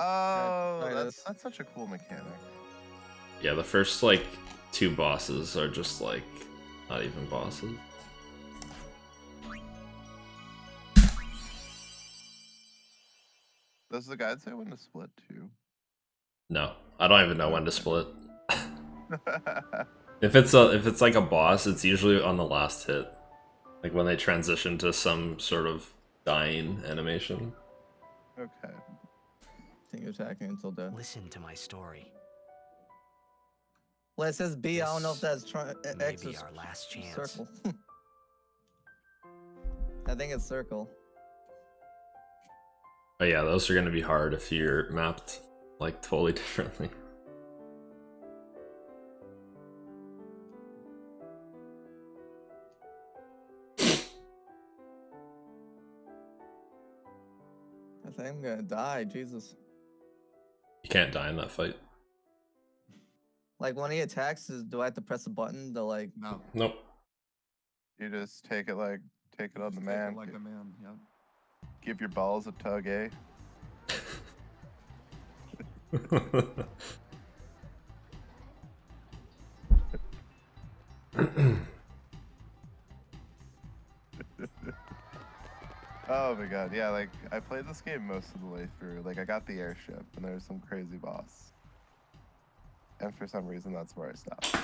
Oh, that's such a cool mechanic. Yeah, the first like 2 bosses are just like not even bosses. Does the guide say when to split too? No, I don't even know when to split. If it's like a boss, it's usually on the last hit, like when they transition to some sort of dying animation. Okay. Continue attacking until death. Listen to my story. Well, it says B. I don't know if that's X Maybe or our last chance. circle. I think it's circle. Oh yeah, those are gonna be hard if you're mapped like totally differently. I think I'm gonna die. Jesus. You can't die in that fight. Like when he attacks, do I have to press a button to like? No. Nope. You just take it on the man. Like the man. Yep. Give your balls a tug, eh? Oh my god, yeah, like, I played this game most of the way through. Like, I got the airship, and there was some crazy boss. And for some reason, that's where I stopped.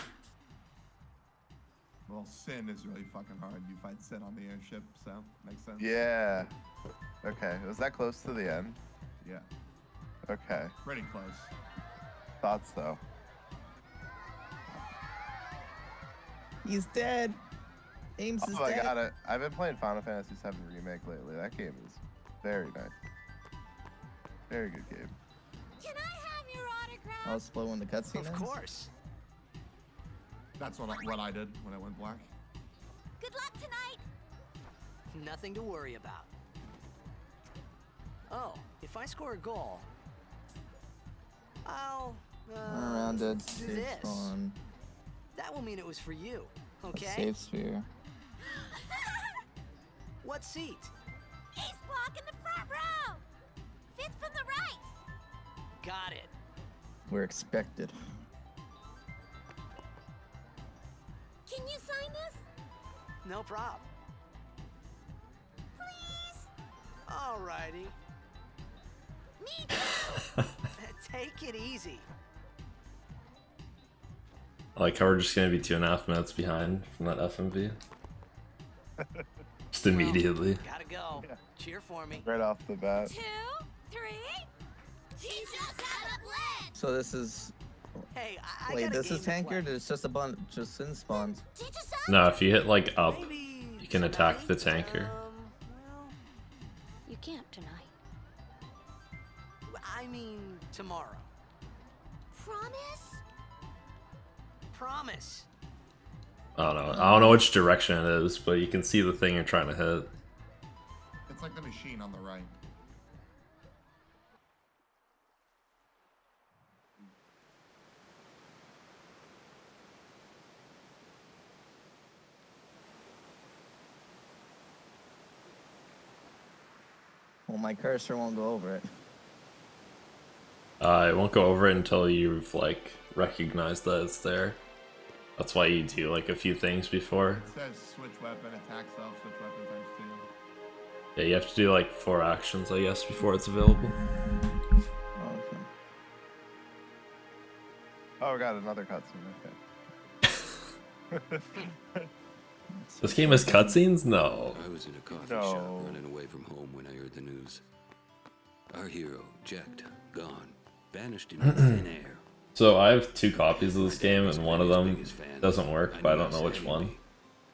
Well, Sin is really fucking hard. You fight Sin on the airship, so makes sense. Yeah. Okay, was that close to the end? Yeah. Okay. Pretty close. Thought so. He's dead. Ames is Oh, I dead. got it. I've been playing Final Fantasy VII Remake lately. That game is very nice. Very good game. Can I have your autograph? I'll split when the cutscene ends. Of course. That's what I did when I went black. Good luck tonight. Nothing to worry about. Oh, if I score a goal, I'll Unrounded do safe this. spawn. That will mean it was for you. A Okay. safe sphere. What seat? Ace block in the front row. Fifth from the right. Got it. We're expected. Can you sign this? No problem. Please? Alrighty. Me too. Take it easy. I like how we're just gonna be 2.5 minutes behind from that FMV. Just immediately. Gotta go. Yeah. Cheer for me. Right off the bat. 2, 3. Teach us how to blend. So this is. Hey, I Wait, got a this game is to play. tankered. It's just a bunch, just sin spawns. Teach us how. No, if you hit like up, Maybe you can attack the tonight, tanker. well, You can't tonight. I mean tomorrow. Promise? Promise. I don't know which direction it is, but you can see the thing you're trying to hit. It's like the machine on the right. Well, my cursor won't go over it. It won't go over it until you've like recognized that it's there. That's why you do like a few things before. It says switch weapon, attack self, switch weapon times 2. Yeah, you have to do like 4 actions, I guess, before it's available. Oh, okay. Oh, we got another cutscene. Okay. This game has cutscenes? No. I was in a coffee No. shop running away from home when I heard the news. Our hero, Jacked, gone, vanished into thin air. So I have 2 copies of this game, and one of them doesn't work, but I don't know which one.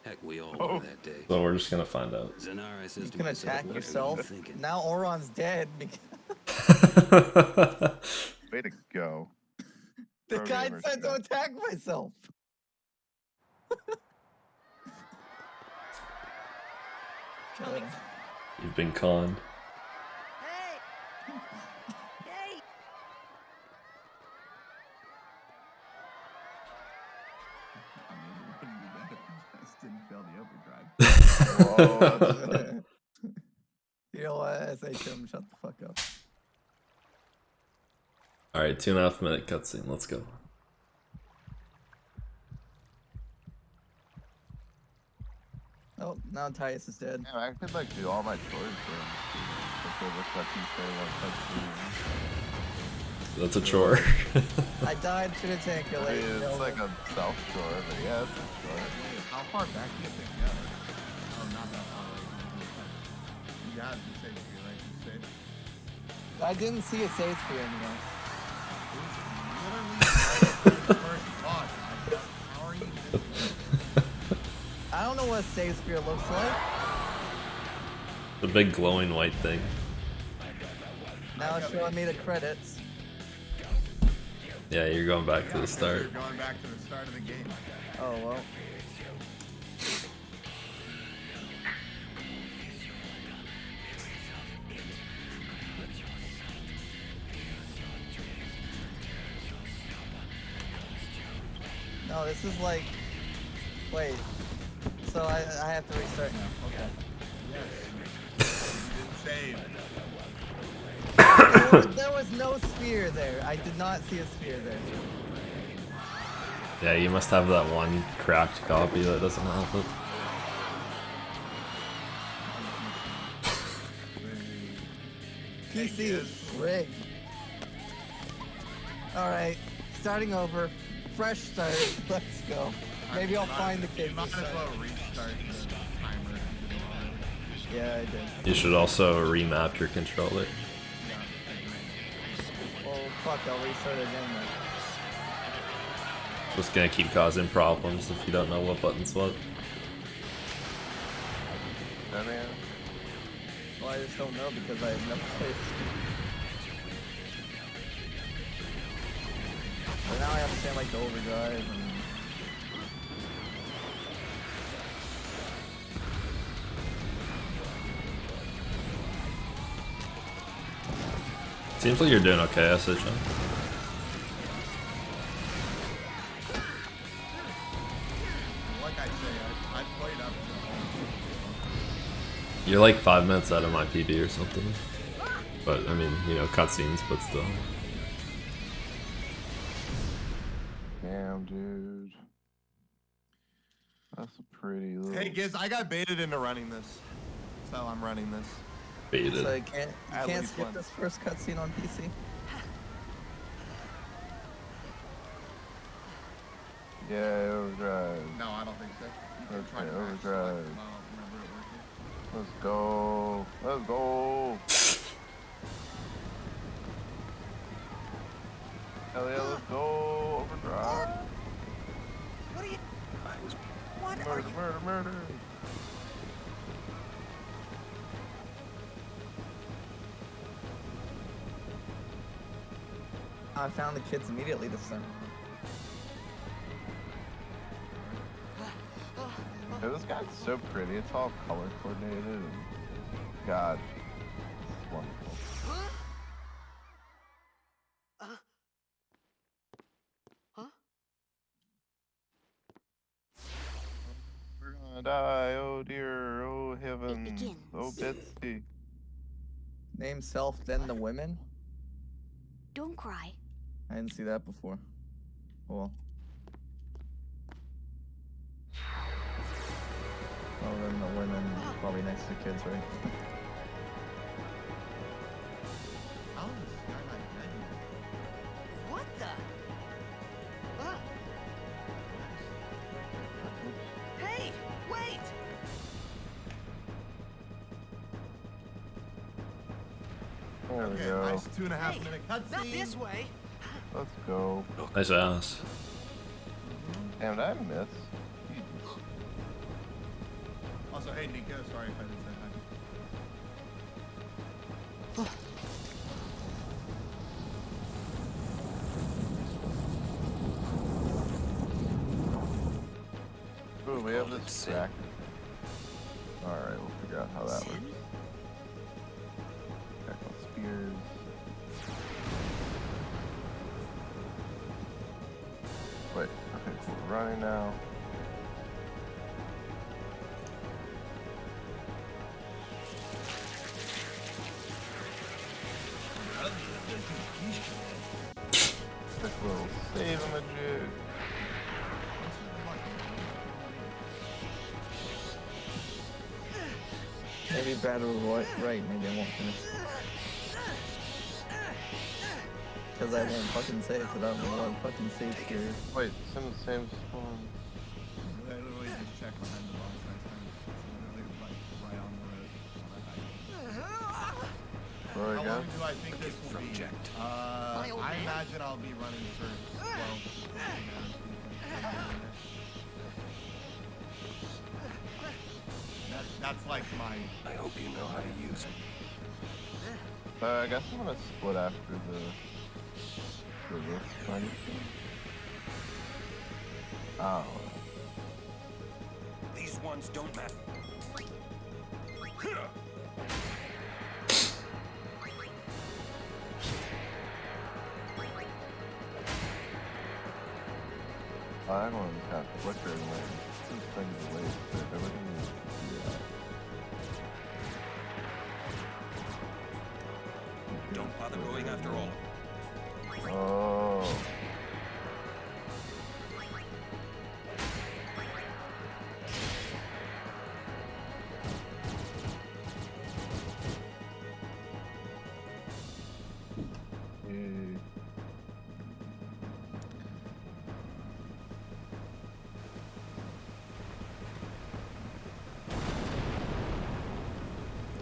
Heck, we all were that day. So we're just gonna find out. Zanara says You to can myself, attack "What are you yourself. thinking?" Now Oron's dead. Way to go. The Pro guy gamer said to shit. attack myself. Coming. You've been conned. Hey. Hey. I mean, it wouldn't be bad if you just didn't fail the overdrive. Whoa, You know what? I say to him, shut the fuck up. Alright, 2.5 minute cutscene, let's go. Oh, now Titus is dead. Man, I could like do all my chores during this game. Like over fucking That's a chore. I died to the tank. I mean, it's like a self chore, but yeah, it's a chore. How far back do you think go? Oh, not that far away. You got the safe here, right? You safe? I didn't see a save screen anymore. Literally, first thought. How are you missing it? I don't know what a save sphere looks like. The big glowing white thing. Now it's showing me the credits. Yeah, you're going back to the You're start. going back to the start of the game. Oh well. No, this is like. Wait. So I have to restart now. Okay. Yes. You didn't save. There was no sphere there. I did not see a sphere there. Yeah, you must have that one cracked copy that doesn't help it. PC rigged. Alright, starting over. Fresh start. Let's go. Maybe I'll find the kids. You might as well restart the timer. Yeah, I did. You should also remap your controller. Well, fuck, I'll restart again then. Just gonna keep causing problems if you don't know what button's what. I mean, Well, I just don't know because I have never played this game. But now I understand like the overdrive and... Seems like you're doing okay, SHM. Like I say, I played up to You're like 5 minutes out of my PB or something. But, I mean, you know, cutscenes, but still. damn, dude. That's a pretty little. Hey, Giz, I got baited into running this. So I'm running this. Baited. So you can't At least skip one. this first cutscene on PC? Yeah, overdrive. No, I don't think so. You can try Okay, to max overdrive. select, but I don't remember it working. Let's go. Let's go. Hell yeah, let's go. Overdrive. What are you? What are Murder, you? murder, murder. I found the kids immediately this time. Hey, this guy's so pretty. It's all color coordinated. And God, it's wonderful. We're gonna die. Oh dear. Oh heaven. Oh Bitsy. Name self, then the women? Don't cry. I didn't see that before. Cool. Oh, then the women, probably next to kids, right? How is this guy not dead yet? What the? Hey, wait! There we Okay, go. nice 2.5 Hey, minute cutscene. not this way. Let's go. Nice ass. Damn, did I miss? Jesus. Also, hey Nico, sorry if I didn't say hi. Ooh, we have this tracker. Alright, we'll figure out how that works. Check on spears. Wait, okay, so we're running now. Quick little save him a juke. Maybe Brad was right, maybe I won't finish. Because I won't fucking save, because I don't know what fucking save here. Wait, same spawn. I literally just checked behind the box last time. It's literally like right on the road. Where How we go? long do I think this will be? I imagine I'll be running for 12 to 14 hours. That's like my... I hope you know how to use it. I guess I'm gonna split after this fight. Oh. These ones don't matter. That one's got flicker and like two things away, but everything is Don't bother going after all. Oh.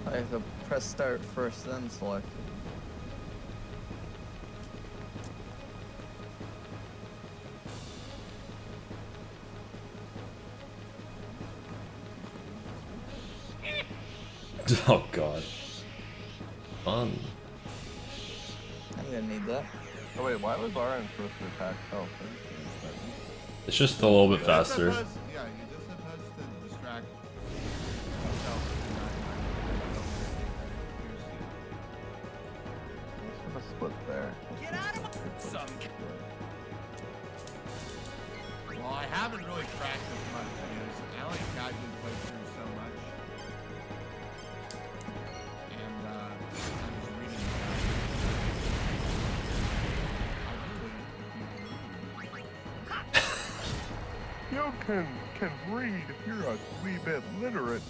I have to press start first, then select. Oh god. Fun. I'm gonna need that. Oh wait, why was RN supposed to attack health? It's just a little bit Yeah, faster. you're just supposed to distract yourself from not Let's put a split there. Get out of Some Well, I haven't really practiced much because I only casually played through so much. And I'm just reading You can read if you're a wee bit literate.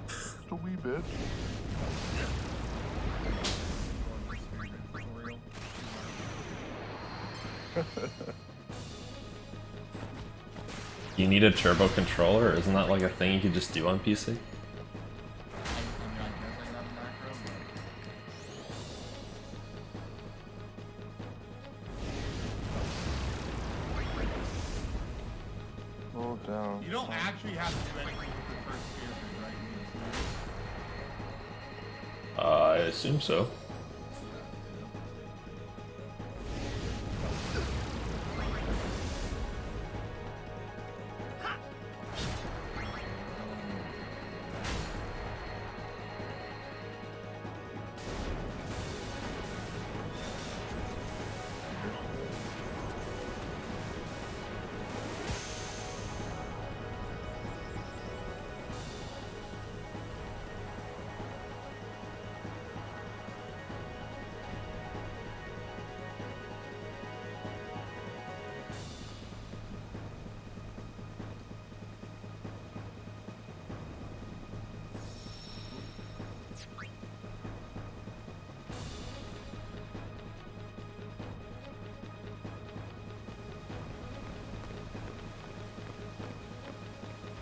Just a wee bit. You need a turbo controller? Isn't that like a thing you could just do on PC? Hold down. You don't actually have to do anything with the first spearhead, right? I assume so.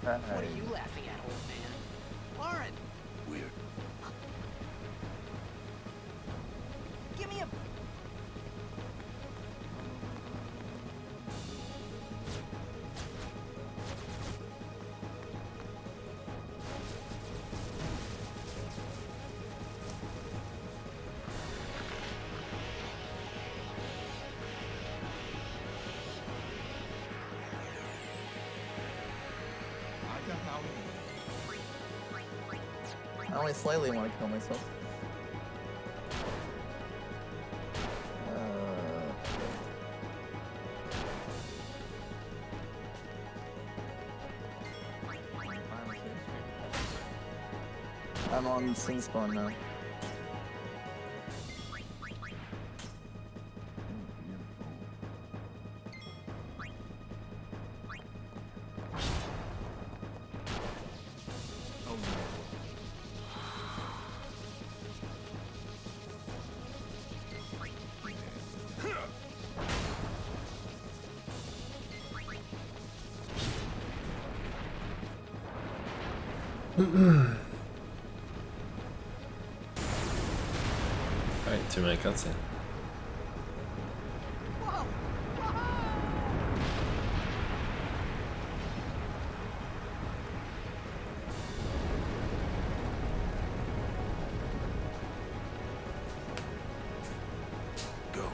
What are you laughing at, old man? Lauren, Weird. give me a... I only slightly want to kill myself. I'm on Sing Spawn now. Alright, 2-minute cutscene. Go.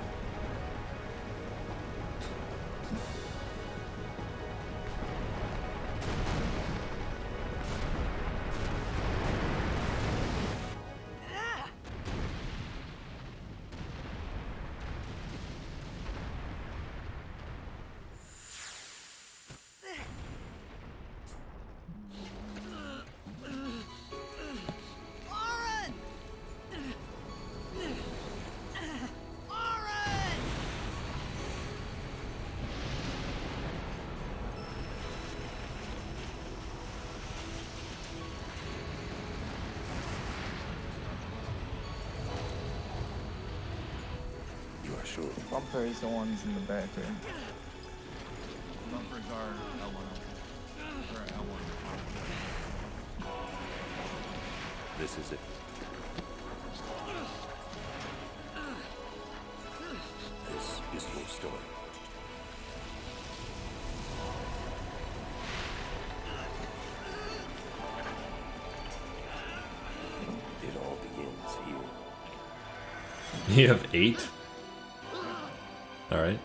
Oren! Oren! You are sure? Bumper is the ones in the back here. Bumpers are L1. Or L1. This is it. This is your story. It all begins here. You have 8? Alright.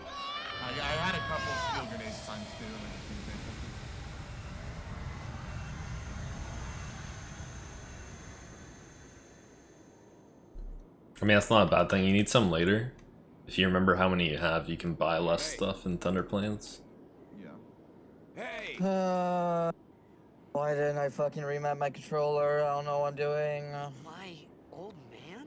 I had a couple steel grenades times too. And I just didn't take them. I mean, that's not a bad thing. You need some later. If you remember how many you have, you can buy less stuff in Thunder Plains. Yeah. Hey! Why didn't I fucking remap my controller? I don't know what I'm doing. My old man?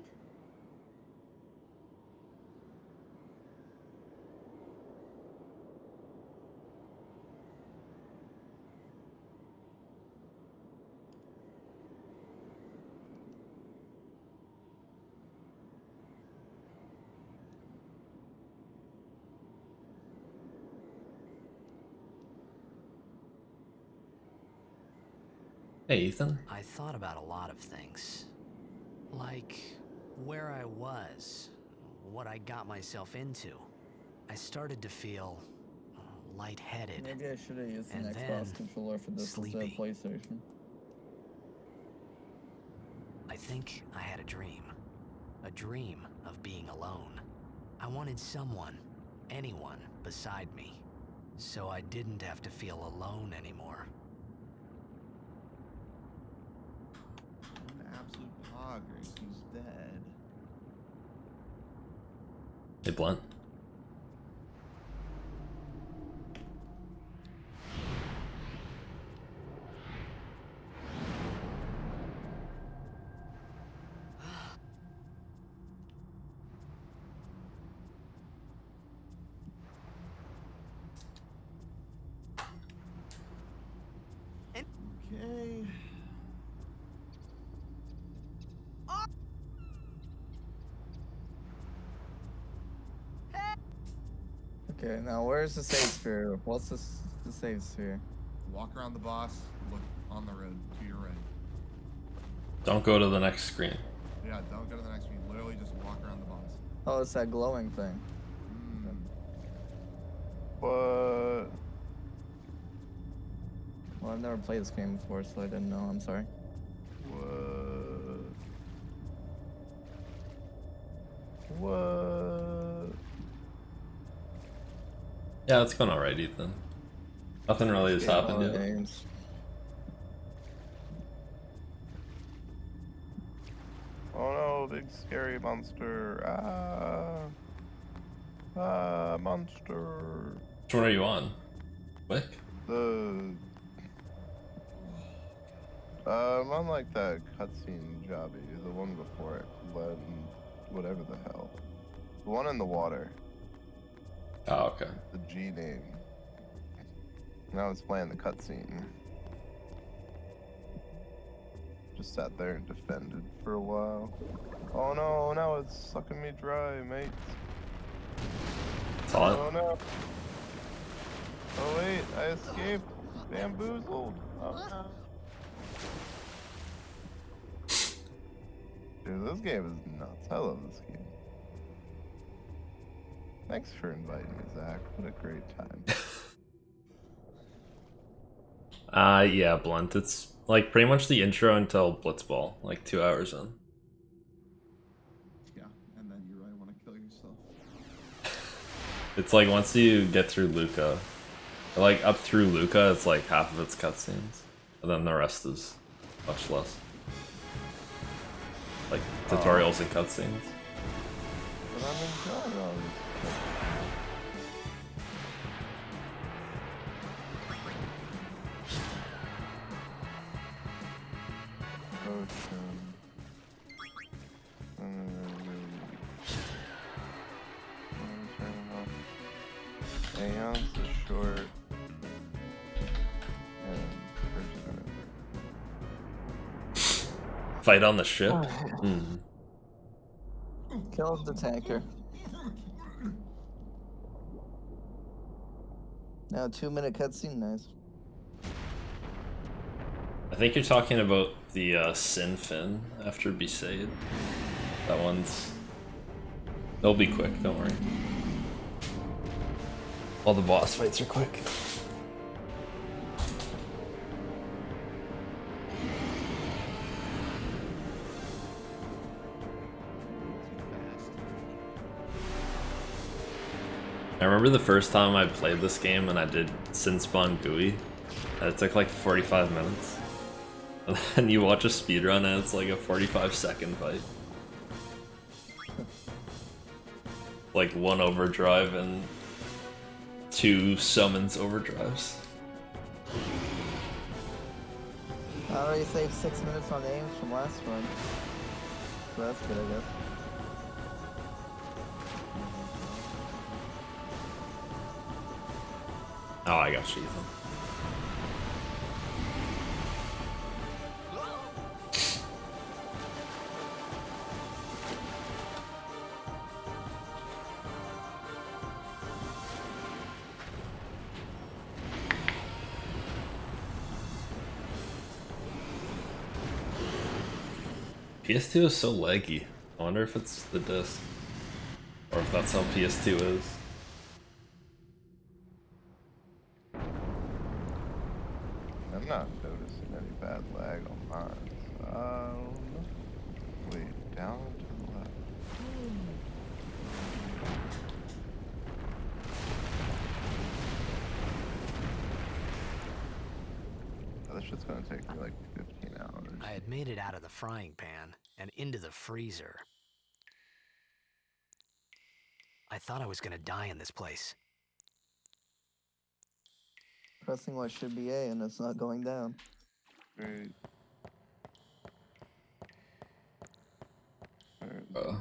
Hey, Ethan. I thought about a lot of things. Like where I was, what I got myself into. I started to feel lightheaded. Maybe I should have used an And Xbox then controller for this instead of sleepy. PlayStation. I think I had a dream. A dream of being alone. I wanted someone, anyone, beside me. So I didn't have to feel alone anymore. An absolute poggers. He's dead. Hey, Blunt. Okay. Okay, now where's the save sphere? What's this, the save sphere? Walk around the boss. Look on the road to your right. Don't go to the next screen. Yeah, don't go to the next screen. Literally just walk around the boss. Oh, it's that glowing thing. What? Well, I've never played this game before, so I didn't know. I'm sorry. What? What? Yeah, it's going alright, Ethan. Nothing really has happened Oh, yet. games. Oh no, big scary monster. Ah, monster. Which one are you on? Quick? I'm on like that cutscene jobby, the one before it, Len, whatever the hell. The one in the water, Oh, okay. the G name. Now it's playing the cutscene. Just sat there and defended for a while. Oh no, now it's sucking me dry, mate. It's hot. Oh no. Oh wait, I escaped. Bamboozled. Oh no. Dude, this game is nuts. I love this game. Thanks for inviting me, Zach. What a great time. Yeah, Blunt. It's like pretty much the intro until Blitzball, like 2 hours in. Yeah, and then you really want to kill yourself. It's like once you get through Luca, or like up through Luca, it's like half of its cutscenes, and then the rest is much less. Like tutorials and cutscenes. But I'm enjoying all this. Ocean. Aeon's the short. And Fight on the ship. Hmm. Kills the tanker. Now 2-minute cutscene, nice. I think you're talking about the Sin Fin after Besaid. That one's... They'll be quick, don't worry. All the boss fights are quick. I remember the first time I played this game and I did Sin Spawn GUI, and it took like 45 minutes. And then you watch a speedrun and it's like a 45-second fight. Like 1 overdrive and 2 summons overdrives. I already saved 6 minutes on aims from last run. So that's good, I guess. Oh, I got you, Ethan. PS2 is so laggy. I wonder if it's the disc. Or if that's how PS2 is. I'm not noticing any bad lag on mine. Wait, down to the left. Oh, this shit's gonna take me like 15 hours. I had made it out of the frying pan and into the freezer. I thought I was gonna die in this place. Pressing what should be A and it's not going down. Great. Bruh.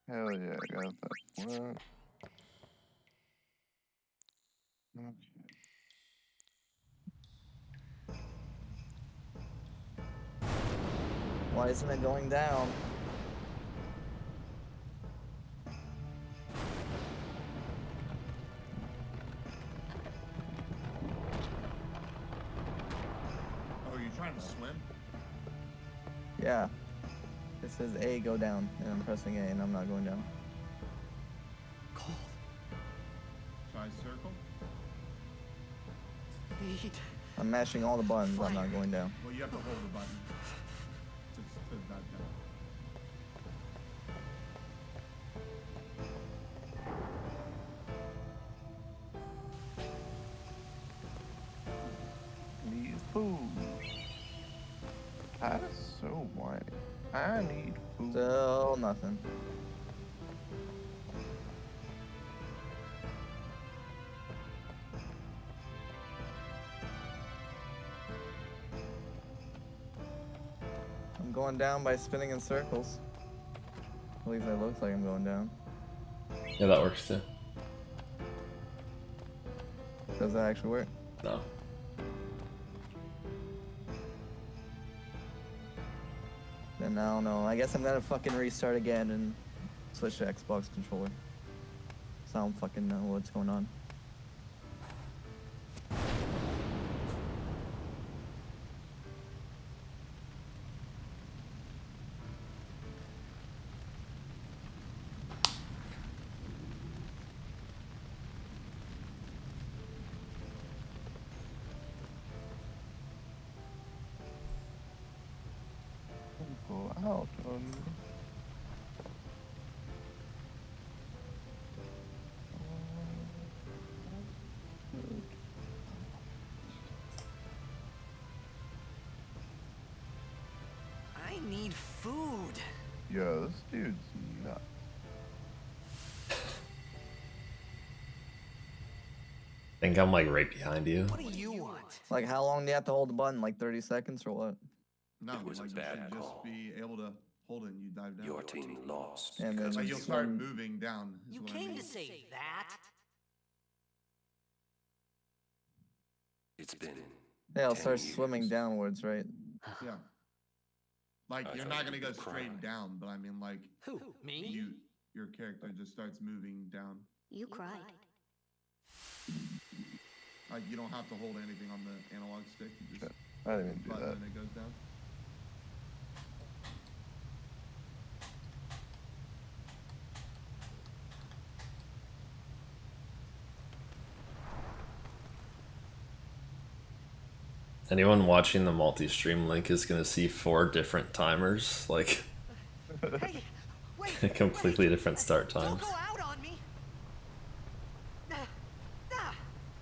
Hell yeah, I got that flint. Okay. Why isn't it going down? Oh, you're trying to swim? Yeah. It says A, go down, and I'm pressing A and I'm not going down. Cold. Try circle? Speed. I'm mashing all the buttons, I'm not going down. Well, you have to hold the button to that down. Need food. That is so white. I need food. Still nothing. I'm going down by spinning in circles. At least it looks like I'm going down. Yeah, that works too. Does that actually work? No. Then I don't know. I guess I'm gonna fucking restart again and switch to Xbox controller. So I don't fucking know what's going on. Oh, I need food. yo, this dude's nuts. I think I'm like right behind you. What do you want? Like, how long do you have to hold the button? Like 30 seconds or what? No, It was a like you bad should call. just be able to hold it and you dive down. Your team lost. And because then Like of you'll you. start swim. moving down. Is You what I came mean. to say that? It's been. Yeah, I'll 10 start years. swimming downwards, right? Yeah. Like I you're thought not you gonna go would cry. straight down, but I mean like Who? Me? your character just starts moving down. You cried. Like you don't have to hold anything on the analog stick. You just I didn't even do button that. and it goes down. Anyone watching the multi-stream link is gonna see 4 different timers, like Hey, wait, completely wait. different start Don't times. go out on me.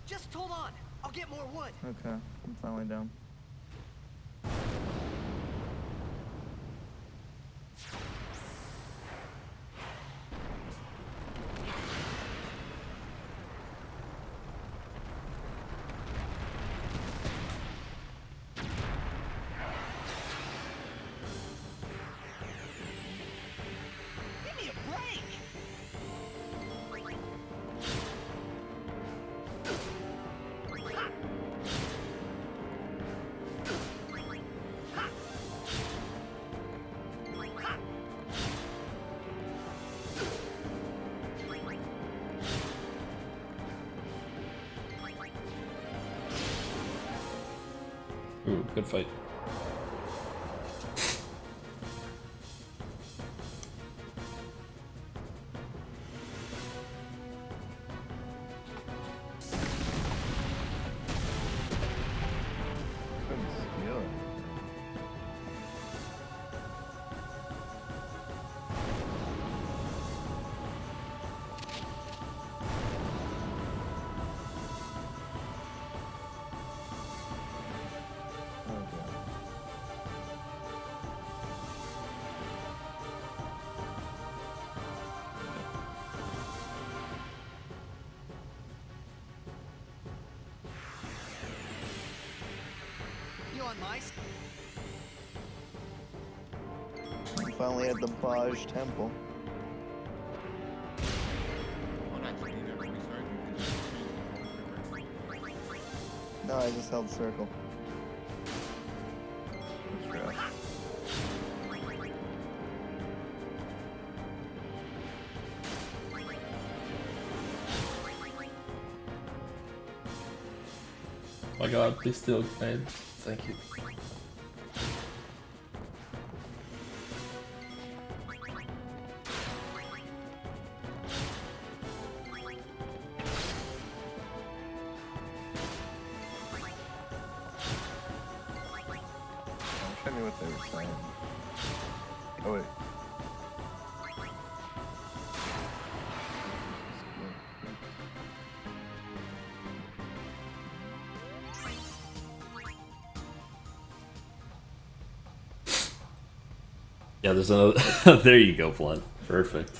Just hold on. I'll get more wood. Okay, I'm finally down. Give me a break. Ooh, good fight. Couldn't steal it. Okay. You on my side? I'm finally at the Baj Temple. Oh, actually, you never restart. You can just change the controller. No, I just held circle. Let's try. Oh my god, please steal grenade. Thank you. I'm trying to know what they were saying. Oh wait. Yeah, there's another. There you go, Blunt. Perfect.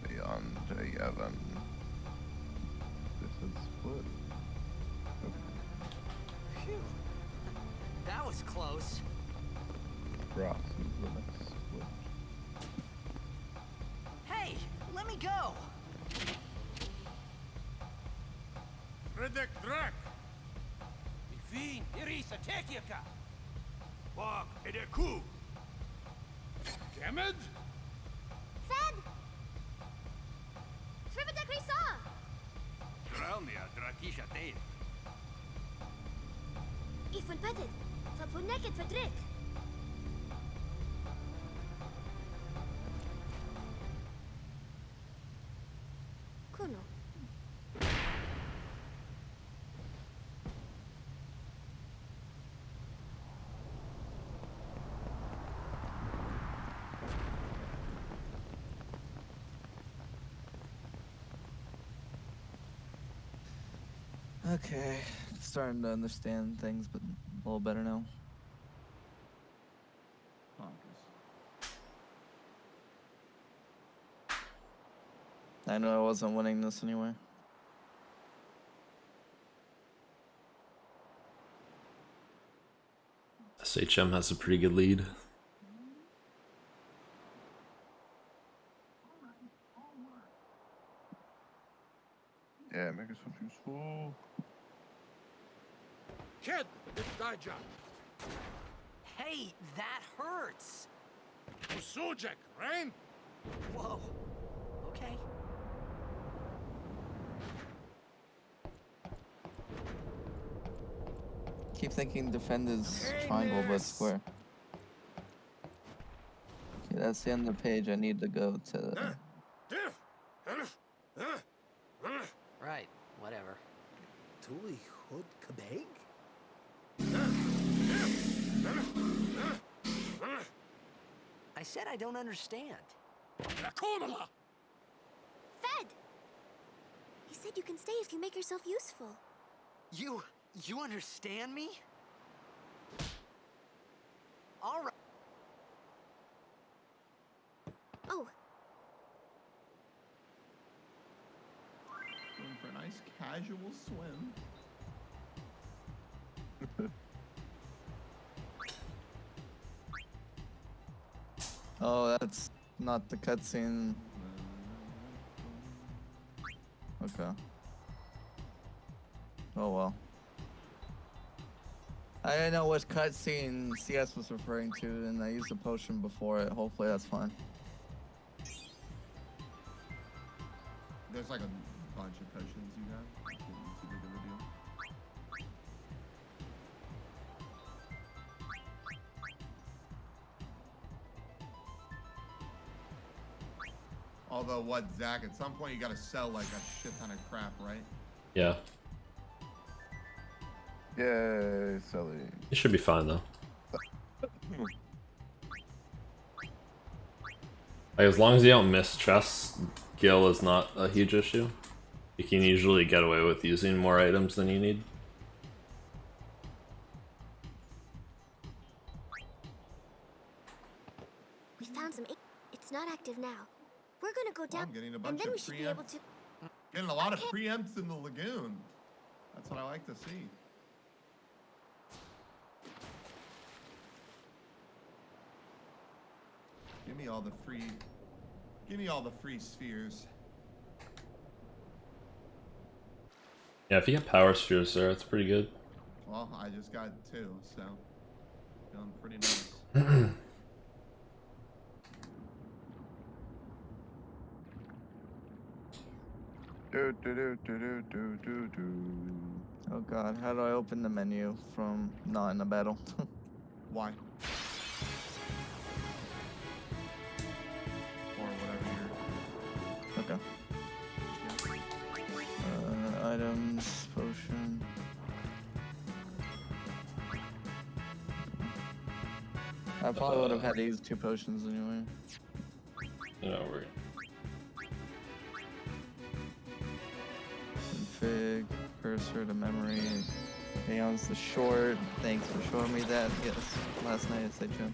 Beyond Yavin. This is split. Phew. That was close. Ross is the next split. Hey, let me go. Redek Drak! Ifin, Irisa, Tekiaka! Bog, Edeku! Kemed? Fed! Shrivadak Risa! Dralnia, Drakisha Tain. Ifan Petit! Fapuneket Fedrik! Kuno. Okay, starting to understand things, but a little better now. Bonkers. I knew I wasn't winning this anyway. SHM has a pretty good lead. Yeah, make us look useful. Kid, it's thy job. Hey, that hurts. Usujek, right? Whoa. Okay. Keep thinking defend is triangle, but square. Okay, that's the end of the page. I need to go to. Right, whatever. Tuli Hud Kabeg? I said I don't understand. Rakonala! Fed! He said you can stay if you make yourself useful. You understand me? All right. Oh, Going for a nice casual swim. Oh, that's not the cutscene. Okay. Oh well. I didn't know which cutscene CS was referring to, and I used a potion before it. Hopefully that's fine. There's like a bunch of potions you have. It's too big of a deal. Although, what, Zach? At some point, you gotta sell like a shit ton of crap, right? Yeah, Yay, silly. it should be fine though. Like, as long as you don't miss chests, Gil is not a huge issue. You can usually get away with using more items than you need. we found some. It's not active now. We're gonna go Well, down, I'm getting a and bunch then of we should be able to. Getting a lot of preempts in the lagoon. That's what I like to see. Give me all the free. Give me all the free spheres. Yeah, if you get power spheres there, it's pretty good. Well, I just got 2, so feeling pretty nice. Do. Oh god, how do I open the menu from not in a battle? Why? Or whatever Okay. Items, potion. I probably would have had to use 2 potions anyway. You know, we're Config, cursor to memory. Aeon's the short. Thanks for showing me that. Yes, last night I said Jim.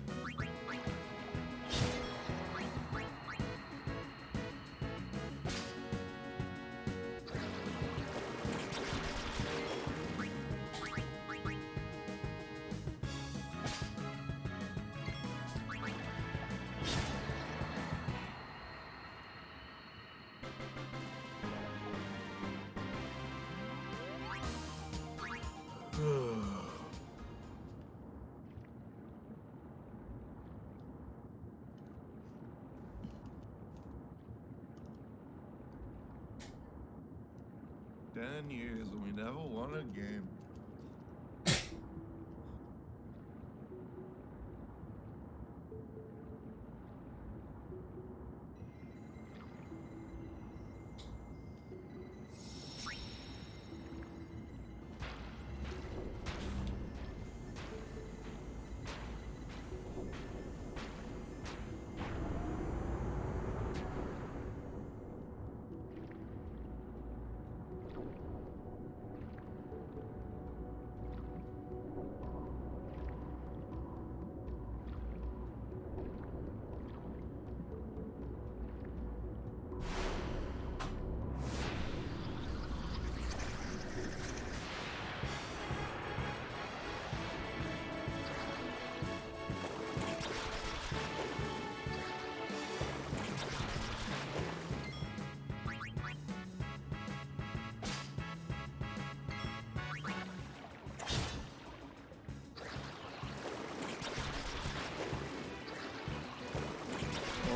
you're 10 years and we never won a game.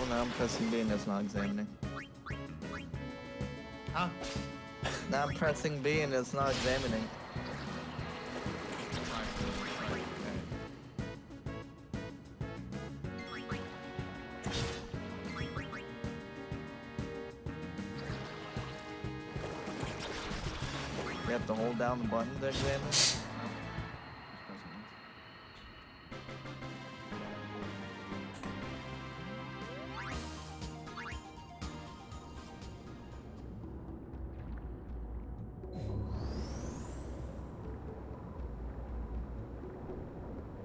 Oh, now I'm pressing B and it's not examining. Huh? Now I'm pressing B and it's not examining. You have to hold down the button to examine. Just press it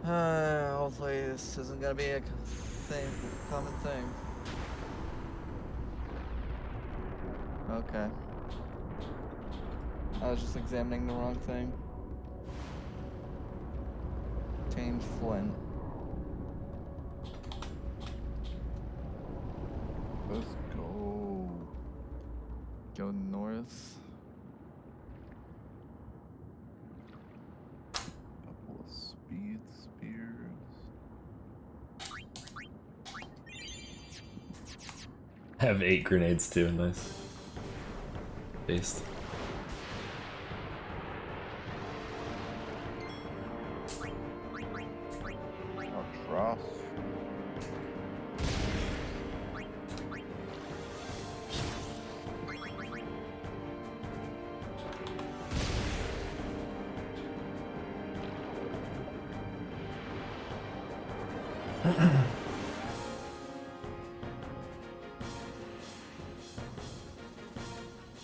once. Hopefully this isn't gonna be a common thing. Okay. I was just examining the wrong thing. Change Flint. Let's go. Go north. Couple of speed spears. I have 8 grenades too, nice. Based. Oh, cross.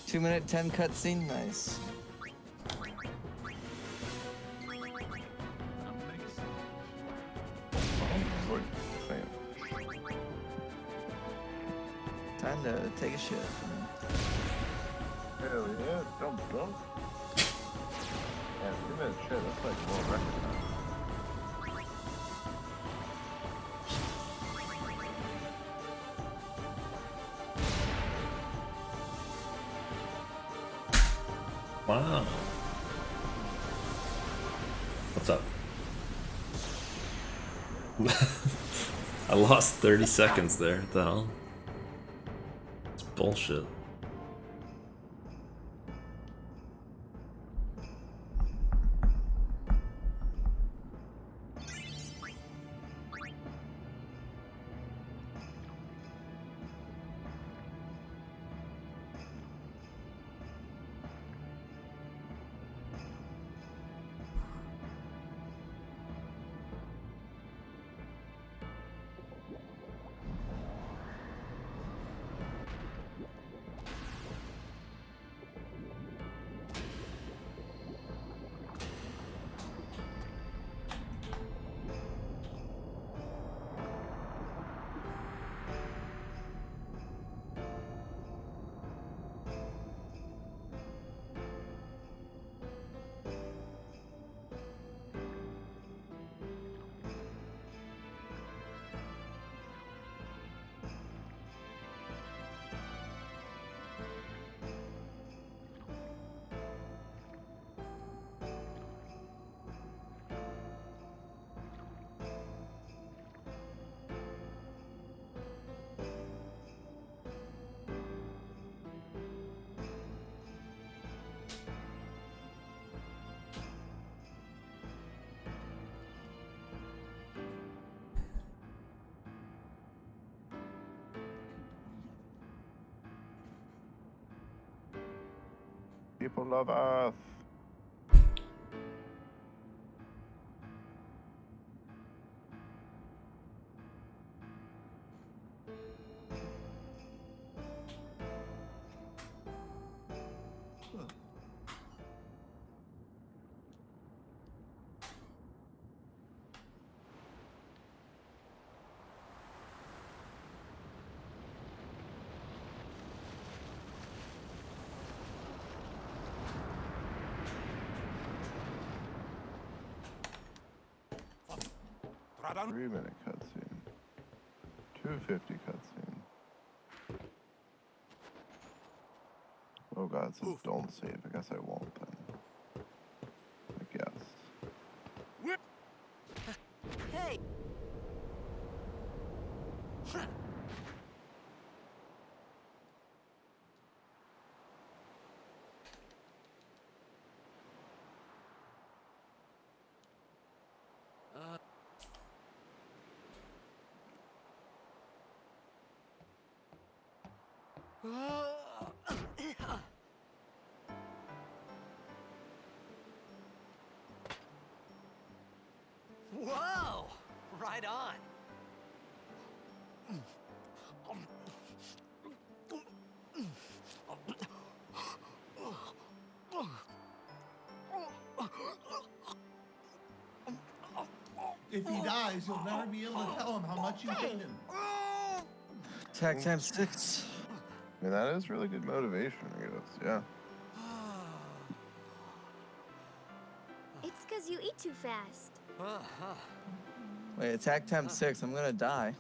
Two minute 10 cutscene, nice. Time to take a shit. Hell yeah, dump. Yeah, 2 minutes shit, that's like world record time. Wow. What's up? I lost 30 seconds there. What the hell? It's bullshit. People love Earth. Tradam. 3-minute cutscene. 250 cutscene. Oh god, it says don't save. I guess I won't then. I guess. Hey! Whoa! Right on. If he dies, you'll never be able to tell him how much you hate him. Attack times 6. I mean, that is really good motivation, I guess. Yeah. It's because you eat too fast. Wait, attack times 6. I'm gonna die.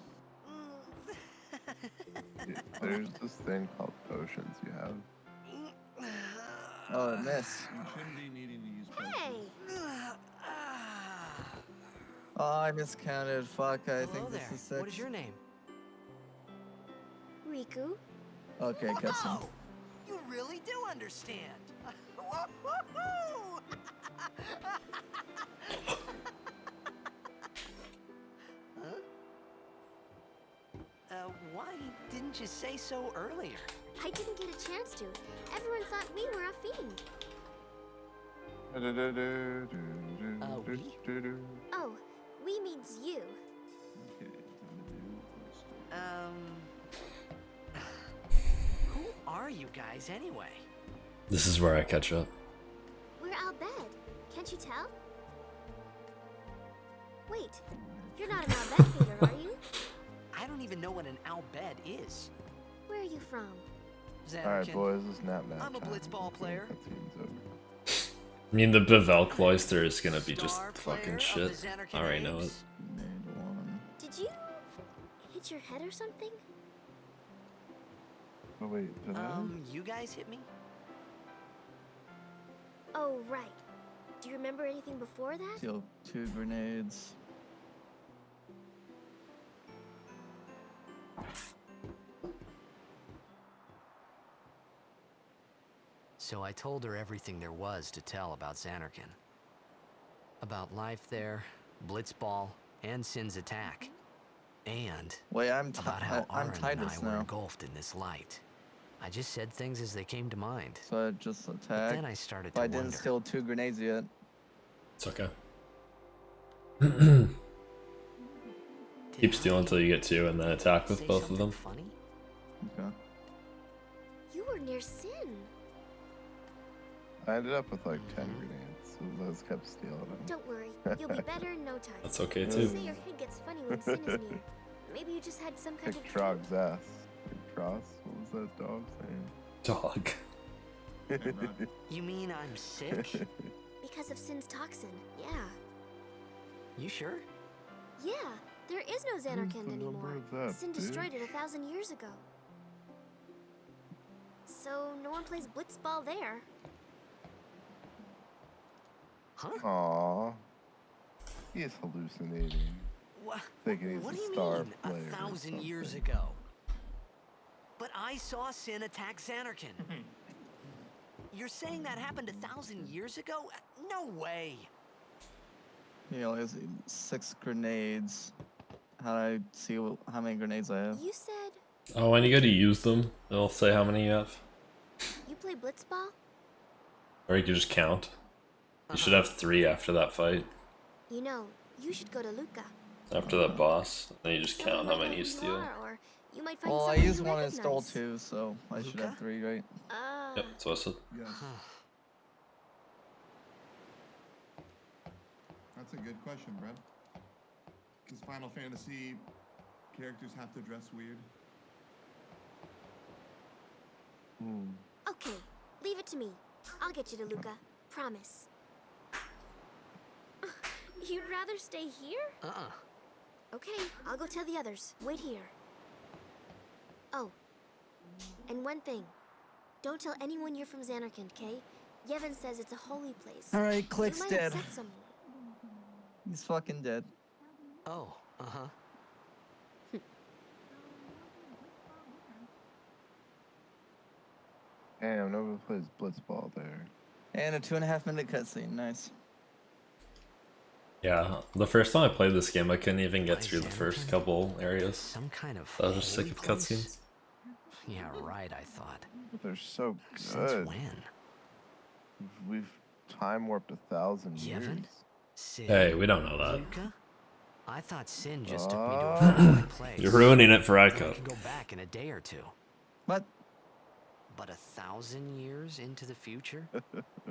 There's this thing called potions you have. Oh, I missed. You shouldn't be needing to use potions. Hey! Oh, I miscounted. Fuck, I Hello think there. this is 6. What is your name? Riku? Okay, cutscene. Oh, you really do understand. Woo-hoo-hoo! Why didn't you say so earlier? I didn't get a chance to. Everyone thought we were a fiend. Oh, we means you. Okay, time to do quest. Who are you guys anyway? This is where I catch up. We're Al Bhed. Can't you tell? Wait, you're not an Al Bhed fighter, are you? I don't even know what an Al Bhed is. Where are you from? Alright, Zanarkand. boys, it's nap I'm a time. blitzball player. Cutscene's over. I mean, the Bevel Cloister is gonna be just Star fucking player of shit. the Zanarkand I already know it. Apes. Made 1. Did you hit your head or something? Oh, wait, did I? You guys hit me? Oh, right. Do you remember anything before that? Steal 2 grenades. So I told her everything there was to tell about Zanarkand. About life there, Blitzball, and Sin's attack. And Wait, about how I'm Aaron and Titus I were now. engulfed in this light. I just said things as they came to mind. So I just But attacked. then I started But to I didn't wonder. steal 2 grenades yet. It's okay. Did Keep I stealing until you get 2 and then attack with say both of something them. Funny? Okay. You were near Sin. I ended up with like 10 grenades, so those kept stealing them. Don't worry, you'll be better in no time. That's okay You too. say your head gets funny when Sin is near. Maybe you just had some kind Kick of Trog's ass. Kick Cross? What was that dog Dog. saying? You mean I'm sick? because of Sin's toxin. Yeah. You sure? Yeah, there is no Zanarkand the number anymore. of that, Sin destroyed bitch? it 1,000 years ago. So no one plays Blitzball there. Huh? Aww. He is hallucinating. Thinking he's What a do you star mean, player or 1,000 years something. ago? But I saw Sin attack Zanarkand. You're saying that happened 1,000 years ago? No way. You know, there's 6 grenades. How do I see how many grenades I have? You said Oh, when you go to use them, it'll say how many you have. you play Blitzball? Or you can just count. You should have 3 after that fight. You know, you should go to Luca. After that boss. Then you just Someone count might how many know you who steal. are, or you might find Well, I someone used you 1 and stole recognize. 2, so I should have Luca? 3, right? Yep, that's what I said. Yes. That's a good question, Brett. Does Final Fantasy characters have to dress weird? Okay, leave it to me. I'll get you to Luca. Promise. You'd rather stay here? Okay, I'll go tell the others. Wait here. Oh, and one thing. Don't tell anyone you're from Zanarkand, okay? Yevon says it's a holy place. Alright, It Click's might dead. upset someone. He's fucking dead. Oh, Damn, nobody plays Blitzball there. And a 2.5-minute cutscene. Nice. Yeah, the first time I played this game, I couldn't even get Why through the first Zanarkand? couple areas. Some kind of I was just sick holy of place? cutscenes. Yeah, right, I thought. But they're so Since good. when? We've time warped 1,000 years. Yevon? Sid? Hey, we don't know that. Yuka? I thought Sin just took me to a faraway place. You're ruining it for I Ico. could go back in a day or two. What? But 1,000 years into the future?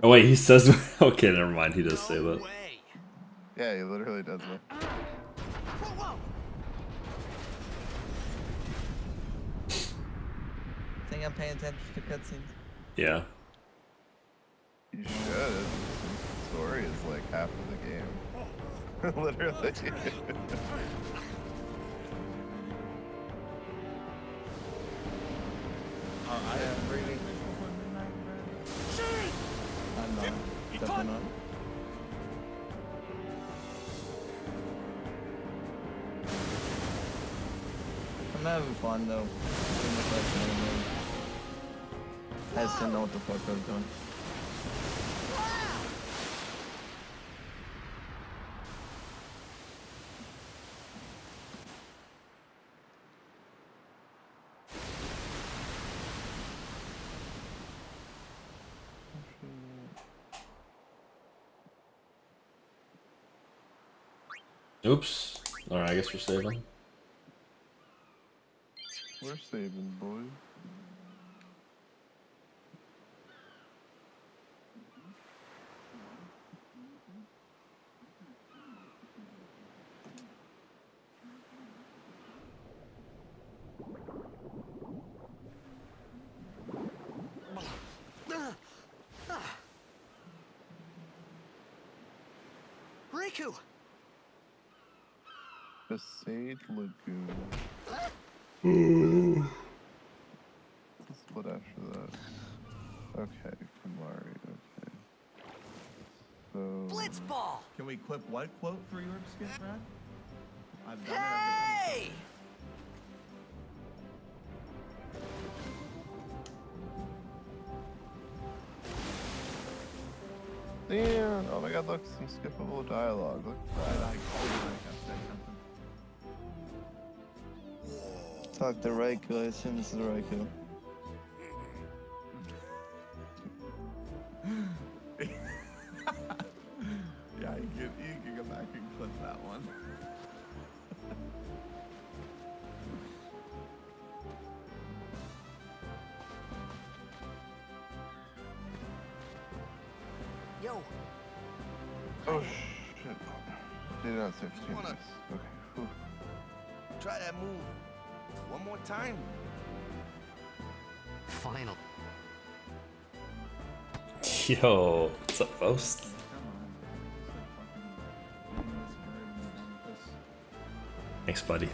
Oh wait, he says. Okay, never mind. He does say that. Way. Yeah, he literally does it. Whoa, whoa! Think I'm paying attention to cutscenes? Yeah. You should. The story is like half of the game. Literally. I am really. I'm not. Definitely not. I'm having fun though. Doing the question anymore. I just didn't know what the fuck I was doing. Oops. Alright, I guess we're saving. We're saving, boys. Riku! The Sage Lagoon. Let's split after that. Okay, Kamari, okay. So... Blitzball! Can we clip what quote for your skit, Brad? I've done Hey! Damn! Oh my god, look, some skippable dialogue. Look at it. that. I said something. Talk to Raikou. I assume this is Raikou. Yeah, you can go back and clip that one. Yo! Oh shit. Did not say 15 minutes. Okay. Whew. Try that move. One more time. Final. Yo, what's up, Faust? Come on. Thanks, buddy.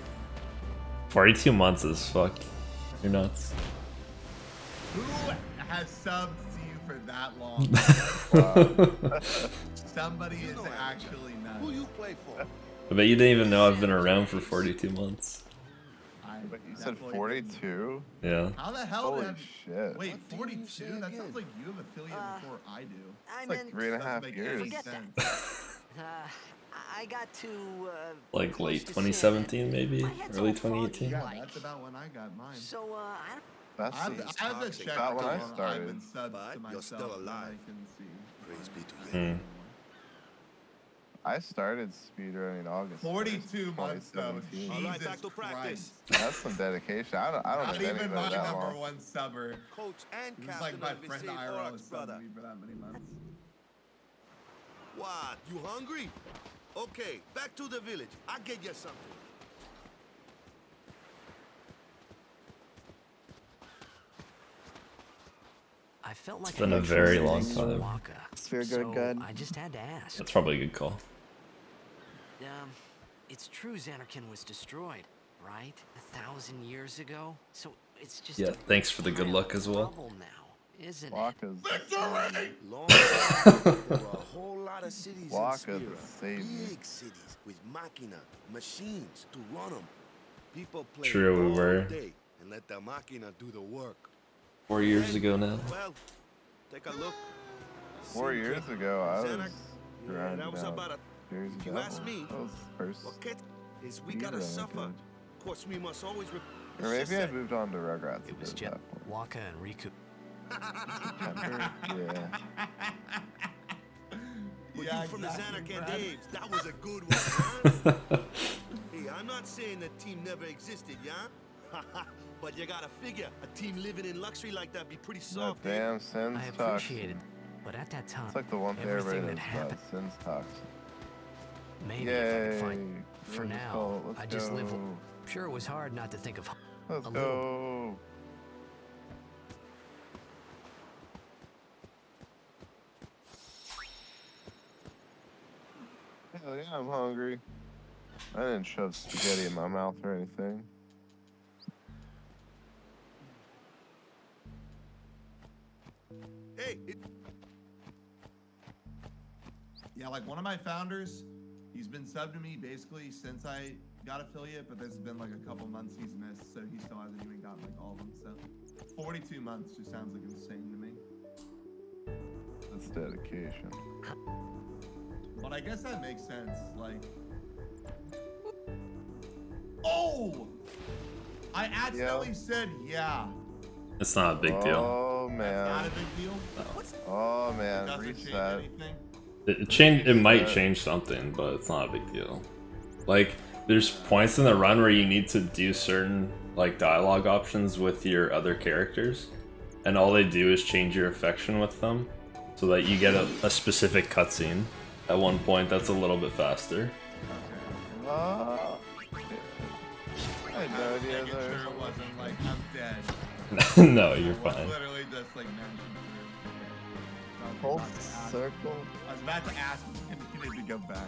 42 months is fuck. You're nuts. Who has subbed to you for that long? Somebody is actually nuts. Who you play for? I bet you didn't even know I've been around for 42 months. But you said 42? Yeah. How the hell Holy did shit. Wait, What did you 42? say That again? sounds like you have affiliate before I do. I It's like 3.5 years. Forget that. I got to, Like close late to 2017 Sid. maybe? My head's Early all foggy, 2018? Yeah, like. that's about when I got mine. So, That's I've the- checked about when I how long I've started. been subbed But to you're myself still and alive. I can see. Praise be to Hmm. you. I started speedrunning in August 42 months though. 2017. All right, Jesus back to practice. Christ. That's some dedication. I don't Not know even anybody my that number long. one subber. Coach and He was captain like my of the friend St. IRL Orcs, was brother. subbing me for that many months. What? You hungry? Okay, back to the village. I'll get you something. I felt like It's been I a was very listening long to time. Waka, Sphere so Guard God. I just had to ask. That's probably a good call. It's true Xanarkand was destroyed, right? 1,000 years ago? So it's just Yeah, a thanks for the good pile luck of as well. rubble now, isn't it? Waka's Long time ago, there were a whole lot of cities Waka in the Speedrun. savior. Big cities with machina, machines to run them. People play True, we all were. day and let the machina do the work. 4 years ago now. Well, take a look. 4 years ago, I was Yeah, grinding that was out about a. Jersey If you Devil. ask me, That was the first What is we gotta speedrun I suffer. did. Of course, we must always Or maybe I moved on to Rugrats. It was at just that point. Waka and Riku. September? Yeah. But Yeah, you from exactly, the Xanarkand Brad. Daves, that was a good one, huh? Hey, I'm not saying that team never existed, yeah? But you gotta figure, a team living in luxury like that be pretty That soft, eh? damn Sin's I toxin. appreciated, but at that time, It's like the one thing everything everybody that knows about. happened. Sin's toxin. Maybe Yay! if I could find. For Let's now, go. Let's I just go. live. Sure, it was hard not to think of Let's a go. little. Hell yeah, I'm hungry. I didn't shove spaghetti in my mouth or anything. Hey, Yeah, like one of my founders, he's been subbed to me basically since I got affiliate, but there's been like a couple months he's missed, so he still hasn't even gotten like all of them. So 42 months just sounds like insane to me. That's dedication. But I guess that makes sense. Like, oh, I accidentally said yeah. It's not a big deal. Oh Not a man. big deal. Oh It man. doesn't change Reset. anything. It might change something, but it's not a big deal. Like, there's points in the run where you need to do certain like dialogue options with your other characters, and all they do is change your affection with them, so that you get a specific cutscene at one point that's a little bit faster. I had no I was idea making there sure was it wasn't like I'm dead. No, you're It was fine. literally just like managing through. Okay. Hold I was about to ask- circle. I was about to ask if you needed to go back.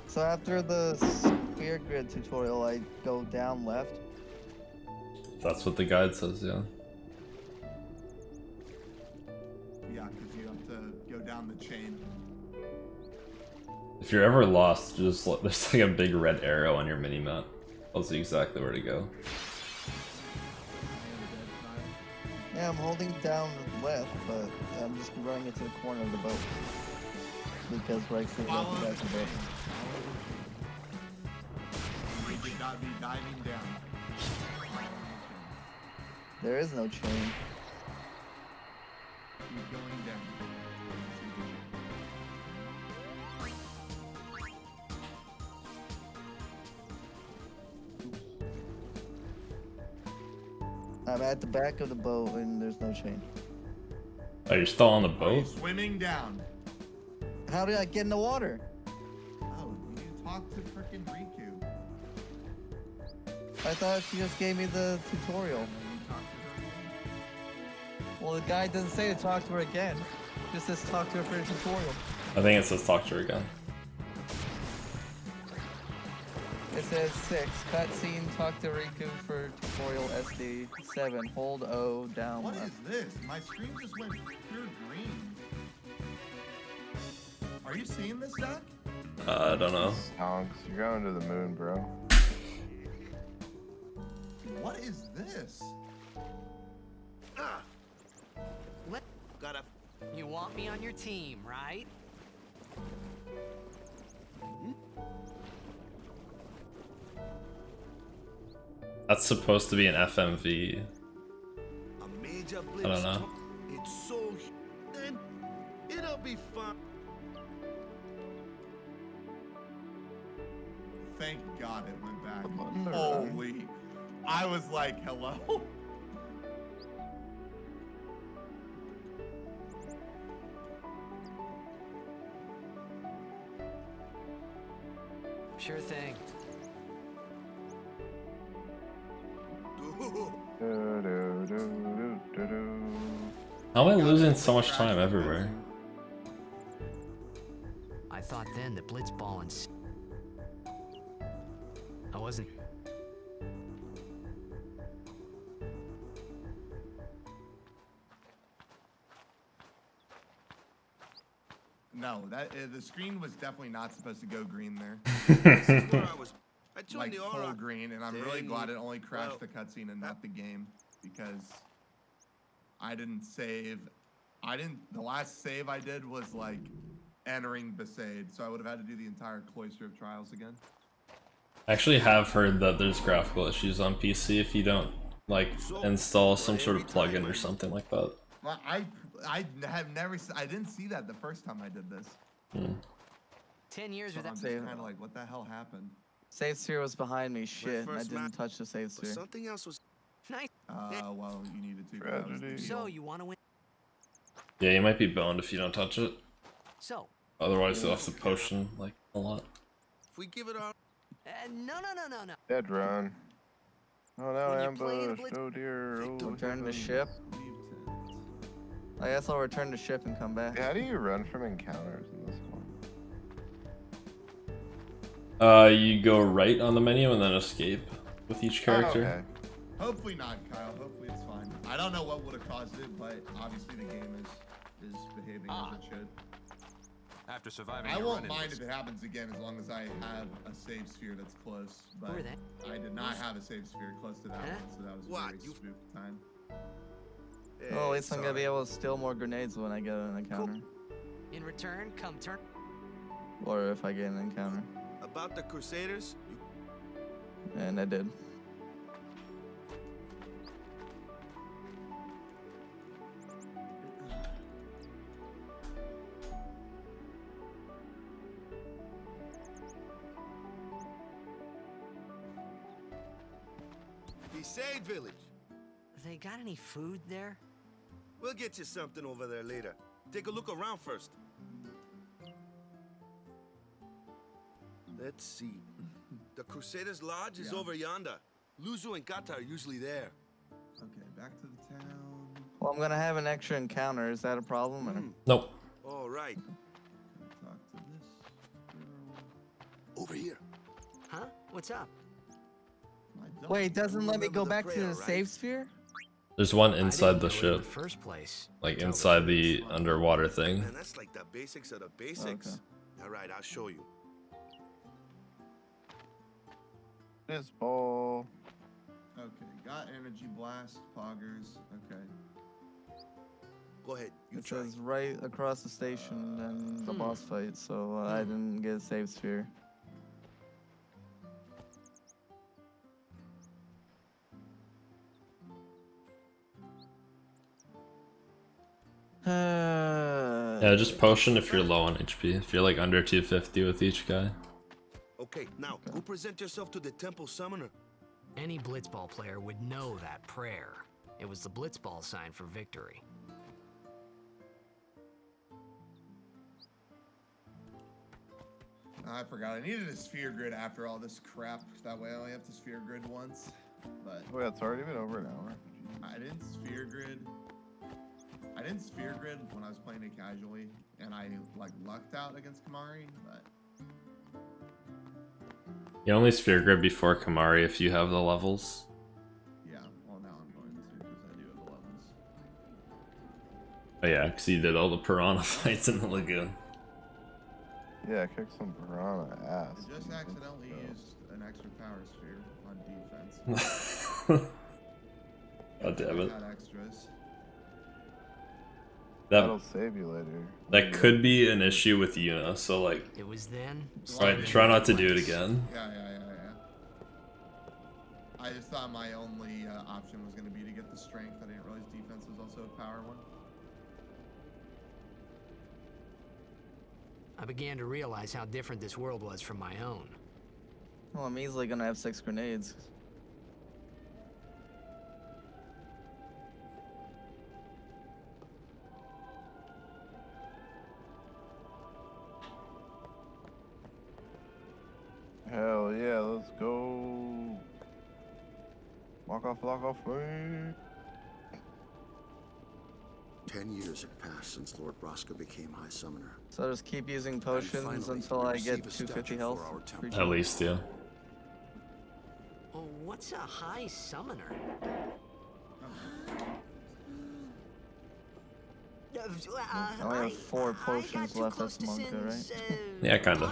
So after the spear grid tutorial, I go down left. That's what the guide says, yeah. Yeah, because you have to go down the chain. If you're ever lost, just there's like a big red arrow on your mini map. Tells you exactly where to go. Yeah, I'm holding down left, but I'm just running into the corner of the boat. Because right click left is the boat. We did not be diving down. There is no chain. Keep going down. I'm at the back of the boat and there's no chain. Oh, you're still on the Are you boat? swimming down? How did I get in the water? Oh, you talk to frickin' Riku. I thought she just gave me the tutorial. And then you talk to her again? Well, the guy doesn't say to talk to her again. Just says talk to her for the tutorial. I think it says talk to her again. It says 6. Cutscene, talk to Riku for tutorial SD. 7. Hold O down What left. is this? My screen just went pure green. Are you seeing this, Zach? I don't know. Honks. You're going to the moon, bro. What is this? gotta You want me on your team, right? That's supposed to be an FMV. a major blitz. I don't know. It's so then it'll be fun. Thank God it went back. Wonder. Holy. I was like, hello? Sure thing. How am I losing so much time everywhere? I thought then that Blitzball and I wasn't. No, that the screen was definitely not supposed to go green there. This is where I was. I joined Like the full aura. green, and I'm really Dang. glad it only crashed Well, the cutscene and not the game because I didn't save. The last save I did was like entering Besaid, so I would have had to do the entire Cloister of Trials again. I actually have heard that there's graphical issues on PC if you don't like install some sort of plugin or something like that. Well, I have never. I didn't see that the first time I did this. 10 years So without. I'm just kind of like, what the hell happened? Save sphere was behind me. Shit, and I first didn't map- touch the save But sphere. something else was. Nice. Well, you needed to. 'Cause that was the Tragedy. So deal. you want to win? Yeah, you might be boned if you don't touch it. So. Otherwise, you'll have to potion like a lot. If we give it our. No. Dead run. Oh no, When you're playing a ambushed. blitz- Oh dear. Oh, Return to heaven. ship. Leave tent. I guess I'll return to ship and come back. How do you run from encounters in this one? You go right on the menu and then escape with each character. Oh, okay. Hopefully not, Kyle. Hopefully it's fine. I don't know what would have caused it, but obviously the game is behaving as it should. After surviving I your won't run-in mind with if it happens again as long as I have a save sphere that's close. But Who are they? I did not have a save sphere close to that Huh? one, so that was a What? very You- spooky time. Well, at least I'm gonna be able to steal more grenades when I get an encounter. In return, come turn. Or if I get an encounter. About the Crusaders? And I did. The Sade Village. They got any food there? We'll get you something over there later. Take a look around first. Let's see. The Crusaders' Lodge is Yeah. over yonder. Luzu and Kata are usually there. Okay, back to the town. Well, I'm gonna have an extra encounter. Is that a problem? Or? Nope. All right. Talk to this girl. Over here. Huh? What's up? I don't Wait, it doesn't let me remember go the back to prayer, the right? save sphere? There's one I inside didn't the know it in ship, the first place. like Tell the inside truth. the underwater thing. Man, that's like the basics of the basics. Okay. All right, I'll show you. This ball. Okay, got energy blast, poggers. Okay. Go ahead. You It try. says right across the station and the boss fight, so I didn't get a save sphere. Yeah, just potion if you're low on HP. If you're like under 250 with each guy. Okay, now go present yourself to the temple summoner. Any blitzball player would know that prayer. It was the blitzball sign for victory. I forgot. I needed a sphere grid after all this crap. That way I only have to sphere grid once. But Wait, it's already been over an hour. I didn't sphere grid. I didn't sphere grid when I was playing it casually, and I like lucked out against Kamari. But You only sphere grid before Kamari if you have the levels. yeah, well now I'm going to because I do have the levels. Oh yeah, because you did all the piranha fights in the lagoon. Yeah, kick some piranha ass. I just dude. accidentally Let's go. used an extra power sphere on defense. God damn I it. got extras. That'll That save you later. that could be an issue with Yuna, so like It was then. try not to do it again. Yeah. I just thought my only option was going to be to get the strength. I didn't realize defense was also a power one. I began to realize how different this world was from my own. Well, I'm easily gonna have 6 grenades. Hell yeah, let's go. Lock off me. 10 years have passed since Lord Broska became High Summoner. So just keep using potions finally, until we I get receive a 250 statue health. for our temple. Free At least, yeah. Oh, what's a high summoner? I only have 4 potions left as Monka, right? Yeah, kinda.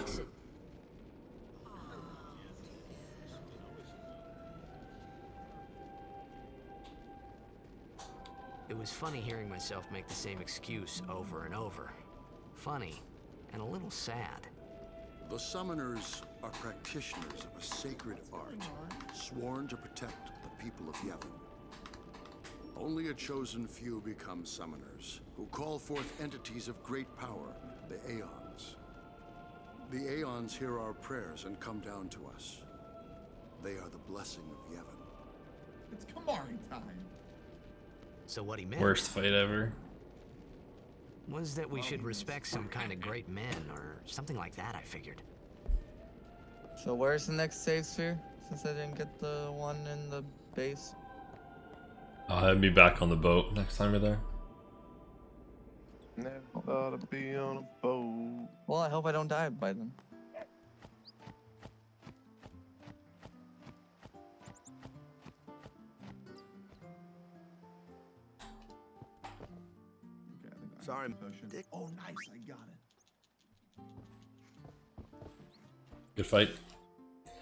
It was funny hearing myself make the same excuse over and over. Funny, and a little sad. The summoners are practitioners of a sacred art, sworn to protect the people of Yevon. Only a chosen few become summoners, who call forth entities of great power, the Aeons. The Aeons hear our prayers and come down to us. They are the blessing of Yevon. It's Kamari time. So what he meant Worst fight ever. was that we should respect some kind of great men or something like that, I figured. So where's the next save sphere? Since I didn't get the one in the base. I'll be back on the boat next time we're there. Never thought I'd be on a boat. Well, I hope I don't die by then. Okay, I think I Sorry, have the potion. Dick. Oh, nice. I got it. Good fight.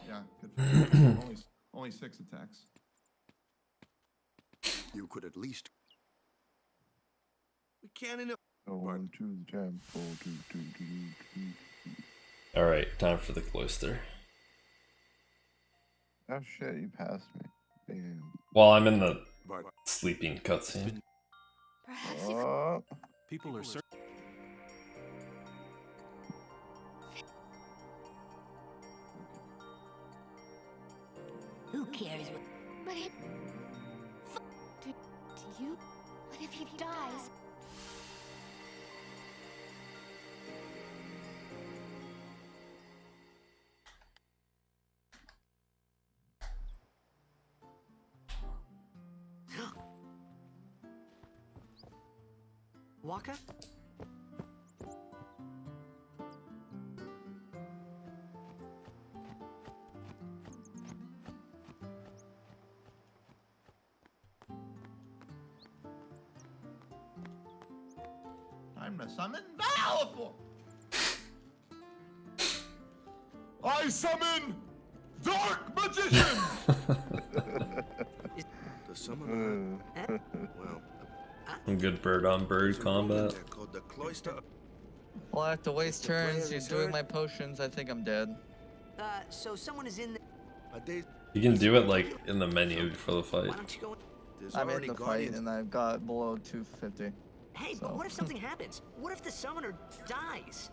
Yeah, good for you. only 6 attacks. You could at least We can't enough. Go on to the temple. Alright, time for the cloister. Oh shit, you passed me. Damn. Well, I'm in the but sleeping cutscene. Perhaps you Oh, People are certain. Who cares what... But it... Do you? What if he dies? Waka? Time to summon Valfor! I summon Dark Magician! The summoner. Well, Some good bird on bird combat. they're called the cloister. Well, I have to waste The turns. player You're is doing hurt. my potions. I think I'm dead. So someone is in there. A day. You can do it like in the menu before the fight. Why don't you go in? There's I'm in already the fight guardians. and I've got below 250. Hey, So- but what if something happens? What if the summoner dies?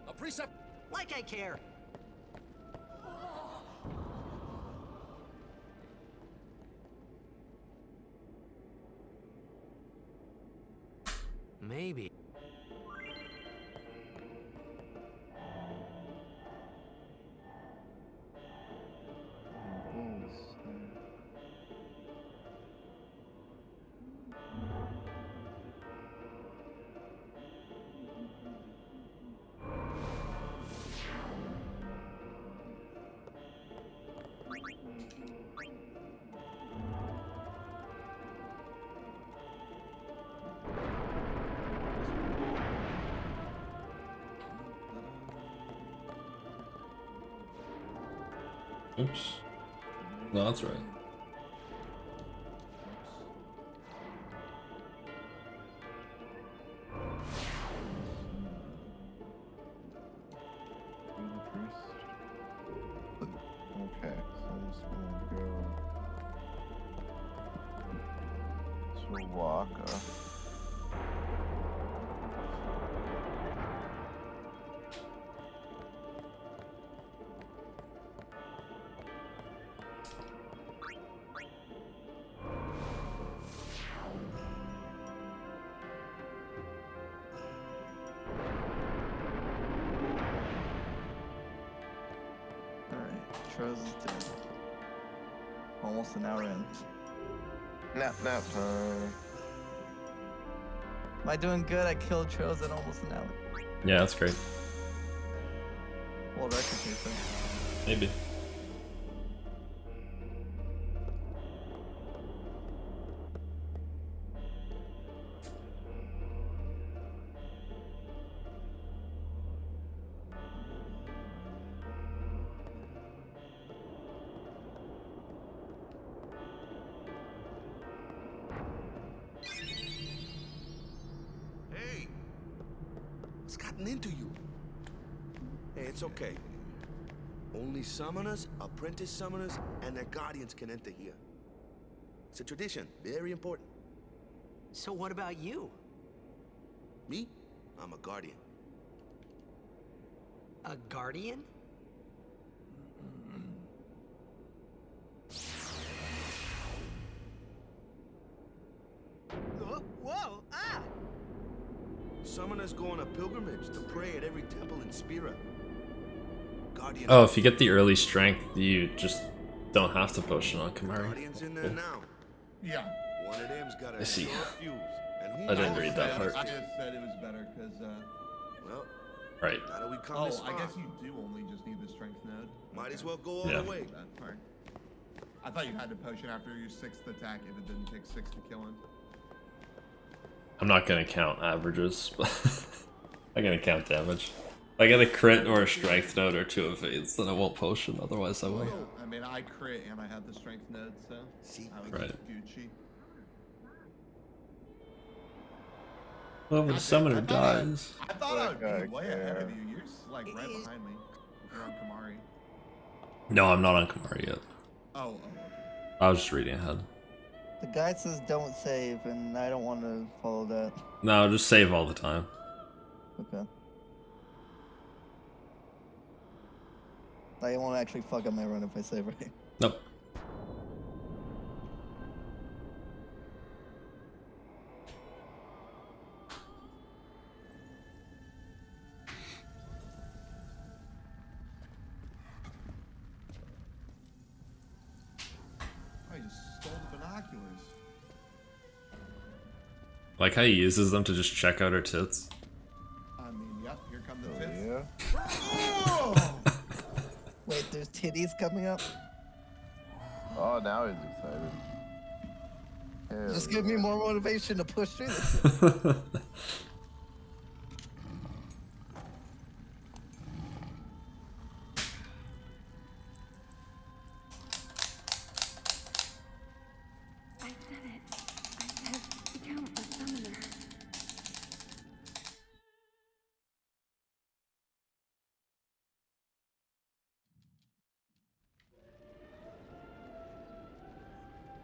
a precept. Like I care. Maybe. Oops. No, that's right. Okay, so I'm just gonna go to Waka. Alright, Troz is dead. Almost an hour in. Nap time. Am I doing good? I killed Troz in almost an hour. Yeah, that's great. World record case though. Maybe. Hey, what's gotten into you? Hey, it's okay. Only summoners, apprentice summoners, and their guardians can enter here. It's a tradition, very important. So what about you? Me? I'm a guardian. A guardian? Whoa! Ah! Summoners go on a pilgrimage to pray at every temple in Spira. Guardians. Oh, if you get the early strength, you just don't have to potion on Kamari. Guardians in there now. Yeah. One of them's got I a see. short fuse. And who I didn't knows? read that part. I just said it was better because, Well, Right. now that we come this I far, guess you do only just need the strength node. might Okay. as well go all Yeah. the way. Alright. I thought you had to potion after your 6th attack if it didn't take 6 to kill him. I'm not gonna count averages, but I'm gonna count damage. If I get a crit or a strength node or 2 evades, then I won't potion, otherwise I will. Well, I mean, I crit and I had the strength node, so See? I was Right. Gucci. Well, the summoner I thought dies. I thought I would be Okay, way ahead of yeah. you. You're like right behind me. If you're on Kamari. No, I'm not on Kamari yet. Oh, okay. I was just reading ahead. The guide says don't save, and I don't want to follow that. No, just save all the time. Okay. I won't actually fuck up my run if I save right. Nope. I just stole the binoculars. Like how he uses them to just check out her tits. I mean, yep, here come the Oh, tits. yeah. Oh! Wait, there's titties coming up? Oh, now he's excited. Hell Just give me yeah. more motivation to push through this. I said it. I said become a summoner.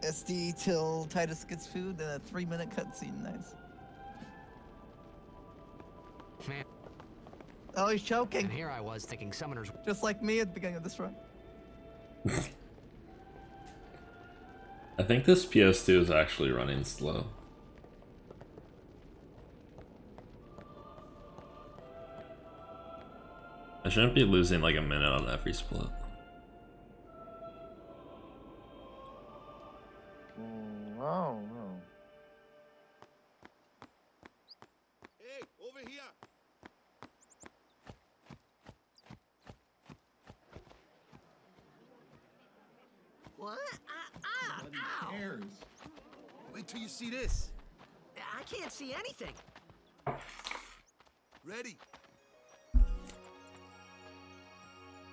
SD till Titus gets food, then a 3-minute cutscene. Nice. Man, Oh, he's choking. and here I was thinking summoners. Just like me at the beginning of this run. I think this PS2 is actually running slow. I shouldn't be losing like a minute on every split. Oh, no. Hey, over here. What? Nobody Ow! cares. Wait till you see this. I can't see anything. Ready?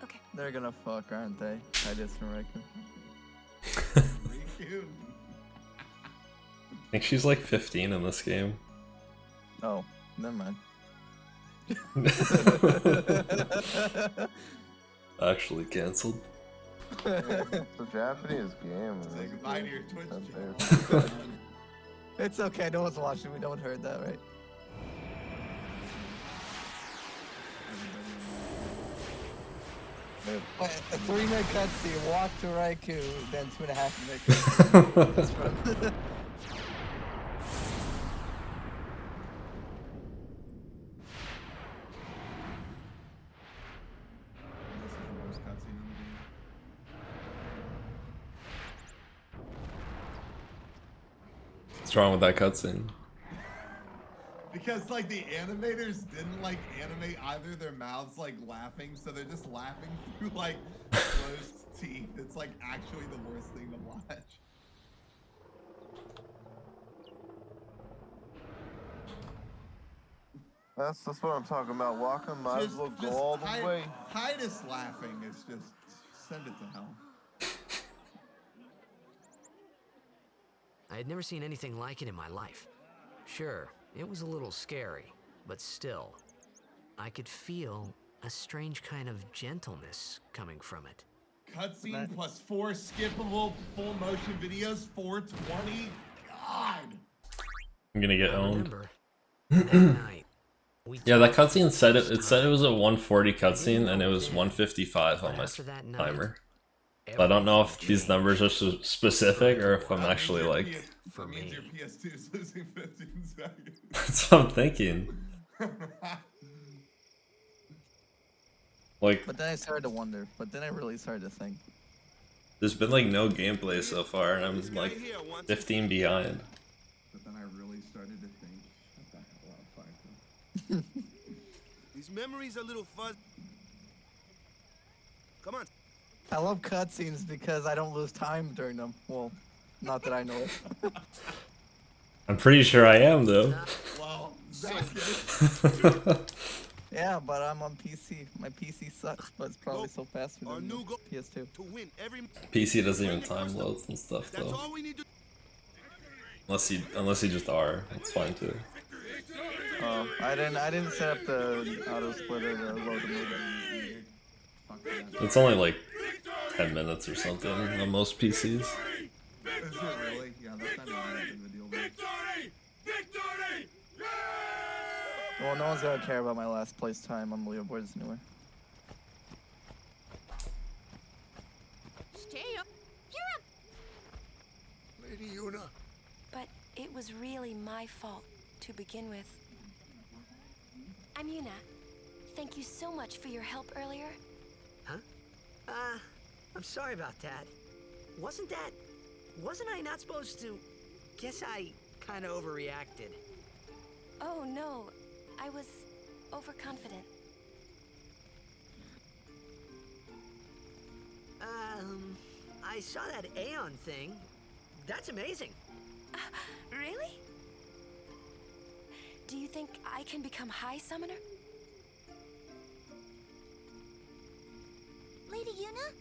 Okay. They're gonna fuck, aren't they? Titus and Riku. Pretty cute. I think she's like 15 in this game. Oh, never mind. Actually cancelled. It's a Japanese game. Say goodbye to your Twitch That's channel. there. It's okay, no one's watching. We no one heard that, right? Wait, Wait, a 3-minute cutscene, walk to Raikou, then 2.5-minute cutscene. This run. This is the worst cutscene in the game. What's wrong with that cutscene? Because like the animators didn't like animate either their mouths like laughing, so they're just laughing through like closed teeth. It's like actually the worst thing to watch. That's what I'm talking about. Walking might as well go all the way. Titus laughing is just send it to hell. I had never seen anything like it in my life. Sure, it was a little scary, but still, I could feel a strange kind of gentleness coming from it. Cutscene plus 4 skippable full motion videos, 420. God. I'm gonna get I owned. remember that night. Yeah, that cutscene said it said it was a 140 cutscene and it was 155 on my timer. So I don't know if these numbers are specific or if I'm actually like. That means your PS2 is losing 15 seconds. That's what I'm thinking. Like, but then I started to wonder. But then I really started to think. there's been like no gameplay so far, and I'm like 15 behind. But then I really started to think. What the hell, These memories are a little fuzzy. Come on. I love cutscenes because I don't lose time during them. Well, not that I know it. I'm pretty sure I am though. Well, yeah, but I'm on PC. My PC sucks, but it's probably so faster than PS2. PC doesn't even time loads and stuff though. Unless you just are, that's fine too. Oh, I didn't set up the auto splitter to load the movie. It's only like 10 minutes or something on most PCs. Is it really? Yeah, that's not even a deal. Well, no one's gonna care about my last place time on the leaderboards anyway. Stay up. You're up. Lady Yuna. But it was really my fault to begin with. I'm Yuna. Thank you so much for your help earlier. Huh? I'm sorry about that. Wasn't I not supposed to? Guess I kind of overreacted. Oh no, I was overconfident. I saw that Aeon thing. That's amazing. Really? Do you think I can become High Summoner? Lady Yuna?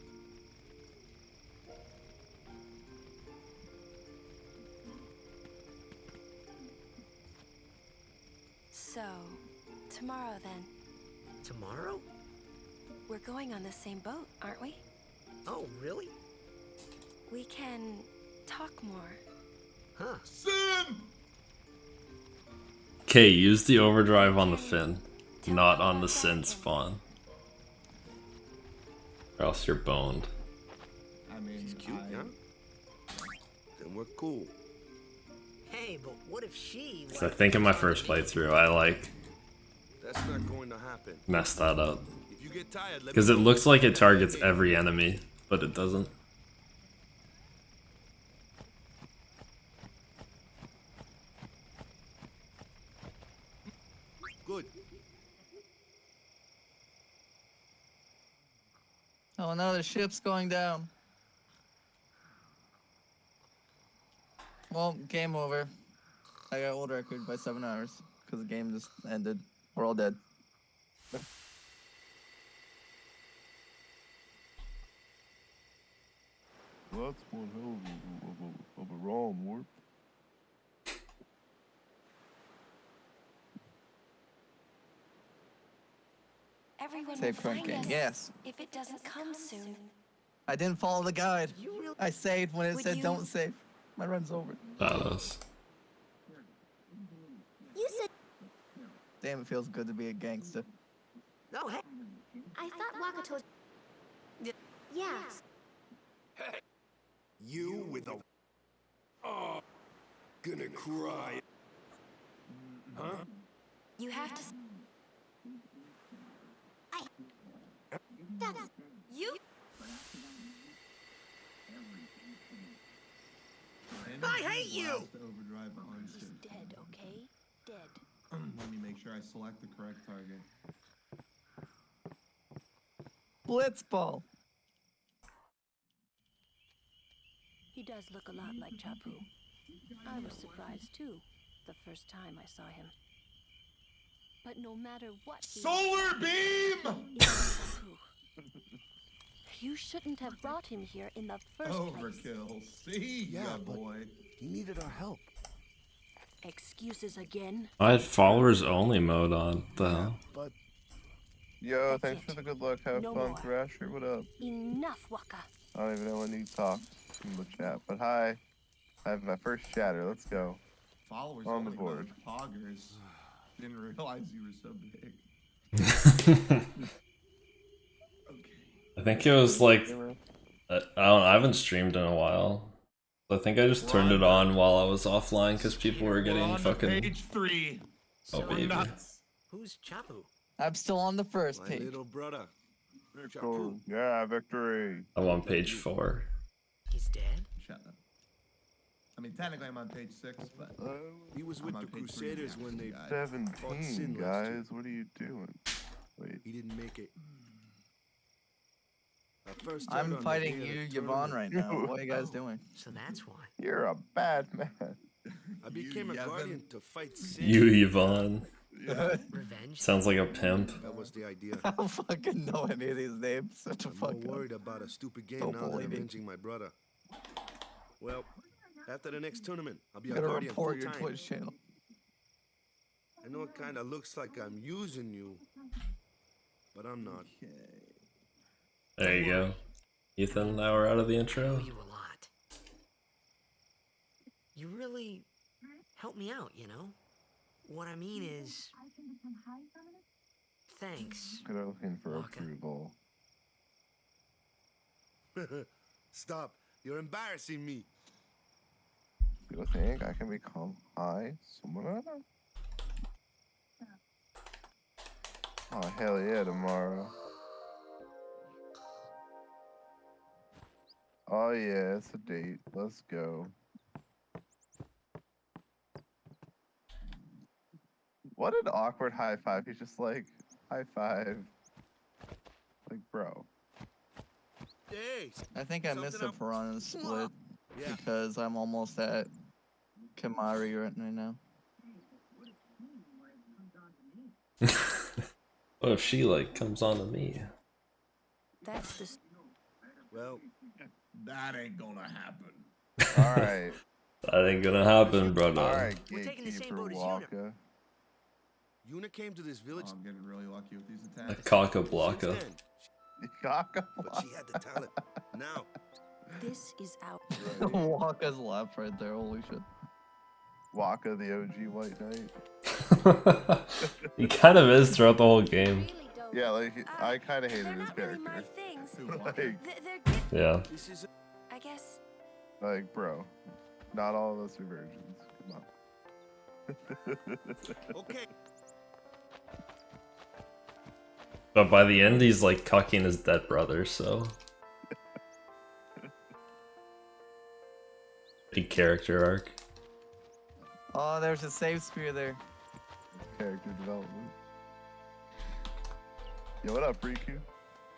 So, tomorrow then. Tomorrow? We're going on the same boat, aren't we? Oh, really? We can talk more. Huh. Sim! Okay, use the overdrive on the fin, not on the Sin spawn. Or else you're boned. I mean, She's cute, yeah? Then we're cool. Hey, but what if she... I think in my first playthrough, I like That's not going to happen. messed that up. If you get tired, let me Because it know. looks like it targets every enemy, but it doesn't. Good. Oh no, the ship's going down. Well, game over. I got world record by 7 hours because the game just ended. We're all dead. Well, that's one hell of a ROM warp. Everyone Save will current find game. us Yes. if it doesn't come soon. I didn't follow the guide. I saved when it Would said you- don't save. My run's over. Badass. You said Damn, it feels good to be a gangster. No, hey. I thought Waka told. Yeah. You with a... Oh, gonna cry. Huh? You have to. That's you. I hate you! Overdrive on She's ship. dead, okay? Dead. Let me make sure I select the correct target. Blitzball. He does look a lot like Chapu. I was surprised too, the first time I saw him. But no matter what he Solar beam! Chapu. You shouldn't have brought him here in the first place. Overkill. See ya, boy. He needed our help. Excuses again? I had followers only mode on. The hell? But Yo, That's thanks it. for the good luck. Have No fun, more. Thrasher. What up? Enough, Waka. I don't even know when you talk in the chat, but hi. I have my first chatter. Let's go. Followers On the only board. vote poggers. Didn't realize you were so big. I think it was like I don't know, I haven't streamed in a while. I think I just turned it on while I was offline because people were getting fucking. Page 3. Oh baby. Nuts. Who's Chapu? I'm still on the first My page. little brother. Oh, yeah, victory. I'm on page 4. He's dead? Shut up. I mean, technically I'm on page 6, but He was I'm with on the page 3 Crusaders when they guys. 17, guys. What are you doing? Wait. He didn't make it. I first heard I'm on fighting the day you, of the Yvonne, tournament. right now. What are you guys doing? So that's why. You're a bad man. I became a Yevon. guardian to fight sin. You Yvonne. Yeah. Revenge? Sounds like a pimp. That was the idea. I don't fucking know any of these names. Such a I'm more fuck up. worried about a stupid game Don't now than believe it. avenging my brother. Well, after the next tournament, I'll be You a gotta guardian report your full-time. Twitch channel. I know it kind of looks like I'm using you, but I'm not. There you go. Ethan, now we're out of the I owe intro. you a lot. You really helped me out, you know? What I mean is... Thanks. Good looking for Waka. approval. Stop. You're embarrassing me. You think I can become someone? Oh, hell yeah, tomorrow. Oh yeah, it's a date. Let's go. What an awkward high five. He's just like, high five. Like, bro. Hey. I think I missed the Something up? piranha split Yeah. because I'm almost at Kamari right now. What if she like comes on to me? That's the. Well, That ain't gonna happen. Alright. That ain't gonna happen, brother. Alright, We're taking the same gatekeeper boat as Waka. Yuna came to this village. Oh, I'm getting really lucky with these A attacks. coca since blocka. then, Kaka but she had the talent. Now, This is out. Waka's left right there. Holy shit. Waka, the OG White Knight. He kind of is throughout the whole game. Yeah, like, I kind of hated They're his not really my character. things. Like, They're good, Yeah. this is I guess. like, bro. Not all of us are virgins. Come on. okay. But by the end, he's like cucking his dead brother, so. Big character arc. Oh, there's a save spear there. Character development. Yo, what up, Riku?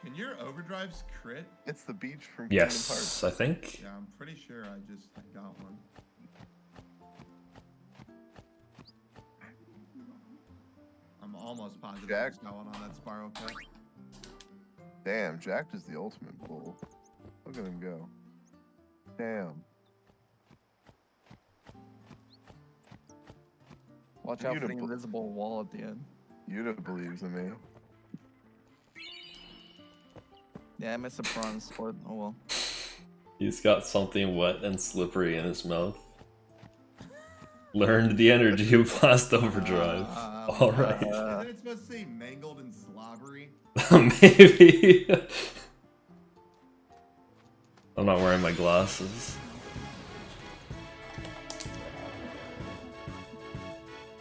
Can your overdrives crit? It's the beach from Kingdom Yes, Hearts. I think. Yeah, I'm pretty sure I just got one. I'm almost positive I Jack? just got one on that spiral cut. Damn, Jack is the ultimate bull. Look at him go. Damn. Watch out for the Beautiful. invisible wall at the end. Yuta believes in me. Yeah, I missed the piranha split. Oh well. He's got something wet and slippery in his mouth. Learned the energy of Blast Overdrive. Alright. Isn't it supposed to say mangled and slobbery? Maybe. I'm not wearing my glasses.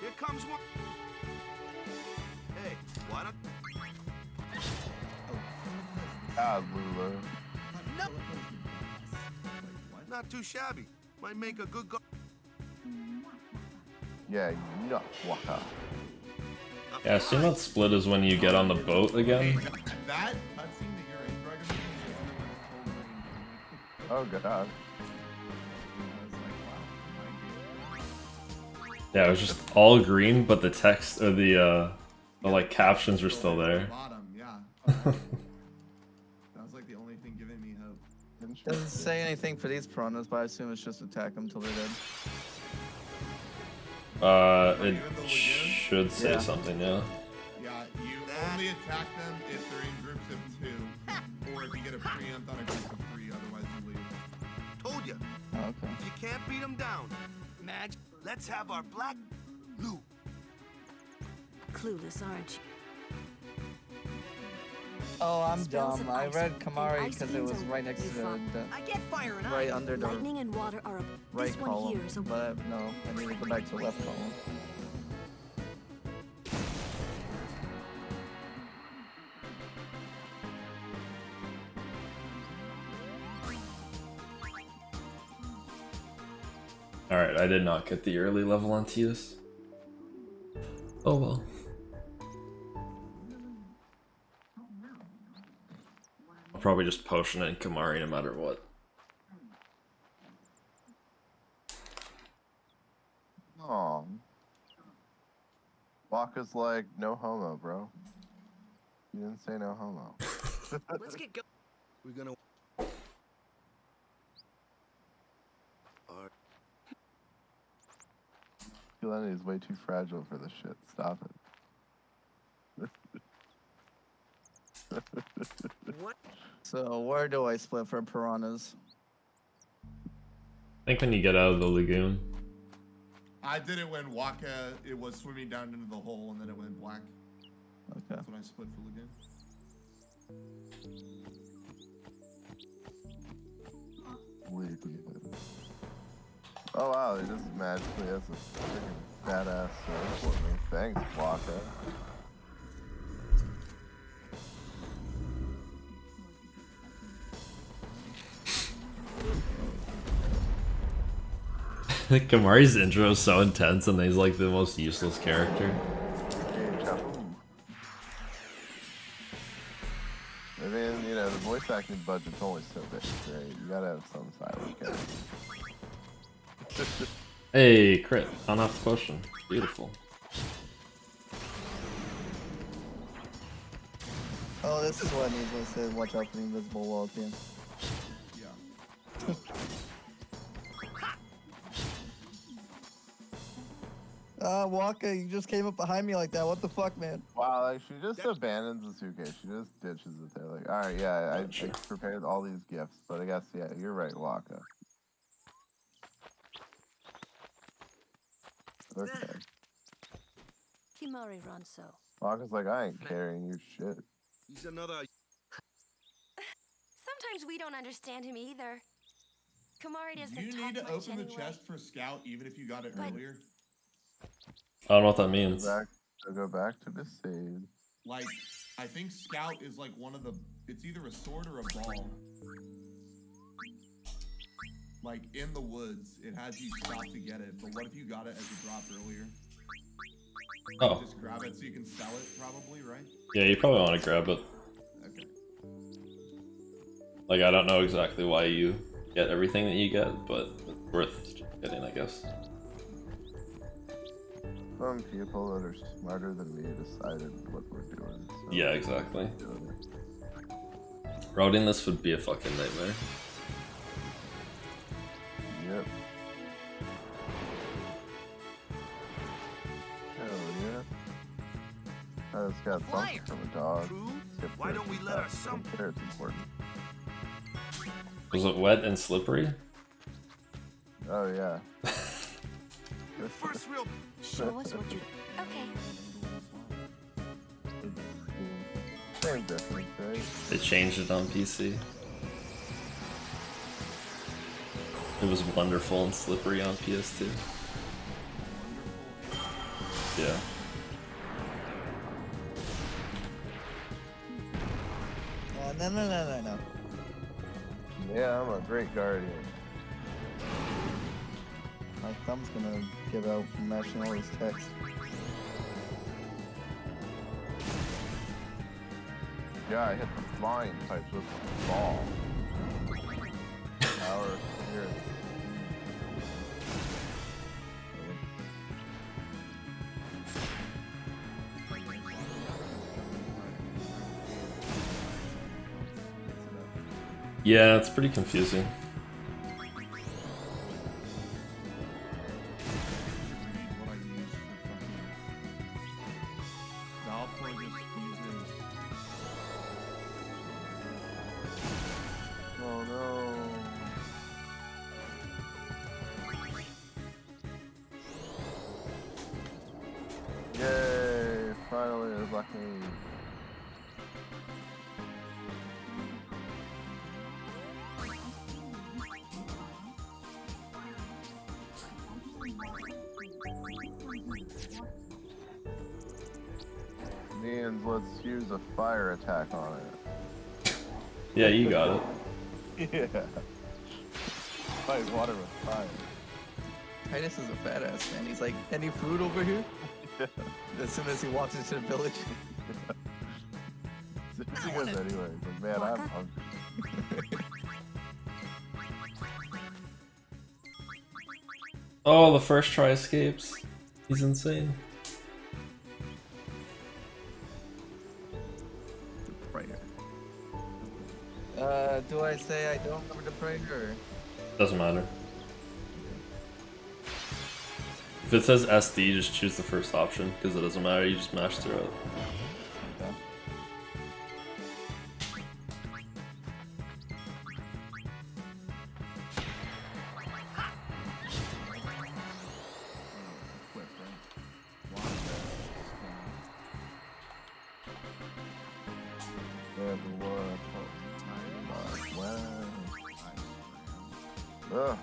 Here comes one. Hey, why don't? God, Lula. Not too shabby. Might make a good go. Yeah, nuts, Waka. Yeah, so not split is when you get on the boat again. That cutscene that you're in, Gregory, is Oh, God. Yeah, it was just all green, but the text or the like captions were still there. Bottom, yeah. That was like the only thing giving me hope. Doesn't say anything for these piranhas, but I assume it's just attack them till they're dead. It should say Yeah. something, yeah. Yeah, you only attack them if they're in groups of 2, or if you get a preempt on a group of 3. Otherwise, you leave. Told you. Oh, okay. You can't beat them down. Madge, let's have our black loot. Clueless, aren't you? Oh, I'm Spells dumb. of I ice read and Kamari ice because it was beams right next you to fought. the I get fire and right under the Lightning and water are a... right this one column. here is a... But no, I need to go back to the left column. Alright, I did not get the early level on Tius. Oh well. I'll probably just potion it in Kamari no matter what. Aw. Waka's like, no homo, bro. You didn't say no homo. Let's get going. We're gonna. Lenny is way too fragile for this shit. Stop it. What? So where do I split for piranhas? I think when you get out of the lagoon. I did it when Waka it was swimming down into the hole and then it went black. Okay. That's when I split for Lagoon. Oh wow, he just magically has a freaking badass sword for me. Thanks, Waka. Kamari's intro is so intense and he's like the most useless character. I mean, you know, the voice acting budget's only so big, right? You gotta have some silent characters. Hey, crit. On off the potion. Beautiful. Oh, this is what it means when it says watch out for the invisible wall at the end. Yeah. Waka, you just came up behind me like that. What the fuck, man? Wow, like she just abandons the suitcase. She just ditches it there. Like, all right, yeah, I prepared all these gifts, but I guess yeah, you're right, Waka. Okay. Kimari Ronso. Waka's like, I ain't carrying your shit. He's another. Sometimes we don't understand him either. Kamari doesn't Do you talk need to much open the anyway. chest for Scout even if you got it But- earlier? I don't know what that means. Go back to the save. Like, I think Scout is like one of the. It's either a sword or a ball. Like in the woods, it has you stop to get it. But what if you got it as a drop earlier? Oh. Just grab it so you can sell it, probably, right? Yeah, you probably want to grab it. Okay. Like, I don't know exactly why you get everything that you get, but it's worth getting, I guess. Some people that are smarter than me decided what we're doing. So Yeah, exactly. we're doing it. Routing this would be a fucking nightmare. Yep. Hell yeah. I just got something from a dog. Skip Why don't we let our son? There, it's important. Was it wet and slippery? Oh yeah. First real. Show us what you... Okay. Same difference, right? They changed it on PC. It was wonderful and slippery on PS2. Yeah. No. Yeah, I'm a great guardian. My thumb's gonna give out from matching all this text. Yeah, I hit the flying types with the ball. Power here. Yeah, it's pretty confusing. Read what I use for fucking. Valve just uses Good luck, me. Means let's use a fire attack on it. Yeah, you got it. Yeah. Fight water with fire. Titus is a fat ass man. He's like, any food over here? As soon as he walks into the village. He goes anyway. But man, I'm hungry. Oh, the first try escapes. He's insane. The prayer. Do I say I don't remember the prayer? Or? Doesn't matter. If it says SD, just choose the first option, because it doesn't matter, you just mash through it. Okay. Ugh.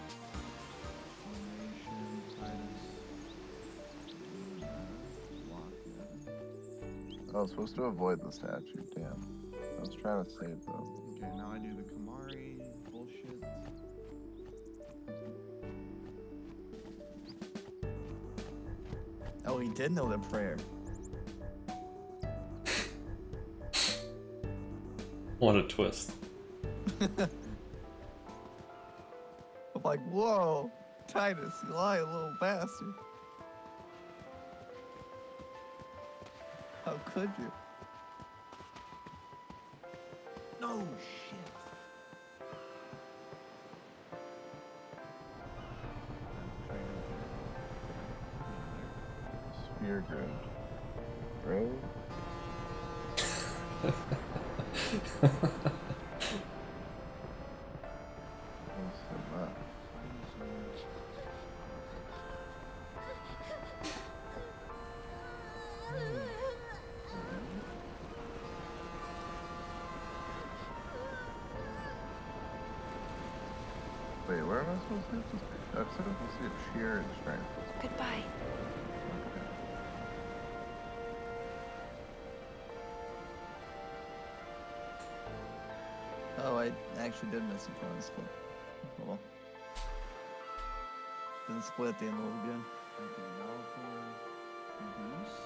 I was supposed to avoid the statue, damn. I was trying to save though. Okay, now I do the Kamari bullshit. Oh, he did know the prayer. What a twist. I'm like, whoa, Titus, you lie, little bastard. How could you? No shit. Speedrun. Right? Wait, where am I supposed to be? I'm supposed to see a cheer and strength. Goodbye. Okay. Oh, I actually did miss the prawn split. Oh well. Didn't split at the end of the game. Okay, now for boost.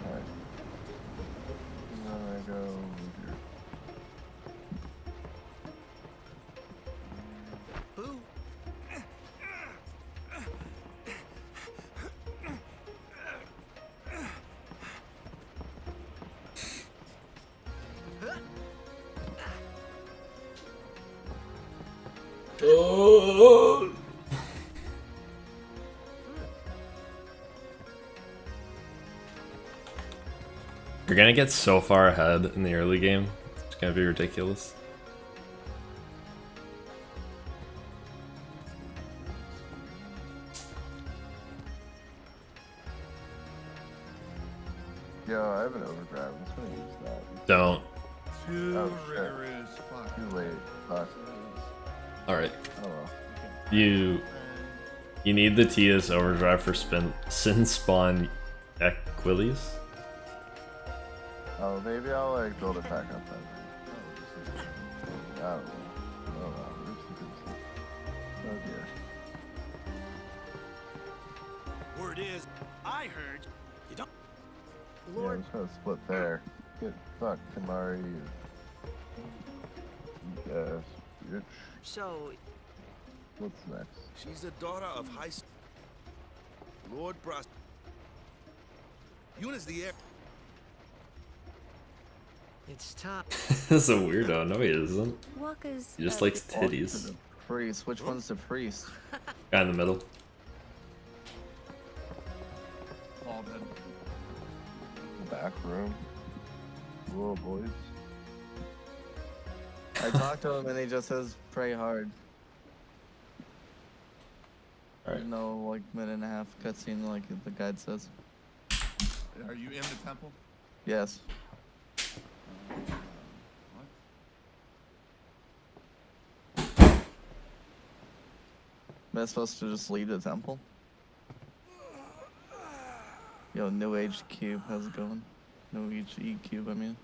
Alright. And then I go over here. Boo. Oh! You're gonna get so far ahead in the early game. It's gonna be ridiculous. Yo, I have an overdrive. I'm just gonna use that. Don't. Too Oh, shit. rigorous. Fuck. Too late. Fuck. Alright. Oh well. You need the TS overdrive for sin spawn Equiles. Oh, maybe I'll like build it back up then. I don't know. Oh wow. Oh dear. Word is, I heard you don't. Yeah, I'm just gonna split there. Get fucked, Kamari. Yes, bitch. So, What's next? She's the daughter of High Lord Brass. Yuna's the heir. it's time. That's a weirdo. No, he isn't. Walker's. He just likes titties. Priest. Which one's the priest? Guy in the middle. All dead. Back room. Whoa, boys. I talked to him and he just says pray hard. Alright. There's no like minute and a half cutscene like the guide says. Are you in the temple? Yes. What? Am I supposed to just leave the temple? Yo, New Age Cube, how's it going? New Age E Cube, I mean.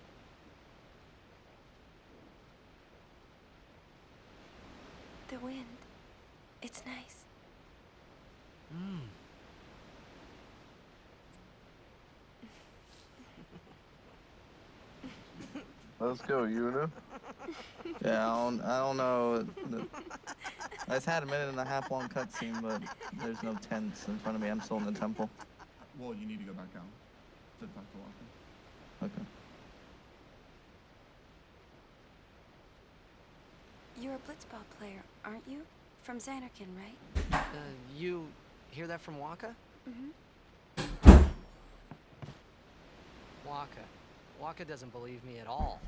The wind. It's nice. Let's go, Yuna. Yeah, I don't know. I just had a minute and a half long cutscene, but there's no tents in front of me. I'm still in the temple. Well, you need to go back out to talk to Walker. Okay. You're a blitzball player, aren't you? From Xanarkin, right? You hear that from Waka? Mm-hmm. Waka. Waka doesn't believe me at all.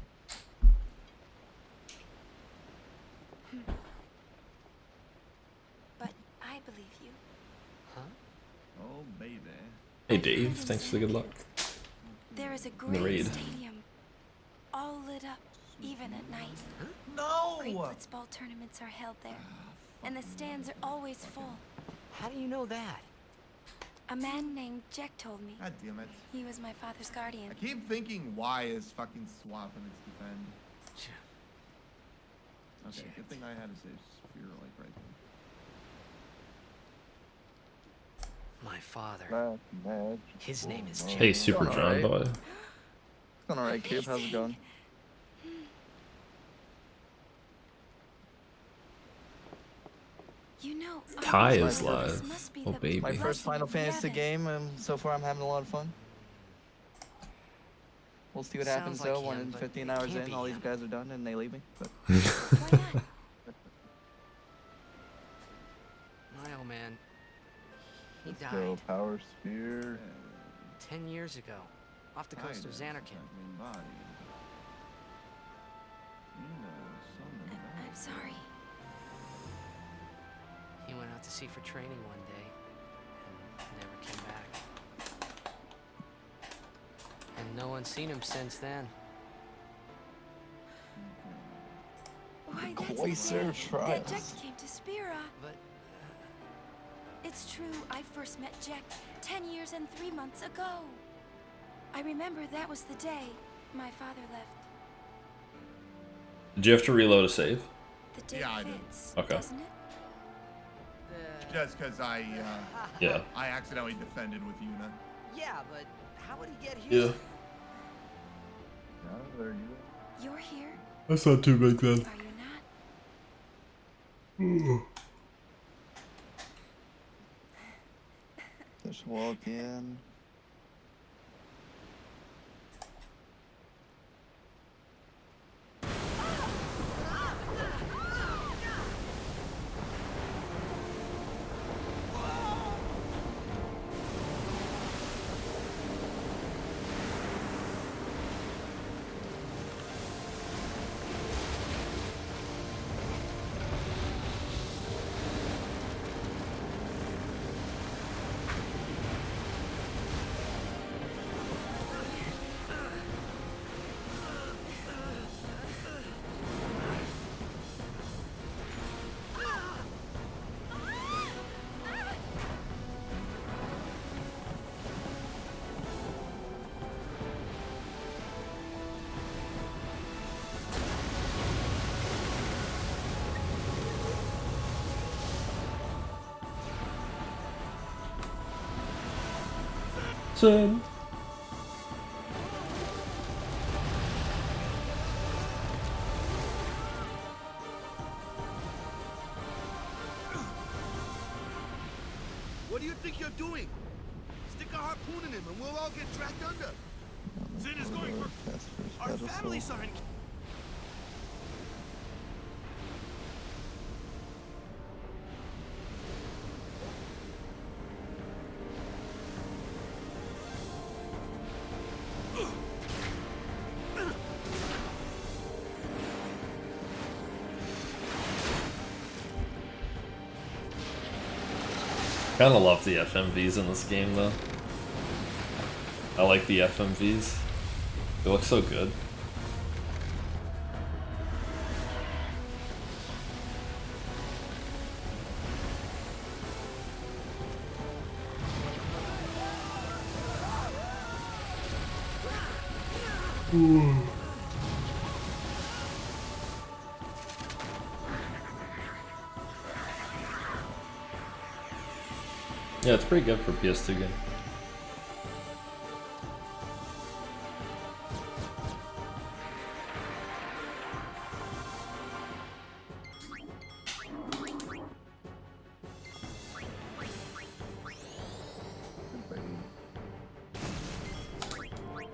But I believe you. Huh? Oh, baby. Hey Dave, thanks for the good luck. There is a In the great raid. stadium, all lit up, even at night. No! Great blitzball tournaments are held there, and the stands are always full. How do you know that? A man named Jack told me. God damn it. He was my father's guardian. I keep thinking Y is fucking swap and it's defend. Okay, good thing I had a safe sphere like right there. My father. His name is Jack. Hey, Super Going John, alright. by the way. It's going alright, Cube. How's it going? You know, Ty is this live. must be Oh, the baby. My blessing first Final of Fantasy Yavin. game, and so far I'm having a lot of fun. We'll see what happens Sounds like though when him, in but 15 it hours can't in be all these him. guys are done and they leave me. But Why not? My old man. He Let's died go, Power Sphere. 10 years ago, off the coast of Xanarkin. I'm sorry. He went out to sea for training one day and never came back. And no one's seen him since then. Why, Koi that's the Surf day Trials. that Jack came to Spira. But It's true, I first met Jack 10 years and 3 months ago. I remember that was the day my father left. Did you have to reload a save? The day Yeah, I did. fits, Okay. doesn't it? Just because Yeah. I accidentally defended with Yuna. yeah, but how would he get here? Yeah. Yeah, there you You're here, That's not too big then. are you not? just walk in. Son. What do you think you're doing? Stick a harpoon in him and we'll all get dragged under. Zin is going for Test for our special family soul. sign. Kinda love the FMVs in this game though. I like the FMVs. They look so good. Ooh. Yeah, it's pretty good for PS2 game.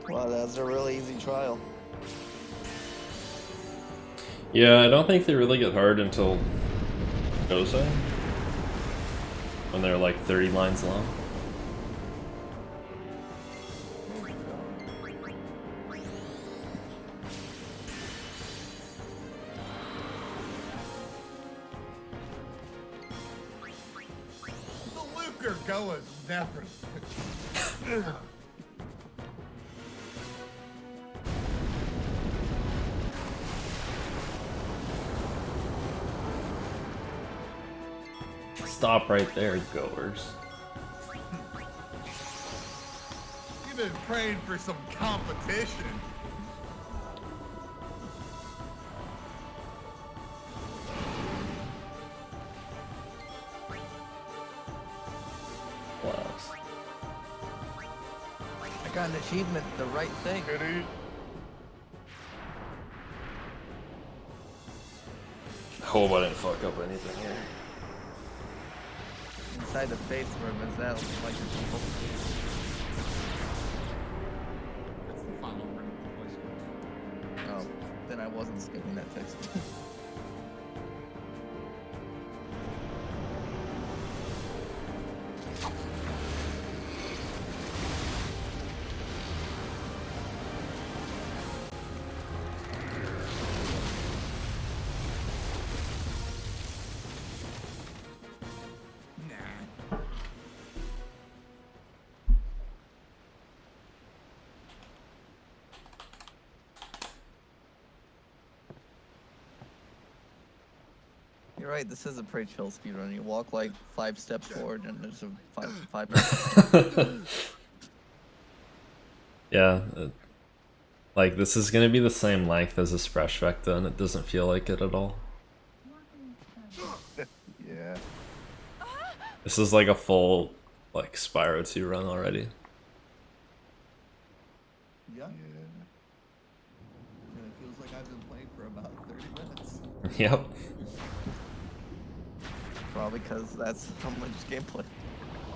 Wow, that's a really easy trial. Yeah, I don't think they really get hard until Jose. When they're like 30 lines long. The Luker Goa is never. Stop right there, goers. You've been praying for some competition. Blast. I got an achievement, the right thing. Hope I didn't fuck up anything here. Inside the face where Mazel like the people. That's the final ring of the voice. Oh, then I wasn't skipping that text. You're right, this is a pretty chill speedrun. You walk like 5 steps forward and there's a 5 Yeah, like this is gonna be the same length as a Sprechvecta and it doesn't feel like it at all. Yeah. This is like a full like Spyro 2 run already. Yeah. And it feels like I've been playing for about 30 minutes. Yep. Probably because that's how much gameplay.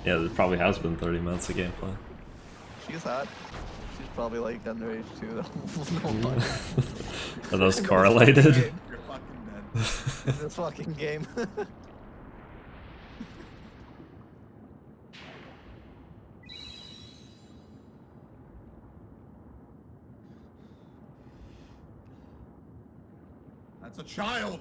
Yeah, there probably has been 30 minutes of gameplay. She's hot. She's probably like underage too. No wonder. Are those correlated? You're fucking dead. In this fucking game. That's a child.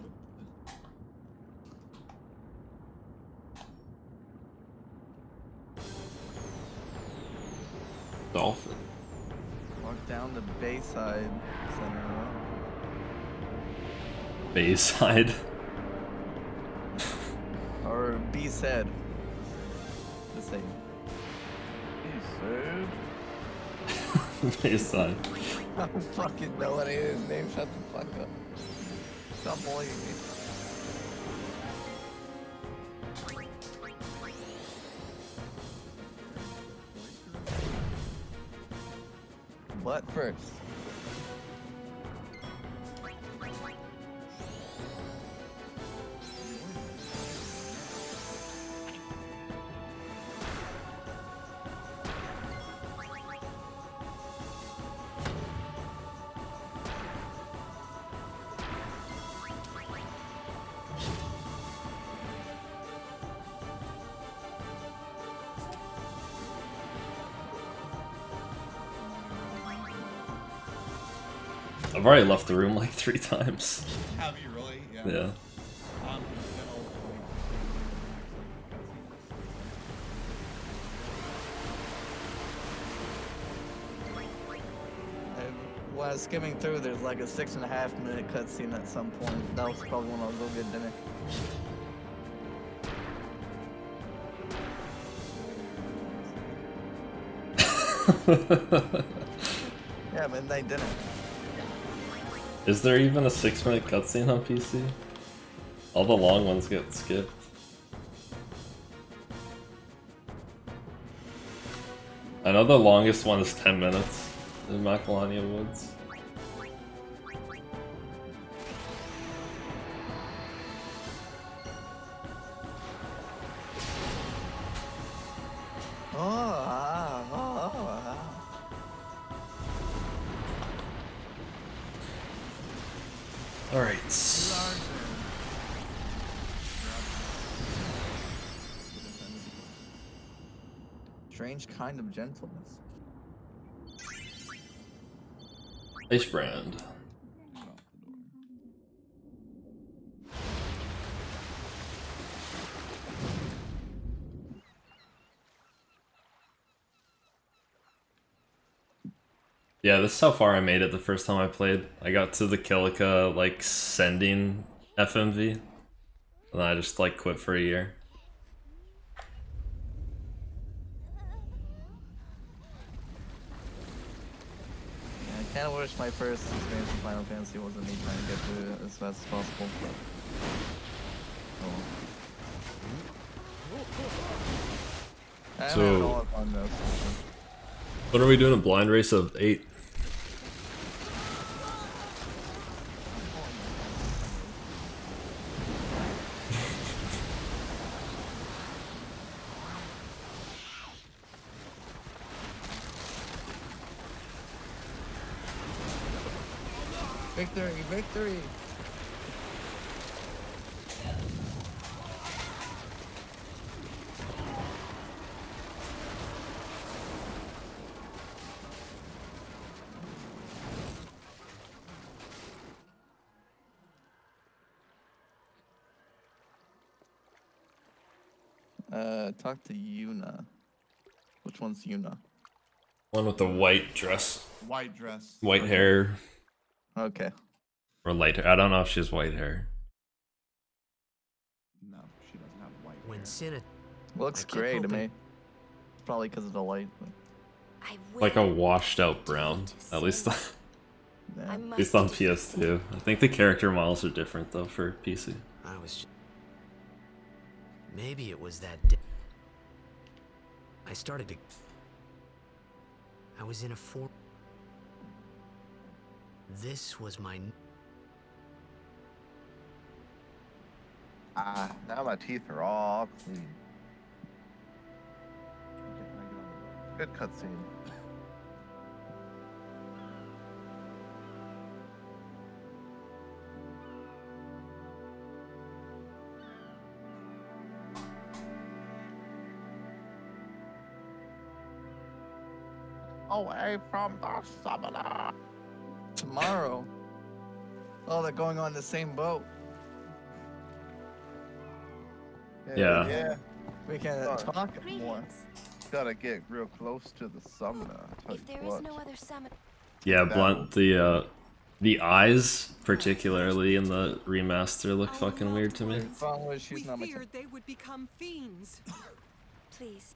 Dolphin. Walk down the Bayside Center. Bayside. Or B said. The same. Bayside. I don't fucking know any of his names. Shut the fuck up. Stop bullying me. What first? I've already left the room like 3 times. Have you really? Yeah. when I was skimming through, there's like a 6.5 minute cutscene at some point. That was probably when I was go get dinner. Yeah, midnight dinner. Is there even a 6-minute cutscene on PC? All the long ones get skipped. I know the longest one is 10 minutes in Macalania Woods. Alright. Strange kind of gentleness. Ice brand. Yeah, this is how far I made it the first time I played. I got to the Kilika, like, sending FMV, and then I just, like, quit for a year. Yeah, I kind of wish my first experience in Final Fantasy wasn't me trying to get through it as fast as possible, but... Oh. So, when are we doing a blind race of 8? Victory, victory! Talk to Yuna. Which one's Yuna? One with the white dress. White dress. White hair. Okay. Or light hair. I don't know if she has white hair. No, she doesn't have white When hair. Sinna Looks gray to me. Probably because of the light. But... Like a washed out brown. At least, yeah. at least on PS2. I think the character models are different though for PC. I was... Maybe it was that day. I started to... I was in a form... This was my... Ah, now my teeth are all clean. Good cutscene. Away from the summoner. Tomorrow. Oh, they're going on the same boat. Yeah. Yeah. We can talk more. Gotta get real close to the summoner. If there is no other summoner. Yeah, blunt. The eyes, particularly in the remaster, look fucking weird to me. She's not my type. They would become fiends. Please.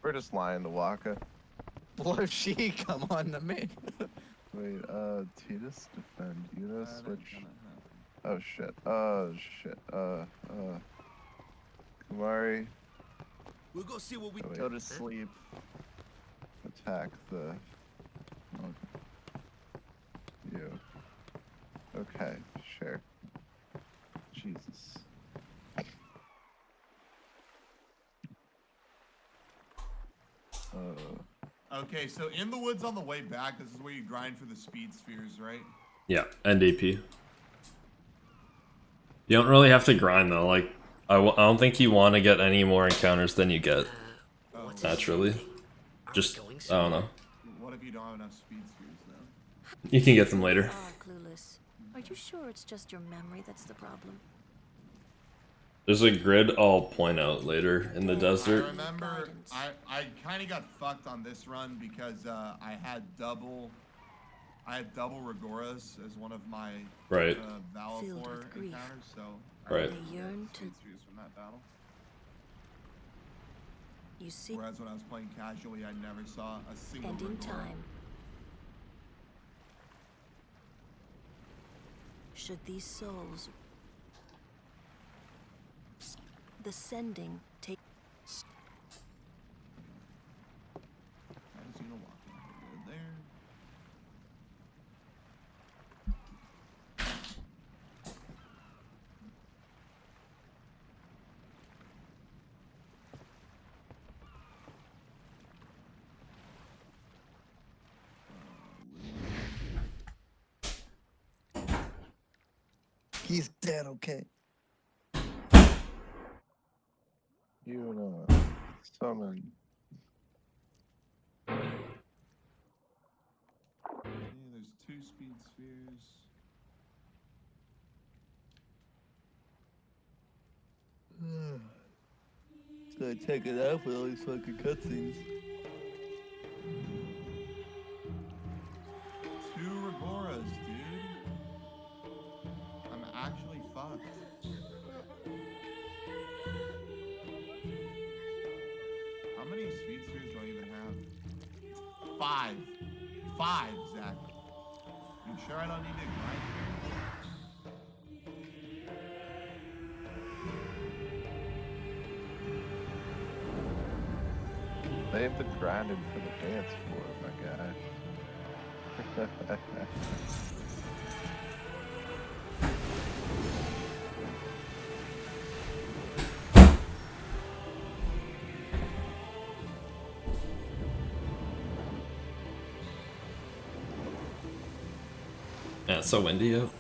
We're just lying to Waka. What if she come on to me? Wait, Titus defend. Yuna switch. Oh shit. Oh shit. Kumari. We'll go see what we go to sleep. Attack the. You. Okay, sure. Jesus. Okay, so in the woods on the way back, this is where you grind for the speed spheres, right? Yeah, NDP. You don't really have to grind though. Like, I don't think you want to get any more encounters than you get naturally. Just, I don't know. What if you don't have enough speed spheres though? You can get them later. Clueless. Are you sure it's just your memory that's the problem? There's a grid I'll point out later in the desert. I remember I kind of got fucked on this run because I had double I had double Regoras as one of my Right. Valor encounters, so Right. They yearn to. from that battle. You see. Whereas when I was playing casually, I never saw a single And in Regora. time, should these souls, the sending take. How does Una walk in? Good there. He's dead, okay? You summon. There's 2 speed spheres. It's gonna take it out with all these fucking cutscenes. 2 Regoras, dude. I'm actually fucked. How many speed spheres do I even have? 5. 5, Zach. You sure I don't need to grind here? Save the grinding for the dance floor, my guy. Yeah, it's so windy out.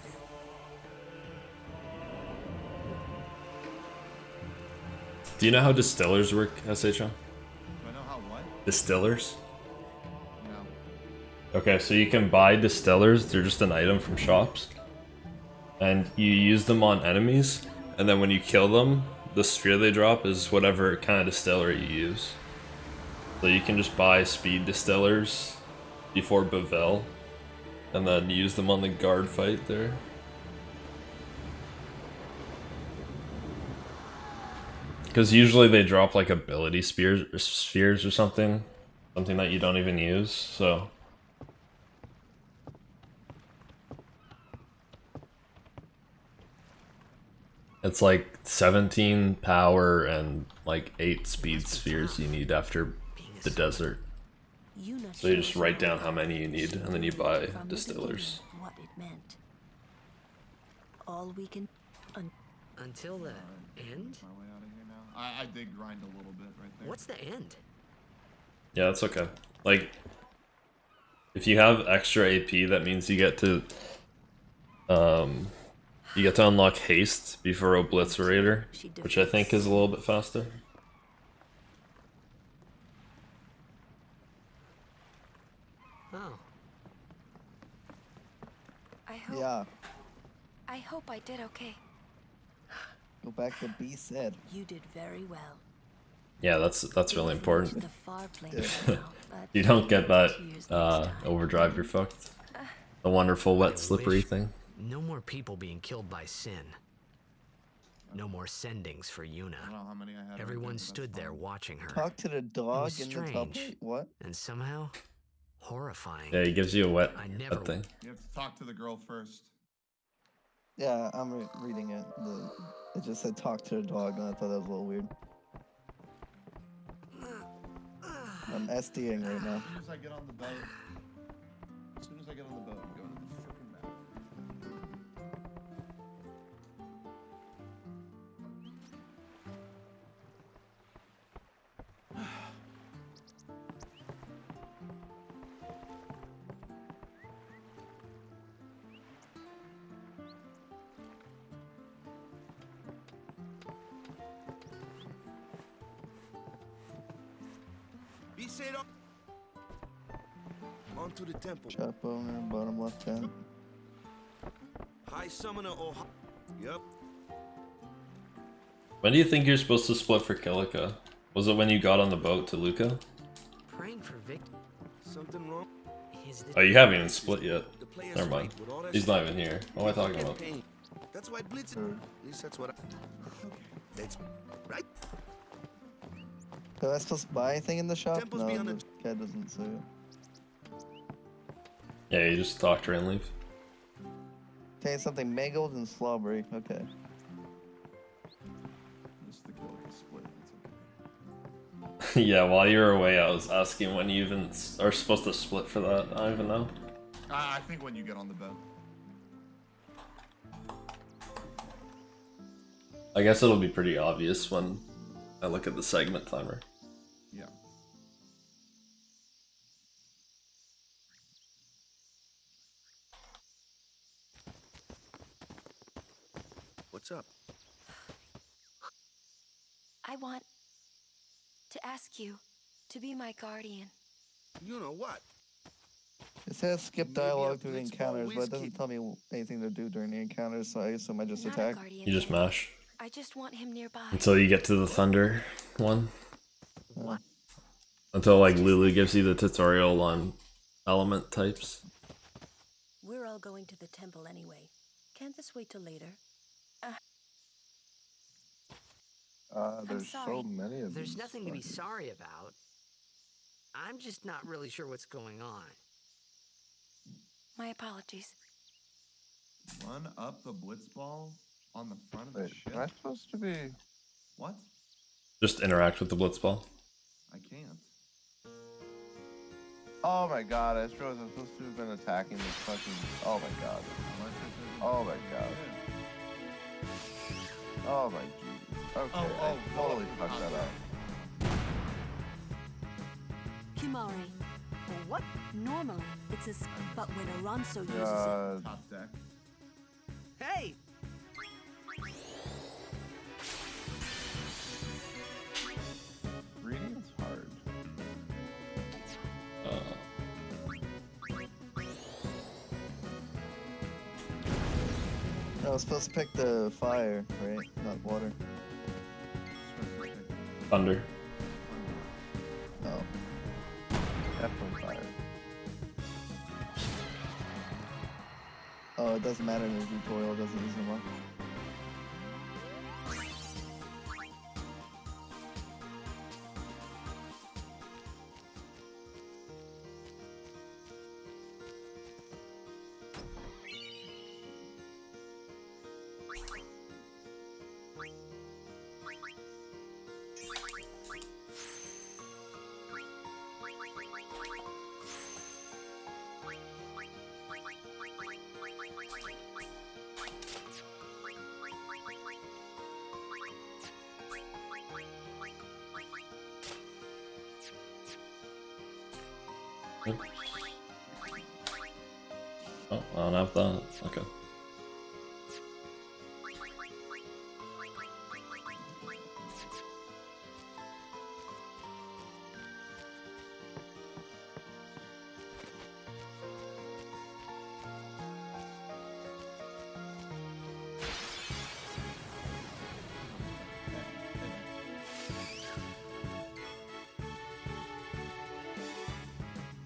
Do you know how distillers work, SHM? Do I know how what? Distillers? No. Okay, so you can buy distillers, they're just an item from shops. And you use them on enemies, and then when you kill them, the sphere they drop is whatever kind of distiller you use. So you can just buy speed distillers before Bavel, and then use them on the guard fight there. Because usually they drop like ability spheres or something that you don't even use, so... It's like 17 power and like 8 speed spheres you need after the desert. So you just write down how many you need, and then you buy distillers. What it meant. All we can until the end. My way out of here now. I did grind a little bit right there. What's the end? Yeah, that's okay. Like, if you have extra AP, that means you get to unlock haste before Obliterator, which I think is a little bit faster. Oh. I hope I did okay. Go back to B said. You did very well. Yeah, that's really important. The far place If now, but you don't get that overdrive, you're fucked. The wonderful wet slippery thing. No more people being killed by sin. No more sendings for Yuna. I don't know how many I had. Everyone stood there watching her. Talk to the It dog was in the top. strange. What? And somehow horrifying. Yeah, he gives you a wet never- thing. You have to talk to the girl first. Yeah, I'm reading it. It just said talk to the dog, and I thought that was a little weird. I'm SDing right now. As soon as I get on the boat, I'm going to the freaking bathroom. Be said on to the temple. Shop owner, bottom left hand. High summoner or yep. When do you think you're supposed to split for Kilika? Was it when you got on the boat to Luca? Praying for Vic. Something wrong? is the Oh, you haven't even split yet. Never mind. He's not even here. What am I talking about? That's why Blitz. At least that's what I. That's right. Am I supposed to buy anything in the shop? Temple's No, beyond the the- guy doesn't say it. Yeah, you just talk to her and leave. Taste something mangled and slobbery. Okay. Just the kill with the split. That's okay. Yeah, while you were away, I was asking when you even are supposed to split for that. I don't even know. I think when you get on the boat. I guess it'll be pretty obvious when I look at the segment timer. Yeah. What's up? I want to ask you to be my guardian. You know what? It says skip Maybe a dialogue through the Blitzball encounters, but it whiz doesn't kid. tell me anything to do during the encounters, so I assume I just Not attack. a guardian. You just yet. mash I just want him nearby. until you get to the thunder one. What? Until like Lulu gives you the tutorial on element types. We're all going to the temple anyway. Can't this wait till later? There's so sorry. many of There's these nothing to be fucking- sorry about. I'm just not really sure what's going on. My apologies. Run up the blitzball on the front of the Wait, ship. am I supposed to be? What? Just interact with the blitzball. I can't. Oh my god, I just realized I'm supposed to have been attacking this fucking. Oh my god. Oh my god. Oh my Jesus. Okay, I totally fucked that up. Kimari. What? Normally, it's a... But when Alonso uses God. Top deck. Hey! Reading's hard. I was supposed to pick the fire, right? Not water. Thunder. Oh. Definitely fire. Oh, it doesn't matter in the tutorial, it doesn't use them up. Oh, I don't have that. Okay.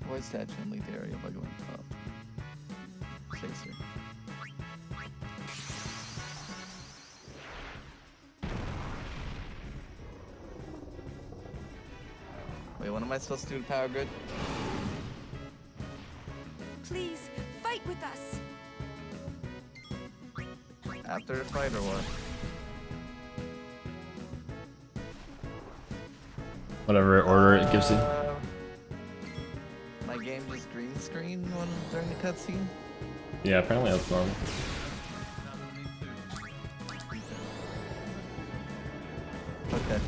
Avoid statue and leave the area by going up. Chaser. Wait, what am I supposed to do to power grid? Please, fight with us! After the fight or what? Whatever order it gives you. My game just green screen when during the cutscene? Yeah, apparently that's normal. Okay.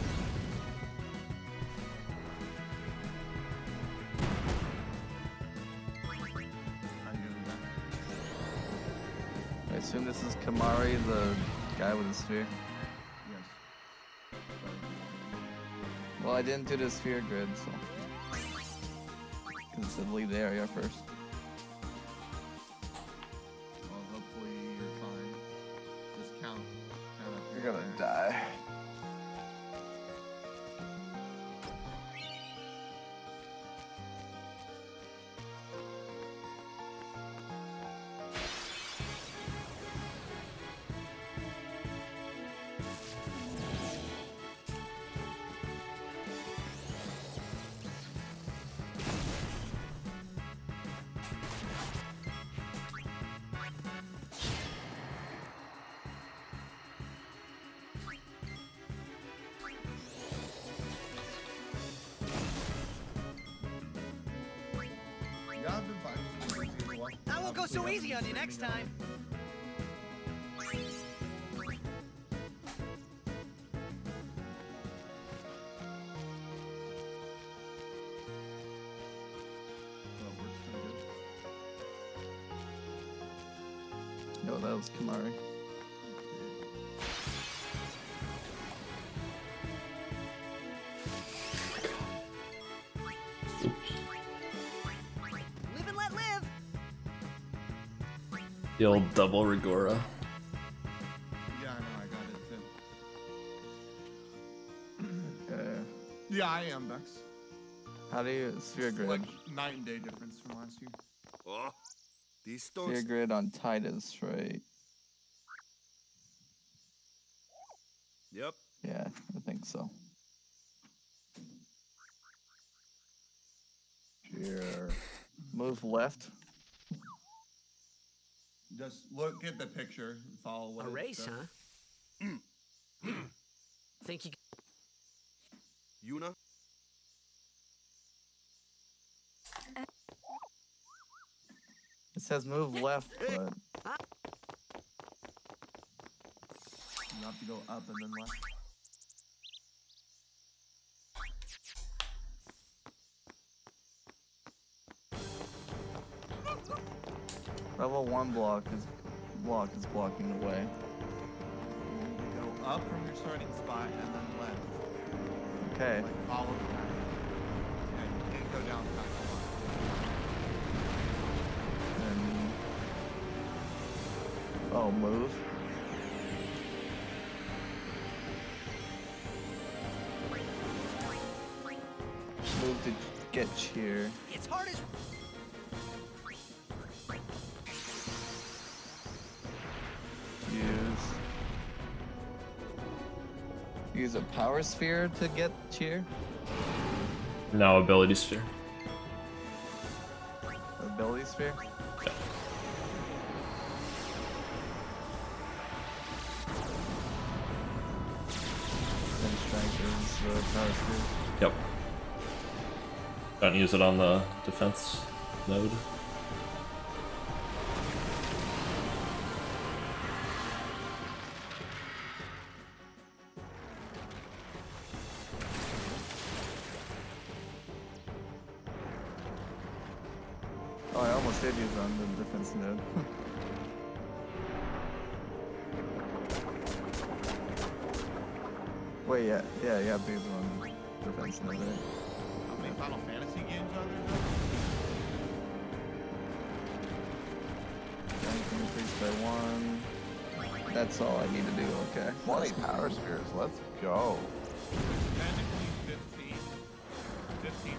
I assume this is Kamari, the guy with the sphere. Yes. Well, I didn't do the sphere grid, so. Because it said leave the area first. Well, hopefully you're fine. Just count up. You're gonna die. go so easy on you next time. No, that was Kamari. Live and let live. The old double Rigora. Yeah, I know, I got it too. Okay. Yeah, I am, Bex. How do you sphere It's grid? like night and day difference from last year. Oh, these Sphere stones. grid on Titus, right? Yep. Yeah, I think so. Here. Move left. Just look at the picture and follow what A it race, says. huh? Think you Yuna? It says move left, but You have to go up and then left. level 1 block is blocking the way. You need to go up from your starting spot and then left. Okay. Like follow the path. Yeah, you can't go down past the line. And oh, move. Move to get cheer. It's hard as Use a power sphere to get cheer. No, ability sphere. Ability sphere. Yeah. Then strength is the power sphere. Yep. Don't use it on the defense node. Oh, I almost did use it on the defense node. Wait, yeah, you have to use it on defense node, right? How many Final Fantasy games are there? Strength increased by 1. That's all I need to do, okay. 20 power spheres, let's go. Technically 15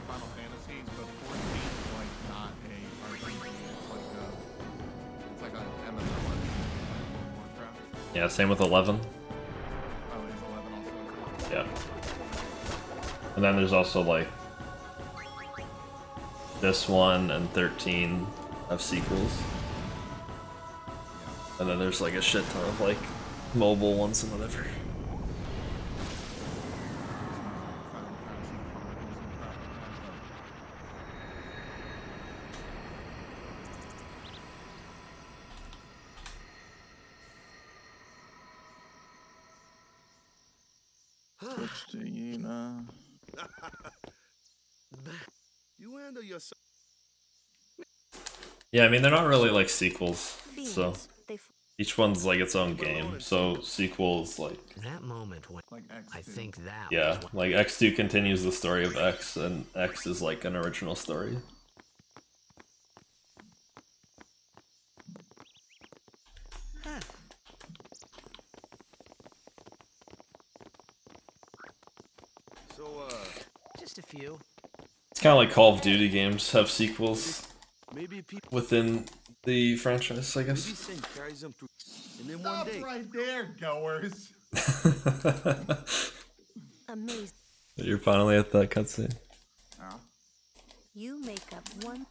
Final Fantasies, but 14 is like not a RPG. It's like a MMO, like World of Warcraft. Yeah, same with 11. Oh, is 11 also? Yeah. And then there's also like this one and 13 have sequels. And then there's like a shit ton of like mobile ones and whatever. Final Fantasy Chronicles and crap like Switch to Yuna. You handle yourself. Yeah, I mean they're not really like sequels, so each one's like its own game. So sequels like that moment when Like X2. I think that yeah, was what like X2 continues the story of X, and X is like an original story. So, just a few. It's kind of like Call of Duty games have sequels maybe people. within the franchise, I Maybe guess. Saint carries them through. And then Stop one day. right there, goers. Amazing. You're finally at that cutscene. Oh. You make up one.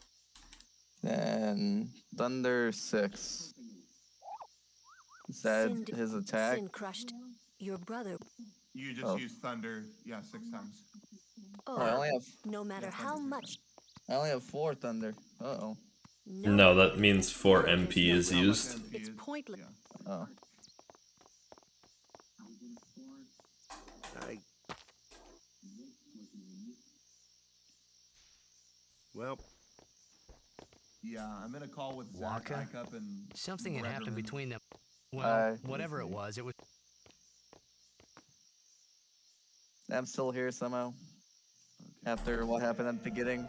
Then Thunder 6. Is that Sin- his attack? Sin crushed your brother. You just Oh. use Thunder, yeah, 6 times. Oh, I only have no matter Yeah, how Thunder's much. I only have 4 Thunder. Uh-oh. No, that means 4 MP is used. It's pointless. Oh. Well. Yeah, I'm in a call with Zach Waka? back up and Something had happened between them. Well, whatever it was. I'm still here somehow. After what happened at the beginning,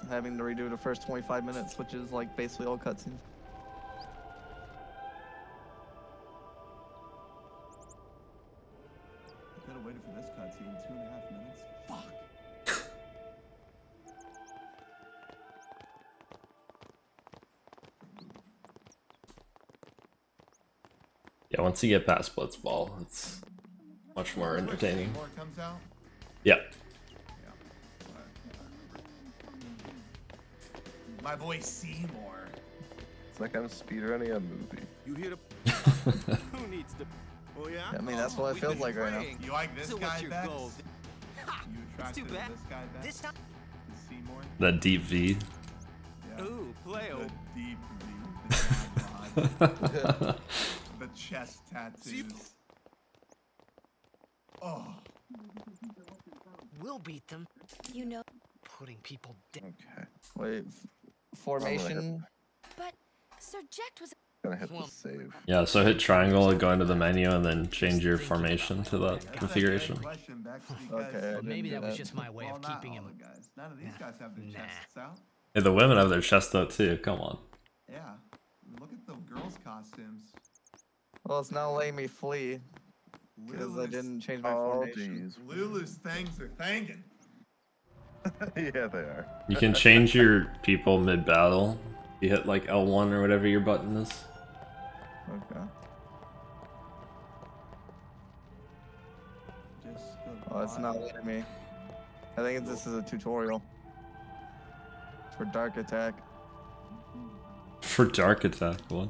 having to redo the first 25 minutes, which is like basically all cutscenes. I could have waited for this cutscene 2.5 minutes. Fuck. Yeah, once you get past Blitzball, it's much more entertaining. More comes out? Yeah. My boy Seymour. It's like I'm speedrunning a movie. You hear the... Who needs to... Oh, yeah? I mean, that's what it feels like right now. You like this guy, Bex? Ha! You It's too attracted to bad. this guy, Bex? This time. Seymour? That deep V. Yeah. Ooh, play-o. The deep V. The dad bod. The chest tattoos. Oh. We'll beat them. You know. Putting people down. Okay. Wait, formation. But Sir Jekt was. Gonna hit the save. Yeah, so hit triangle and go into the menu and then change your formation to that configuration. Okay. Maybe that was just my way of keeping him. Guys. None of these guys have their chests out. Hey, the women have their chest out too, come on. Yeah. Look at the girls' costumes. Well, it's not letting me flee because I didn't change my formation. Lulu's things are thinking. Yeah, they are. You can change your people mid-battle. You hit like L1 or whatever your button is. Okay. Just Oh, it's not letting me. I think this is a tutorial. For dark attack. For dark attack, what?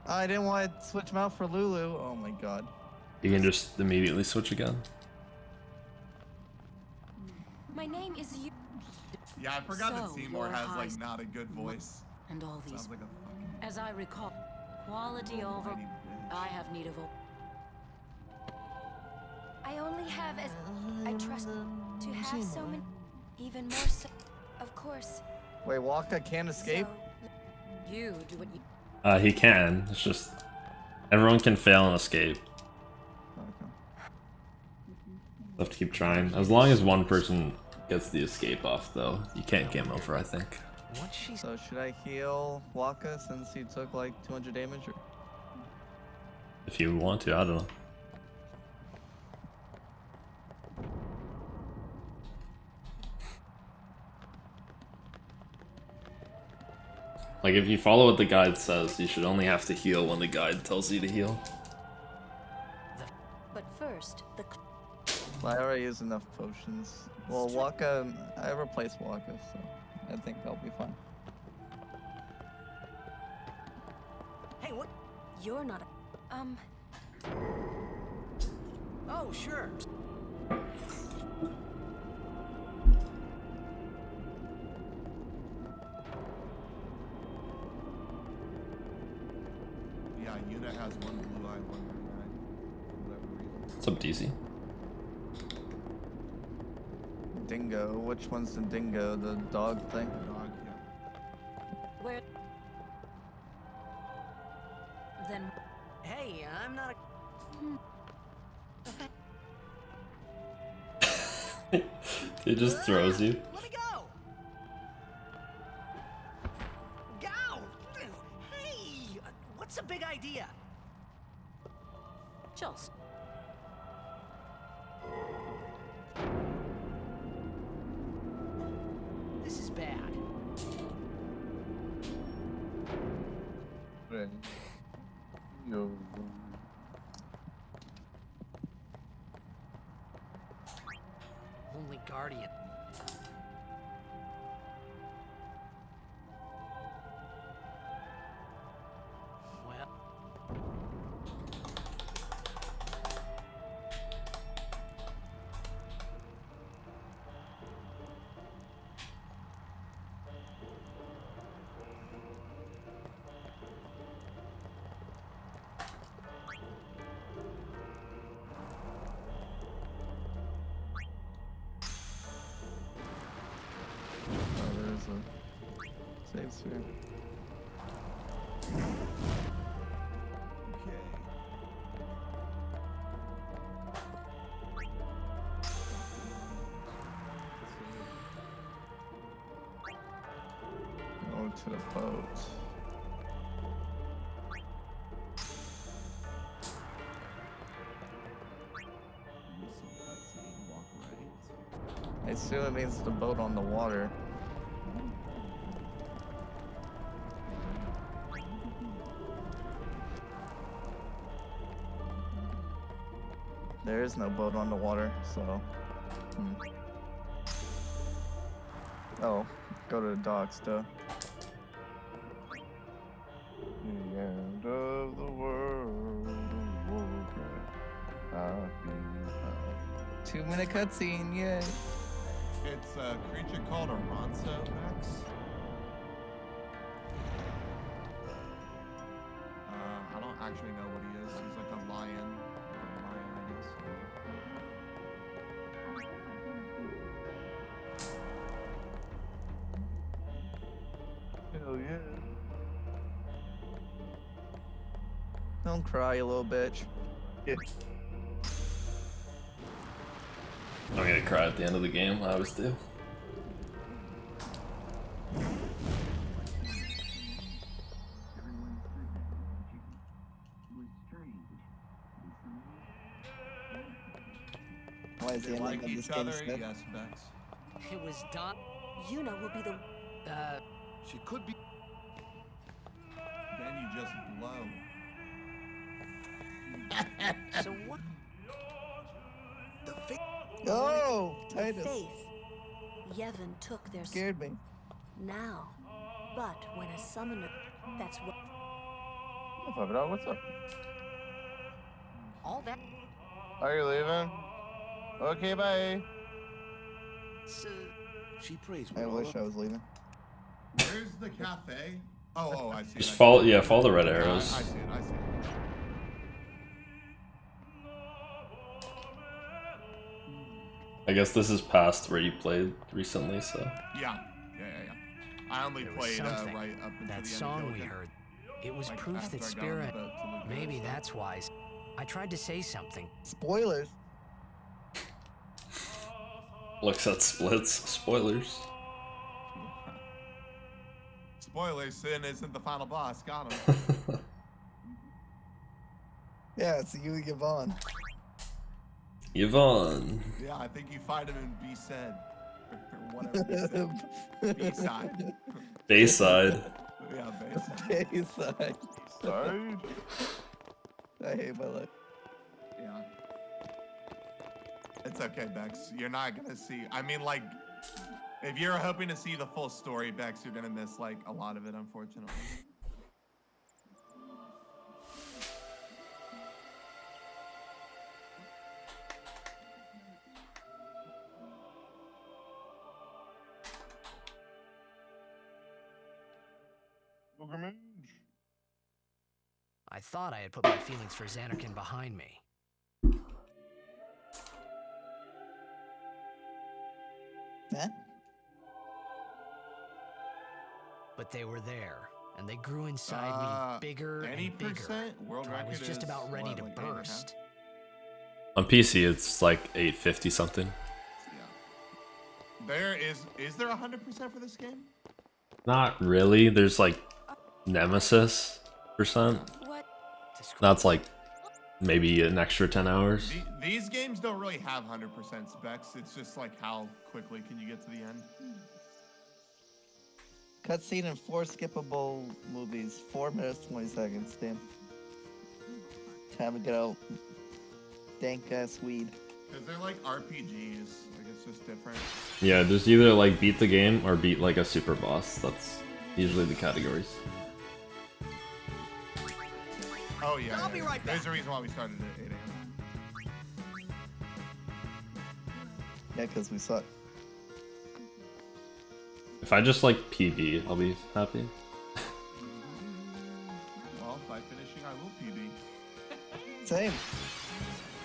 I didn't want to switch him out for Lulu. Oh my god. You can just immediately switch again. My name is you. Yeah, I forgot that So, Seymour your has high like not a good voice. And all these. Sounds like a fucking As I recall, quality over. whiny bitch. I have need of a. I only have as I trust to have so many, even more so. Of course. Wait, Waka can't escape? So, you do what you. He can. It's just everyone can fail and escape. Okay. You have to keep trying. As long as one person gets the escape off, though, you can't game over, I think. So should I heal Waka since he took like 200 damage? Or? If you want to, I don't know. Like, if you follow what the guide says, you should only have to heal when the guide tells you to heal. But first, the. Well, I already used enough potions. Well, Waka, I replaced Waka, so I think I'll be fine. Hey, what? You're not. Oh, sure. Yeah, Yuna has one blue eye, one green eye. For whatever reason. What's up, DC? Dingo. Which one's the dingo? The dog thing? Dog, yeah. Where? Then. Hey, I'm not a. It just throws you. Let me go. Go. Hey, what's a big idea? Just. This is bad. No. Only Guardian. Well. Save sphere. Go to the boat. I assume it means the boat on the water. There is no boat on the water, so... Oh, go to the docks, duh. The end of the world. 2-minute cutscene, yay! It's a creature called a Ronso, Max. I don't actually know what he is. He's like a lion. I guess. Hell yeah. Don't cry, you little bitch. Yeah. I'm gonna cry at the end of the game. I always do. Why is They the like ending of this each game other, Smith? yes, Bex. It was done. Yuna will be the. She could be. Then you just blow. So what? The faith. Oh, The Titus. faith. Yevon took their. Scared me. Now. But when a summoner. That's what. What's up? All that. Are you leaving? Okay, bye. She prays. I wish I was leaving. Where's the cafe? Oh, I see. Just follow, yeah, follow the red arrows. I see it. I guess this is past where you played recently, so. Yeah. I only There was played something. right up until That the song end of we Gilligan. heard. It was Like, proof after that I got on the Spirit. boat to Lucas, Maybe so- that's why. I tried to say something. Spoilers. Looks at splits. Spoilers. Spoilers, Sin isn't the final boss. Got him. Yeah, it's you, Yvonne. Yvonne. Yeah, I think you fight him in B-Side. Or whatever B-Side. Bayside. Yeah, Bayside. Bayside. Sorry. I hate my life. Yeah. It's okay, Bex. You're not gonna see. I mean, like, if you're hoping to see the full story, Bex, you're gonna miss like a lot of it, unfortunately. I thought I had put my feelings for Xanarkin behind me. Huh? But they were there, and they grew inside me bigger Any and bigger. percent? World till I was record just is, about ready what, to like 8.5? burst. On PC, it's like 850 something. Yeah. Is there 100% for this game? Not really. There's like Nemesis percent. What? That's like maybe an extra 10 hours. These games don't really have 100% specs. It's just like how quickly can you get to the end. Cutscene in 4 skippable movies. 4 minutes, 20 seconds. Damn. Time to get out. Dank ass weed. Because they're like RPGs. Like, it's just different. Yeah, just either like beat the game or beat like a super boss. That's usually the categories. Oh, yeah. I'll be right back. There's a reason why we started at 8 a.m. Yeah, because we suck. If I just like PB, I'll be happy. Well, by finishing, I will PB. Same.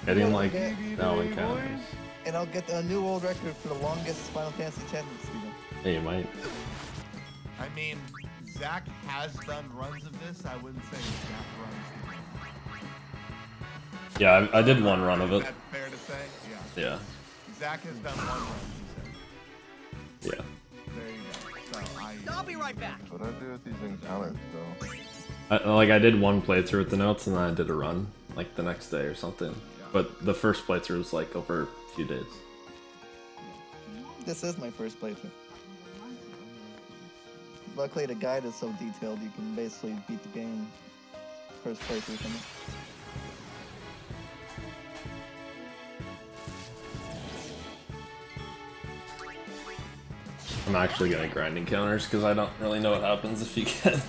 Getting like Okay. no encounters. And I'll get a new world record for the longest Final Fantasy X speedrun. Hey, you might. I mean, Zach has done runs of this. I wouldn't say Zach runs the game. Yeah, I did one run of Is it. that fair to say? Yeah. Yeah. Zach has done one run, he said. Yeah. There you go. So I'll be right back. What do I do with these encounters, though? I did one playthrough with the notes, and then I did a run like the next day or something. Yeah. But the first playthrough was like over a few days. This is my first playthrough. Luckily, the guide is so detailed, you can basically beat the game first playthrough from it. I'm actually gonna grind encounters because I don't really know what happens if you get.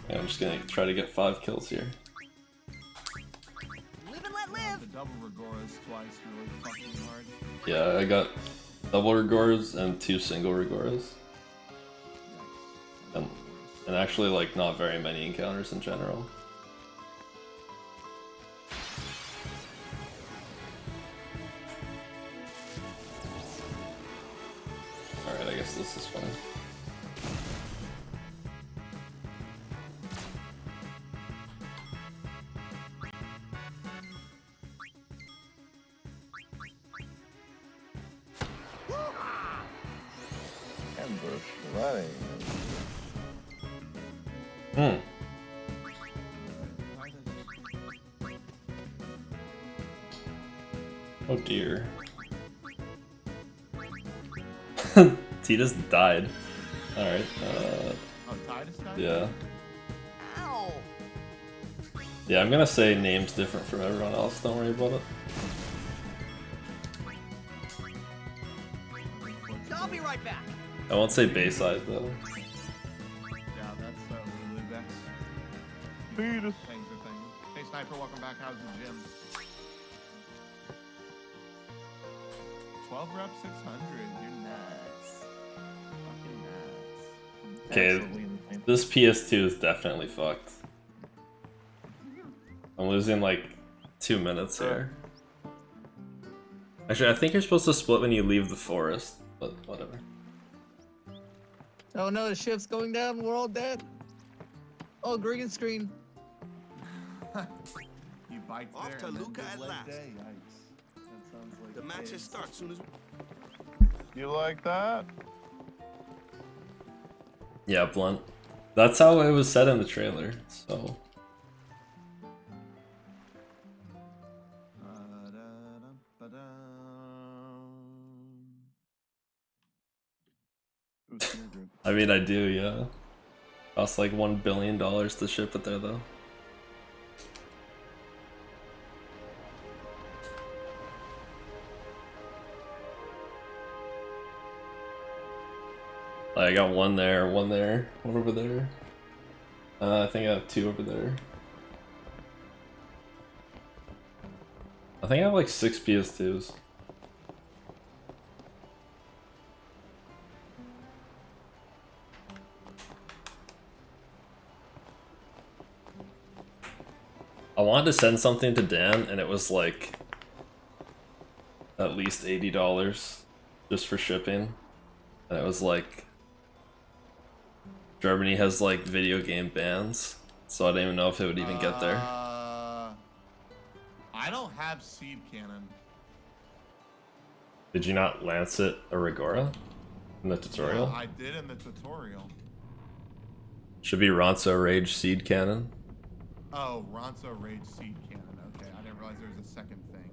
Yeah, I'm just gonna try to get 5 kills here. Live and let live. the double Regoras twice really fucking hard. Yeah, I got double Regoras and 2 single Regoras. And actually, like, not very many encounters in general. Alright, I guess this is fine. Ambush running. Oh dear. Titus died. Alright, Oh, Titus died? yeah. Ow. Yeah, I'm gonna say names different from everyone else, don't worry about it. I'll be right back. I won't say Bayside though. Yeah, that's Lulubex. Titus. Things are things. Hey, Sniper, welcome back. How's the gym? 12 reps, 600. You're nuts. Fucking nuts. Okay, this PS2 is definitely fucked. I'm losing like 2 minutes here. Actually, I think you're supposed to split when you leave the forest, but whatever. Oh no, the ship's going down, we're all dead. Oh, green screen. You bite Off there to and then Luca good at leg last. day. Yikes. That sounds like The a matches case. start soon as. You like that? Yeah, blunt. That's how it was said in the trailer, so. I mean, I do, yeah. Costs like $1 billion to ship it there, though. Like, I got one there, one over there. I think I have 2 over there. I think I have like 6 PS2s. I wanted to send something to Dan, and it was like at least $80 just for shipping. And it was like Germany has like video game bans, so I didn't even know if it would even get there. I don't have seed cannon. Did you not lance it a Rigora in the tutorial? Yeah, I did in the tutorial. Should be Ronso Rage Seed Cannon. Oh, Ronso Rage seed cannon. Okay, I didn't realize there was a second thing.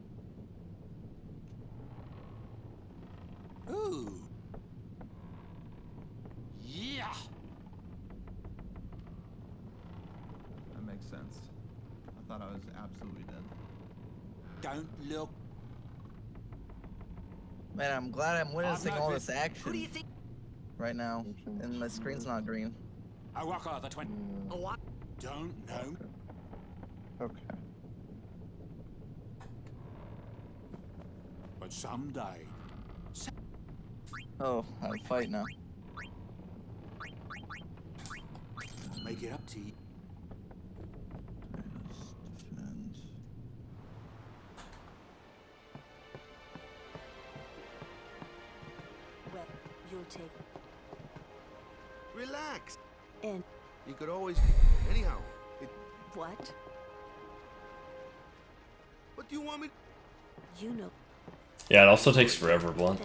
Ooh. Yeah. That makes sense. I thought I was absolutely dead. Don't look. Man, I'm glad I'm witnessing all this Who do action you think? right now, and my screen's not green. Awaka, the twin. A what? Don't know. Okay. But someday. Oh, I have to fight now. Make it up to you. Defend. Well, you'll take. Relax. And You could always. Anyhow, what? what do you want me? You know. Yeah, it also takes forever, Blunt.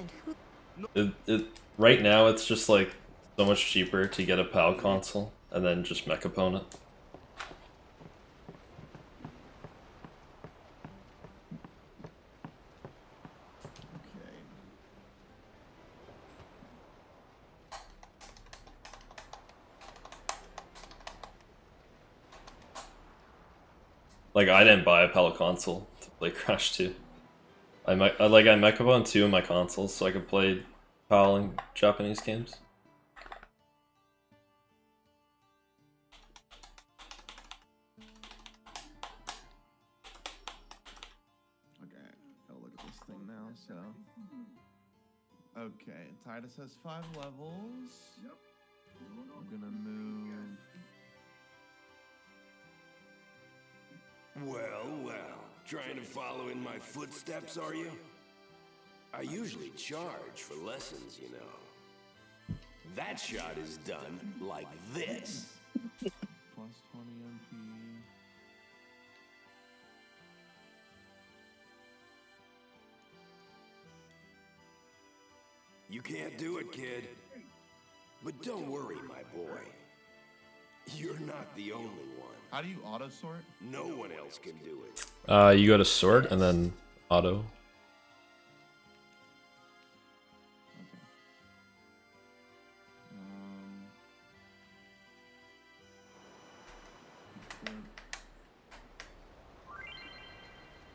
And who? Right now, it's just like so much cheaper to get a PAL console and then just mech opponent. Okay. Like, I didn't buy a PAL console to play Crash 2. I mech opponent 2 in my consoles so I could play PAL and Japanese games. Okay, gotta look at this thing now, so. Okay, Titus has 5 levels. Yep. I'm gonna move. Well, well. Trying to follow in my footsteps, are you? I usually charge for lessons, you know. That shot is done like this. Plus 20 MP. You can't do it, kid. But don't worry, my boy. You're not the only one. How do you auto sort? No one else can do it. You go to sort and then auto.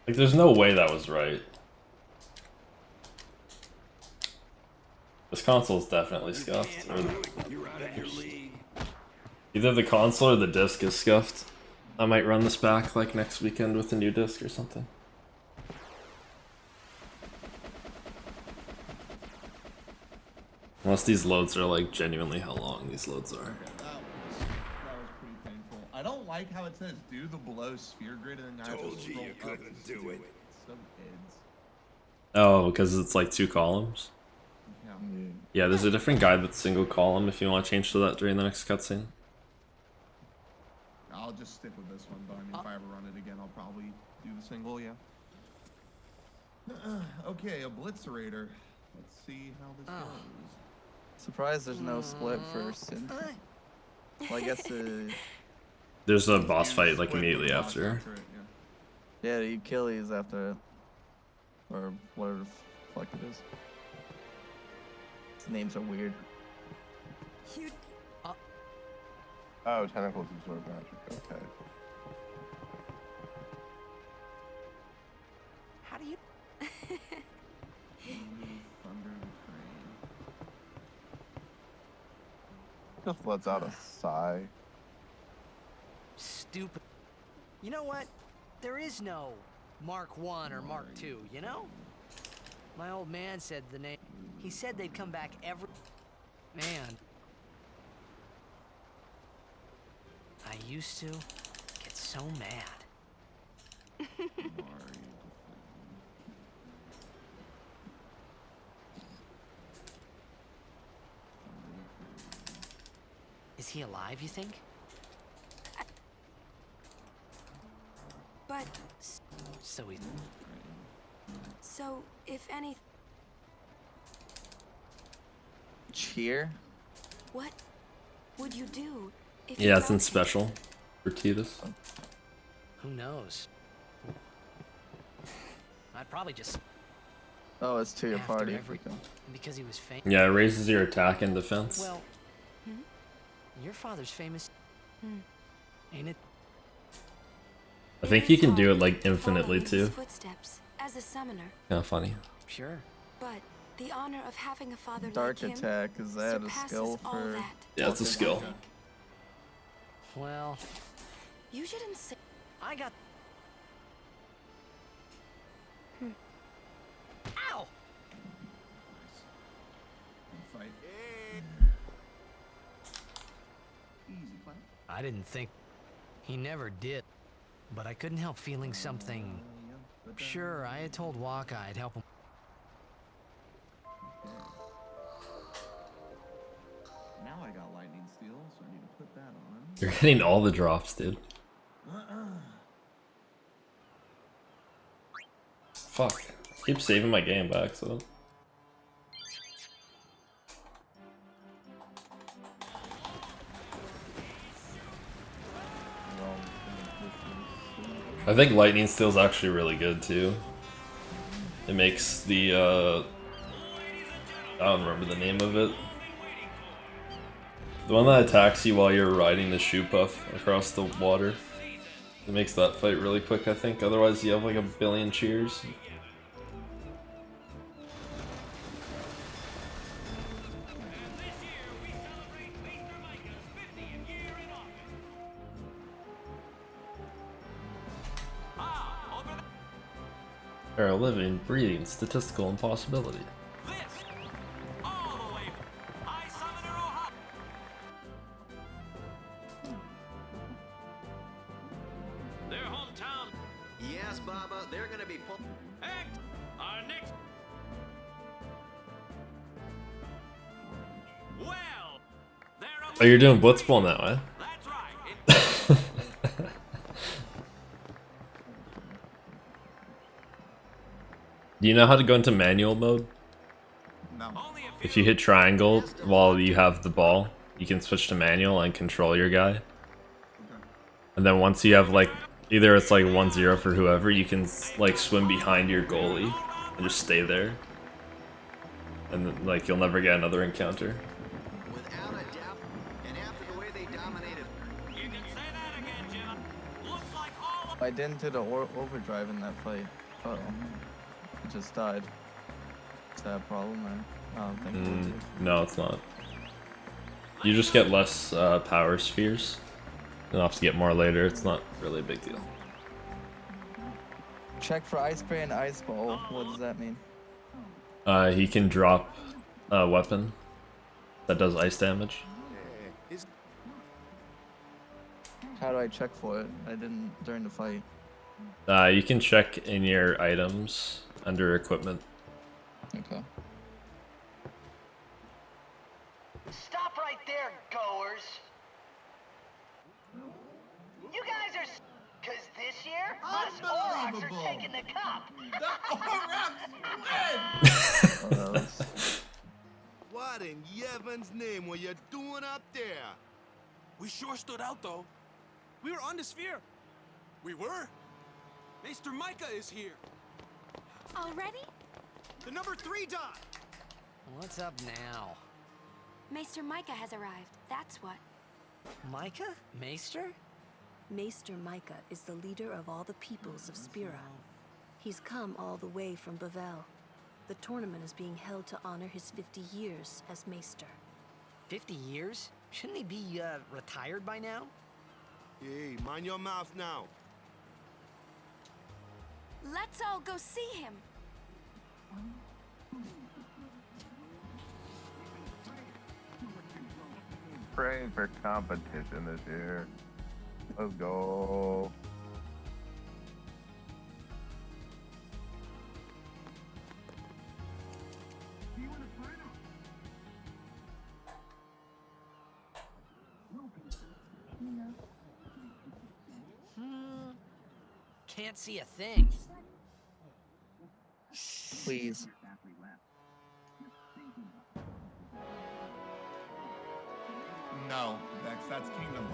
Like, there's no way that was right. This console's definitely scuffed. Or either the console or the disc is scuffed. I might run this back like next weekend with a new disc or something. Unless these loads are like genuinely how long these loads are. Okay, that was pretty painful. I don't like how it says do the below sphere grid and then I have to Told you scroll you up couldn't to do it. So kids. Oh, because it's like 2 columns? Yeah. Yeah, there's a different guide that's single column if you want to change to that during the next cutscene. I'll just stick with this one, but I mean, if I ever run it again, I'll probably do the single, yeah. Okay, Obliterator. Let's see how this goes. Surprised there's no split for synth. Well, I guess There's a boss fight like immediately after. yeah, the Achilles after it. Or whatever the fuck it is. Its names are weird. Oh, tentacles absorb magic. Okay. How do you? Thunder the Crane. Just lets out a sigh. Stupid. You know what? There is no Mark 1 or Mark 2, you know? My old man said the name. He said they'd come back every... Man. I used to get so mad. Is he alive, you think? But So he... so if any, Cheer? what would you do if Yeah, you it's in found- special for Titus. Who knows? I'd probably just... Oh, it's to your after party. because he was famous. Yeah, it raises your attack and defense. Well, your father's famous, ain't it? I think you can do it like infinitely Following his too. footsteps as a summoner, Kinda funny. Sure. but the honor of having a father Dark like him attack, is that a surpasses skill all for... that. Yeah, it's a skill. Well, You shouldn't say. I got... Ow! Fight. Easy clap. I didn't think... He never did. But I couldn't help feeling something... Sure, I had told Waka I'd help him. Now Now I got lightning steel, so I need to put that on. You're getting all the drops, dude. Fuck. I keep saving my game back, so. I think lightning steel's actually really good too. It makes the I don't remember the name of it. The one that attacks you while you're riding the shoe puff across the water. It makes that fight really quick, I think. Otherwise you have like a billion cheers. Are a living, breathing statistical impossibility. Their hometown. Yes, Baba, they're gonna be our next. Well, Oh, you're doing Blitzball now, eh? that's right. Do you know how to go into manual mode? No. If you hit triangle while you have the ball, you can switch to manual and control your guy. And then once you have like, either it's like 1-0 for whoever, you can like swim behind your goalie and just stay there. And then, like you'll never get another encounter. Without a doubt, and after the way they dominated. You can say that again, Jim. Looks like all I didn't do the overdrive in that fight. Uh-oh. I just died. Is that a problem, or? I don't think it would. No, it's not. You just get less power spheres. You'll have to get more later. It's not really a big deal. Check for ice spray and ice ball. What does that mean? He can drop a weapon that does ice damage. How do I check for it? I didn't during the fight. You can check in your items under equipment. Okay. Stop right there, goers. You guys are because this year, us Aurochs are taking the cup. What in Yevon's name were you doing up there? We sure stood out, though. We were on the sphere. We were. Maester Micah is here. Already? The number 3 dot. What's up now? Maester Micah has arrived. That's what. Micah? Maester? Maester Micah is the leader of all the peoples of Spira. He's come all the way from Bavel. The tournament is being held to honor his 50 years as Maester. 50 years? Shouldn't he be, retired by now? Hey, mind your mouth now. Let's all go see him. Praying for competition this year. Let's go. Can't see a thing. Please. No, that's Kingdom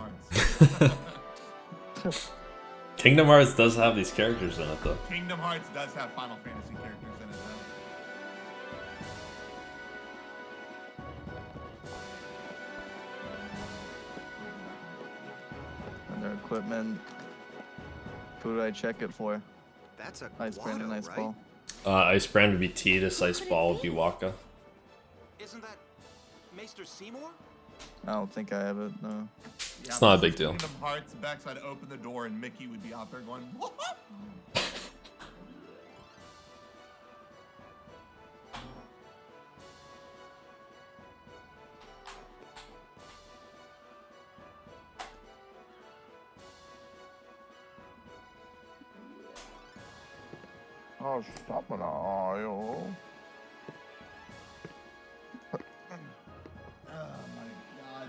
Hearts. Kingdom Hearts does have these characters in it, though. Kingdom Hearts does have Final Fantasy characters in it, though. Under equipment. Who do I check it for? That's a Ice brand and ice ball. Ice brand would be Tidus, ice ball would be Waka. Isn't that Maester Seymour? I don't think I have it, no. It's not a big deal. Kingdom Hearts, Bex, I'd open the door and Mickey would be out there going, what? Oh, stop it, aisle. Oh my god.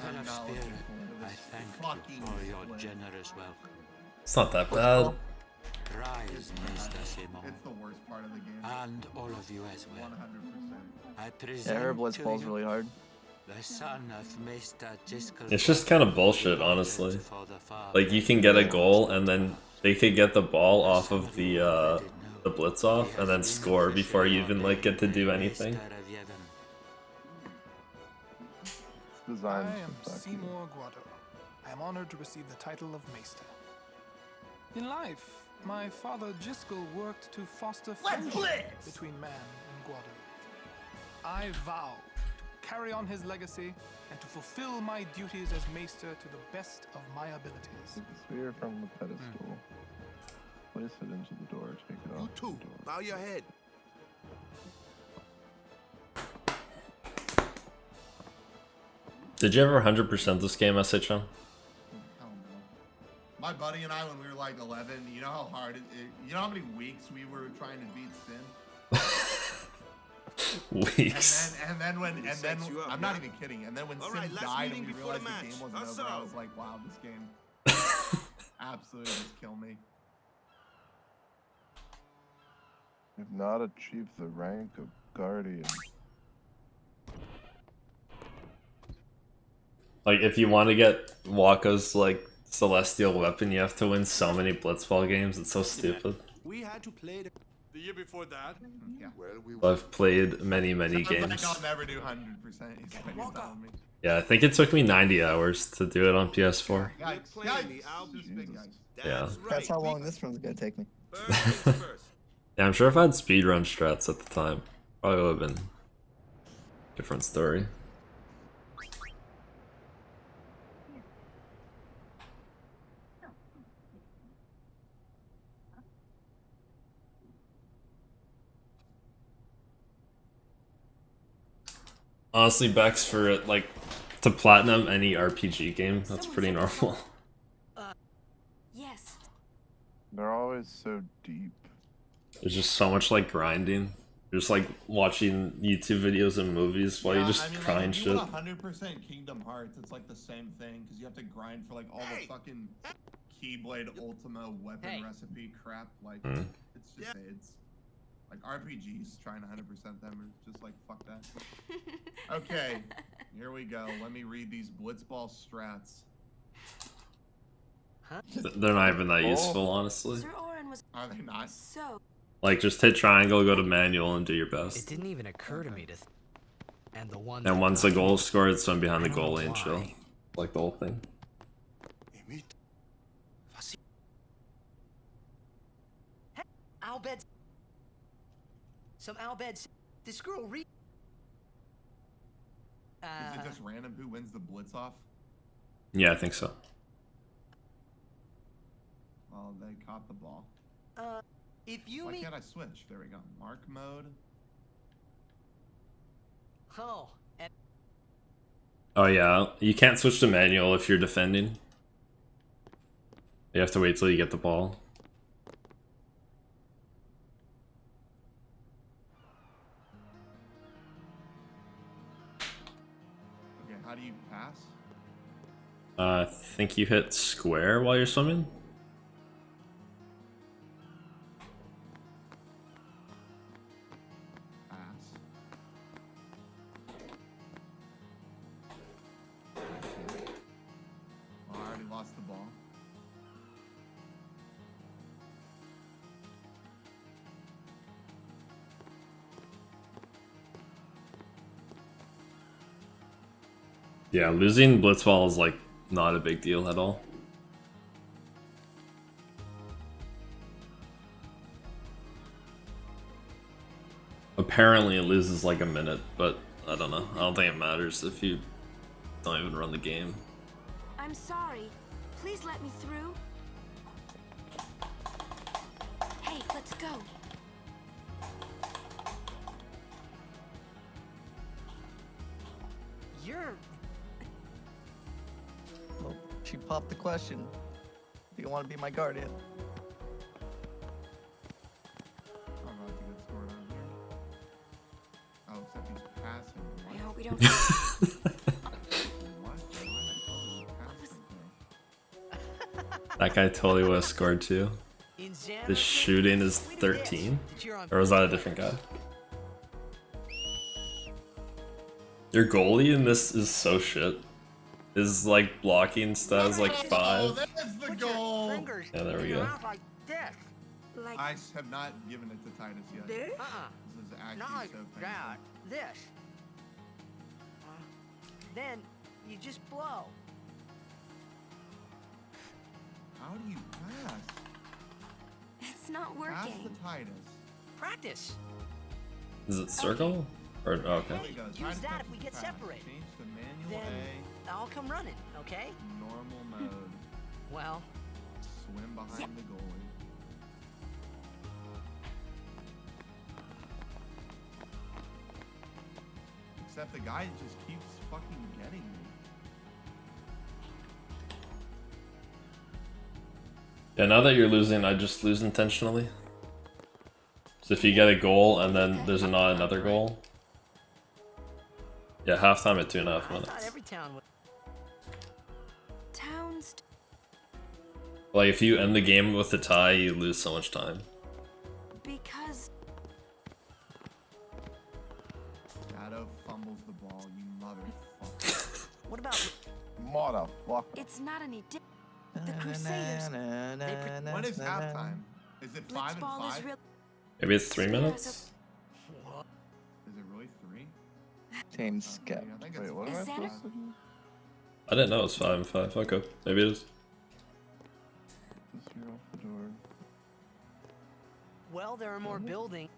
I'm of not Spear, looking forward to I this thank fucking you for your split. generous welcome. It's not that bad. Rise, Mr. Simon. It's the worst part of the game. And all of you as well. 100%. I Yeah, present her to blitzball's you really hard. the son of Mr. Jiskel. It's just kind of bullshit, honestly. Like, you can get a goal, and then they could get the ball off of the blitz off, and then score before you even, like, get to do anything. Design I am Seymour Guado. I am honored to receive the title of Maester. In life, my father Jiskel worked to foster friendship between man and Guado. I vow to carry on his legacy and to fulfill my duties as Maester to the best of my abilities. Take the sphere from the pedestal. Place it into the door. Take it off. You too. Bow your head. Did you ever 100% this game, SHM? My buddy and I, when we were like 11, you know how hard you know how many weeks we were trying to beat Sin? Weeks. And then I'm not even kidding. And then when Sin died and we realized the game wasn't over, I was like, wow, this game absolutely just killed me. You've not achieved the rank of Guardian. Like, if you want to get Waka's, like, celestial weapon, you have to win so many blitzball games. It's so stupid. We had to play the year before that. Yeah. I've played many games. Like I'll never do 100%. He's like, he's telling me. Yeah, I think it took me 90 hours to do it on PS4. Yeah. That's how long this one's gonna take me. Yeah, I'm sure if I had speedrun strats at the time, probably would have been a different story. Honestly, Bex, for like to platinum any RPG game, that's pretty normal. Yes. They're always so deep. There's just so much like grinding. You're just like watching YouTube videos and movies while you just grind like, if shit. you want 100% Kingdom Hearts, it's like the same thing because you have to grind for like all the fucking Keyblade Ultima weapon recipe crap. Like it's just it's like RPGs trying to 100% them are just like fuck that. Okay, here we go. Let me read these blitzball strats. They're not even that useful, honestly. Are they not? Like, just hit triangle, go to manual, and do your best. It didn't even occur to me to. And the one. And once a goal is scored, swim behind the goal and chill. Like the whole thing. I'll bet. Some I'll bet. This girl Is it just random who wins the blitz off? Yeah, I think so. Well, they caught the ball. If you Why mean. can't I switch? There we go. Mark mode. Oh. And Oh yeah, you can't switch to manual if you're defending. You have to wait till you get the ball. Okay, how do you pass? I think you hit square while you're swimming. Pass. Well, I already lost the ball. Yeah, losing blitzball is like not a big deal at all. Apparently it loses like a minute, but I don't know. I don't think it matters if you don't even run the game. I'm sorry. Please let me through. Hey, let's go. you're. Well, she popped the question. Do you want to be my guardian? I'm about to get scored on here. Oh, except he's passing. I hope we don't. What? That guy totally would have scored too. The shooting is 13? Or was that a different guy? Your goalie in this is so shit. His like blocking stat is like 5. Oh, that's the goal! Yeah, there we go. I have not given it to Titus yet. This is actually Not like so painful. that. This. Then you just blow. How do you pass? It's not Pass working. the Titus. Practice. Is it circle? Or oh, okay. There we go. Use Titus that if touches we the get pass. separated. Change to manual Then I'll come running, okay? A, normal mode. Well, Swim behind the goalie. Except the guy just keeps fucking getting me. Yeah, now that you're losing, I just lose intentionally. So if you get a goal and then there's not another goal. Yeah, halftime at 2.5 I thought minutes. every town would. Towns. Like if you end the game with a tie, you lose so much time. Because. Shadow fumbles the ball, you motherfucker. What about? Motherfucker. It's not any The Crusaders. When is halftime? Is it 5 and Blitzball 5? is real. Maybe it's 3 minutes? Is it really 3? Team skip. I think it's Wait, what am I Is that supposed to do? I didn't know it was 5 and 5. Okay, maybe it is. Just here off the door. Well, there are more buildings.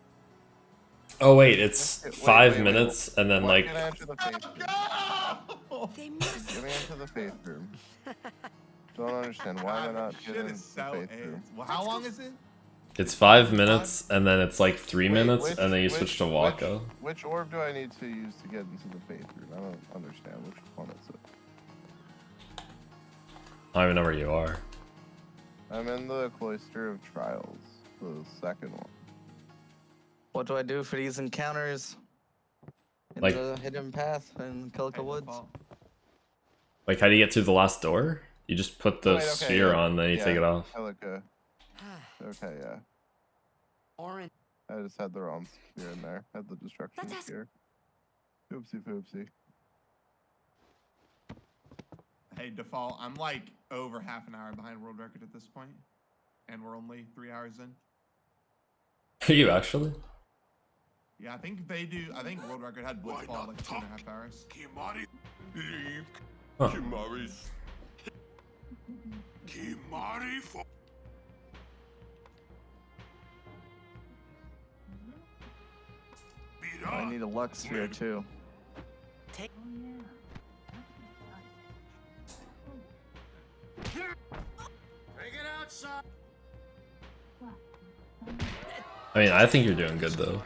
Oh wait, it's Wait, 5 wait, minutes and then What like... can I enter the faith room? They must. Get me into the faith room. Don't understand. Why am I not Shit getting is the so faith AIDS. room? Well, how long is it? It's 5 minutes and then it's like 3 Wait, minutes which- and then you which- switch to Waka. Which orb do I need to use to get into the faith room? I don't understand. Which one is it? I don't even know where you are. I'm in the Cloister of Trials, the second one. What do I do for these encounters? In Like- the hidden path in Kilka Woods? Like how do you get to the last door? You just put the Wait, okay, sphere yeah. on, then you Yeah, take it off. I look okay, yeah. Orange. I just had the wrong sphere in there. Had the destruction Let's ask- sphere. Oopsie poopsie. Hey, Default, I'm like over half an hour behind world record at this point, and we're only 3 hours in. Are you actually? Yeah, I think they do. I think world record had blitzball like 2.5 hours. Kimari, leave. Huh. Kimari's. Kimari for. I need a Lux sphere too. Take. Bring it out, son. I mean, I think you're doing good though.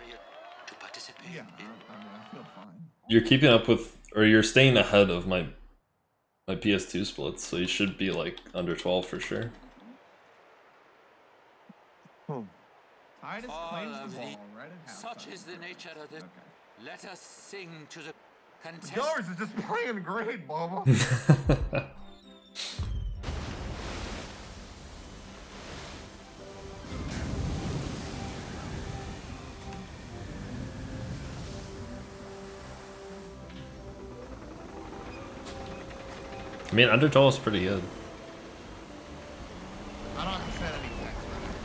Yeah, I mean, I feel fine. You're keeping up with, or you're staying ahead of my PS2 splits, so you should be like under 12 for sure. Titus All claims of the the- ball right at halftime. Such is the nature of the. Let us sing to the contest. Yours is just playing great, Bubba. I mean, under 12 is pretty good. I don't have to send any text right now.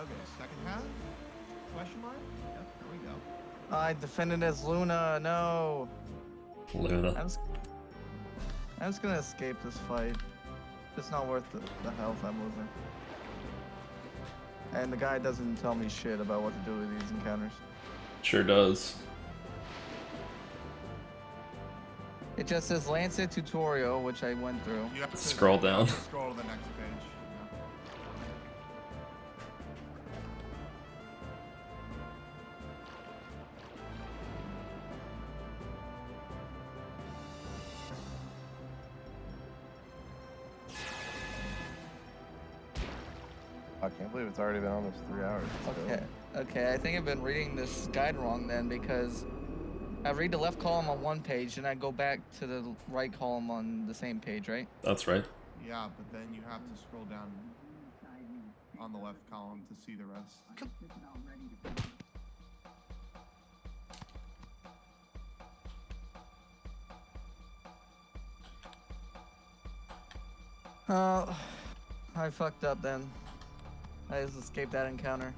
Okay, second half? Question mark? Yep, there we go. I defended as Luna, no. Luna. I'm just gonna escape this fight. It's not worth the health I'm losing. And the guy doesn't tell me shit about what to do with these encounters. Sure does. It just says Lancet tutorial, which I went through. You have to Scroll down. Scroll to the next page. I can't believe it's already been almost 3 hours. Okay, okay, I think I've been reading this guide wrong then, because I read the left column on one page, and I go back to the right column on the same page, right? That's right. Yeah, but then you have to scroll down on the left column to see the rest. I fucked up then. I just escaped that encounter.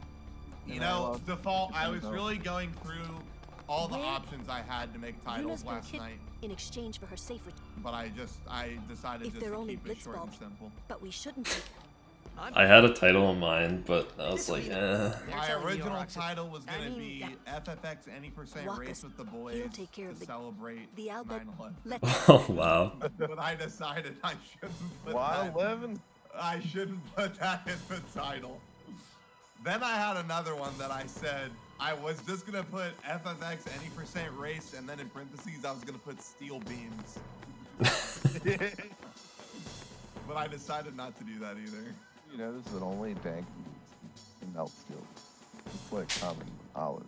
You know, default, I was really going through all the options I had to make titles last night. In exchange for her safe But I decided just to keep it short and simple. But we shouldn't take I had a title in mind, but I was like, eh. My original title was going to be FFX Any Percent Race with the Boys to celebrate 9/11. Oh, wow. But I decided I shouldn't put Why that. 11? I shouldn't put that in the title. Then I had another one that I said I was just gonna put FFX Any Percent Race, and then in parentheses I was gonna put steel beams. But I decided not to do that either. You notice that only dank can melt steel. It's like common knowledge.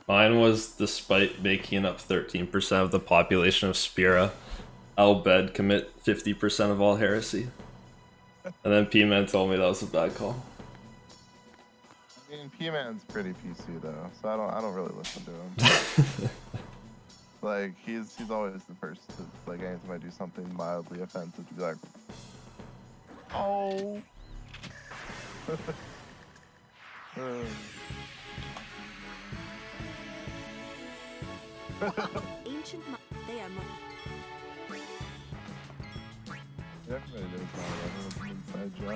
Mine was, despite making up 13% of the population of Spira, Al-Bed commit 50% of all heresy. And then P-Man told me that was a bad call. I mean, P-Man's pretty PC though, so I don't really listen to him. Like he's always the first to, like, anytime I do something mildly offensive to be like, oh. ancient. They are. Everybody knows now. Everyone's an inside job.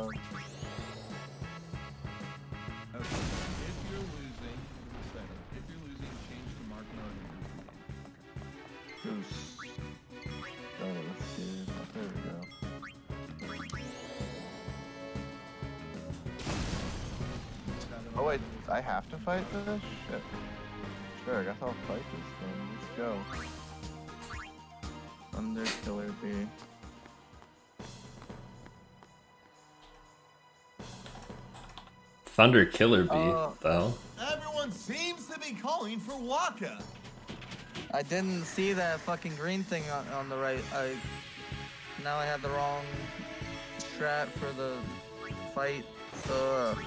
Okay. If you're losing, change to Mark mode. Goose. Oh, let's see. Oh, there we go. Oh wait, I have to fight this? Shit. Sure, I guess I'll fight this thing. Let's go. Thunder Killer Bee. Thunder Killer Bee? What the hell? Everyone seems to be calling for Waka. I didn't see that fucking green thing on the right. Now I have the wrong strat for the fight. Ugh.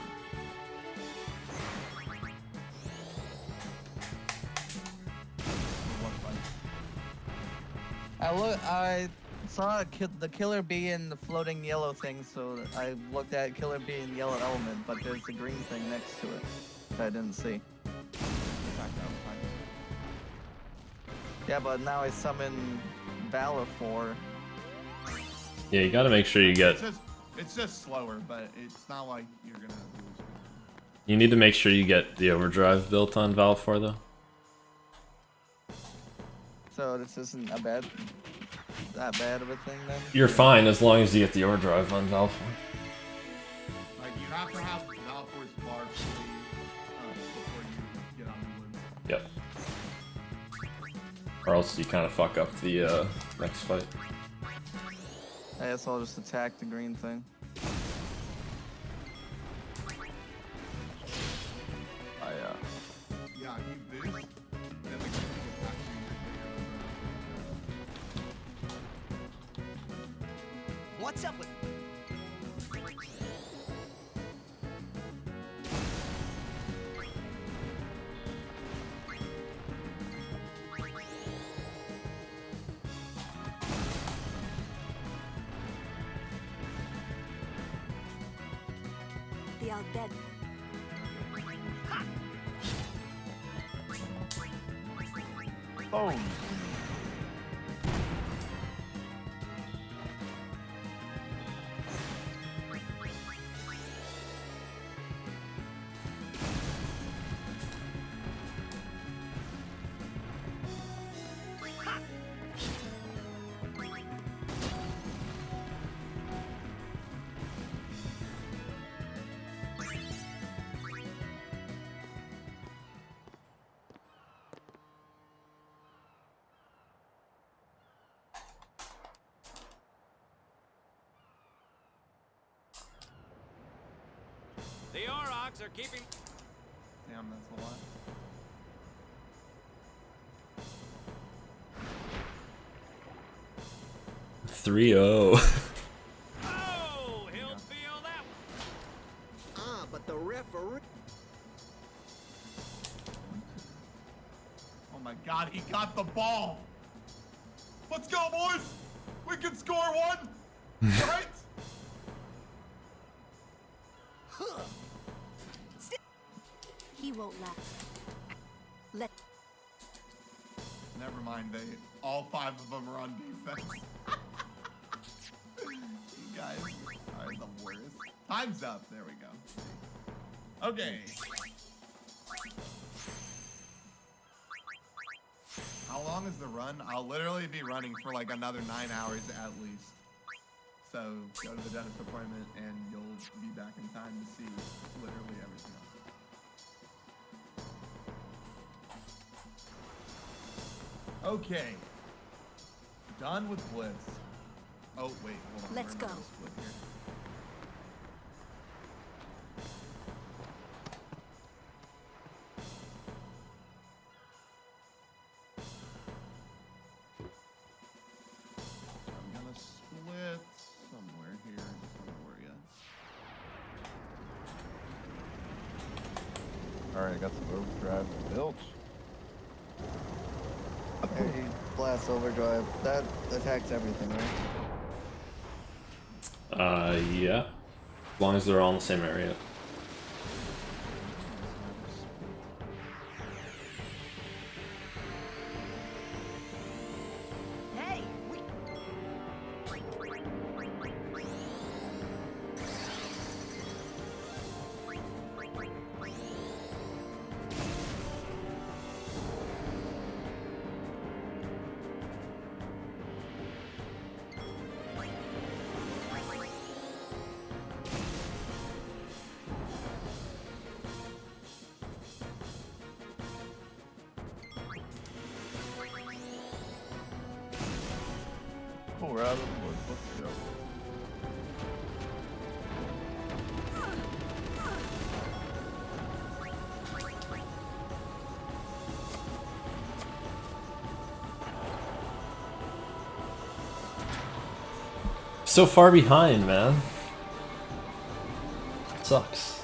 I saw the Killer Bee in the floating yellow thing, so I looked at Killer Bee in yellow element, but there's the green thing next to it that I didn't see. Yeah, but now I summon Valor for. Yeah, you gotta make sure you get... It's just slower, but it's not like you're gonna lose. You need to make sure you get the overdrive built on Val 4 though. So this isn't that bad of a thing then? You're fine as long as you get the overdrive on Val 4. Like you have to have Valfor's bar fully before you get on the woods. Yep. Or else you kind of fuck up the next fight. I guess I'll just attack the green thing. Yeah, you boost. Then the green will attack you. What's up with? The Al-Bed. Oh. The Aurochs are keeping... Damn, that's a lot. 3-0. Oh, he'll feel that. But the referee. Oh my God, he got the ball. Let's go, boys. We can score one. Right? He won't laugh. Let. Never mind, all 5 of them are on defense. You guys are the worst. Time's up. There we go. Okay. How long is the run? I'll literally be running for like another 9 hours at least. So go to the dentist appointment and you'll be back in time to see literally everything else. Okay. Done with Blitz. Oh, wait, hold on. Let's go. Split here. I'm gonna split somewhere here. Just don't worry yet. Alright, I got some overdrive to build. Hey, blast overdrive. That attacks everything, right? Yeah. As long as they're all in the same area. Hey, Cool, we're out of the woods. Let's go. So far behind, man. Sucks.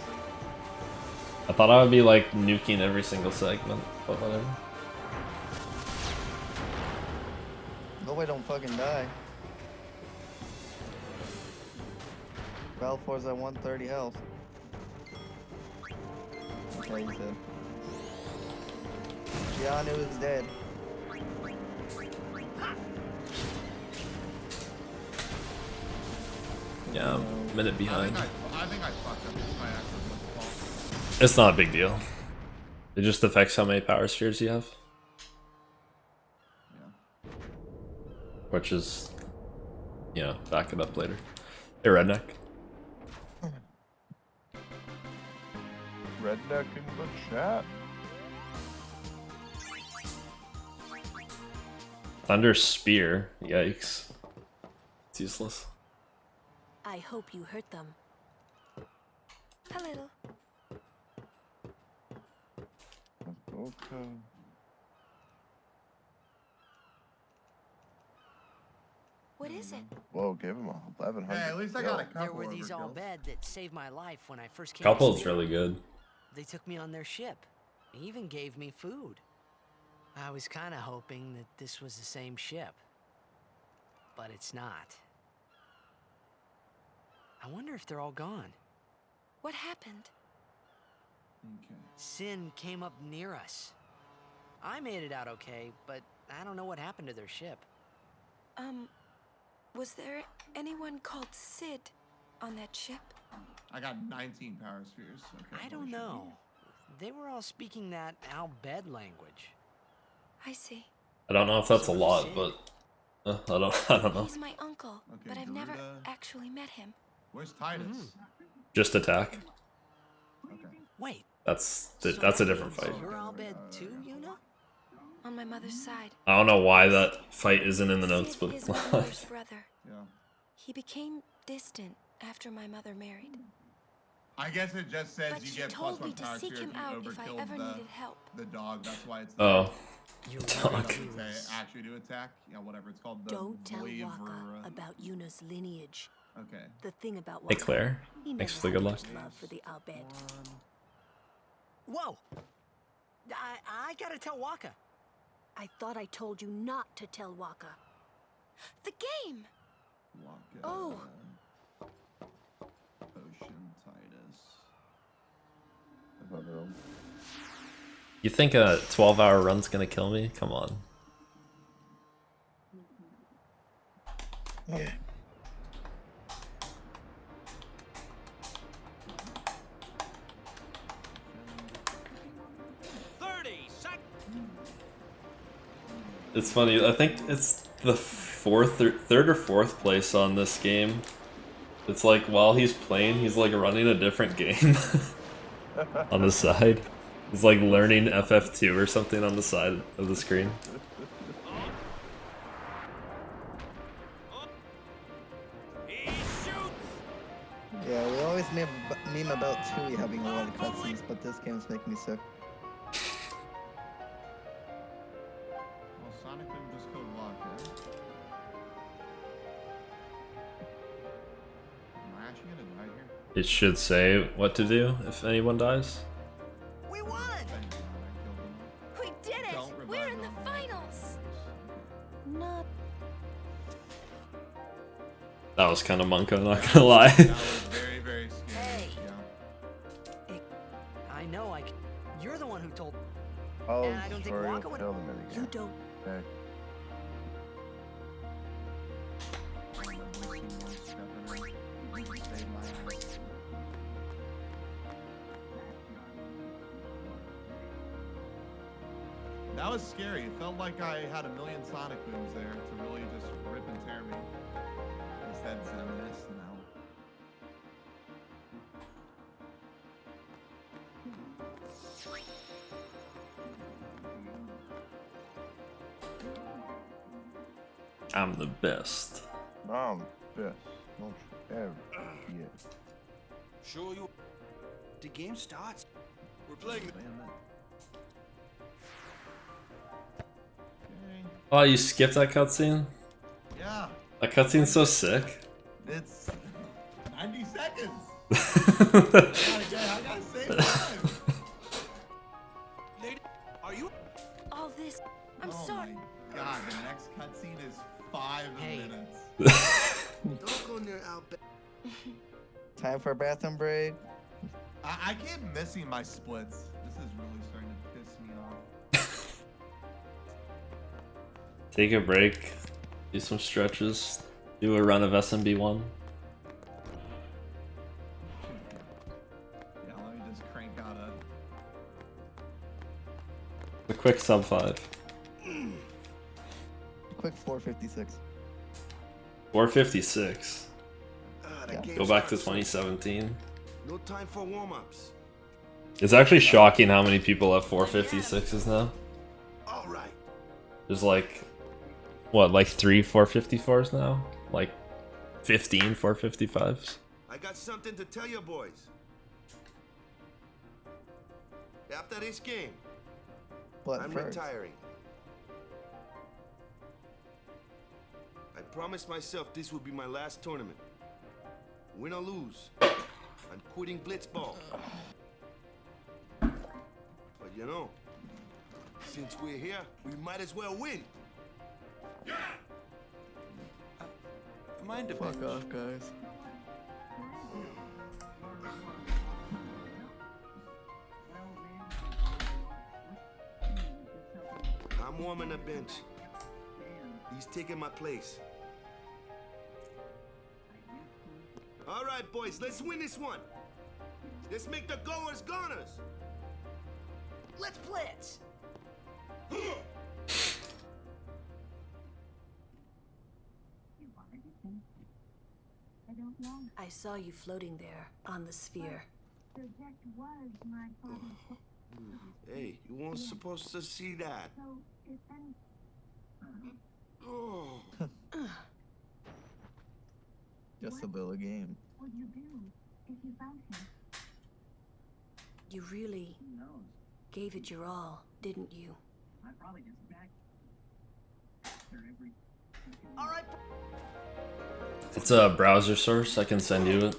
I thought I would be like nuking every single segment, but whatever. Nobody don't fucking die. Balfour's at 130 health. Okay, he's dead. Keanu is dead. Yeah, I'm a minute behind. I think I fucked up my actual fault. It's not a big deal. It just affects how many power spheres you have. Yeah. Which is, you know, back it up later. Hey, Redneck. Redneck in the chat. Thunder Spear. Yikes. It's useless. I hope you hurt them. A little. Okay. What is it? Whoa, give him a 1100. Hey, at least I got a couple there were these all overkills. bed that saved my life when I first came. Couple's to really good. They took me on their ship. They even gave me food. I was kind of hoping that this was the same ship. But it's not. I wonder if they're all gone. What happened? Okay. Sin came up near us. I made it out okay, but I don't know what happened to their ship. Was there anyone called Sid on that ship? I got 19 power spheres. Okay, I don't know. They were all speaking that Al Bed language. I see. I don't know if that's a lot, but I don't know. He's my uncle, Okay, but I've never Garuda. actually met him. Where's Titus? Just attack. Okay. Wait. That's a different fight. You're Al Bed too, you know? On my mother's side. I don't know why that fight isn't in the notes, Sid but is it's my not. mother's brother. Yeah. He became distant after my mother married. I guess it just says But you she get told +1 me to power seek sphere him if you out if I overkilled ever needed help. the dog. That's why it's. Oh, You Talk. They actually do attack. Yeah, whatever it's called. The Don't tell Voivra. Waka about Yuna's lineage. Okay. The thing about Hey Waka, Claire, he thanks never for the good had luck. much love for the Albed. Whoa! I gotta tell Waka. I thought I told you not to tell Waka. The game! Waka. Oh. Potion Titus. You think a 12-hour run's gonna kill me? Come on. Yeah. It's funny, I think it's the third or fourth place on this game. It's like while he's playing, he's like running a different game on the side. He's like learning FF2 or something on the side of the screen. Yeah, we always meme about Tui having a lot of cutscenes, but this game's making me sick. Well, Sonic didn't just code Waka. Am I actually gonna die here? It should say what to do if anyone dies. We won! We did it! We're in the finals! Not. That was kind of Monko, not gonna lie. That was very, very scary. Yeah. I know, you're the one who told. Oh, And I don't think sorry, Waka would. kill them again. You don't. Okay. That was scary. It felt like I had a million Sonic booms there to really just rip and tear me. Instead, Zennis now. I'm the best. Mom, best. Don't you ever forget. Sure you. The game starts. We're playing. Oh, you skipped that cutscene? Yeah. That cutscene's so sick. It's 90 seconds. I gotta save time. Lady, are you? All this. I'm Oh sorry. my god, the next cutscene is 5 minutes. Don't go near Albed. Time for a bathroom break. I keep missing my splits. This is really starting to piss me off. Take a break, do some stretches, do a run of SMB1. Yeah, let me just crank out A quick sub 5. Quick 456. 456. That Go game's back to not so- 2017. No time for warm-ups. It's actually shocking how many people have 456s now. All right. There's like, what, like 3 454s now? Like 15 455s? I got something to tell you boys. After this game, What I'm first? retiring. I promised myself this would be my last tournament. Win or lose, I'm quitting Blitzball. But you know, since we're here, we might as well win. Mind if Fuck off, guys. I'm warming the bench. He's taking my place. All right, boys, let's win this one. Let's make the goers goners. Let's blitz. I saw you floating there on the sphere. Hey, you weren't supposed to see that. Oh. Just a little game. You really gave it your all, didn't you? It's a browser source. I can send you it.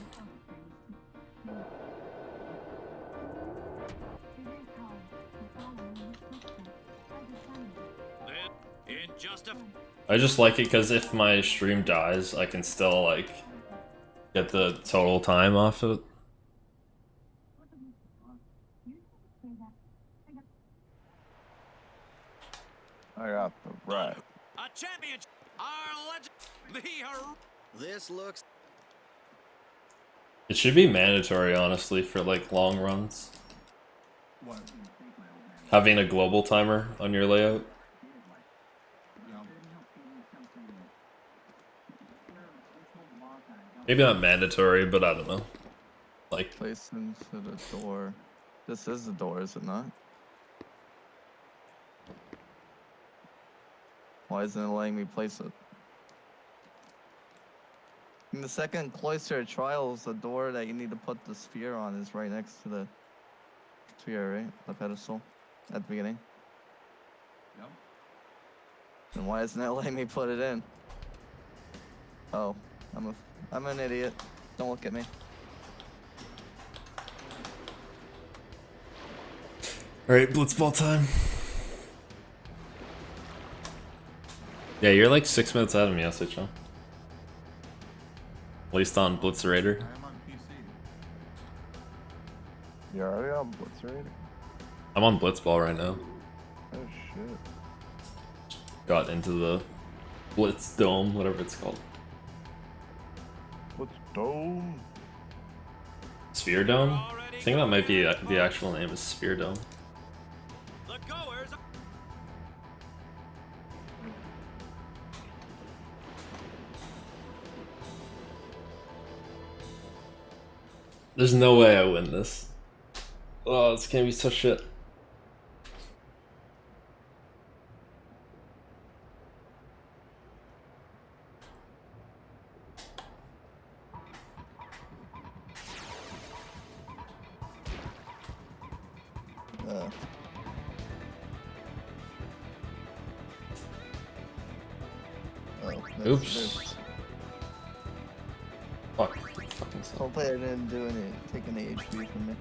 I just like it because if my stream dies, I can still like get the total time off of it. I got the right. A champion. Our legend. This looks. It should be mandatory, honestly, for like long runs. What? Having a global timer on your layout. Maybe not mandatory, but I don't know. Like place into the door. This is the door, is it not? Why isn't it letting me place it? In the second cloister trials, the door that you need to put the sphere on is right next to the sphere, right? The pedestal at the beginning. Yep. Then why isn't it letting me put it in? Oh, I'm an idiot. Don't look at me. Alright, blitzball time. Yeah, you're like 6 minutes ahead of me, SHL. At least on Blitzerator. I'm on PC. You're already on Blitzerator? I'm on blitzball right now. Oh shit. Got into the Blitz Dome, whatever it's called. Blitz Dome? Sphere Dome? I think that might be the actual name is Sphere Dome. There's no way I win this. Oh, it's gonna be such shit. Oops. Fuck. Fucking stuff. Hopefully I didn't do any, take any HP from me.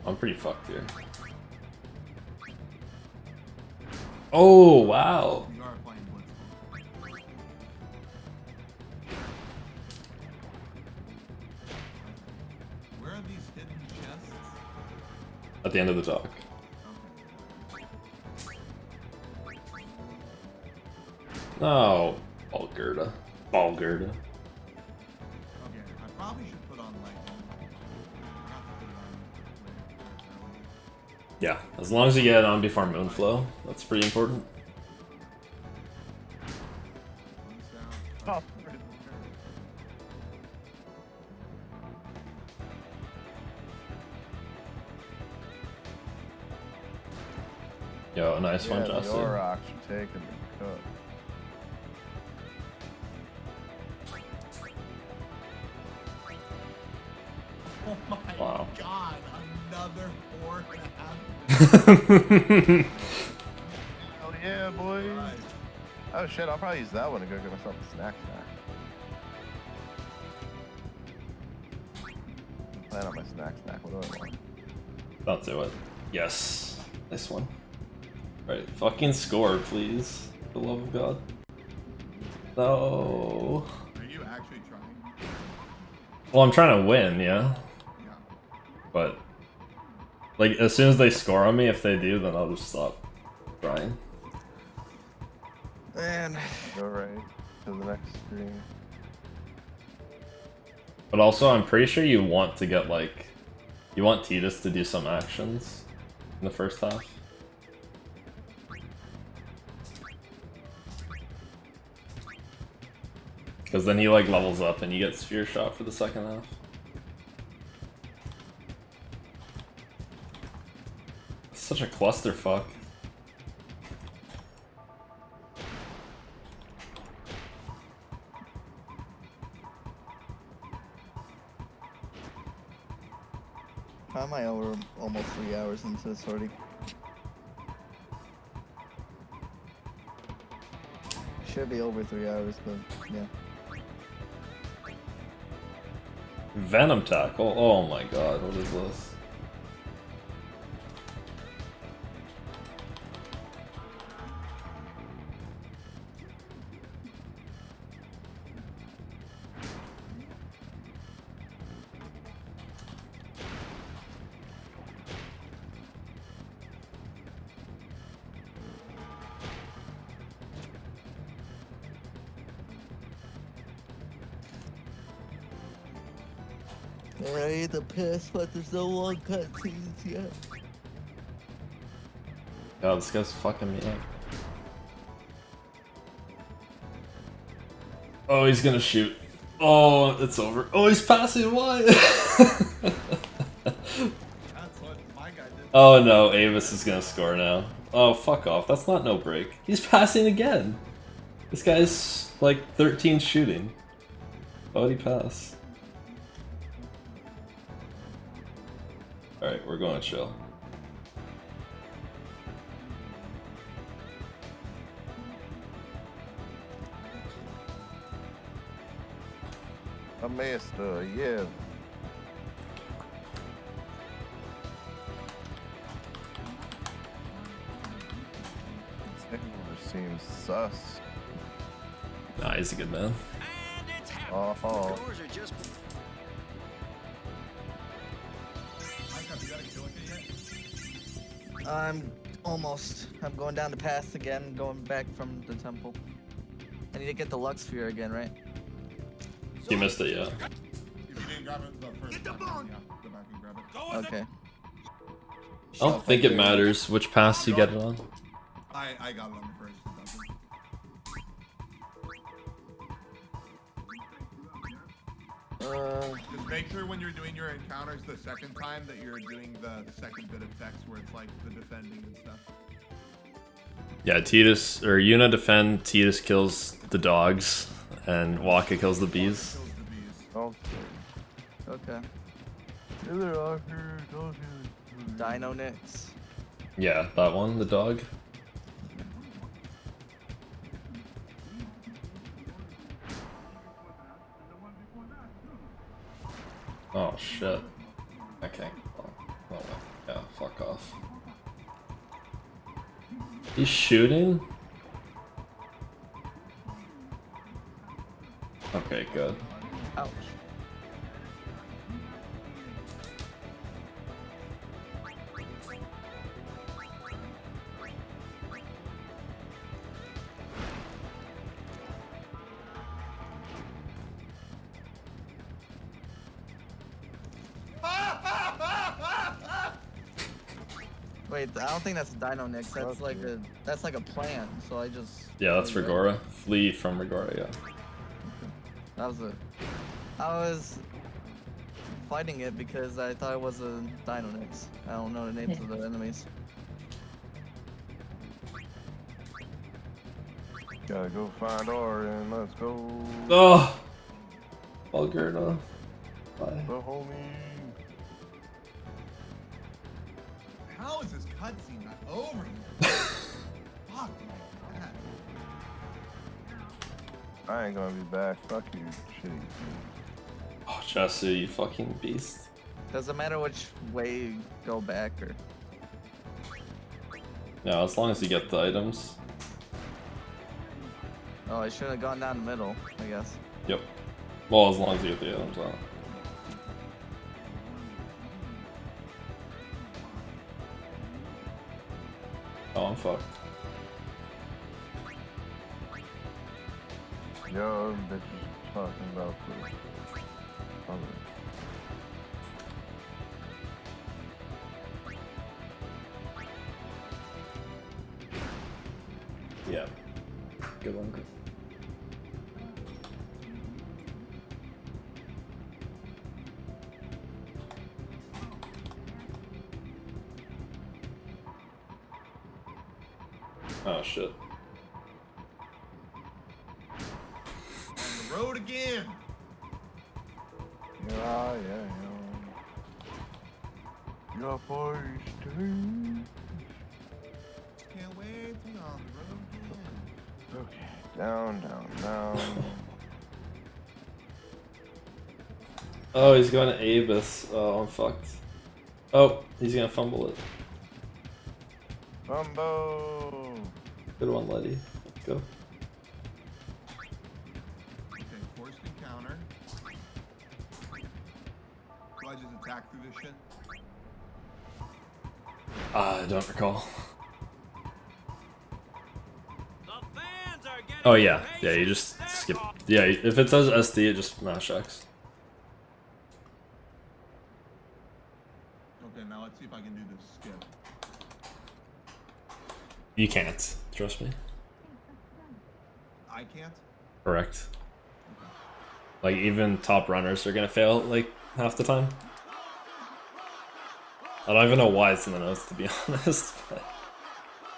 I'm pretty fucked here. Oh, wow. You are playing Blitzball. Where are these hidden chests? At the end of the dock. No. Balgerda. Balgerda. Okay, I probably should put on like. Yeah, as long as you get it on before Moonflow, that's pretty important. Oh, Yo, a nice one, Justin. Your rocks are taking the cut. Oh my Wow. god, another 4.5. Hell yeah, boy. Right. Oh shit, I'll probably use that one to go get myself a snack. Plan on my snack. What do I want? Don't do it. Yes. Nice one. Right, fucking score, please. For the love of God. No. Are you actually trying? Well, I'm trying to win, yeah. But, like, as soon as they score on me, if they do, then I'll just stop trying. Man. Go right to the next screen. But also, I'm pretty sure you want to get, like, you want Titus to do some actions in the first half. Because then he, like, levels up and you get Sphere Shot for the second half. It's such a clusterfuck. How am I over almost 3 hours into this already? Should be over 3 hours, but yeah. Venom tackle. Oh my god, what is this? Ready to piss, but there's no long cutscenes yet. God, this guy's fucking me up. Oh, he's gonna shoot. Oh, it's over. Oh, he's passing. Why? Oh no, Avis is gonna score now. Oh, fuck off. That's not no break. He's passing again. This guy's like 13 shooting. Why would he pass? Alright, we're going to chill. A master, yeah. This nigga seems sus. Nah, he's a good man. Oh. I'm almost. I'm going down the path again, going back from the temple. I need to get the Lux Sphere again, right? You missed it, yeah. If you didn't grab it the first time, yeah, go back and grab it. Okay. I don't think it matters which pass you get it on. I got it on the first. Just make sure when you're doing your encounters the second time that you're doing the second bit of text where it's like the defending and stuff. Yeah, Tidus, or Yuna defend, Tidus kills the dogs, and Waka kills the bees. Okay. Dino Nix. Yeah, that one, the dog. Oh shit. Okay. Oh, yeah, fuck off. He's shooting? Okay, good. Ouch. Wait, I don't think that's a Dino Nix. That's like a plan. So I just. Yeah, that's Rigora. Flee from Rigora, yeah. That was it. I was fighting it because I thought it was a Dino Nix. I don't know the names of the enemies. Gotta go find Orin, let's go. Oh! Valgerna. Bye. The homie. How is this cutscene not over yet? Fuck man. I ain't gonna be back. Fuck you, shitty. Oh, Jesse, you fucking beast. Doesn't matter which way you go back or. Yeah, as long as you get the items. Oh, I should have gone down the middle, I guess. Yep. Well, as long as you get the items out. Oh, I'm fucked. Yo, bitches talking about the other. Yeah. Good one. Good. Oh shit. On the road again. Yeah. Your voice to Can't wait to be on the road again. Okay, down. Oh, he's going to Abyss. Oh, I'm fucked. Oh, he's gonna fumble it. Fumble! Good one, Letty. Let's go. Okay, forced encounter. Do I just attack through this shit? I don't recall. Oh yeah, you just skip. Yeah, if it says SD, it just mash X. Okay, now let's see if I can do this skip. You can't, trust me. I can't? Correct. Like, even top runners are gonna fail, like, half the time. I don't even know why it's in the notes, to be honest, but...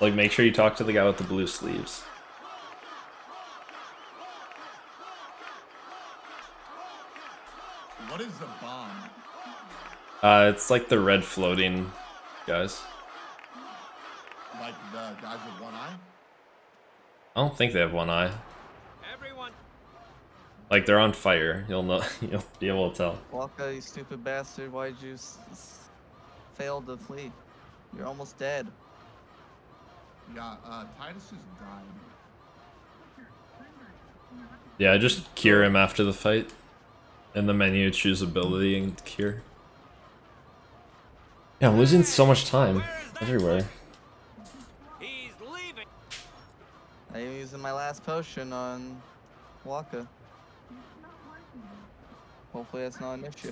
Like, make sure you talk to the guy with the blue sleeves. What is the bomb? It's like the red floating guys. Like the guys with one eye? I don't think they have one eye. Like, they're on fire. You'll know. You'll be able to tell. Waka, you stupid bastard. Why'd you fail to flee? You're almost dead. Yeah, Titus just died. Yeah, just cure him after the fight. In the menu, choose ability and cure. Yeah, I'm losing so much time everywhere. I'm using my last potion on Waka. Hopefully that's not an issue.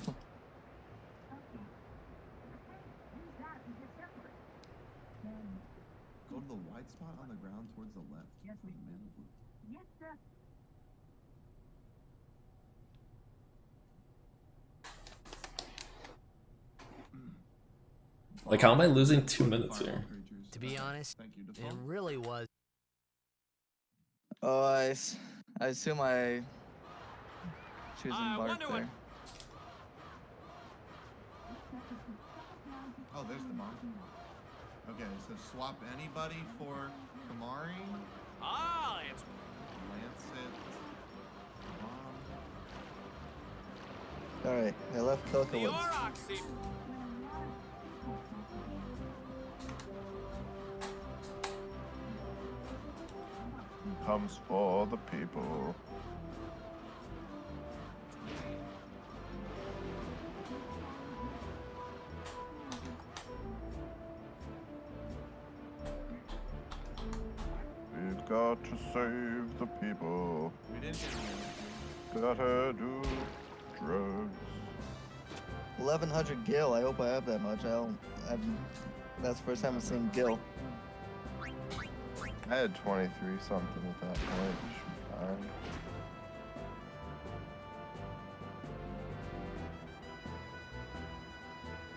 Go to the white spot on the ground towards the left. Yes, man. Yes, sir. Like, how am I losing 2 minutes here? To be honest, it really was. Oh, I assume I choosing Bark there. Oh, there's the bomb. Okay, so swap anybody for Kamari. Ah, it's Lancet. Bomb. Alright, I left Coca Woods. Comes for the people. We've got to save the people. We didn't Gotta do drugs. 1100 gil. I hope I have that much. That's the first time I've seen gil. I had 23 something at that point. Should be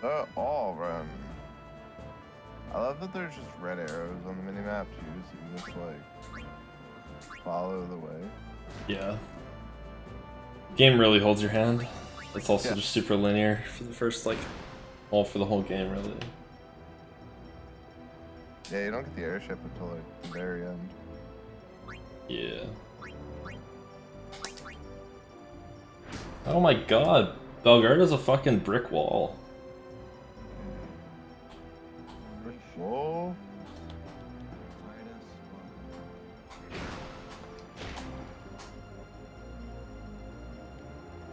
fine. All run. I love that there's just red arrows on the minimap too, so you just like follow the way. Yeah. Game really holds your hand. It's also just super linear for the first, like, for the whole game, really. Yeah, you don't get the airship until like the very end. Yeah. Oh my god, Belgarda's a fucking brick wall. Brick wall?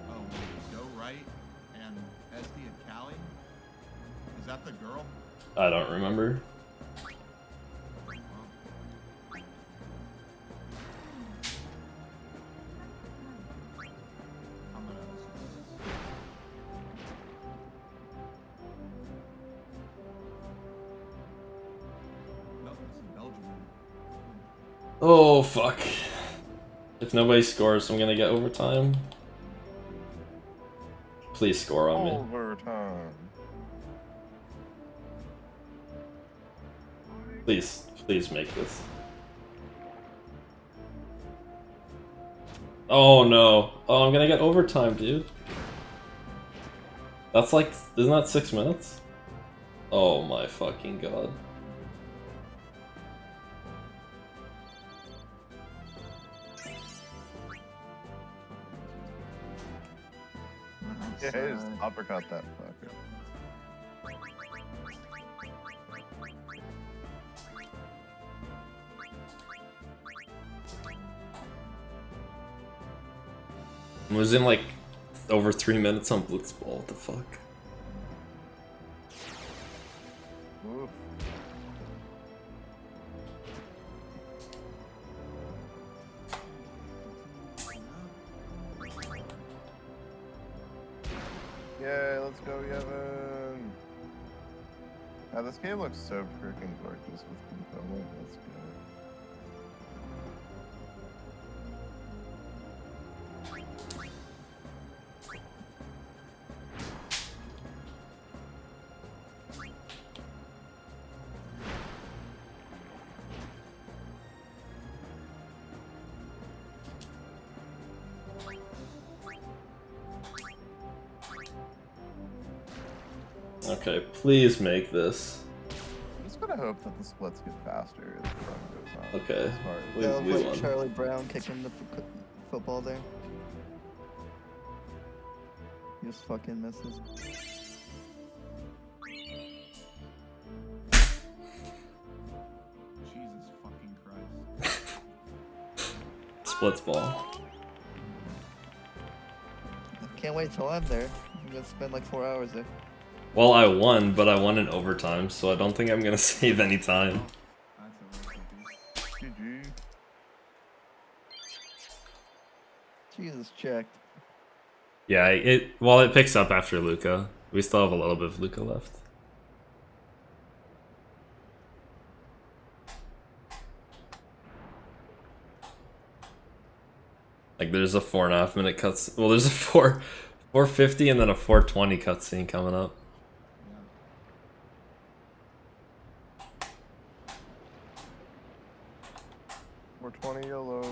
Oh, go right and SD at Cali? Is that the girl? I don't remember. Oh fuck. If nobody scores, I'm gonna get overtime. Please score on me. Overtime. Please make this. Oh no. Oh, I'm gonna get overtime, dude. That's like, isn't that 6 minutes? Oh my fucking god. Yeah, just uppercut that fucker. I'm losing like over 3 minutes on Blitzball, what the fuck? Oof. Yay, let's go, Yevon! Now this game looks so freaking gorgeous with component. Let's go. Okay, please make this. I'm just gonna hope that the splits get faster as the run goes on. Okay, As far as- we That was like won. Charlie Brown kicking the football there. He just fucking misses. Jesus fucking Christ. Splits ball. Can't wait till I'm there. I'm gonna spend like 4 hours there. Well, I won, but I won in overtime, so I don't think I'm gonna save any time. GG. Jesus, checked. Yeah, it picks up after Luca. We still have a little bit of Luca left. Like there's a 4.5 minute cutscene. Well, there's a 450 and then a 420 cutscene coming up. 420 YOLO.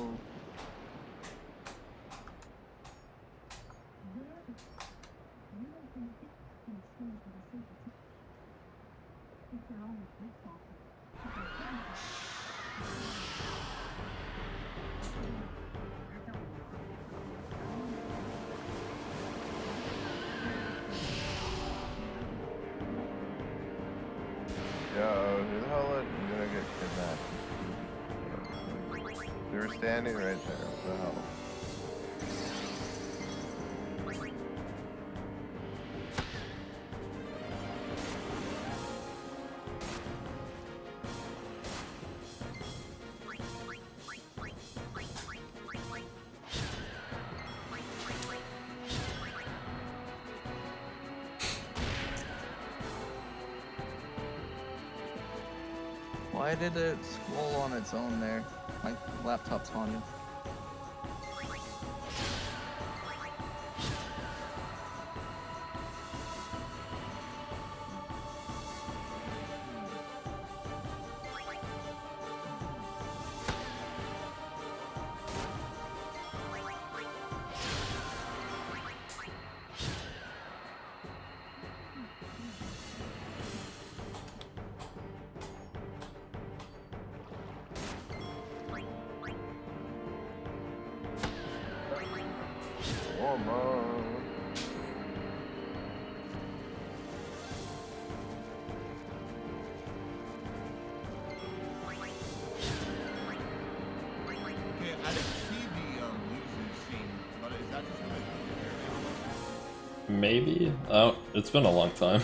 Yo, who the hell let you gonna get kidnapped? They were standing right there. What the hell? Why did it scroll on its own there? My laptop's on you. Oh, man. Okay, I didn't see the losers scene, but is that just gonna Maybe? Oh, it's been a long time.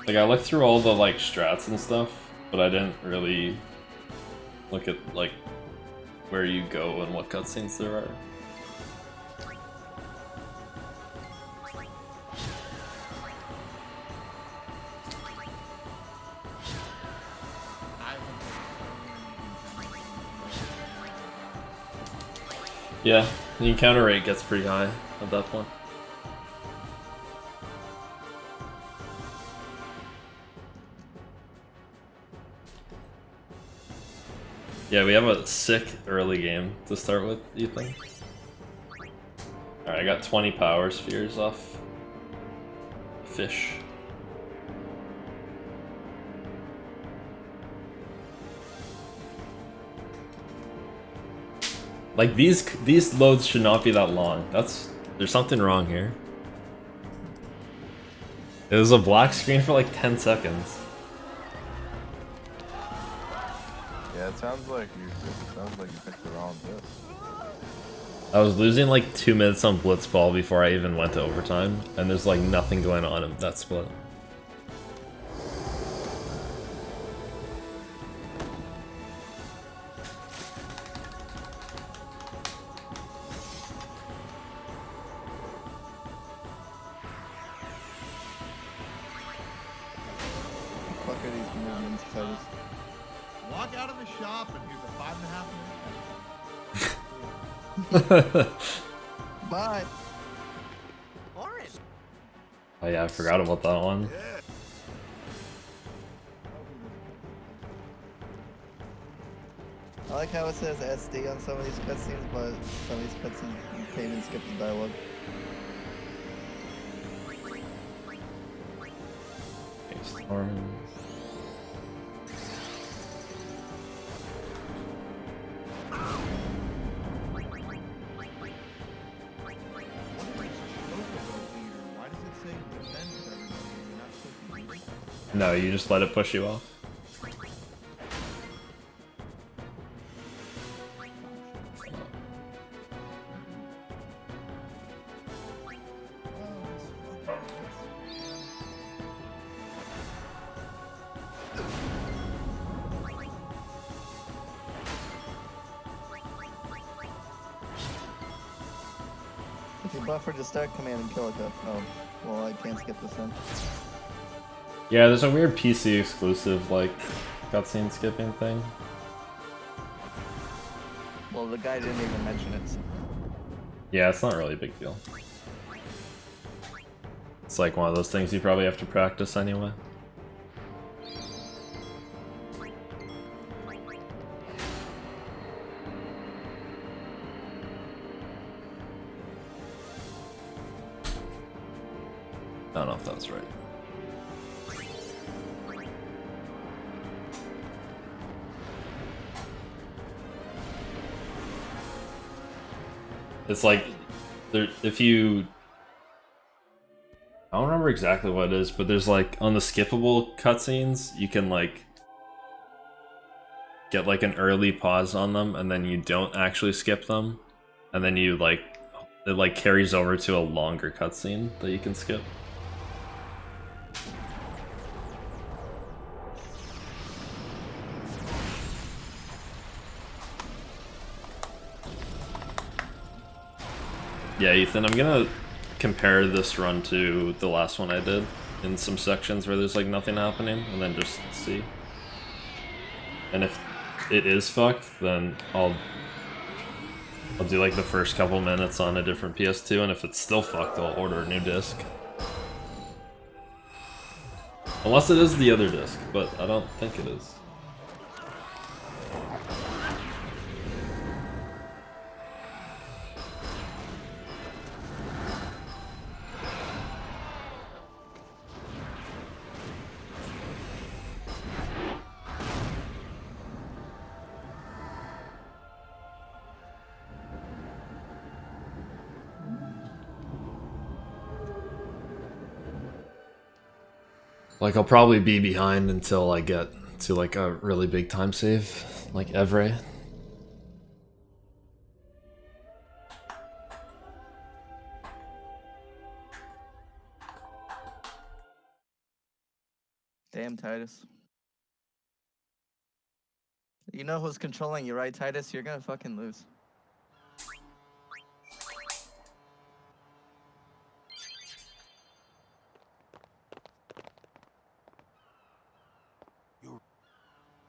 Like I looked through all the like strats and stuff, but I didn't really look at like where you go and what cutscenes there are. Yeah, the encounter rate gets pretty high at that point. Yeah, we have a sick early game to start with, you think? Alright, I got 20 power spheres off fish. Like these loads should not be that long. There's something wrong here. It was a black screen for like 10 seconds. Yeah, it sounds like you picked the wrong disc. I was losing like 2 minutes on Blitzball before I even went to overtime, and there's like nothing going on in that split. Fuck are these movements, Titus? Walk out of the shop and here's a 5.5 minute. Bye. Orange. Oh yeah, I forgot about that one. I like how it says SD on some of these cutscenes, but some of these cutscenes you can't even skip the dialogue. Storm. Why does it say defend everybody and you're not supposed to use it? No, you just let it push you off. If you buffer to start command and kill it, oh, well, I can't skip this then. Yeah, there's a weird PC exclusive like cutscene skipping thing. Well, the guy didn't even mention it. So. Yeah, it's not really a big deal. It's like one of those things you probably have to practice anyway. I don't know if that's right. It's like, if you... I don't remember exactly what it is, but there's like, on the skippable cutscenes, you can like... get like an early pause on them, and then you don't actually skip them. And then you like... it like carries over to a longer cutscene that you can skip. Yeah, Ethan, I'm gonna compare this run to the last one I did in some sections where there's like nothing happening, and then just see. And if it is fucked, then I'll do like the first couple minutes on a different PS2, and if it's still fucked, I'll order a new disc. Unless it is the other disc, but I don't think it is. Like, I'll probably be behind until I get to, like, a really big time save, like Evray. Damn, Titus. You know who's controlling you, right, Titus? You're gonna fucking lose.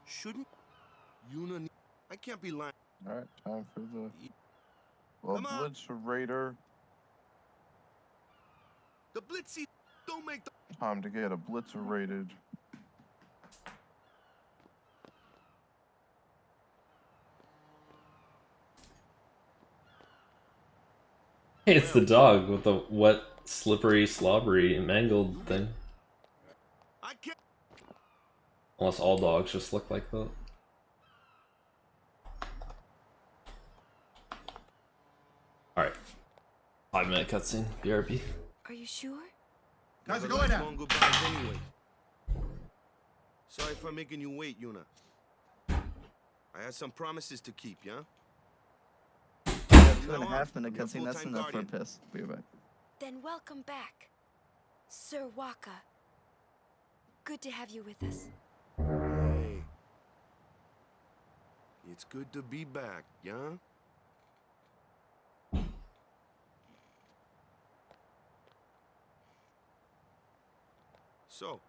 Shouldn't Yuna? I can't be lying. All right, time for the Come on. Blitzerator. The Blitzy don't make the. Time to get obliterated. Hey, it's the dog with the wet, slippery, slobbery, mangled thing. Unless all dogs just look like that. Alright. 5-minute cutscene, BRB. Are you sure? Guys are going now. Goodbyes anyway. Sorry for making you wait, Yuna. I had some promises to keep, yeah? 2.5-minute cutscene, that's enough for a piss. Be right back. Then welcome back, Sir Waka. Good to have you with us. Hey. It's good to be back, yeah? So,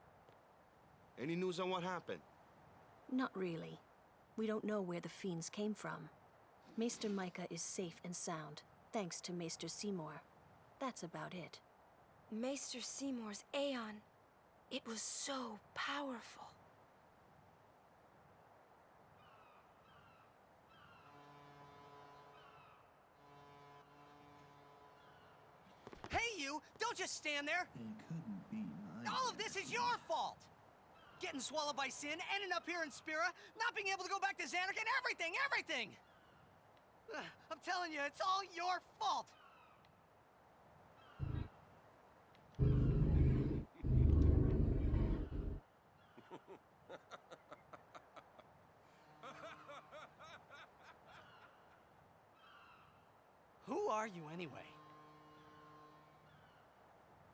any news on what happened? Not really. We don't know where the fiends came from. Maester Micah is safe and sound, thanks to Maester Seymour. That's about it. Maester Seymour's Aeon. It was so powerful. Hey, you! Don't just stand there! All of this is your fault! Getting swallowed by sin, ending up here in Spira, not being able to go back to Xanarkand, everything! I'm telling you, it's all your fault! Who are you, anyway?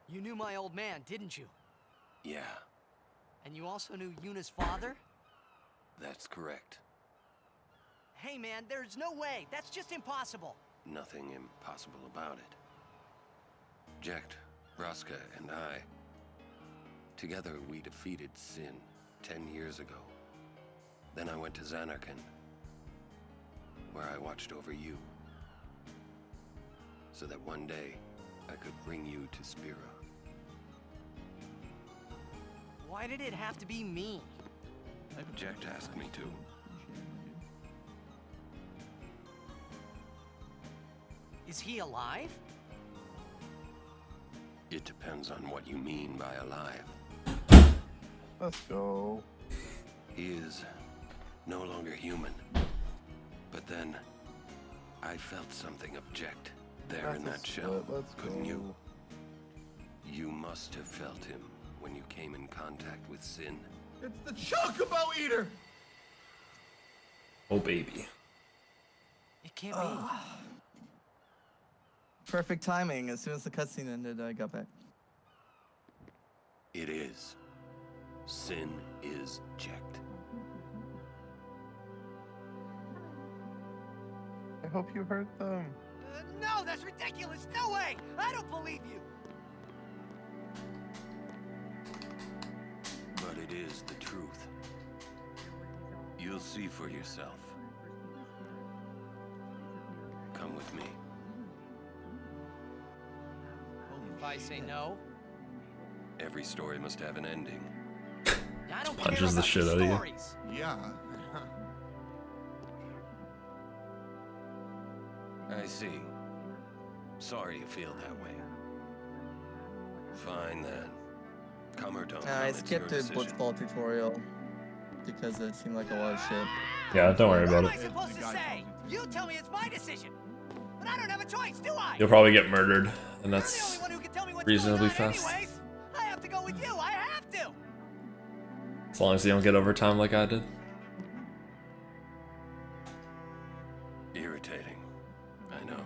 You knew my old man, didn't you? Yeah, And you also knew Yuna's father? that's correct. Hey man, there's no way. That's just impossible. Nothing impossible about it. Jekt, Vraska, and I, together we defeated Sin 10 years ago. Then I went to Xanarkand, where I watched over you, so that one day I could bring you to Spira. Why did it have to be me? Jekt asked me to. Is he alive? It depends on what you mean by alive. Let's go. He is no longer human. But then, I felt something of Jekt there in that shell, couldn't you? You must have felt him when you came in contact with Sin. It's the Chocobo Eater! Oh, baby. It can't be. Perfect timing. As soon as the cutscene ended, I got back. It is. Sin is Jekt. I hope you heard them. No, that's ridiculous. No way. I don't believe you. But it is the truth. You'll see for yourself. Come with me. If I say no, Every story must have an ending. I don't Punches care the about shit your out of you. stories. Yeah. I see. Sorry you feel that way. Fine then. Come or don't. I it's skipped your the decision. blitzball tutorial because it seemed like a lot of shit. Yeah, don't worry about What am I it. supposed to say? You tell me it's my decision. But I don't have a choice, do I? You'll probably get murdered, and You're the that's only one who can tell me what's reasonably going on fast. anyways. I have to go with you. I have to. As long as you don't get overtime like I did. Irritating. I know.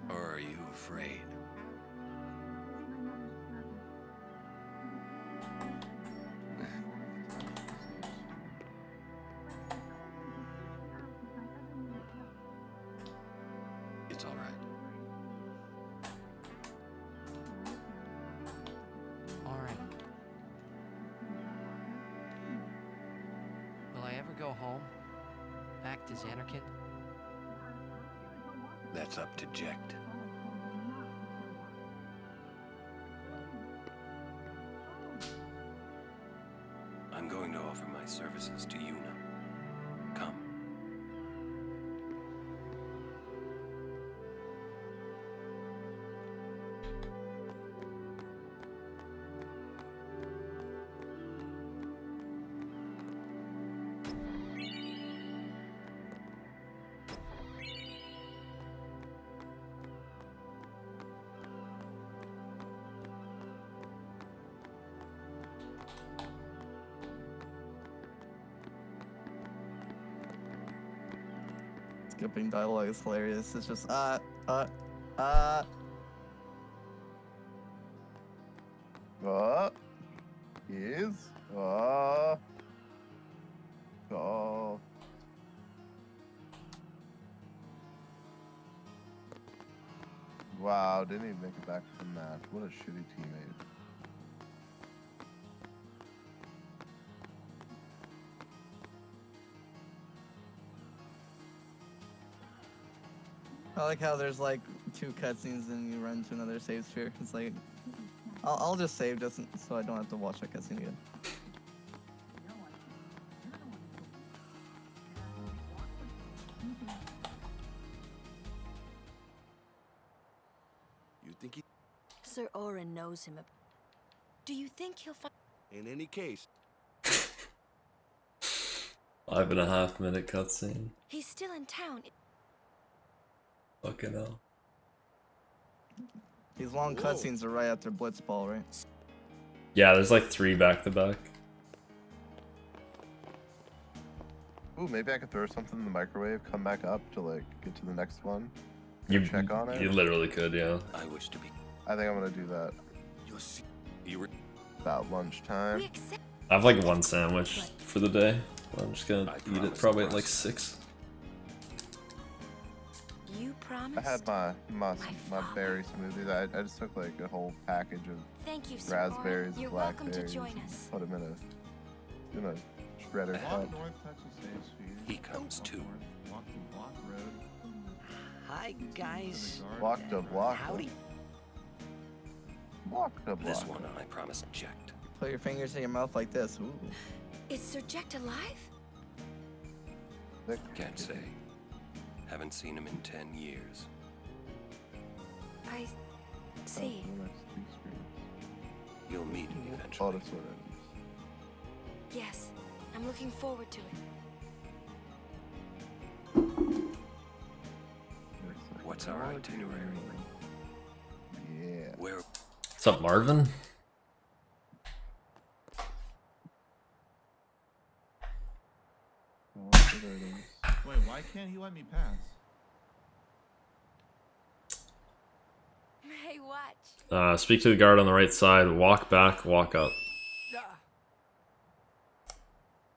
Or are you afraid? It's all right. All right. Will I ever go home? Back to Xanarkand? That's up to Jekt. I'm going to offer my services to Yuna. Come. skipping dialogue is hilarious. It's just Is wow, didn't even make it back to the match. What a shitty teammate. I like how there's like 2 cutscenes and you run to another save sphere. It's like, I'll just save just so I don't have to watch that cutscene again. You think he... Sir Orin knows him. Do you think he'll find... In any case... 5.5 minute cutscene. He's still in town. Fucking hell. These long cutscenes are right after Blitzball, right? Yeah, there's like 3 back to back. Ooh, maybe I could throw something in the microwave, come back up to like get to the next one. You check on it. You literally could, yeah. I wish to be. I think I'm gonna do that. You were about lunchtime. I have like 1 sandwich for the day. I'm just gonna eat it probably at like 6. You promised? I had my berry smoothies. I just took like a whole package of Thank you, Sir raspberries Orin. You're and welcome blackberries. to join us. Put them in a shredder cup. He comes too. Walk to Block Road. Hi, guys. Walk to block. Howdy. Walk to block. This one I promised checked. Put your fingers in your mouth like this. Ooh. Is Sir Jekt alive? Can't say. Haven't seen him in 10 years. I see. You'll meet him eventually. Yes, I'm looking forward to it. What's our itinerary? Yeah. Where? What's up, Marvin? Wait, why can't he let me pass? Hey, watch. Speak to the guard on the right side, walk back, walk up.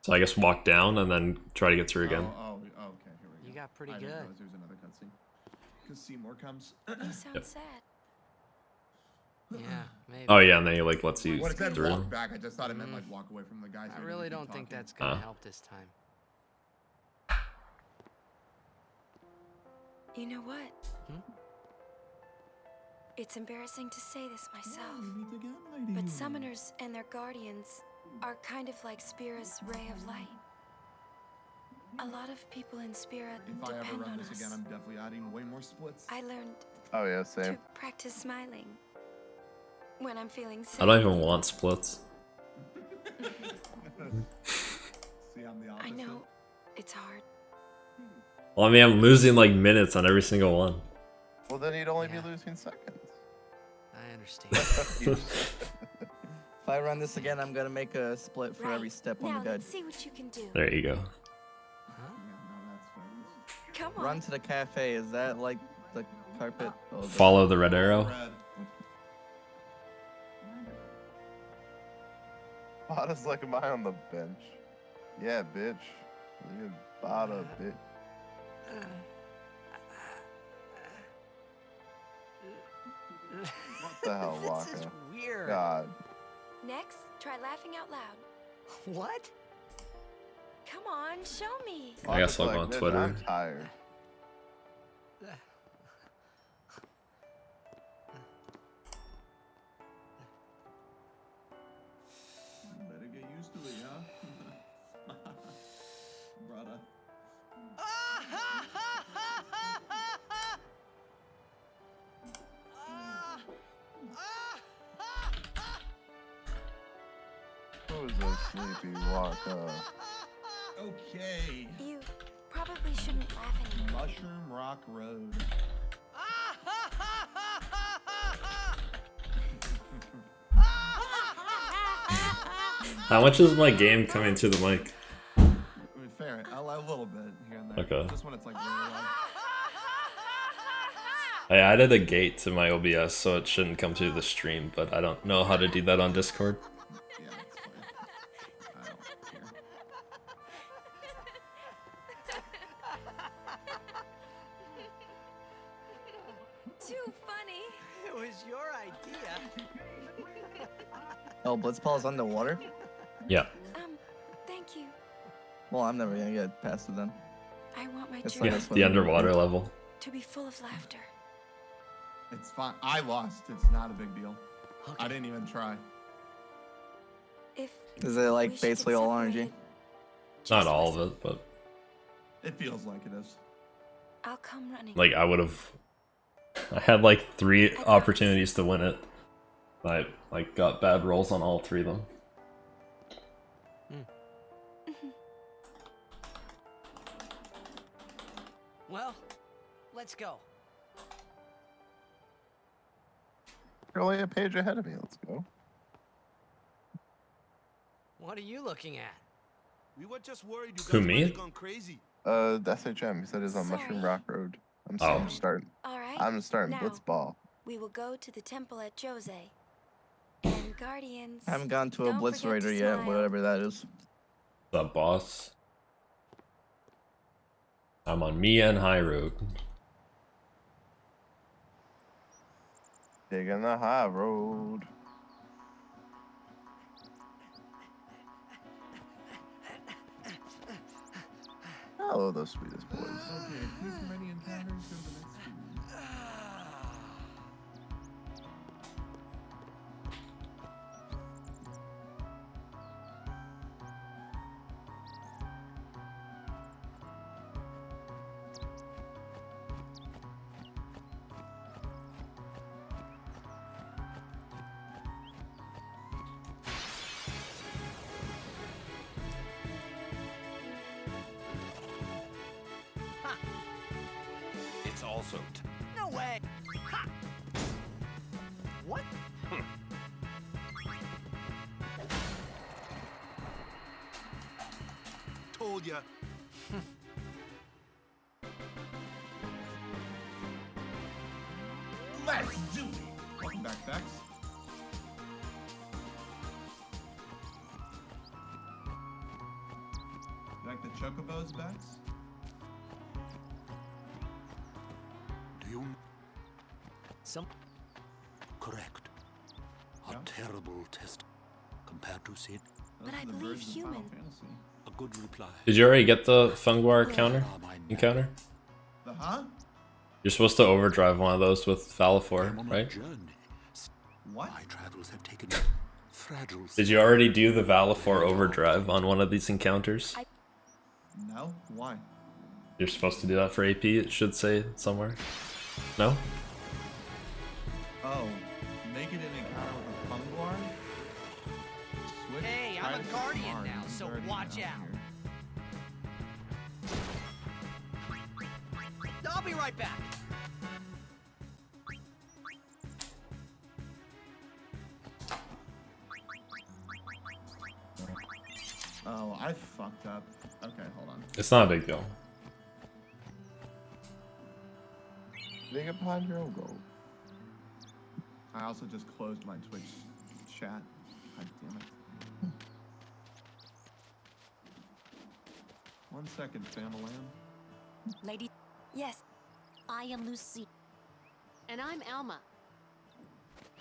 So I guess walk down and then try to get through again. Okay, here we go. You got pretty I good. didn't realize there was another cutscene. Because Seymour comes. You sound sad. Yeah, maybe. Oh yeah, and then he like lets you When it said through. walk back, I just thought it meant like walk away from the guys. I who really keep don't think talking. that's gonna help this time. You know what? It's embarrassing to say this myself, but summoners and their guardians are kind of like Spira's ray of light. A lot of people in Spira If I ever depend run on this us. again, I'm definitely adding way more splits. I learned Oh yeah, same. to practice smiling when I'm feeling sad. I don't even want splits. See, I'm the opposite. I know it's hard. Well, I mean, I'm losing like minutes on every single one. Well, then you'd only be losing seconds. I understand. If I run this again, I'm gonna make a split for every step on Now the guide. let's see what you can do. There you go. Come on. Run to the cafe. Is that like the carpet? Oh, Follow the red arrow. Bada's like, am I on the bench? Yeah, bitch. Look at Bada, bitch. What the hell, Waka? This is weird. God. Next, try laughing out loud. What? Come on, show me. I guess I'll go on "Bitch, Twitter. I'm tired. Better get used to it, yeah? Brother. Who's a sleepy Waka? Okay. You probably shouldn't laugh anymore. Mushroom Rock Road. How much is my game coming to the mic? I mean, fair. A little bit here and there. Okay. Just when it's like really loud. I added a gate to my OBS so it shouldn't come through the stream, but I don't know how to do that on Discord. Yeah, that's fine. I don't care. Too funny. It was your idea. Oh, Blitzball's underwater? Yeah. Thank you. Well, I'm never gonna get past it then. I want my It's dream like a The swimming underwater pool. level. to be full of laughter. It's fine. I lost. It's not a big deal. I didn't even try. If Is it like basically all energy? Not all of it, but It feels like it is. I'll come running. like I would have. I had like 3 opportunities to win it. I like got bad rolls on all 3 of them. Well, let's go. You're only a page ahead of me. Let's go. What are you looking at? We were just worried you guys Who, me? might have gone crazy. The SHM. He said he's on Mushroom Rock Road. I'm starting. All right. I'm starting now, Blitzball. We will go to the temple at Jose. And Guardians. I haven't gone to a don't Blitz forget to Raider yet, smile. whatever that is. The boss. I'm on Mia and High Road. Taking the high road. Hello, those sweetest boys. Okay, if there's many encounters, go to the next one. It's all soaked. No way. Ha! What? Told ya. Let's do it. Welcome back, Bex. You like the chocobos, Bex? Do you? Some. Correct. A terrible test compared to Sid. But I believe humans. A good reply. Did you already get the Fungwar encounter? The huh? You're supposed to overdrive one of those with Valifor, right? What? My travels have taken fragile. Did you already do the Valifor overdrive on one of these encounters? No? Why? You're supposed to do that for AP, it should say somewhere. No? Oh, make it an encounter with a Fungwar? Switch. Hey, try I'm a to guardian Fungwar, now, he's so already watch out out. here. I'll be right back. Oh, I fucked up. Okay, hold on. It's not a big deal. Big upon your own goal. I also just closed my Twitch chat. God damn it. 1 second, family. Lady. Yes. I am Lucy. And I'm Alma.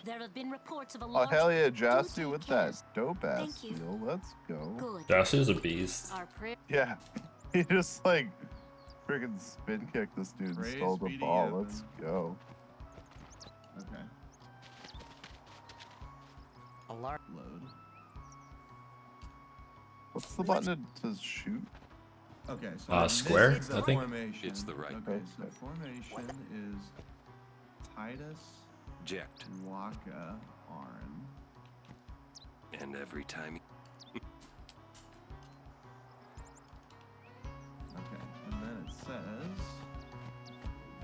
There have been reports of a Oh large... hell yeah, Jasu with that dope ass Thank you. steal. Let's go. Good. Jasu's a beast. Our prayer... Yeah, he just like freaking spin kicked this dude and Praise stole the be to ball. Yevon. Let's go. Okay. Alert. Load. What's the button to shoot? Okay, so this square, is the I think. formation. It's the right. Okay, so formation is Titus, Ject. Waka, Arn. And every time. Okay, and then it says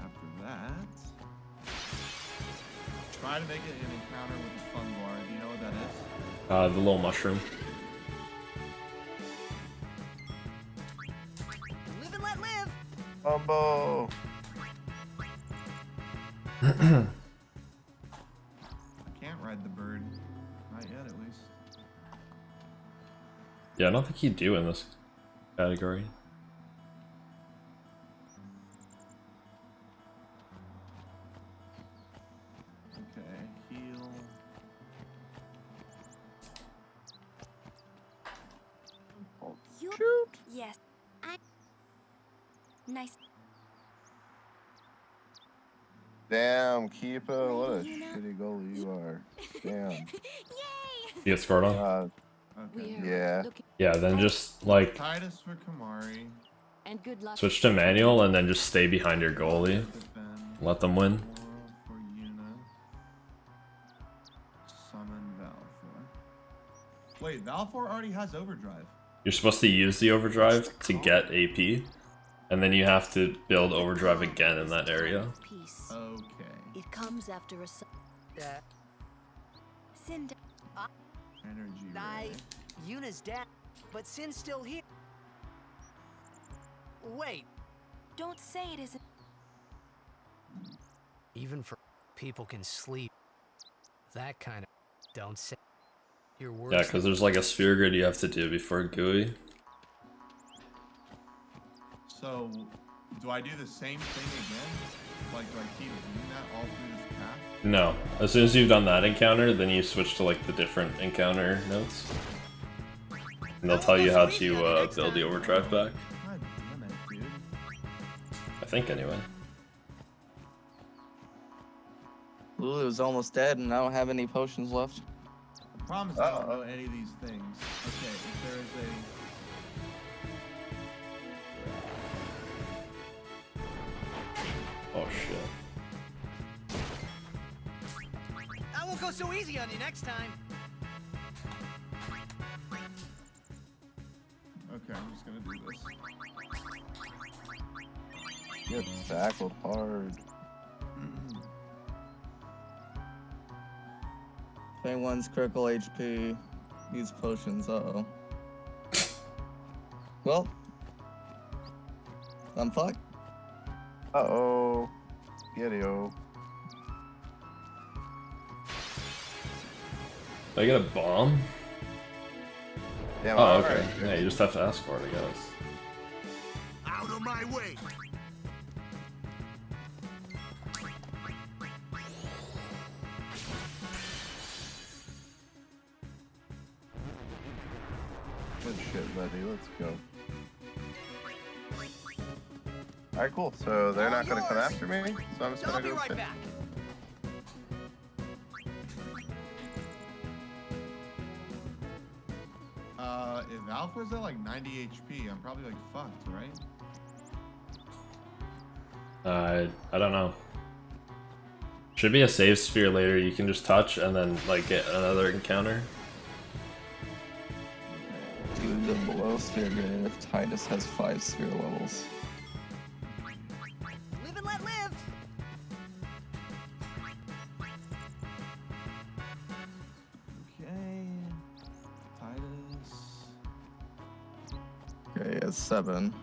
after that, try to make it an encounter with a Fungwar. Do you know what that is? The little mushroom. Live and let live. Bumbo. I can't ride the bird. Not yet, at least. Yeah, I don't think you do in this category. Okay, heal. Shoot! Yes. Nice. Damn, Keepa, what a shitty goalie you are. Damn. You get scored on? Okay. Yeah. Yeah, then just like Titus for Kamari. And good luck. switch to manual and then just stay behind your goalie. Let them win. For Yuna. Summon Valfor. Wait, Valfor already has overdrive. You're supposed to use the overdrive to get AP, and then you have to build overdrive again in that area. Okay. It comes after a Sin. Energy I, Yuna's dead, but Sin's still here. Wait. Don't say it isn't. Even for people can sleep. That kind of don't say. Your words. Yeah, because there's like a sphere grid you have to do before GUI. So, do I do the same thing again? Like, do I keep doing that all through this path? No. As soon as you've done that encounter, then you switch to like the different encounter notes. And they'll tell you how to build the overdrive back. God damn it, dude. I think anyway. Lulu's almost dead, and I don't have any potions left. I promise I don't know any of these things. Okay, if there is a... Oh shit. I won't go so easy on you next time. Okay, I'm just gonna do this. Get tackled hard. If anyone's critical HP, use potions. Uh-oh. Well, I'm fucked. Uh-oh. Get-o. Did I get a bomb? Damn, Oh, okay. Yeah, you just have to ask for it, I guess. Out of my way! Good shit, buddy. Let's go. Alright, cool. So they're not gonna come after me, so I'm just gonna I'll be go right fit. back. If Valfor's at like 90 HP, I'm probably like fucked, right? I don't know. Should be a save sphere later you can just touch and then like get another encounter. Do the below sphere grid if Titus has 5 sphere levels. Live and let live. Okay. Titus. Okay, it's 7.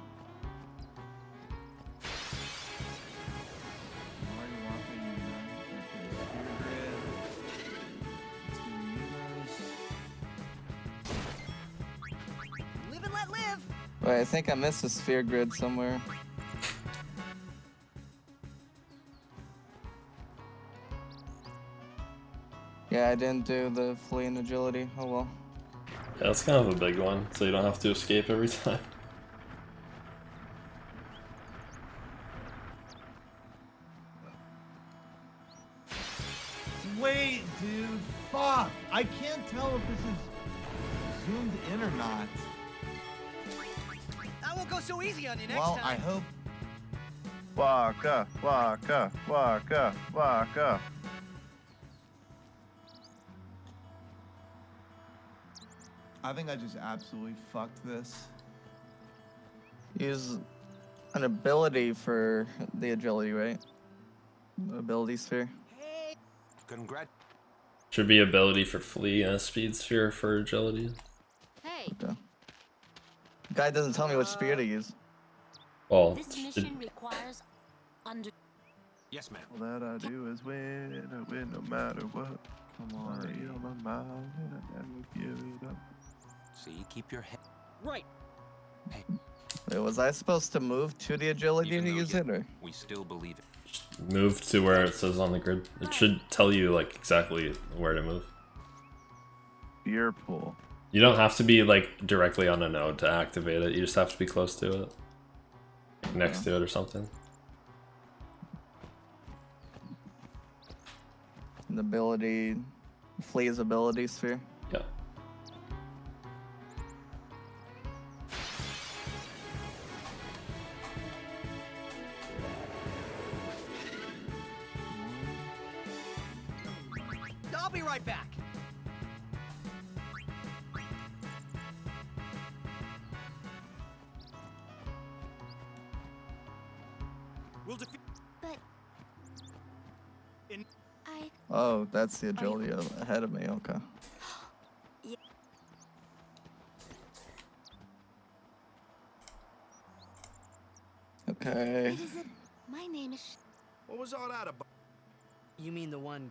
Live and let live. Wait, I think I missed a sphere grid somewhere. Yeah, I didn't do the flee and agility. Oh well. Yeah, that's kind of a big one, so you don't have to escape every time. Wait, dude. Fuck. I can't tell if this is zoomed in or not. I won't go so easy on you next Well, time. I hope. Waka, waka, waka, waka. I think I just absolutely fucked this. Use an ability for the agility, right? Ability sphere. Congrats. Should be ability for flee and a speed sphere for agility. Hey. Okay. Guy doesn't tell me which spear to use. Well, This mission requires under. Yes, ma'am. All that I do is win, I win no matter what. Come on. I eat on my mind, and I never give it up. See, keep your head right. Hey, Wait, was I supposed to move to the agility even to though use you- it, or? we still believe it. Move to where it says on the grid. It should tell you like exactly where to move. Beer pool. You don't have to be like directly on a node to activate it. You just have to be close to it, like, next to it or something. An ability, Flea's ability sphere. Yeah. I'll be right back. We'll defeat. But In I. Oh, that's the agility ahead of me. Okay. Yeah. Okay. It isn't. My name is. What was all that about? You mean the one?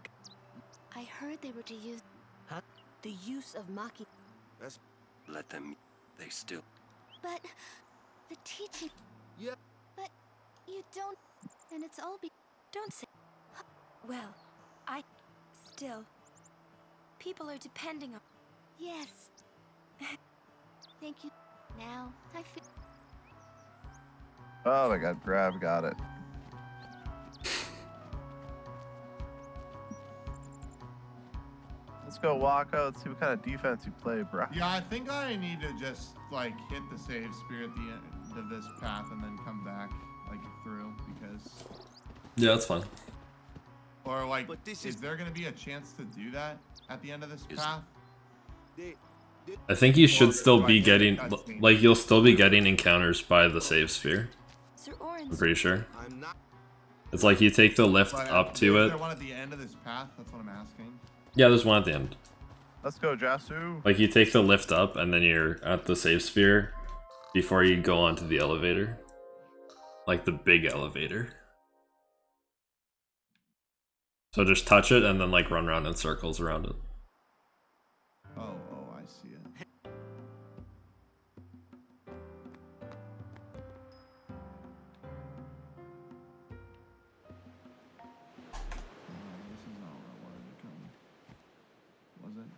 I heard they were to use. Huh? The use of Maki. That's. Let them. They still. But the teaching. Yeah. But you don't. And it's all be. Don't say. Well, I... Still... People are depending on... Yes. Thank you. Now I feel. Oh my god, Grav got it. Let's go walk out, see what kind of defense you play, bro. Yeah, I think I need to just like hit the save spear at the end of this path and then come back like through because. Yeah, that's fine. Or like, But this is is- there gonna be a chance to do that at the end of this path? I think you should still do I be need a getting, cutscene? like, you'll still be getting encounters by the save sphere. Sir I'm Oren's... pretty sure. I'm not. It's like you take the lift But, up to is it. there one at the end of this path? That's what I'm asking. Yeah, there's one at the end. Let's go, Jasu. Like, you take the lift up, and then you're at the save sphere before you go onto the elevator. Like, the big elevator. So just touch it, and then, like, run around in circles around it. Oh, I see it. This is not where I wanted to come. Was it?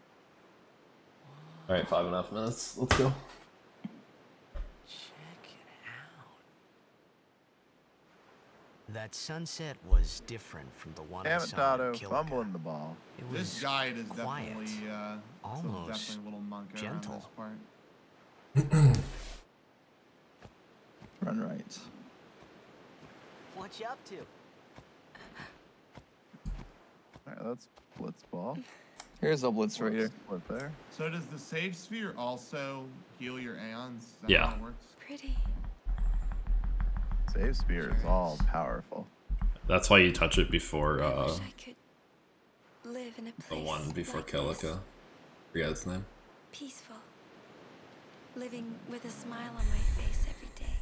Alright, 5.5 minutes. Let's go. Check it out. That sunset was different from the one I Damn it, saw in Dotto, Kilika. fumbling the ball. It was This guide is quiet, definitely almost definitely a little monk gentle. around this part. Run right. What you up to? Alright, let's blitz ball. Here's a blitz raider. Split there. So does the save sphere also heal your aeons? Is that Yeah. how it works? Pretty. Save spear is all powerful. That's why you touch it before, I wish I could live in a place the one before like this. Kilika. Forget its name. Peaceful. Living with a smile on my face every day.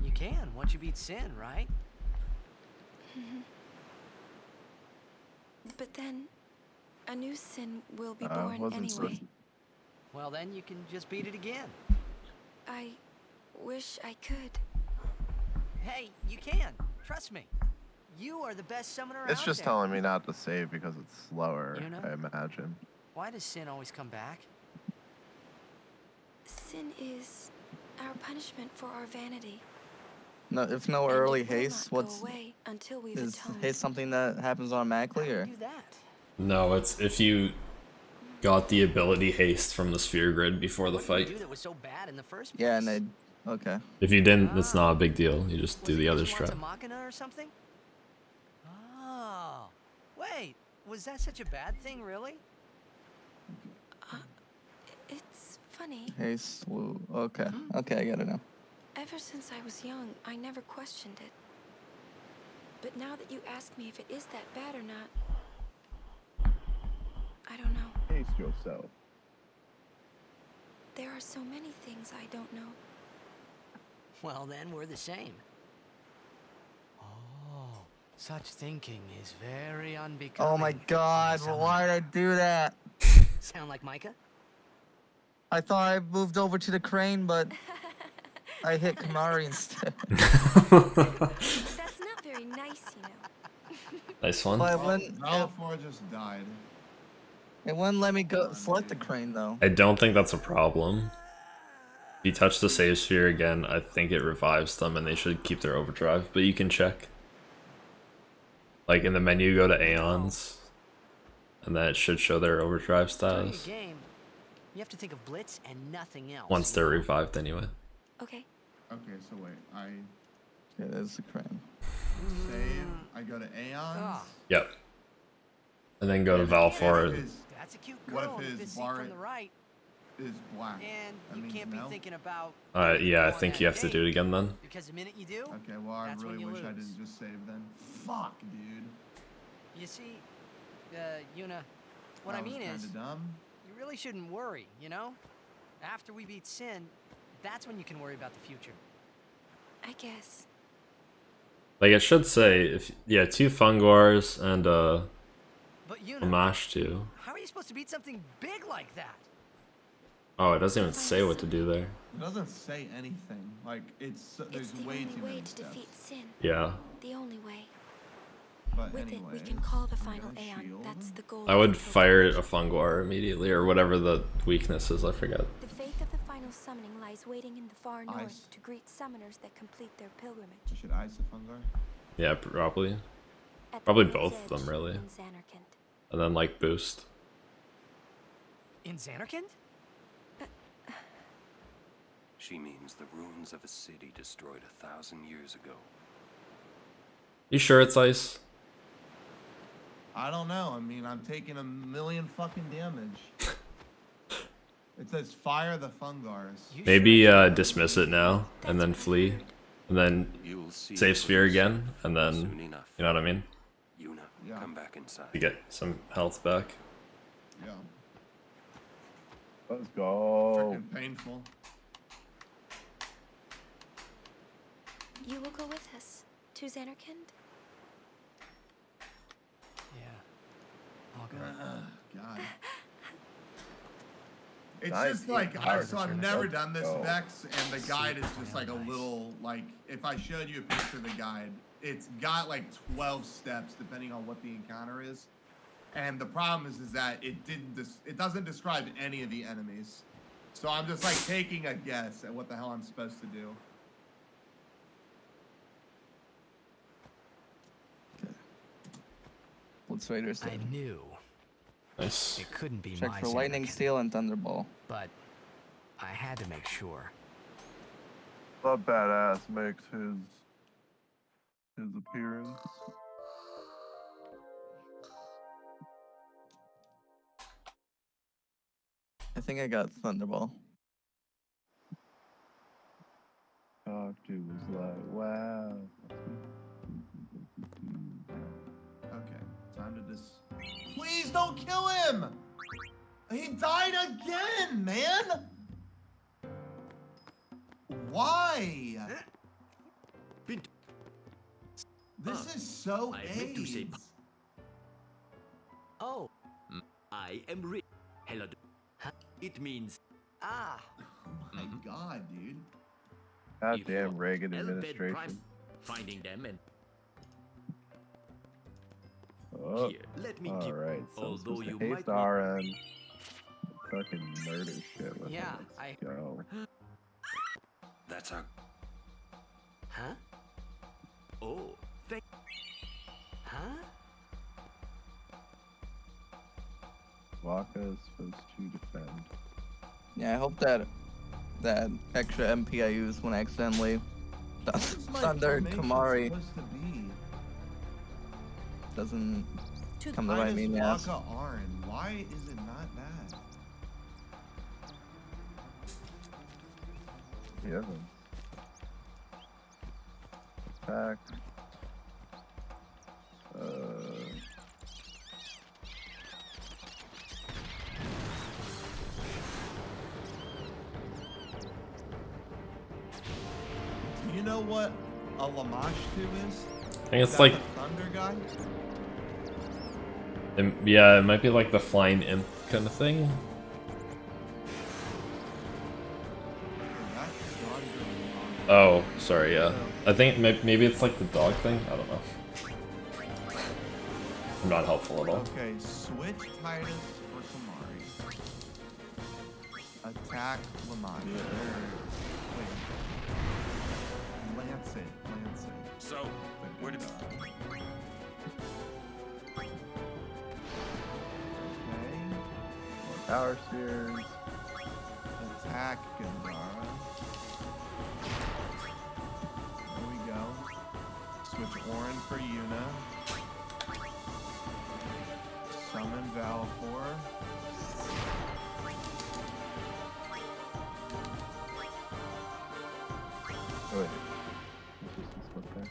You can once you beat sin, right? But then, a new sin will be Uh, born wasn't anyway. certain. Well, then you can just beat it again. I wish I could. Hey, you can. Trust me. You are the best summoner It's out just there. telling me not to save because it's slower, You know? I imagine. Why does sin always come back? Sin is our punishment for our vanity. No, if no And early it will haste, not go what's away until we've is atoned. haste something that happens automatically, or? Do that. No, it's if you got the ability haste from the sphere grid before the Do fight. that was so bad in the first place. Yeah, and they. Okay. If you didn't, it's not a big deal. You just do the other Was it strat. Machina or something? Oh, wait. Was that such a bad thing, really? It's funny. Haste. Woo. Okay. Okay, I get it now. Ever since I was young, I never questioned it. But now that you ask me if it is that bad or not, I don't know. Haste yourself. There are so many things I don't know. Well, then we're the same. Such thinking is very unbecoming. Oh my god, why did I do that? Sound like Micah? I thought I moved over to the crane, but I hit Kamari instead. That's not very nice, you know. Nice one. Well, Malfoy just died. It wouldn't let me go select the crane though. I don't think that's a problem. If you touch the save sphere again, I think it revives them and they should keep their overdrive, but you can check. Like in the menu, go to Aeons, and then it should show their overdrive During a status. game, you have to think of Blitz and nothing else. Once they're revived anyway. Okay. Okay, so wait, Yeah, there's the crane. save. I go to Aeons. Yep. And then go to Valfor. That's a cute What girl if in his the seat bar from the right. is black? And That you means can't no? be thinking about Yeah, I think you have to do it again then. because the minute you do, Okay, well I that's when really you wish I lose. didn't just save then. Fuck, dude. You see, Yuna, what I That was mean is, kinda dumb. you really shouldn't worry, you know? After we beat Sin, that's when you can worry about the future. I guess. Like it should say, if 2 Fungors and But a Yuna, Mash 2. how are you supposed to beat something big like that? Oh, it doesn't even say what to do there. It doesn't say anything. Like there's the way only too way many to steps. defeat sin. Yeah. The only way. But With anyways, it, we can call the I'm final gonna Aeon. shield. That's the goal. I would fire a Fungor immediately, or whatever the weakness is, I forget. The fate of the final summoning lies waiting in the far north Ice. to greet summoners that complete their pilgrimage. Should I ice a Fungar? Yeah, probably. At the Probably world's both of them, edge really. in Xanarkand. And then, like, boost. In Xanarkand? She means the ruins of a city destroyed 1,000 years ago. You sure it's ice? I don't know. I mean, I'm taking 1,000,000 fucking damage. It says fire the Fungars. Maybe dismiss it now, and then flee. And then save sphere again, and then, you know what I mean? Yuna, come back inside. To get some health back. Yeah. Let's go. Freaking painful. You will go with us to Xanarkand? Yeah. I'll go. God. It's Nice, just like, power so I've return. never Let's done this, go. Vex, and the guide is just like a little, like, if I showed you a picture of the guide, it's got like 12 steps depending on what the encounter is. And the problem is that it doesn't describe any of the enemies. So I'm just like taking a guess at what the hell I'm supposed to do. What's Vader's I thing? knew Nice. it couldn't be Check my for lightning, Xanarkand, steel, and thunderball. but I had to make sure. That badass makes his appearance. I think I got thunderball. Talk to was like, wow. Okay, time to just. Please don't kill him! He died again, man! Why? This is so I meant to say AIDS. Oh, I am rich. Hello. It means Ah. Oh my god, dude. Goddamn Reagan Elbed administration. Prime. Finding them and Oh, here, let me all give. right. So I'm Although supposed to you haste might not. RN. Fucking murder shit. With Yeah, Let's go. That's our. Huh? Oh, thank. Huh? Waka is supposed to defend. Yeah, I hope that extra MP I used when I accidentally Thunder Kamari Supposed to be. doesn't To come to bite me in the ass. Waka Arn. Why is it not that? He doesn't. Attack. Do you know what a Lamash 2 is? I think it's Is that like the thunder guy? Yeah, it might be like the flying imp kind of thing. Oh, sorry, yeah. I think maybe it's like the dog thing? I don't know. I'm not helpful at all. Okay, switch Titus for Kamari. Attack Lamont. Wait. Lance it. So, where did... Okay. Power Spheres. Attack Gandara. There we go. Switch Orin for Yuna. Summon Valifor. Oh, wait. What's there?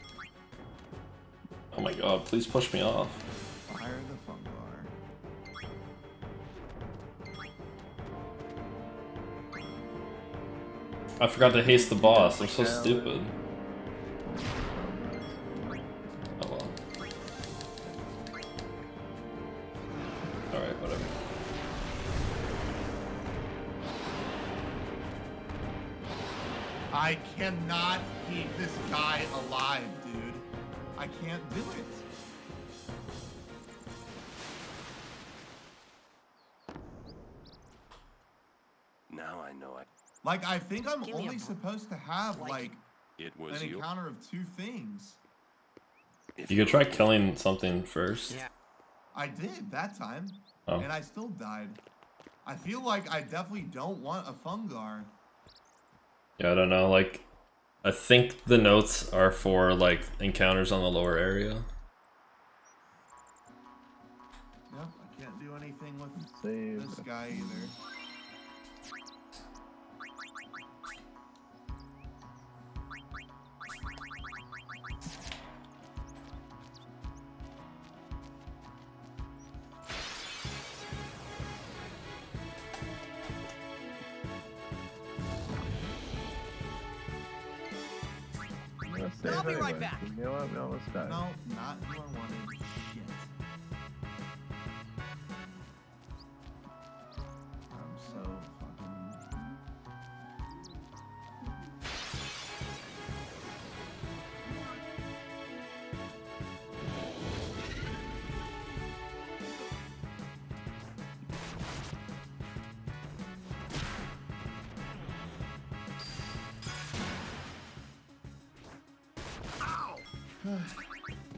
Oh my god, please push me off. Fire the Fungar. I forgot to haste the boss, I'm so stupid. Oh well. Alright, whatever. I cannot keep this guy alive, dude. I can't do it. Now I know Like, I think I'm Give me a only supposed to have, like, it was an you. encounter of 2 things. You could try killing something first. Yeah. I did that time, Oh. and I still died. I feel like I definitely don't want a Fungar. Yeah, I don't know, like, I think the notes are for, like, encounters on the lower area. Yep, I can't do anything with Save. this guy either. I'll be right back. You know what? We almost died. No, not who I wanted. Shit. I'm so fucking...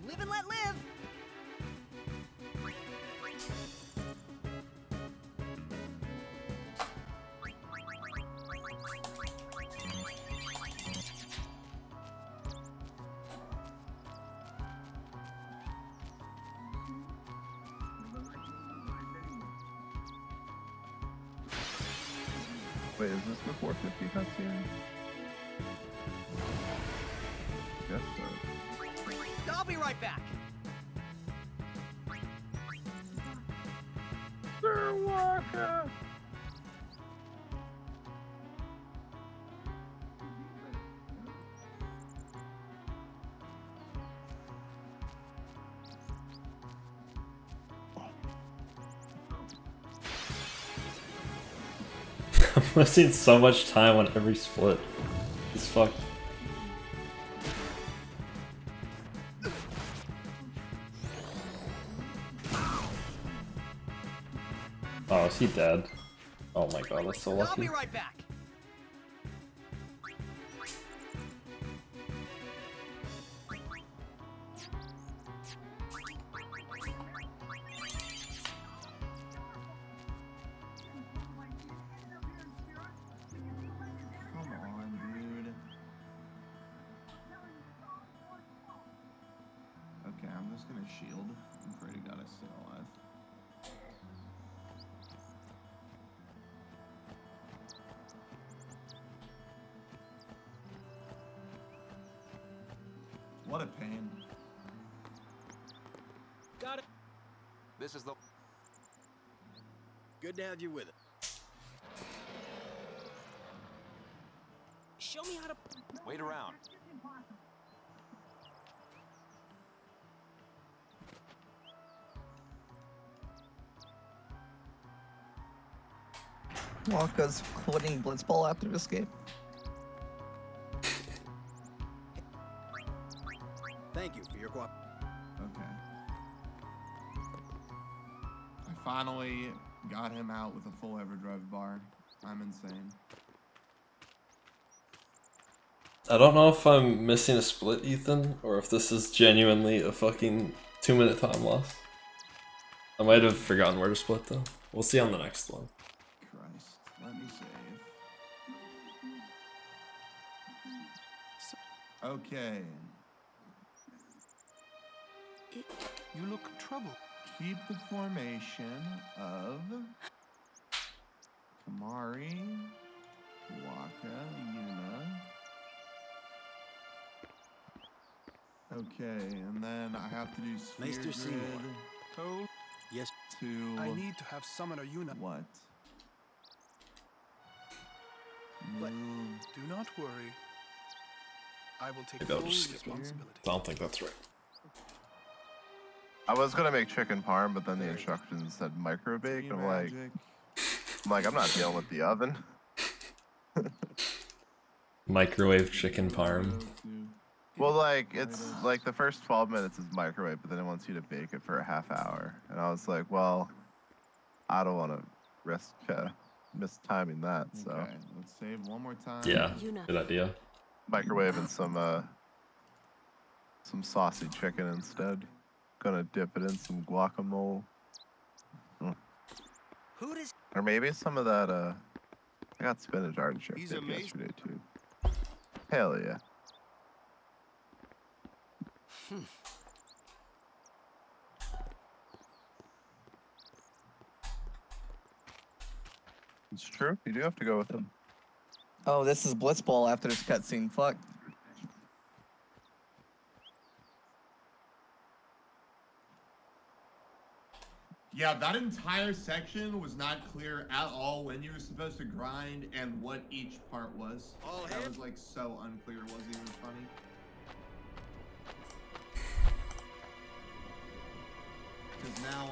Live and let live. Wait, is this the 450 cutscene? Guess so. I'll be right back. Sir Walker! I'm wasting so much time on every split. It's fucked. Oh, is he dead? Oh my god, that's so I'll lucky. be right back. Come on, dude. Okay, I'm just gonna shield. I'm afraid to God I still alive. What a pain. Got it. This is the... Good to have you with us. Show me how to... Wait around. Wonka's quitting Blitzball after this game. Thank you for your cooperation. Okay. I finally got him out with a full Everdrive bar. I'm insane. I don't know if I'm missing a split, Ethan, or if this is genuinely a fucking 2-minute time loss. I might have forgotten where to split though. We'll see on the next one. Christ, let me save. Okay. You look troubled. Keep the formation of Kamari, Waka, Yuna. Okay, and then I have to do Maester Sphere Seymour. Grid Told. Yes. to... I need to have Summoner Yuna. What? What? Move... Do not worry. I will take Maybe I'll full just skip it. responsibility. I don't think that's right. I was gonna make chicken parm, but then the instructions said micro bake. I'm like, I'm not dealing with the oven. Microwave chicken parm. Well, like, it's like the first 12 minutes is microwave, but then it wants you to bake it for a half hour. And I was like, well, I don't want to risk mistiming that, so. Okay, let's save one more time. Yeah, good idea. Microwaving some saucy chicken instead. Gonna dip it in some guacamole. Who does? Or maybe some of that, I got spinach artichoke He's dip amazing. yesterday too. Hell yeah. It's true. You do have to go with him. Oh, this is Blitzball after this cutscene. Fuck. Yeah, that entire section was not clear at all when you were supposed to grind and what each part was. All That hands. was like so unclear, it wasn't even funny. Because now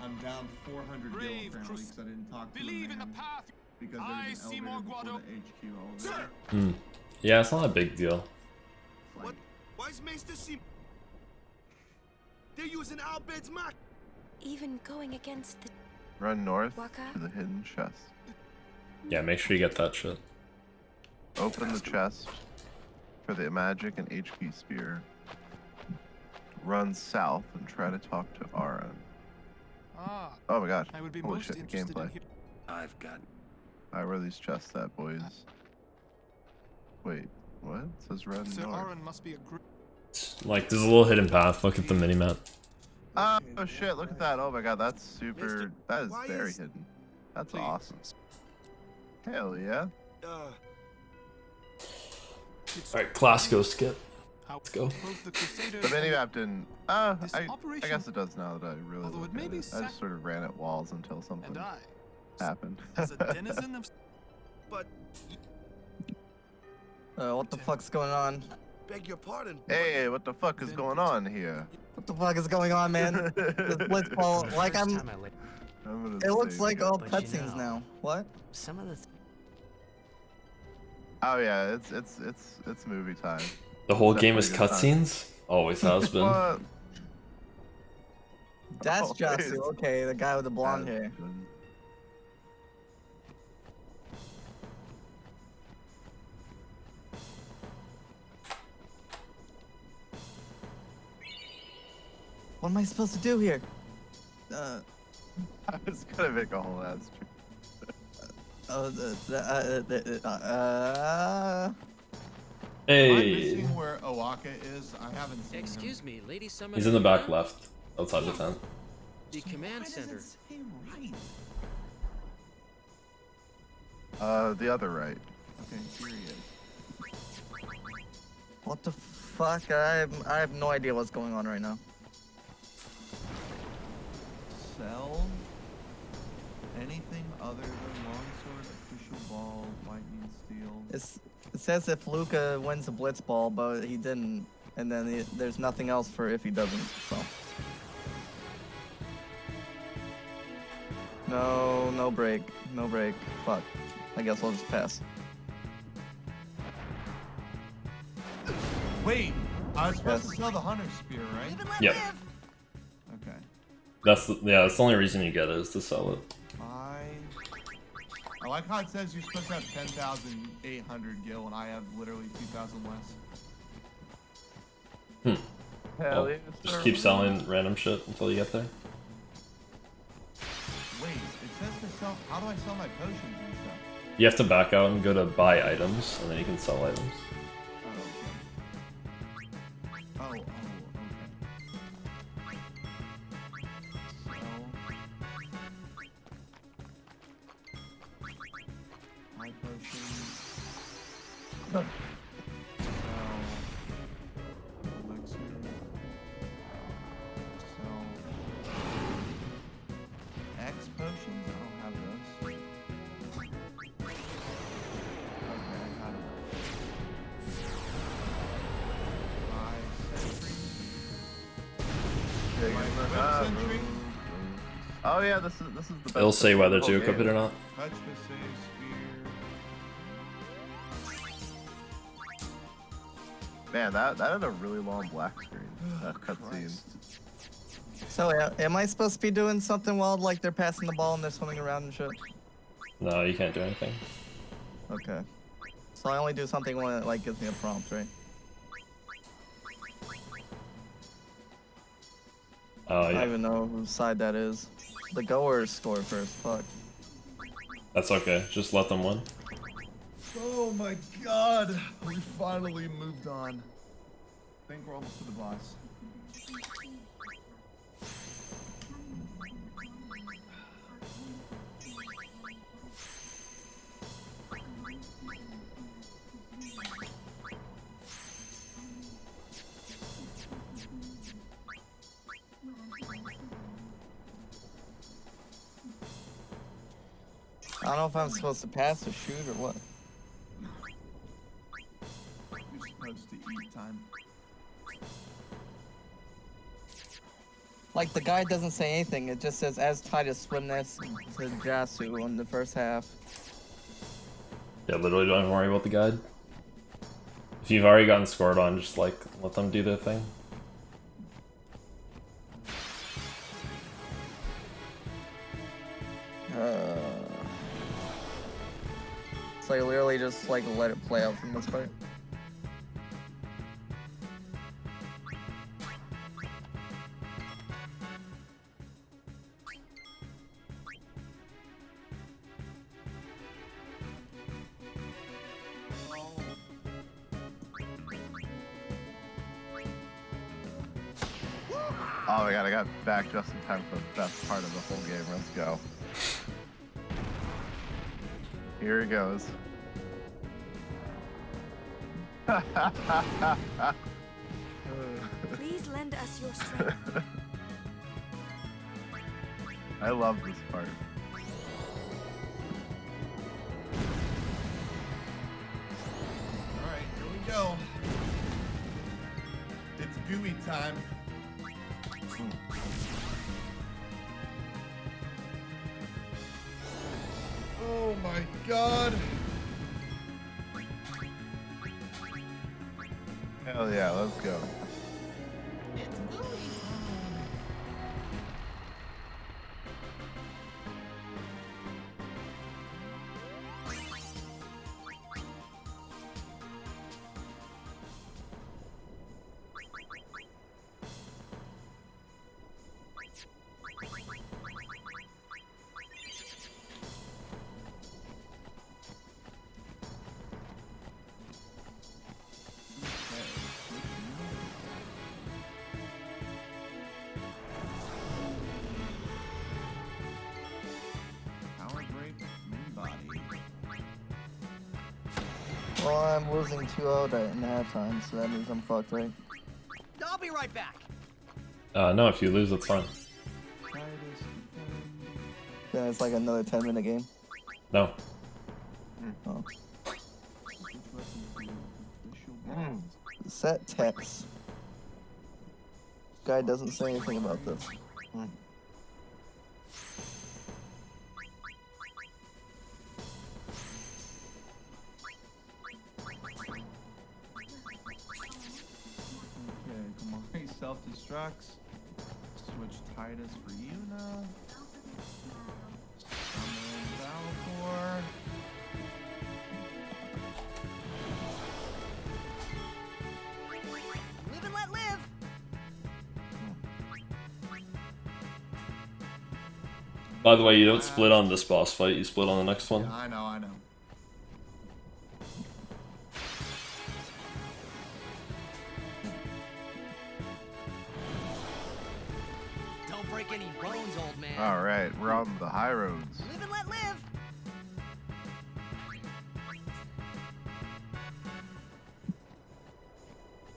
I'm down 400 gil Brave apparently because I didn't talk to Believe a in the man path. because I, there's an Seymour elevator before Guado. the HQ elevator. Sir, Yeah, it's not a big deal. what? Why is Maester Seymour? They're using Albed's Mac. Even going against the Run north Waka? to the hidden chest. Yeah, make sure you get that shit. Open the chest for the magic and HP spear. Run south and try to talk to Aran. Ah, Oh my gosh. I would be Holy most shit, the interested gameplay. in hearing. I've got Alright, where are these chests at, boys? Wait, what? It says run Sir north. Aaron must be a group. Like, there's a little hidden path. Look at the minimap. Oh shit, look at that. Oh my god, that's super. That is why very is- hidden. That's awesome. Hell yeah. Alright, Classico skip. Let's go. Both the Crusaders The minimap didn't. This I operation- guess it does now that I really Although look it may at be it. I just sort of ran at walls until something and I, happened. as a denizen of But What the fuck's going on? beg your pardon. Hey, what the fuck is going on here? What the fuck is going on, man? This Blitzball, like First I'm. time I lit- I'm gonna It looks save like it. all But you cutscenes know- now. What? Some of the Oh yeah, it's movie time. The whole game is Definitely a good time. cutscenes? Always has been. What? That's Oh, Josu. it's- Okay, the guy with the blonde hair. What am I supposed to do here? I was gonna make a whole ass. I'm Hey! missing where Owaka is. I haven't seen Excuse me, Lady Summoner. He's in the back Yuna? left, outside the tent. The command center. The other right. Okay, here he is. What the fuck? I have no idea what's going on right now. Sell anything other than longsword, official ball, lightning steel. It says if Luca wins the Blitzball, but he didn't, and then there's nothing else for if he doesn't. So No, no break. No break. Fuck. I guess I'll just pass. Wait, I was supposed to sell the hunter spear, right? Yep. Okay. That's the only reason you get it is to sell it. I like how it says you're supposed to have 10,800 gil, and I have literally 2,000 less. Hell Well, yeah, just sir. keep selling random shit until you get there. Wait, it says to sell. How do I sell my potions and stuff? You have to back out and go to buy items, and then you can sell items. Oh, okay. My potions. Sell elixir. Sell X potions? I don't have those. Okay, I got it. Buy sentry. Yeah, My you whip can- sentry. Oh yeah, this is the best. It'll say thing in whether the to whole equip it game. or not. Touch the save spear. Man, that had a really long black screen. That cutscene. So yeah, am I supposed to be doing something wild like they're passing the ball and they're swimming around and shit? No, you can't do anything. Okay. So I only do something when it like gives me a prompt, right? Oh I yeah. don't even know whose side that is. The goers score first. Fuck. That's okay. Just let them win. Oh my god! We finally moved on. I think we're almost to the boss. I don't know if I'm supposed to pass or shoot or what. You're supposed to eat time. Like the guide doesn't say anything. It just says as Titus swim this to Jasu in the first half. Yeah, literally don't even worry about the guide. If you've already gotten scored on, just like let them do their thing. So I literally just like let it play out from this part. Oh my god, I got back just in time for the best part of the whole game. Let's go. Here he goes. Please lend us your strength. I love this part. Alright, here we go. It's gooey time. Oh my god. Hell yeah, let's go. Power break, main body. Well, I'm losing 2-0 in halftime, so that means I'm fucked, right? I'll be right back. No, if you lose, that's fine. Then it's like another 10-minute game. No. Oh. Set text. Guy doesn't say anything about this. Structs. Switch Titus for Yuna. Summon Valor. Live and let live. By the way, you don't split on this boss fight, you split on the next one. Yeah, I know. Don't break any bones, old man. All right, we're on the high roads. Live and let live.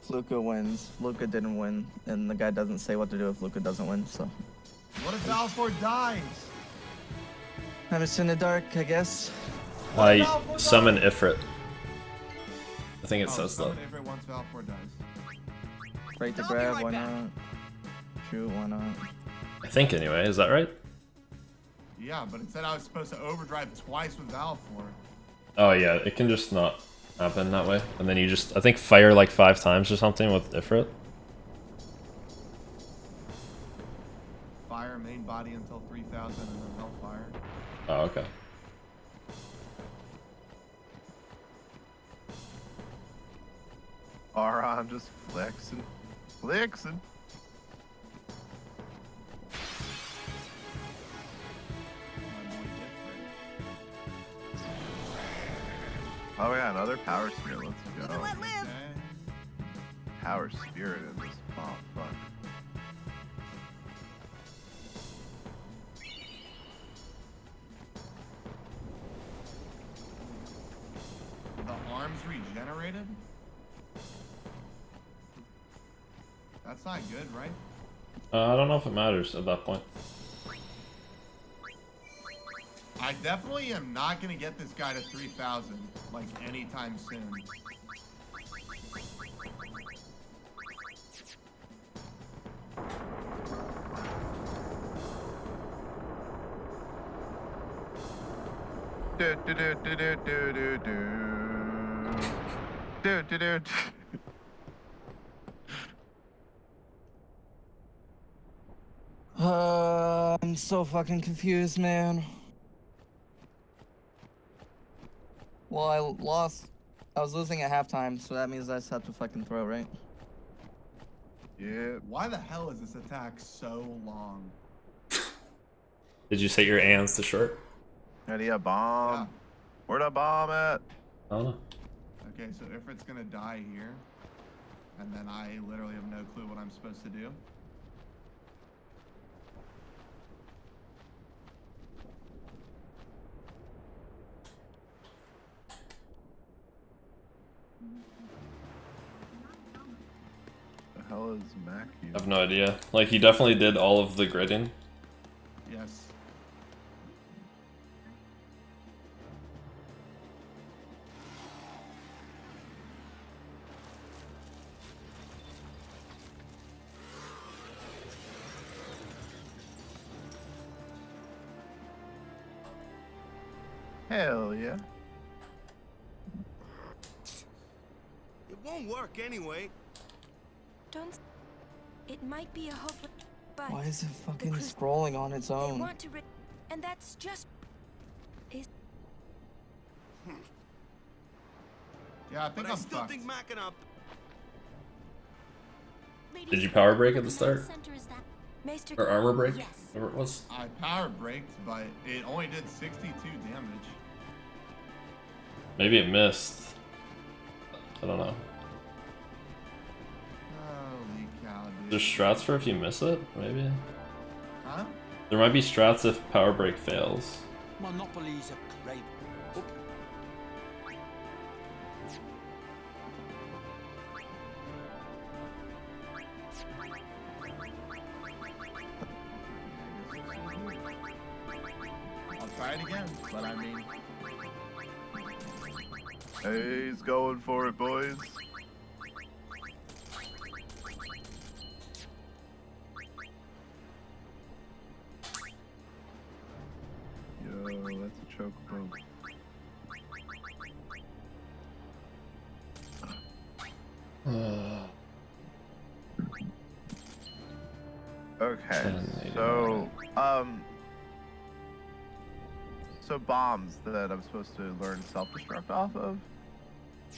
Luca wins. Luca didn't win, and the guy doesn't say what to do if Luca doesn't win. So. What if Valor dies? I'm just in the dark, I guess. I summon Ifrit. I think it says that. Summon Ifrit once Valor dies. Right to grab, why not? Shoot, why not? I think anyway, is that right? Yeah, but it said I was supposed to overdrive twice with Valor. Oh yeah, it can just not happen that way. And then you just, I think, fire like 5 times or something with Ifrit. Fire main body until 3000 and then Hellfire. Oh, okay. Alright, I'm just flexing. Flexing. Oh yeah, another power spirit. Let's go. Power spirit in this. Oh fuck. The arms regenerated? That's not good, right? I don't know if it matters at that point. I definitely am not gonna get this guy to 3000 like anytime soon. Do do do do do do do do do do. I'm so fucking confused, man. Well, I lost. I was losing at halftime, so that means I just have to fucking throw, right? Yeah. Why the hell is this attack so long? Did you set your hands to short? I need a bomb. Yeah. Where the bomb at? I don't know. Okay, so Ifrit's gonna die here. And then I literally have no clue what I'm supposed to do. The hell is Mac? I have no idea. Like, he definitely did all of the gridding. Yes. Hell yeah. It won't work anyway. Don't. It might be a hope, but. Why is it fucking scrolling on its They own? want to, and that's just. Is. Yeah, I think But I I'm still fucked. think Mac and up. Did you power break at the start? Maester. Or armor break? Yes. Whatever it was. I power braked, but it only did 62 damage. Maybe it missed. I don't know. Holy cow, dude. There's strats for if you miss it, maybe? Huh? There might be strats if power break fails. Monopoly's a crave. I'll try it again, but I mean... Hey, he's going for it, boys. Yo, that's a chocobo. Okay, so so bombs that I'm supposed to learn self-destruct off of,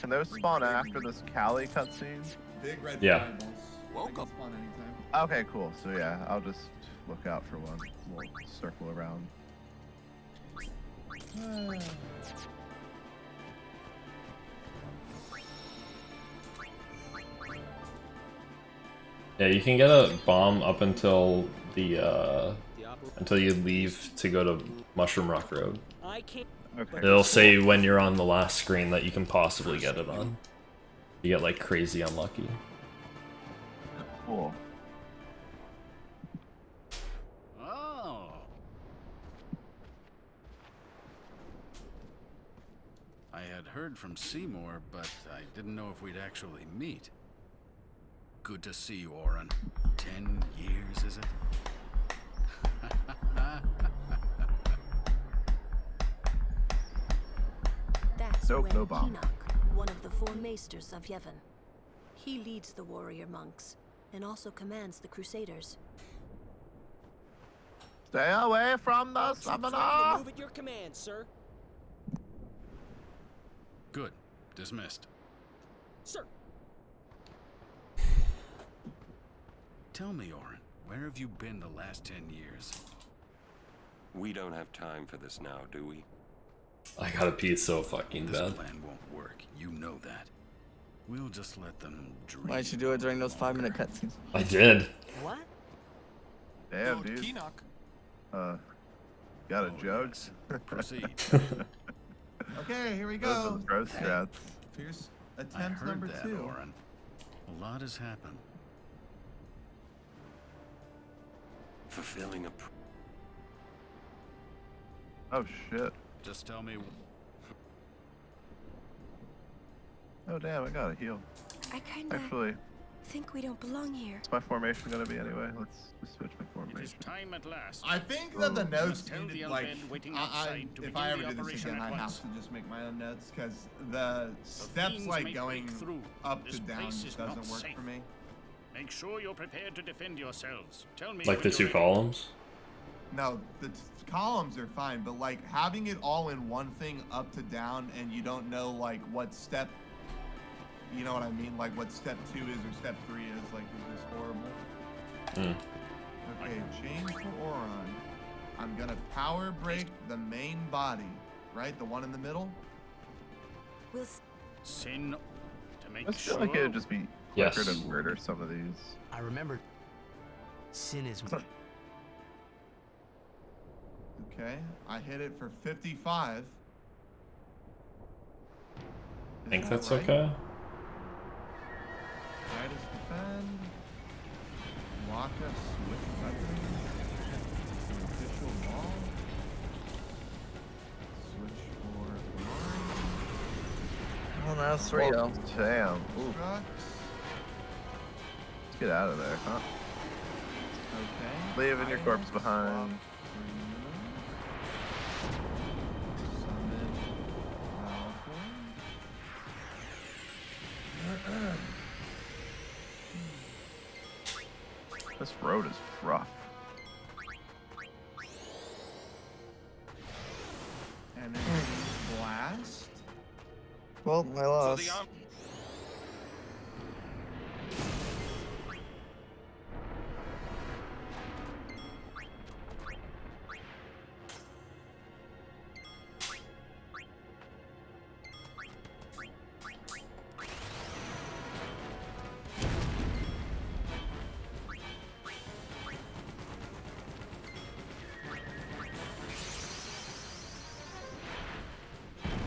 can those spawn after this Cali cutscene? Big red Yeah. fireballs. Welcome. Spawn anytime. Okay, cool. So yeah, I'll just look out for one. We'll circle around. Yeah, you can get a bomb up until the until you leave to go to Mushroom Rock Road. Okay. It'll say when you're on the last screen that you can possibly get it on. You get like crazy unlucky. Cool. Oh. I had heard from Seymour, but I didn't know if we'd actually meet. Good to see you, Oren. 10 years, is it? That's Nope, Wen no bomb. Enoch, one of the 4 maesters of Yevon. He leads the warrior monks and also commands the crusaders. Stay away from the summoner! Move at your command, sir. Good. Dismissed. Sir. Tell me, Oren, where have you been the last 10 years? We don't have time for this now, do we? I gotta pee so fucking This bad. plan won't work. You know that. We'll just let them dream. Why'd you do it during those 5-minute cutscenes? I did. What? Damn, Lord dude. Enoch. Got a joke? Proceed. Okay, here we Those are go. the pro strats. Here's I attempt heard number that, 2. Oren. A lot has happened. Fulfilling a Oh shit. Just tell me. Oh damn, I got a heal. I kinda Actually, think we don't belong here. what's my formation gonna be anyway? Let's just switch my It is formation. time at last. I think that the notes Tell the needed, like, undead waiting I, outside to if I begin ever the do this operation again, at I have once. to just make my own notes, because the steps, fiends like, may going break through. up This to down place just is doesn't not work safe. for me. Make sure you're prepared to defend yourselves. Tell me. Like when the you're 2 ready. columns. No, the columns are fine, but, like, having it all in one thing up to down, and you don't know, like, what step, you know what I mean? Like, what step 2 is or step 3 is, like, is just horrible. Okay, change for Oron. I'm gonna power break the main body, right? The one in the middle? We'll Sin to make I feel sure. like it would just be Yes. quicker to murder some of these. I remember. Sin is. Okay, I hit it for 55. I think Is that's that right? okay. Right is defend. Waka switch weapons. Official wall. Switch for Oh, that's 3-0. Damn. Ooh. trucks. Let's get out of there, huh? Okay. Leaving your corpse Items, behind. swap Summon Malfoy. This road is rough. And then blast. Well, I lost.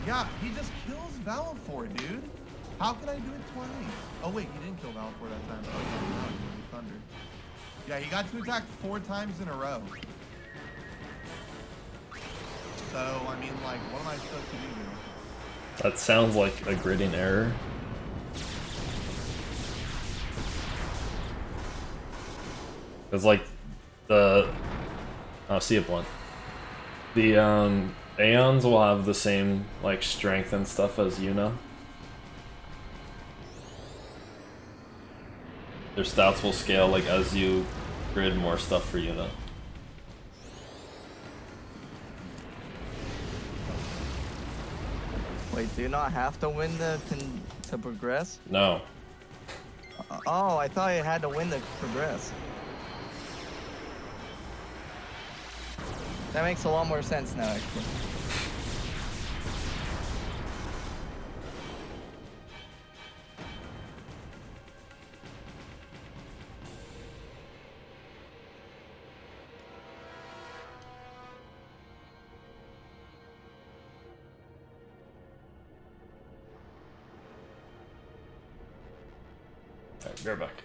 Yeah, he just kills Valifor, dude. How can I do it twice? Oh wait, he didn't kill Valifor that time. Oh, yeah, now he's gonna be Thunder. Yeah, he got to attack 4 times in a row. So, I mean, like, what am I supposed to do here? That sounds like a gridding error. It's like the see it blunt. The Aeons will have the same like strength and stuff as Yuna. Their stats will scale like as you grid more stuff for Yuna. Wait, do you not have to win to progress? No. Oh, I thought you had to win to progress. That makes a lot more sense now, actually. Alright, be right back.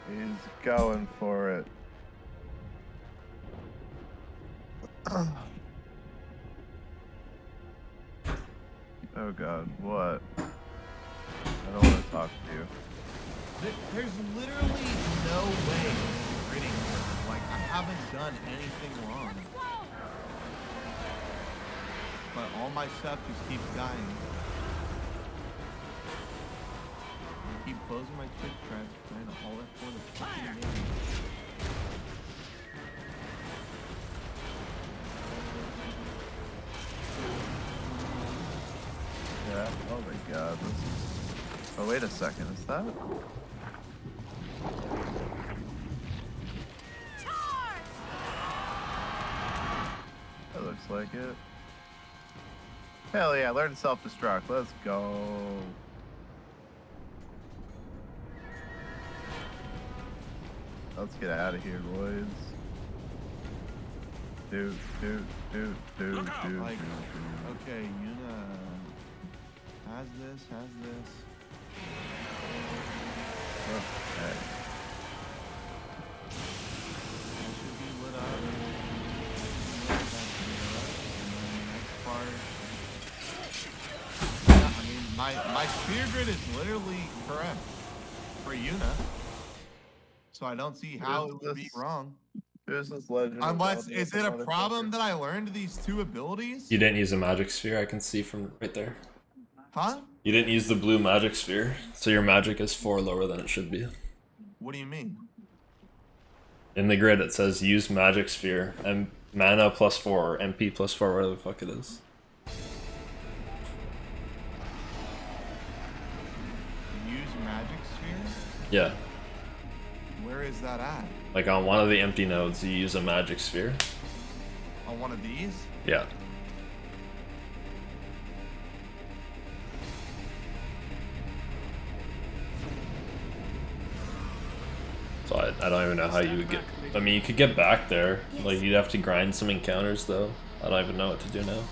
He's going for it. Oh god, what? I don't want to talk to you. There's literally no way of gritting her. Like, I haven't done anything wrong. But all my stuff just keeps dying. I keep closing my quick traps, trying to haul it for the fucking game. Yeah, oh my god, this is... Oh, wait a second, is that? That looks like it. Hell yeah, learn self-destruct, let's go. Let's get out of here, boys. Dude. Like, okay, Yuna has this. Okay. That should be lit up. Next part. Yeah, I mean, my spear grid is literally correct for Yuna. So I don't see how it would be wrong. Who's this legend? Unless, is it a problem that I learned these two abilities? You didn't use a magic sphere, I can see from right there. Huh? You didn't use the blue magic sphere, so your magic is 4 lower than it should be. What do you mean? In the grid it says use magic sphere, and mana +4 or MP +4, whatever the fuck it is. Use magic sphere? Yeah. Where is that at? Like on one of the empty nodes, you use a magic sphere. On one of these? Yeah. So I don't even know how you would get... I mean, you could get back there. Like, you'd have to grind some encounters, though. I don't even know what to do now.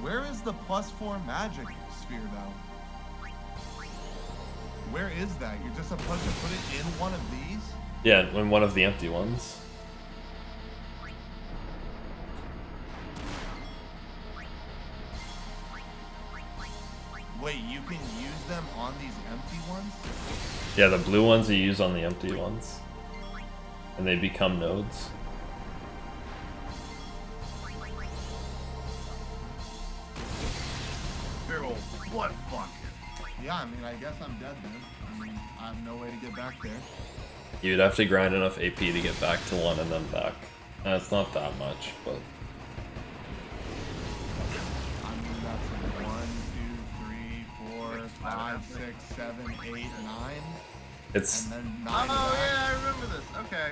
Where is the +4 magic sphere, though? Where is that? You're just supposed to put it in one of these? Yeah, in one of the empty ones. Wait, you can use them on these empty ones? Yeah, the blue ones you use on the empty ones. And they become nodes. Big ol' blood fuck. Yeah, I mean, I guess I'm dead then. I mean, I have no way to get back there. You'd have to grind enough AP to get back to one and then back. And it's not that much, but... I mean, that's 1, 2, 3, 4, 5, 6, 7, 8, 9. It's... And then 9 Oh back. yeah, I remember this, okay.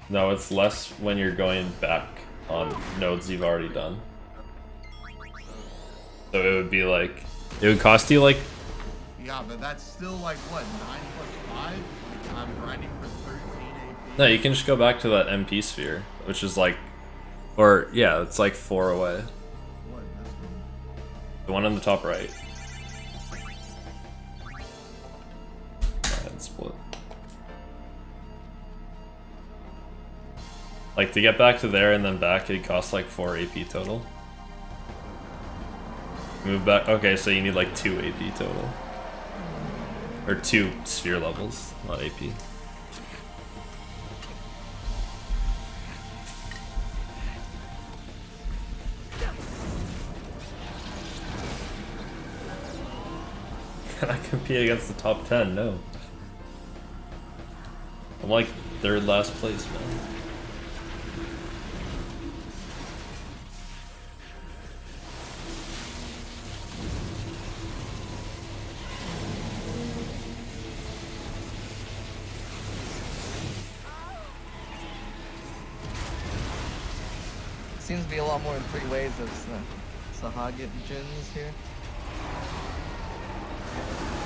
No, it's less when you're going back on nodes you've already done. So it would be like... It would cost you like... Yeah, but that's still like, what, 9 plus 5? Like, I'm grinding for 13 AP. No, you can just go back to that MP sphere, which is like... Or, yeah, it's like 4 away. What? That's one. The one on the top right. And split. Like, to get back to there and then back, it costs like 4 AP total. Move back. Okay, so you need like 2 AP total. Or 2 sphere levels, not AP. Can I compete against the top 10? No. I'm like third last place, man. Seems to be a lot more in 3 waves of Sahagit Jins here.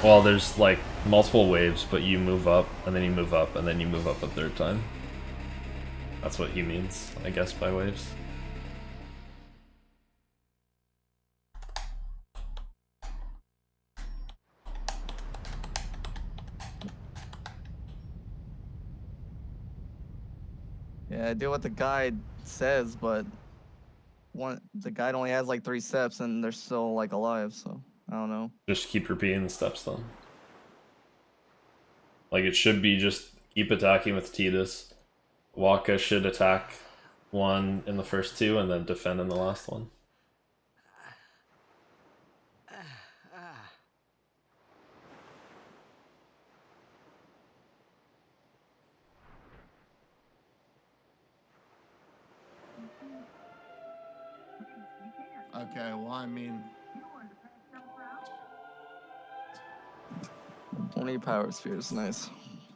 Well, there's like multiple waves, but you move up, and then you move up, and then you move up a third time. That's what he means, I guess, by waves. Yeah, I do what the guide says, but the guide only has like 3 steps, and they're still like alive. So I don't know. Just keep repeating the steps then. Like it should be just keep attacking with Tidus. Waka should attack 1 in the first 2 and then defend in the last 1. Okay, well, I mean, 20 power spheres, nice.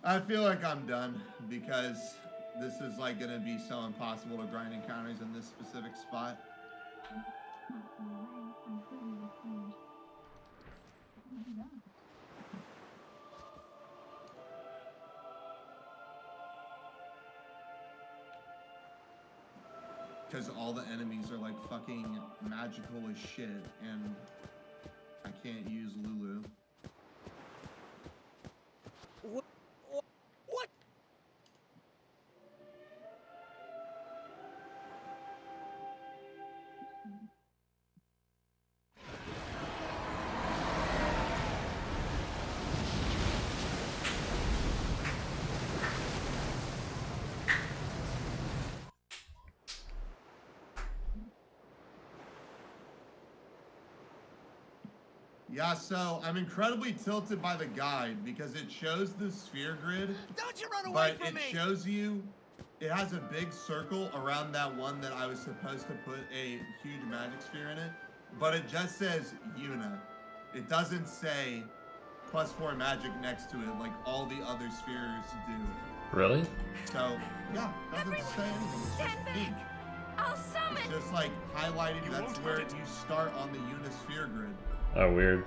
I feel like I'm done because this is like gonna be so impossible to grind encounters in this specific spot. Because all the enemies are like fucking magical as shit, and I can't use Lulu. What? Yeah, so I'm incredibly tilted by the guide because it shows the sphere grid. Don't you run away but from me! It shows you, it has a big circle around that one that I was supposed to put a huge magic sphere in it, but it just says Una. It doesn't say +4 magic next to it like all the other spheres do. Really? So, yeah, doesn't say anything. It's just pink. I'll summon. It's just like highlighted, that's where you start on the Una sphere grid. Oh, weird.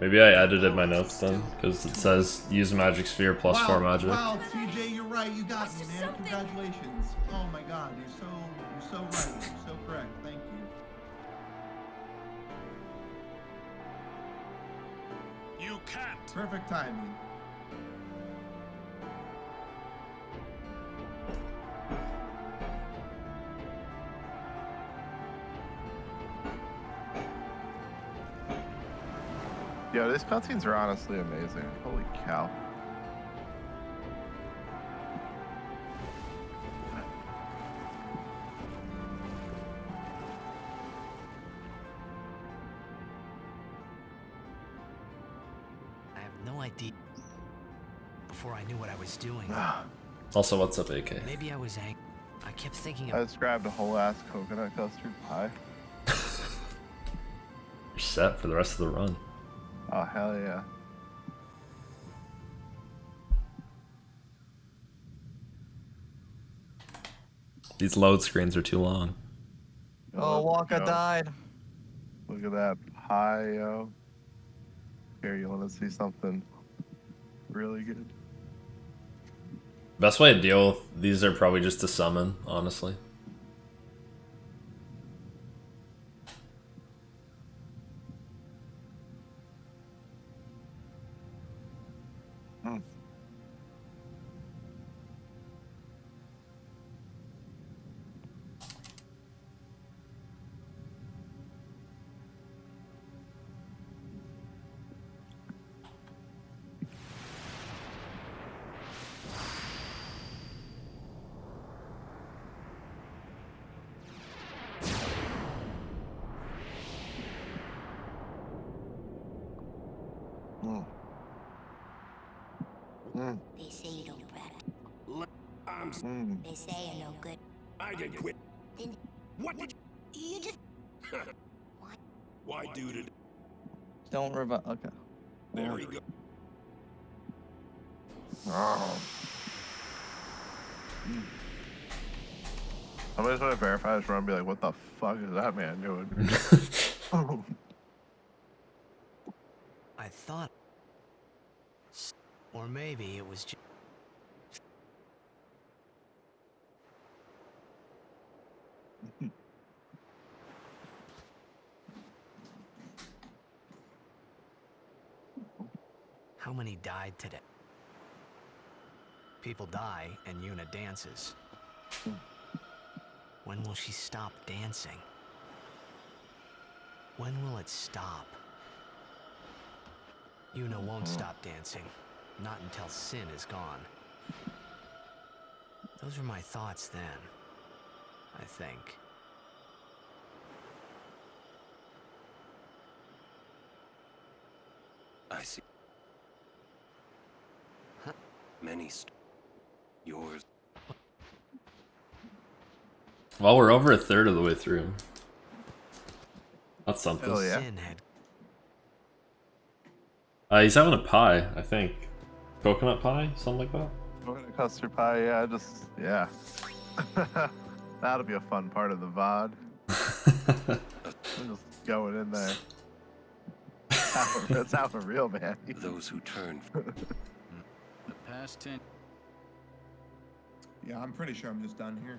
Maybe I edited my notes then, because it says use magic sphere +4 magic. Wow, TJ, you're right. You got me, man. Congratulations. Oh my God, you're so right. You're so correct. Thank you. You can't. Perfect timing. Yo, these cutscenes are honestly amazing. Holy cow. I have no idea. Before I knew what I was doing. Also, what's up, AK? Maybe I was angry. I kept thinking I of. just grabbed a whole ass coconut custard pie. You're set for the rest of the run. Oh, hell yeah. These load screens are too long. Oh, Waka died. Look at that pie, yo. Here, you want to see something really good? Best way to deal with these are probably just to summon, honestly. They say you don't practice. They say you're no good. I can quit. Then What did you just Why do it? Don't revive. Okay. There we go. Oh. Somebody's gonna verify this run and be like, what the fuck is that man doing? Oh. I thought... Or maybe it was just... How many died today? People die and Yuna dances. When will she stop dancing? When will it stop? Yuna won't stop dancing. Not until Sin is gone. Those were my thoughts then, I think. I see. Many yours. Well, we're over a third of the way through. That's something. Hell yeah. He's having a pie, I think. Coconut pie? Something like that? Coconut custard pie, yeah, yeah. That'll be a fun part of the VOD. I'm just going in there. That's how a real man eats. Those who turn. The past 10. Yeah, I'm pretty sure I'm just done here.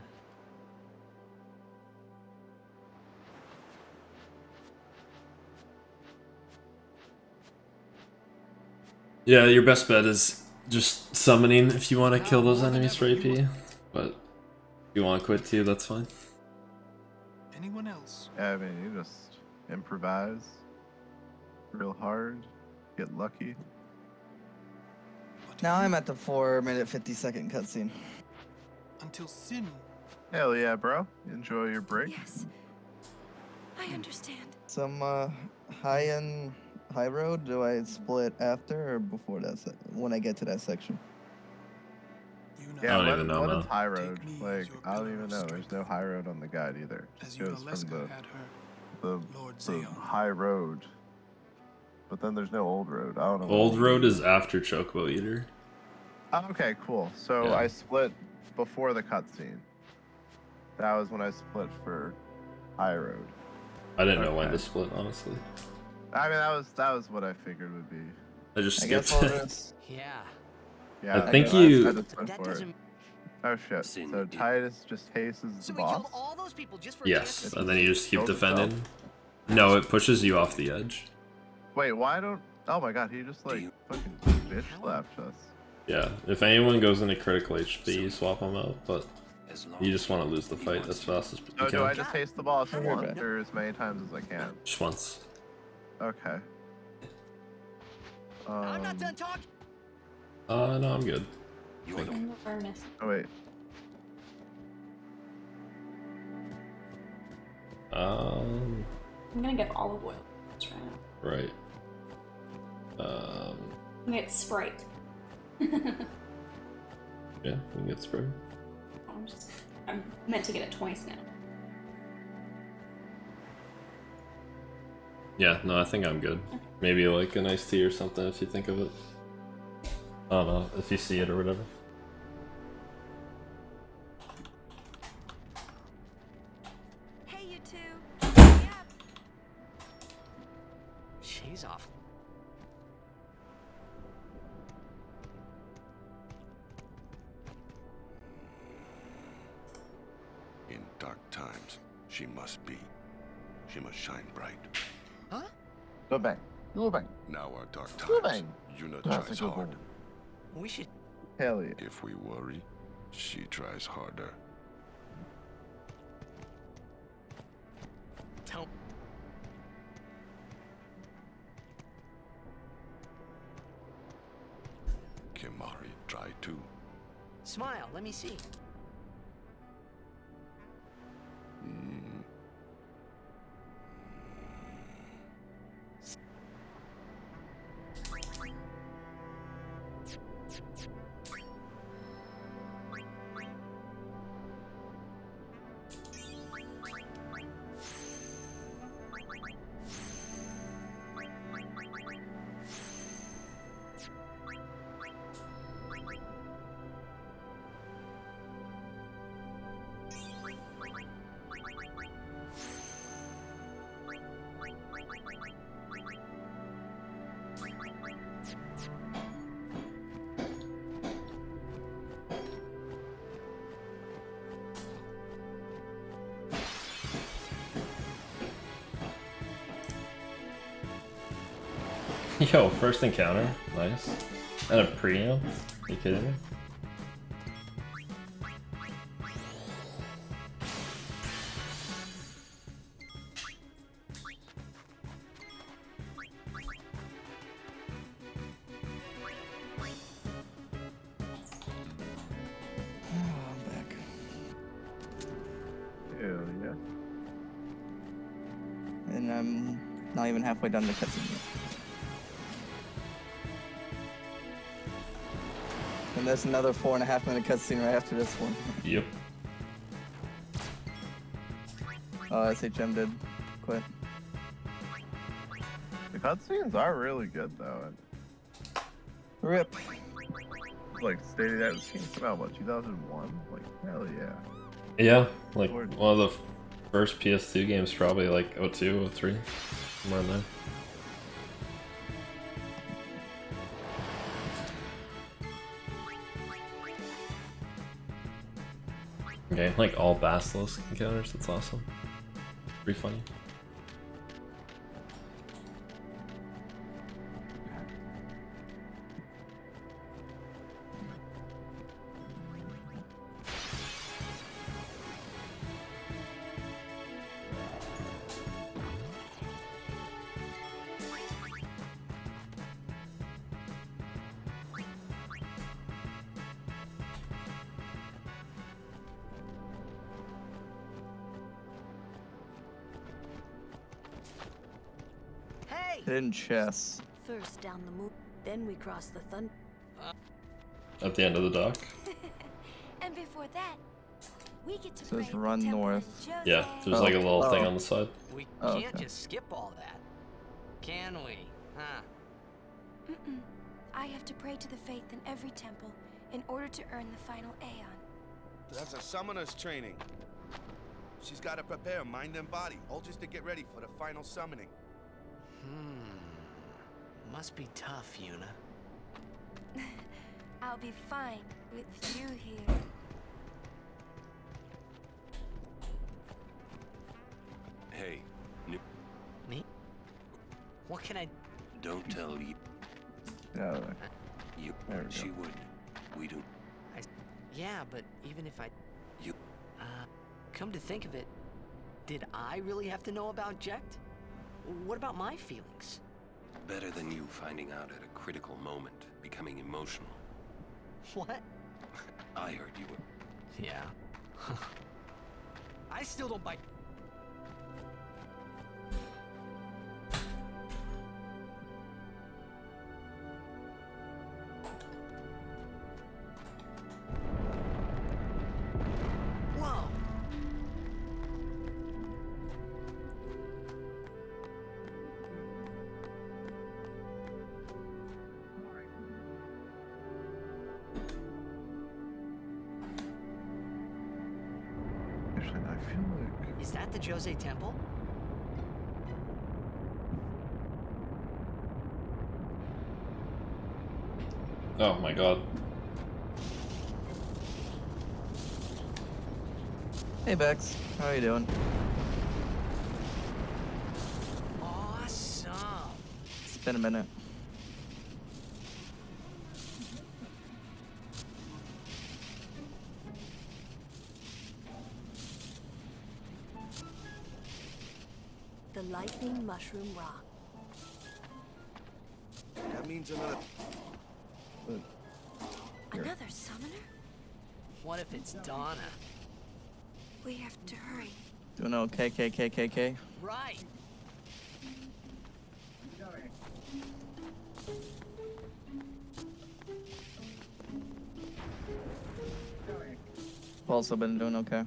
Yeah, your best bet is just summoning if you want to kill those enemies for AP. But if you want to quit too, that's fine. Anyone else? Yeah, I mean, you just improvise real hard, get lucky. Now I'm at the 4-minute 50-second cutscene. Until Sin. Hell yeah, bro. Enjoy your break. Yes. I understand. Some high road. Do I split after or before that? When I get to that section. Yeah, I don't even know, what man. is high road? Like, I don't even know. There's no high road on the guide either. It just goes from the high road. But then there's no old road. I don't know. Old road is after Chocobo Eater. Oh, okay, cool. So Yeah. I split before the cutscene. That was when I split for high road. I didn't know when to split, honestly. I mean, that was what I figured would be. I just I guess skipped I'll it. just... Yeah. Yeah, I think just went That for it. doesn't... Oh shit. So Titus just hases the boss? all those people just for a chance Yes, to and then you just keep Kills himself? defending. No, it pushes you off the edge. Wait, why don't... Oh my god, he just like fucking bitch slapped us. Yeah, if anyone goes into critical HP, you swap them out, but you just want to lose the fight as fast as you Oh, can. do I just haste the boss Okay. once or as many times as I can? Just once. Okay. I'm not done talking. No, I'm good. In the furnace. Oh wait. Um, I'm gonna get olive oil right now. right. I'm gonna get Sprite. Yeah, we can get Sprite. I'm meant to get it twice now. Yeah, no, I think I'm good. Maybe like an iced tea or something if you think of it. I don't know, if you see it or whatever. Hey, you two. Hurry up. She's off. In dark times, she must be. She must shine bright. Huh? Go bang. Go bang. Now our dark Go times. bang. Yuna That's tries a good hard. one. We should... Hell yeah. If we worry, she tries harder. Tell... Kimari try too. Smile, let me see. Yo, first encounter, nice. And a premium? Are you kidding me? I'm back. Hell yeah. And I'm not even halfway done the cutscene yet. And there's another 4.5 minute cutscene right after this one. Yep. Oh, SHM did quit. The cutscenes are really good though. RIP. Like stating that this game came out what 2001? Like hell yeah. Yeah, like one of the first PS2 games, probably like 02, 03, somewhere in there. Okay, like all Basilisk encounters, that's awesome. Pretty funny. Hidden chess. First down the moon, then we cross the thunder. At the end of the dock. And before that, we get to It says pray run the temple north. in Yeah, there's like a little thing on the side. We Oh, can't okay. just skip all that, can we? Huh? Mm-mm. I have to pray to the faith in every temple in order to earn the final Aeon. That's a summoner's training. She's got to prepare mind and body, all just to get ready for the final summoning. Must be tough, Yuna. I'll be fine with you here. Hey, Me? What can I... don't tell you. Yeah. You. There we She go. would. We do. Yeah, but even if I... You. Come to think of it, did I really have to know about Jekt? What about my feelings? Better than you finding out at a critical moment, becoming emotional. What? I heard you were. Yeah. I still don't bite. Whoa! Actually, I feel like Is that the Jose Temple? Oh my god. Hey Bex, how are you doing? Awesome! It's been a minute. The lightning mushroom rock. That means another. Another summoner? What if it's Donna? We have to hurry. Doing okay, KKKKK? Right! Also been doing okay.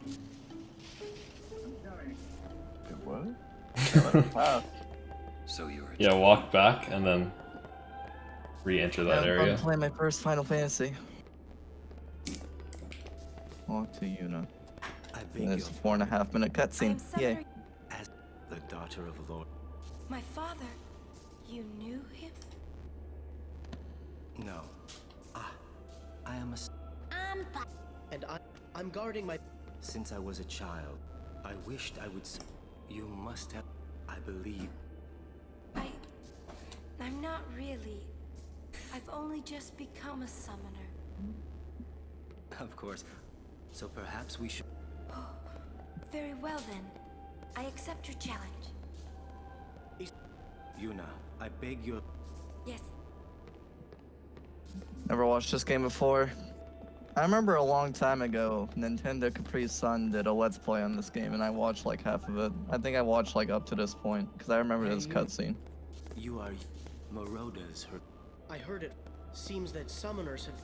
what? So you're. Yeah, walk back and then re-enter that I'm area. playing my first Final Fantasy. Walk to Yuna. And there's a 4.5 minute cutscene. Yay. As the daughter of a lord. My father, you knew him? No. I am and I'm guarding my... Since I was a child, I wished I would... You must have... I believe... I'm not really. I've only just become a summoner. Of course. So perhaps we should... Very well then. I accept your challenge. Yuna, I beg your... Yes. Never watched this game before. I remember a long time ago, Nintendo Capri Sun did a Let's Play on this game, and I watched like half of it. I think I watched like up to this point, because I remember this cutscene. You are... Moroda's her... I heard it. Seems that summoners have...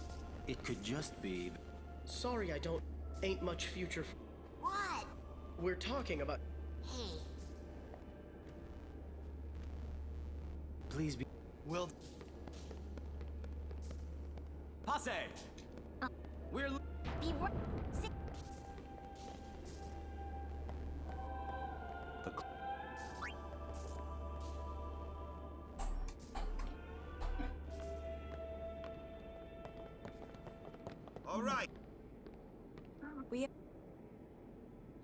It could just be... Sorry, I don't... Ain't much future... What? We're talking about... Hey. Please be... Will... Passe! We're... Be right. All right.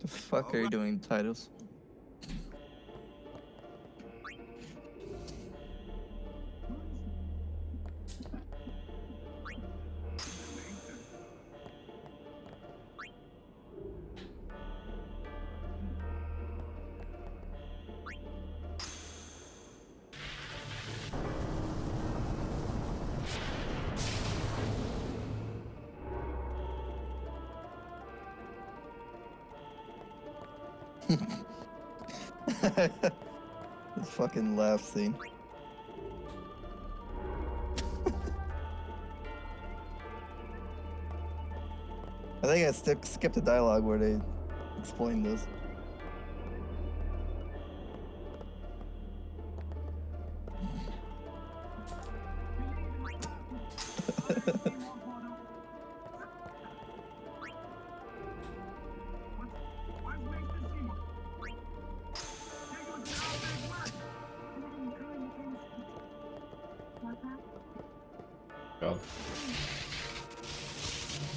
The fuck are you doing, Titus? This fucking laugh scene. I think I skipped the dialogue where they explained this. Go.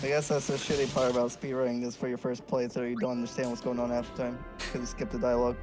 I guess that's the shitty part about speedrunning is for your first playthrough, you don't understand what's going on after time, because you skip the dialogue.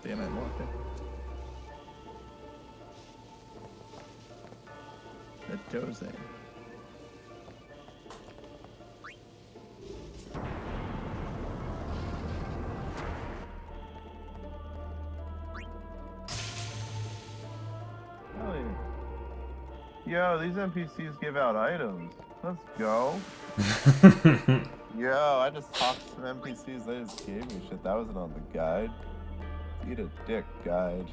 Damn it, Walker. The Jose. Hell yeah. Yo, these NPCs give out items. Let's go. Yo, I just talked to some NPCs, they just gave me shit. That wasn't on the guide. Eat a dick, guide.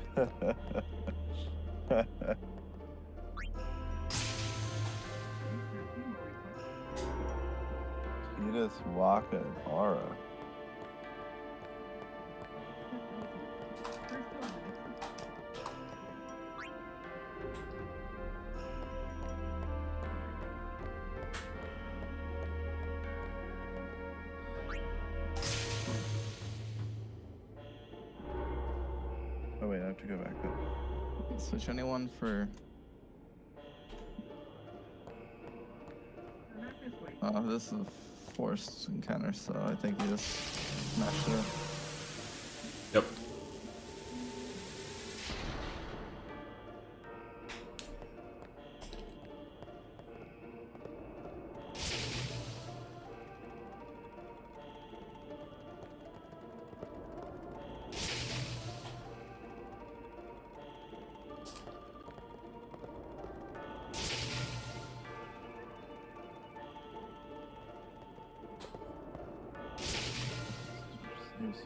Kiedis, Waka, and Aura. Oh wait, I have to go back up. Switch anyone for... Oh, this is a forced encounter, so I think you just smash through. Yep.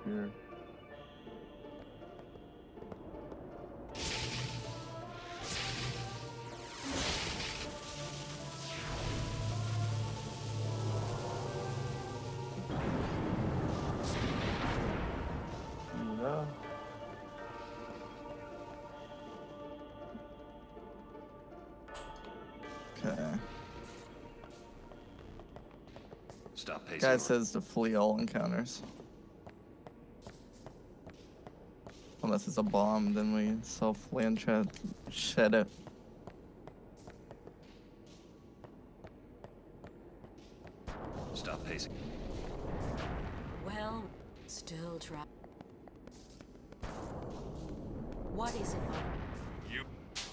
here. Yeah. Okay. Stop pacing. Guy says to flee all encounters. Unless it's a bomb, then we self-flee and try to shed it. Stop pacing. Well, still try. What is it, Bob? You.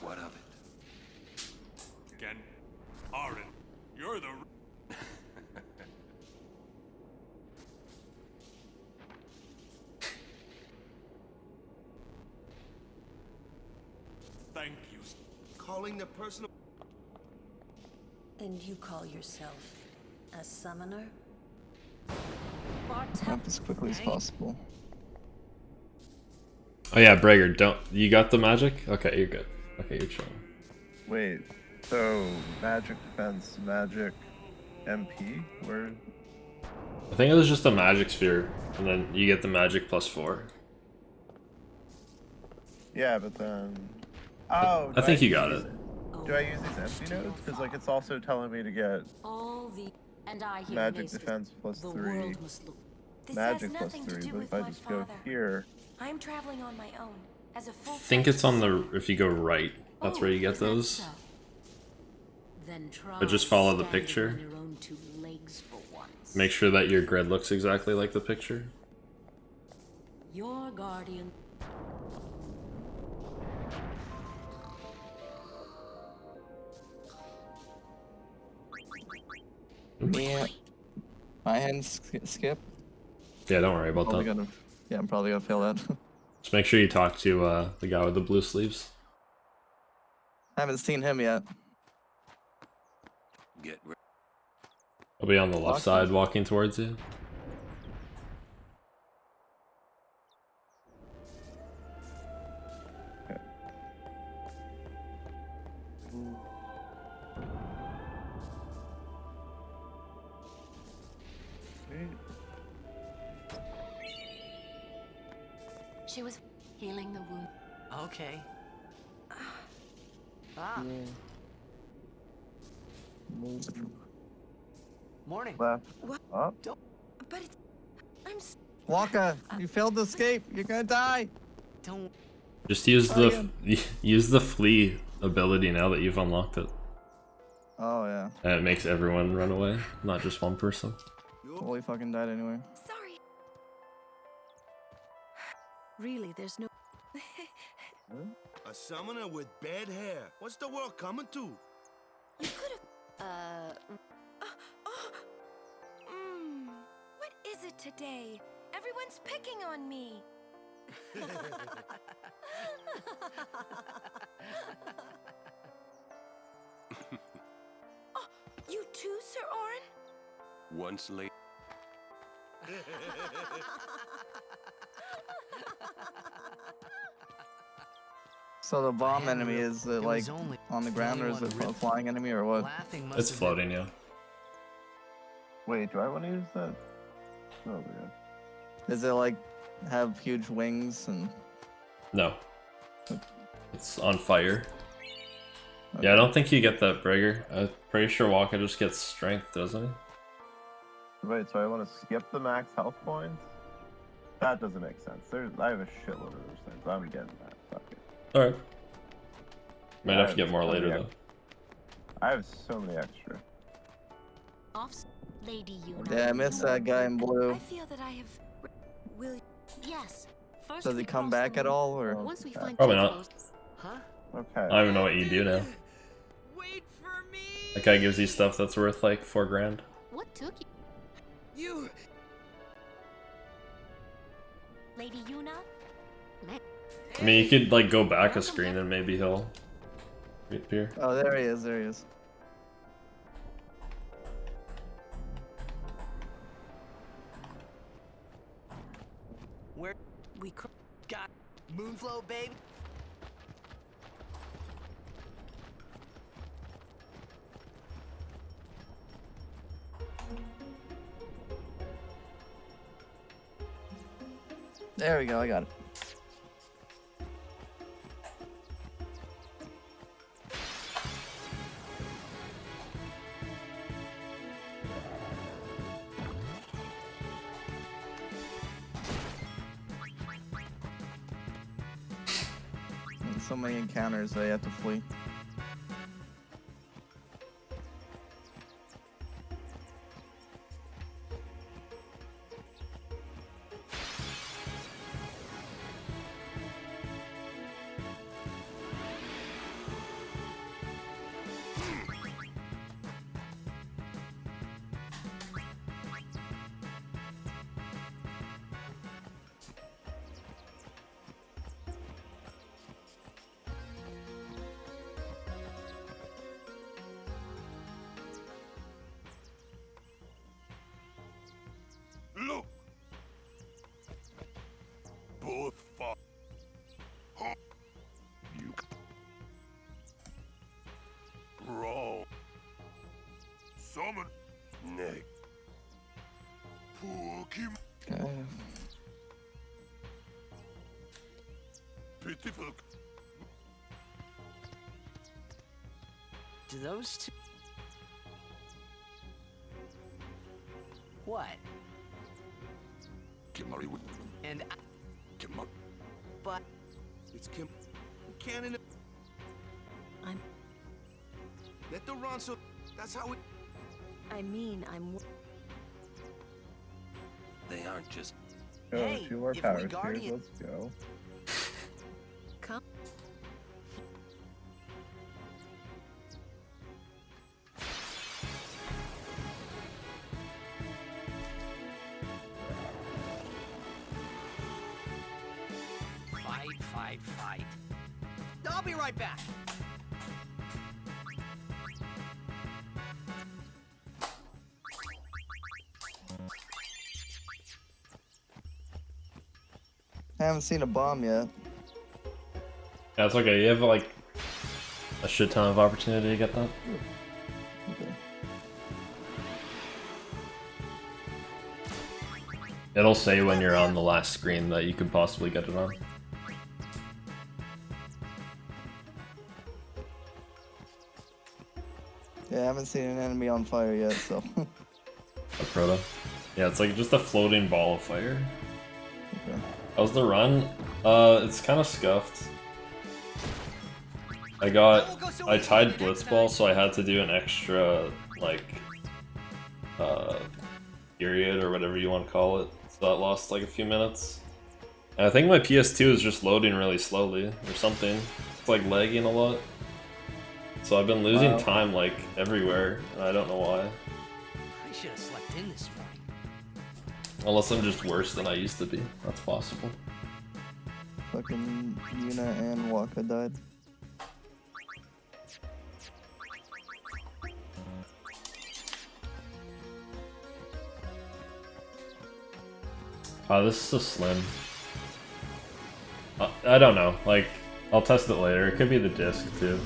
What of it? Again. Aaron, you're the. Thank you. Calling the personal. And you call yourself a summoner? Up as quickly as possible. Oh yeah, Brager, don't you got the magic? Okay, you're good. Okay, you're chilling. Wait, so magic defense, magic MP? Where? I think it was just a magic sphere, and then you get the magic +4. Yeah, but then. Oh, I think do you got use it. Do I use these empty nodes? Because like it's also telling me to get All the and I hear magic Maester, defense the +3, world must look. This magic has nothing to +3. do But with if I my just go father. here, I'm traveling on my own as a full. I think it's on the if you go right. That's where you get those. Then try But just follow the standing picture. on your own two legs for once. Make sure that your grid looks exactly like the picture. Your guardian. Yeah. My hand skip. Yeah, don't worry about Probably that. gonna. Yeah, I'm probably gonna fail that. Just make sure you talk to the guy with the blue sleeves. I haven't seen him yet. Get ready. He'll be on the left side walking towards you. She was healing the wound. Okay. Ah. Morning. left, up. But it's. I'm. Waka, you failed to escape. You're gonna die. Don't. Just use use the flee ability now that you've unlocked it. Oh yeah. And it makes everyone run away, not just one person. Holy fucking died anyway. Sorry. Really, there's no. A summoner with bad hair. What's the world coming to? You could have. What is it today? Everyone's picking on me. Oh, you too, Sir Orin? Once late. So the bomb enemy is like on the ground, or is it a flying enemy, or what? It's floating, yeah. Wait, do I want to use that? Oh yeah. Is it like have huge wings and? No. It's on fire. Okay. Yeah, I don't think you get that, Brager. I'm pretty sure Waka just gets strength, doesn't he? Wait, so I want to skip the max health points? That doesn't make sense. I have a shitload of those things. I'm getting that. Fuck it. Alright. Might have to get more later, though. I have so many extra. Lady Yeah, I miss that guy in blue. I feel that I have. Will. Yes. First Does he come back at all, or? Once we find Probably not. Huh? Okay. I don't even know what you do now. Wait for me. That guy gives you stuff that's worth like $4 grand. What took you? You. Lady Yuna? I mean, you could like go back a screen and maybe he'll reappear. Oh, there he is. There he is. We got Moonflow, baby. There we go, I got it. And so many encounters that you have to flee. Look! Both fa- You wrong. Summon neck. Pokim pitiful. Do those two? What? Kimari would And I, Kimari. but It's Kim Cannon. I'm. Let the run so that's how it I mean, I'm. They aren't just. Oh, Hey, 2 more if we power spheres, guardian- let's go. Come. fight. I'll be right back. I haven't seen a bomb yet. Yeah, it's okay. You have like a shit ton of opportunity to get that. Okay. It'll say when you're on the last screen that you could possibly get it on. Yeah, I haven't seen an enemy on fire yet, so. A proto. Yeah, it's like just a floating ball of fire. Okay. How's the run? It's kind of scuffed. I tied Blitzball, so I had to do an extra, like, period or whatever you want to call it. So that lost like a few minutes. And I think my PS2 is just loading really slowly or something. It's like lagging a lot. So I've been losing time like everywhere, and I don't know why. I should have slept in this morning. Unless I'm just worse than I used to be. That's possible. Fucking Yuna and Waka died. This is a slim. I don't know. Like, I'll test it later. It could be the disc too.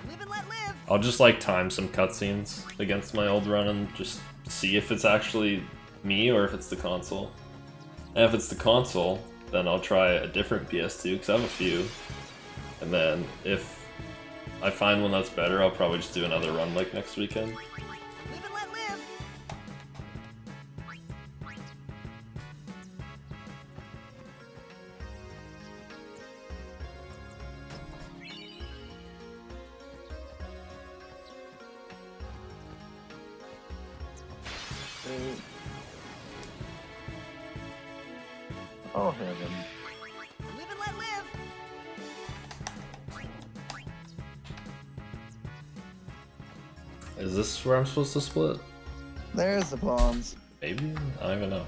Live and let live. I'll just like time some cutscenes against my old run and just see if it's actually me or if it's the console. And if it's the console, then I'll try a different PS2 because I have a few. And then if I find one that's better, I'll probably just do another run like next weekend. Live and let live. Oh, heaven. Live and let live. Is this where I'm supposed to split? There's the bombs. Maybe? I don't even know.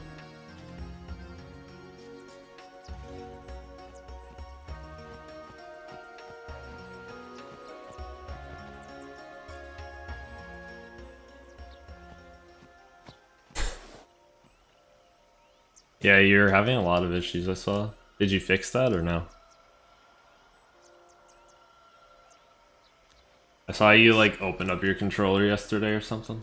Yeah, you're having a lot of issues, I saw. Did you fix that or no? I saw you like open up your controller yesterday or something.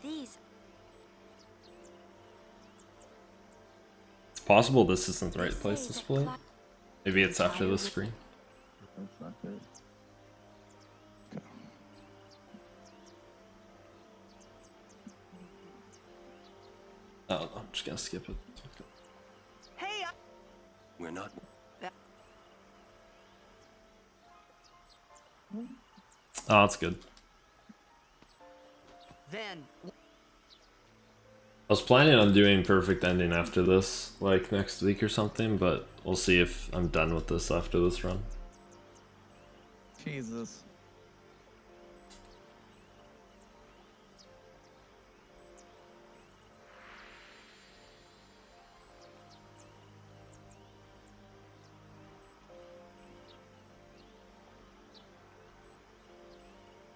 These. It's possible this isn't the right place to split. Maybe it's after the screen. That's not good. Oh, I'm just gonna skip it. Hey, We're not. Oh, that's good. Then. I was planning on doing perfect ending after this, like next week or something, but we'll see if I'm done with this after this run. Jesus.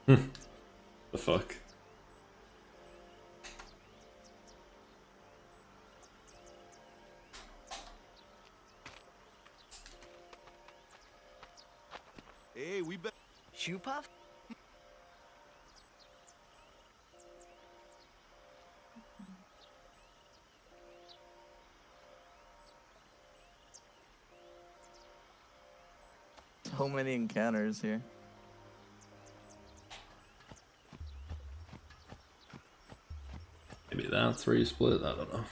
The fuck? Hey, we bet. Shoe puff? So many encounters here. Maybe that's where you split, I don't know.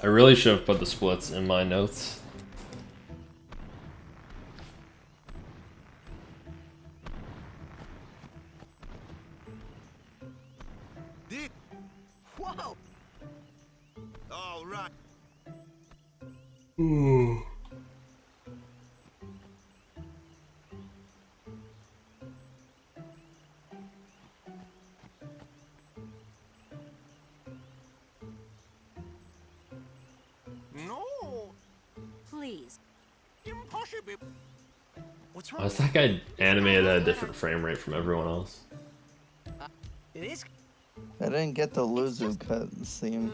I really should have put the splits in my notes. Whoa! All right. Ooh. No. Please. Impossible. What's Why wrong? is that guy animated at a different frame rate from everyone else? It is. I didn't get the Luzu cut scene.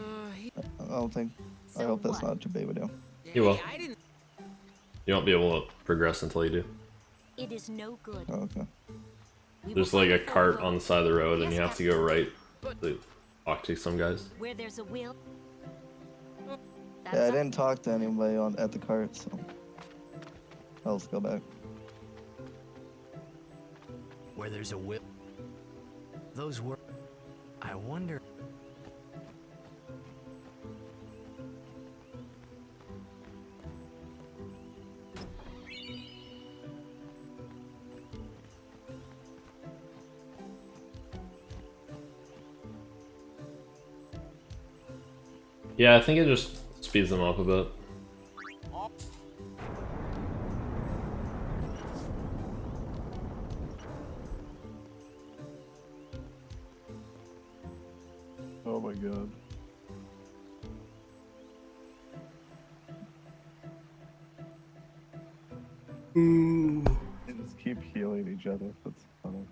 I don't think. I hope that's not too big of a deal. You will. You won't be able to progress until you do. It is no good. Oh, okay. There's like a cart on the side of the road and you have to go right to talk to some guys. Where there's a will. Yeah, I didn't talk to anybody at the cart, so I'll just go back. Where there's a will. Those were. I wonder. Yeah, I think it just speeds them up a bit. Oh my god. They just keep healing each other. That's funny.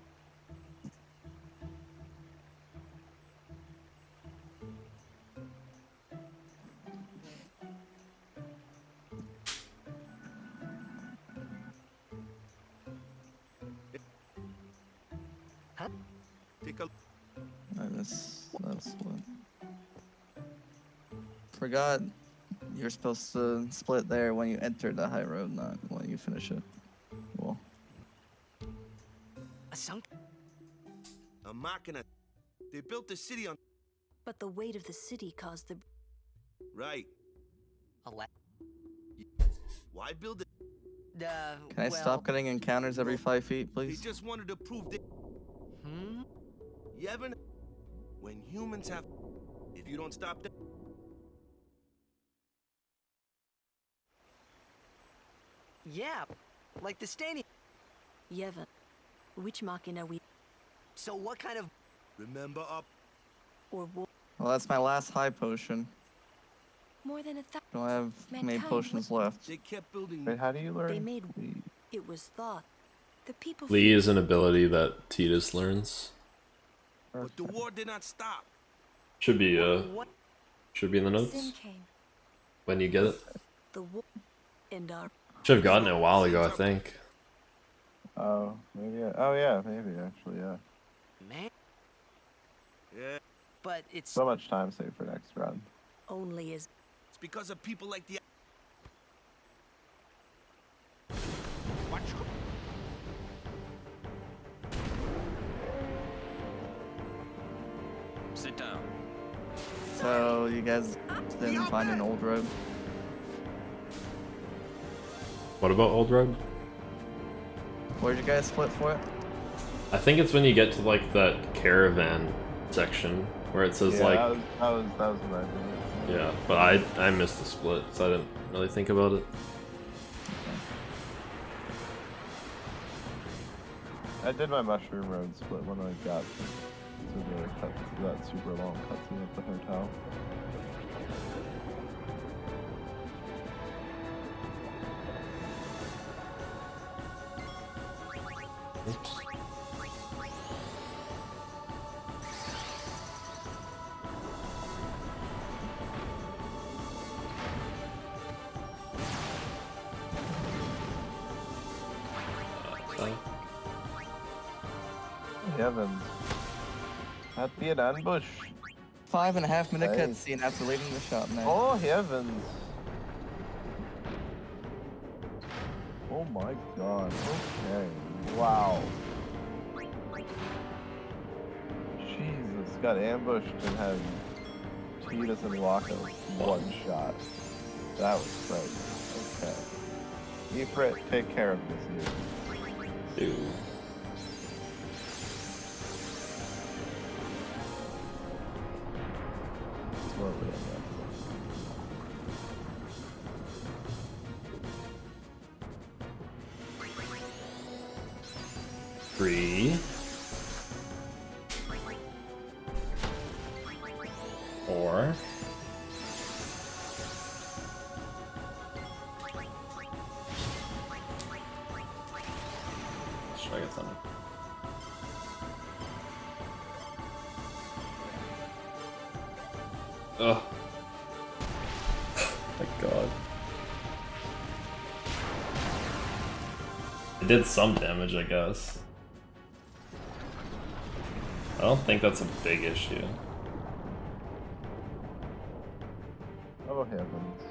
Take a. That's what. Forgot you're supposed to split there when you enter the high road, not when you finish it. Cool. A sunk. A machina. They built the city on. But the weight of the city caused the... Right. A le- Why build it? Can I stop getting encounters every 5 feet, They please? just wanted to prove that. You ever? When humans have. If you don't stop them. Yeah, like the stadium. Yevon, which machina we... So what kind of... Remember up. Or Well, that's my last high potion. More than 1,000. Don't have many Mankind potions left. They kept building. Wait, how do you learn? They made. It was thought. The people. Lee is an ability that Tidus learns. But the war did not stop. Should be in the Sin notes came. when you get it. The war and our. Should have gotten it a while ago, I think. Oh, maybe. Oh yeah, maybe actually, yeah. Man. Yeah. But it's So much time saved for next run. Only is. It's because of people like the. Sit down. So you guys didn't find an old road? What about Old Road? Where'd you guys split for it? I think it's when you get to like that caravan section where it says Yeah, like that was what I did. yeah, but I missed the split, so I didn't really think about it. I did my mushroom road split when I got to that super long cutscene at the hotel. Oops. Heavens. That'd be an ambush. 5.5-minute Hey. cutscene after leaving the shop, man. Oh heavens. Oh my god. Okay. Wow. Jesus. Got ambushed and had Tidus and Waka one shot. That was crazy. Okay. Ifrit, take care of this dude. Ew. Slowly, I guess. 3, 4. Let's try to get something. Oh. My god. It did some damage, I guess. I don't think that's a big issue. Oh heavens.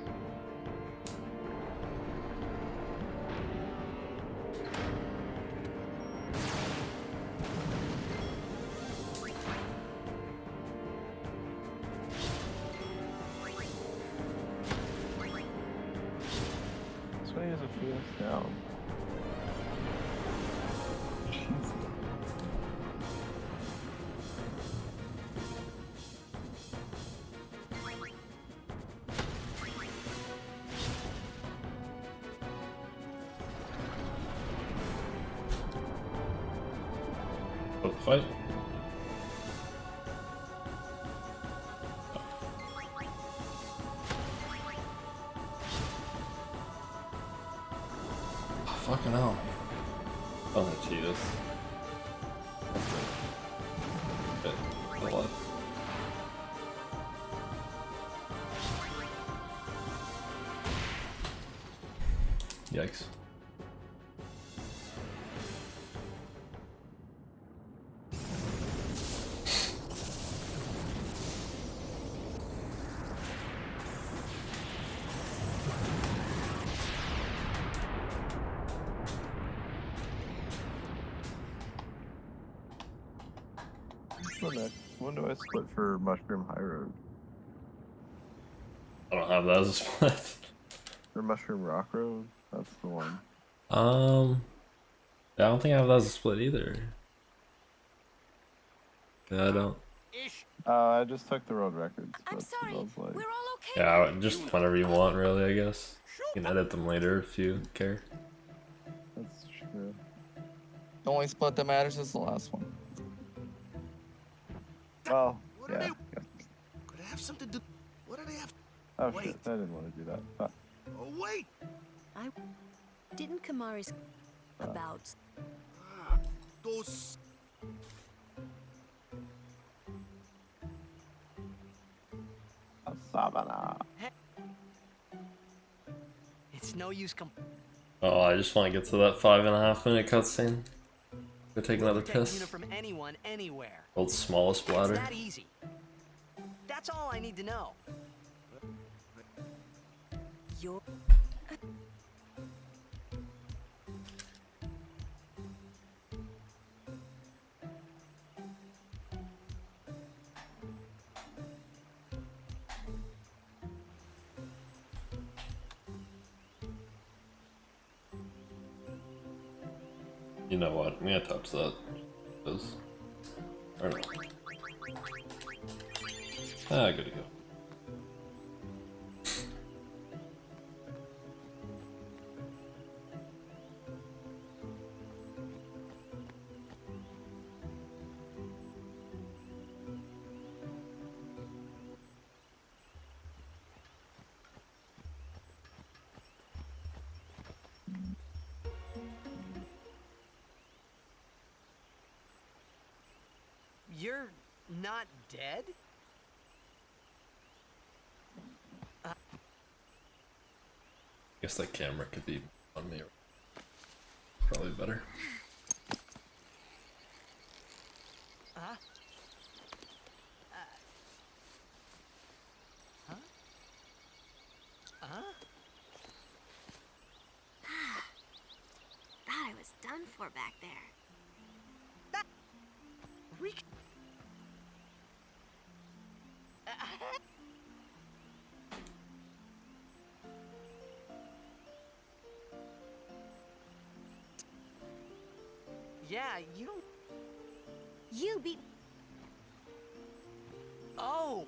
This way is a Phoenix down. Jesus. Oh, fight. Oh, fucking hell. Oh, the Tidus. Okay, hold on. Yikes. What's the next? When do I split for Mushroom High Road? I don't have that as a split. Or Mushroom Rock Road? That's the one. I don't think I have that as a split either. Yeah, I don't. I just took the road records. I'm sorry. I was like, We're all okay. Yeah, just whenever you want, really, I guess. You can edit them later if you care. that's true. The only split that matters is the last one. Well, yeah. have something to... What do they have? Oh Wait. shit, I didn't want to do that. Fuck. Oh, wait! Didn't Kamari's about Those... Savannah. It's no use Oh, I just want to get to that 5.5-minute cutscene. Go take another protect piss. Yuna from anyone, anywhere. World's smallest It's bladder. that easy. That's all I need to know. your You know what? I'm gonna touch that. Because... Or no. Ah, good to go. You're not dead? Guess that camera could be on me. Probably better. Huh? Huh? Huh? Thought I was done for back there. Yeah, you don't... You beat... Oh!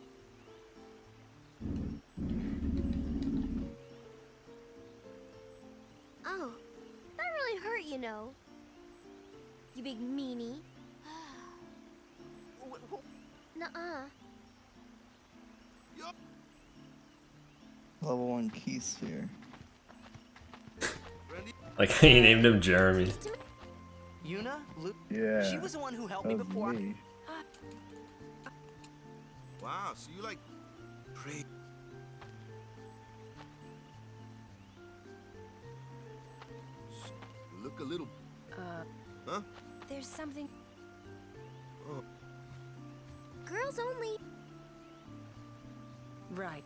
Oh, that really hurt, you know. You big meanie. Nuh-uh. Level 1 key sphere. Like how you named him Jeremy. Yuna? Luke? Yeah. She was the one who helped me that was before. me. Wow, so you like... Pray... Look a little... Huh? There's something... Oh. Girls only. right.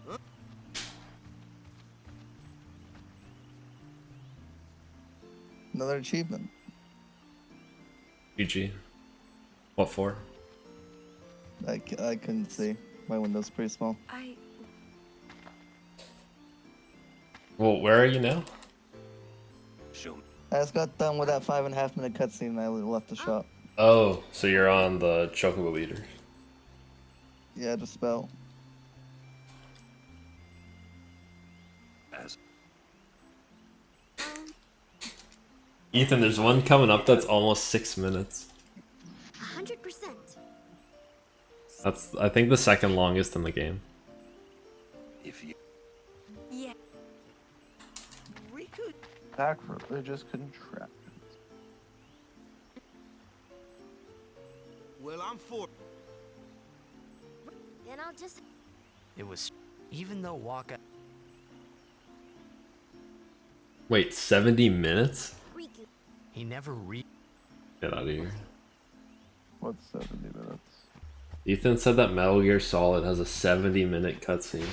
Huh? Another achievement. GG. What for? I couldn't see. My window's pretty small. Well, where are you now? I just got done with that 5.5-minute cutscene and I left the shop. Oh, so you're on the Chocobo Leader. Yeah, just about. Ethan, there's one coming up that's almost 6 minutes. 100%. That's, I think, the second longest in the game. If you... Yeah. We could... Sacrilegious contraptions. Well, I'm for... Then I'll just... It was... Even though Waka... Wait, 70 minutes? He never Get out of here. What's 70 minutes? Ethan said that Metal Gear Solid has a 70-minute cutscene.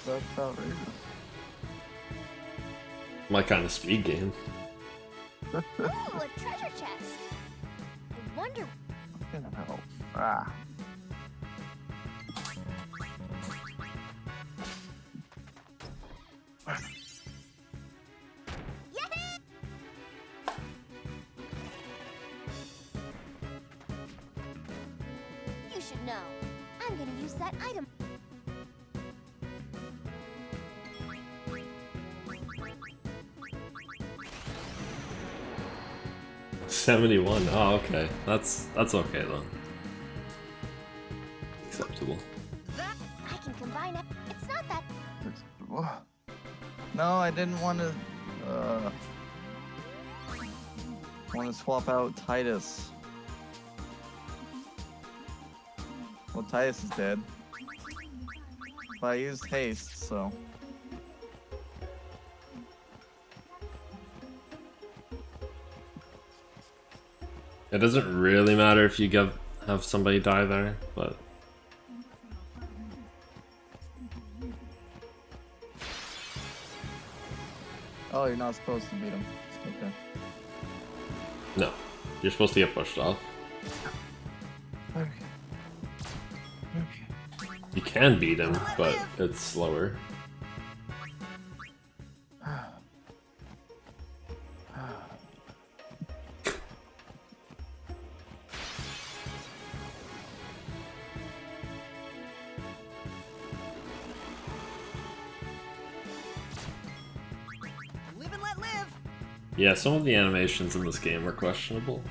That's outrageous. My kind of speed game. Oh, a treasure chest. I wonder... Fucking hell. Ah. You should know. I'm gonna use that item. 71. Oh, okay. That's okay then. Acceptable. No, I didn't want to. Want to swap out Titus. Well, Titus is dead. But I used haste, so. It doesn't really matter if you have somebody die there, but. Oh, you're not supposed to beat him. Okay. No, you're supposed to get pushed off. Okay. You can beat him, but it's slower. Live and let live. Yeah, some of the animations in this game are questionable.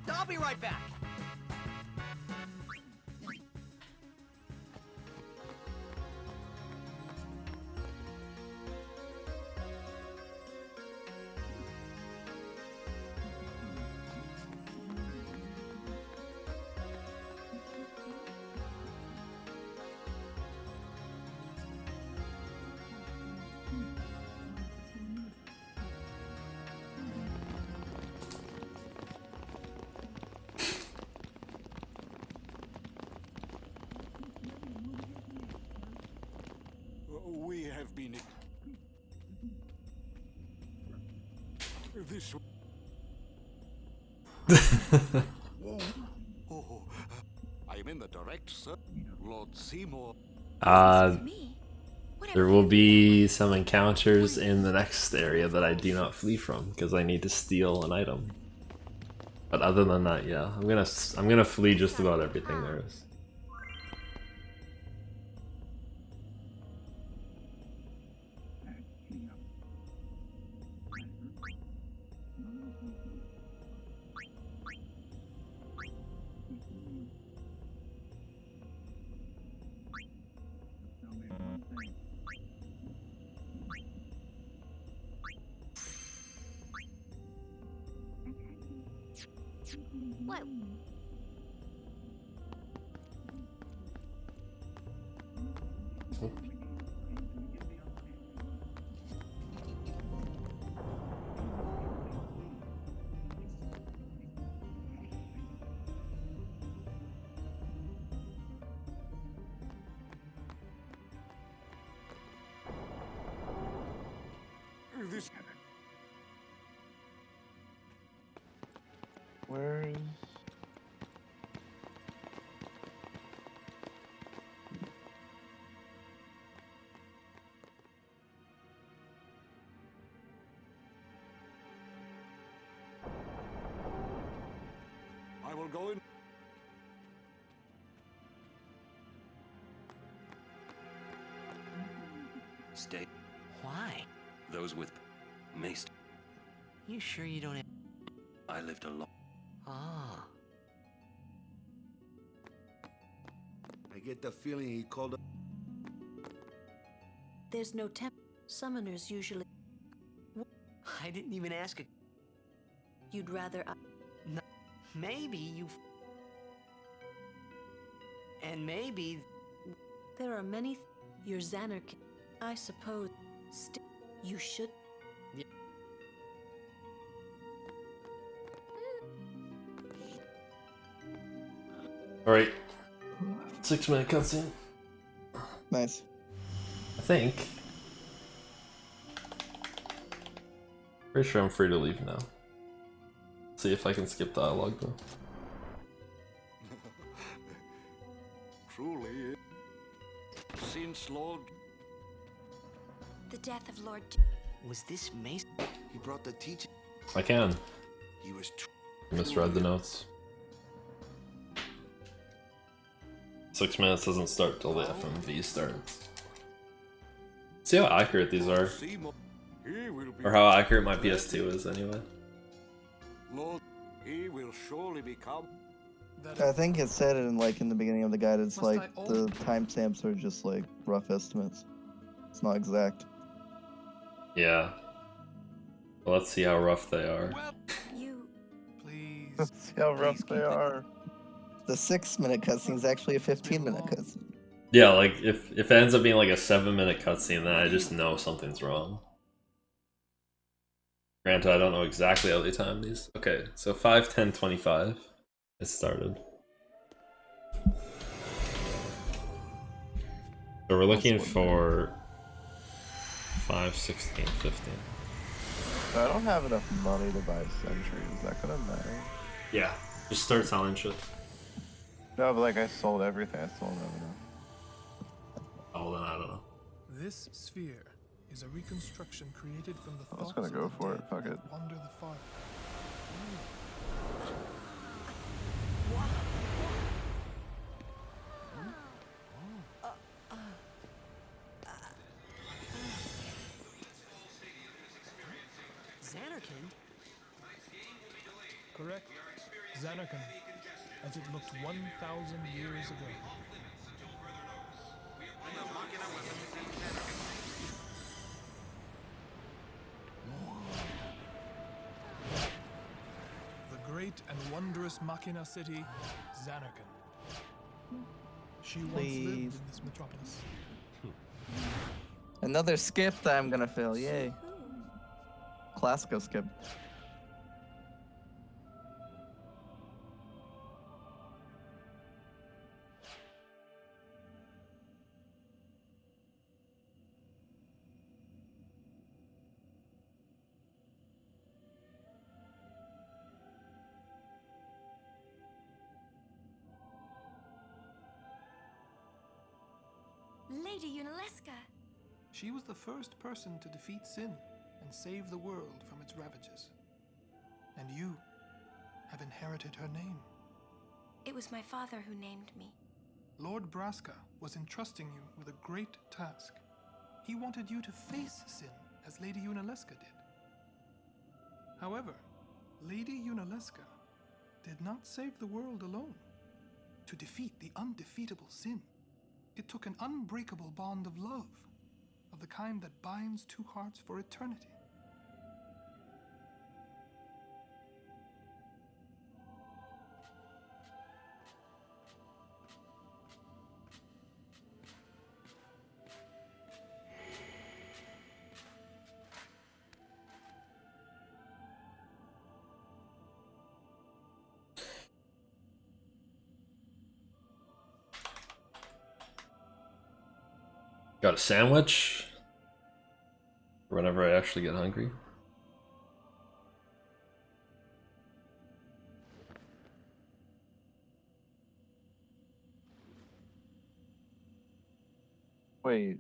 I'll be right back. We have been... This... Whoa. Oh, I am in the direct, sir. Lord Seymour... There will be some encounters in the next area that I do not flee from because I need to steal an item. But other than that, yeah, I'm gonna flee just about everything there is. What? This... Where is... I will go in... Stay. Why? Those with Maester. You sure you don't have... I lived alone. Ah. I get the feeling he called up. There's no temp. Summoners usually. I didn't even ask a... You'd rather. No, maybe you... And maybe... There are many. Your Xanarkin. I suppose. You should. Yeah. Alright. 6-minute cutscene. Nice. I think. Pretty sure I'm free to leave now. See if I can skip dialogue though. Truly. Since Lord... The death of Lord... Was this Mace? He brought the teaching. I can. He was... I misread the notes. 6 minutes doesn't start till the FMV starts. See how accurate these are. Or how accurate my PS2 is anyway. Lord, he will surely become. I think it said it in the beginning of the guide. It's like the timestamps are just like rough estimates. It's not exact. Yeah. Well, let's see how rough they are. Let's see how rough they are. The 6-minute cutscene is actually a 15-minute cutscene. Yeah, like if it ends up being like a 7-minute cutscene, then I just know something's wrong. Granted, I don't know exactly how they time these. Okay, so 5, 10, 25. It started. So we're looking for 5, 16, 15. So I don't have enough money to buy Sentry. Is that gonna matter? Yeah, just start selling shit. No, but like I sold everything. I still don't have enough. Oh, then I don't know. This sphere is a reconstruction created from the I was thoughts gonna go of the for dead it. Fuck it. that wander the far. Xanarkand? Correct. Xanarkand, as it looked 1,000 years ago. The great and wondrous Machina city, Xanarkand. She once lived in this metropolis. Another skip that I'm gonna fail. Yay. Classical skip. Lady Unalesca. She was the first person to defeat sin and save the world from its ravages. And you have inherited her name. It was my father who named me. Lord Braska was entrusting you with a great task. He wanted you to face sin as Lady Unalesca did. However, Lady Unalesca did not save the world alone. To defeat the undefeatable sin, it took an unbreakable bond of love, of the kind that binds two hearts for eternity. Got a sandwich? Whenever I actually get hungry. Wait.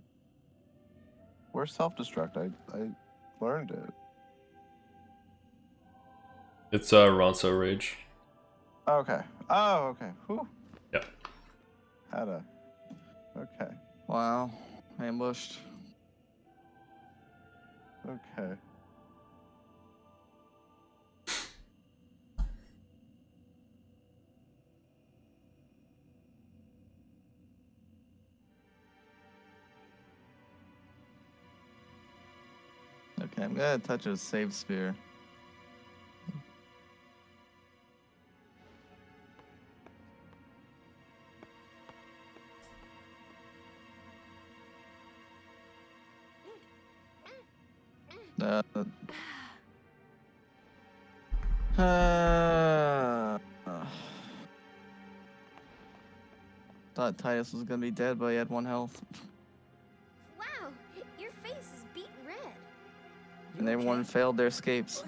Where's self-destruct? I learned it. It's Ronso Rage. Okay. Oh, okay. Whew. Yep. Had a. Okay. Wow. Ambushed. Okay. Okay, I'm gonna touch a save sphere. Thought Titus was gonna be dead, but he had 1 health. Wow, your face is beet red. And everyone failed their escapes.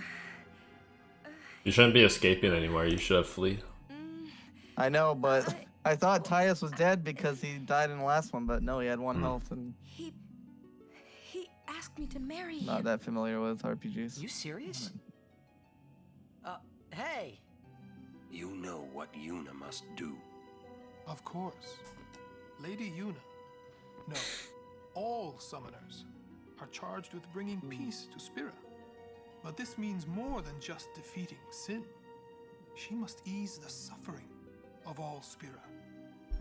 You shouldn't be escaping anymore, you should have flee. I know, but I thought Titus was dead because he died in the last one, but no, he had 1 health and He asked me to marry him. not that familiar with RPGs. You serious? Hey! You know what Yuna must do. Of course. Lady Yuna. No, all summoners are charged with bringing peace to Spira. But this means more than just defeating sin. She must ease the suffering of all Spira.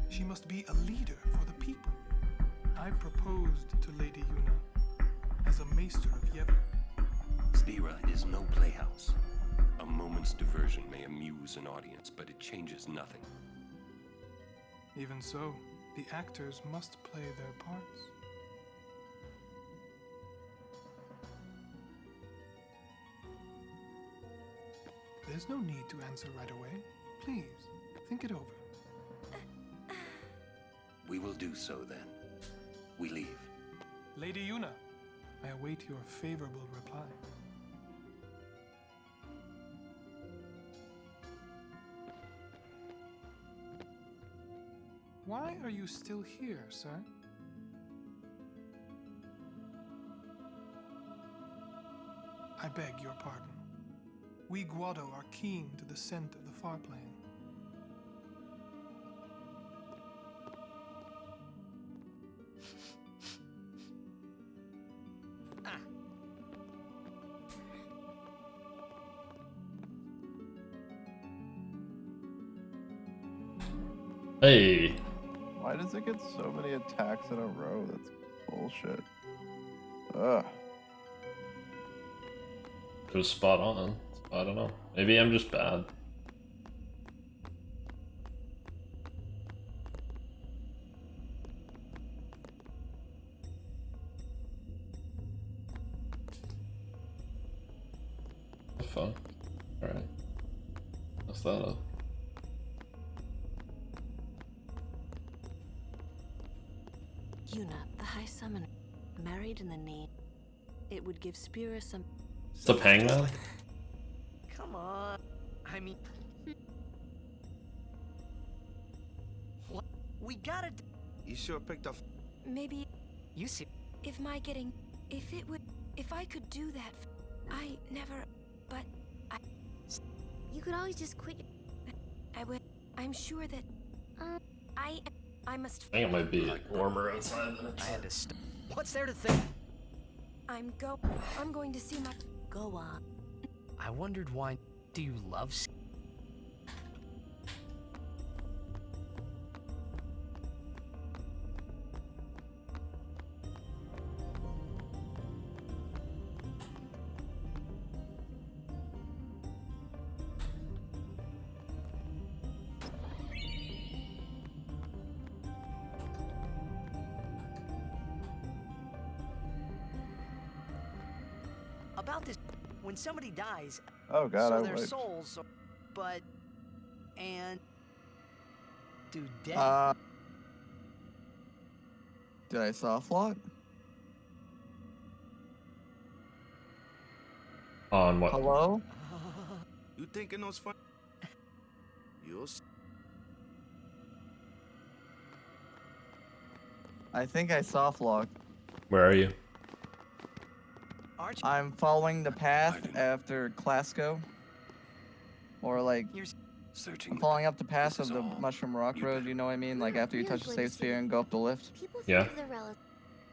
She must be a leader for the people. I proposed to Lady Yuna as a maester of Yevon. Spira is no playhouse. A moment's diversion may amuse an audience, but it changes nothing. Even so, the actors must play their parts. There's no need to answer right away. Please, think it over. We will do so then. We leave. Lady Yuna, I await your favorable reply. Why are you still here, sir? I beg your pardon. We Guado are keen to the scent of the far plane. Hey. Why does it get so many attacks in a row? That's bullshit. Ugh. It was spot on. I don't know. Maybe I'm just bad. The fuck? Alright. What's that up? Yuna, the High Summoner, married in the name. It would give Spira some. What's up, Hangman? Come on. I mean, what? We gotta. You sure picked up. Maybe You see, if my getting. If I could do that. I never. But I. You could always just quit. I would. I'm sure that. I must. I think it might be warmer outside than I inside. had to. What's there to think? I'm going to see my. Go on. I wondered why. Do you love? About this, when somebody dies, Oh god, so I their would. souls, but and do death. Did I soft lock? On what? Hello? You thinking those fun? You'll see. I think I soft locked. Where are you? I'm following the path after Clasco. Or like, I'm following up the path of the Mushroom Rock Road, you know what I mean? Like after you touch the safe sphere and go up the lift. Yeah.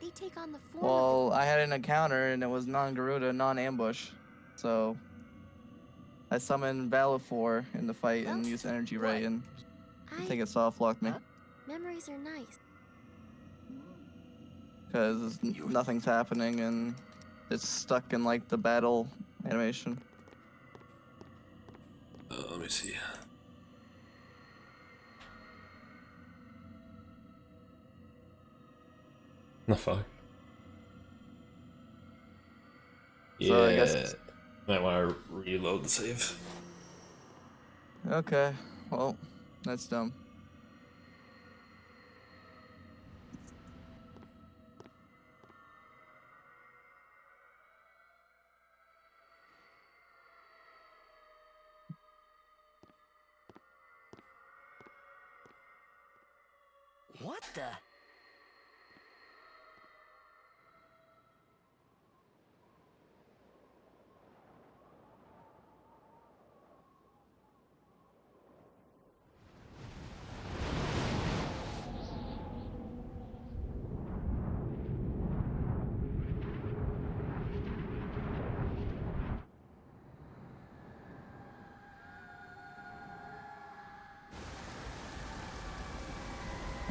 They take on the form Well, I had an encounter and it was non-Garuda, non-ambush. So, I summoned Valifor in the fight and used Energy Ray and I think it soft locked me. Memories are nice. Because nothing's happening and it's stuck in like the battle animation. Let me see. The fuck? So I guess might want to reload the save. Okay, well, that's dumb. What the?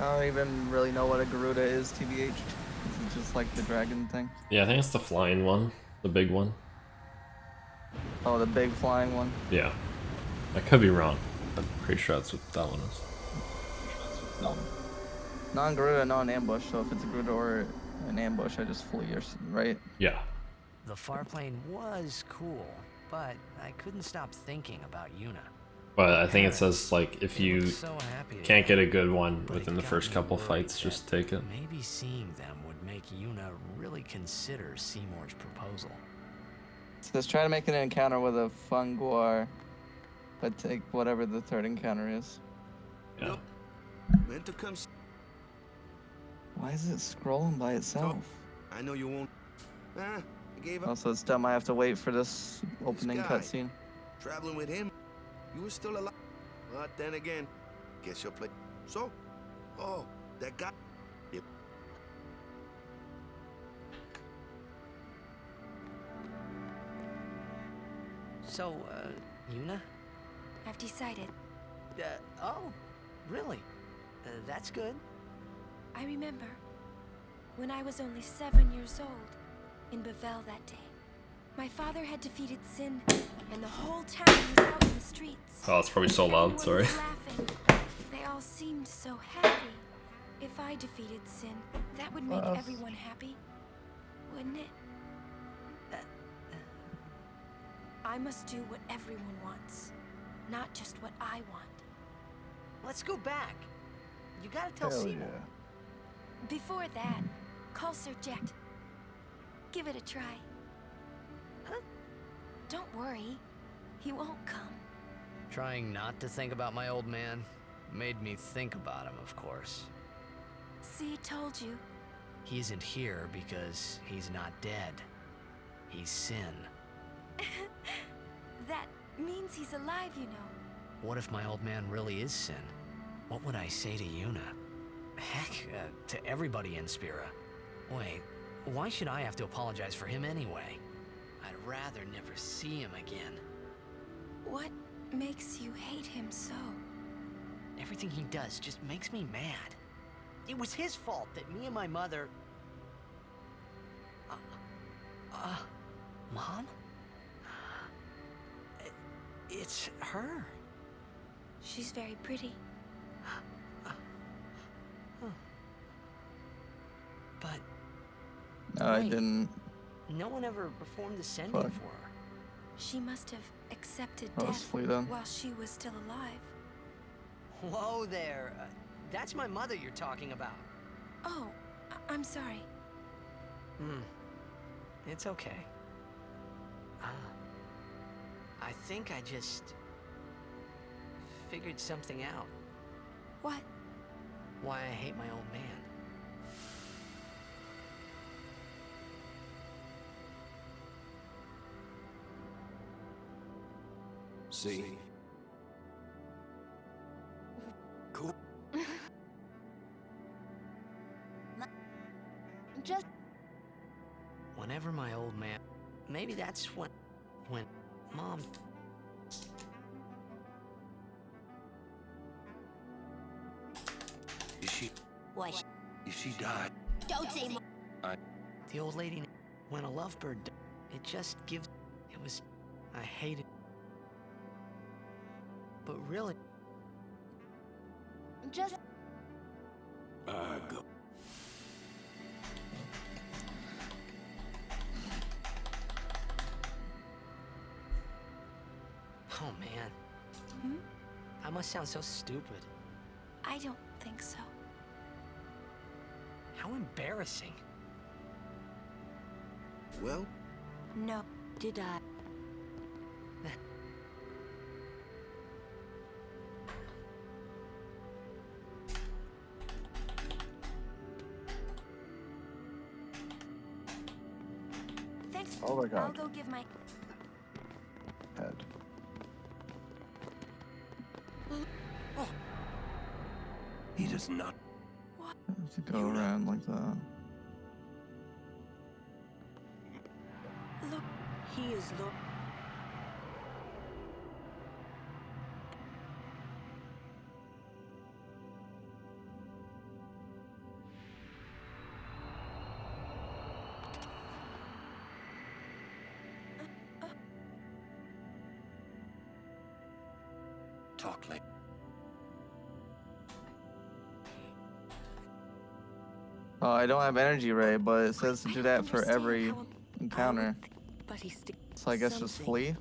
I don't even really know what a Garuda is, TBH. Is it just like the dragon thing? Yeah, I think it's the flying one, the big one. Oh, the big flying one? Yeah. I could be wrong, but I'm pretty sure that's what that one is. Non-Garuda, non-ambush, so if it's a Garuda or an ambush, I just flee, right? Yeah. The farplane was cool, but I couldn't stop thinking about Yuna. But I think it says, like, if you so happy can't get a good one but within it the got first me couple worried fights, that just take it. Maybe seeing them would make Yuna really consider Seymour's proposal. It says try to make an encounter with a Funguar, but take whatever the third encounter is. Yeah. Meant to come. Why is it scrolling by itself? I know you won't. I gave up. Also, it's dumb. I have to wait for this opening guy. cutscene. Traveling with him, you were still alive. But then again, guess you'll play. So, oh, that guy. Yep. So, Yuna? I've decided. Oh, really? That's good. I remember when I was only 7 years old in Bavel that day. My father had defeated Sin, and the whole town was out in the streets. Oh, it's probably so loud, sorry. Laughing. They all seemed so happy. If I defeated Sin, that would make everyone happy, wouldn't it? I must do what everyone wants, not just what I want. Let's go back. You gotta tell Hell Seymour. yeah. Before that, call Sir Jet. Give it a try. Huh? Don't worry, he won't come. Trying not to think about my old man made me think about him, of course. See, told you. He isn't here because he's not dead. He's Sin. That means he's alive, you know. What if my old man really is Sin? What would I say to Yuna? Heck, to everybody in Spira. Wait, why should I have to apologize for him anyway? I'd rather never see him again. What makes you hate him so? Everything he does just makes me mad. It was his fault that me and my mother... Mom? It's her. She's very pretty. But... No, I didn't. No one ever performed the sending Fuck. for her. She must have accepted That was death Flea then. while she was still alive. Whoa there. That's my mother you're talking about. Oh, I'm sorry. It's okay. I think I just... figured something out. What? Why I hate my old man. See? Cool. Just Whenever my old man... Maybe that's when... Mom... Is she... what? If she died... Don't say more. The old lady... When a lovebird... It just gives... It was... I hated... But really... Just Go. Oh, man. I must sound so stupid. I don't think so. How embarrassing. Well, No, did I? Thanks. Oh my God. I'll go give my... Head. He does not. I have to go around like that. Look, he is look. talk later. Oh, I don't have energy ray, but it says to do that for every encounter. But he So I guess just flee.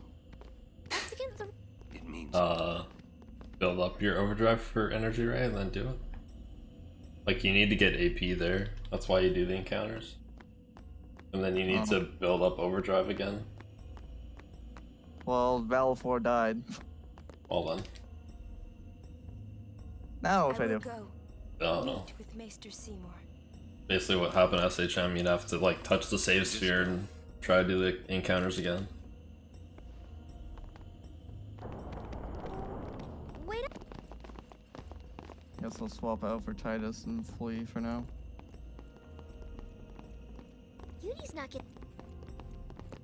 It means build up your overdrive for energy ray and then do it. Like you need to get AP there. That's why you do the encounters. And then you need to build up overdrive again. Well, Val4 died. Well then. Now if I do. Oh no. With Maester Seymour. Basically what happened at SHM, you'd have to like touch the save sphere and try to do the encounters again. Wait. Guess I'll swap out for Titus and flee for now. Yudi's not getting.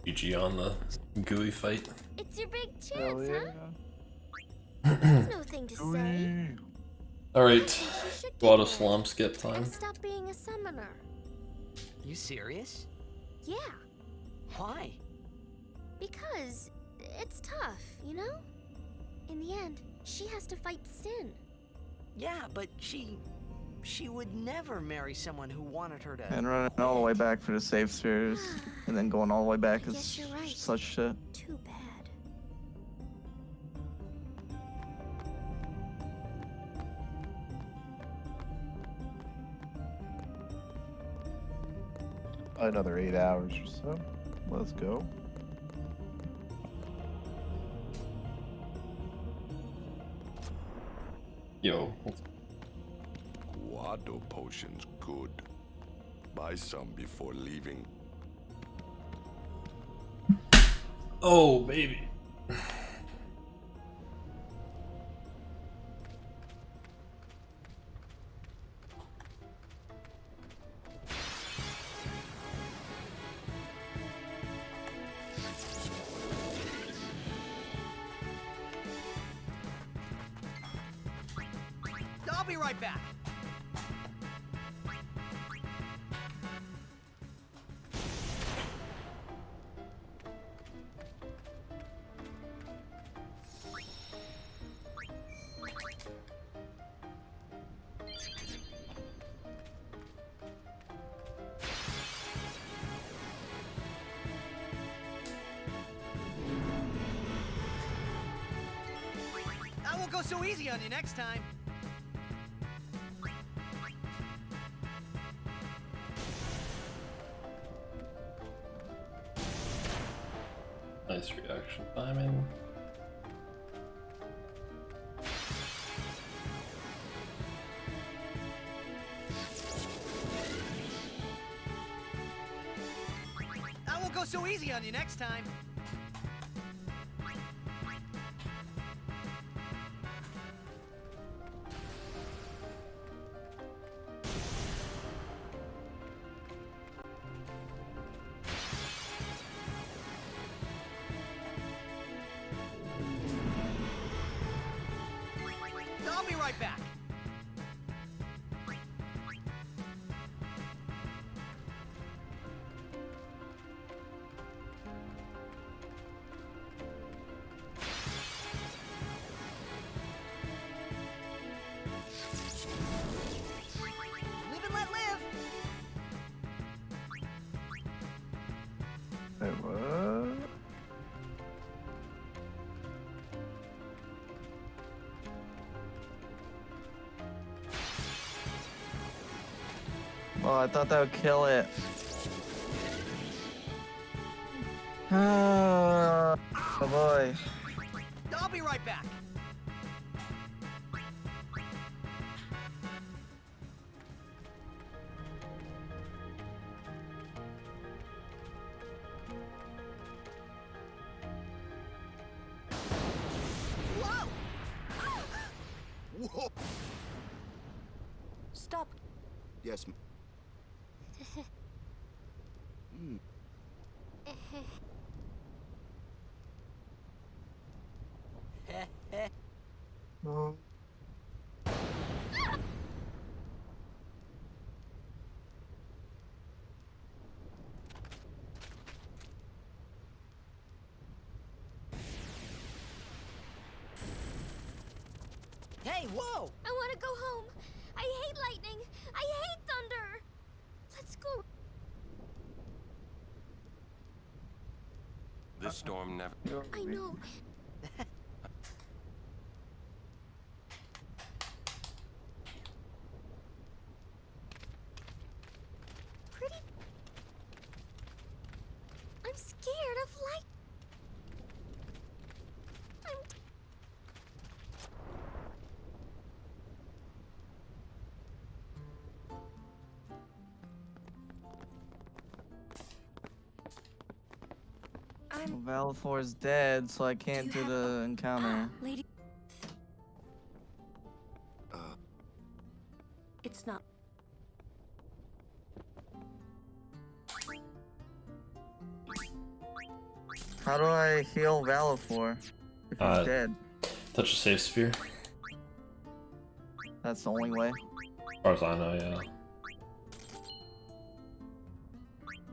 GG on the gooey fight. It's your big chance, yeah. huh? There's no thing to say. Alright, go out of slump, skip time. Stop being a summoner. You serious? Yeah, Why? because it's tough, you know? In the end, she has to fight sin. Yeah, but she would never marry someone who wanted her to. And running all the way back for the save spheres, and then going all the way back is Guess you're right. such shit. Too bad. Another 8 hours or so. Let's go. Yo. Guado potions good. Buy some before leaving. Oh, baby. I'll be right back. I won't go so easy on you next time. Nice reaction timing. I won't go so easy on you next time. I'll be right back. Live and let live. Wait, what? Well, I thought that would kill it. Oh boy. I'll be right back. Whoa! Whoa! Stop. Yes. No. Hey, whoa! I want to go home. I hate lightning. I hate thunder. Let's go. This storm never. I know. Pretty. I'm scared of light. Well, Valvor's dead, so I can't do the encounter. Lady. It's not. How do I heal Valor if he's dead? Touch a safe sphere. That's the only way. As far as I know, yeah.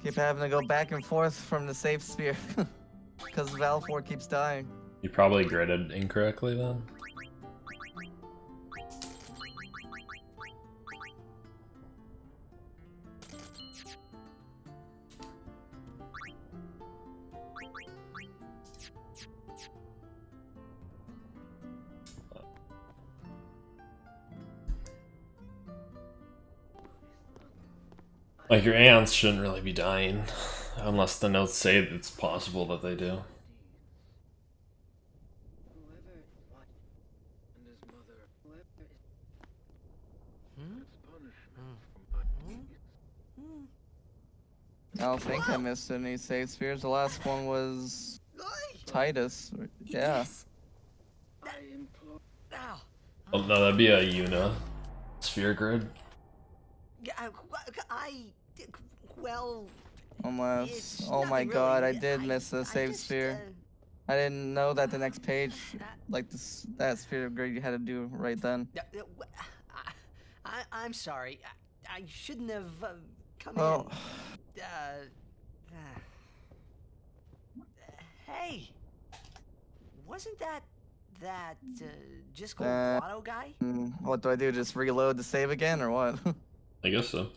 Keep having to go back and forth from the safe sphere. Because Valor keeps dying. You probably gridded incorrectly then. Like, your ants shouldn't really be dying, unless the notes say it's possible that they do. I don't think I missed any safe spheres. The last one was Titus. Yeah. Oh no, that'd be a Una sphere grid. Well... Unless, oh my god, I did miss the safe sphere. I didn't know that the next page, like that sphere grid you had to do right then. I'm sorry. I shouldn't have come Oh. in. Hey, wasn't that Jisco Guado guy? What do I do? Just reload the save again, or what? I guess so.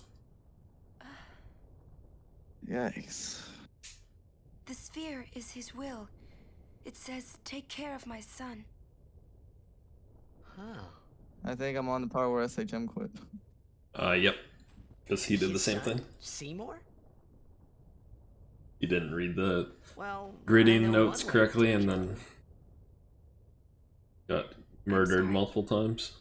Yikes. The sphere is his will. It says, take care of my son. Huh. I think I'm on the part where I say Gem quit. Yep. Because he did the same thing. Seymour? He didn't read the Well, gridding notes correctly and then got murdered multiple times.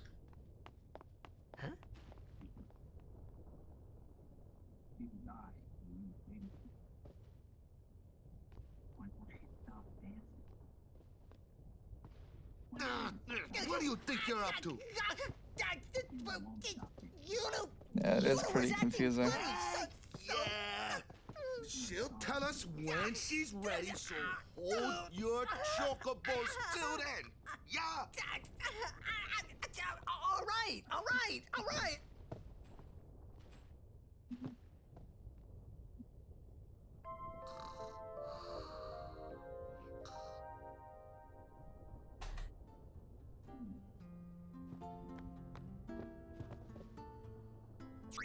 What do you think you're up to? Yeah, it is pretty confusing. Yeah. She'll tell us when she's ready, so hold your chocobos till then. Yeah. All right.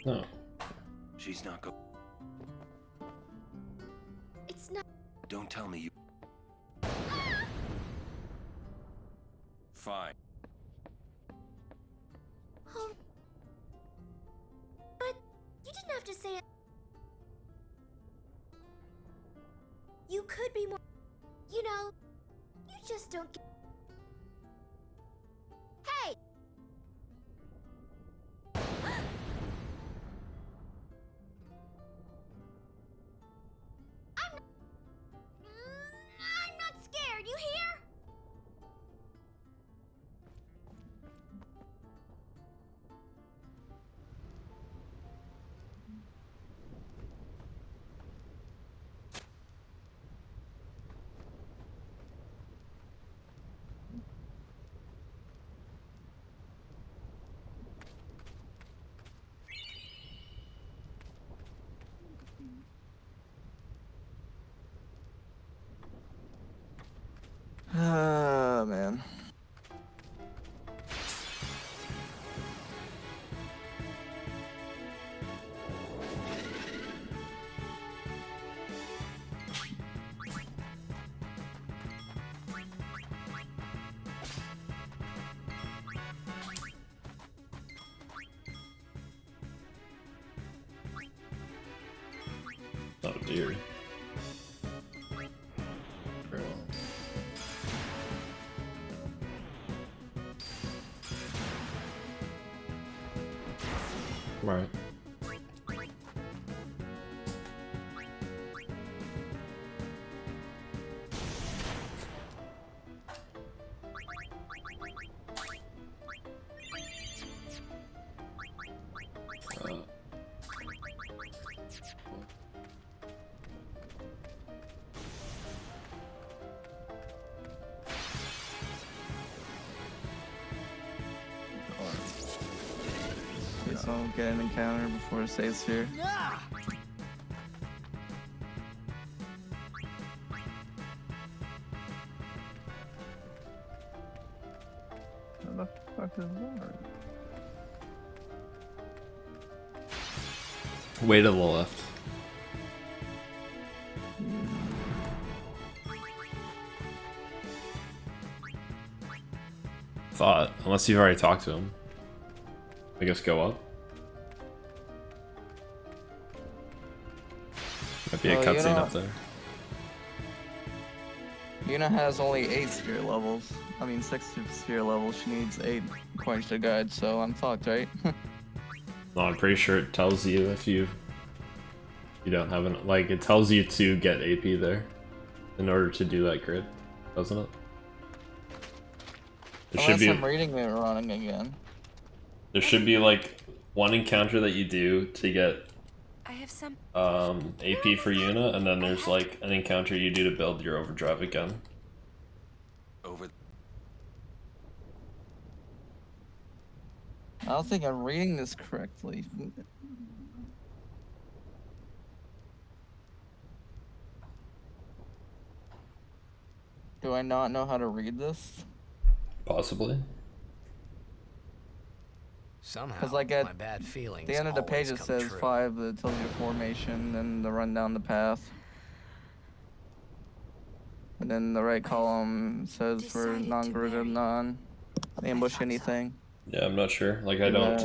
No. She's not go. It's not. Don't tell me you. Fine. Oh. But you didn't have to say it. You could be more. You know, you just don't get. Hey! I'm not scared, you hear? here. Right. Please don't get an encounter before it stays here. What the fuck is that? Way to the left. Thought, unless you've already talked to him. I guess go up. Might be a cutscene up there. Yuna has only 8 sphere levels. I mean 6 sphere levels. She needs 8 according to the guide, so I'm fucked, right? No, I'm pretty sure it tells you if you don't have an, like, it tells you to get AP there in order to do that grid, doesn't it? There Unless should be, I'm reading it wrong again. there should be like one encounter that you do to get I have some AP for Yuna, and then there's like an encounter you do to build your overdrive again. I don't think I'm reading this correctly. Do I not know how to read this? Possibly. Somehow, Because like at my bad feelings the end of the page always it come says true. 5 that tells you the formation and the run down the path. And then the right column says for non-gridded non ambush anything. Yeah, I'm not sure. Like I don't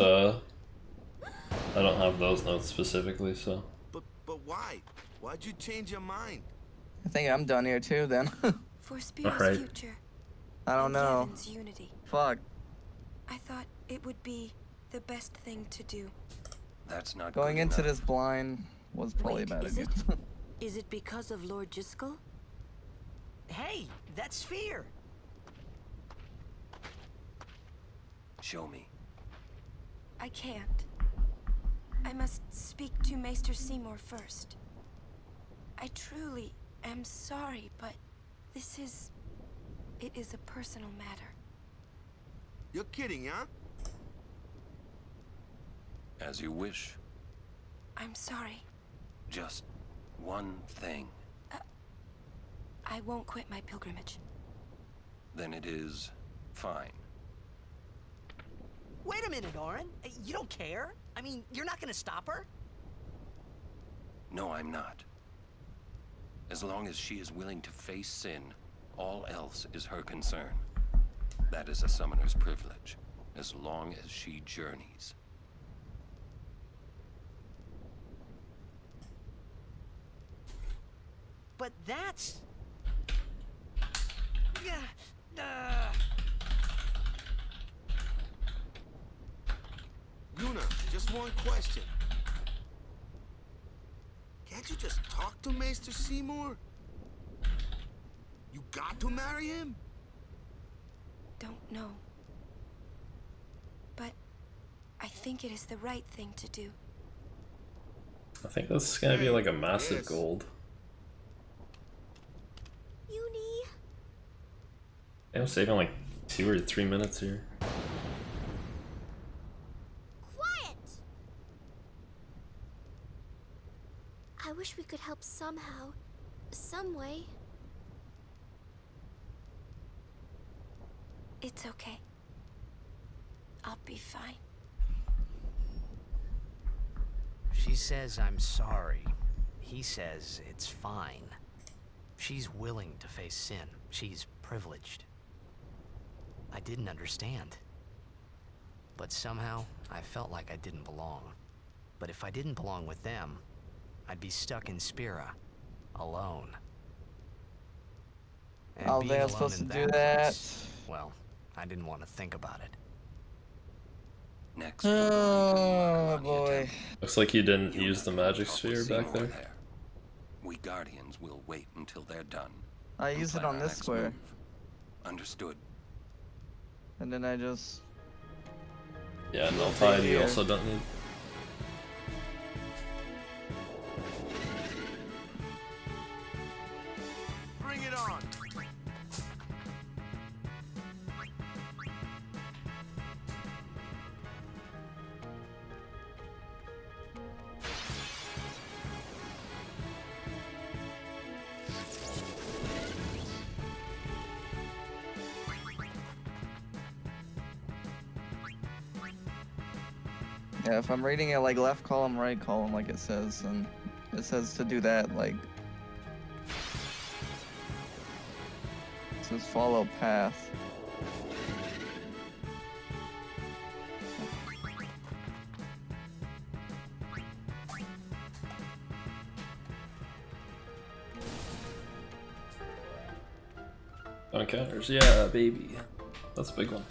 have those notes specifically, so. But why? Why'd you change your mind? I think I'm done here too then. For Spear's Alright. future. I don't and know. Yevon's unity. Fuck. I thought it would be the best thing to do. That's not Going good into enough. this blind was probably a bad is idea. it? Is it because of Lord Jiskel? Hey, that sphere! Show me. I can't. I must speak to Maester Seymour first. I truly am sorry, but it is a personal matter. You're kidding, huh? As you wish. I'm sorry. Just one thing. I won't quit my pilgrimage. Then it is fine. Wait a minute, Orin. You don't care? I mean, you're not gonna stop her? No, I'm not. As long as she is willing to face sin, all else is her concern. That is a summoner's privilege, as long as she journeys. But that's... Yuna, just one question. Can't you just talk to Maester Seymour? You got to marry him? Don't know. But I think it is the right thing to do. I think this is gonna be like a massive gold. Uni. I'm saving like 2 or 3 minutes here. Quiet! I wish we could help somehow. Some way. It's okay. I'll be fine. She says I'm sorry. He says it's fine. She's willing to face sin. She's privileged. I didn't understand. But somehow, I felt like I didn't belong. But if I didn't belong with them, I'd be stuck in Spira, alone. And Oh, being they are alone supposed to in do place, well, I didn't want to think about it. Next, Oh boy. Looks like you didn't use the magic sphere back there. we Guardians will wait until they're done. I and use it plan on our this next square. move. Understood. And then I just... Yeah, null tide you also don't need. Bring it on. Yeah, if I'm reading it like left column, right column, like it says, and it says to do that, like... It says follow path. Encounters, yeah, baby. That's a big one.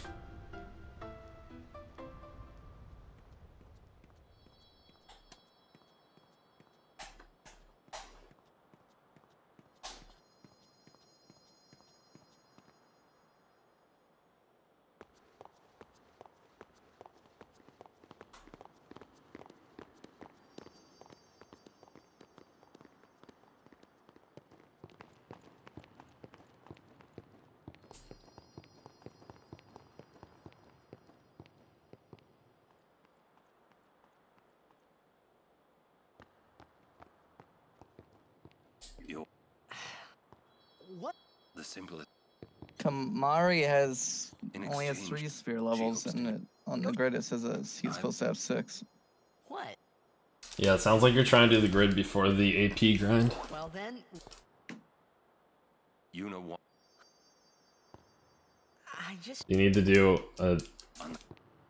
What? The simplest. Kamari has In only has exchange, 3 sphere levels, and it, on the grid it says that he's supposed to have 6. What? Yeah, it sounds like you're trying to do the grid before the AP grind. Well then... You know what? I just... You need to do a...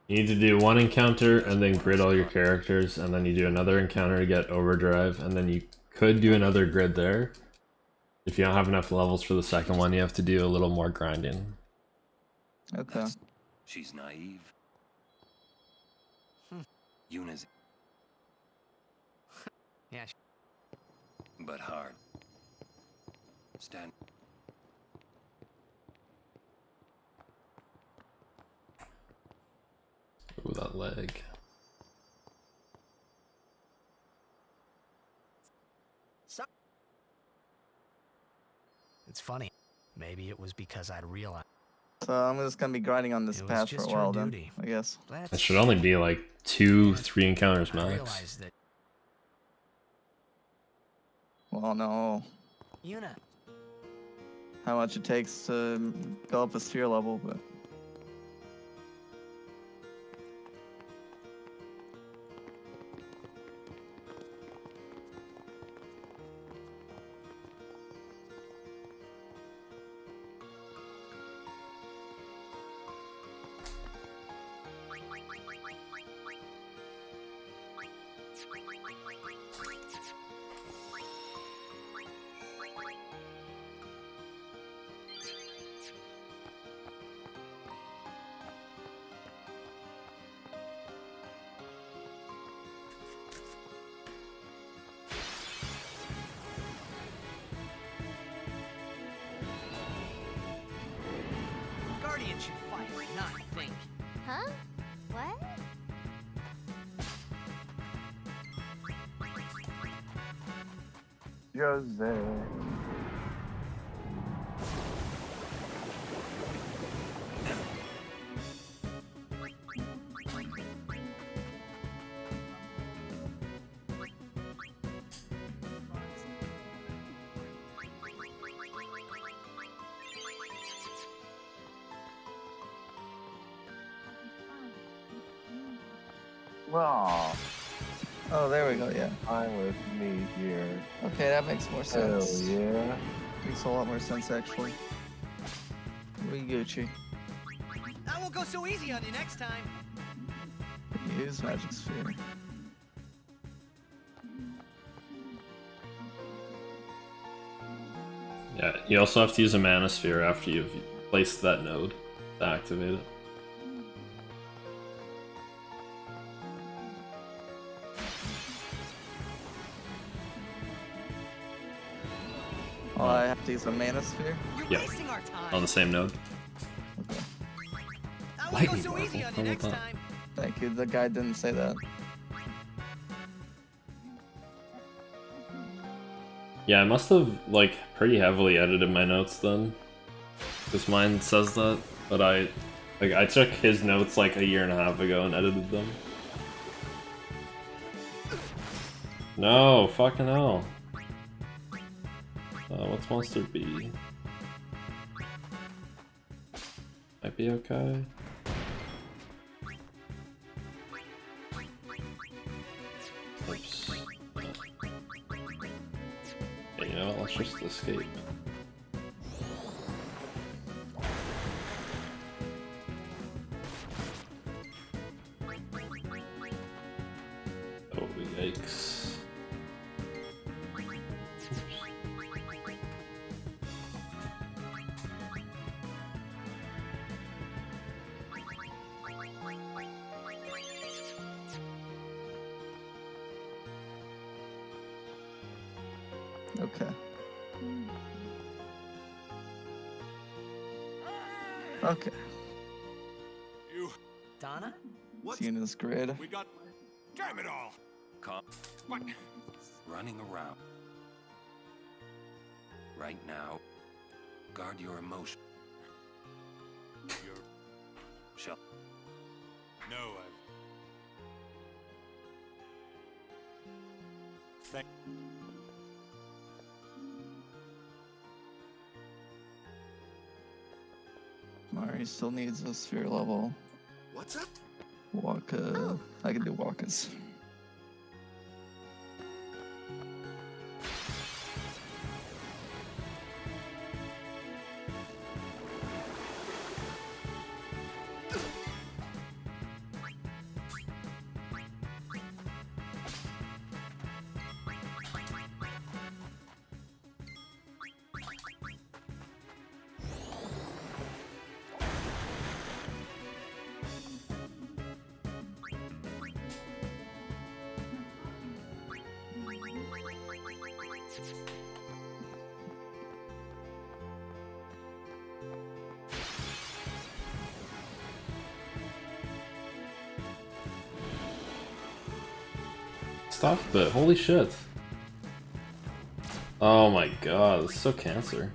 You need to do one encounter and then grid all your characters, and then you do another encounter to get overdrive, and then you could do another grid there. If you don't have enough levels for the second one, you have to do a little more grinding. Okay. She's naive. Yuna's. Yeah. But hard. Stand. Ooh, that leg. It's funny. Maybe it was because I'd realized. So I'm just gonna be grinding on this It was path for a just her while then, duty. I guess. It should only be like 2-3 encounters I max. realized that Well, no. Yuna. How much it takes to go up a sphere level, but... Guardian should fight, not think. Huh? What? Jose. Aw. Oh, there we go, yeah. I'm with me here. Okay, that makes more sense. Hell yeah. Makes a lot more sense, actually. We Gucci. I won't go so easy on you next time. Use magic sphere. Yeah, you also have to use a mana sphere after you've placed that node to activate it. Oh, I have to use a mana sphere? Yeah, on the same node. Lightning so easy on How you about next that? time. Thank you, the guy didn't say that. Yeah, I must have, like, pretty heavily edited my notes then. Because mine says that, but I took his notes like a year and a half ago and edited them. No, fucking hell. What's Monster B? Might be okay. Oops. Yeah, you know what, let's just escape. Oh, yikes. Okay. Okay. You. Donna? Seeing this grid. We got. Damn it all! Calm. What? Running around. Right now, guard your emotion. You're. Shall. No, Thank. Mari still needs a sphere level. What's up? Waka. I can do Wakas. Stop it, holy shit. Oh my god, this is so cancer.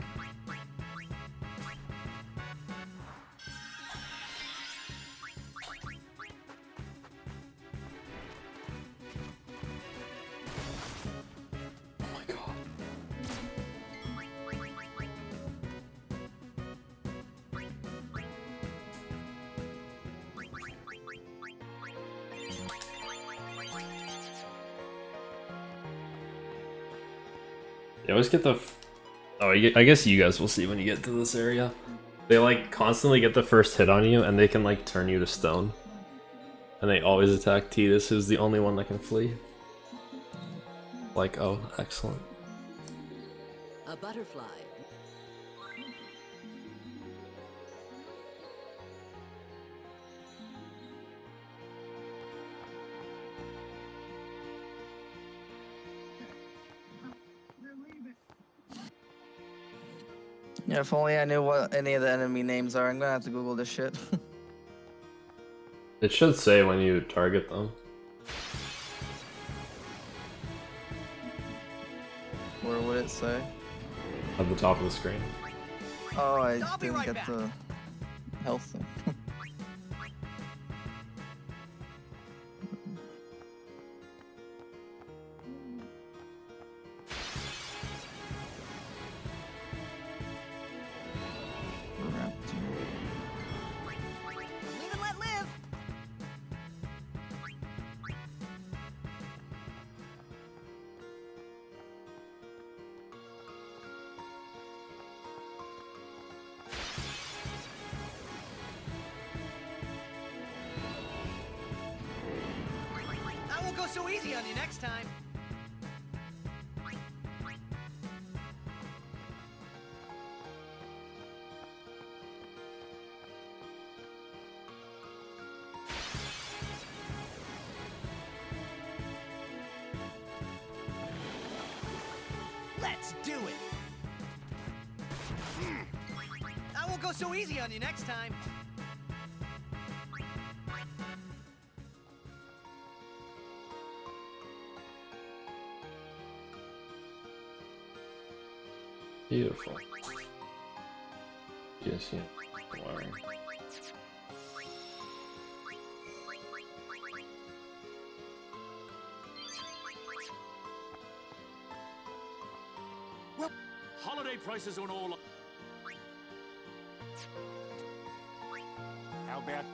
Oh my god. You always get the... Oh, I guess you guys will see when you get to this area. They like constantly get the first hit on you and they can like turn you to stone. And they always attack Tidus, who's the only one that can flee. Like, oh, excellent. A butterfly. Yeah, if only I knew what any of the enemy names are. I'm gonna have to Google this shit. It should say when you target them. Where would it say? At the top of the screen. Oh, I didn't get the health thing. Live and let live. I won't go so easy on you next time. Let's do it! I won't go so easy on you next time. Beautiful. Yes, yeah. Wow. Well, holiday prices on all. How about?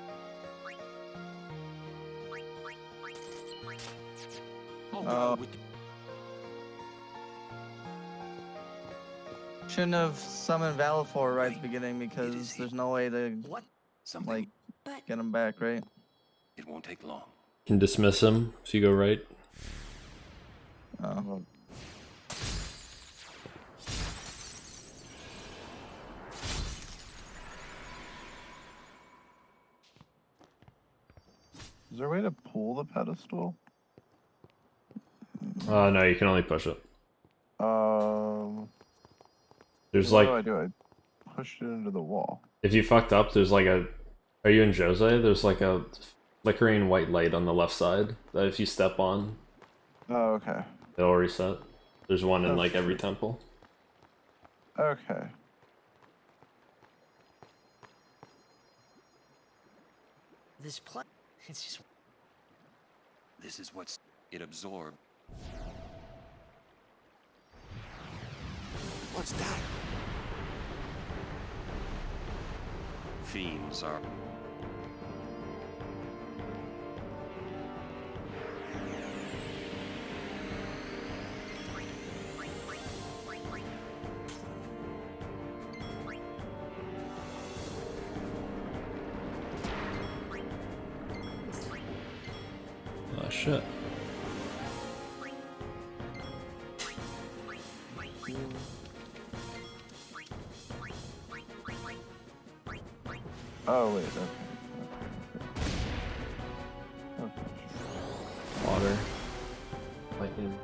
Shouldn't have summoned Valifor right at the beginning because there's no way to like get him back, right? It won't take long. You can dismiss him if you go right. Oh. Is there a way to pull the pedestal? No, you can only push it. There's what like, do? I pushed it into the wall. if you fucked up, there's like a. Are you in Jose? There's like a flickering white light on the left side that if you step on, Oh, okay. it'll reset. There's one in Oh, like every shit. temple. Okay. This play, it's just. This is what's it absorbed. What's that? Fiends are. Oh shit. Oh wait. Okay. Water. Lightning.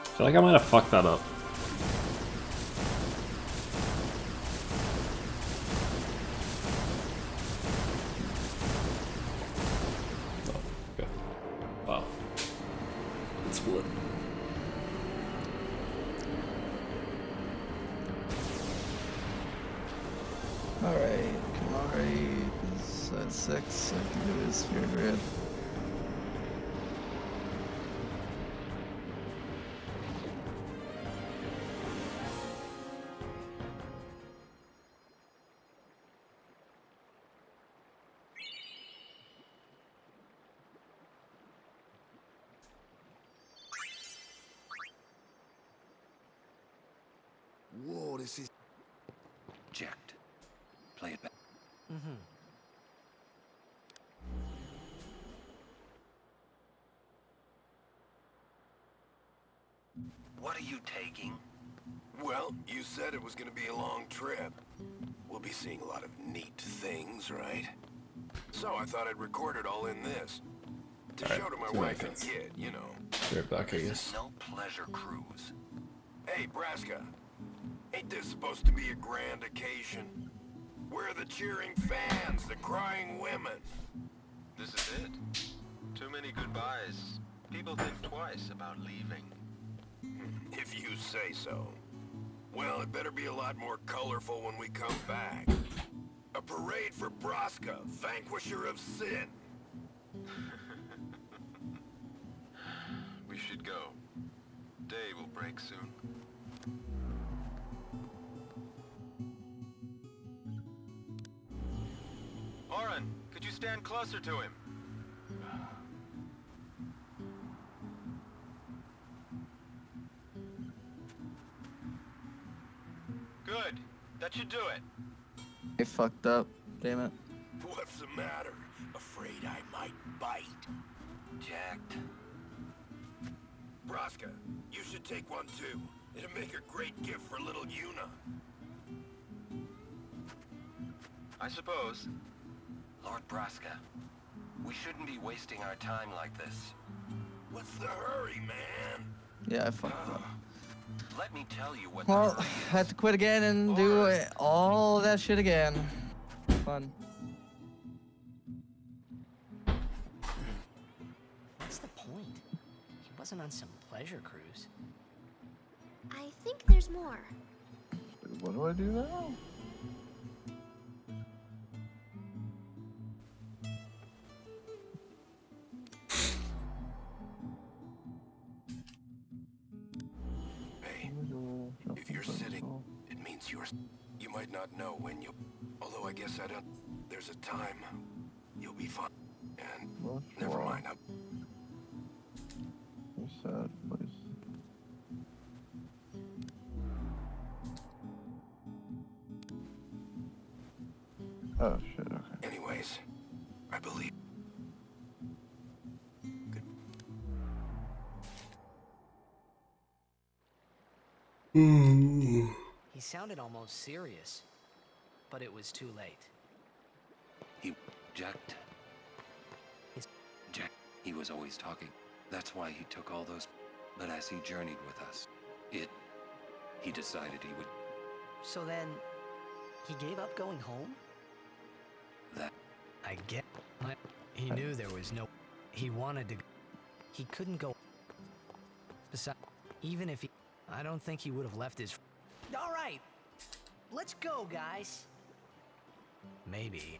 I feel like I might have fucked that up. Oh, okay. Wow. It's split. Alright, Kamari is at 6, I can do his Sphere Grid. Whoa, this is... Jacked. Play it back. Mm-hmm. What are you taking? Well, you said it was gonna be a long trip. We'll be seeing a lot of neat things, right? So I thought I'd record it all in this. To Alright, show to my see what wife and happens. kid, you know. Be right back, I guess. No pleasure cruise. Hey, Braska. Ain't this supposed to be a grand occasion? We're the cheering fans, the crying women. This is it. Too many goodbyes. People think twice about leaving. If you say so. Well, it better be a lot more colorful when we come back. A parade for Braska, vanquisher of sin. We should go. Day will break soon. Oren, could you stand closer to him? Good. That should do it. I fucked up, damn it. What's the matter? Afraid I might jacked. Braska, you should take one too. It'd make a great gift for little Yuna. I suppose. Lord Braska, we shouldn't be wasting our time like this. What's the hurry, man? Yeah, I fucked up. Let me tell you what Well, the I hurry had is. to quit again and do all that shit again. Fun. What's the point? He wasn't on some pleasure cruise. I think there's more. What do I do now? Hey, if you're sitting, it means you might not know when you... Although I guess I don't... There's a time. You'll be fine. And never mind. Sad place. Oh shit, okay. Anyways, I believe... He sounded almost serious, but it was too late. He jacked. Jack, he was always talking. That's why he took all those... But as he journeyed with us, he decided he would... So then, he gave up going home? That... I get... He knew there was no... He wanted to... He couldn't go... Besides, even if he... I don't think he would have left his... All right, let's go, guys. Maybe.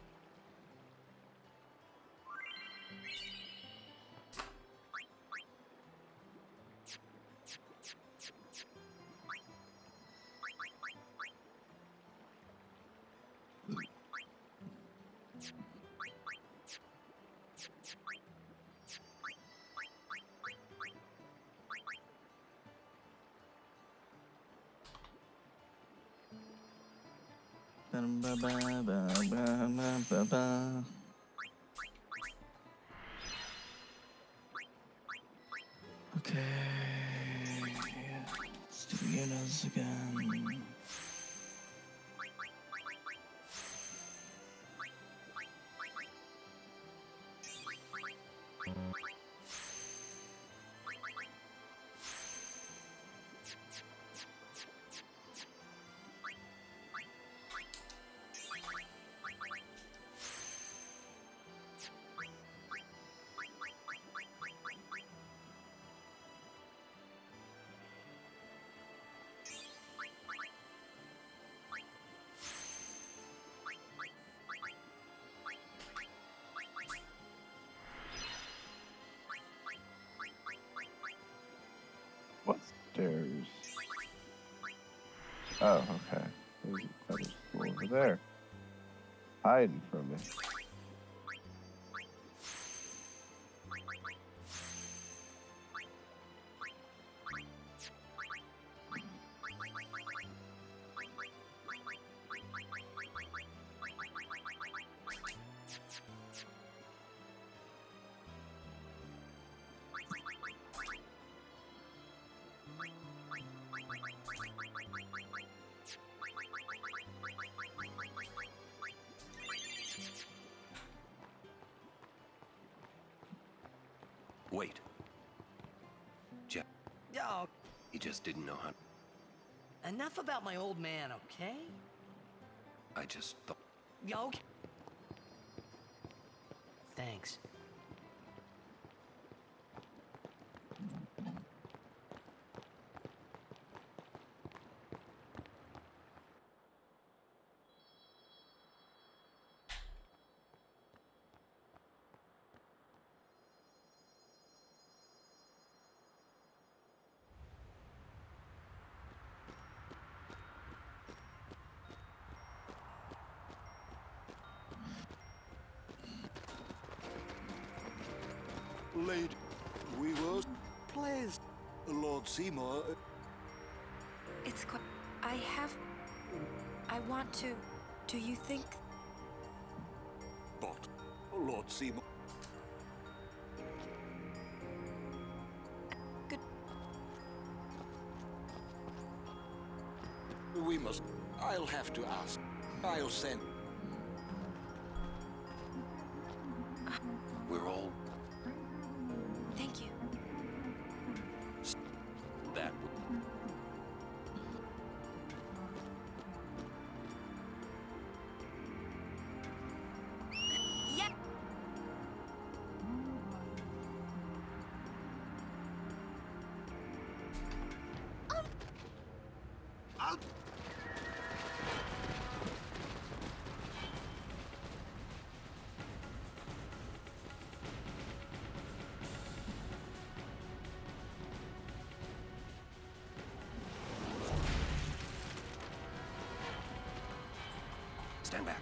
Okay. Let's do Yuna's again. What stairs? Oh, okay. There's a better school over there. Hiding from me. Wait. Jack, Oh, he just didn't know how... enough about my old man, okay? I just thought... Okay. Thanks. Lady, we were pleased. Lord Seymour. It's quite... I want to... Do you think... But Lord Seymour. we must... I'll have to ask. I'll send... We're all... Thank you. that... Yep. I'll... Stand back.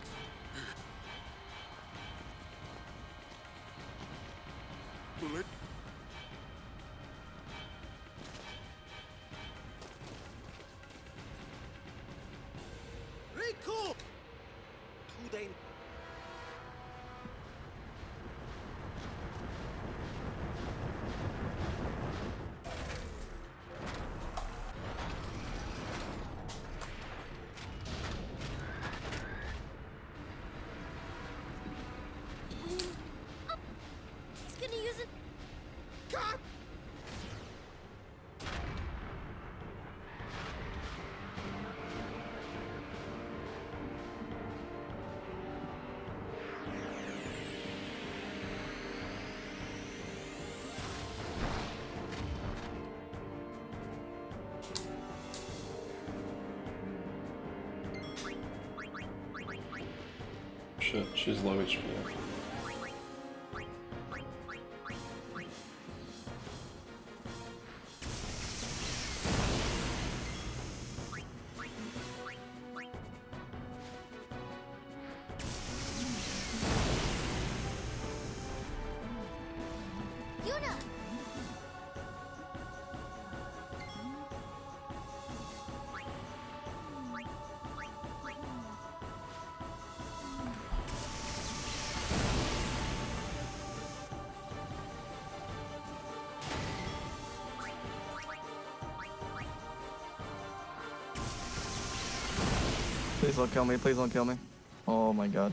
Bullet. Very cool. Who they... He's gonna use it. God! Shit, she's low HP. Yuna! Please don't kill me. Please don't kill me. Oh my god.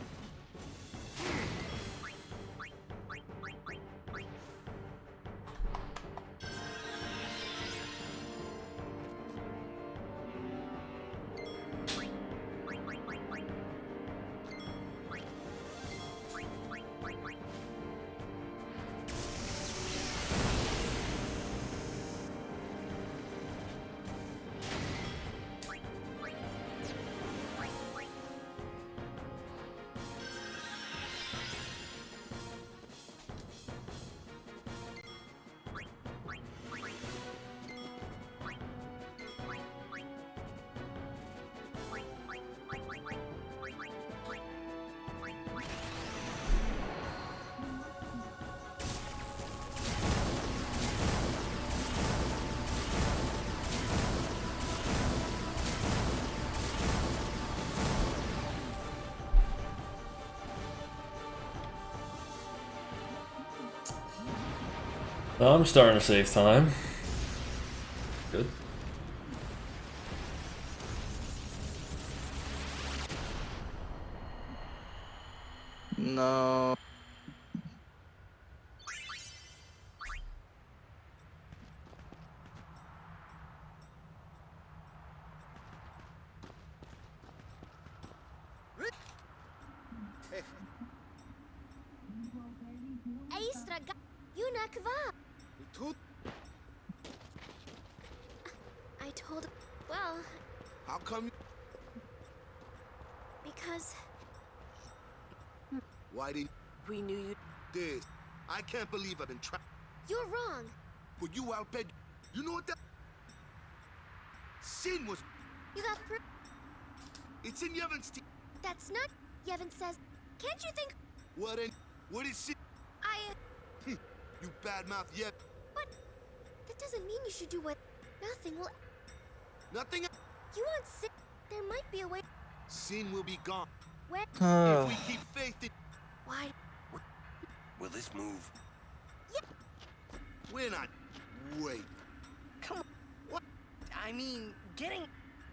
Well, I'm starting to save time. Good. No. Aistra Yuna kva. I told... Well... How come... Because... Why didn't... We knew you... This. I can't believe I've been trapped. You're wrong. But you outbid... You know what that... Sin was... You got proof. It's in Yevon's team. That's not... Yevon says... Can't you think... What in... What is Sin? You badmouth Yevon. But... That doesn't mean you should do what... Nothing will... Nothing... You want Sin... There might be a way... Sin will be gone. When... If we keep faith in... Why... Will this move? We're not... Wait. Come on. What? I mean, getting...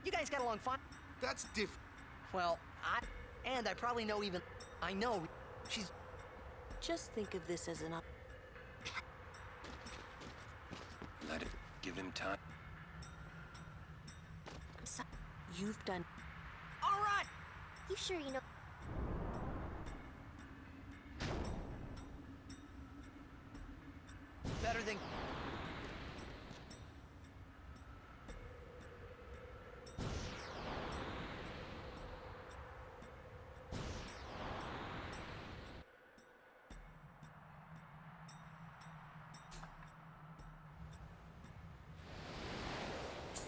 You guys got along fine. That's different. Well, I probably know even... I know she's... Just think of this as an Let it give him time. You've done. All right! You sure you know? Better than...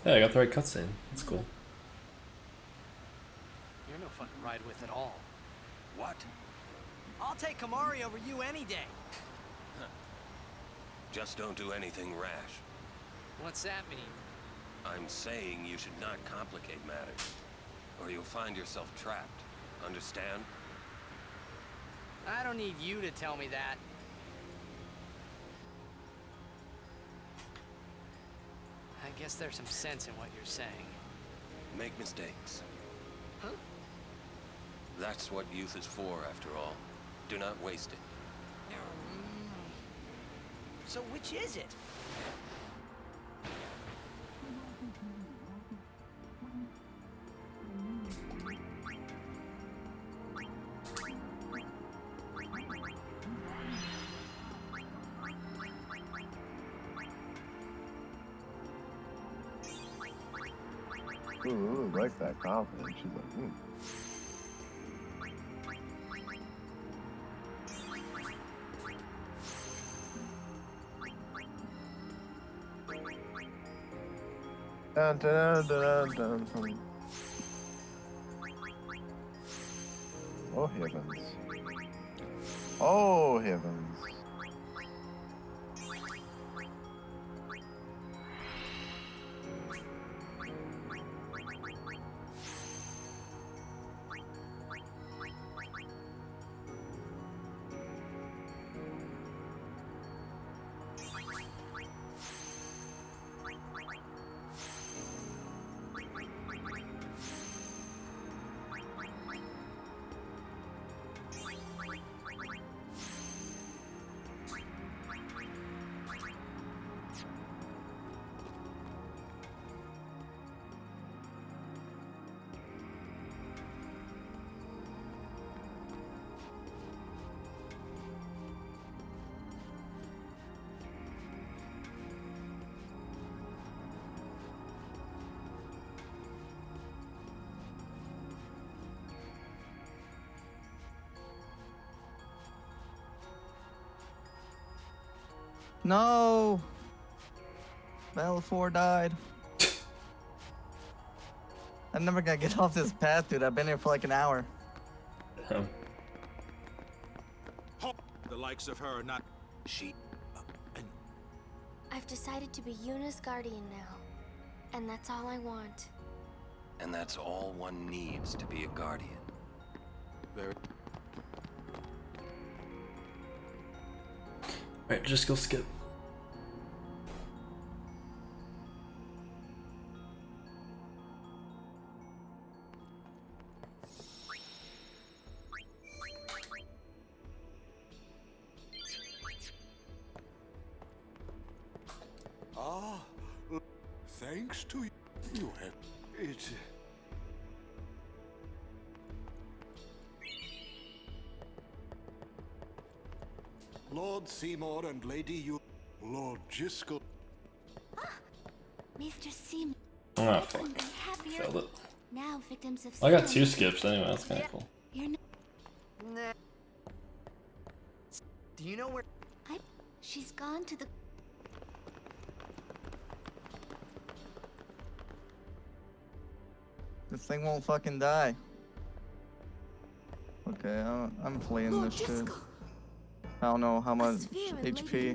Yeah, I got the right cutscene. That's cool. You're no fun to ride with at all. What? I'll take Kamari over you any day. Just don't do anything rash. What's that mean? I'm saying you should not complicate matters, or you'll find yourself trapped. Understand? I don't need you to tell me that. I guess there's some sense in what you're saying. Make mistakes. Huh? That's what youth is for, after all. Do not waste it. So which is it? Ooh, like that confidence. She's like, ooh. Dun, dun, dun, dun, dun. Oh heavens. Oh heavens. No! Balfour died. I'm never gonna get off this path, dude. I've been here for like an hour. The likes of her are not... She... I've decided to be Yuna's guardian now. And that's all I want. And that's all one needs to be a guardian. Very... Alright, just go skip. Thanks to you, you have it. Lord Seymour and Lady you, Lord Jiskel. Mr. Seymour. Ah, fuck. Happier. Failed it. Now victims of I got sin. 2 skips anyway, that's kinda cool. You're not... Nah. Do you know where... She's gone to the... This thing won't fucking die. Okay, I'm fleeing this shit. I don't know how much HP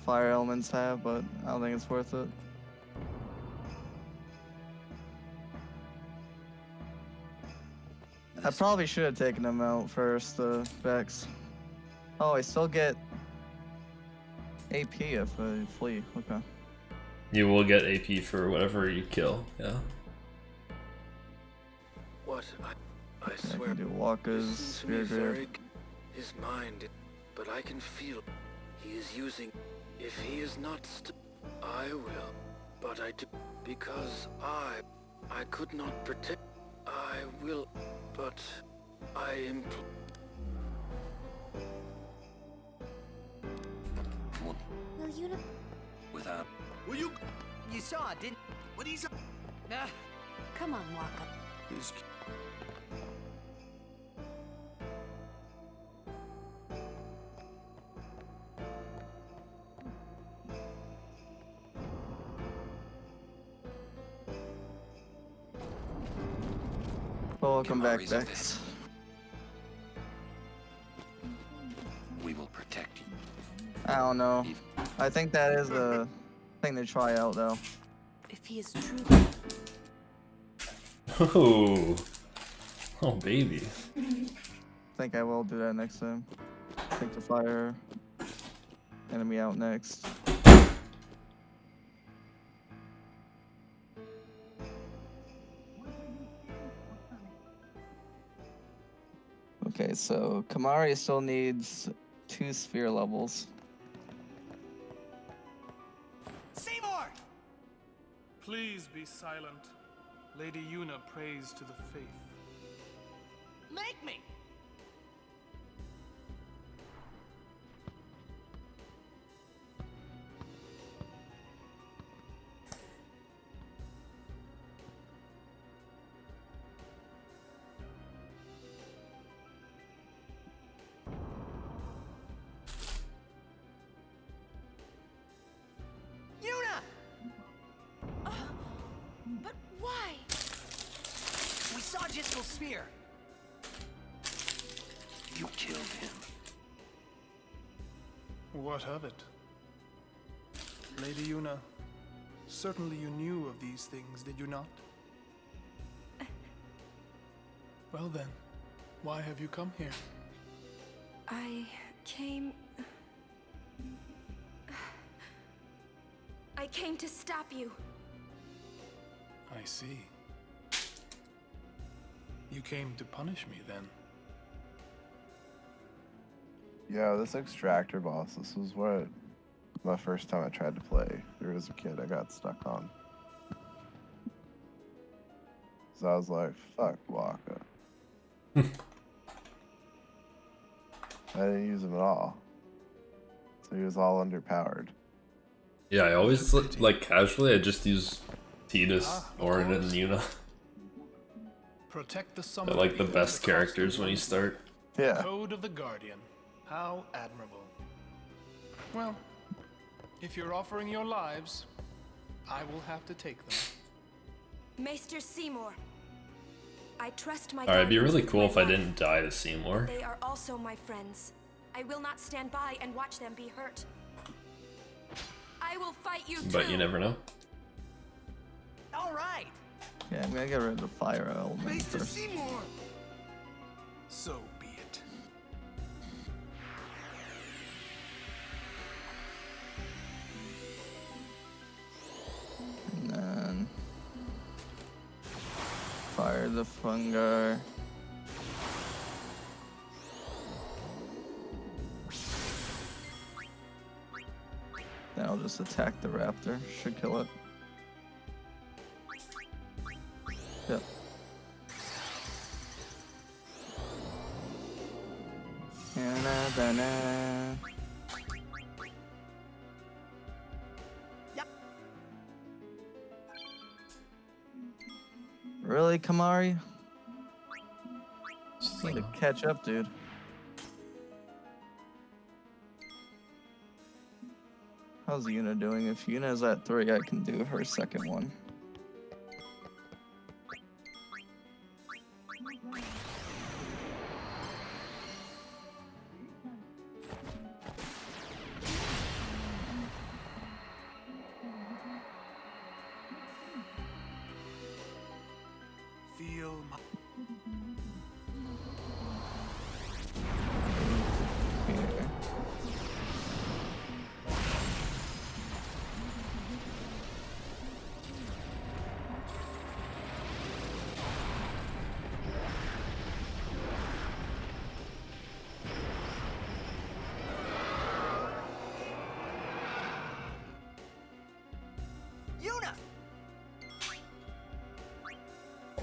fire elements have, but I don't think it's worth it. I probably should have taken him out first, Vex. Oh, I still get AP if I flee. Okay. You will get AP for whatever you kill, yeah. What? I swear. do Walker's Sphere Grid. His mind, but I can feel he is using. If he is not, I will. But I do because I could not protect. I will, but I am. Will you know? Without. Will you? You saw it, didn't? What he's? Nah. Come on, Walker. He's. Welcome back, Bex. We will protect you. I don't know. I think that is a thing to try out, though. If he is truly... Oh, baby. I think I will do that next time. Take the fire. Enemy out next. Okay, so Kamari still needs 2 sphere levels. Seymour! Please be silent. Lady Yuna prays to the faith. Make me! But why? We saw Jiskel's sphere. You killed him. What of it? Lady Yuna, certainly you knew of these things, did you not? Well then, why have you come here? I came to stop you. I see. You came to punish me then. Yeah, this extractor boss, this was what my first time I tried to play. There was a kid I got stuck on. So I was like, fuck Waka. I didn't use him at all. So he was all underpowered. Yeah, I always, like, casually, I just use Tidus, Orin, and Yuna. Protect the They're summoner like the even best at the cost characters of when you life. start. Yeah. Code of the Guardian. How admirable. Well, if you're offering your lives, I will have to take them. Maester Seymour, I trust my Alright, it'd be guardians really with cool my if I life. didn't die to Seymour. They are also my friends. I will not stand by and watch them be hurt. I will fight you too. But you never know. All right. Yeah, I'm gonna get rid of the fire element Maester first. Seymour! So be it. And then fire the fungi. Then I'll just attack the raptor. Should kill it. Yep. Na-na-na-na. Really, Kamari? Just need to catch up, dude. How's Yuna doing? If Yuna's at 3, I can do her second one. Feel my... Here.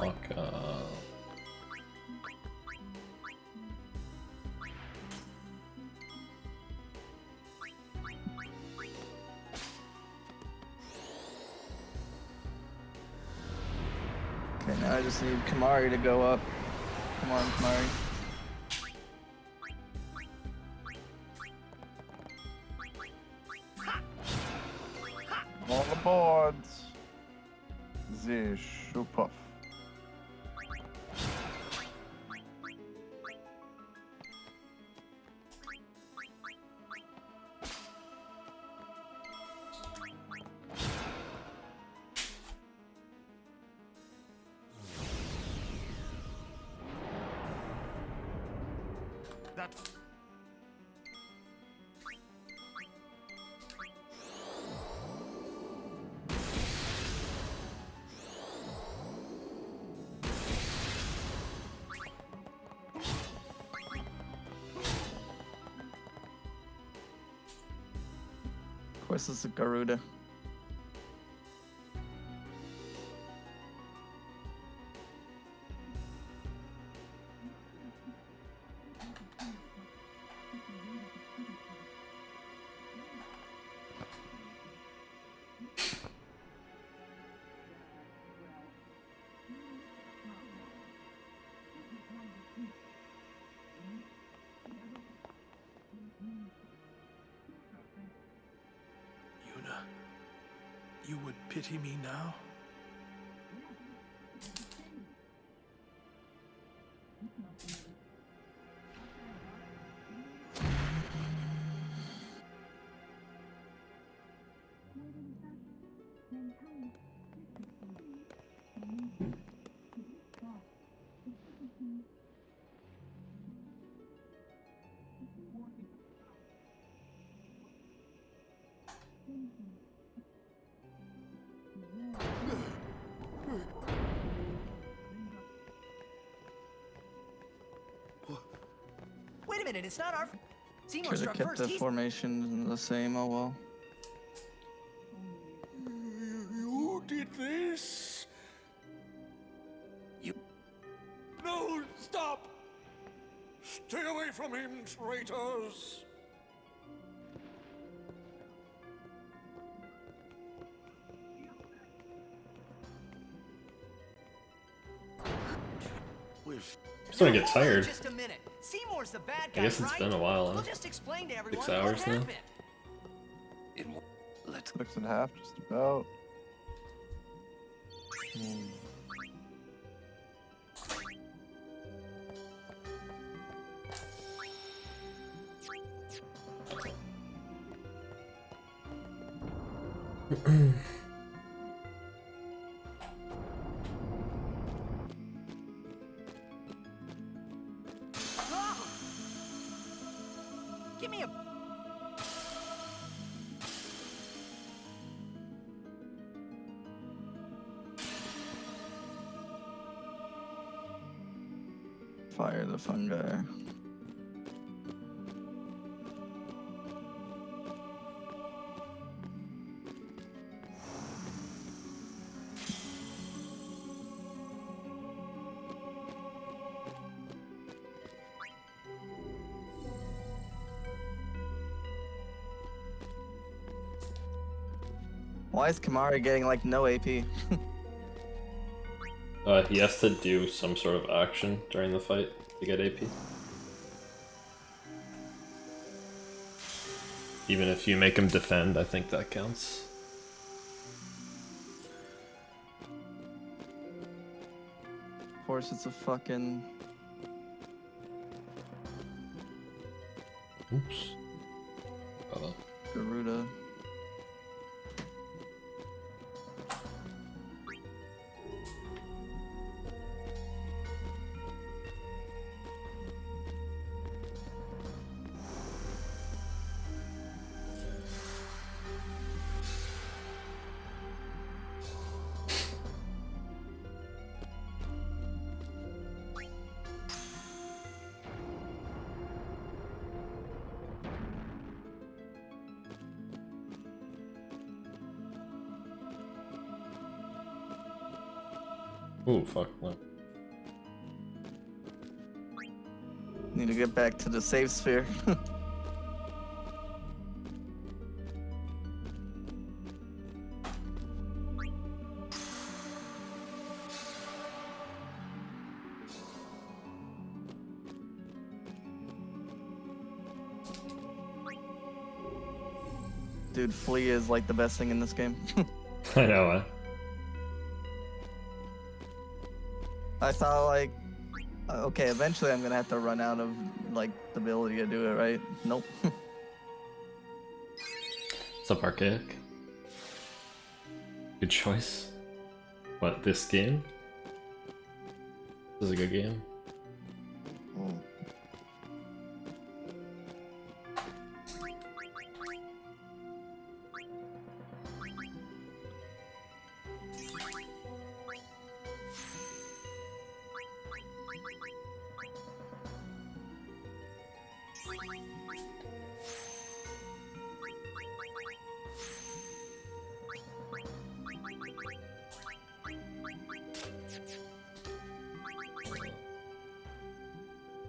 fuck up. Okay, now I just need Kamari to go up. Come on, Kamari. All aboard. The Schupuff. That. Of course, it's a Garuda. Yuna, you would pity me now? Wait a minute, it's not our. Seymour Could have struck kept first. the He's formations the same, oh well. You did this? You. No, stop! Stay away from him, traitors! I'm starting to get tired. Just a minute. Seymour's the bad guy, I guess it's right? been a while, huh? We'll just explain to everyone 6 hours what now? happened. Let's 6.5, just about. Give me a. Fire the fungi. Why is Kamari getting like no AP? He has to do some sort of action during the fight to get AP. Even if you make him defend, I think that counts. Of course, it's a fucking. Oops. Garuda. Ooh, fuck, no. Need to get back to the safe sphere. Dude, Flea is like the best thing in this game. I know, I thought like, okay, eventually I'm gonna have to run out of like the ability to do it, right? Nope. What's up, Archaic? Good choice. What, this game? This is a good game.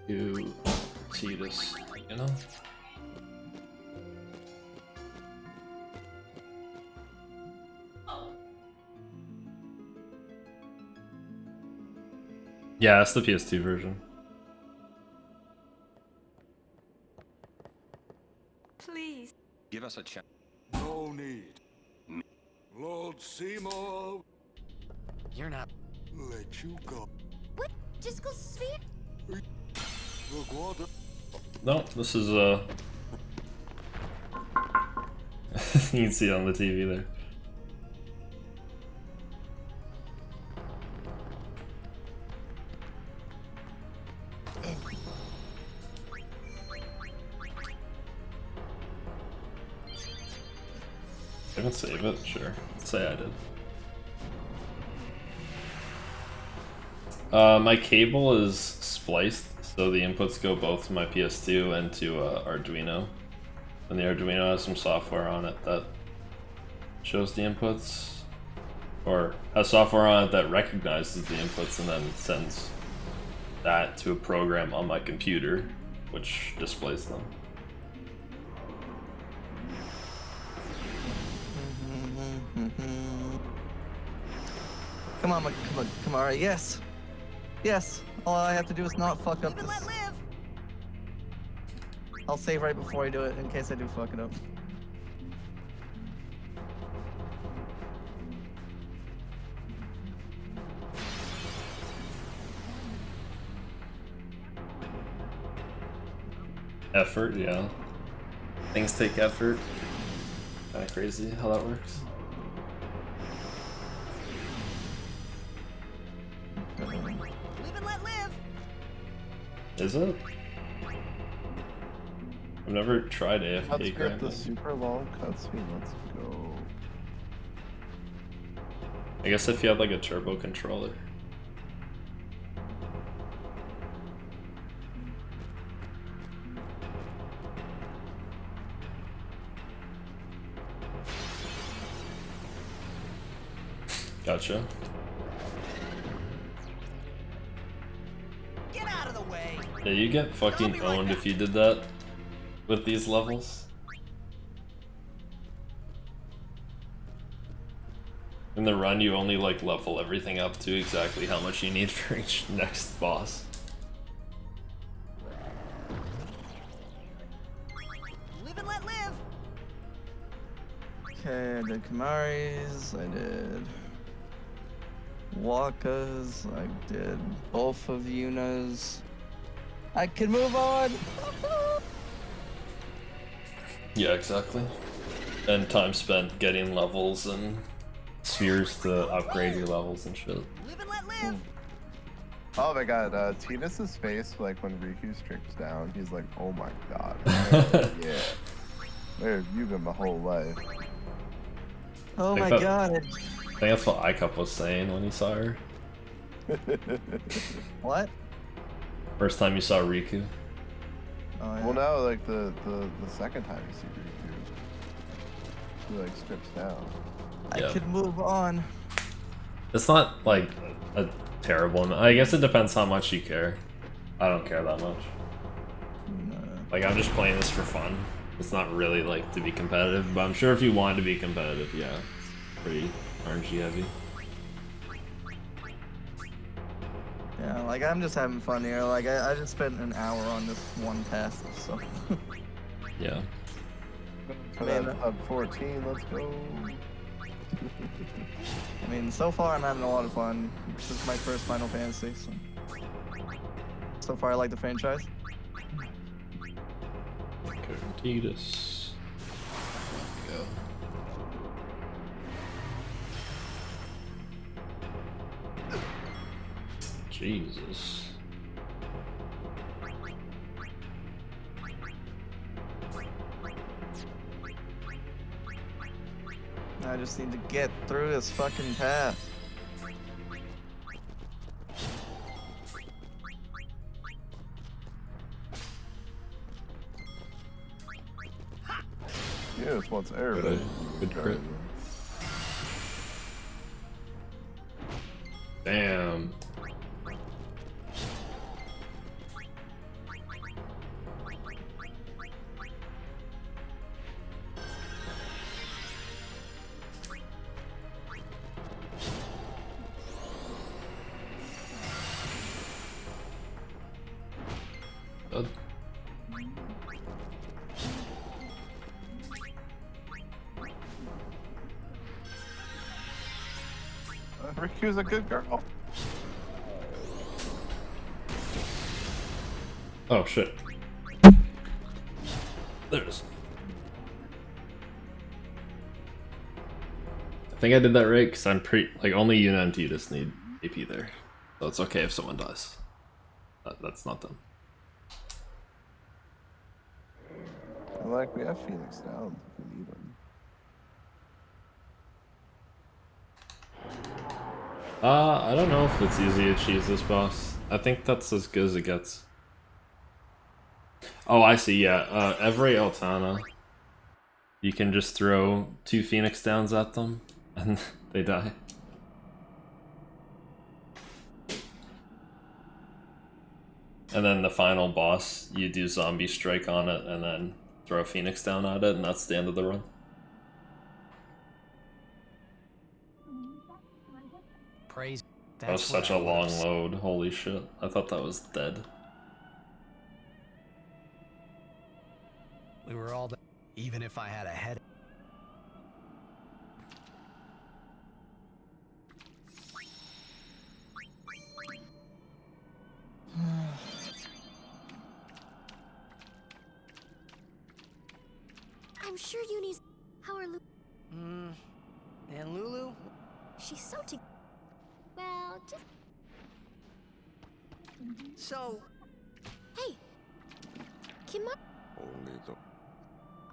You see this, you know? Yeah, that's the PS2 version. Please. Give us a chance. No need. Lord Seymour, You're not. let you go. What? Jiskel's sphere? The water. No, this is you can see it on the TV there. I can save it, sure. Let's say I did. My cable is spliced, so the inputs go both to my PS2 and to Arduino. And the Arduino has some software on it that shows the inputs, or has software on it that recognizes the inputs and then sends that to a program on my computer, which displays them. Come on, come on, yes. Yes, all I have to do is not fuck up this. I'll save right before I do it, in case I do fuck it up. Effort, yeah. Things take effort. Kinda crazy how that works. Live and let live. Is it? I've never tried Let's AFK get grind. the super long cutscene. Let's go. I guess if you have like a turbo controller. Gotcha. Get out of the way. Yeah, you get fucking owned if you did that with these levels. In the run, you only like level everything up to exactly how much you need for each next boss. Live and let live. Okay, I did Kamari's, I did Waka's, I did both of Yuna's. I can move on! Yeah, exactly. And time spent getting levels and spheres to upgrade your levels and shit. Live and let live. Oh my god, Tinus's face, like when Riku strips down, he's like, oh my god. Yeah. Where have you been my whole life? Oh my that- god. I think that's what iCup was saying when he saw her. What? First time you saw Riku. Oh, yeah. Well, now, like, the second time you see Riku, he, like, strips down. I Yeah. could move on. It's not like a terrible one. I guess it depends how much you care. I don't care that much. Like, I'm just playing this for fun. It's not really like to be competitive, but I'm sure if you want to be competitive, yeah, it's pretty RNG heavy. Yeah, like I'm just having fun here. Like I just spent an hour on this one task, so. Yeah. For that Hub 14, let's go. I mean, so far I'm having a lot of fun. This is my first Final Fantasy, so far I like the franchise. Titus. Go. Jesus. I just need to get through this fucking path. Yeah, it's what's everybody. Good crit. Damn. Good. Riku's a good girl. Oh shit. There it is. I think I did that right because I'm like only Yuna and Titus need AP there, so it's okay if someone dies. That's not them. I like we have Phoenix down if we need one. I don't know if it's easy to cheese this boss. I think that's as good as it gets. Oh, I see, yeah. Every Altana, you can just throw 2 Phoenix Downs at them, and they die. And then the final boss, you do Zombie Strike on it, and then throw a Phoenix Down at it, and that's the end of the run. Praise. That was such a long load, holy shit. I thought that was dead. We were all there, even if I had a head. I'm sure Uni's. How are Lu? And Lulu? She's so well, just. So. Hey. Kim. Only the.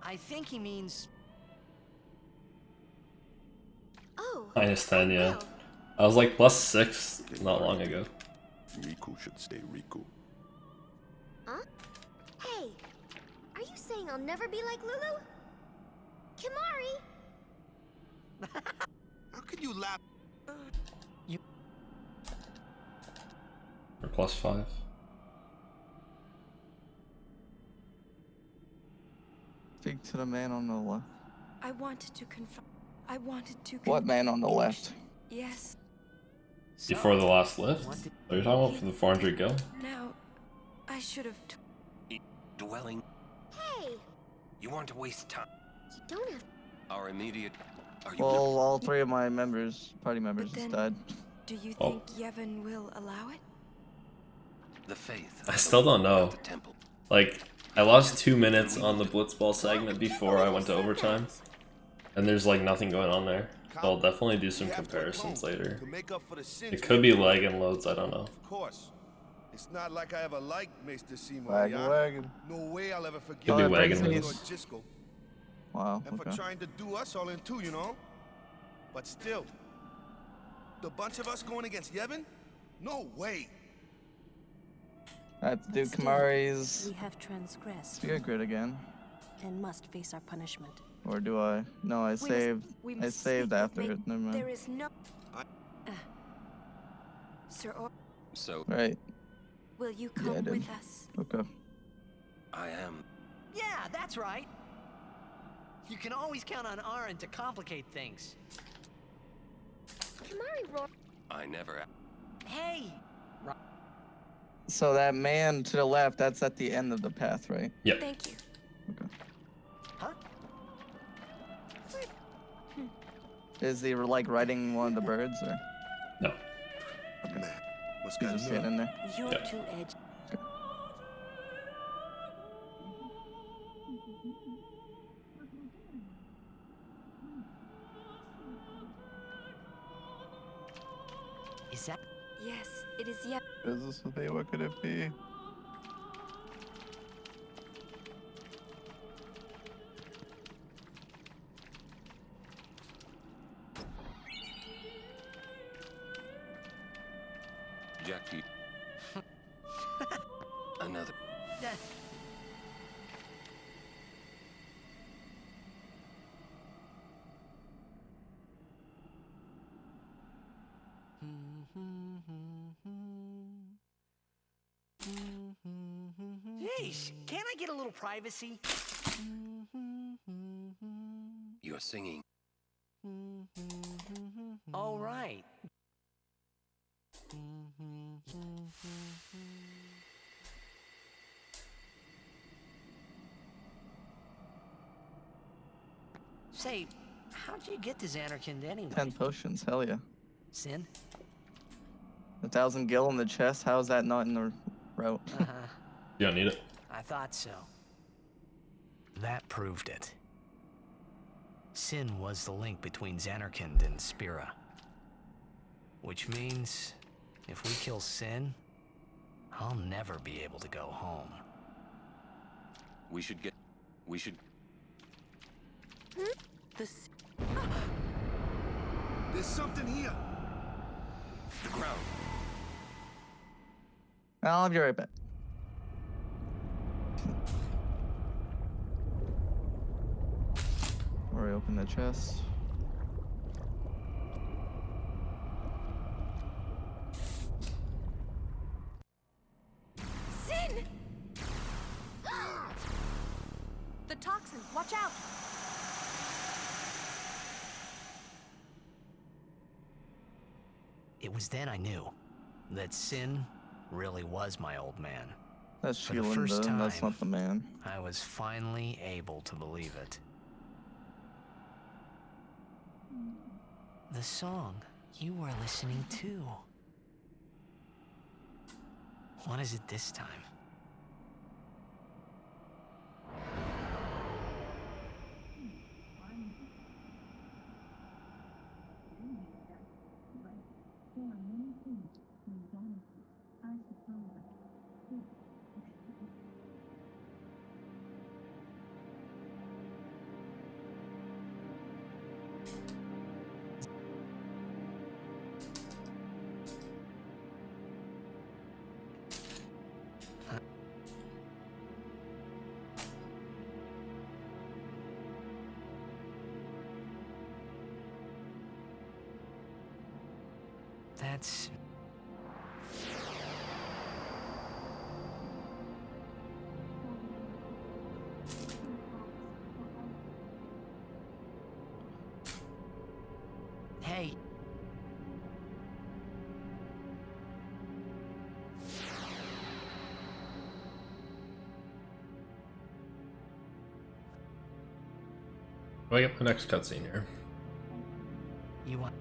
I think he means. Oh. -10, yeah. I was like +6 not long ago. Riku should stay Riku. Huh? Hey. Are you saying I'll never be like Lulu? Kimari. How could you laugh? Or +5. Speak to the man on the left. I wanted to confirm. I wanted to. What man on the left? Yes. Before the last lift? Are you talking about for the 400 go? Now, I should have. Dwelling. Hey. You want to waste time? You don't have. Our immediate. Are you Well, all 3 of my party members just died. Do you think Yevon will allow it? the faith? I still don't know. Like, I lost 2 minutes on the Blitzball segment before I went to overtime, and there's like nothing going on there. So I'll definitely do some comparisons later. It could be lag and loads, I don't know. Of course. It's not like I ever liked Mr. Seymour. Wagon. No way I'll ever forget Could be wagon Lord loads. Jisco. Wow, And for trying to do us all in two, you know? But still, the bunch of us going against Yevon? No way. I have to do Kamari's We have transgressed Spirit Grid again. and must face our punishment. Or do I? No, I saved. I saved after it. Never mind. There is no. Sir Or. So Right. Will you Yeah, I come did. with us? Okay. I am. Yeah, that's right. You can always count on Aaron to complicate things. Kamari Roar. I never. Hey! So that man to the left, that's at the end of the path, right? Yep. Thank you. Huh? Is he like riding one of the birds or? No. Man, what's He's got just standing there. You're Yep. too edgy. Is that? Yes, it is yep. Is this what they? What could it be? Jackie. Another. Yeesh, can I get a little privacy? You're singing. All right. Say, how'd you get to Xanarkand anyway? 10 potions, hell yeah. Sin? 1,000 gil in the chest, how is that not in the route? You don't need it. I thought so. That proved it. Sin was the link between Xanarkand and Spira. Which means, if we kill Sin, I'll never be able to go home. We should. This. There's something here. The ground. I'll be right back. Or I open the chest. Sin! The toxin, watch out! It was then I knew that Sin really was my old man. That's For the Sheila, first time, that's not the man. I was finally able to believe it. The song you were listening to. What is it this time? That's... Hey. Oh, I get the next cutscene here. You want...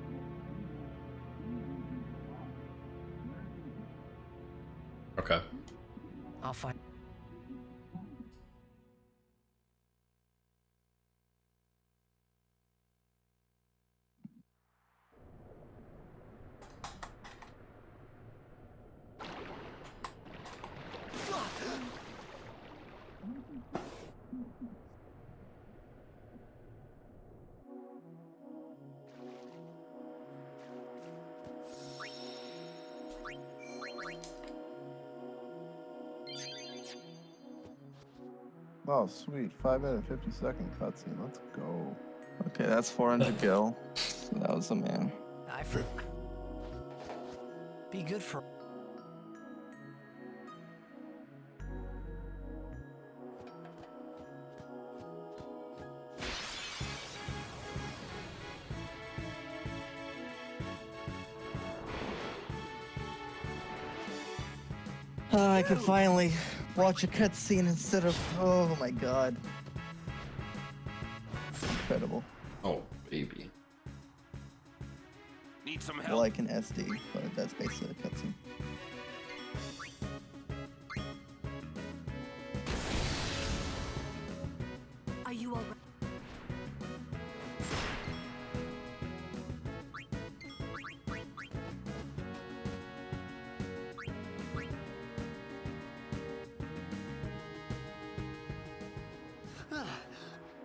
Okay. I'll find... Oh, sweet. 5-minute, 50-second cutscene. Let's go. Okay, that's 400 gil. So that was the man. I for... Be good for. I can finally watch a cutscene instead of. Oh my god. Incredible. Oh, baby. Need some help? Like an SD, but that's basically a cutscene. Are you alright?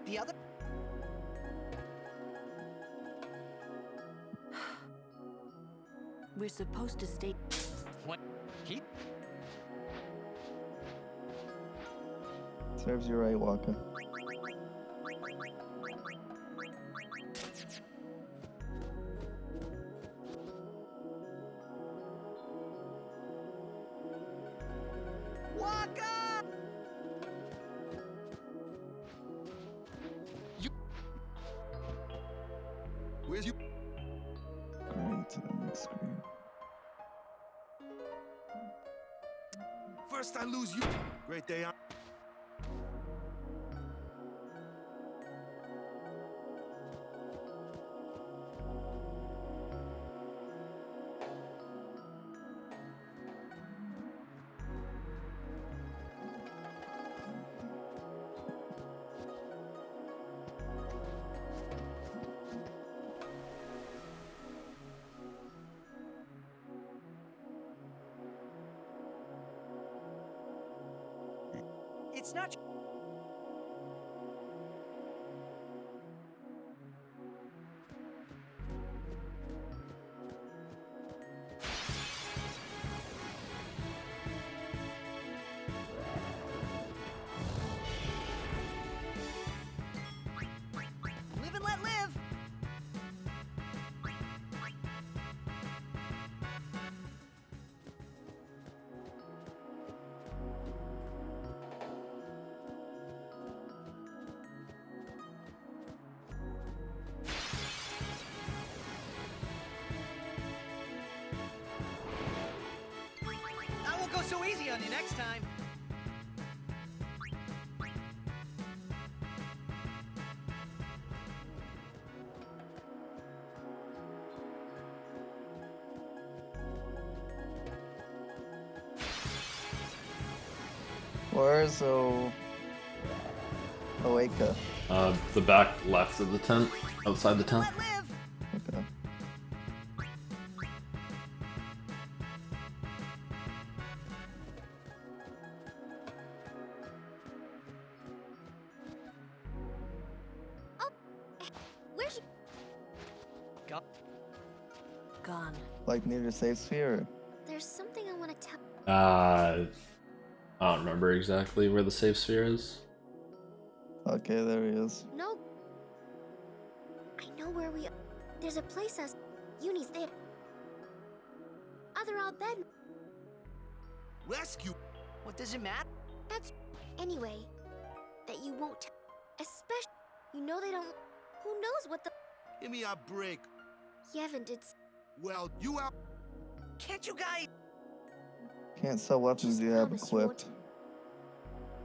The other. We're supposed to stay. What? He? Serves you right, Waka. Waka! You. Where's you? Great to the next screen. First I lose you. Great day. It's not. Live and let live. I won't go so easy on you next time. Where's Oaka? The back left of the tent, outside the tent. Okay. Where's Go. Gone. Like near the safe sphere? There's something I want to tell. I don't remember exactly where the safe sphere is. Okay, there he is. No. I know where we are. There's a place us. Uni's there. Other all bed. Rescue. What does it matter? That's anyway. That you won't. Especially, you know they don't. Who knows what the? Give me a break. Yevon did. Well, you out. Can't you guys Can't sell weapons you have promise you won't- equipped.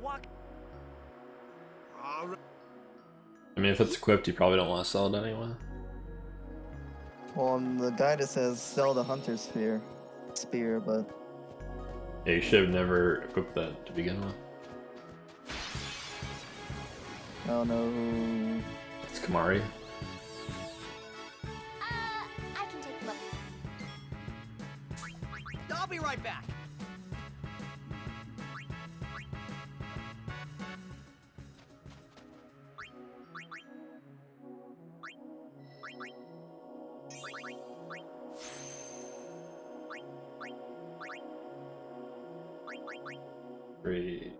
walk? All right. I mean, if it's equipped, you probably don't want to sell it anyway. Well, the guide it says sell the hunter's spear, but Yeah, you should have never equipped that to begin with. I don't know who. It's Kamari. I can take them up. I'll be right back. Great.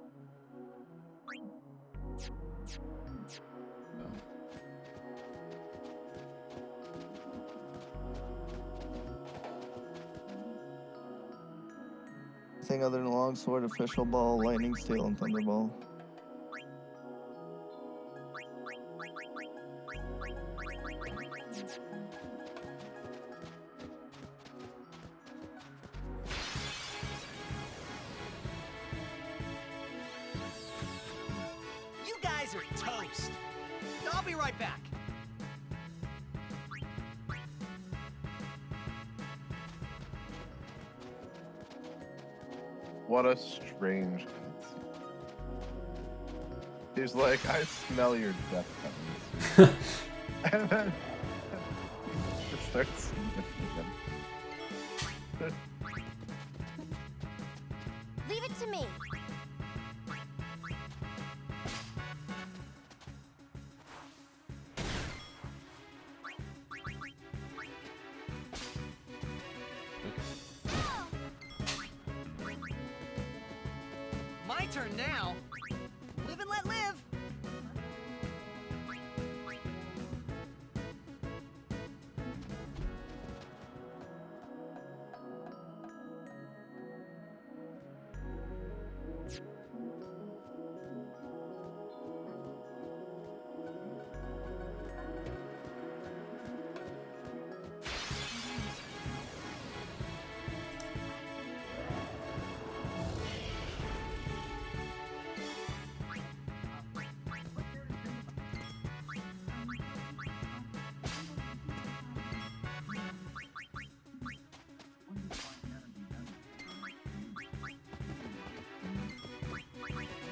anything other than longsword, official ball, lightning steel, and thunderball. You guys are toast. I'll be right back. What a strange cutscene. He's like, I smell your death coming. And then he just starts singing again. Leave it to me. My turn now. Live and let live.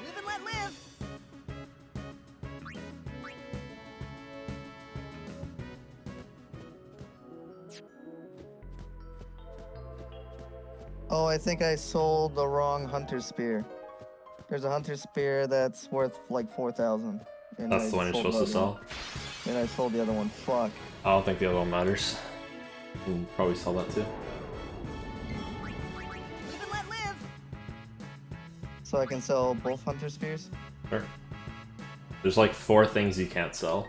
Live and let live. Oh, I think I sold the wrong hunter spear. There's a hunter spear that's worth like 4,000. That's the one you're supposed to sell? And I sold the other one. Fuck. I don't think the other one matters. You can probably sell that too. Live and let live. So I can sell both hunter spears? Sure. There's like 4 things you can't sell.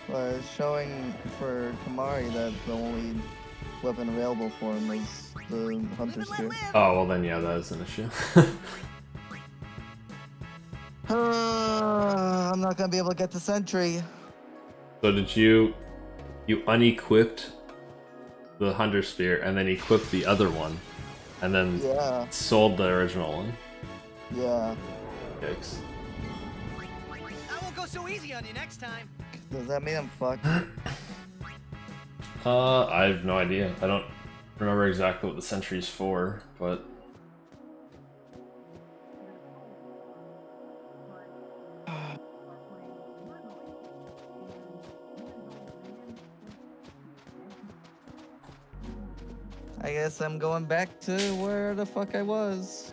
Well, it's showing for Kamari that the only weapon available for him is the hunter spear. Oh, well then yeah, that is an issue. I'm not gonna be able to get the sentry. So did you unequipped the hunter spear and then equipped the other one and then sold the original one? Yeah. Yikes. I won't go so easy on you next time. Does that mean I'm fucked? I have no idea. I don't remember exactly what the sentry's for, but I guess I'm going back to where the fuck I was.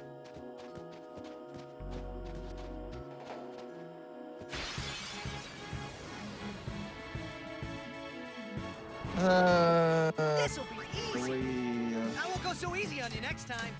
This'll be easy. I won't go so easy on you next time.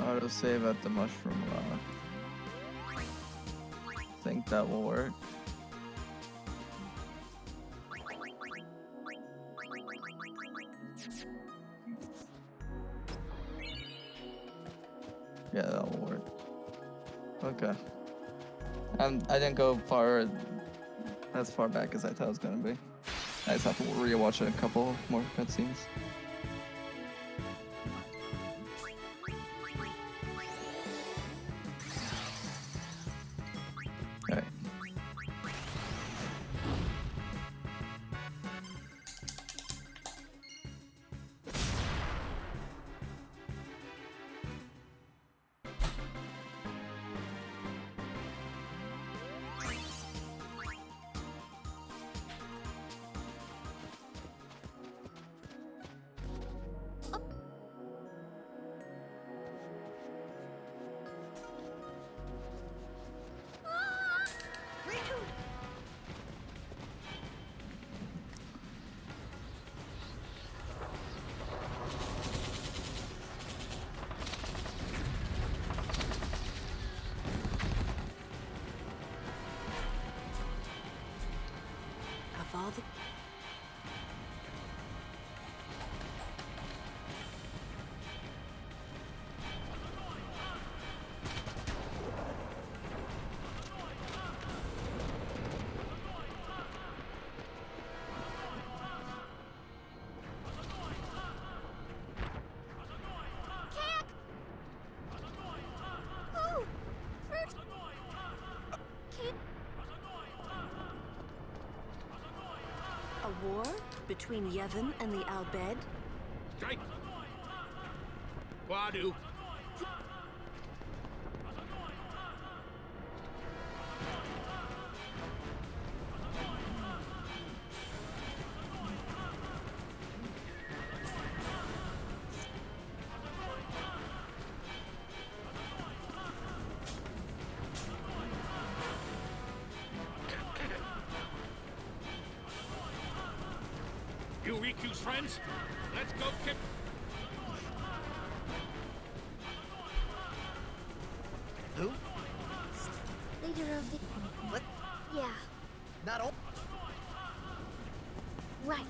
Auto save at the mushroom rock. Think that will work. Yeah, that will work. Okay. I didn't go as far back as I thought it was gonna be. I just have to rewatch a couple more cutscenes. Alright. of all the... Oh! Fruit! A war between Yevon and the Al Bhed? Strike! Quadu! You Riku's friends? Let's go kick. Who? Leader of the... What? Yeah, Not all. right.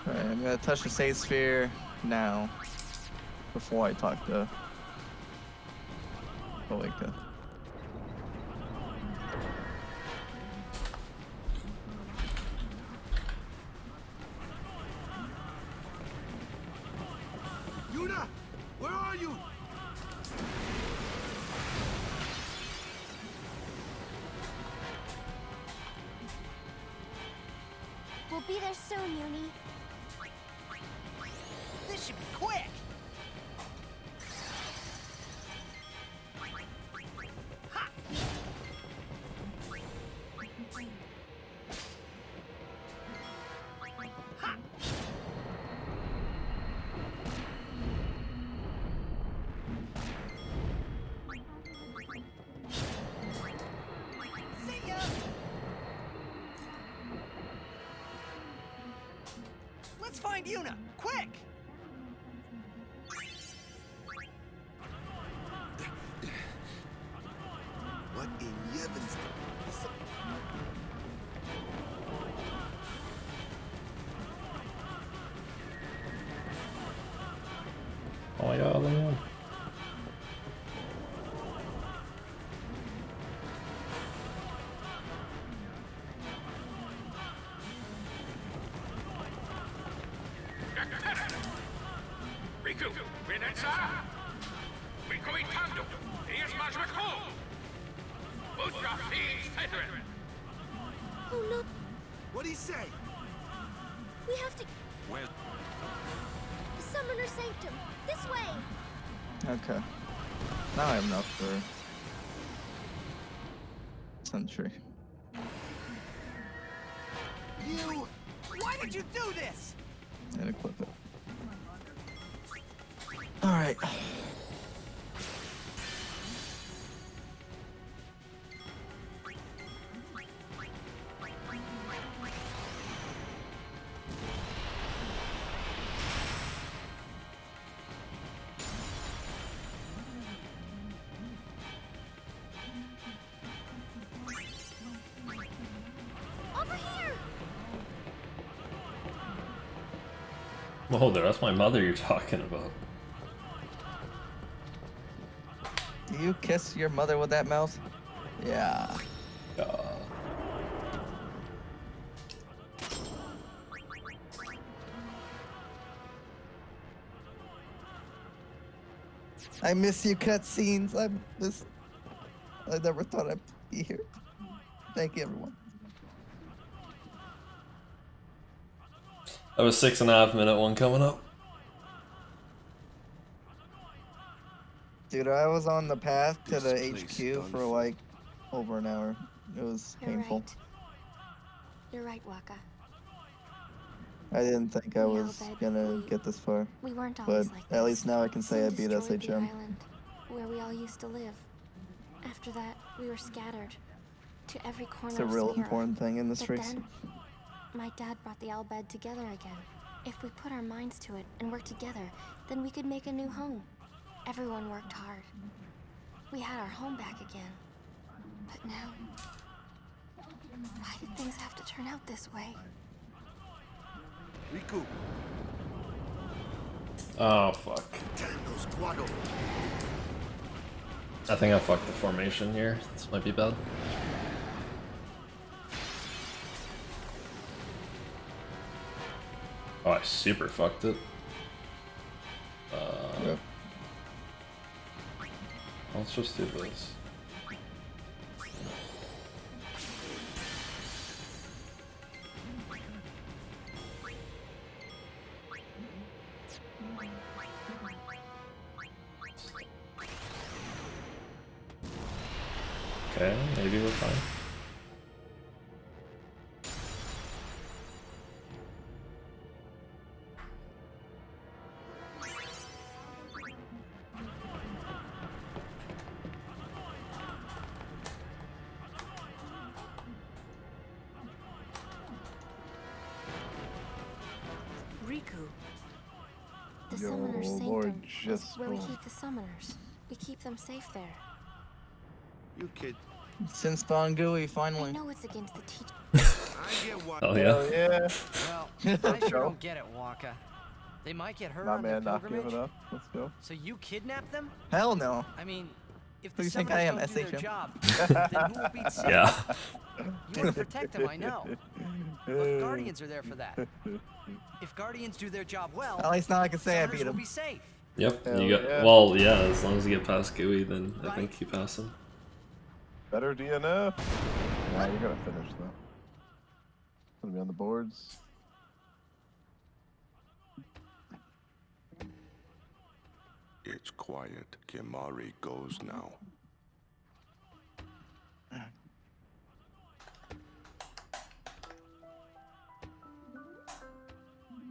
Alright, I'm gonna touch the save sphere now. Before I talk to Oika. Yuna, where are you? We'll be there soon, Uni. This should be quick. Ha! Ha! See ya! Let's find Yuna, quick! What in Yevon's... Oh my god, man. Riku, Renenza! Riku Itando! Here's Majraku! Udra Fiends Federate! Oh no, What'd he say? we have to... Where? The Summoner Sanctum! This way! Okay. Now I have enough for Sentry. You... Why did you do this? And equip it. Alright. Over here! Oh, that's my mother you're talking about. Do you kiss your mother with that mouth? Yeah. I miss you cutscenes. I never thought I'd be here. Thank you, everyone. I have a 6.5 minute one coming up. Dude, I was on the path to the This place HQ for like over an hour. It was You're painful. right. You're right, Waka. I didn't think I was gonna get this far. We weren't But always like at this. least now I can say I Sin beat destroyed the SHM. island where we all used to live. After that, we were scattered to every corner It's a of real Spira. important thing in this But race. then, my dad brought the Al Bhed together again. If we put our minds to it and worked together, then we could make a new home. Everyone worked hard. We had our home back again. But now, Why did things have to turn out this way? Riku. Oh, fuck. I think I fucked the formation here. This might be bad. Oh, I super fucked it. Yep. Let's just do this. Okay, maybe we're fine. Riku. The Yo, Summoner's Lord Sanctum is where we Jisco. keep the summoners. We keep them safe there. You kid. Since Bangui, I finally. know it's against the teach. I get one. Oh yeah. Hell yeah. Well, Let's I sure go. don't get it, Waka. They might get hurt My on their man, not give pilgrimage. it up. Let's go. So you kidnap them? Hell no. I mean, if Who the do you think I summoners am, don't do their SHM? job, then who will beat Sin? Yeah. You want to protect them, I know. But Guardians are there for that. If Guardians do their job well, At least now I can say I summoners beat will him. be safe. Yep. Hell You got. yeah. Well, yeah. As long as you get past Gooey, then I think you pass him. Better DNF. Nah, you're gonna finish though. Gonna be on the boards. It's quiet. Kimari goes now.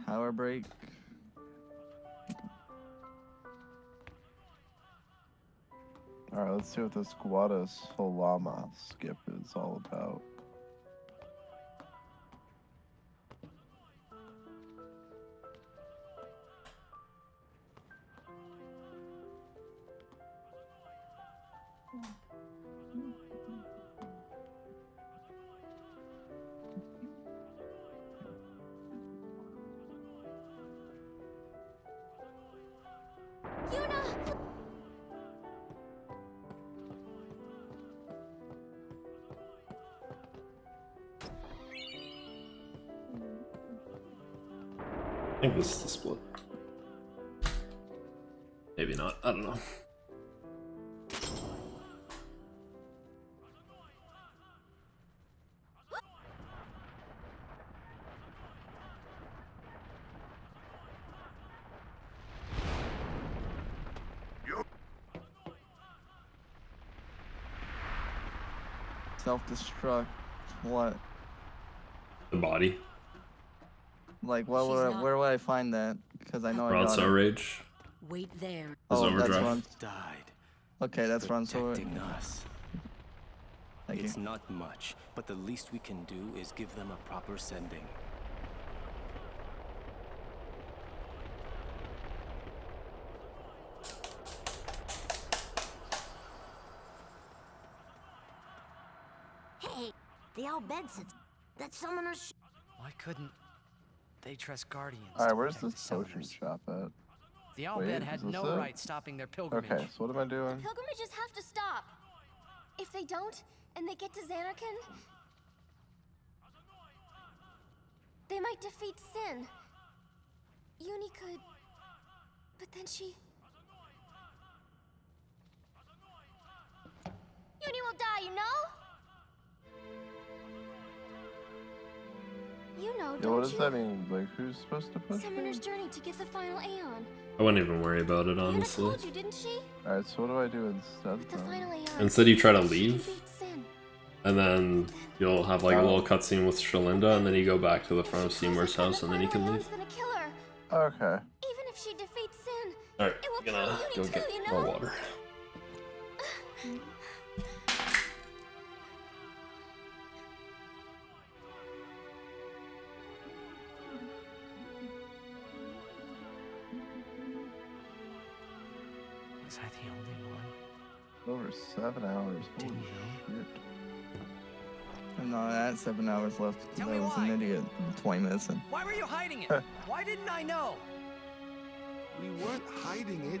Power break. Alright, let's see what this Guada Solama skip is all about. I think this is the split. Maybe not. I don't know. Self-destruct. What? The body. Like, what would where would I find that? Because I know I got Broadsword it. Rage. Wait there. His Oh, that's overdrive. Ron. Died. Okay, that's Ron Sword. Protecting us. Thank you. It's not much, but the least we can do is give them a proper sending. Hey, the old bed sits. That summoner's. Why couldn't they trust Guardians? Alright, to where's protect this the potion summoners? shop at? The Al Wait, Bhed is had this no it? right stopping their pilgrimage. Okay, so what am I doing? Pilgrimages have to stop. If they don't, and they get to Xanarkand, they might defeat Sin. Uni could, but then she. Uni will die, you know? You know, Yeah, don't what does you? that mean? Like, who's supposed to push Summoner's me? journey to get the final Aeon. I wouldn't even worry about it, Yuna honestly. told you, didn't she? Alright, so what do I do instead With the then? final Aeon. Instead, you try to she leave, defeats Sin. and then you'll have like a little cutscene with Shalinda, and then you go back to the front of Seymour's house, and then you can leave. Aeon's gonna kill her. Okay. Even if she defeats Sin, Alright, it will I'm gonna kill go Uni get too, you know? more water. Was I the only one? Over 7 hours. Holy shit. No, I had 7 hours left. Tell I me was why. an idiot. 20 minutes in. Why were you hiding it? Why didn't I know? We weren't hiding it.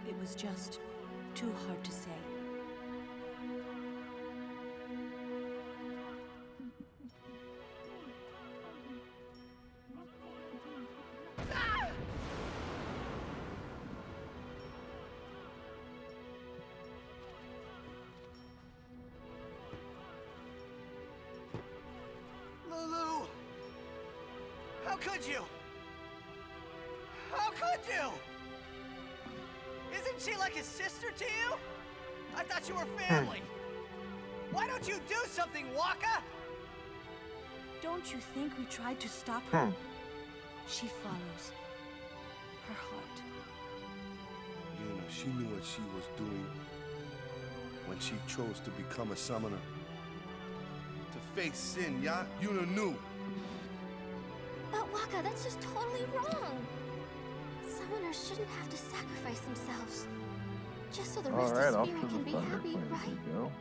It was just too hard to say. Lulu! How could you? How could you? Isn't she like a sister to you? I thought you were family. Why don't you do something, Waka? Don't you think we tried to stop her? She follows her heart. Yuna, she knew what she was doing when she chose to become a summoner. To face sin, yeah? Yuna knew. But Waka, that's just totally wrong. Summoners shouldn't have to sacrifice themselves. Just so the rest Alright, of off Spirit to can the be Thunder happy, Plains right? we go.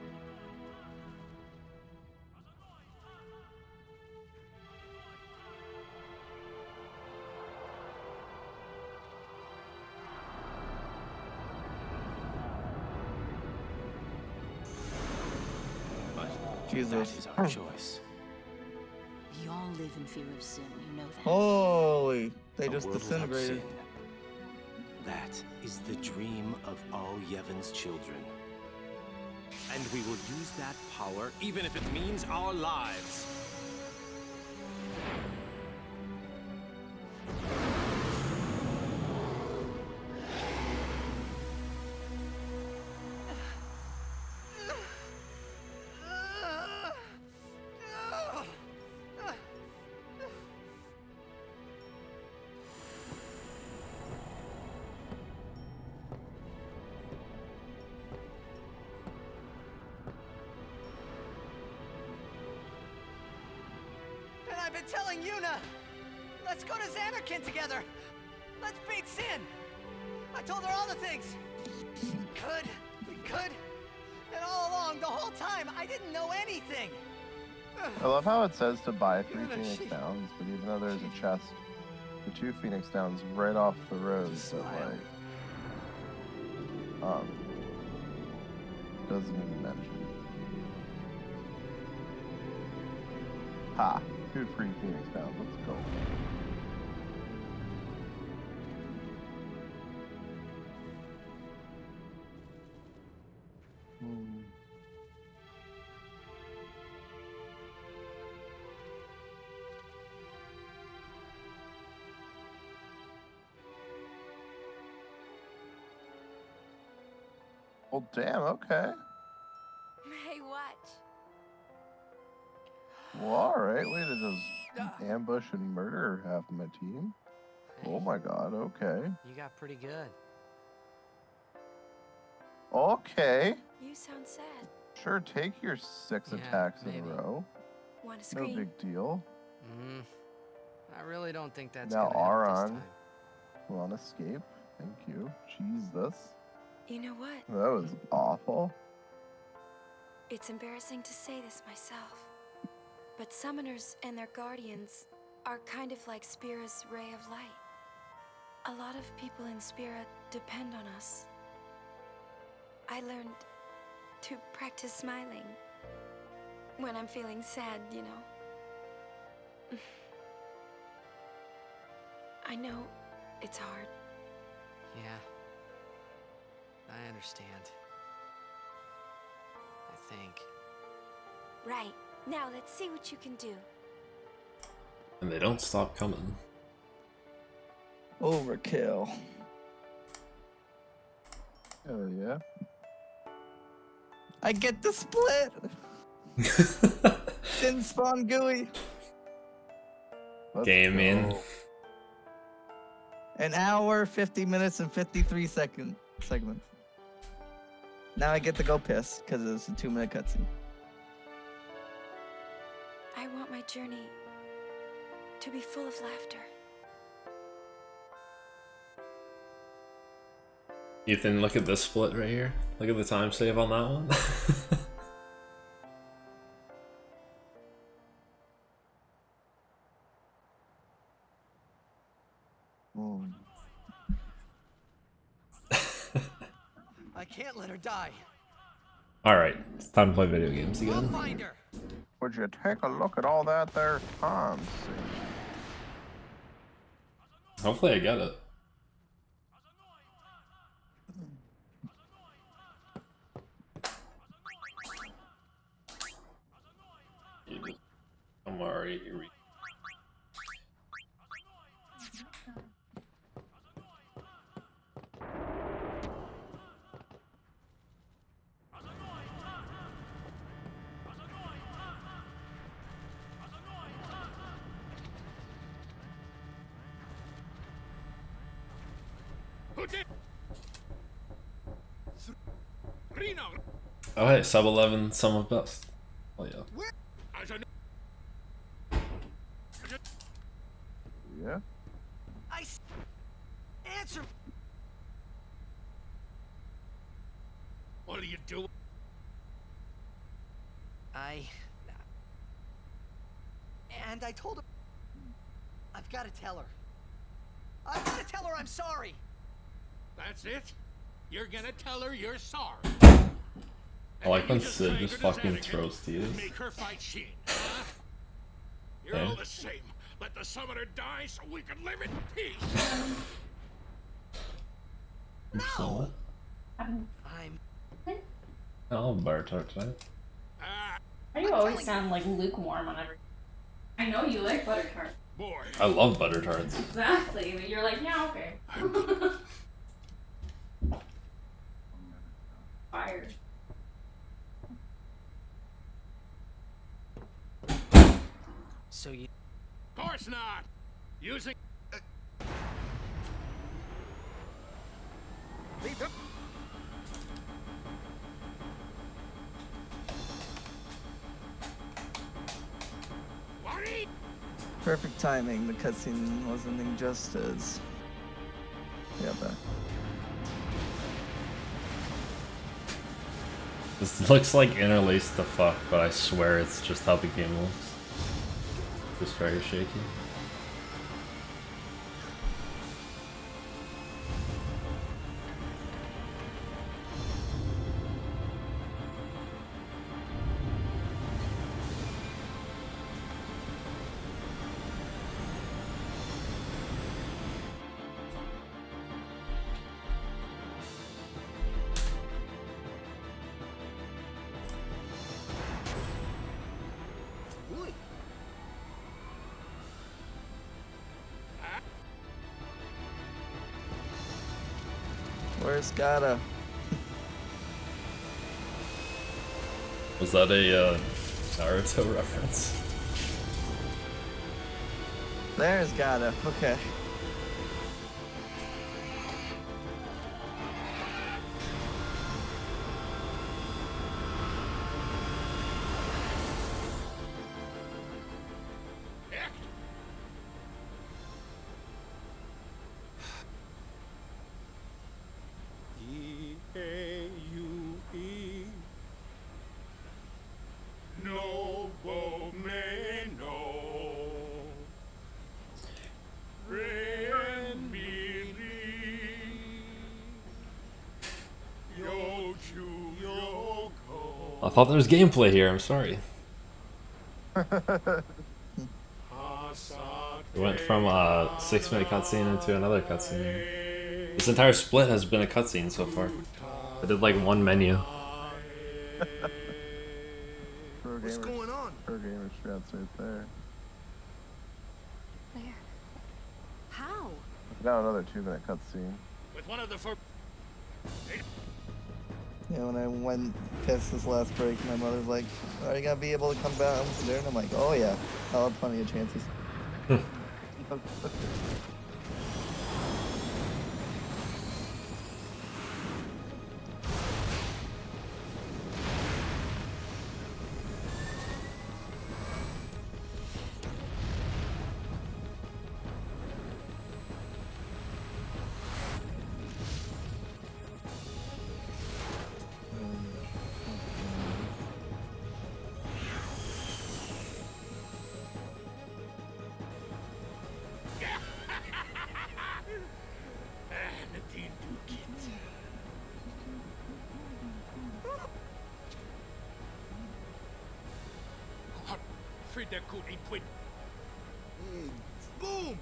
Jesus. That is our choice. We all live in fear of sin, you know that. Holy, they A just world without disintegrated. sin. That is the dream of all Yevon's children. And we will use that power, even if it means our lives. And I've been telling Yuna, let's go to Xanarkin together. Let's beat Sin. I told her all the things. We could. And all along, the whole time, I didn't know anything. I love how it says to buy 3 Phoenix Downs, but even though there's a chest for 2 Phoenix Downs right off the road that like doesn't even mention. Ha! 2 free Phoenix Downs, let's go. Well, damn, okay. Hey, watch. Well, alright, way to just ambush and murder half of my team. Oh my god, okay. You got pretty good. Okay. You sound sad. Sure, take your 6 Yeah, attacks in maybe. a row. Want to No scream? big deal. I really don't think that's Now gonna help this Aron time. will on escape. Thank you. Jesus. You know what? That was awful. It's embarrassing to say this myself, but summoners and their guardians are kind of like Spira's ray of light. A lot of people in Spira depend on us. I learned to practice smiling when I'm feeling sad, you know. I know it's hard. Yeah. I understand. I think. Right. Now let's see what you can do. And they don't stop coming. Overkill. Hell yeah. I get the split! Sin spawn gooey. Gaming. An hour, 50 minutes, and 53 segments. Now I get to go piss, because it's a 2-minute cutscene. I want my journey to be full of laughter. Ethan, look at this split right here. Look at the time save on that one. can't let her die. Alright, it's time to play video games I'll again. find her. Would you take a look at all that there, Tom? Hopefully I get it. I'm already. Oh hey, sub 11, some of best. Oh yeah. Yeah. Answer. What are you doing? And I told her. I've got to tell her. I've got to tell her I'm sorry. That's it? You're gonna tell her you're sorry. I like when Sid just fucking throws tears. Make her fight Shin, huh? You're all the same. Let the summoner die so we can live in peace. No. I'm. I'll bar talk tonight. Why do you always sound like lukewarm on every? I know you like butter tart. Boy. I love butter tarts. Exactly, but you're like, yeah, okay. Fire. So you. Of course not. Using. Perfect timing. The cutscene was ending just as. Yeah, but. This looks like interlaced the fuck, but I swear it's just how the game looks. Just very shaky. Where's Gata? Was that a Naruto reference? There's Gata. Okay. I thought there was gameplay here, I'm sorry. We went from a 6-minute cutscene into another cutscene. This entire split has been a cutscene so far. I did like one menu. What's going on? Pro gamer strats right there. Where? How? Now another 2-minute cutscene. With one of the four. Yeah, when I went past this last break, my mother's like, "Are you gonna be able to come back home there?" And I'm like, "Oh yeah, I'll have plenty of chances." Boom!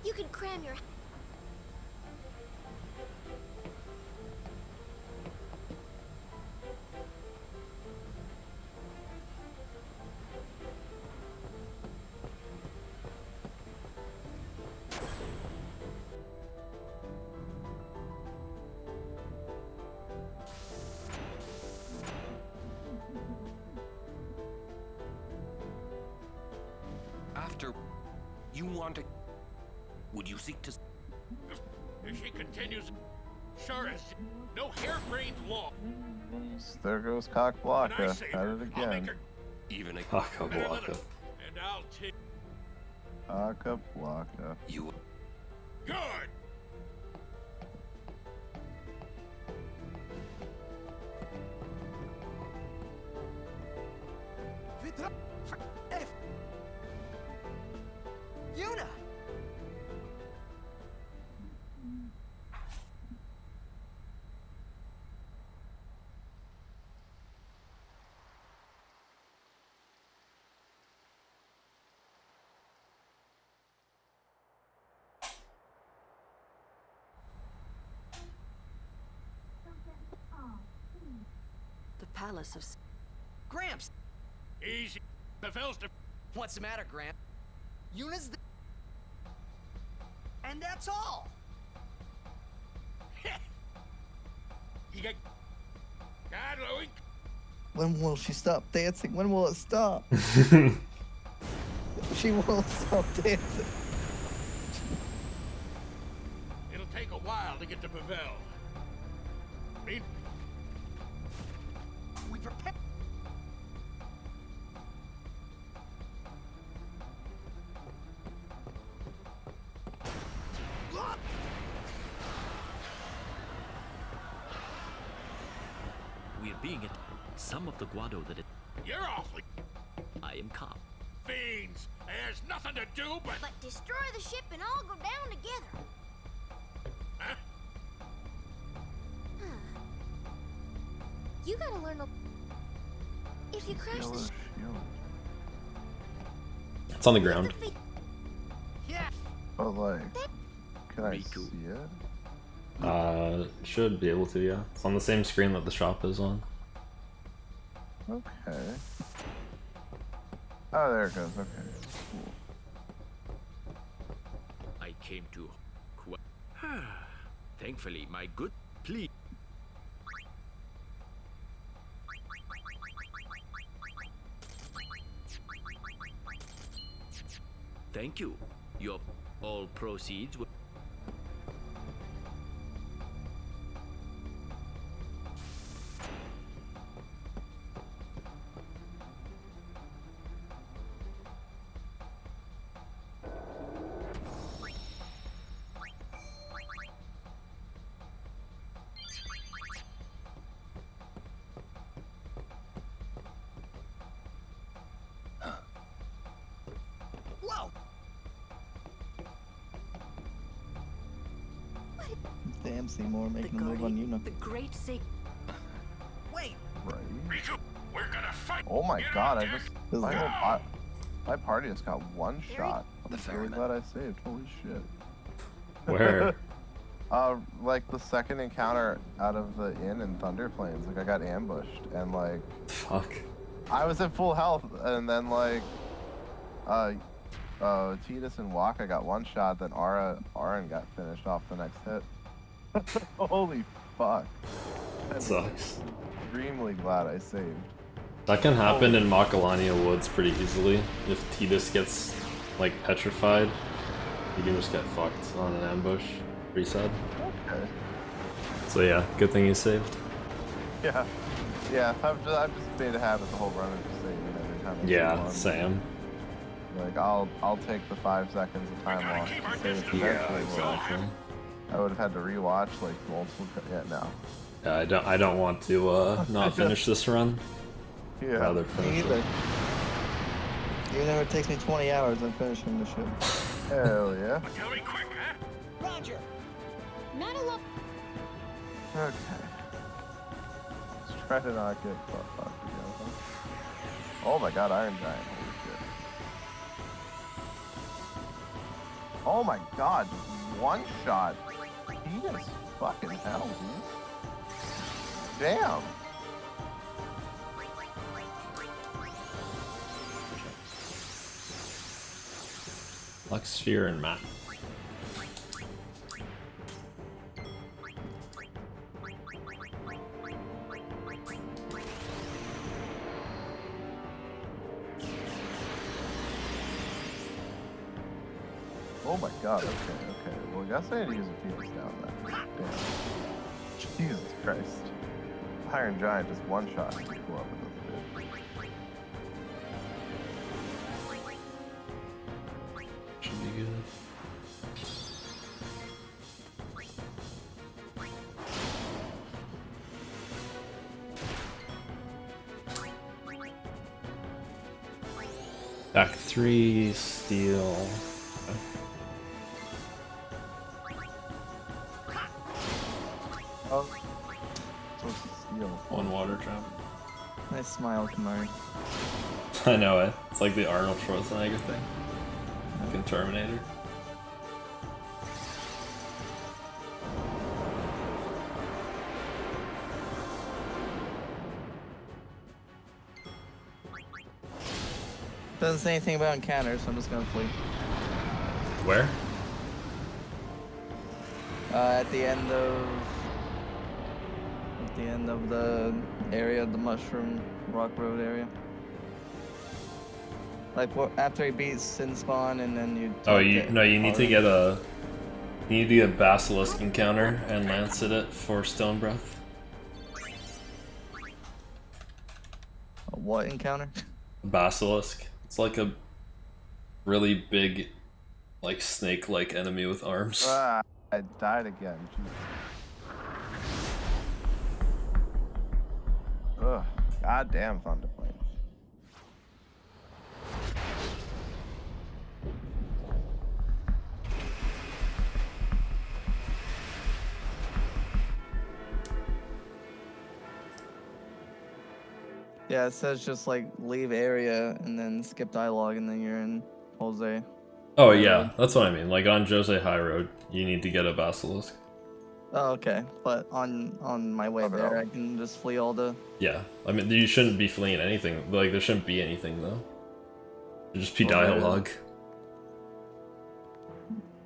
You can cram your. After you want to, would you seek to? If she continues, sure as no harebrained law. There goes Cock Blocka at it again. Even a Cock Blocka. And I'll take. Cock Blocka. You. Good. Yuna! The Palace of... Gramps! Easy. Pavel's the... What's the matter, Gramps? Yuna's the... And that's all! You got... God, Louie. When will she stop dancing? When will it stop? She won't stop dancing. It'll take a while to get to Pavel. We prepare... We're being at some of the Guado that it... You're awfully... I am calm. Fiends! There's nothing to do but... But destroy the ship and all go down together. Huh? You gotta learn to... If you crash the ship... It's on the ground. Yeah. But like, can I see it? Should be able to, yeah. It's on the same screen that the shop is on. Okay. Oh, there it goes. Okay. Cool. I came to... Thankfully, my good... Please. Thank you. Your all proceeds will... Whoa! Damn, Seymour making a move on Yuna. The great sig... Wait! Right. Riku, we're gonna fight! Oh my god, I just... This My, is- whole my party just got one shot. I'm really glad I saved. Holy shit. Where? Like the second encounter out of the inn in Thunder Plains, like I got ambushed and like... Fuck. I was at full health and then like... Tidus and Waka got one shot, then Aaron got finished off the next hit. Holy fuck. That sucks. Extremely glad I saved. That can happen in Macalania Woods pretty easily. If Tidus gets, like, petrified, you can just get fucked on an ambush. Reset. Okay. So yeah, good thing you saved. Yeah. Yeah, I've just made a habit the whole run of just saving every time I see Yeah, one. same. Like, I'll take the 5 seconds of time loss to save it. Yeah, exactly. I would have had to rewatch, like, multiple... Yeah, no. Yeah, I don't want to not finish this run. Yeah. Rather finish either. it. Even though it takes me 20 hours, I'm finishing the ship. Hell yeah. Tell me quick, huh? Roger! Not alone. Okay. Let's try to not get fucked again. Oh my god, Iron Giant. Holy shit. Oh my god, just one shot. He is fucking hell, dude. Damn. Lux Sphere and map. Oh my god, okay. Well, I guess I need to use a Phoenix down then. Damn. Jesus Christ. Iron Giant just one shot people up a little bit. Should be good. Back 3, steel. Oh, supposed to steal. One water trap. Nice smile, Kamari. I know it. It's like the Arnold Schwarzenegger thing. Like in Terminator. Doesn't say anything about encounters, so I'm just gonna flee. Where? At the end of the area, the Mushroom Rock Road area. Like after he beats Sin Spawn, and then you. Oh, you need to get a. You need to get a Basilisk encounter and Lancet it for Stone Breath. A what encounter? Basilisk. It's like a really big, like snake-like enemy with arms. Ah, I died again. Jesus. Ugh. Goddamn Thunder Plane. Yeah, it says just like leave area and then skip dialogue, and then you're in Jose. Oh yeah, that's what I mean. Like on Jose High Road, you need to get a Basilisk. Oh, okay. But on my way there, I can just flee all the. Yeah, I mean you shouldn't be fleeing anything. Like there shouldn't be anything though. There'd just be Oh, dialogue.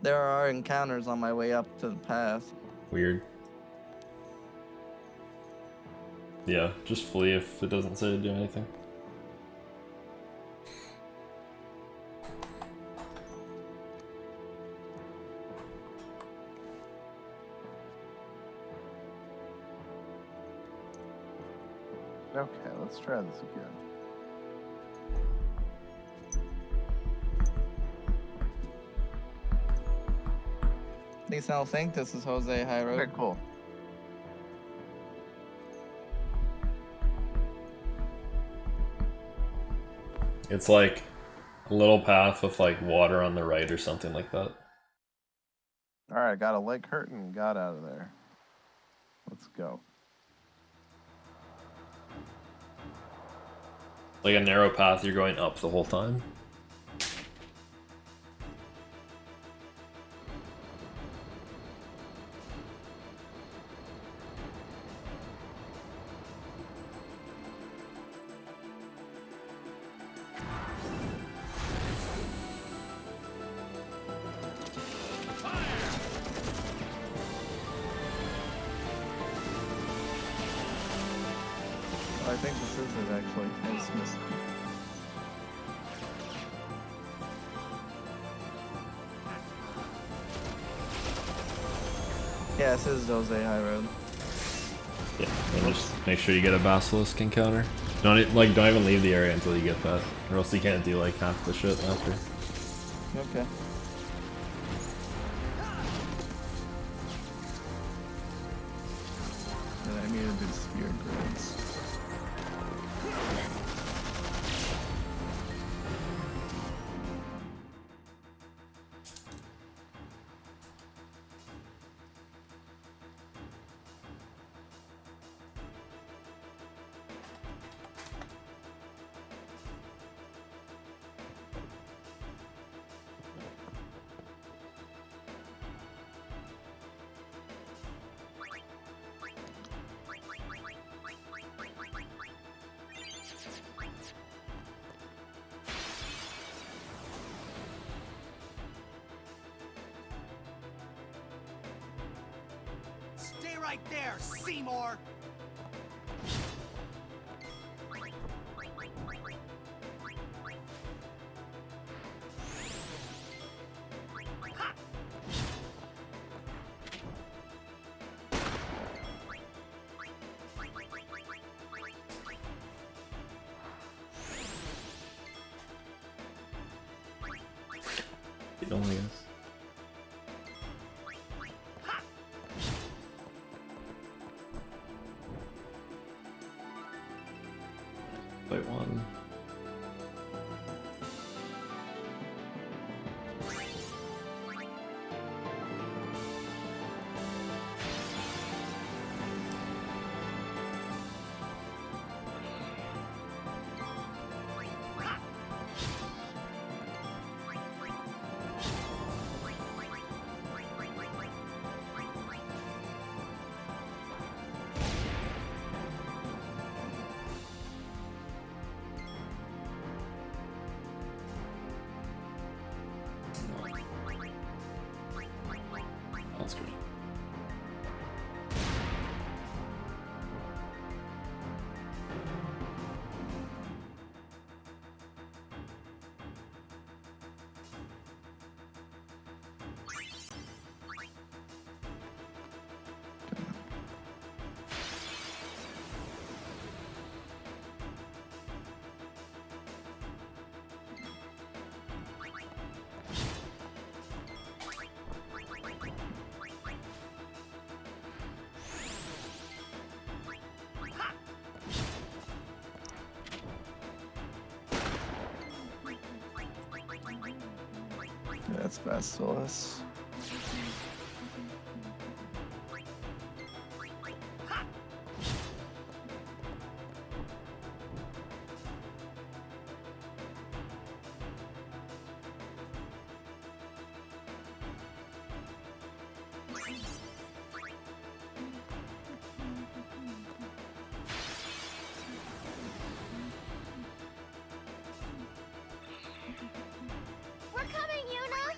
There are encounters on my way up to the path. Weird. Yeah, just flee if it doesn't say to do anything. Okay, let's try this again. At least I don't think this is Jose High Road. Okay, cool. It's like a little path with like water on the right or something like that. Alright, got a leg hurting and got out of there. Let's go. Like a narrow path, you're going up the whole time. I think this is it actually. I just missed. Yeah, this is Jose High Road. Yeah, and just make sure you get a Basilisk encounter. Don't even leave the area until you get that, or else you can't do like half the shit after. Okay. And I need to do spear grids. right there, Seymour! You don't, I guess. Fight one. That's good. That's Basilisk. We're coming, Yuna!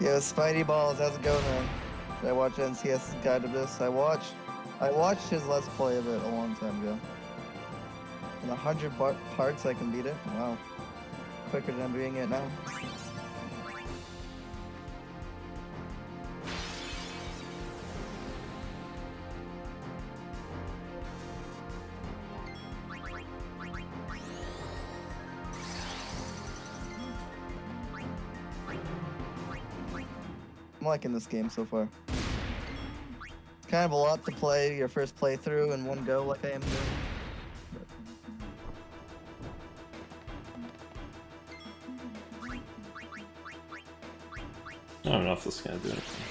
Yo, Spidey Balls, how's it going, man? Should I watch NCS's Guide to this? I watched his Let's Play of it a long time ago. In 100 parts, I can beat it. Wow. Quicker than I'm doing it now. I'm liking this game so far. It's kind of a lot to play your first playthrough in one go like I am doing. I don't know if this is gonna do anything.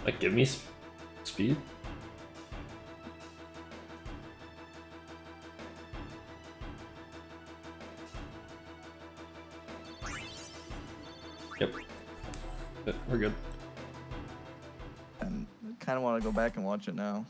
Like, give me speed? Yep. But we're good. And I kind of want to go back and watch it now.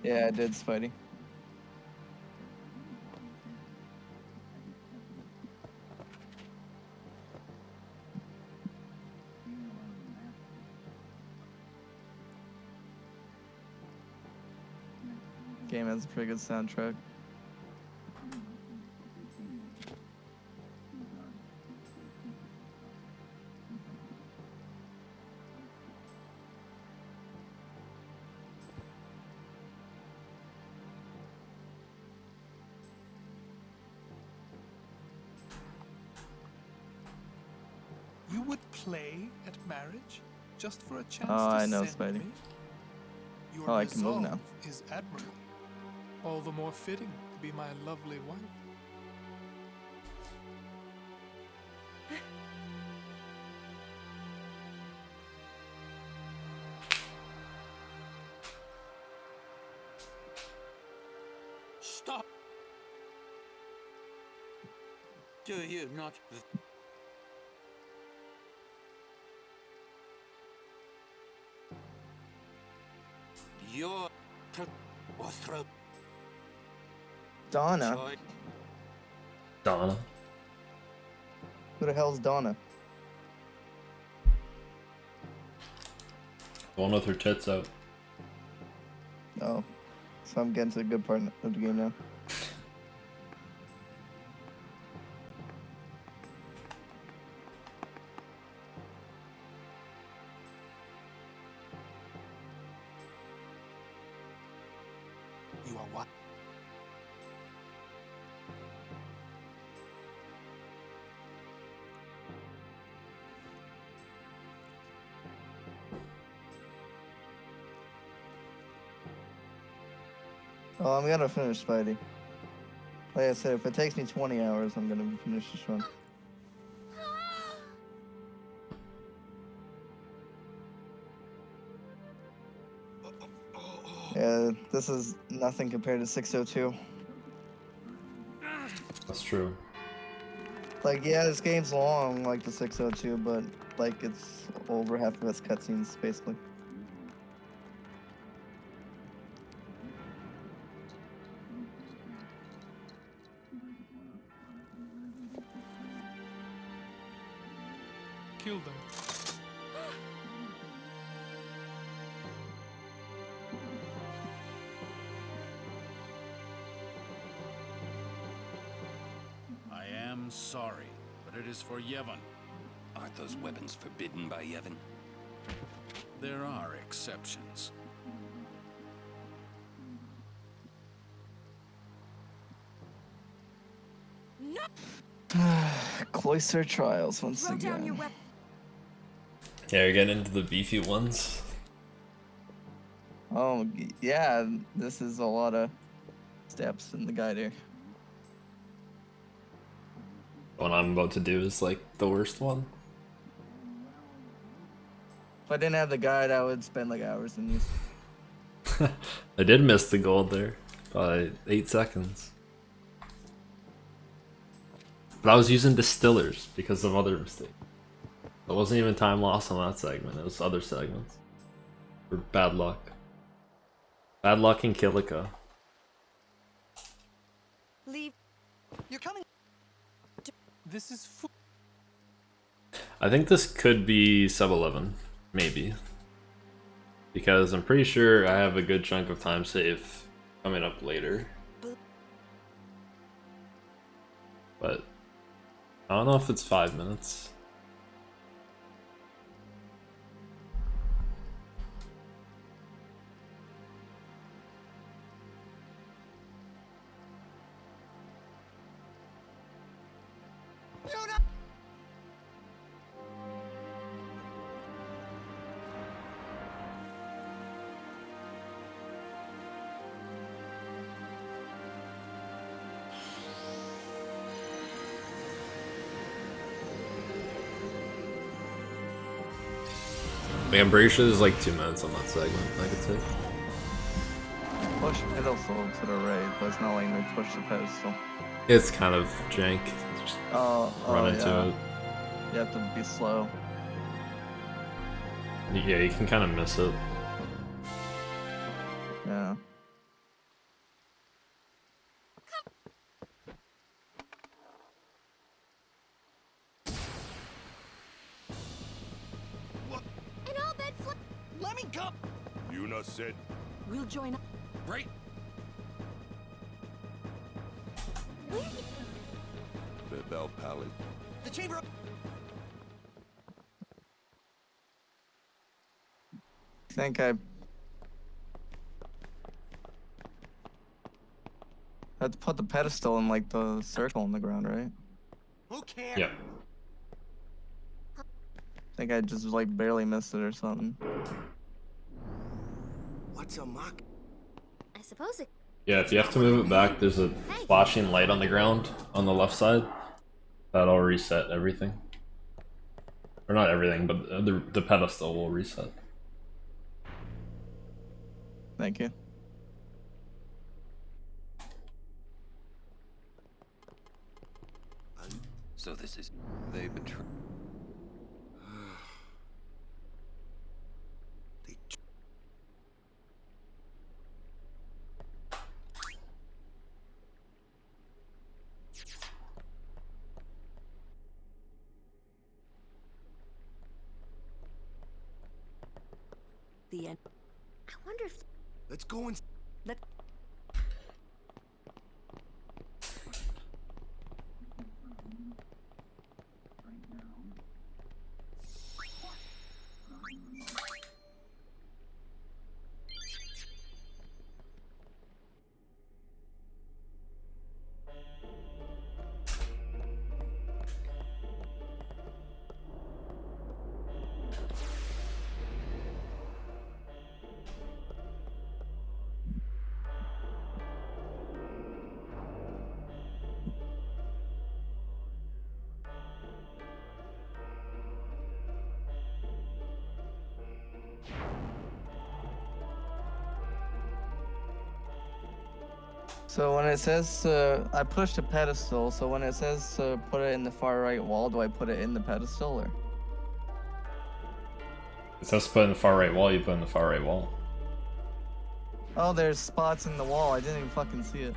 Yeah, I did, Spidey. Game has a pretty good soundtrack. You would play at marriage just for a chance Oh, to I know, send Spidey. me? Your Oh, I can move resolve now. is admirable. All the more fitting be my lovely wife? Stop! Do you not? Your or throat. Donna? Donna. Who the hell's Donna? The one with her tits out. Oh. So I'm getting to the good part of the game now. You are what? Oh, I'm gonna finish Spidey. Like I said, if it takes me 20 hours, I'm gonna finish this run. Yeah, this is nothing compared to 602. That's true. Like, yeah, this game's long, like the 602, but like it's over half of its cutscenes, basically. Kill them. I am sorry, but it is for Yevon. Aren't those weapons forbidden by Yevon? There are exceptions. No! Cloister trials once Throw down again. your weapon. Yeah, you're getting into the beefy ones. Oh, yeah, this is a lot of steps in the guide here. What I'm about to do is like the worst one. If I didn't have the guide, I would spend like hours in these. I did miss the gold there by 8 seconds. But I was using distillers because of other mistakes. It wasn't even time loss on that segment, it was other segments. For bad luck. Bad luck in Kilika. Leave. You're coming. This is I think this could be sub 11, maybe. Because I'm pretty sure I have a good chunk of time save coming up later. But I don't know if it's 5 minutes. Like, I'm pretty sure there's like 2 minutes on that segment, I could say. Push pedestal to the right, but it's not letting me push the pedestal. It's kind of jank. Just run into yeah. it. You have to be slow. Yeah, you can kind of miss it. Yeah. Let me go. You not said. We'll join up. Right. Bevel Palace. The chamber. I think I had to put the pedestal in like the circle on the ground, right? Who cares? Yeah. I think I just like barely missed it or something. What's a mock? I suppose it. Yeah, if you have to move it back, there's a flashing light on the ground on the left side. That'll reset everything. Or not everything, but the pedestal will reset. Thank you. So this is... They betray... The end. I wonder if... Let's go and... Let. So when it says I pushed a pedestal, so when it says put it in the far right wall, do I put it in the pedestal or? It says put in the far right wall, you put in the far right wall. Oh, there's spots in the wall. I didn't even fucking see it.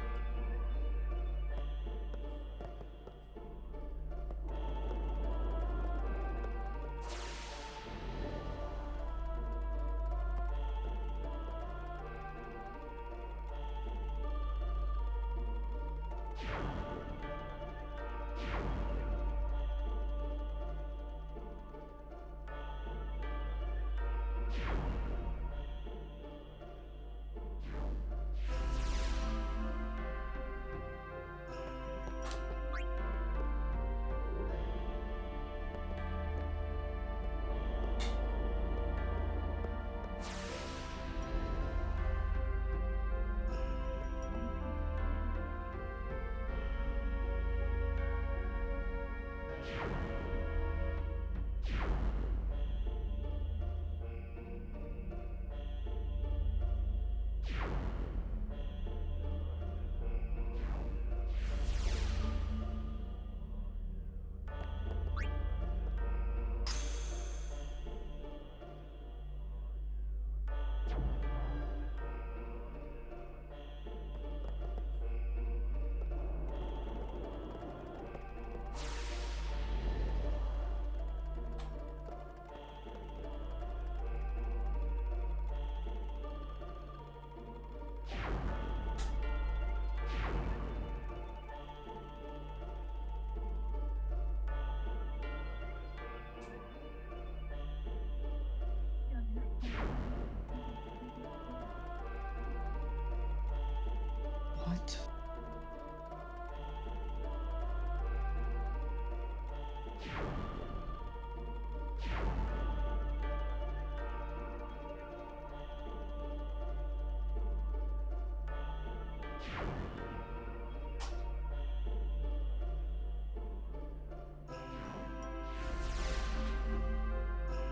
What?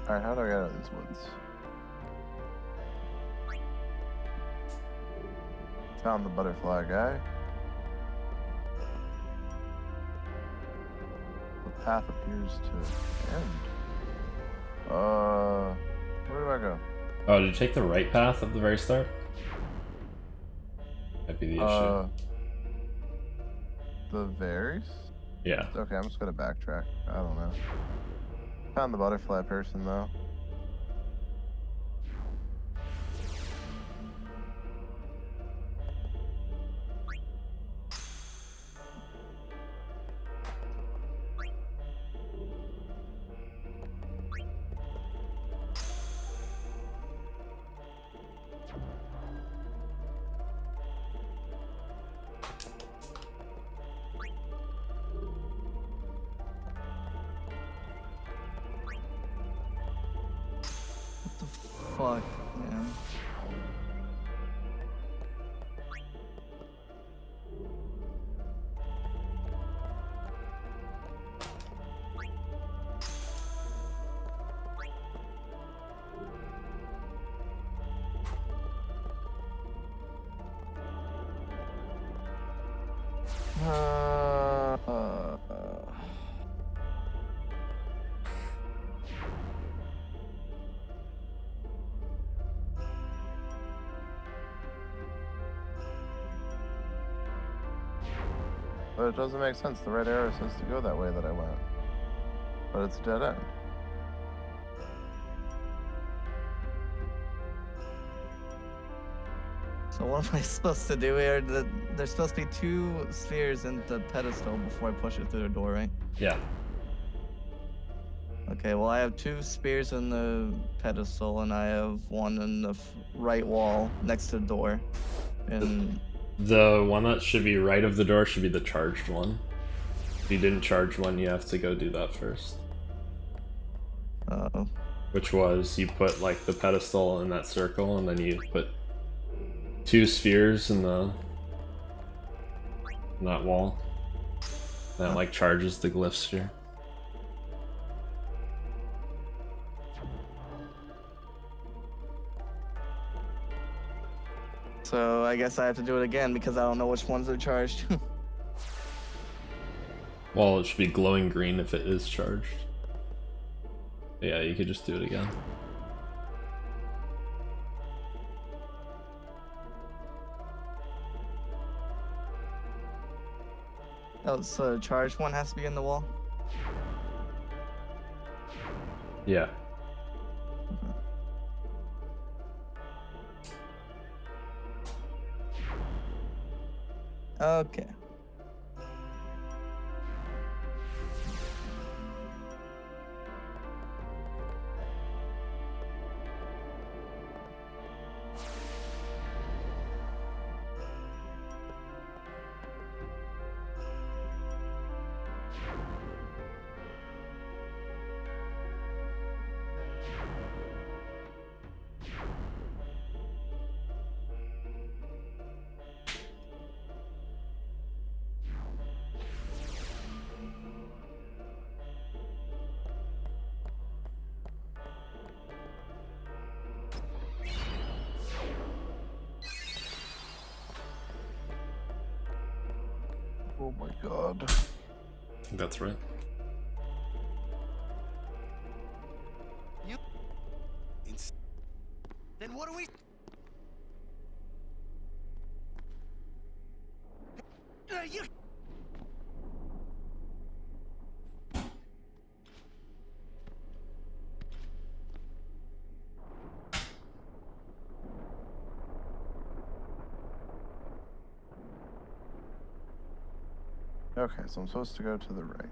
Alright, how do I get out of these woods? Found the butterfly guy. The path appears to end. Where do I go? Oh, did you take the right path at the very start? Might be the issue. The varies? Yeah. Okay, I'm just gonna backtrack. I don't know. Found the butterfly person though. Fuck, man. But it doesn't make sense. The red arrow says to go that way that I went. But it's a dead end. So what am I supposed to do here? There's supposed to be 2 spheres in the pedestal before I push it through the door, right? Yeah. Okay, well I have 2 spears in the pedestal and I have 1 in the right wall next to the door. And the one that should be right of the door should be the charged one. If you didn't charge one, you have to go do that first. Uh-oh. Which was, you put like the pedestal in that circle and then you put 2 spheres in that wall. That like charges the glyph sphere. So I guess I have to do it again because I don't know which ones are charged. Well, it should be glowing green if it is charged. Yeah, you could just do it again. Oh, so the charged one has to be in the wall? Yeah. Okay. Oh my god. I think that's right. Then what do we... you... Okay, so I'm supposed to go to the right.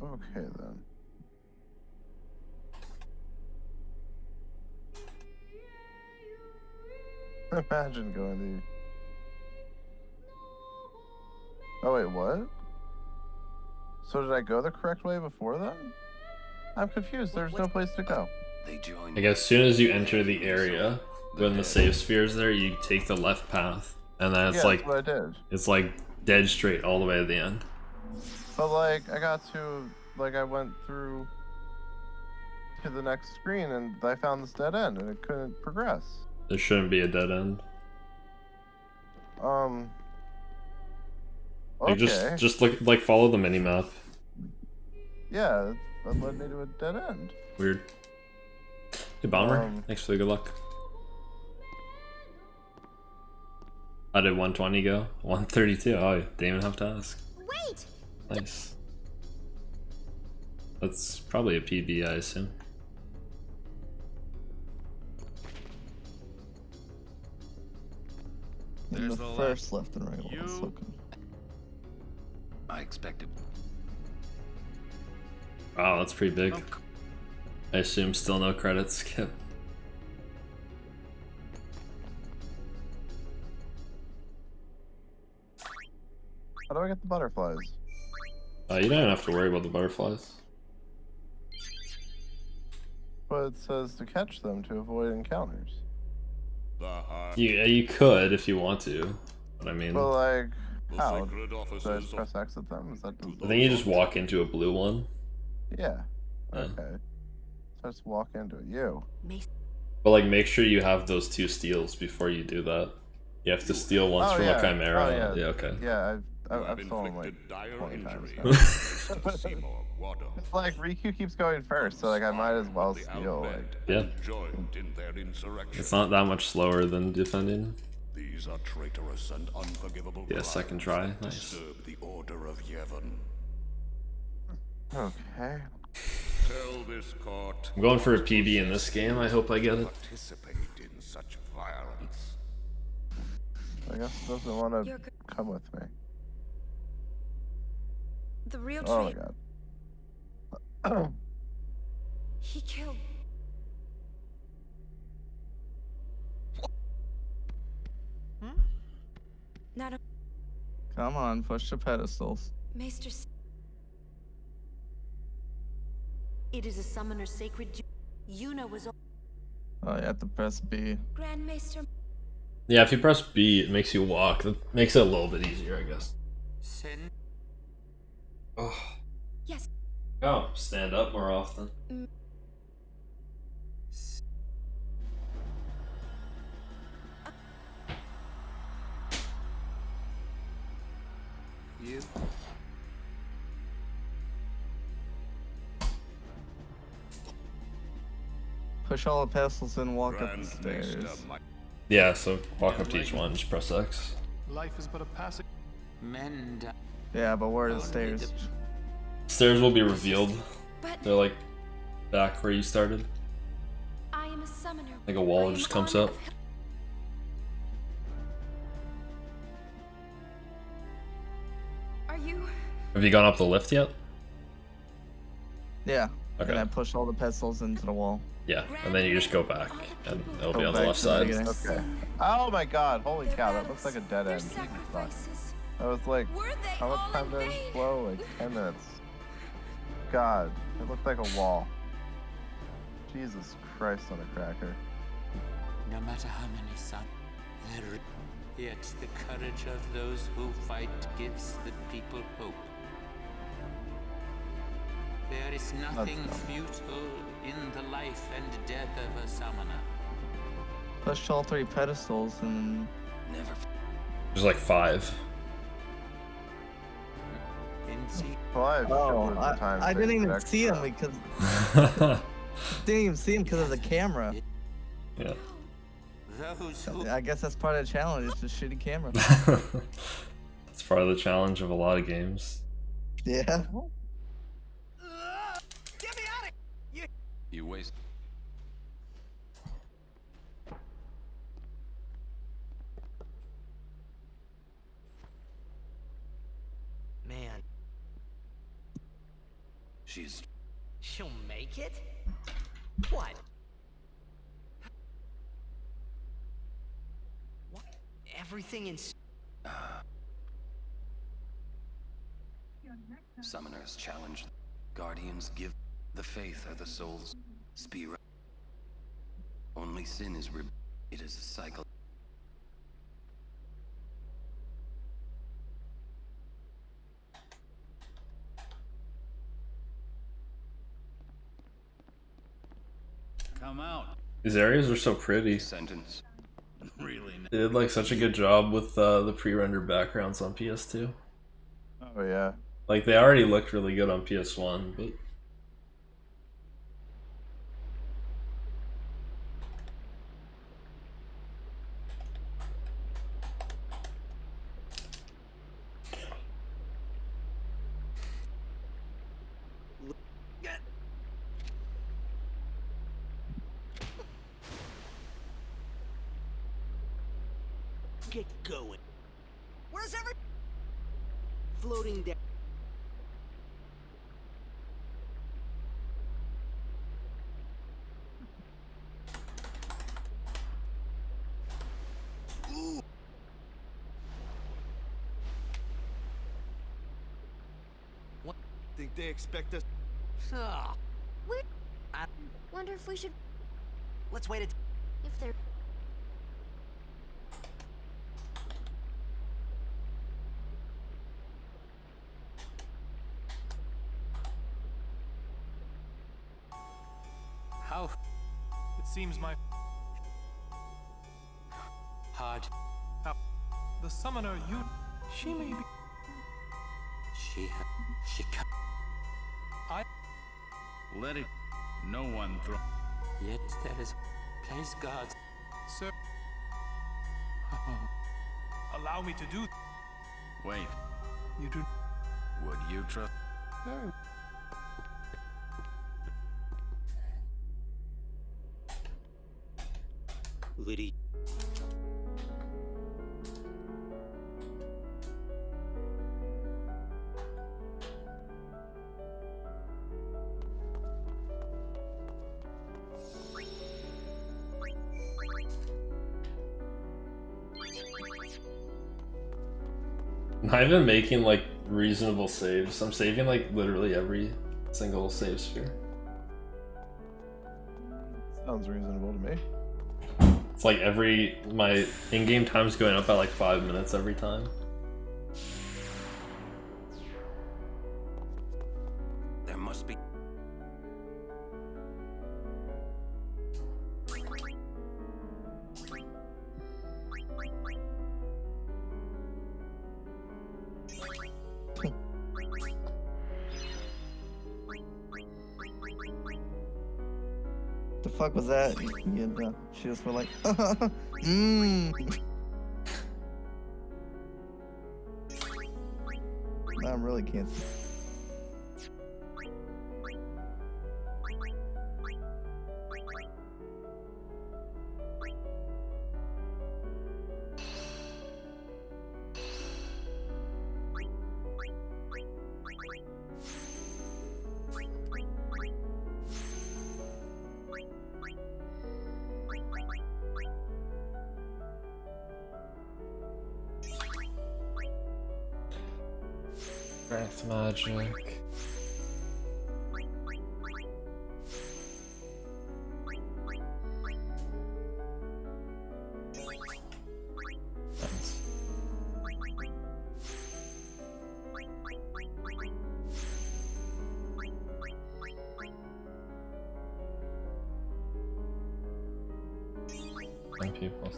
Okay then. Imagine going the... Oh wait, what? So did I go the correct way before then? I'm confused, there's no place to go. Like as soon as you enter the area, when the save sphere is there, you take the left path, and then it's Yeah, like that's what I did. it's like dead straight all the way to the end. But like, I got to, like I went through to the next screen and I found this dead end and it couldn't progress. There shouldn't be a dead end. Like Okay. just like follow the mini map. Yeah, that led me to a dead end. Weird. Hey Bomber, thanks for the good luck. How did 120 go? 132. Oh, didn't even have to ask. Wait! Nice. That's probably a PB, I assume. In the first left and right walls. Okay. I expected. Wow, that's pretty big. I assume still no credits, Skip. How do I get the butterflies? You don't have to worry about the butterflies. But it says to catch them to avoid encounters. You could if you want to, but I mean... But like, how? Do I just press X at them? Is that I think you just walk into a blue one. Yeah. Okay. Just walk into it. You. But like, make sure you have those 2 steals before you do that. You have to steal once from a Chimera. Oh, yeah. Yeah, okay. Yeah, I've stolen like 20 times now. It's like Riku keeps going first, so like I might as well steal. Like, Yeah. It's not that much slower than defending. These are traitorous and unforgivable Yeah, second try. Nice. disturb the order of Yevon. Okay. Tell this court. I'm going for a PB in this game. I hope I get it. Participate in such violence. I guess he doesn't want to come with me. The real Oh my traitor. god. He killed. Not a Come on, push the pedestals. Maester. It is a summoner's sacred duty. Yuna was. Oh, you have to press B. Grand Maester. Yeah, if you press B, it makes you walk. That makes it a little bit easier, I guess. Sin. Oh. Yes. Oh, stand up more often. You. Push all the pedestals and walk up the stairs. Yeah, so walk up to each one, just press X. Life is but a passing. Men die. Yeah, but where are the stairs? Stairs will be revealed. But They're like back where you started. I am a summoner. Like a wall just comes up. Are you? Have you gone up the lift yet? Yeah. Okay. And I push all the pedestals into the wall. Yeah, and then you just go back, and it'll be Go on the back left to the side. beginning. Okay. Oh my god, holy cow, that looks like a dead end. Jesus fuck. I was like, how much time did I flow? Like 10 minutes. God, it looked like a wall. Jesus Christ on a cracker. No matter how many sons there, yet the courage of those who fight gives the people hope. There is nothing futile in the life and death of a summoner. Push all 3 pedestals and Never. There's like 5. oh, I didn't even see him because didn't even see him because of the camera. Yeah. Those who I guess that's part of the challenge. It's a shitty camera. It's part of the challenge of a lot of games. Yeah. You waste. Man, She'll make it? What? What? Everything in. Summoners challenge. Guardians give. The faith are the soul's Speedrun. Only sin is it is a cycle. Come out. These areas are so pretty. Sentence. Really? They did like such a good job with the pre-rendered backgrounds on PS2. Oh yeah. Like they already looked really good on PS1, but get going. Where's every floating down? What? Think they expect us? Ah, I wonder if we should. let's wait. If they're. seems my Hard. the summoner you she may be She can. Let it. No one throw. Yet there is place gods. Sir, allow me to do. Wait. You do. Would you trust? Very. Liddy. Not even making like reasonable saves. I'm saving like literally every single save sphere. Sounds reasonable to me. It's like my in-game time's going up by like 5 minutes every time. There must be. The fuck was that? She just went like, Now I'm really can't see. Strength magic. People.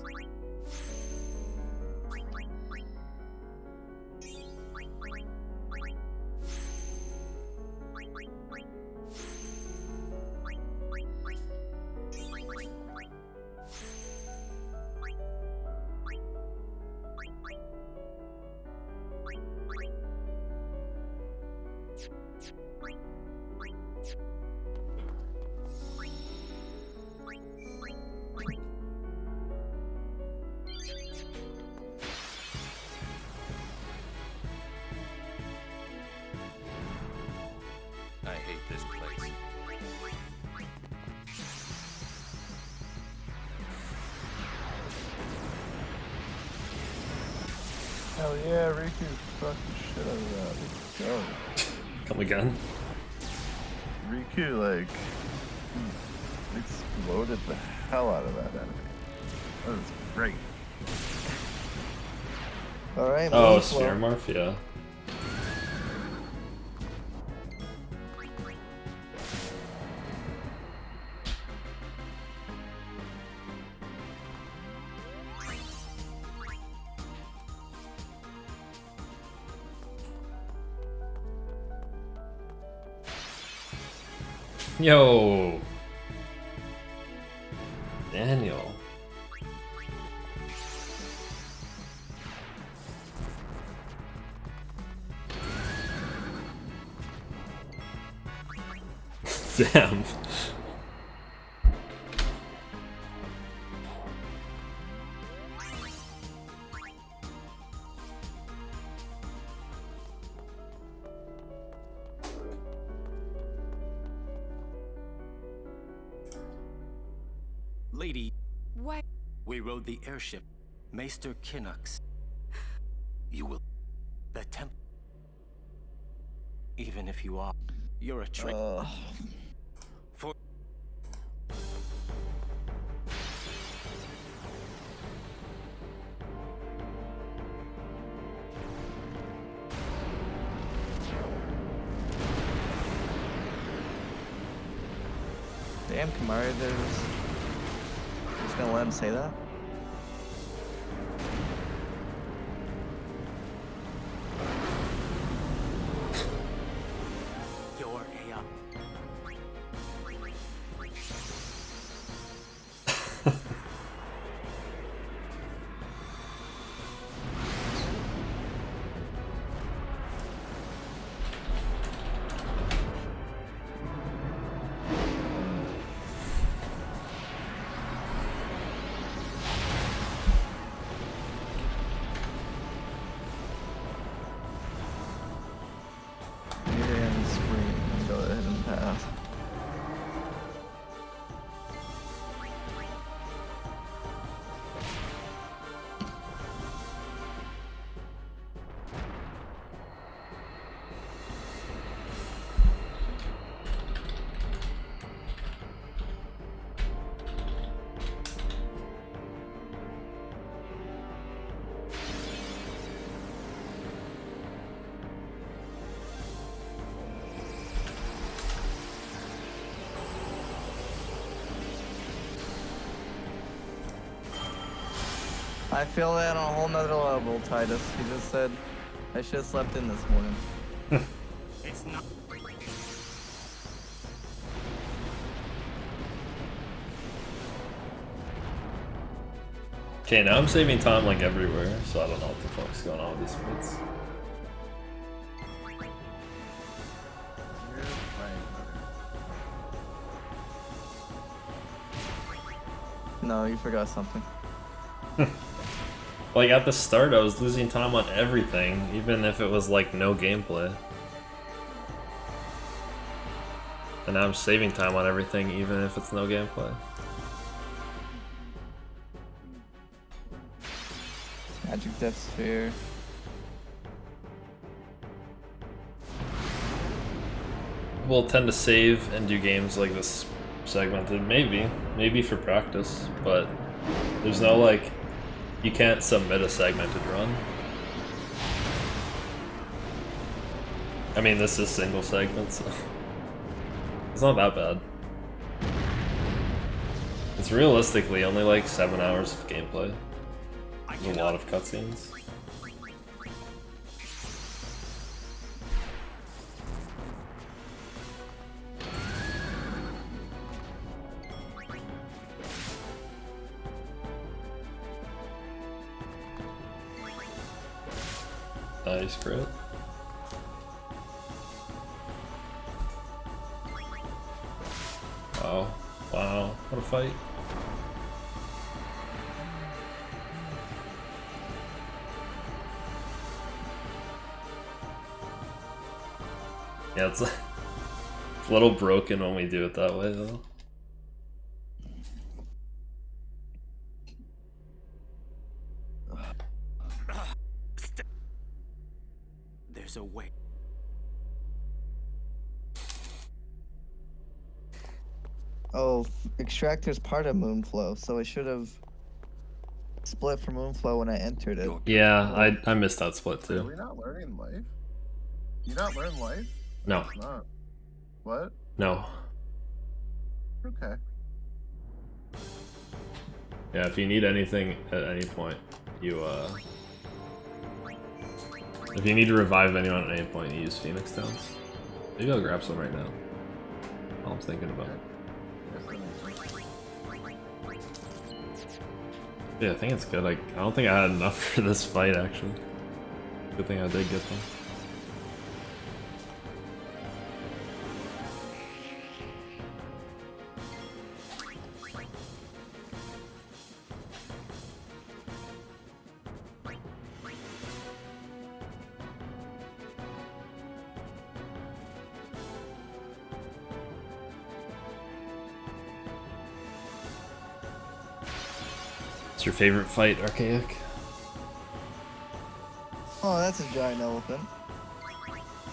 I hate this place. Hell yeah, Riku fucking shit out of that. Let's go. Come again? Riku, like, exploded the hell out of that enemy. That was great. Alright, oh, Sphere Morph, yeah. Yo, Daniel. Damn. Lady, What? we rode the airship, Maester Kinnux. You will... The temp... Even if you are, you're a traitor. For... Damn, Kamari, there's just gonna let him say that? Your AI. And scream and go ahead and pass. I feel that on a whole nother level, Titus. He just said I should have slept in this morning. It's not. Okay, now I'm saving time like everywhere, so I don't know what the fuck's going on with these splits. No, you forgot something. Like at the start I was losing time on everything, even if it was like no gameplay. And now I'm saving time on everything, even if it's no gameplay. Magic Death Sphere. We'll tend to save and do games like this segmented, maybe for practice, but there's no like, you can't submit a segmented run. I mean, this is single segment, so it's not that bad. It's realistically only like 7 hours of gameplay. There's a lot of cutscenes. Nice crit. Wow. Wow. What a fight. Yeah, it's a little broken when we do it that way, though. There's a way. Oh, Extractor's part of Moonflow, so I should have split from Moonflow when I entered it. Yeah, I missed that split Are too. we not learning life? You not learn life? No. It's not. What? No. Okay. Yeah, if you need anything at any point, you if you need to revive anyone at any point, you use Phoenix Stones. Maybe I'll grab some right now. All I'm thinking about. Yeah, I think it's good. Like, I don't think I had enough for this fight, actually. Good thing I did get them. Your favorite fight, Archaic? Oh, that's a giant elephant.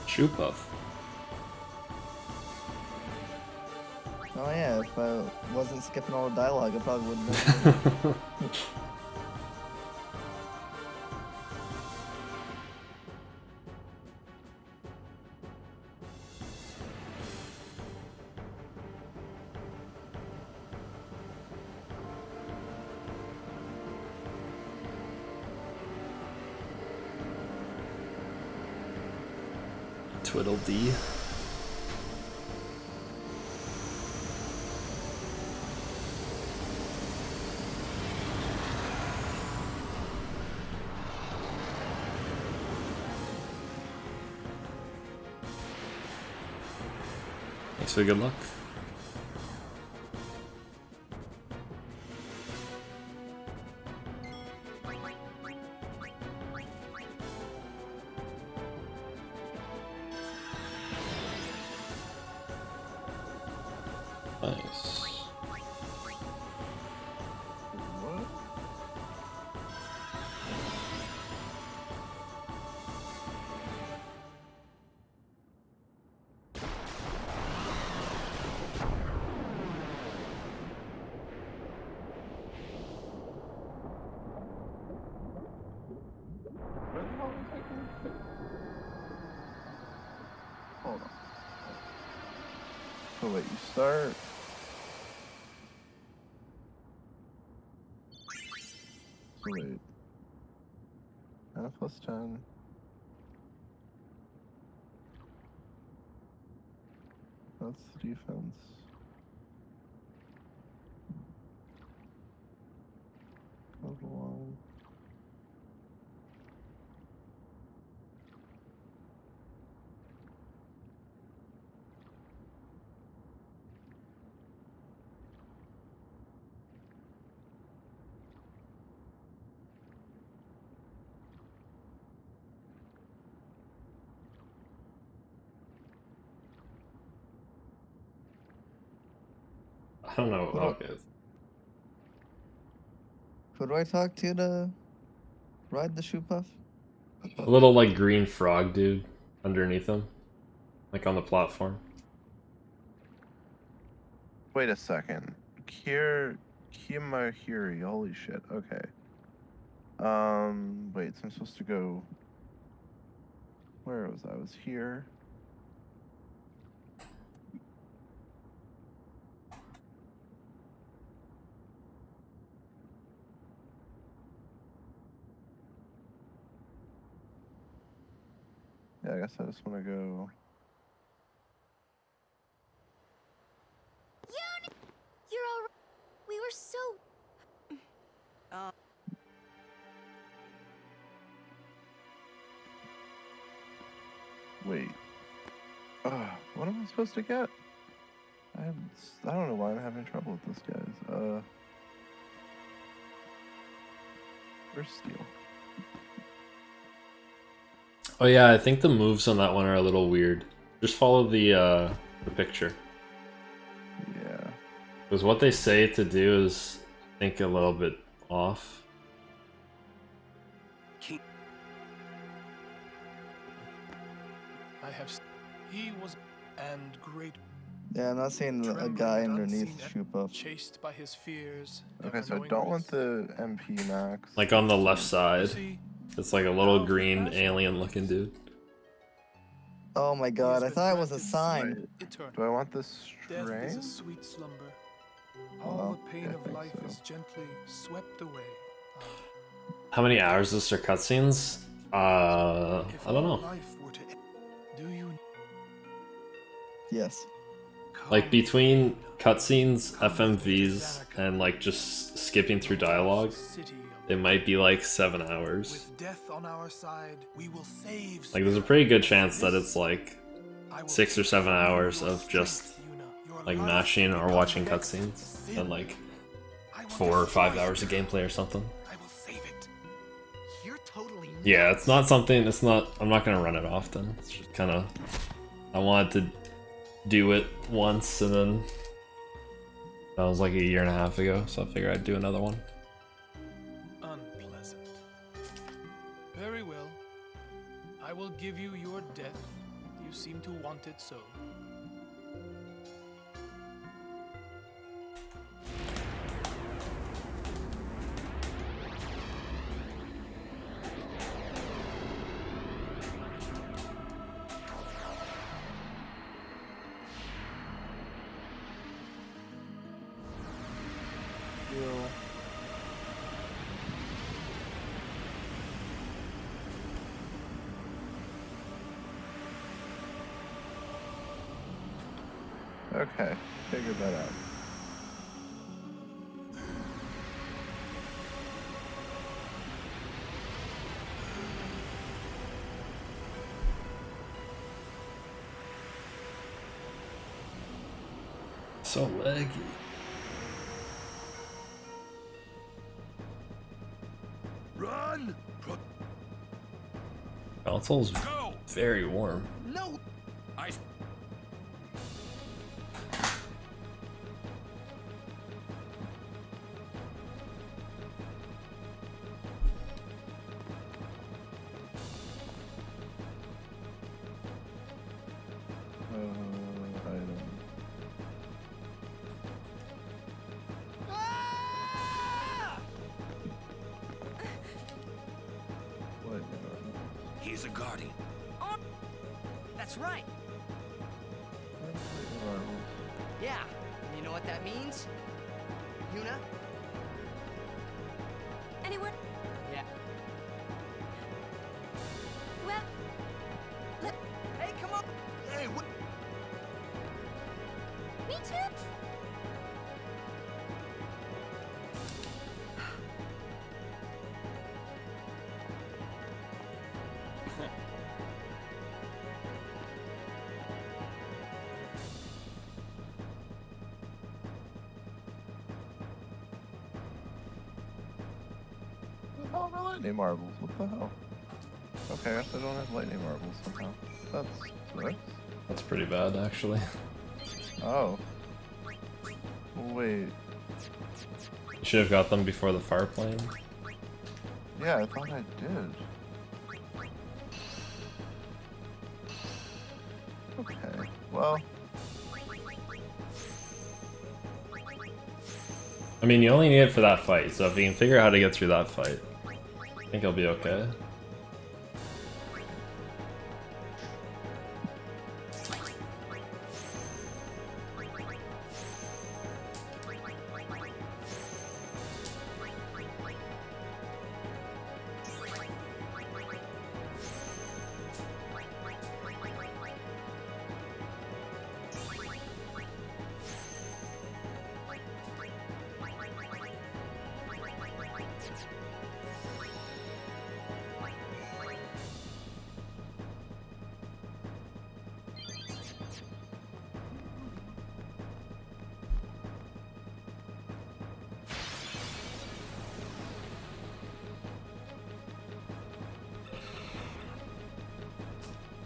Shoe Puff. Oh yeah, if I wasn't skipping all the dialogue, I probably wouldn't have. Twiddledee. Thanks for the good luck. Nice. Hold on. So wait, you start. So wait. 9 plus 10. That's the defense. Goes along. I don't know. Okay. Who do I talk to ride the shoe puff? A little like green frog dude underneath him, like on the platform. Wait a second. Kimahiri, holy shit. Okay. Wait, so I'm supposed to go. Where was I? I was here. Yeah, I guess I just want to go. You're all right. We were so... Wait. What am I supposed to get? I don't know why I'm having trouble with this, guys. Where's Steel? Oh yeah, I think the moves on that one are a little weird. Just follow the picture. Yeah. Because what they say to do is, I think, a little bit off. He was and great. Yeah, I'm not seeing a guy underneath the shoe puff. Chased by his fears. Okay, so I don't want the MP max. Like on the left side. It's like a little green alien looking dude. Oh my god, I thought it was a sign. Do I want this Death is a string? sweet slumber. All the pain of life is gently swept away. How many hours is there cutscenes? I don't know. Yes. Like between cutscenes, FMVs, and like just skipping through dialogue, it might be like 7 hours. Death on our side, we will save. Like there's a pretty good chance that it's like 6 or 7 hours of just like mashing or watching cutscenes, and like 4 or 5 hours of gameplay or something. Yeah, it's not something. It's not. I'm not gonna run it often. It's just kind of. I wanted to do it once, and then that was like a year and a half ago. So I figured I'd do another one. Unpleasant. Very well. I will give you your death. You seem to want it so. Okay, figured that out. So laggy. Run! Console's very warm. No. Item. What? He's a guardian. Oh, that's right. Yeah. You know what that means? Yuna? Anywhere? Yeah. Well, Hey, come on. Hey, what? me too. Oh, my lightning marbles. What the hell? Okay, I guess I don't have lightning marbles somehow. That's nice. That's pretty bad, actually. Oh. Wait. You should have got them before the fire plane. Yeah, I thought I did. Okay. Well. I mean, you only need it for that fight, so if you can figure out how to get through that fight, I think it'll be okay.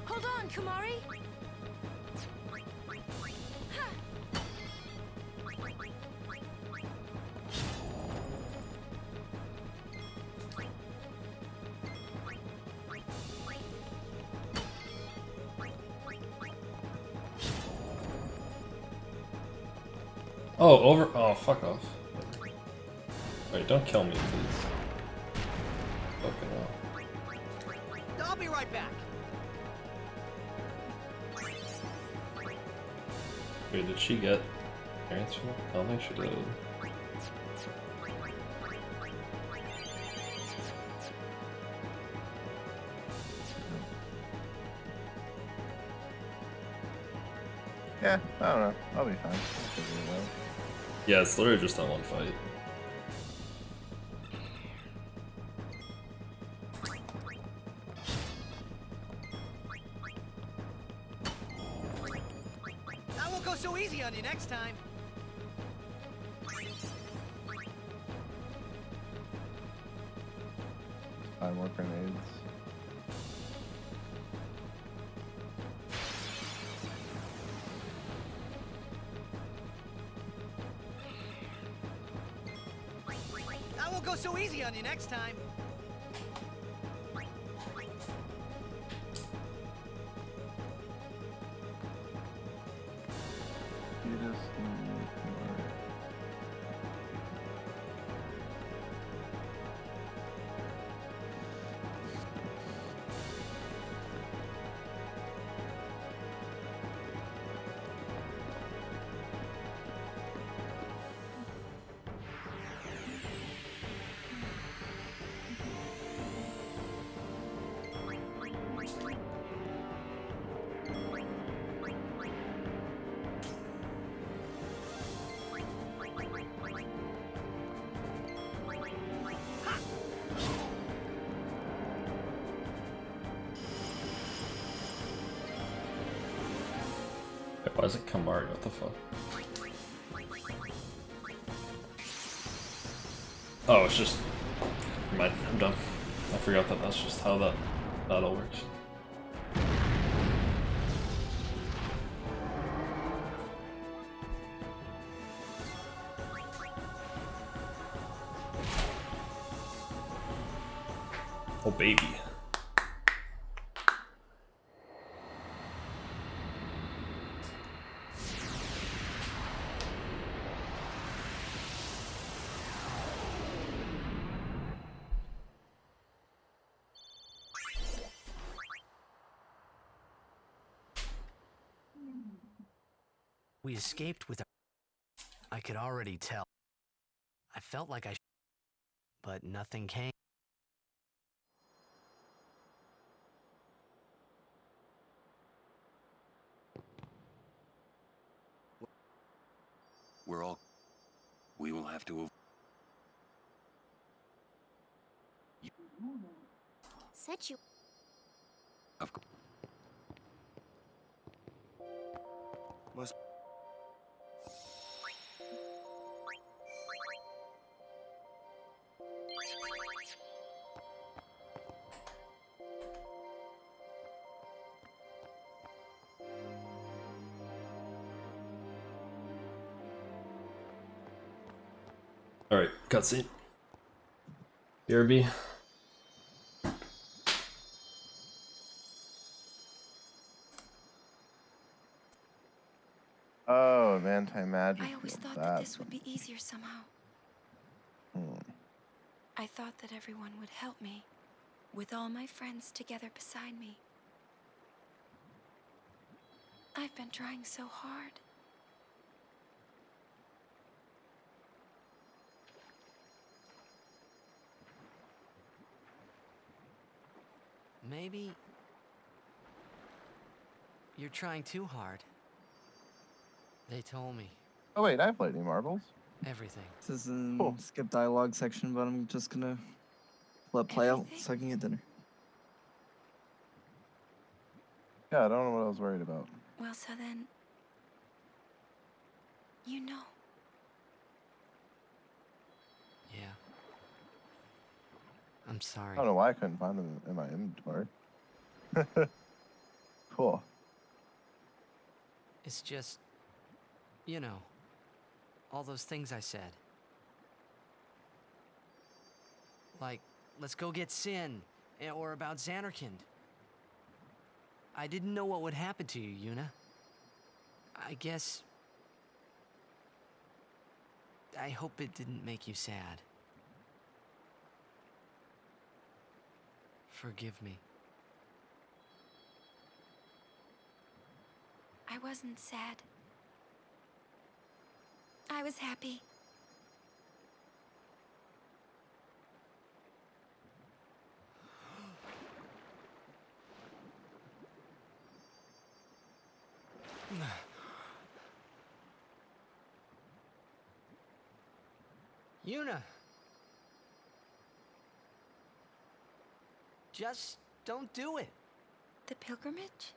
Hold on, Kumari. Oh, over. Oh, fuck off. Wait, don't kill me, please. Fucking hell. I'll be right back. Wait, did she get transfer? I don't think she did. Yeah, I don't know. I'll be fine. I'll figure it out. Yeah, it's literally just that one fight. That won't go so easy on you next time. Buy more grenades. That won't go so easy on you next time. You just Why is it Kamari? What the fuck? Oh, it's just... Never mind, I'm done. I forgot that that's just how that all works. Oh, baby. We escaped with I could already tell. I felt like but nothing came. We're all... We will have to... Said you. Of course. Must... Alright, cutscene. BRB. Oh, anti-magic. I always thought that That's this would be easier somehow. I thought that everyone would help me, with all my friends together beside me. I've been trying so hard. Maybe you're trying too hard. They told me Oh wait, I've played any marbles. everything. This is in skip dialogue section, but I'm just gonna let it play out so I can get dinner. Yeah, I don't know what I was worried about. Well, so then, you know. Yeah. I'm sorry. I don't know why I couldn't find them in my inventory. Cool. It's just, you know, all those things I said. Like, let's go get Sin, or about Xanarkand. I didn't know what would happen to you, Yuna. I guess... I hope it didn't make you sad. Forgive me. I wasn't sad. I was happy. Yuna! Just don't do it. The pilgrimage?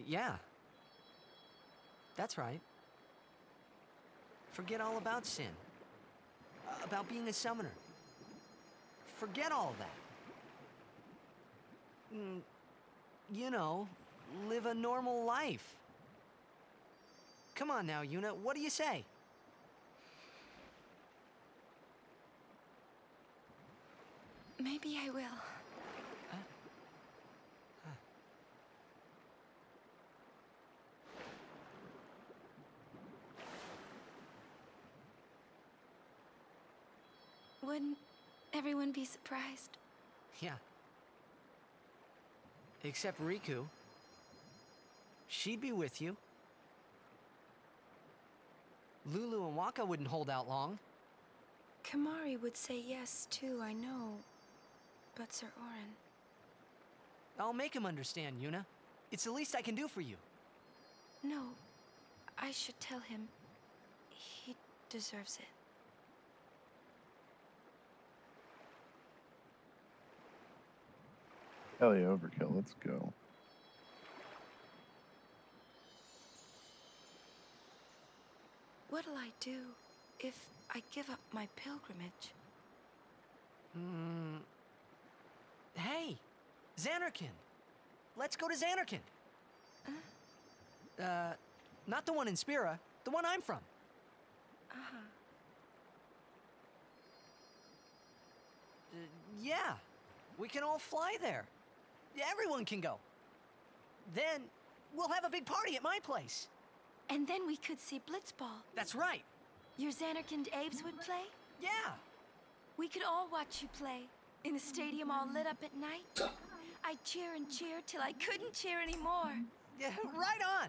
Yeah. That's right. Forget all about Sin. About being a summoner. Forget all of that. You know, live a normal life. Come on now, Yuna, what do you say? Maybe I will. Wouldn't everyone be surprised? Yeah. Except Riku. She'd be with you. Lulu and Waka wouldn't hold out long. Kamari would say yes, too, I know. But Sir Orin... I'll make him understand, Yuna. It's the least I can do for you. No, I should tell him. He deserves it. Hell yeah, overkill. Let's go. do if I give up my pilgrimage? Hey, Xanarkin. Let's go to Xanarkin. Not the one in Spira, the one I'm from. Yeah, we can all fly there. Everyone can go. Then we'll have a big party at my place. And then we could see Blitzball. That's right. Your Xanarkand Abes would play? Yeah. We could all watch you play in the stadium all lit up at night. I'd cheer and cheer till I couldn't cheer anymore. Yeah, right on.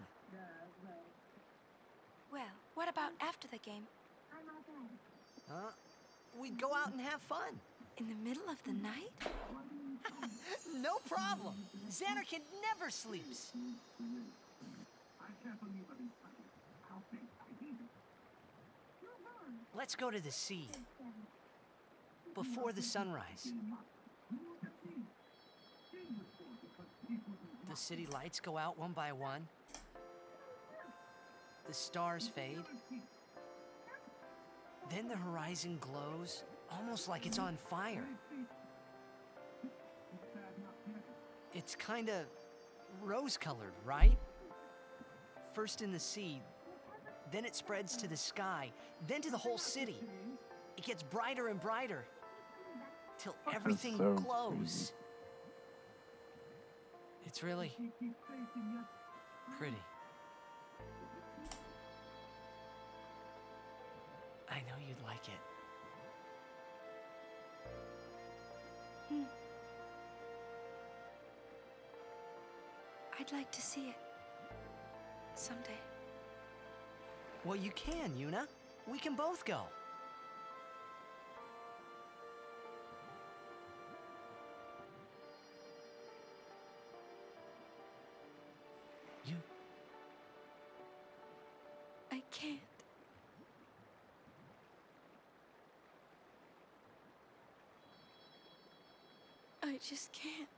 Well, what about after the game? We'd go out and have fun. In the middle of the night? No problem. Xanarkin never sleeps. Let's go to the sea. Before the sunrise. The city lights go out one by one. The stars fade. Then the horizon glows, almost like it's on fire. It's kinda rose-colored, right? First in the sea, then it spreads to the sky, then to the whole city. It gets brighter and brighter, till everything so glows. It's really pretty. I know you'd like it. I'd like to see it. Someday. Well, you can, Yuna. We can both go. I can't. I just can't.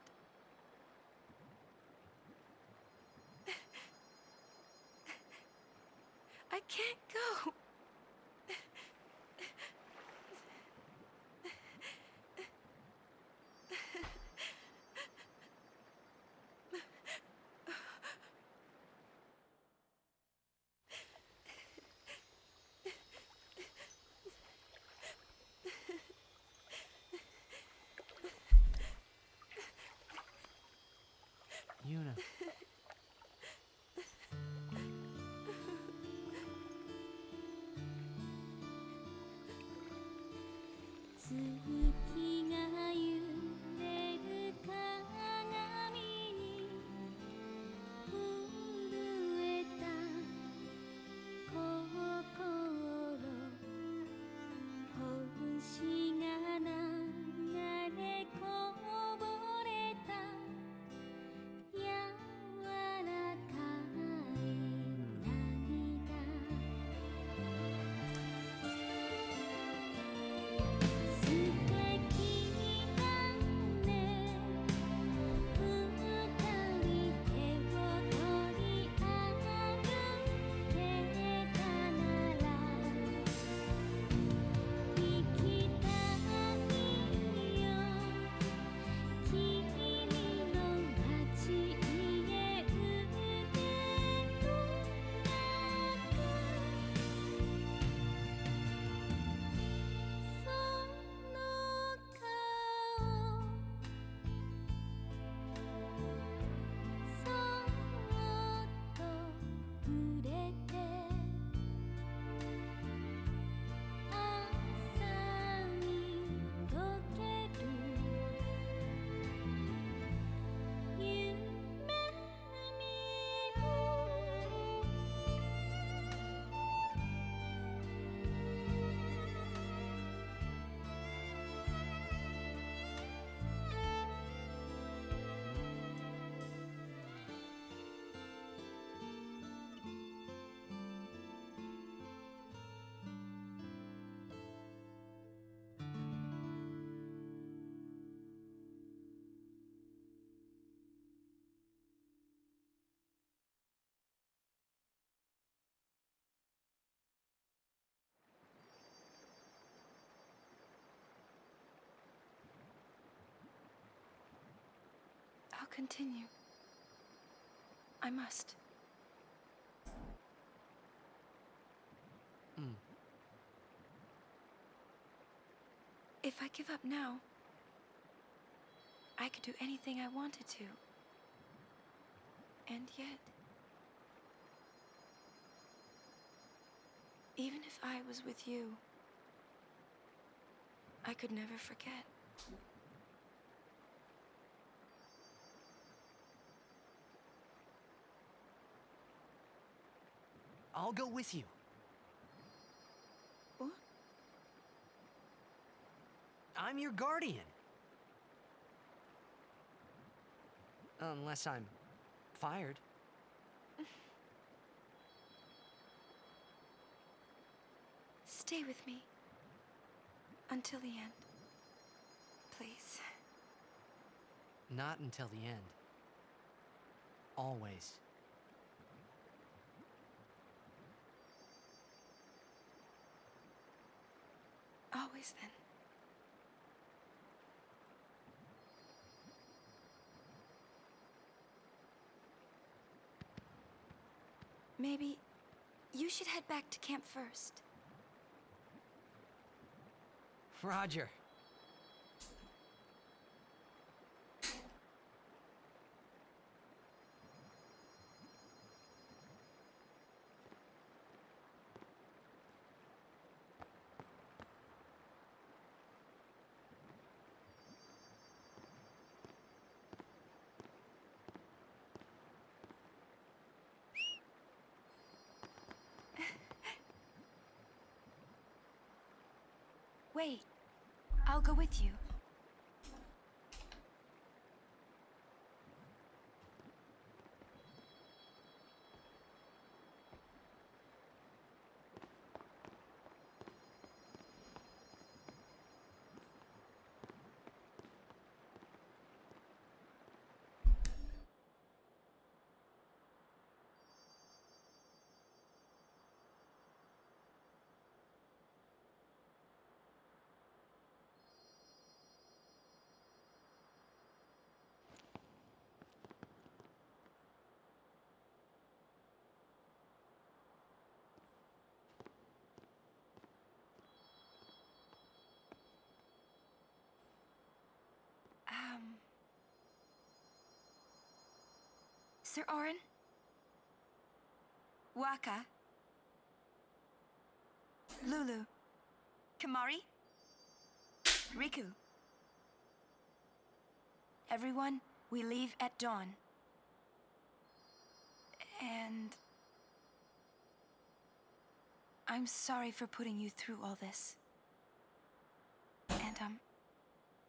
I can't go. Yuna. continue. I must. If I give up now, I could do anything I wanted to. And yet, even if I was with you, I could never forget. I'll go with you. What? I'm your guardian. Unless I'm fired. Stay with me. Until the end. Please. Not until the end. Always. Always then. Maybe you should head back to camp first. Roger. Wait, I'll go with you. Sir Orin? Waka? Lulu? Kamari? Riku? Everyone, we leave at dawn. And I'm sorry for putting you through all this. And,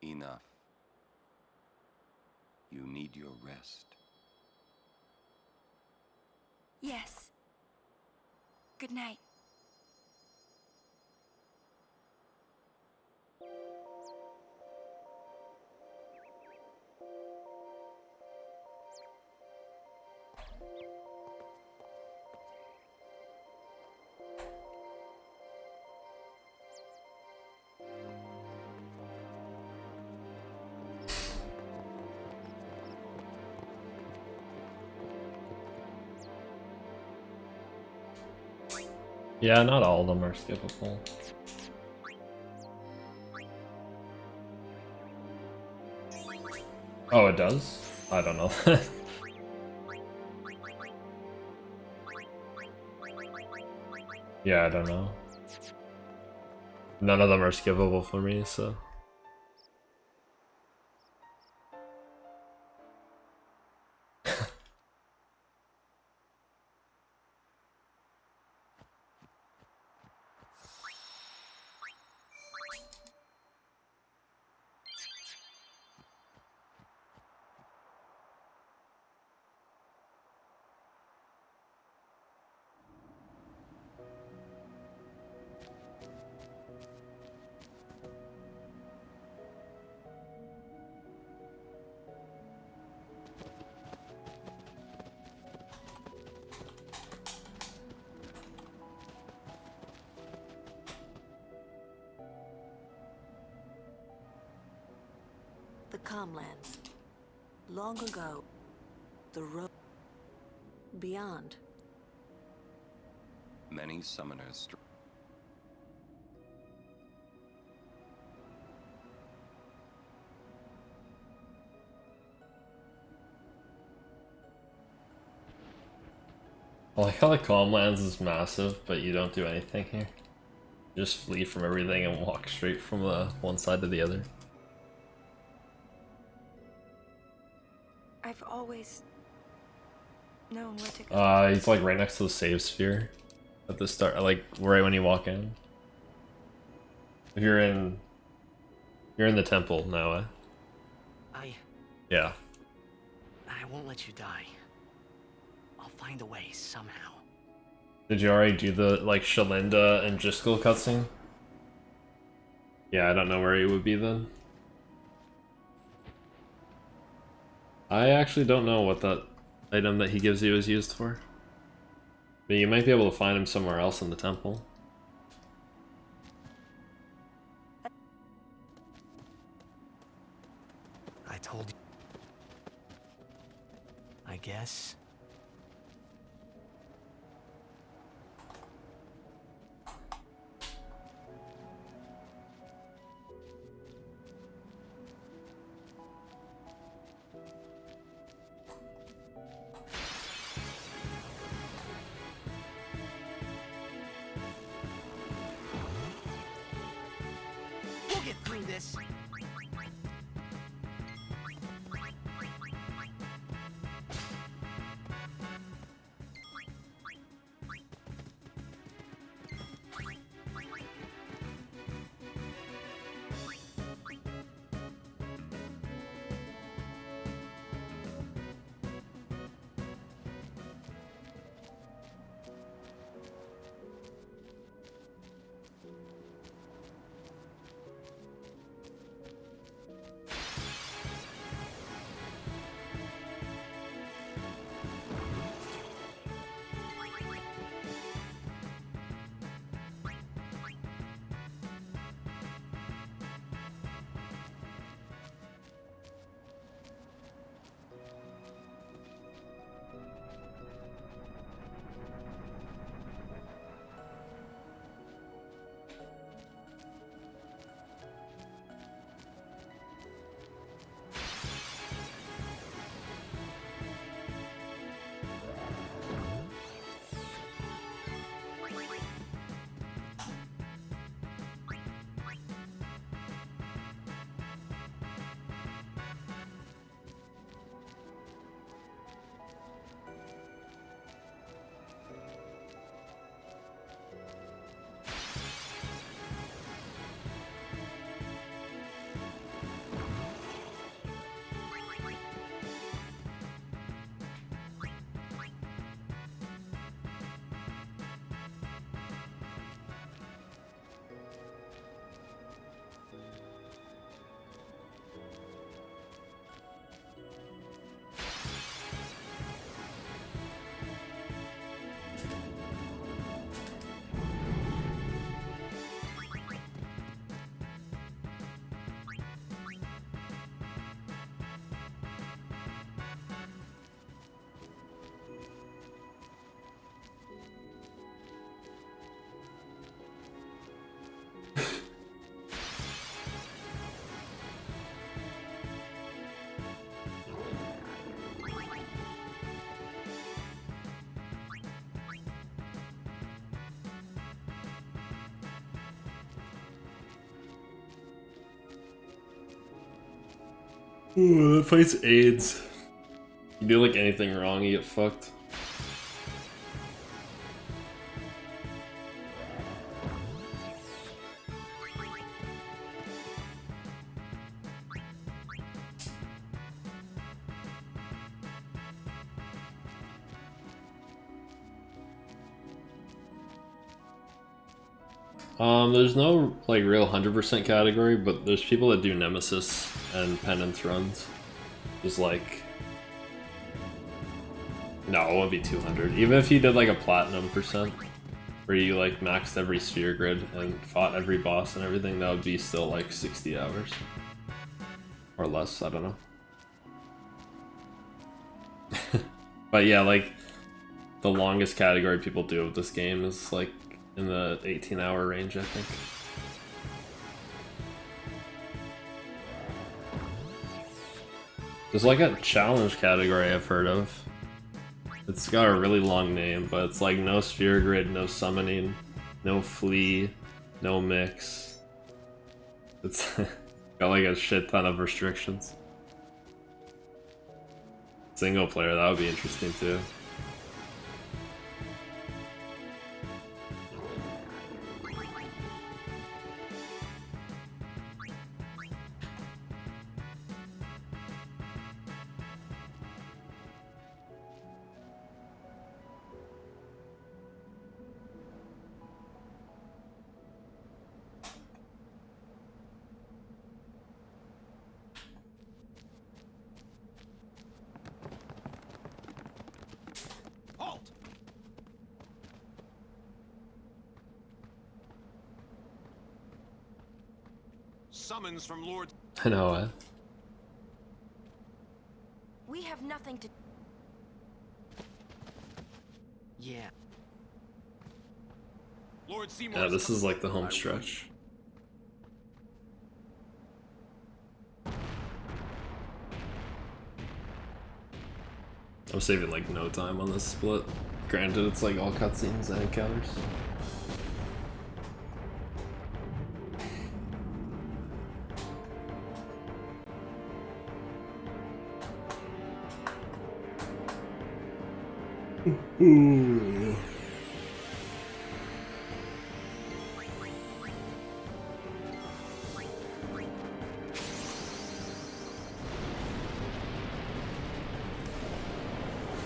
Enough. You need your rest. yes. Good night. Yeah, not all of them are skippable. Oh, it does? I don't know. Yeah, I don't know. None of them are skippable for me, so... The Calmlands. Long ago, the road beyond. Many summoners. I like how the Calmlands is massive, but you don't do anything here. You just flee from everything and walk straight from the one side to the other. I've always known where to go. He's like right next to the save sphere at the start, like right when you walk in. If you're in the temple now, Yeah. I won't let you die. I'll find a way somehow. Did you already do the like Shalinda and Driscoll cutscene? Yeah, I don't know where he would be then. I actually don't know what that item that he gives you is used for. But you might be able to find him somewhere else in the temple. I told you. I guess. We'll get through this. Ooh, that fight's AIDS. You do like anything wrong, you get fucked. There's no like real 100% category, but there's people that do Nemesis and Penance runs. Just like... No, it won't be 200. Even if you did like a Platinum %, where you like maxed every sphere grid and fought every boss and everything, that would be still like 60 hours. Or less, I don't know. But yeah, like the longest category people do with this game is like in the 18-hour range, I think. There's like a challenge category I've heard of. It's got a really long name, but it's like no sphere grid, no summoning, no flee, no mix. It's got like a shit ton of restrictions. Single player, that would be interesting too. Halt! Summons from Lord. I know, We have nothing to. Yeah. Lord Seymour. Yeah, this is like the home stretch. I'm saving like no time on this split. Granted, it's like all cutscenes and encounters. Ooh.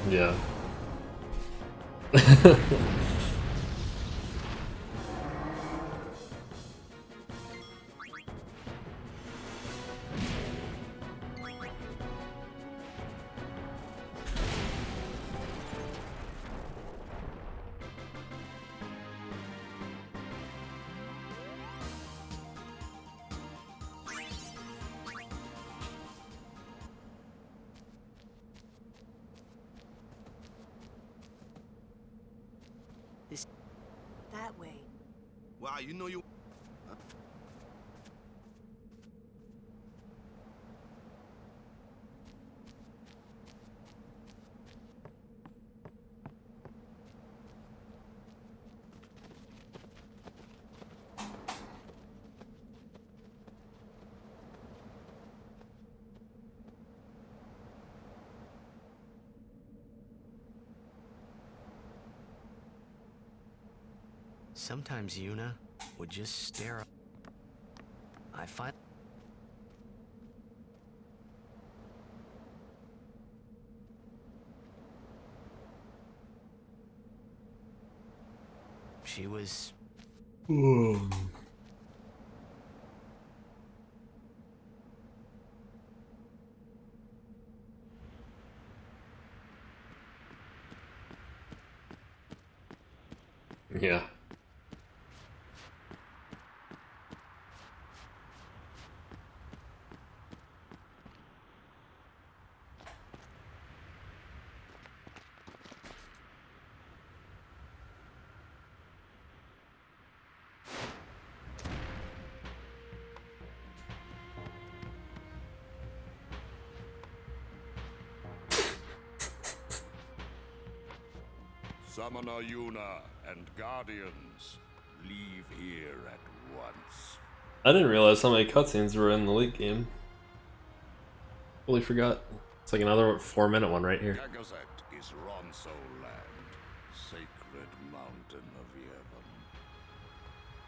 Yeah. That way. Wow, you know you. Sometimes Yuna would just stare up. I find she was Yeah. Summoner Yuna and Guardians, leave here at once. I didn't realize how many cutscenes were in the late game. Totally forgot. It's like another 4-minute one right here. Gagazet is Ronso land, sacred mountain of Yevon.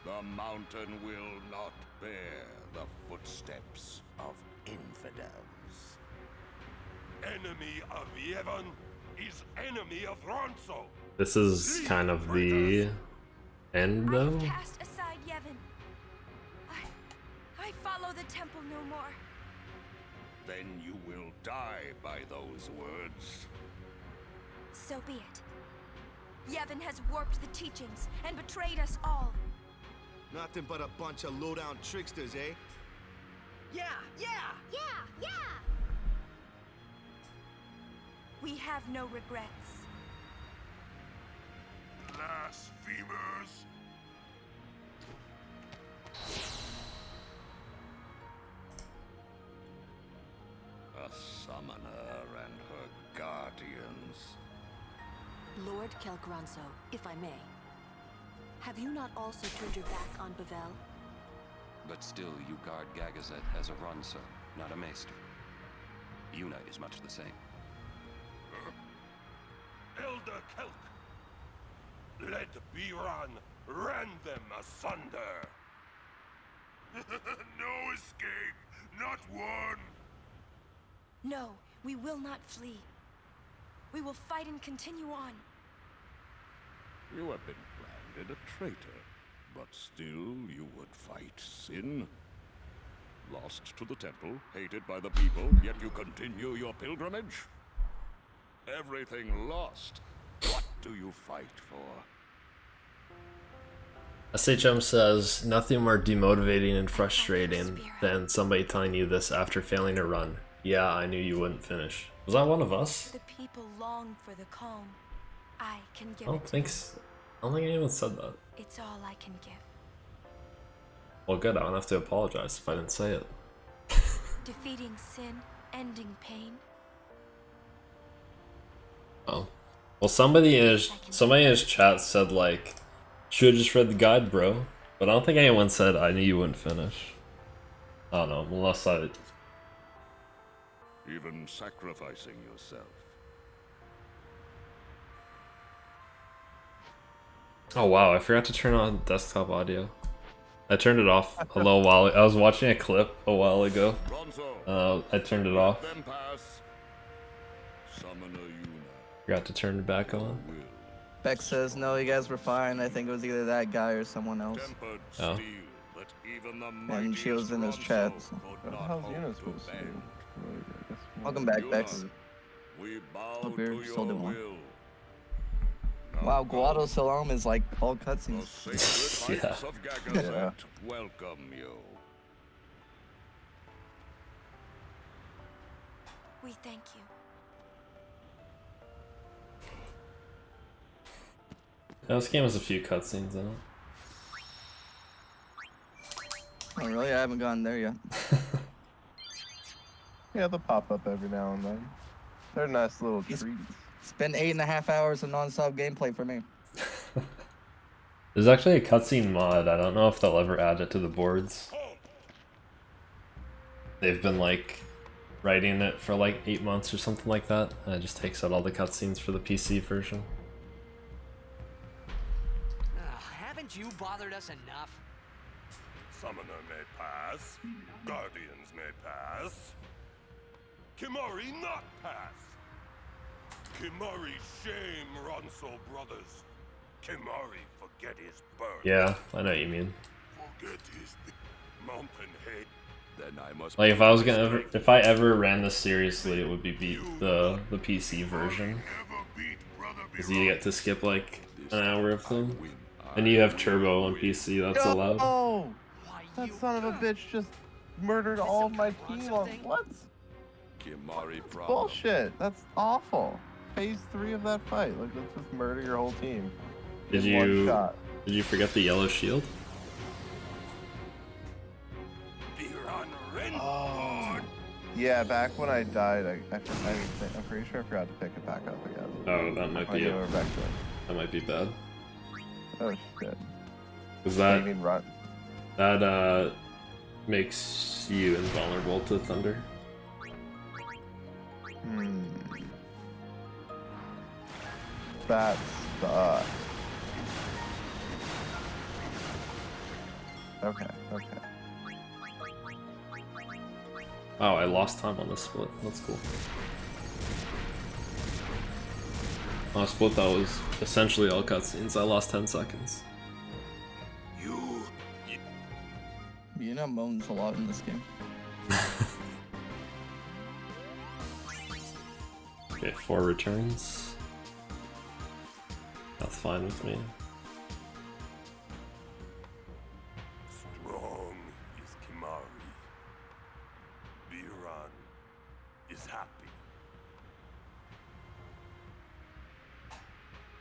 The mountain will not bear the footsteps of infidels. Enemy of Yevon is enemy of Ronso. This is kind of the end, though. Cast aside Yevon. I follow the temple no more. Then you will die by those words. So be it. Yevon has warped the teachings and betrayed us all. Nothing but a bunch of low-down tricksters, eh? Yeah, yeah! Yeah, yeah! We have no regrets. Blasphemers! A summoner and her guardians. Lord Kelgranso, if I may. Have you not also turned your back on Bavel? But still, you guard Gagazet as a Ronso, not a Maester. Unite is much the same. Elder Kelk! Let Biran rend them asunder! No escape! Not one! No, we will not flee. We will fight and continue on. You have been branded a traitor, but still you would fight sin. Lost to the temple, hated by the people, yet you continue your pilgrimage? Everything lost. What do you fight for? SHM says, nothing more demotivating and frustrating than somebody telling you this after failing a run. Yeah, I knew you wouldn't finish. Was that one of us? The people long for the calm. I can give I it don't to think them. so. I don't think anyone said that. It's all I can give. Well, good, I don't have to apologize if I didn't say it. Defeating sin, ending pain. Oh. Well, somebody in his chat said, like, should've just read the guide, bro. But I don't think anyone said, I knew you wouldn't finish. I don't know, unless I... Even sacrificing yourself. Oh wow, I forgot to turn on desktop audio. I turned it off a little while. I was watching a clip a while ago. I turned it off. Forgot to turn it back on. Beck says, no, you guys were fine. I think it was either that guy or someone else. Oh. And she was in his chat. So. What the hell's Yuna supposed to do? Welcome back, Bex. Hope you're still doing well. Wow, Guado Salam is like all cutscenes. Yeah. Welcome you. We thank you. Yeah, this game has a few cutscenes in it. Oh really? I haven't gotten there yet. Yeah, they'll pop up every now and then. They're nice little treats. It's been 8.5 hours of non-stop gameplay for me. There's actually a cutscene mod. I don't know if they'll ever add it to the boards. They've been like writing it for like 8 months or something like that, and it just takes out all the cutscenes for the PC version. Haven't you bothered us enough? Summoner may pass. Guardians may pass. Kimari not pass. Kimari shame Ronso brothers. Kimari forget his birth. Yeah, I know what you mean. Forget his mountain head. Then I must Like if I ever ran this seriously, it would be beat the PC version. Because you get to skip like an hour of them. And you have turbo on PC, that's allowed. Oh! That son of a bitch just murdered all of my team on what? Kimari That's bullshit. That's awful. Phase 3 of that fight. Like, let's just murder your whole team. Did in one you shot. Did you forget the yellow shield? Oh. Yeah, back when I died, I'm pretty sure I forgot to pick it back up again. Oh, that might be it. We're back to it. That might be bad. Oh shit. Cause What do you mean run? that makes you invulnerable to thunder. That sucks. Okay, okay. Oh, I lost time on this split. That's cool. On a split that was essentially all cutscenes. I lost 10 seconds. You know, moans a lot in this game. Okay, 4 returns. That's fine with me. Strong is Kimari. Biran is happy.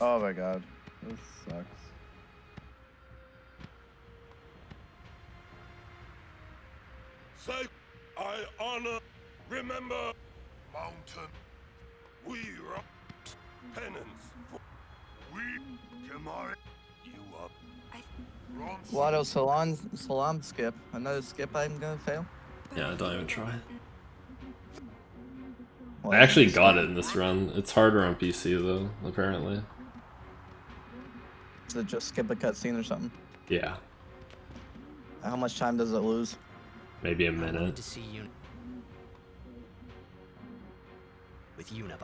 Oh my god. This sucks. Say, I honor, remember, mountain. We rock penance. We Kamari. You up? Guado Salam skip. Another skip I'm gonna fail? Yeah, don't even try. Well, I actually got it in this run. It's harder on PC though, apparently. Is it just skip a cutscene or something? Yeah, How much time does it lose? maybe a I wanted minute. to see you. With UNIP,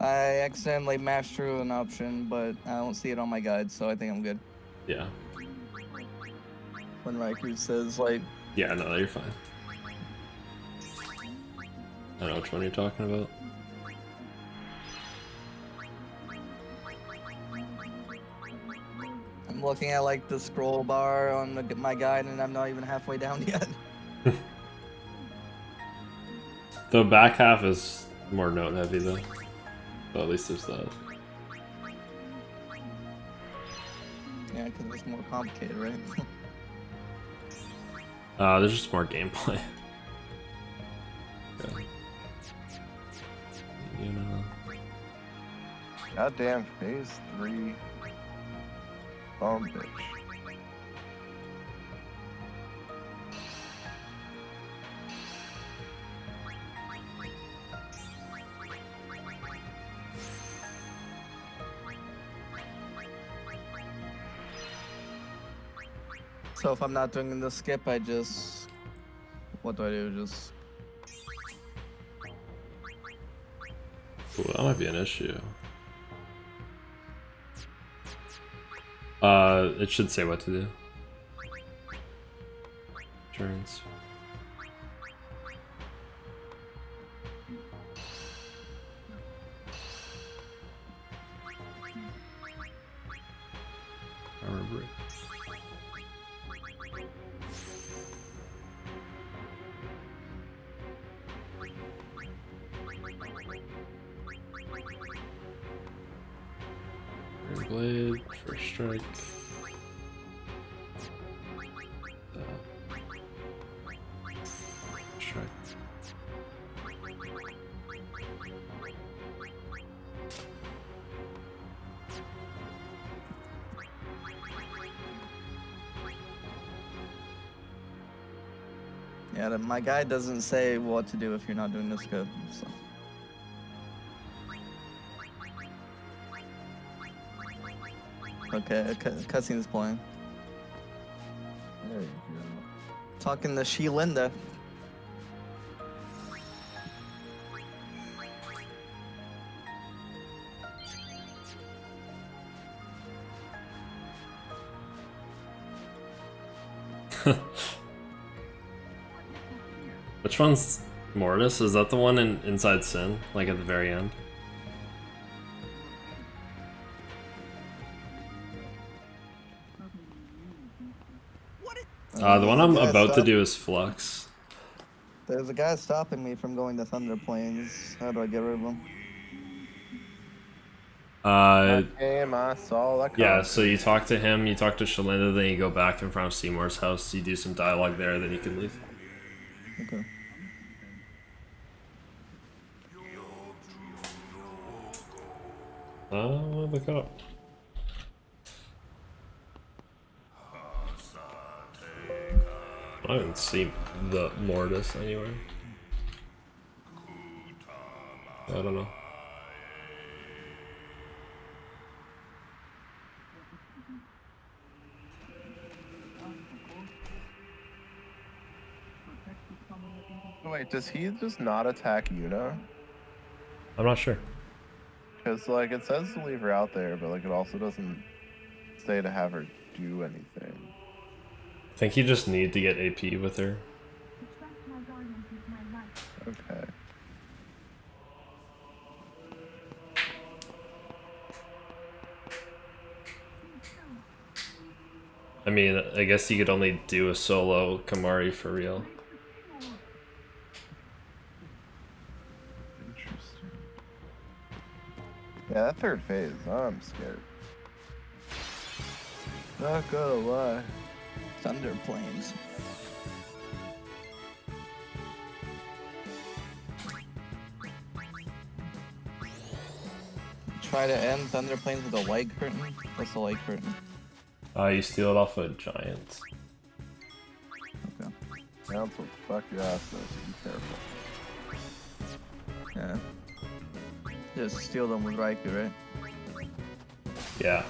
I accidentally mashed through an option, but I don't see it on my guide, so I think I'm good. Yeah. When Raikou says, like... Yeah, no, you're fine. I don't know which one you're talking about. I'm looking at, like, the scroll bar on my guide, and I'm not even halfway down yet. The back half is more note heavy though. But at least there's that. Yeah, because it's more complicated, right? There's just more gameplay. Yeah. You know. Goddamn phase 3. Oh, bitch. So if I'm not doing the skip, I just... What do I do? Just... Ooh, that might be an issue. It should say what to do. Turns. I remember it. Iron Blade, first strike. Strike. Yeah, my guide doesn't say what to do if you're not doing the skip, so... Okay, a cutscene is playing. There you go. Talking to She-Linda. Which one's Mortis? Is that the one in Inside Sin, like at the very end? The one I'm about to do is Flux. There's a guy stopping me from going to Thunder Plains. How do I get rid of him? Game, I saw that. Yeah, so you talk to him, you talk to Shalinda, then you go back in front of Seymour's house, you do some dialogue there, then you can leave. Okay. Look up. I haven't seen the Mortis anywhere. I don't know. Wait, does he just not attack Yuna? I'm not sure. Because, like, it says to leave her out there, but, like, it also doesn't say to have her do anything. I think you just need to get AP with her. Okay. I mean, I guess you could only do a solo Kamari for real. Yeah, that third phase, I'm scared. Not gonna lie. Thunder Plains. Try to end Thunder Plains with a light curtain. What's the light curtain? You steal it off a giant. Okay. Giants will fuck your ass though, so be careful. Yeah. Just steal them with Raikou, right? Yeah.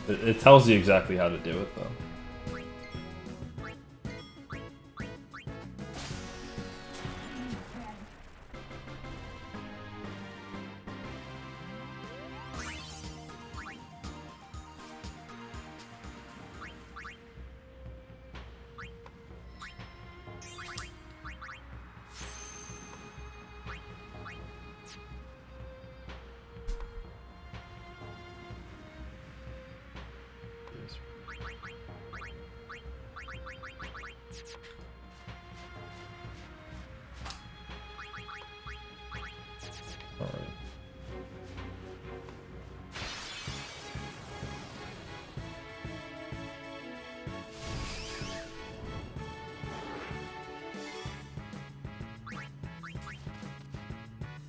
It tells you exactly how to do it though.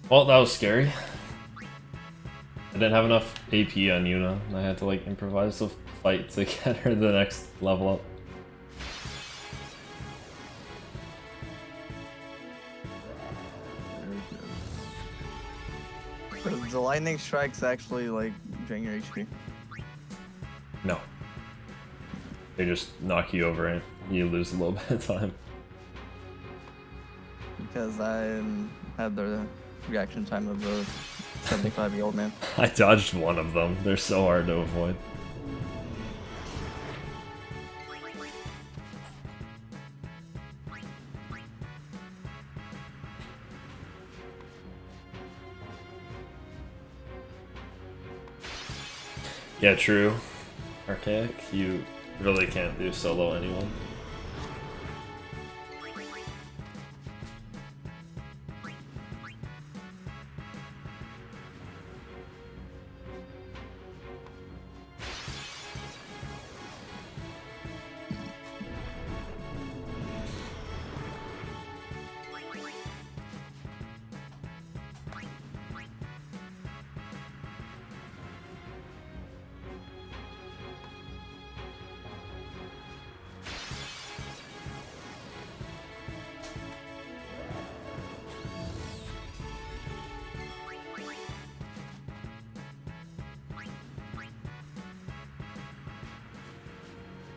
Well, that was scary. I didn't have enough AP on Yuna, and I had to like improvise the fight to get her the next level up. Does the lightning strikes actually like drain your HP? No. They just knock you over and you lose a little bit of time. Because I had the reaction time of a 75-year-old man. I dodged one of them. They're so hard to avoid. Yeah, true. Archaic, you really can't do solo anyone.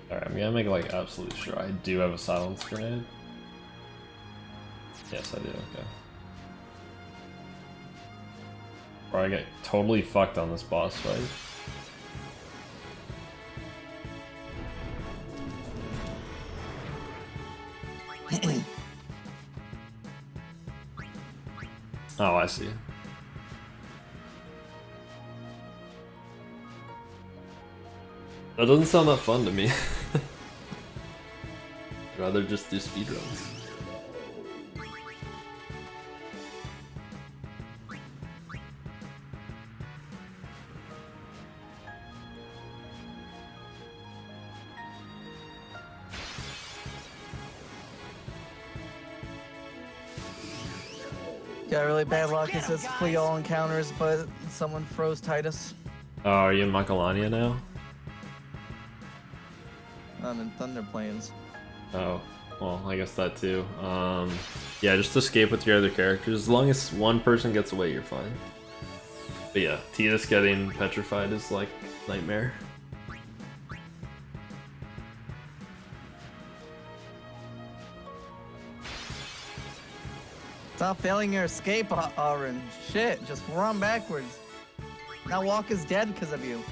Alright, I'm gonna make like absolutely sure I do have a silence grenade. Yes, I do, okay. Or I get totally fucked on this boss fight. Oh, I see. That doesn't sound that fun to me. I'd rather just do speedruns. Got really bad luck. It says flee all encounters, but someone froze Titus. Oh, are you in Macalania now? I'm in Thunder Plains. Oh, well, I guess that too. Yeah, just escape with your other characters. As long as one person gets away, you're fine. But yeah, Titus getting petrified is like nightmare. Stop failing your escape, Auron. Shit, just run backwards. Now Walk is dead because of you.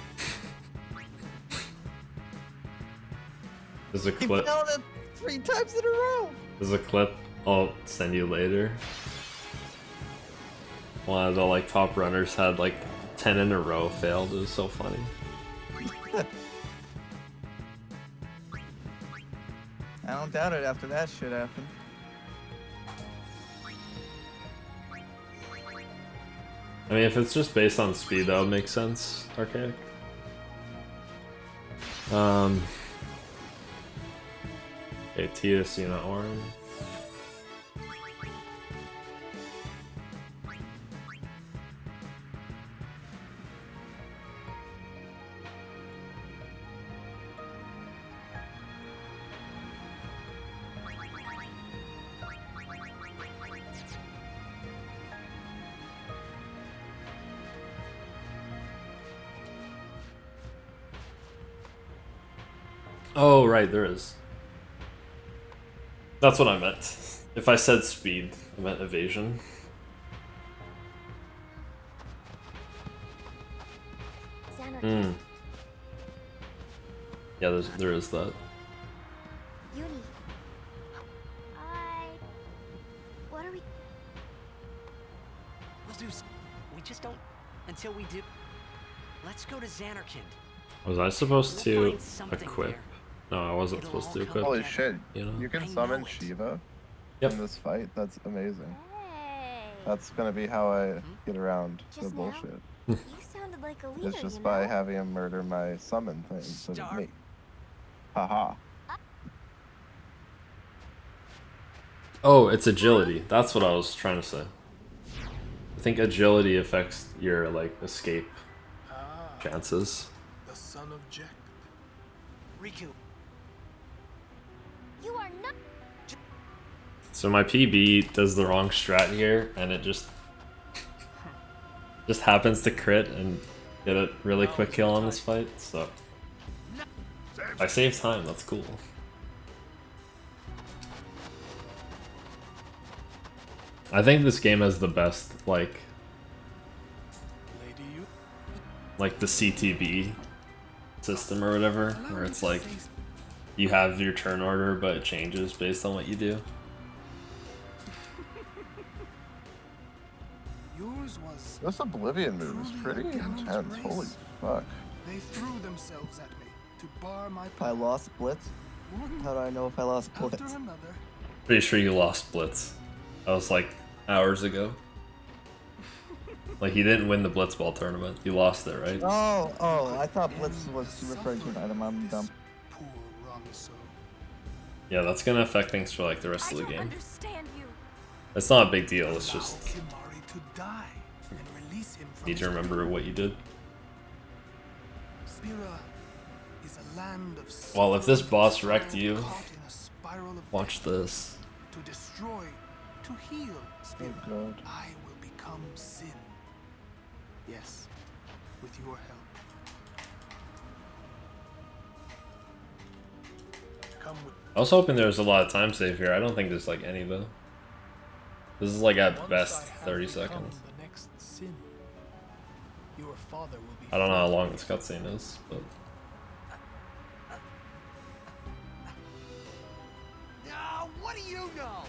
There's a He clip. failed it 3 times in a row. There's a clip I'll send you later. One of the like top runners had like 10 in a row failed. It was so funny. I don't doubt it after that shit happened. I mean, if it's just based on speed, that would make sense, Archaic. Okay, TSC, not Orm. Oh, right, there is. That's what I meant. If I said speed, I meant evasion. Hmm. Yeah, there is that. Uni. What are we? We'll do. We just don't until we do. Let's go to Xanarkand. Was I supposed to We'll find something equip? there. No, I wasn't It'll supposed to all come equip. Holy shit! You know? You can summon Shiva in this fight. That's amazing. That's gonna be how I get around the Just now? bullshit. You sounded like a leader, It's just you by know? having him murder my summon thing instead of me. Haha. Oh, it's agility. That's what I was trying to say. I think agility affects your like escape chances. The son of Jack. Riku. You are not. So my PB does the wrong strat here, and it just happens to crit and get a really quick kill on this fight. So I save time. That's cool. I think this game has the best like the CTB system or whatever, where it's like you have your turn order, but it changes based on what you do. Yours was. This Oblivion move is pretty intense. Holy fuck. They threw themselves at me to bar my I lost Blitz? How do I know if I lost Blitz? after another. Pretty sure you lost Blitz. That was like hours ago. Like you didn't win the Blitzball tournament. You lost it, right? Oh, I thought Blitz was referring to an item. I'm dumb. Yeah, that's gonna affect things for like the rest of the game. It's not a big deal. It's just need to remember what you did. Well, if this boss wrecked you, watch this. To destroy, to heal, Spirit, I will become sin. Yes, with your help. Come with. I was hoping there was a lot of time save here. I don't think there's like any though. This is like at best 30 seconds. The next sin, your father will be. I don't know how long this cutscene is, but What do you know?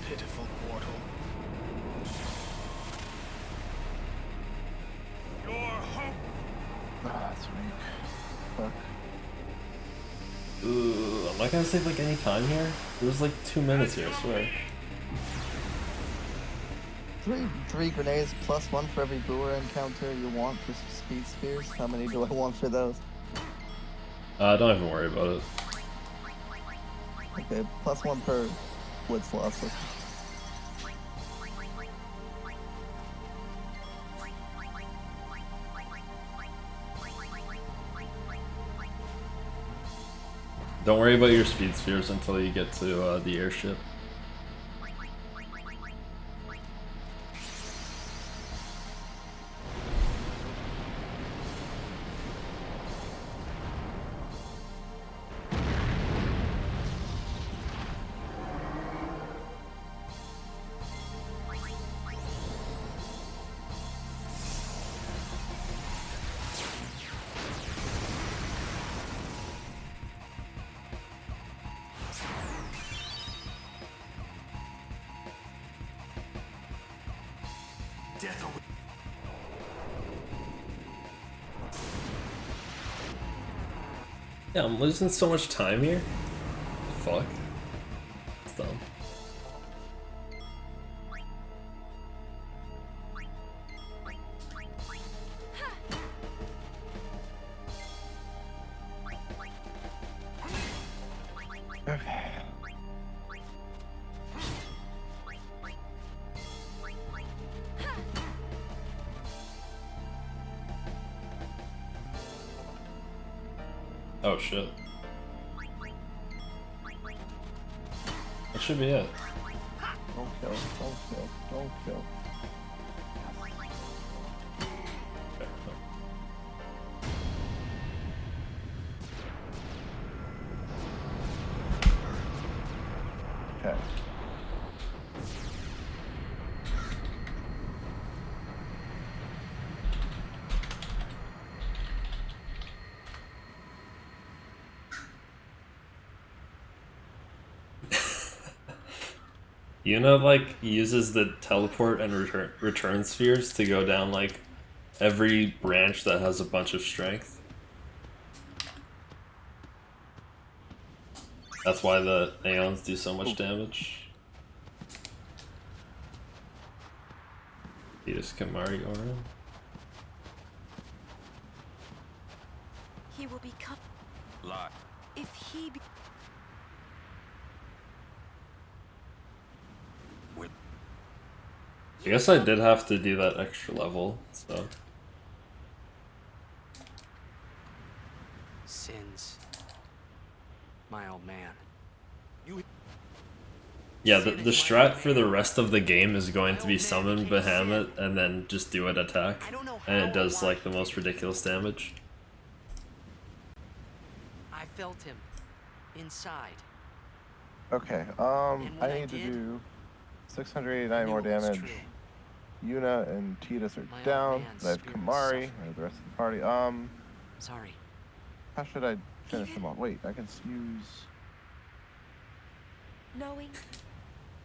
Pitiful mortal. Your hope. Ah, that's weak. Fuck. ooh, am I gonna save like any time here? There's like 2 minutes here, I swear. Three grenades plus one for every brewer encounter you want for speed spheres. How many do I want for those? Don't even worry about it. Okay, plus one per Blitz loss. Don't worry about your speed spheres until you get to the airship. Yeah, I'm losing so much time here. Fuck. It's dumb. Okay. Oh shit. That should be it. Don't kill, don't kill, don't kill. Okay. Yuna like uses the teleport and return spheres to go down like every branch that has a bunch of strength. That's why the Aeons do so much damage. Titus Kamari go around. He will become. Lot. If he. I guess I did have to do that extra level, so. Sins. My old man. Yeah, the strat for the rest of the game is going to be summon Bahamut and then just do an attack. And it does like the most ridiculous damage. I felt him. Inside. Okay, I need to do 689 more damage. Yuna and Titus are down. I have Kamari, and the rest of the party. Sorry. How should I finish them off? Wait, I can use... Knowing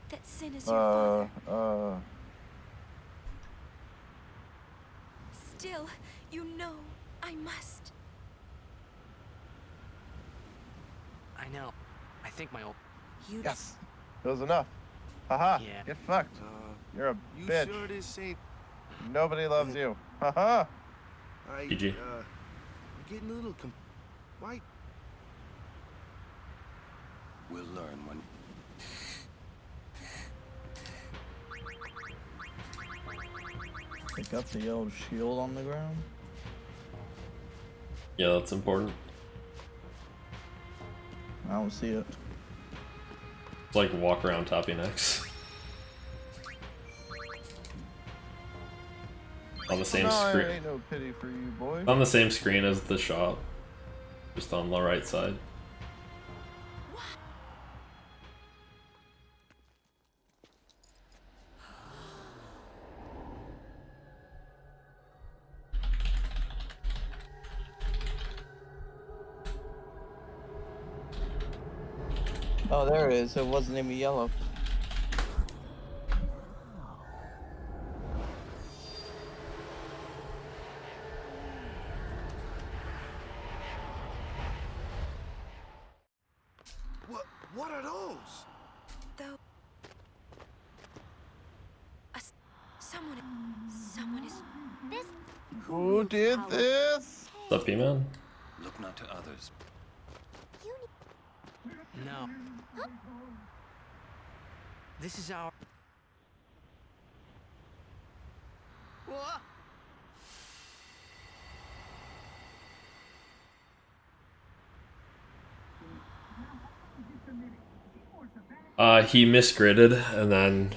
that sin is your father. Still, you know I must. I know. I think my old... Yes! That was enough. Haha, Yeah. get fucked. You're a You bitch. sure this ain't... Nobody loves you. Haha! GG. I'm getting a little Why? We'll learn when... Pick up the old shield on the ground. Yeah, that's important. I don't see it. It's like walk around Toppy next. On the same screen. Ain't no pity for you, boy. On the same screen as the shop. Just on the right side. Oh, there it is. It wasn't even yellow. What are those? Though. Someone is. This. Who did this? What's up, P-Man? Look not to others. No. This is our... What? He misgridded and then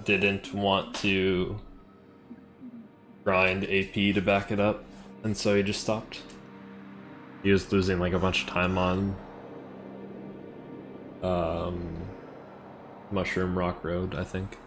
didn't want to grind AP to back it up, and so he just stopped. He was losing like a bunch of time on Mushroom Rock Road, I think.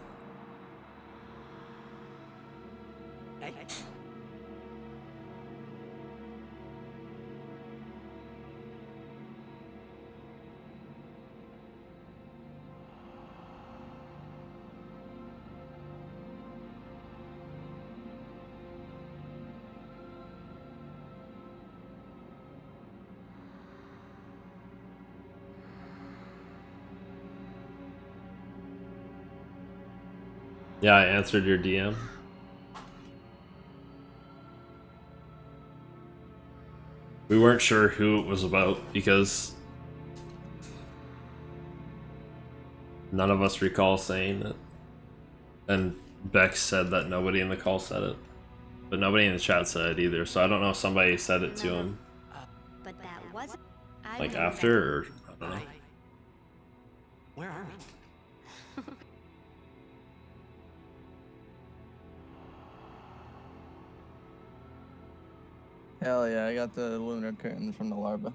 Yeah, I answered your DM. We weren't sure who it was about because None of us recall saying it. And Bex said that nobody in the call said it. But nobody in the chat said it either, so I don't know if somebody said it to him. But that wasn't. Like after, or I don't know. Where are we? Hell yeah, I got the lunar curtain from the larva.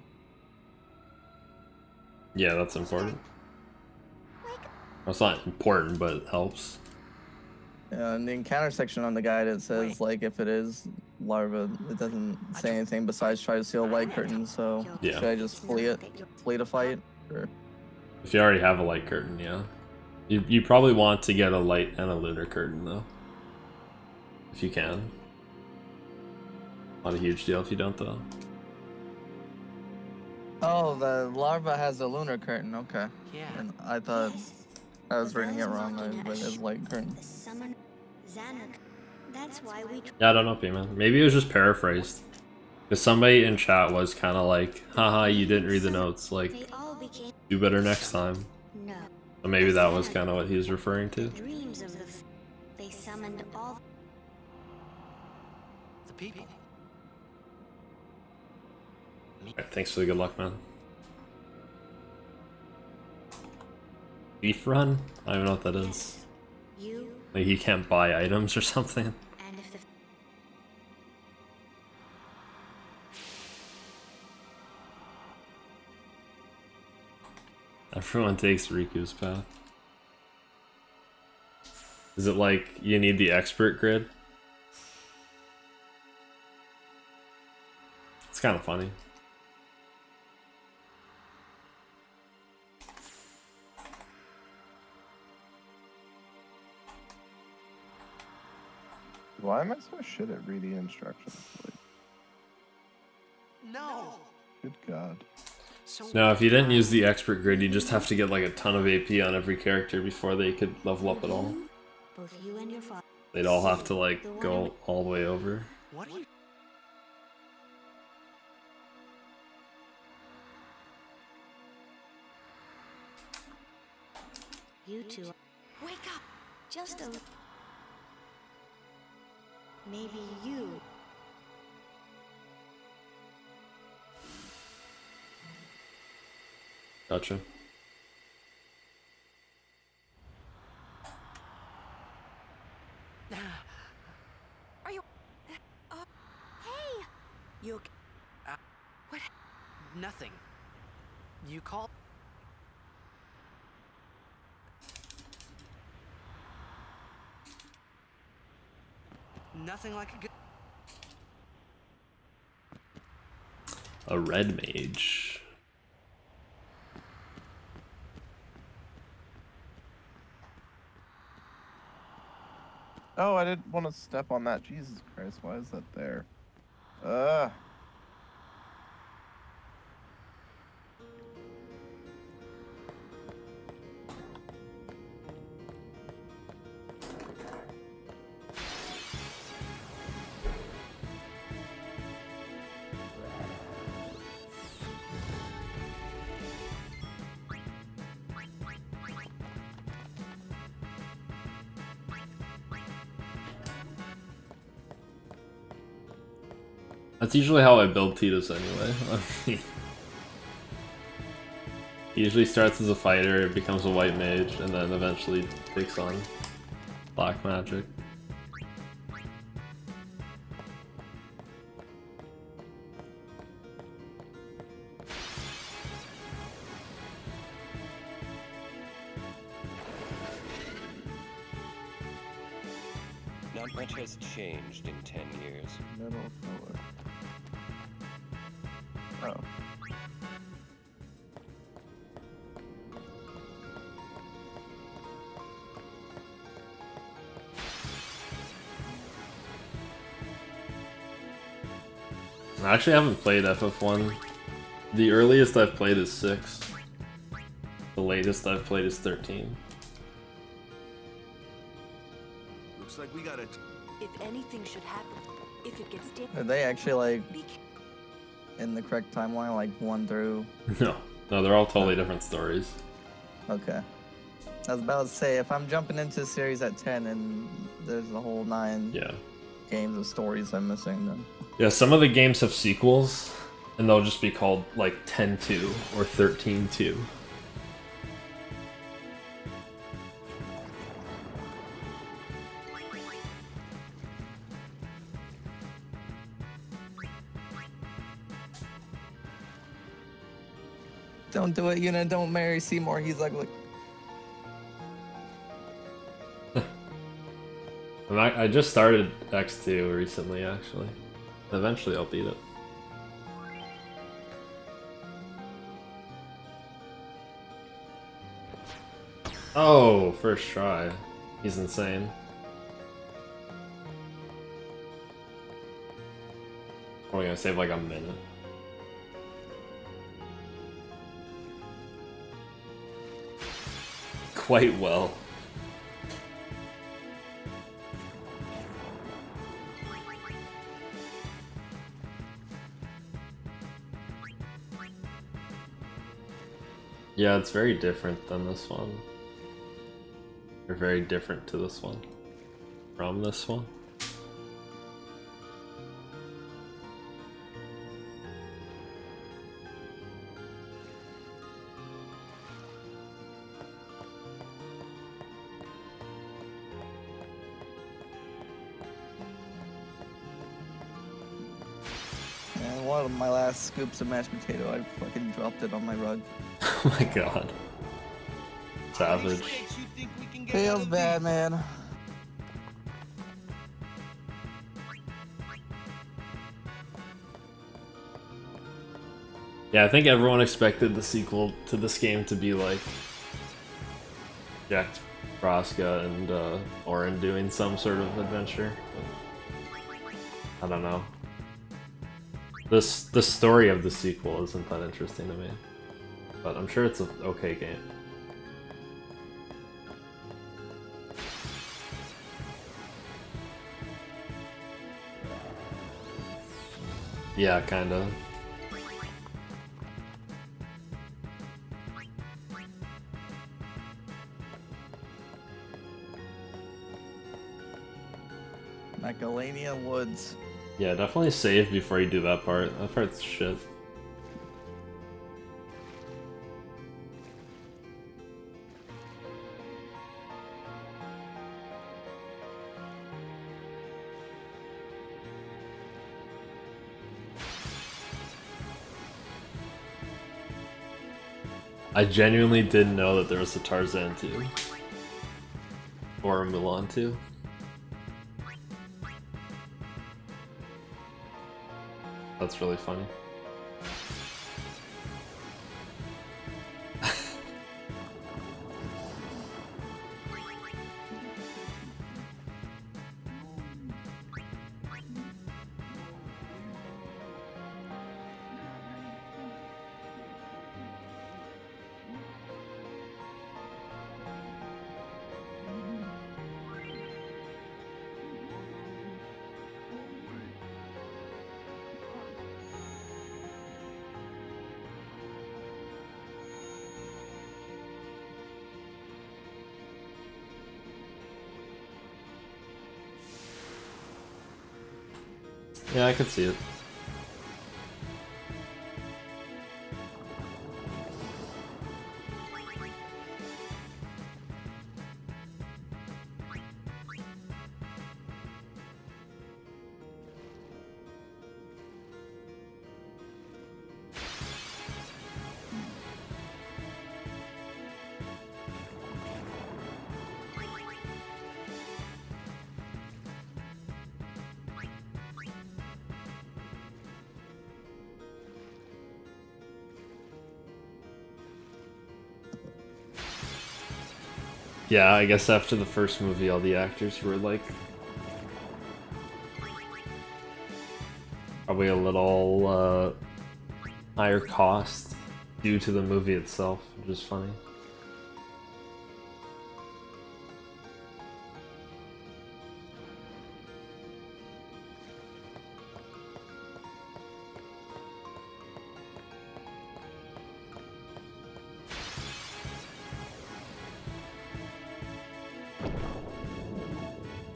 Yeah, that's important. Well, it's not important, but it helps. Yeah, in the encounter section on the guide, it says like if it is larva, it doesn't say anything besides try to seal light curtain. So Yeah. should I just flee to fight, or? If you already have a light curtain, yeah. You probably want to get a light and a lunar curtain though, if you can. Not a huge deal if you don't though. Oh, the larva has a lunar curtain. Okay. Yeah. And I thought I was reading it wrong. I read it as light curtain. That's why we. Yeah, I don't know, P-Man. Maybe it was just paraphrased. Because somebody in chat was kind of like, haha, you didn't read the notes. Like, do better next time. No. So maybe that was kind of what he was referring to. Dreams of the. They summoned all. The people. Alright, thanks for the good luck, man. Beef run? I don't even know what that is. You. Like you can't buy items or something. And if the. Everyone takes Riku's path. Is it like you need the expert grid? It's kind of funny. Why am I so shit at reading instructions? Like, No. good God. No, if you didn't use the expert grid, you just have to get like a ton of AP on every character before they could level up at all. Both you and your father. They'd all have to like go all the way over. What are you? You two. Wake up. Just a. Maybe you. Gotcha. Are you? Hey. You? What? Nothing. You call? Nothing like a good. A red mage. Oh, I didn't want to step on that. Jesus Christ, why is that there? That's usually how I build Titus anyway. He usually starts as a fighter, becomes a white mage, and then eventually takes on black magic. Not much has changed in 10 years. Middle color. Oh. I actually haven't played FF1. The earliest I've played is 6. The latest I've played is 13. Looks like we got it. If anything should happen, if it gets Are different. they actually like in the correct timeline, like 1 through? No, they're all totally different stories. Okay. I was about to say, if I'm jumping into a series at 10 and there's a whole 9 games of stories I'm missing, then. Yeah, some of the games have sequels, and they'll just be called like 10-2 or 13-2. Don't do it, Yuna. Don't marry Seymour. He's ugly. I just started X2 recently, actually. Eventually I'll beat it. Oh, first try. He's insane. Only gonna save like a minute. Quite well. Yeah, it's very different than this one. They're very different to this one. From this one. And one of my last scoops of mashed potato, I fucking dropped it on my rug. Oh my god. Savage. Feels bad, man. Yeah, I think everyone expected the sequel to this game to be like Jack, Vraska, and Orin doing some sort of adventure. But I don't know. The story of the sequel isn't that interesting to me, but I'm sure it's an okay game. Yeah, kinda. Macalania Woods. Yeah, definitely save before you do that part. That part's shit. I genuinely didn't know that there was a Tarzan 2. Or a Mulan 2. That's really funny. Yeah, I could see it. Yeah, I guess after the first movie, all the actors were like probably a little higher cost due to the movie itself, which is funny.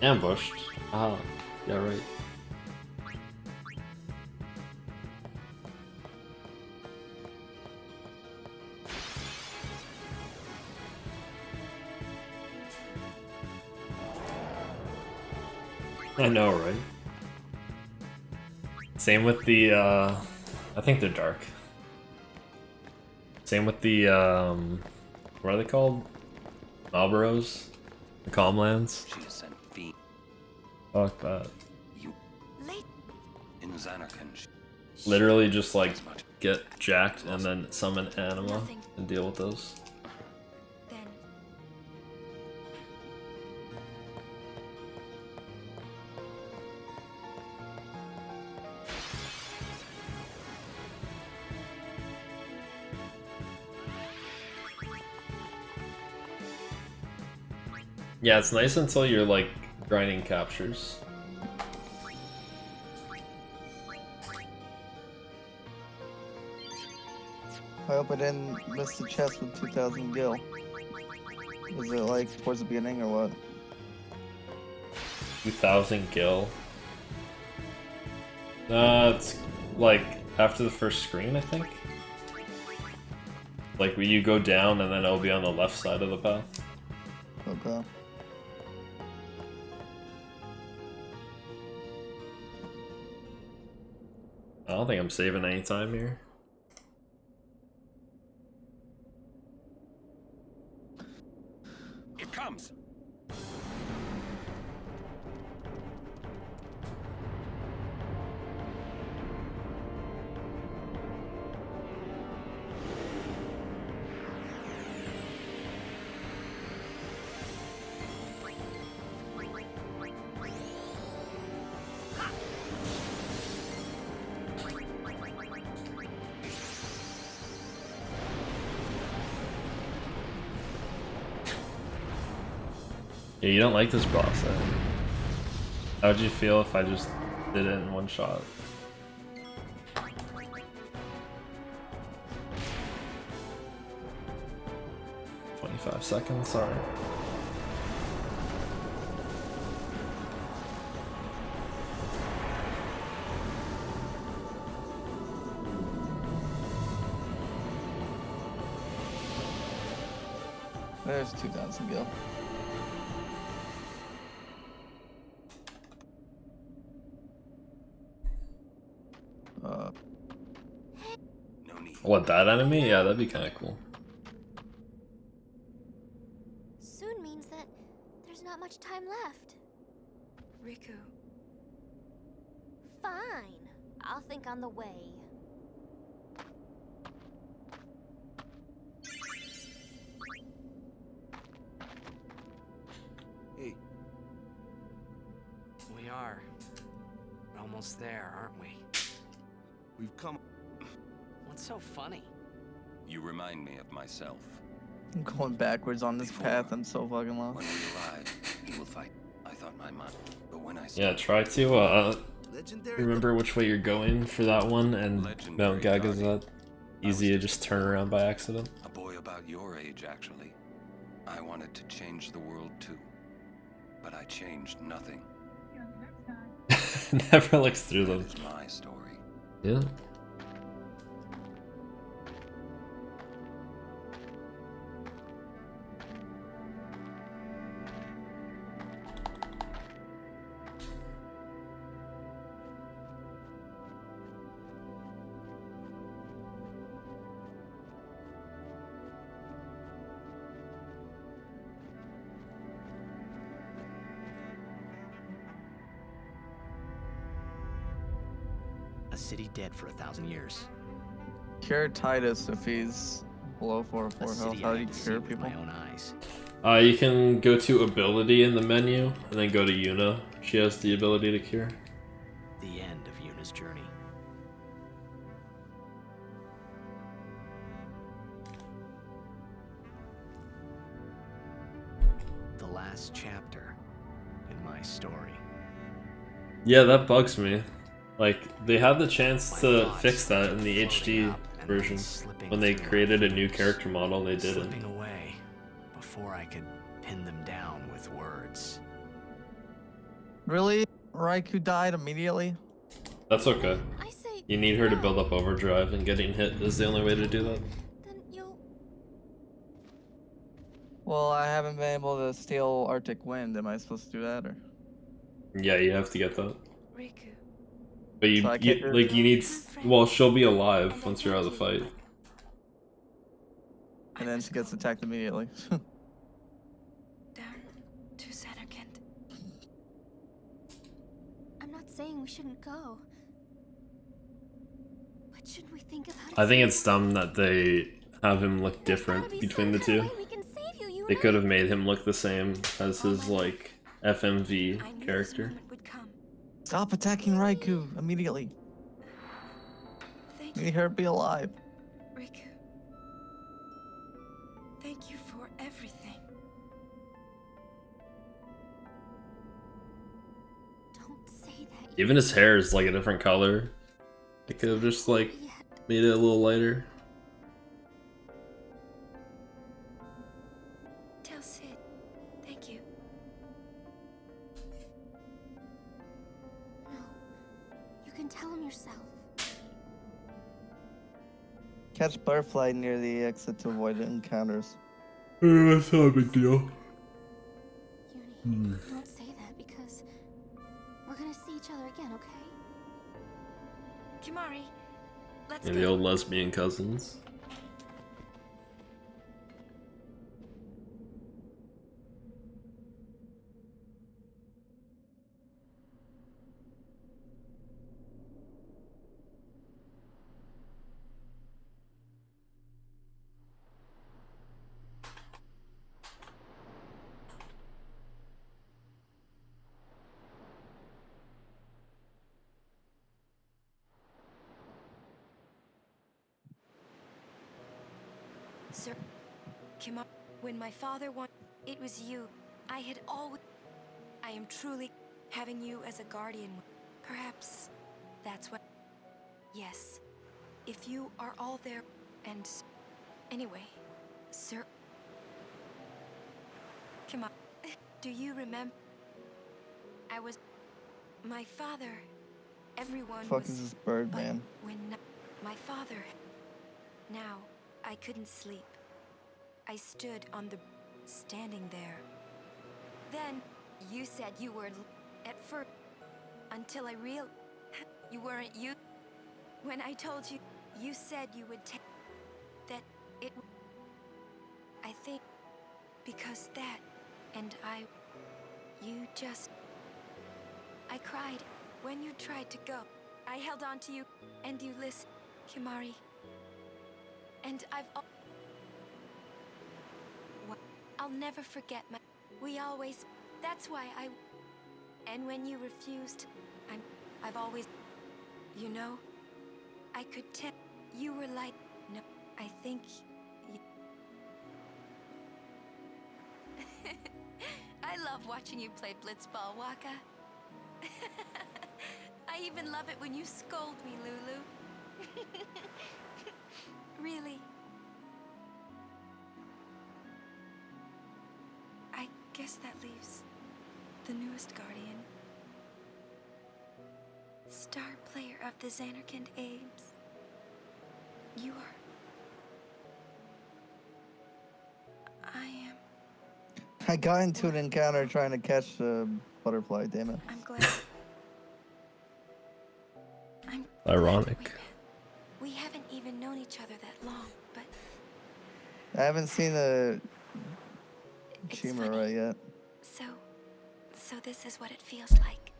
Ambushed. Ah, yeah, right. I know, right? Same with the, I think they're dark. Same with the, what are they called? Malboros? The Calmlands? Fuck that. In Zanarkand. Literally just like get jacked and then summon anima and deal with those. Yeah, it's nice until you're like grinding captures. I hope I didn't miss the chest with 2,000 gil. Was it like towards the beginning or what? 2,000 gil. It's like after the first screen, I think. Like when you go down and then it'll be on the left side of the path. Okay. I don't think I'm saving any time here. It comes. Yeah, you don't like this boss, eh? How would you feel if I just did it in one shot? "25 seconds, sorry." There's 2,000 gil. What, that enemy? Yeah, that'd be kind of cool. Soon means that there's not much time left. Riku. Fine. I'll think on the way. Hey. We are almost there, aren't we? We've come. What's so funny? You remind me of myself. I'm going backwards on this path. I'm so fucking lost. When we arrive, he will fight. I thought my mind, but when I Yeah, try to remember which way you're going for that one, and Mount Gagazet. Easy to just turn around by accident. A boy about your age, actually. I wanted to change the world too, but I changed nothing. Never looks through them. It's my story. Yeah. A city dead for 1,000 years. Cure Titus if he's below 4 health. How do you cure people? You can go to ability in the menu, and then go to Yuna. She has the ability to cure. The end of Yuna's journey. The last chapter in my story. Yeah, that bugs me. Like, they had the chance to fix that in the HD version. When they created a new character model, they didn't. Slipping away before I could pin them down with words. Really? Raikou died immediately? That's okay. You need her to build up overdrive, and getting hit is the only way to do that. Well, I haven't been able to steal Arctic Wind. Am I supposed to do that, or? Yeah, you have to get that. Riku. But you, So I can't like, you need. Well, she'll be alive once you're out of the fight. And then she gets attacked immediately. Down to Zanarkand. I'm not saying we shouldn't go. But should we think about it? I think it's dumb that they have him look different between the two. They could have made him look the same as his, like, FMV character. Stop attacking Raikou immediately. We need her to be alive. Riku. Thank you for everything. Don't say that. Even his hair is like a different color. They could have just like made it a little lighter. Tell Sid. Thank you. No. You can tell him yourself. Catch Butterfly near the exit to avoid encounters. That's not a big deal. Don't say that because we're gonna see each other again, okay? Kimari, let's And go. the old lesbian cousins. Sir, Kimari, when my father it was you. I had always. I am truly having you as a guardian. Perhaps that's what. Yes, if you are all there, and anyway, sir. Kimari, do you remember? I was. My father. Everyone Fuck was. is this bird, but man? When my father. Now, I couldn't sleep. I stood on the standing there. Then, you said you were at first, until I realized you weren't you. When I told you, you said you would take that it. I think because that and you just. I cried when you tried to go. I held on to you, and you listened, Kimari. And I'll never forget we always, that's why and when you refused, I've always, you know, I could tell you were like, no, I think I love watching you play blitzball, Waka. I even love it when you scold me, Lulu. Really? I guess that leaves the newest guardian. Star player of the Zanarkand Abes. You are. I am. I got into an encounter trying to catch the butterfly, damn it. I'm glad. Ironic. We haven't even known each other that long, but I haven't seen the Chimera yet. So this is what it feels like.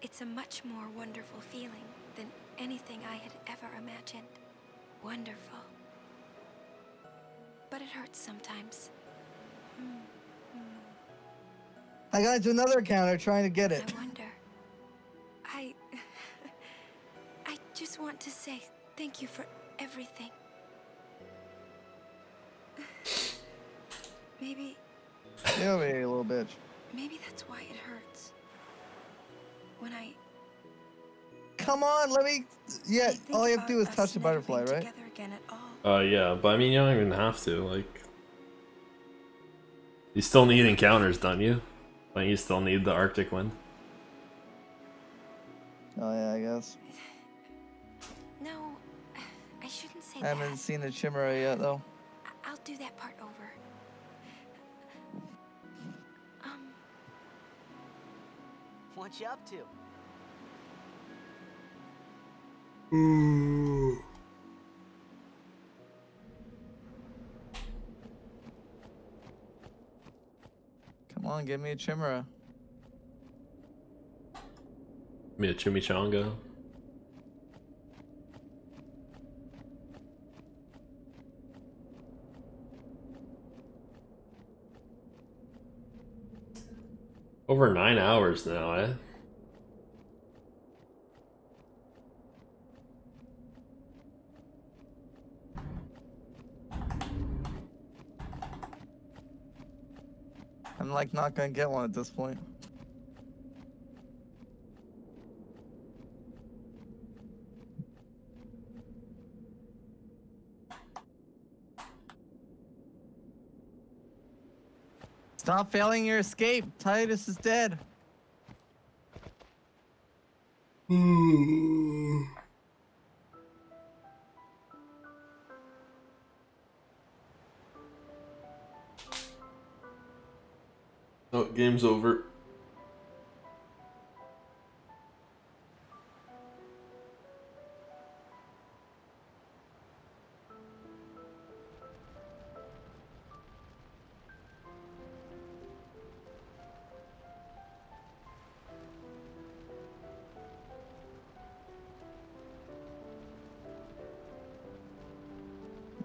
It's a much more wonderful feeling than anything I had ever imagined. Wonderful. But it hurts sometimes. I got into another encounter trying to get it. I wonder. I just want to say thank you for everything. Maybe Yeah, me, you little bitch. maybe that's why it hurts. When I Come on, let me. Yeah, think all you have to do is about touch us the never butterfly, being right? together again at all. Yeah, but I mean, you don't even have to, like... You still need encounters, don't you? Don't you still need the Arctic Wind? Oh yeah, I guess. No, I shouldn't say I haven't that. seen the Chimera yet, though. I'll do that part over. What you up to? Come on, give me a Chimera. Give me a chimichanga. Over 9 hours now, eh? I'm like not gonna get one at this point. Stop failing your escape. Titus is dead. Oh, game's over.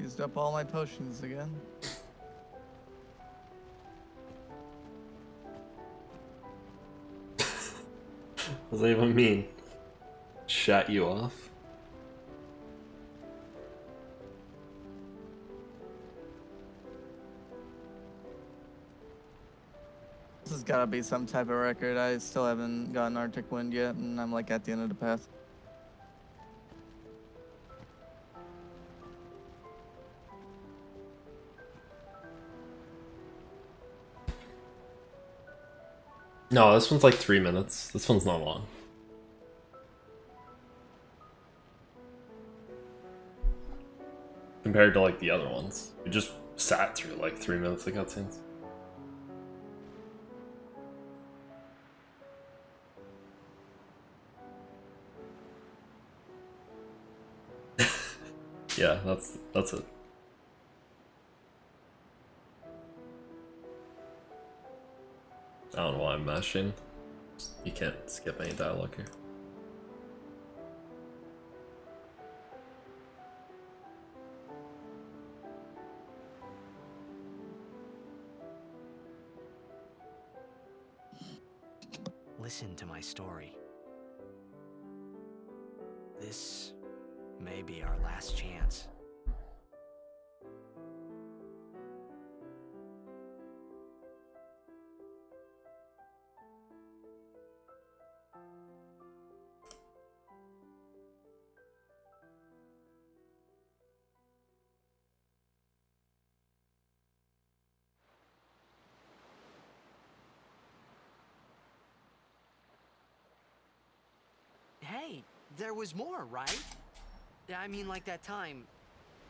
Used up all my potions again. What does that even mean? Shut you off? This has gotta be some type of record. I still haven't gotten Arctic Wind yet, and I'm like at the end of the path. No, this one's like 3 minutes. This one's not long. Compared to like the other ones. We just sat through like 3 minutes of cutscenes. Yeah, that's it. I don't know why I'm mashing. You can't skip any dialogue here. Listen to my story. This may be our last chance. Hey, there was more, right? I mean, like that time.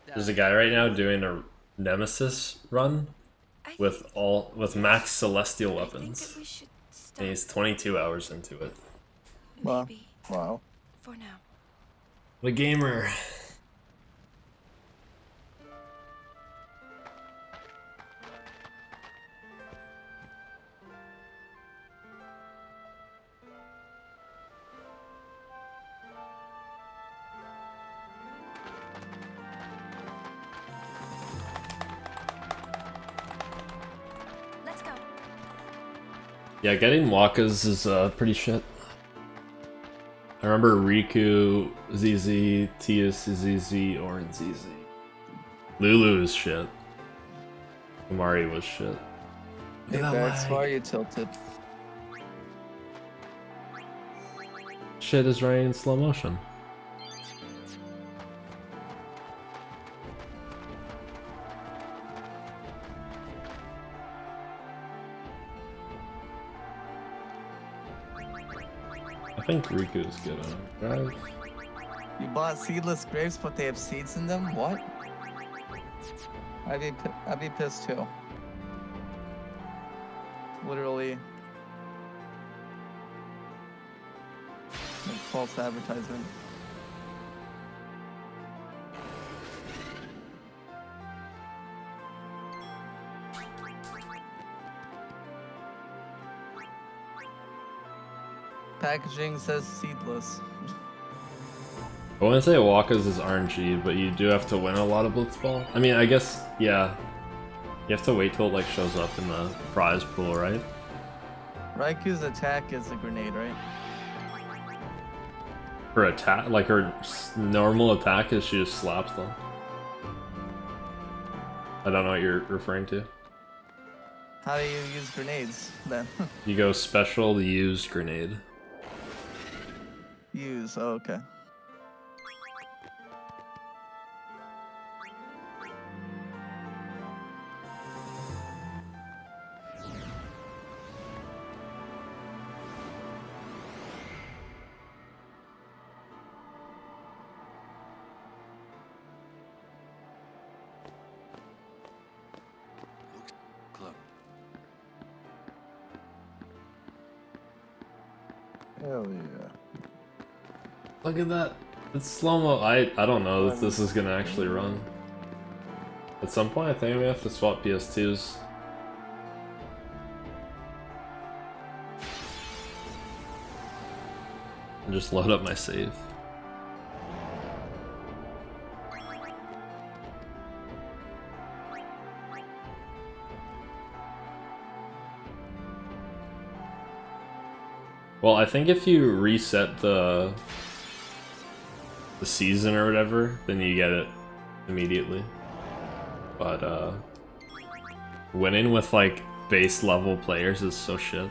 There's a guy right now doing a Nemesis run with max celestial weapons. And he's 22 hours into it. Wow. Wow. For now. What a gamer. Let's go. Yeah, getting Wakas is pretty shit. I remember Riku, ZZ, Tius, ZZ, Orin, ZZ. Lulu is shit. Amari was shit. Hey, Bex, why are you tilted? Shit is running in slow motion. think Riku's good on Graves. You bought seedless grapes, but they have seeds in them? What? I'd be pissed too. Literally. Like false advertisement. Packaging says seedless. I wouldn't say Waka's is RNG, but you do have to win a lot of Blitzball. I mean, I guess, yeah. You have to wait till it like shows up in the prize pool, right? Raiku's attack is a grenade, right? Her attack, like her normal attack is she just slaps them. I don't know what you're referring to. How do you use grenades then? You go special use grenade. Use, oh, okay. Club. Hell yeah. Look at that. It's slow-mo. I don't know if this is gonna actually run. At some point, I think we have to swap PS2s. And just load up my save. Well, I think if you reset the season or whatever, then you get it immediately. But winning with like base level players is so shit.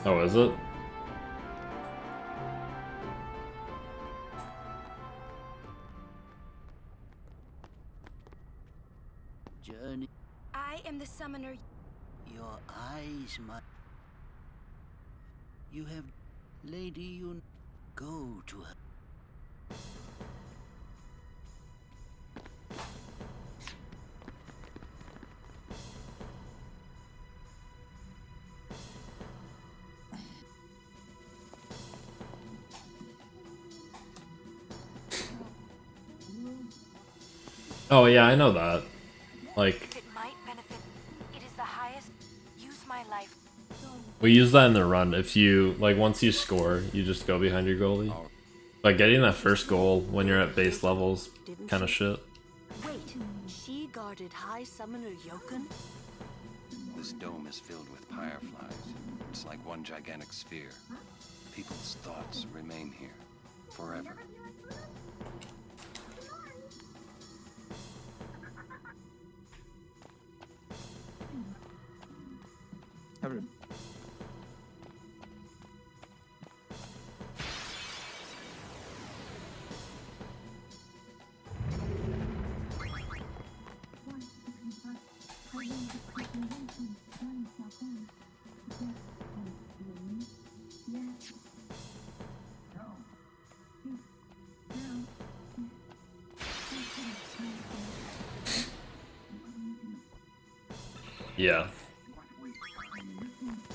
Oh, is it? Journey. I am the summoner. Your eyes, my. You have. Lady, you. Go to her. Oh yeah, I know that. Like, It might benefit. It is the highest. Use my life. we use that in the run. If you, like, once you score, you just go behind your goalie. But getting that first goal when you're at base levels, kind of shit. Wait, she guarded High Summoner Jokun? This dome is filled with fireflies. It's like one gigantic sphere. People's thoughts remain here forever. Yeah.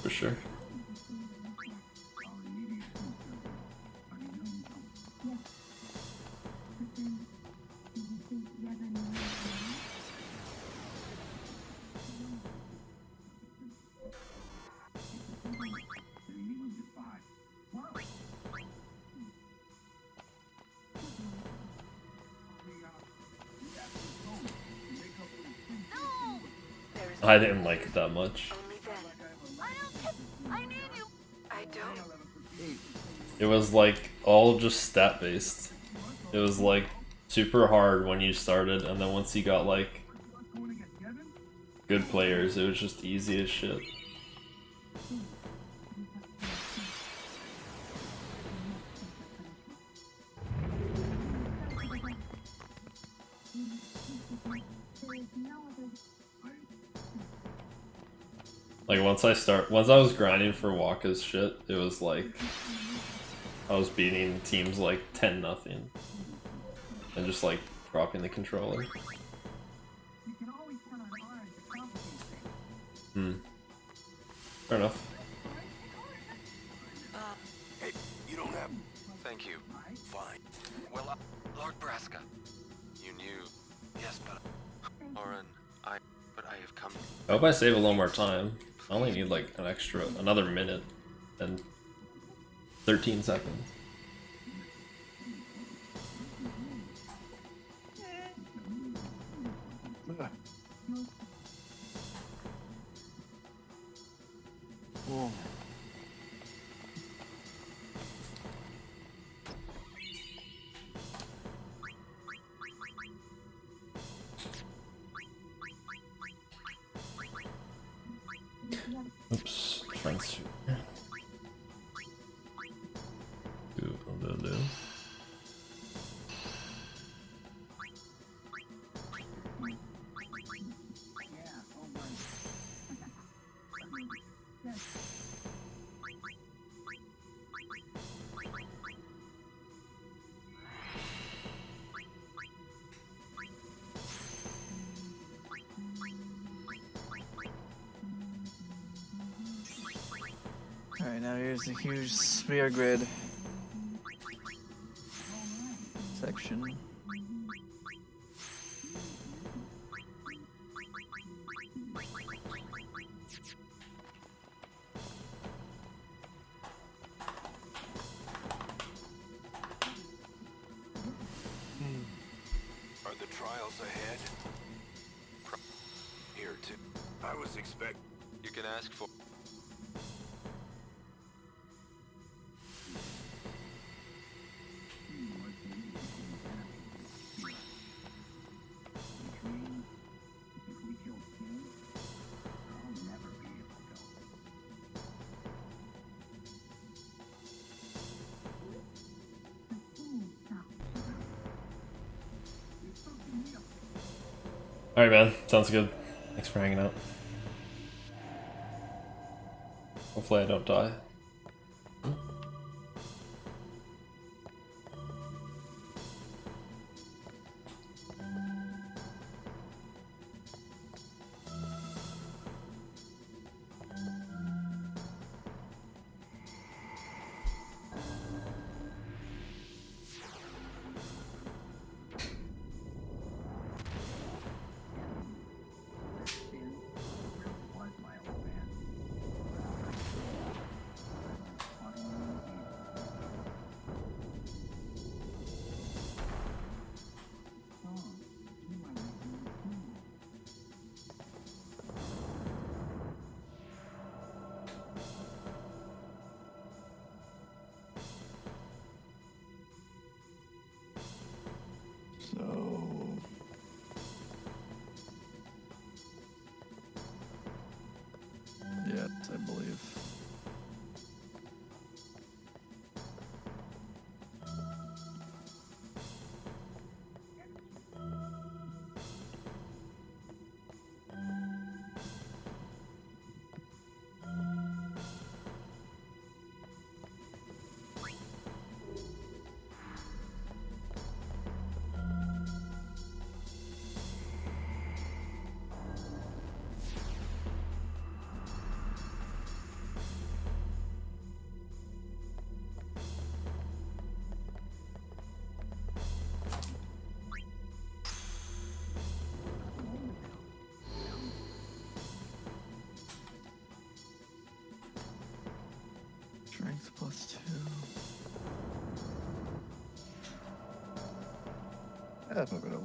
For sure. I didn't like it that much. I don't. It was like all just stat based. It was like super hard when you started, and then once you got like good players, it was just easy as shit. Like once I was grinding for Waka's shit, it was like I was beating teams like 10-0 and just like dropping the controller. Fair enough. Hey, you don't have... Thank you. Fine. Well, Lord Braska, you knew... Yes, but... Oren, but I have come... I hope I save a little more time. I only need like another minute and 13 seconds. Whoa. Oops, transfer. Do. Alright, now here's a huge sphere grid section. Are the trials ahead? Here, too. I was expect... You can ask for... Alright, man. Sounds good. Thanks for hanging out. Hopefully I don't die. Yes, I believe. Strength +2. That's no good.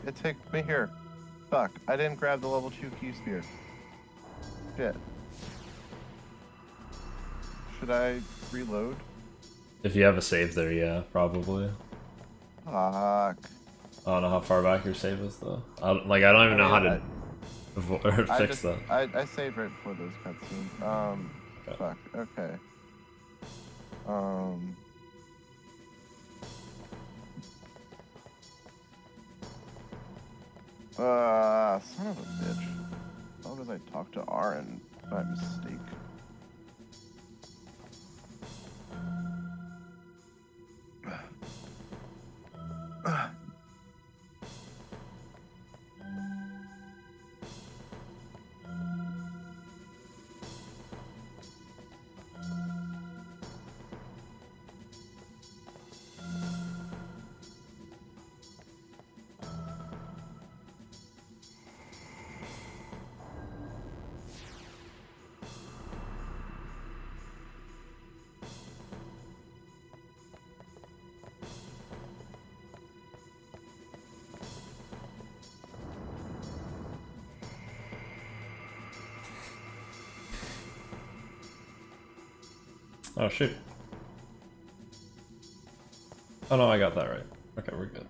It takes me here. Fuck, I didn't grab the level 2 key spear. Shit. Should I reload? If you have a save there, yeah, probably. Fuck. I don't know how far back your save is though. I don't even know how to fix that. I saved right before those cutscenes. Okay. Fuck. Okay. Son of a bitch. As long as I talk to Aaron by mistake. Oh shoot. Oh no, I got that right. Okay, we're good.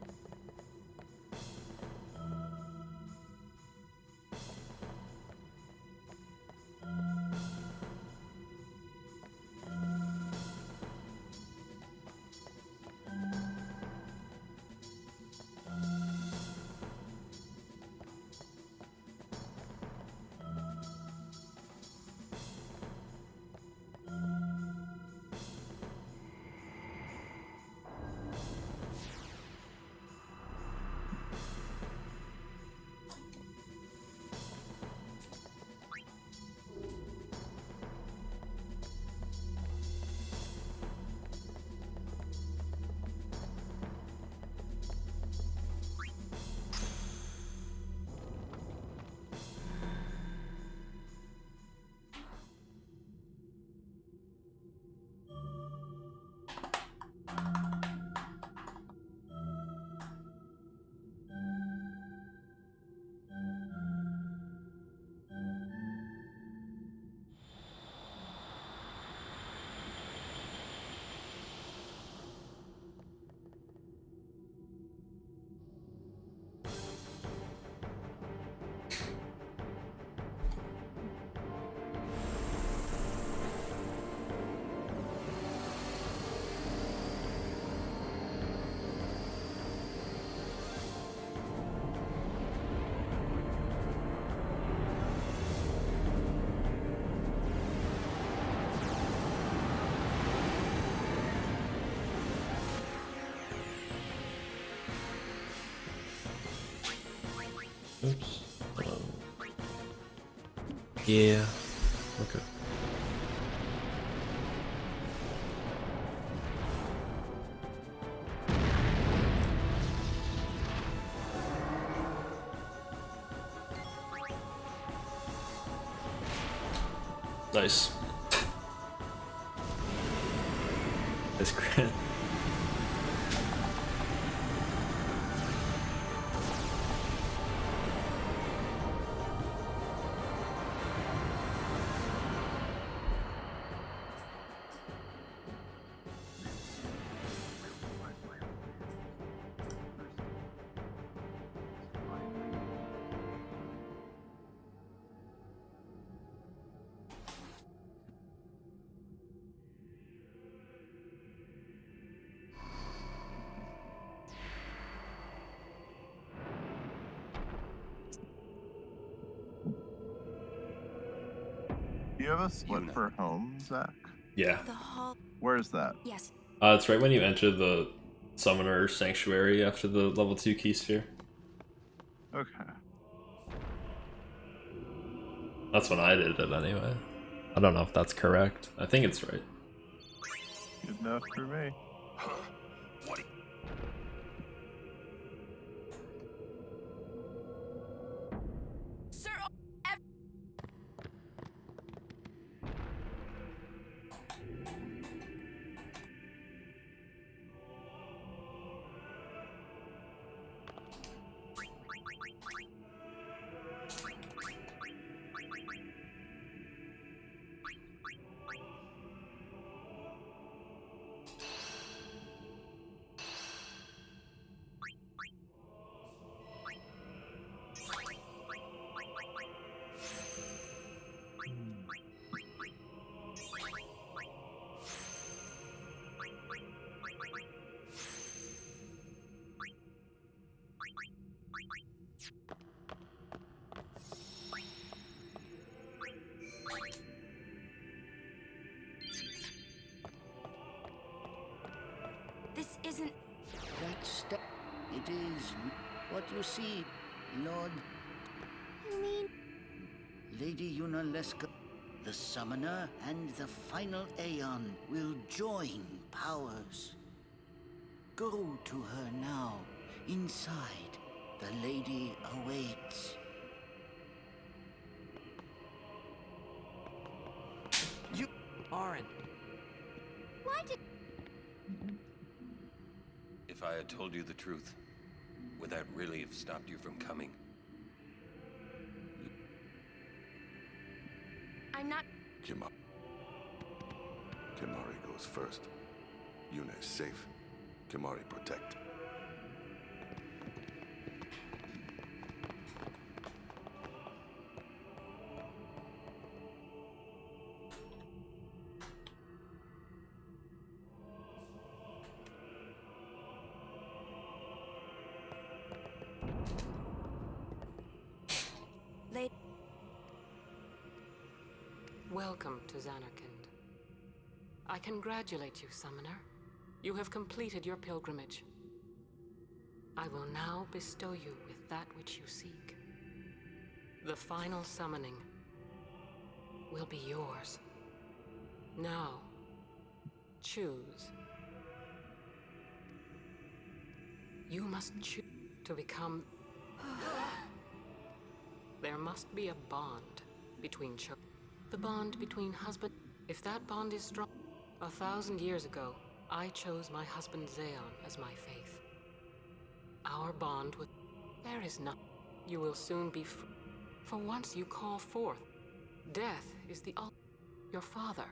Oops. Yeah. Okay. Nice. That's great. Do you have a split for home, Zach? Yeah. The hall. Where's that? Yes. It's right when you enter the Summoner Sanctuary after the level 2 key sphere. Okay. That's when I did it anyway. I don't know if that's correct. I think it's right. Good enough for me. Sir, This isn't... It is what you see, Lord. You mean? Lady Yunalesca, the Summoner and the Final Aeon will join powers. Go to her now. Inside, the lady awaits. You... Orin. Why did... If I had told you the truth, would that really have stopped you from coming? I'm not... Kimari goes first. Yuna is safe. Kimari protect. Welcome to Zanarkand. I congratulate you, Summoner. You have completed your pilgrimage. I will now bestow you with that which you seek. The final summoning will be yours. Now, choose. You must choose to become... There must be a bond between children. The bond between husband... If that bond is strong... 1,000 years ago, I chose my husband Zeon as my faith. Our bond with... There is nothing. You will soon be free. For once you call forth. Death is the ultimate. Your father.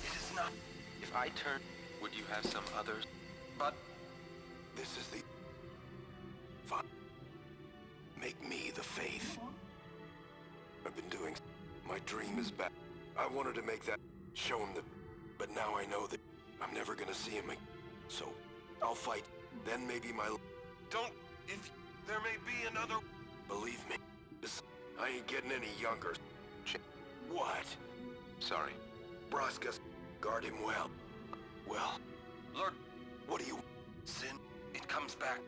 It is not. If I turn, would you have some others? But this is the... Fine. Make me the faith. I've been doing... My dream is back. I wanted to make that... Show him the... But now I know that I'm never gonna see him again. So, I'll fight. Then maybe my... Don't... If... There may be another... Believe me. I ain't getting any younger. What? Sorry. Braskas, guard him well. Well? Lord... What do you... Sin, it comes back.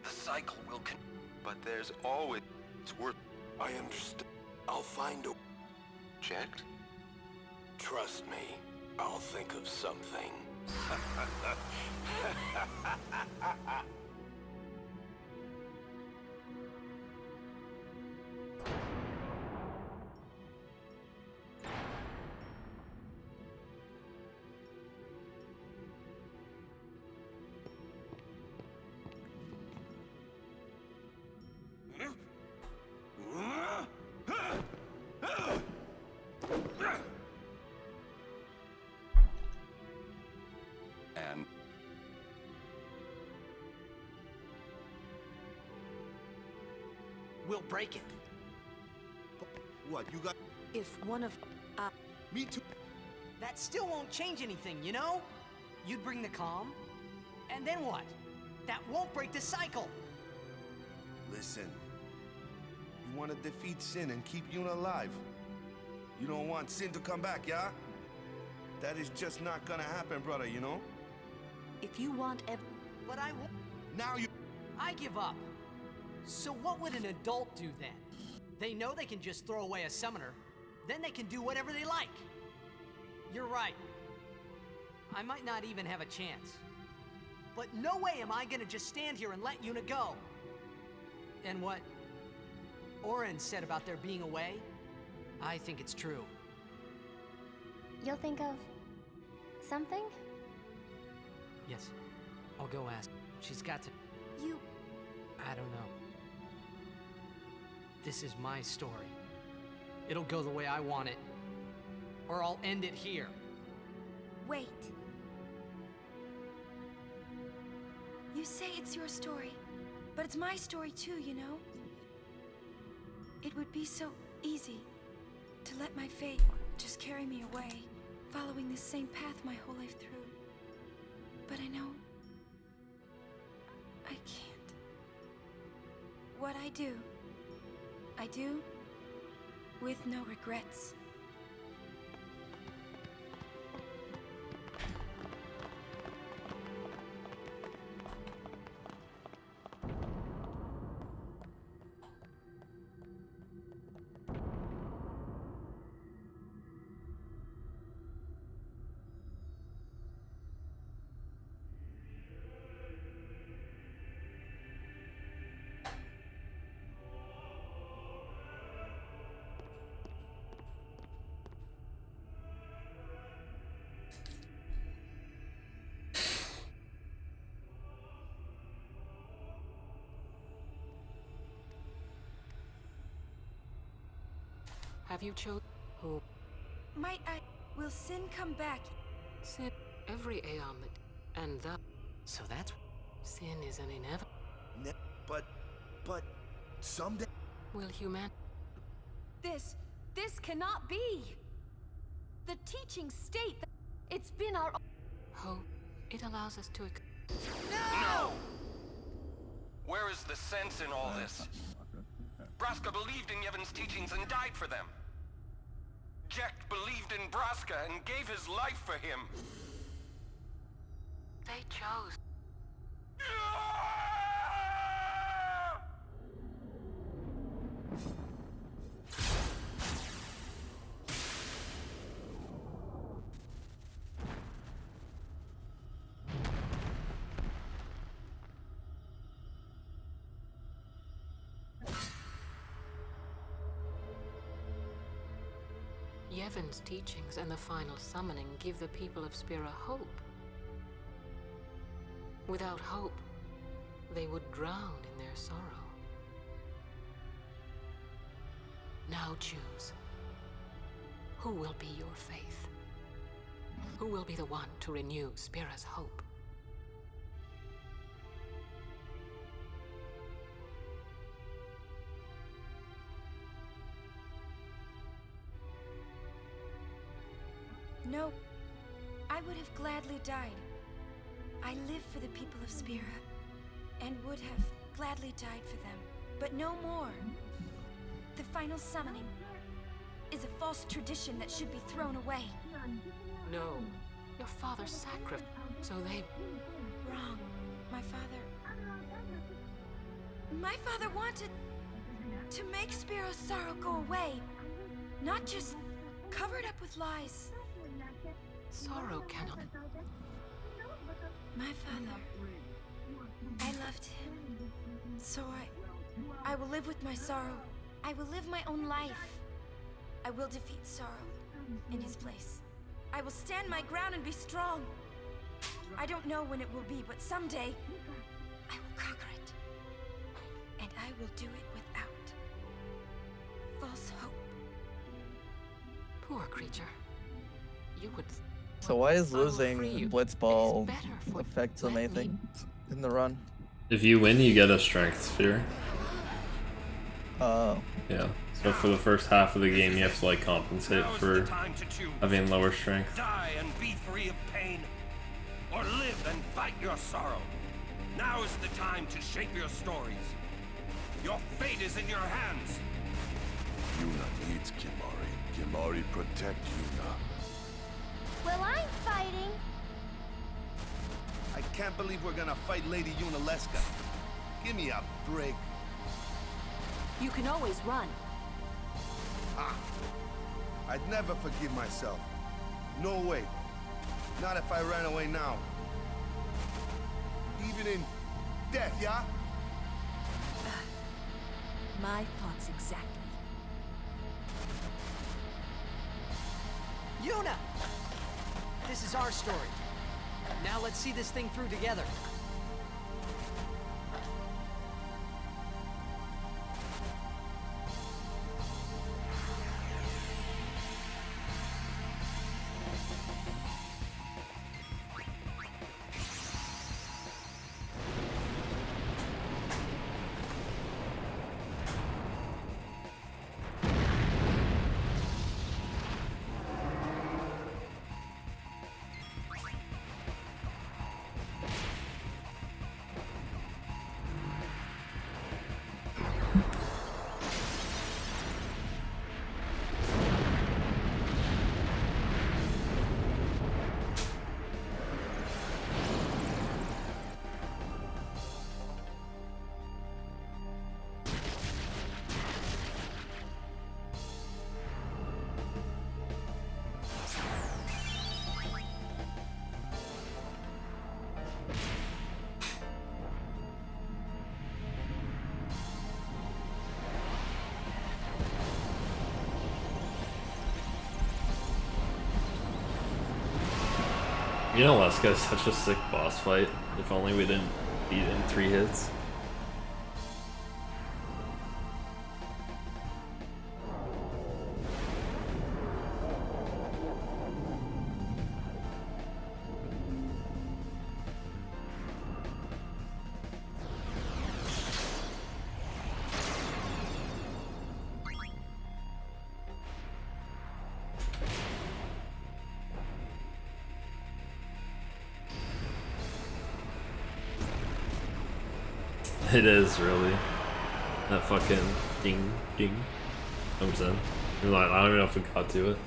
The cycle will but there's always... It's worth... I understand. I'll find a... Checked? Trust me. I'll think of something. And... We'll break it. What, you got... If one of... Me too. That still won't change anything, you know? You'd bring the calm, and then what? That won't break the cycle! Listen. You want to defeat Sin and keep Yuna alive. You don't want Sin to come back, yeah? That is just not gonna happen, brother, you know? If you want But I won't. Now you... I give up. So what would an adult do then? They know they can just throw away a summoner. Then they can do whatever they like. You're right. I might not even have a chance. But no way am I gonna just stand here and let Yuna go. And what Orin said about there being a way, I think it's true. You'll think of... something? Yes, I'll go ask. She's got to... You... I don't know. This is my story. It'll go the way I want it. Or I'll end it here. Wait. You say it's your story, but it's my story too, you know? It would be so easy to let my fate just carry me away, following this same path my whole life through. But I know I can't. What what I do with no regrets. Have you chosen who? Might I... Will Sin come back? Sin. Every Aeon that... And that... So that's... Sin is an inevitable... But... Someday... Will human... This cannot be! The teachings state that it's been our... Hope. It allows us to... No! Where is the sense in all this? Braska believed in Yevon's teachings and died for them. Jecht believed in Braska and gave his life for him. They chose. Yevon's teachings and the final summoning give the people of Spira hope. Without hope, they would drown in their sorrow. Now choose. Who will be your faith? Who will be the one to renew Spira's hope? No, I would have gladly died. I live for the people of Spira, and would have gladly died for them, but no more. The final summoning is a false tradition that should be thrown away. No, your father sacrificed, so they... Wrong. My father wanted to make Spiro's sorrow go away, not just cover it up with lies. Sorrow cannot... My father, I loved him, so I will live with my sorrow. I will live my own life. I will defeat sorrow in his place. I will stand my ground and be strong. I don't know when it will be, but someday I will conquer it. And I will do it without false hope. Poor creature. You would... So why is losing Blitzball affect them anything in the run? If you win, you get a strength sphere. Oh. Yeah. So for the first half of the game, you have to like compensate for having lower strength. Die and be free of pain, or live and fight your sorrow. Now is the time to shape your stories. Your fate is in your hands. Yuna needs Kimahri. Kimahri protect Yuna. Well, I'm fighting. I can't believe we're gonna fight Lady Yuna Leska. Give me a break. You can always run. Ah, I'd never forgive myself. No way. Not if I ran away now. Even in death, yeah? My thoughts exactly. Yuna! This is our story. Now let's see this thing through together. You know, Leska is such a sick boss fight. If only we didn't beat it in 3 hits. It is really. That fucking ding ding comes in. You're like, I don't even know if we got to it.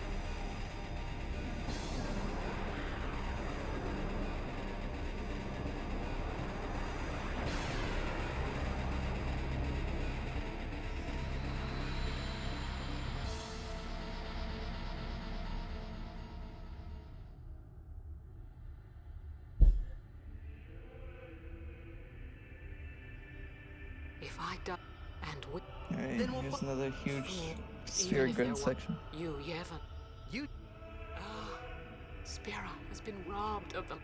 If I die and we Alright, here's another huge sphere even if grid there section. You haven't. You. Ah, Spira has been robbed of the.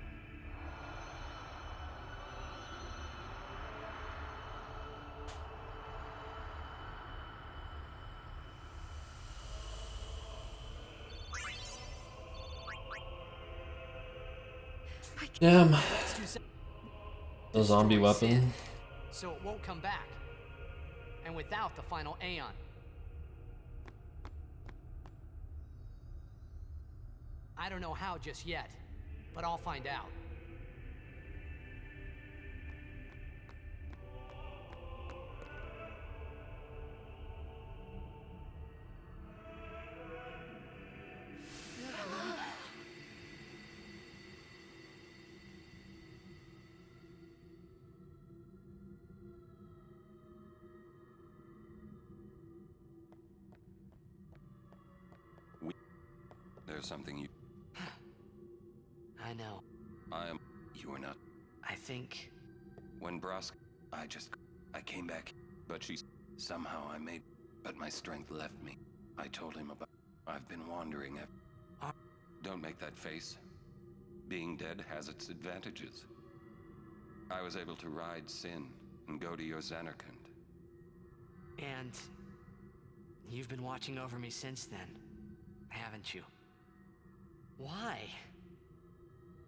Damn. Let's do some- The zombie Destroy weapon. Sin, so it won't come back. And without the final Aeon. I don't know how just yet, but I'll find out. There's something you... I know. I am... You are not... I think... When Brask... I came back, but she's... Somehow I made... But my strength left me. I told him about... I've been wandering. Don't make that face. Being dead has its advantages. I was able to ride Sin and go to your Xanarkand. And... You've been watching over me since then, haven't you? Why?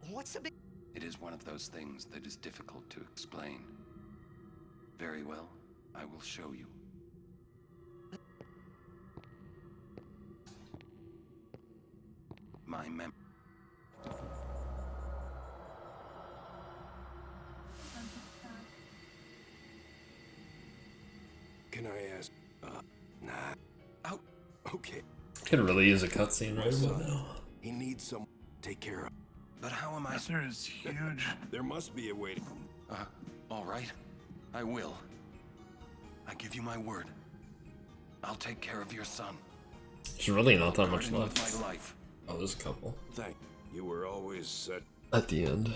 What's the big... It is one of those things that is difficult to explain. Very well, I will show you. My mem... Can I ask? Nah. Oh, okay. Could really use a cutscene right Son, about now. He needs some take care of. But how am I... Master is huge. There must be a way to... all right. I will. I give you my word. I'll take care of your son. There's really not that much Guarding left. my life. Oh, there's a couple. Thank you. You were always set. At the end.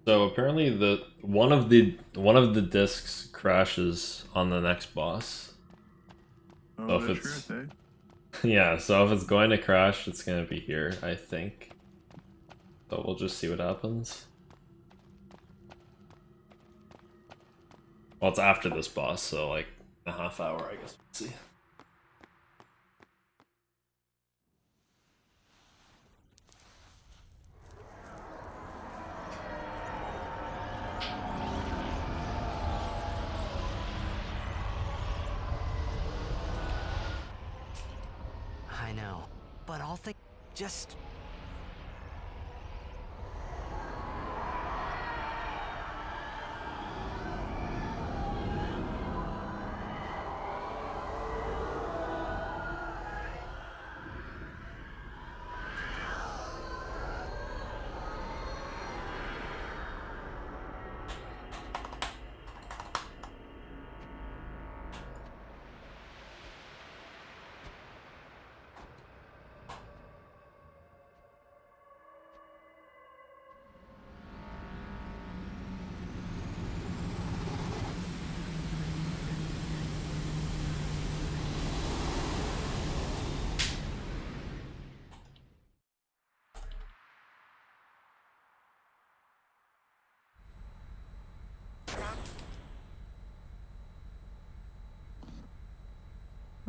So apparently one of the discs crashes on the next boss. Oh, So if the it's truth, yeah, so if it's going to crash, it's gonna be here, I think. So we'll just see what happens. Well, it's after this boss, so like a half hour, I guess. We'll see. I know. But I'll think... Just...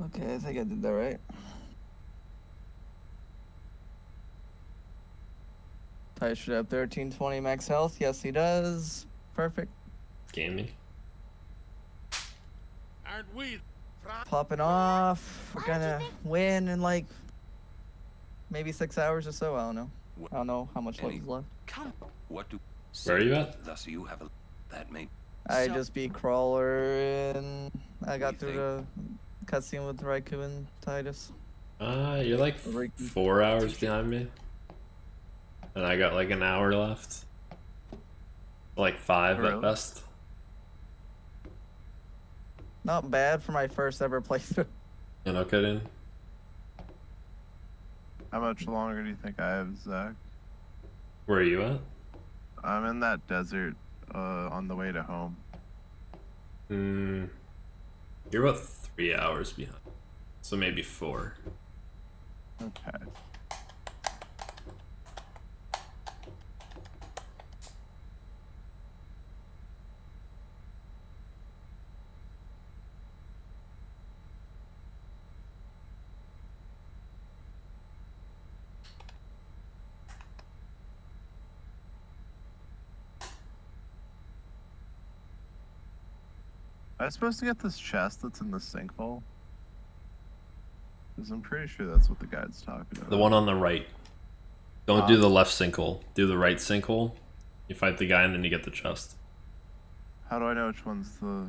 Okay, I think I did that right. Ty should have 1320 max health. Yes, he does. Perfect. Gaming. Aren't we? Popping off. We're gonna win in like maybe 6 hours or so. I don't know. I don't know how much left is left. Come. What do? Where are you at? Thus you have that mate. I just beat Crawler and I got through the cutscene with Raikou and Titus. You're like 4 hours behind me. And I got like an hour left. Like 5 at best. Not bad for my first ever playthrough. You know, kidding. How much longer do you think I have, Zach? Where are you at? I'm in that desert on the way to home. You're about 3 hours behind. So maybe 4. Okay. Am I supposed to get this chest that's in the sinkhole? Because I'm pretty sure that's what the guide's talking about. The one on the right. Don't do the left sinkhole. Do the right sinkhole. You fight the guy and then you get the chest. How do I know which one's the...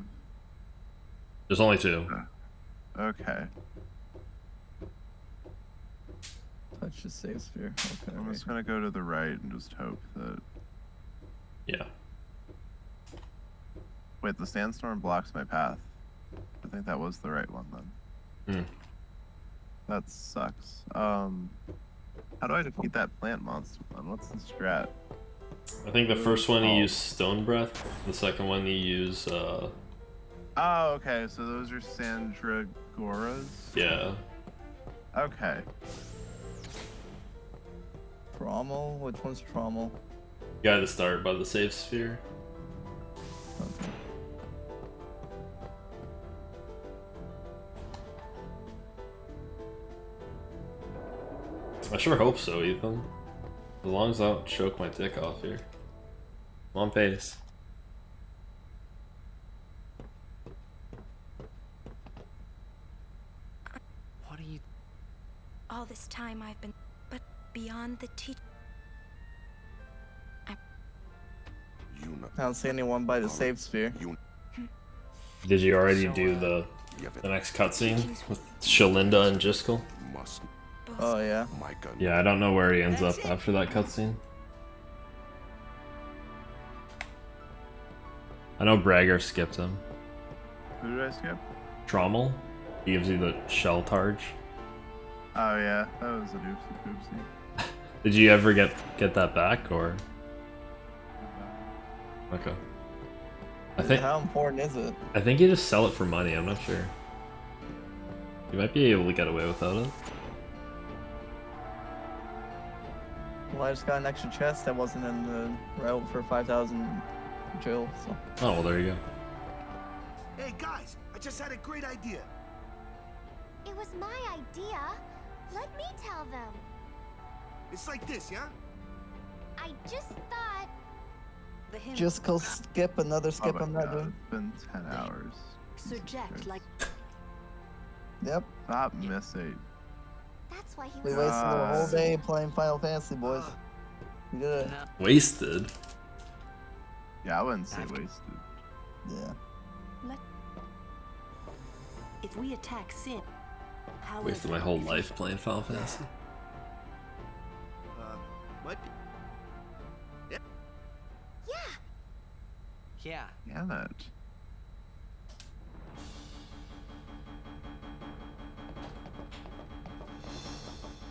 There's only 2. Okay. Touch the save sphere. Okay. I'm just gonna go to the right and just hope that... Yeah. Wait, the sandstorm blocks my path. I think that was the right one then. That sucks. How do I defeat that plant monster one? What's the strat? I think the first one you use Stone Breath. The second one you use Oh, okay, so those are Sandragoras? Yeah. Okay. Trommel? Which one's Trommel? You gotta start by the save sphere. Okay. I sure hope so, Ethan. As long as I don't choke my dick off here. I'm on pace. What are you... All this time I've been... But beyond the teach... I don't see anyone by the save sphere. Did you already do the next cutscene with Shalinda and Jiskel? Oh yeah. Yeah, I don't know where he ends up after that cutscene. I know Bragger skipped him. Who did I skip? Trommel. He gives you the shell targe. Oh yeah, that was a doopsie poopsie. Did you ever get that back or? Okay. I think. How important is it? I think you just sell it for money. I'm not sure. You might be able to get away without it. Well, I just got an extra chest that wasn't in the route for 5,000 Jill, so. Oh, well, there you go. Hey guys, I just had a great idea. It was my idea. Let me tell them. It's like this, yeah? I just thought... Just go skip another skip. I'm not doing. It's been 10 hours. Surject like. Yep. Stop missing. That's why he We was... wasted the whole day playing Final Fantasy, boys. We did it. Wasted. Yeah, I wouldn't say wasted. Yeah. If we attack Sin, how Wasted my whole life playing Final Fantasy. What? Yeah. Yeah. Yeah, that.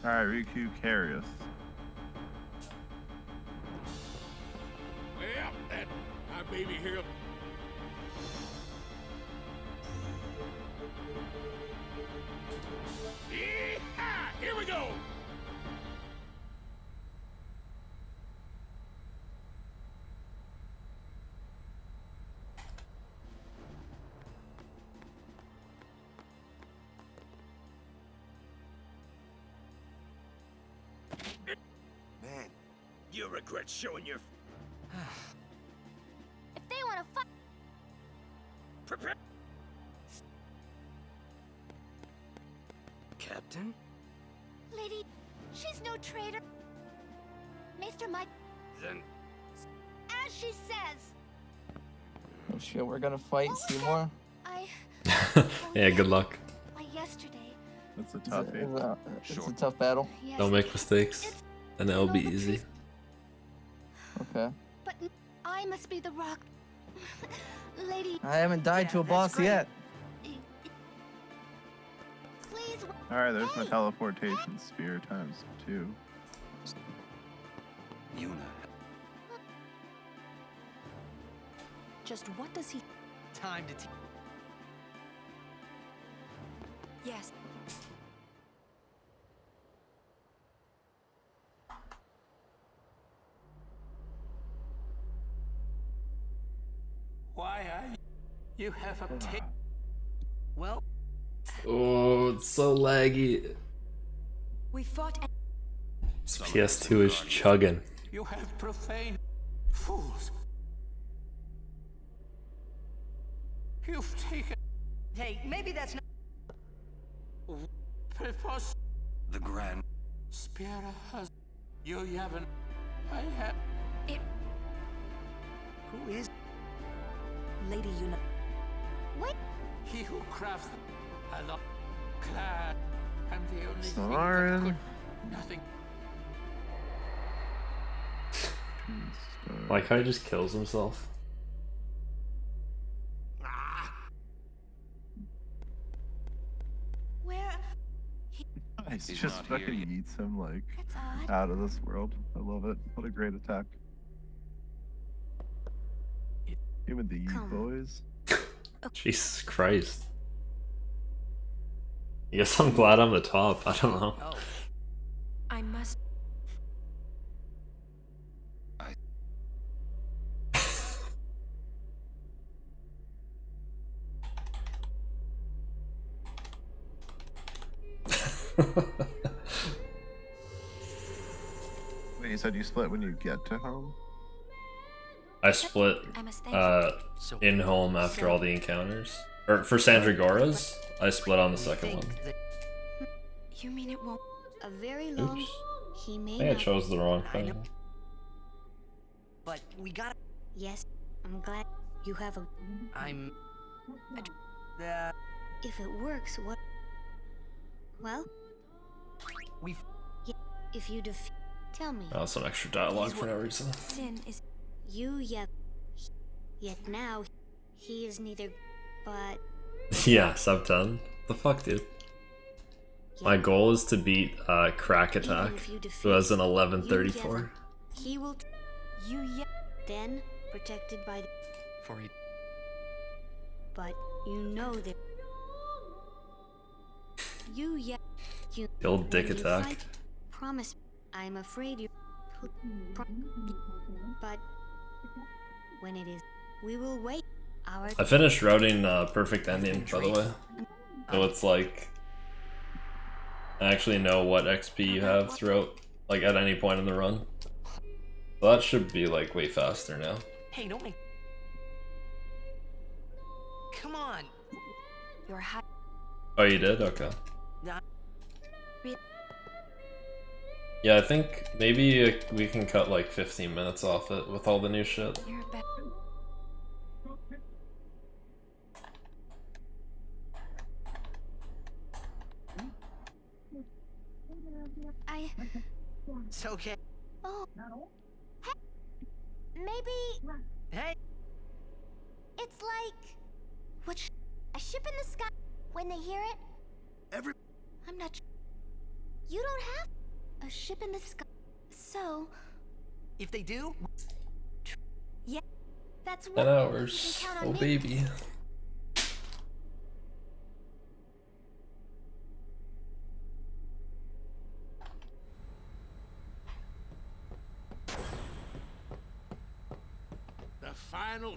Alright, Riku, carry us. Well, that my baby here. Yeehaw! Here we go. You regret showing your... If they want to fight... Prepare... Captain? Lady, she's no traitor. Maester Mike... Then... As she says. Oh shit, we're gonna fight Seymour. Yeah, good luck. Yesterday. It's a toughie. It's a tough battle. Yes. Don't make mistakes, and it'll be easy. Okay. But I must be the rock. Lady. I haven't died to a boss yet. Please. Alright, there's my teleportation spear times 2. Yuna. Just what does he... Time to... Yes. Why are you have obtained... Well... Oh, it's so laggy. We fought... This PS2 is chugging. You have profaned... Fools. You've taken... Hey, maybe that's not... Purpose... The Grand... Spira has... You haven't... I have... It... Who is... Lady Yuna. Wait. He who crafts the... I love... Clad... I'm the only thing that Soren. could... Nothing... Like how he just kills himself. Where... Nice, He's just not fucking here eats him like That's odd. out of this world. I love it. What a great attack. Even the Yeet boys. Jesus Christ. I guess I'm glad I'm the top. I don't know. I must... Wait, you said you split when you get to home? I split in home after all the encounters. Or for Sandragora's, I split on the second one. You mean it won't... A very long... Oops. He I may think I not... chose the wrong thing. But we gotta... Yes, I'm glad you have a... I'm... If it works, what... Well? We've... Yeah, if you defeat... Tell me. Oh, some extra dialogue for no reason. Sin is... You yet... Yet now, he is neither... But... Yeah, sub 10. The fuck, dude? My goal is to beat Crack Attack, who has an 1134. He will... You yet... Then, protected by the... For it. But, you know that... You yet... You... The old dick when you attack. fight, promise... I'm afraid you... But... When it is... We will wait. Our... I finished routing Perfect Ending, by the way. So it's like... I actually know what XP you have throughout, like at any point in the run. So that should be like way faster now. Hey, don't make... Come on. You're high... Oh, you did? Okay. Yeah, I think maybe we can cut like 15 minutes off it with all the new shit. You're better. It's okay. Oh. Hey. Maybe... Hey. It's like... What? A ship in the sky. When they hear it... I'm not... You don't have... A ship in the sky. So... If they do... Yeah. That's 10 what... hours. Oh, baby. The final...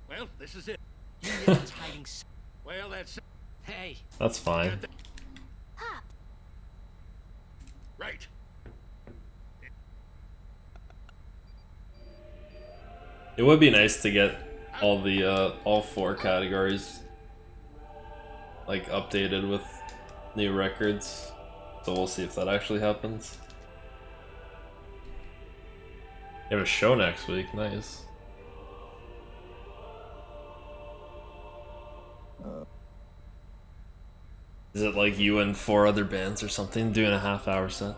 Well, this is it. It's hiding... Well, that's... Hey. That's fine. Right. It would be nice to get all 4 categories like updated with new records. So we'll see if that actually happens. You have a show next week, nice. Is it like you and 4 other bands or something doing a half-hour set?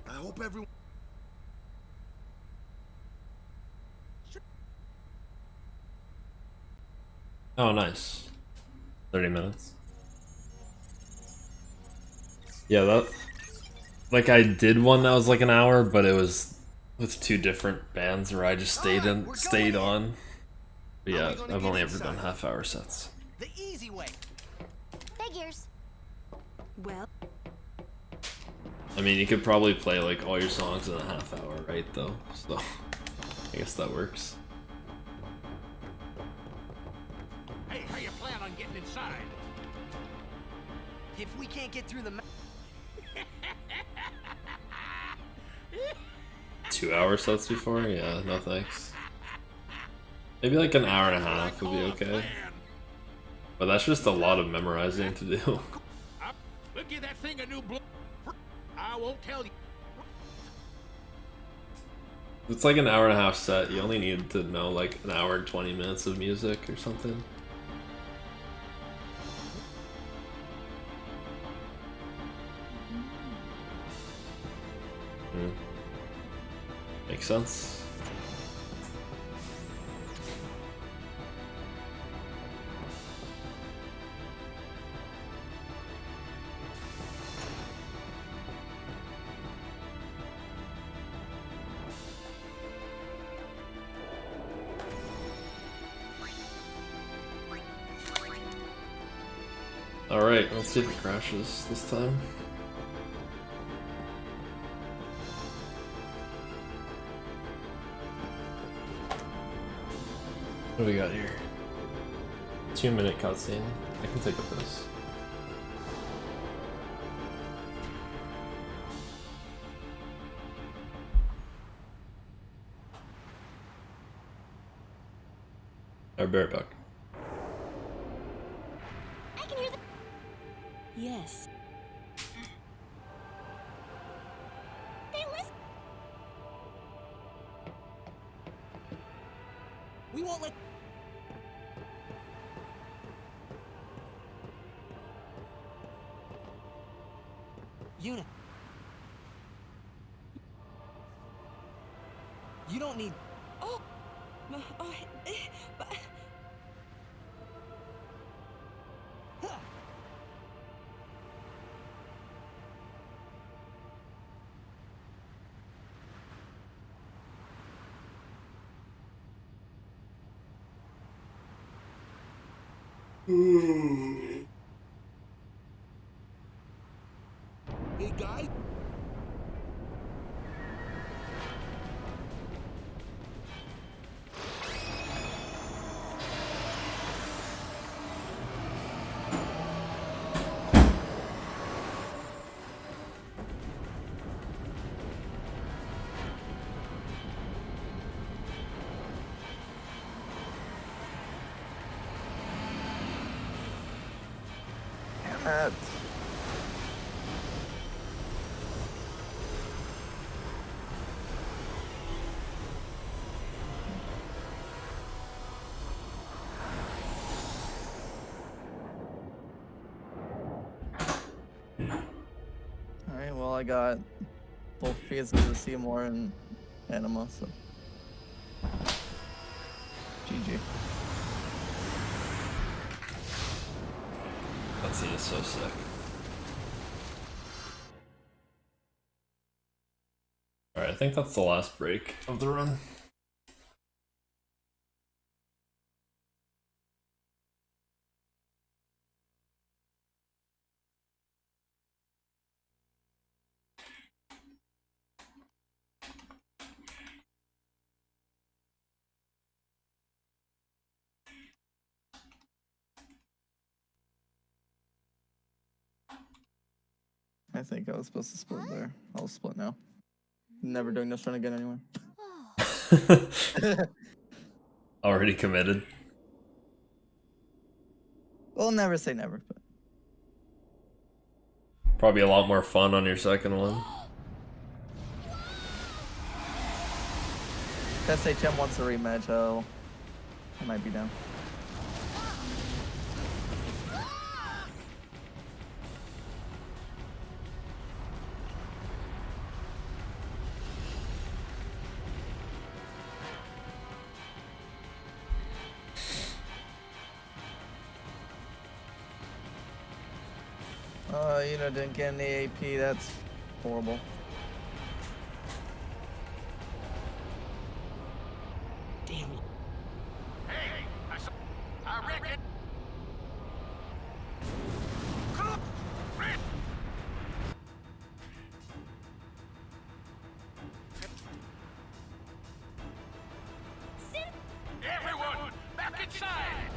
I hope everyone. Oh, nice. 30 minutes. Yeah, that... Like, I did one that was like an hour, but it was with 2 different bands where I just stayed on. But yeah, I've only ever done half-hour sets. The easy way. Figures. Well. I mean, you could probably play like all your songs in a half hour, right? Though, so I guess that works. Hey, how you plan on getting inside? If we can't get through the 2-hour sets before? Yeah, no thanks. Maybe like an hour and a half would be okay. But that's just a lot of memorizing to do. We'll give that thing a new blow. I won't tell you. It's like an hour and a half set. You only need to know like an hour and 20 minutes of music or something. Makes sense. Alright, let's see if it crashes this time. What do we got here? 2-minute cutscene. I can take up this. Our bear buck. I can hear the. Yes. They listen. We won't let. Una. You don't need. Oh. But. Hey, guys. Damn it. Alright, well, I got both phases of Seymour and Anima, so. GG. That scene is so sick. Alright, I think that's the last break of the run. I think I was supposed to split there. I'll split now. Never doing this run again anyway. Already committed. We'll never say never, but Probably a lot more fun on your second one. if SHM wants a rematch, I might be down. You know, didn't get any AP, that's horrible. Damn it. Hey, I reckon. Everyone, back inside.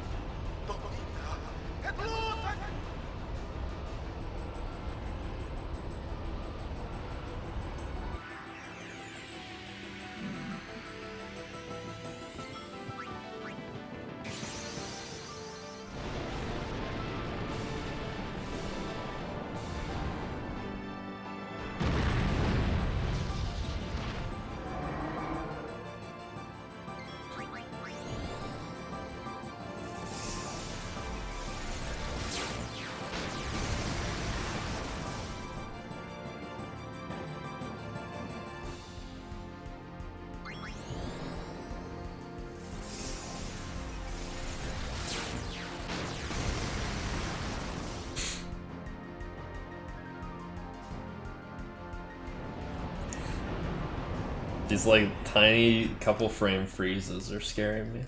These like tiny couple frame freezes are scaring me.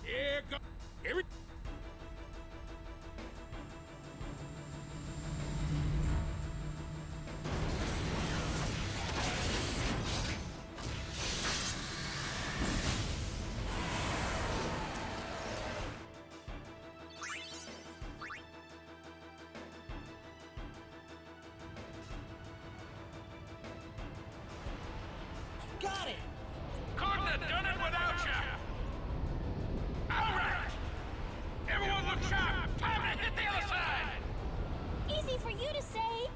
Here go. Here we Got it! couldn't have done it without you. All right. Everyone look sharp. Time to hit the other side. Easy for you to say.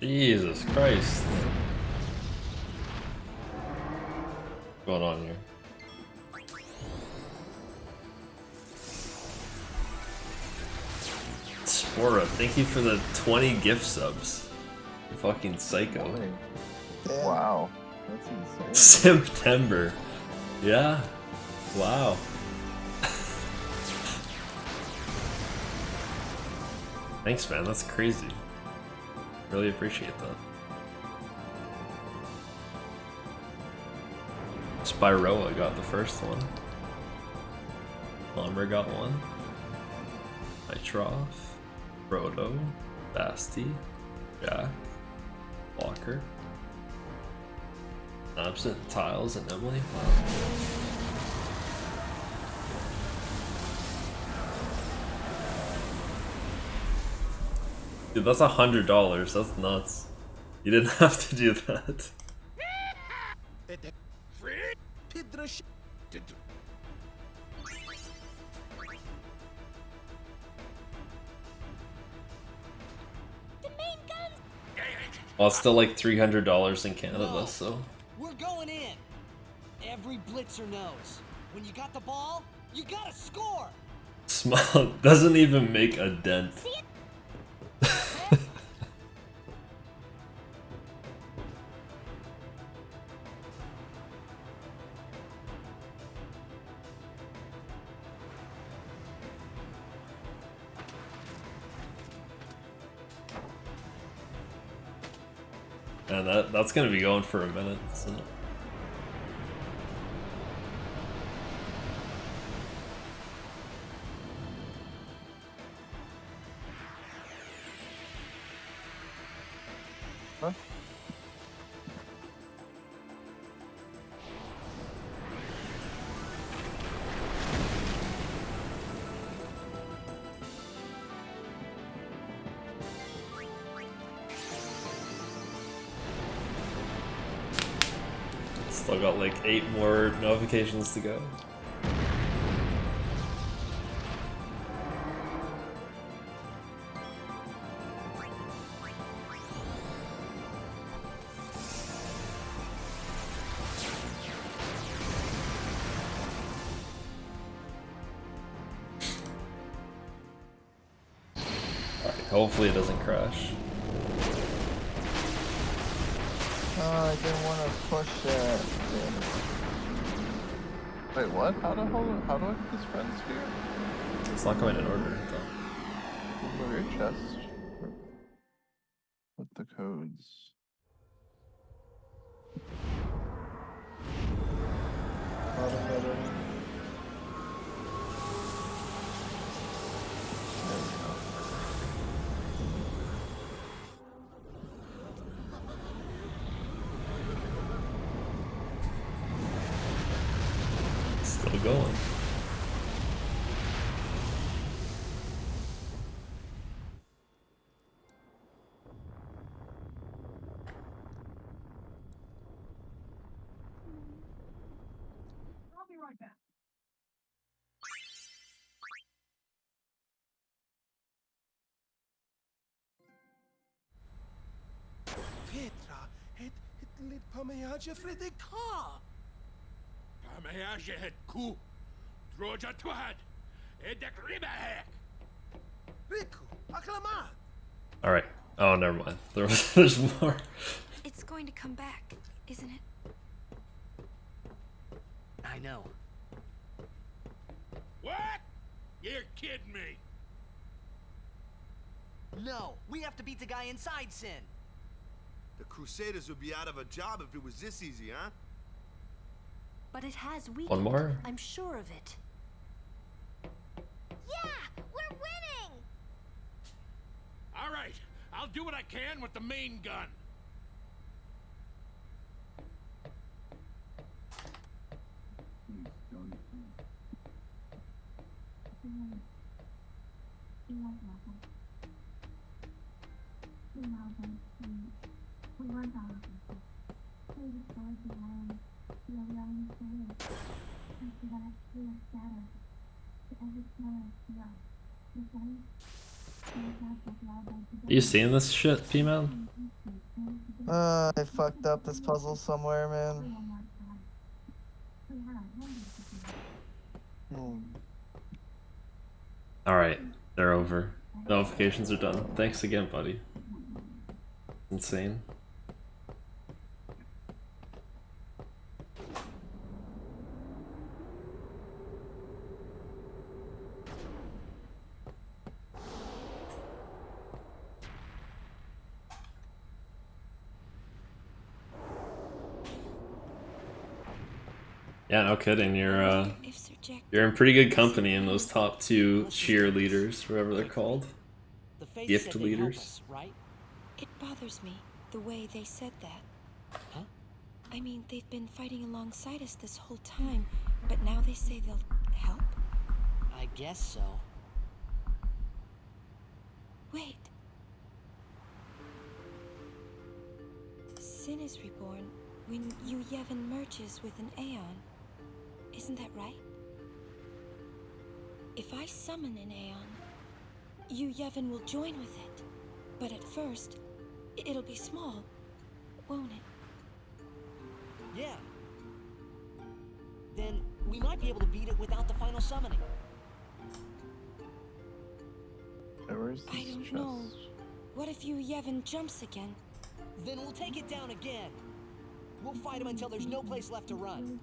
Jesus Christ. What's going on here? Spora, thank you for the 20 gift subs. You fucking psycho. Wow. That's insane. September. Yeah. Wow. Thanks, man. That's crazy. Really appreciate that. Spyroa got the first one. Bomber got one. Nitroff, Frodo, Basti, Jack, Walker, Absent, Tiles, and Emily. Wow. Dude, that's $100. That's nuts. You didn't have to do that. Well, it's still like $300 in Canada, so. We're going in. Every blitzer knows. When you got the ball, you gotta score. Small doesn't even make a dent. And that's gonna be going for a minute, so. Huh? Still got like 8 more notifications to go. Hopefully it doesn't crash. Oh, I didn't want to push that. Wait, what? How do I get this friend sphere? It's not going in order, Go to your chest. With the codes. Still going. I'll be right back. Petra, het lid pamejage Fredeka. Pamejage het ku. Droja twad. Edek ribahek. Riku, acclamat. Alright. Oh, never mind. There's more. It's going to come back, isn't it? I know. What? You're kidding me. No, we have to beat the guy inside Sin. The Crusaders would be out of a job if it was this easy, huh? But it has weakened. One more? I'm sure of it. Yeah, we're winning. All right, I'll do what I can with the main gun. Are you seeing this shit, P-Man? I fucked up this puzzle somewhere, man. Alright, they're over. Notifications are done. Thanks again, buddy. Insane. Yeah, no kidding. You're in pretty good company in those top 2 cheerleaders, whatever they're called. Gift leaders. Right? It bothers me the way they said that. Huh? I mean, they've been fighting alongside us this whole time, but now they say they'll help? I guess so. Wait. Sin is reborn when Yu Yevon merges with an Aeon. Isn't that right? If I summon an Aeon, Yu Yevon will join with it. But at first, it'll be small, won't it? Yeah. Then we might be able to beat it without the final summoning. I don't know. What if Yu Yevon jumps again? Then we'll take it down again. We'll fight him until there's no place left to run.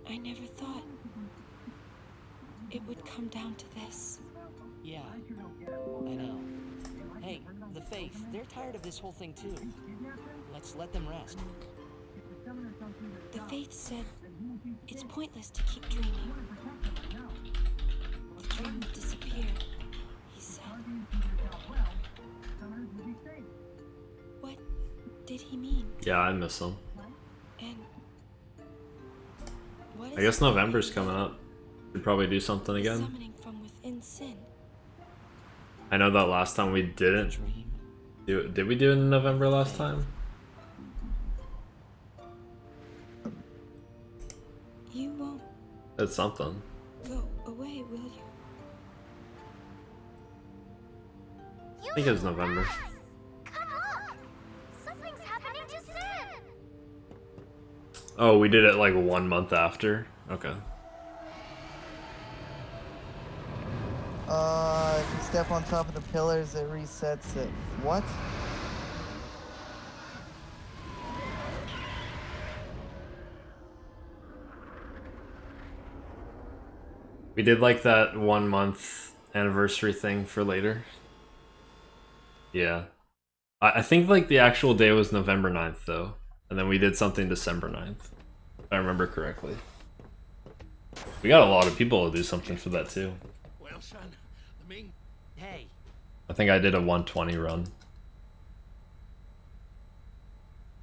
I never thought it would come down to this. Yeah, I know. Hey, the Faith, they're tired of this whole thing too. Let's let them rest. The Faith said it's pointless to keep dreaming. The dream will disappear, he said. What did he mean? Yeah, I miss him. And what I guess November's coming up. Should probably do something again. summoning from within sin? I know that last time we didn't do it. Did we do it in November last time? You won't It's something. go away, will you? I think it's November. Something's happening to Sin. Oh, we did it like 1 month after? Okay. If you step on top of the pillars, it resets it. What? We did like that 1 month anniversary thing for later. Yeah. I think like the actual day was November 9th though. And then we did something December 9th. If I remember correctly. We got a lot of people to do something for that too. Well, son, the main... Hey. I think I did a 120 run.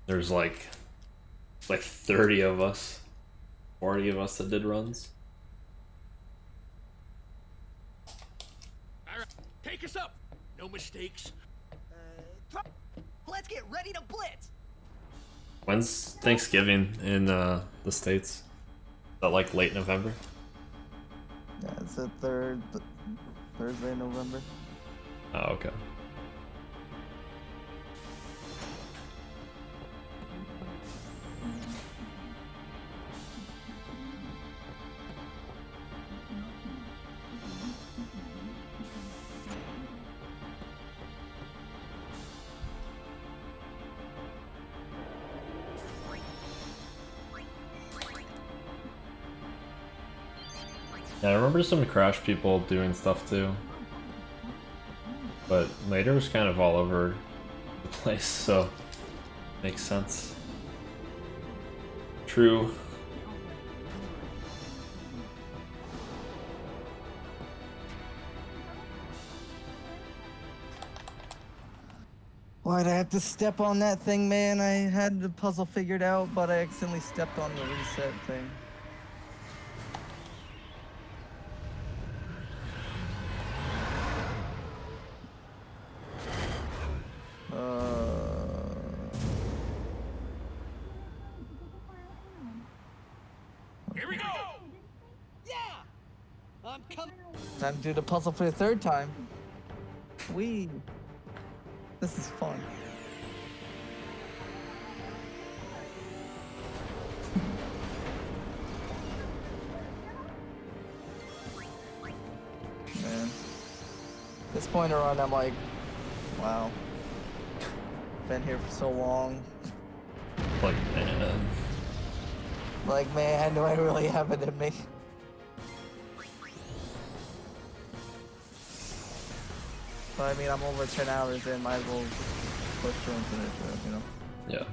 There's like 30 of us. 40 of us that did runs. All right, take us up. No mistakes. Let's get ready to blitz. When's Thanksgiving in the States? Is that like late November? Yeah, it's the third Thursday in November. Oh, okay. Yeah, I remember some Crash people doing stuff too. But later was kind of all over the place, so makes sense. True. Why'd I have to step on that thing, man? I had the puzzle figured out, but I accidentally stepped on the reset thing. Here we go! Yeah! I'm coming. Time to do the puzzle for the third time. This is fun. Man. At this point around, I'm like, wow. Been here for so long. Like, man. Like, man, do I really have it in me? But I mean, I'm over 10 hours in, might as well push through and finish it, you know? Yeah.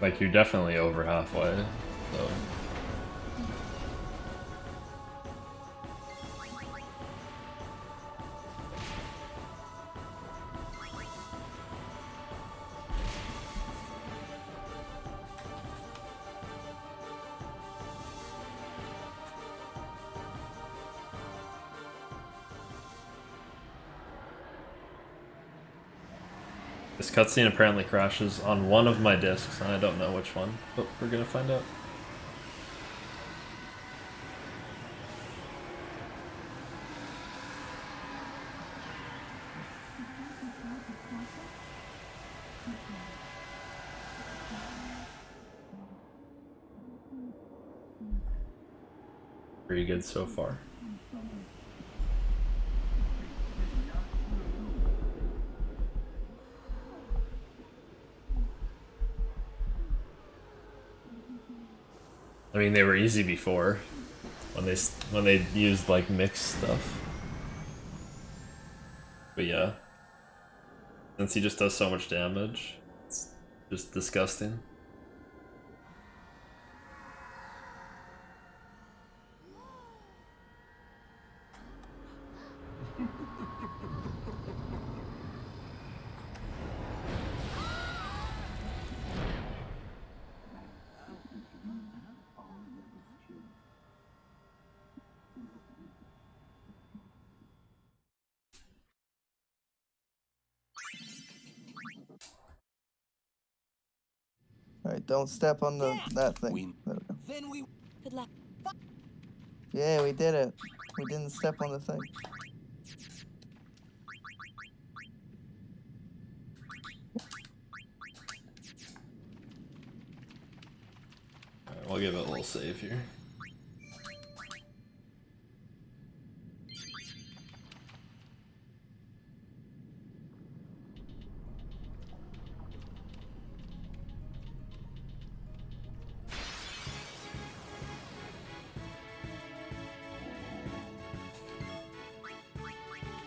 Like, you're definitely over halfway, so... This cutscene apparently crashes on one of my discs, and I don't know which one, but we're gonna find out. Pretty good so far. I mean, they were easy before, when they used like mixed stuff. But yeah, since he just does so much damage, it's just disgusting. Alright, don't step on that thing. There we go. Then we. Good luck. Yeah, we did it. We didn't step on the thing. Alright, we'll give it a little save here.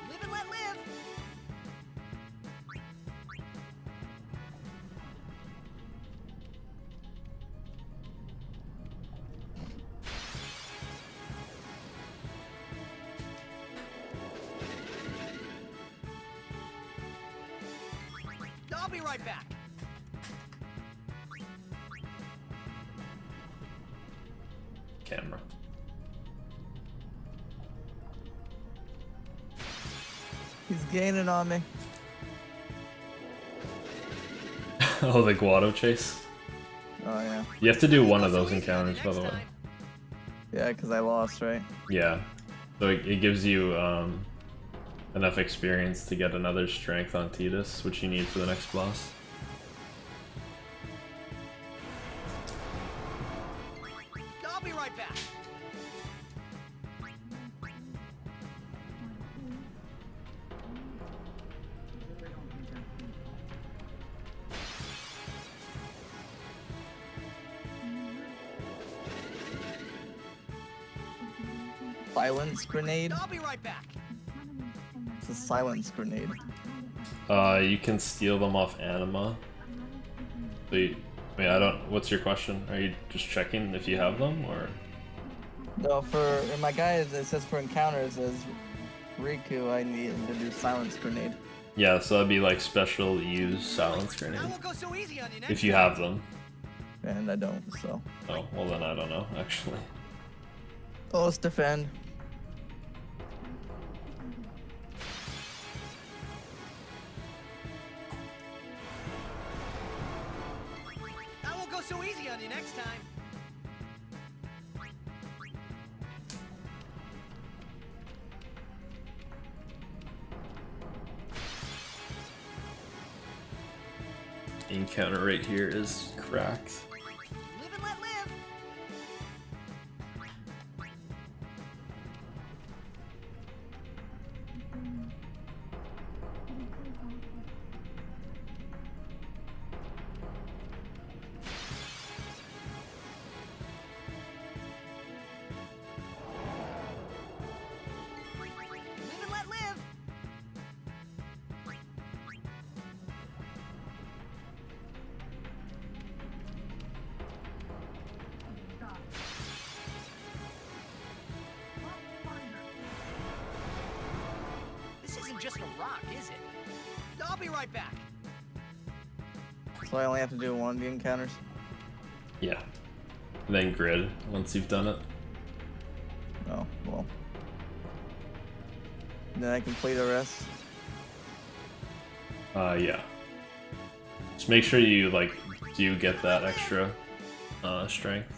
Live and let live. I'll be right back. Camera. He's gaining on me. Oh, the Guado chase? Oh, yeah. You have to do one of those encounters, by the way. Yeah, because I lost, right? Yeah. So it gives you enough experience to get another strength on Tidus, which you need for the next boss. I'll be right back. Silence grenade? I'll be right back. It's a silence grenade. You can steal them off Anima. Wait, I don't. What's your question? Are you just checking if you have them, or? No, for in my guide it says for encounters as Riku, I need to do silence grenade. Yeah, so that'd be like special use silence grenade. I won't go so easy on you next If you have them. And I don't, so. Oh, well then I don't know, actually. Oh, let's defend. I won't go so easy on you next time. Encounter right here is cracked. Live and let live. Live and let live. This isn't just a rock, is it? I'll be right back. So I only have to do one of the encounters? Yeah. Then grid, once you've done it. Oh, well. Then I can play the rest. Yeah. Just make sure you, like, do get that extra strength.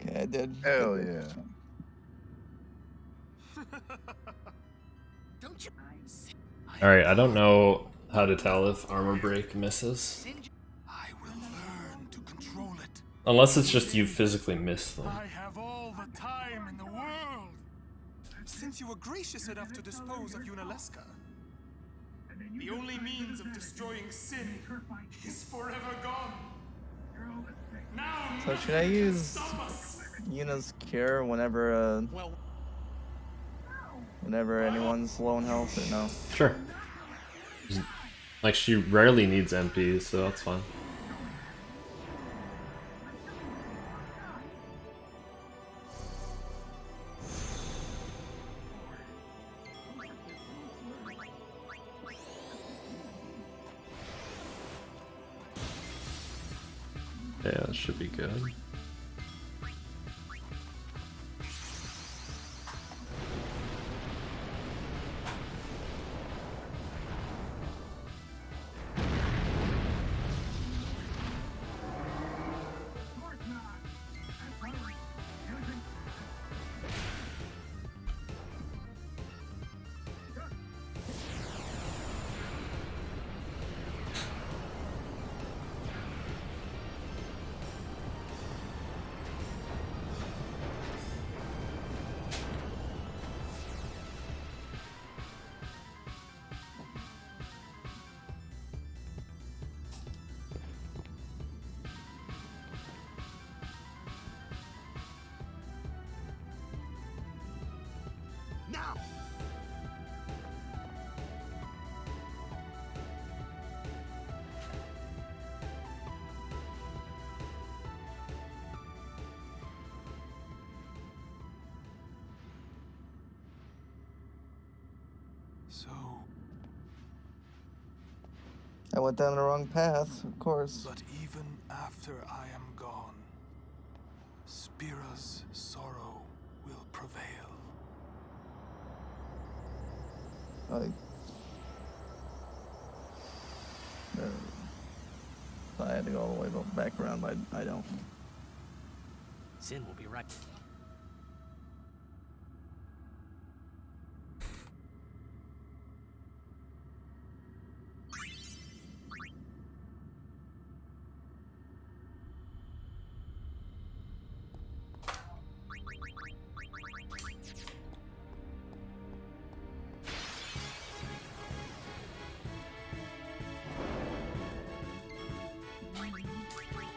Okay, I did. Hell yeah. Don't you? Alright, I don't know how to tell if armor break misses. I will learn to control it. Unless it's just you physically miss them. I have all the time in the world. Since you were gracious enough to dispose of Unalesca, the only means of destroying sin is forever gone. Now, So should I use Yuna's cure whenever whenever anyone's low in health or no? Sure. Like, she rarely needs MPs, so that's fine. Yeah, that should be good. Now! So, I went down the wrong path, of course. but even after I am gone, Spira's sorrow will prevail. I had to go all the way back around, but I don't. Sin will be right.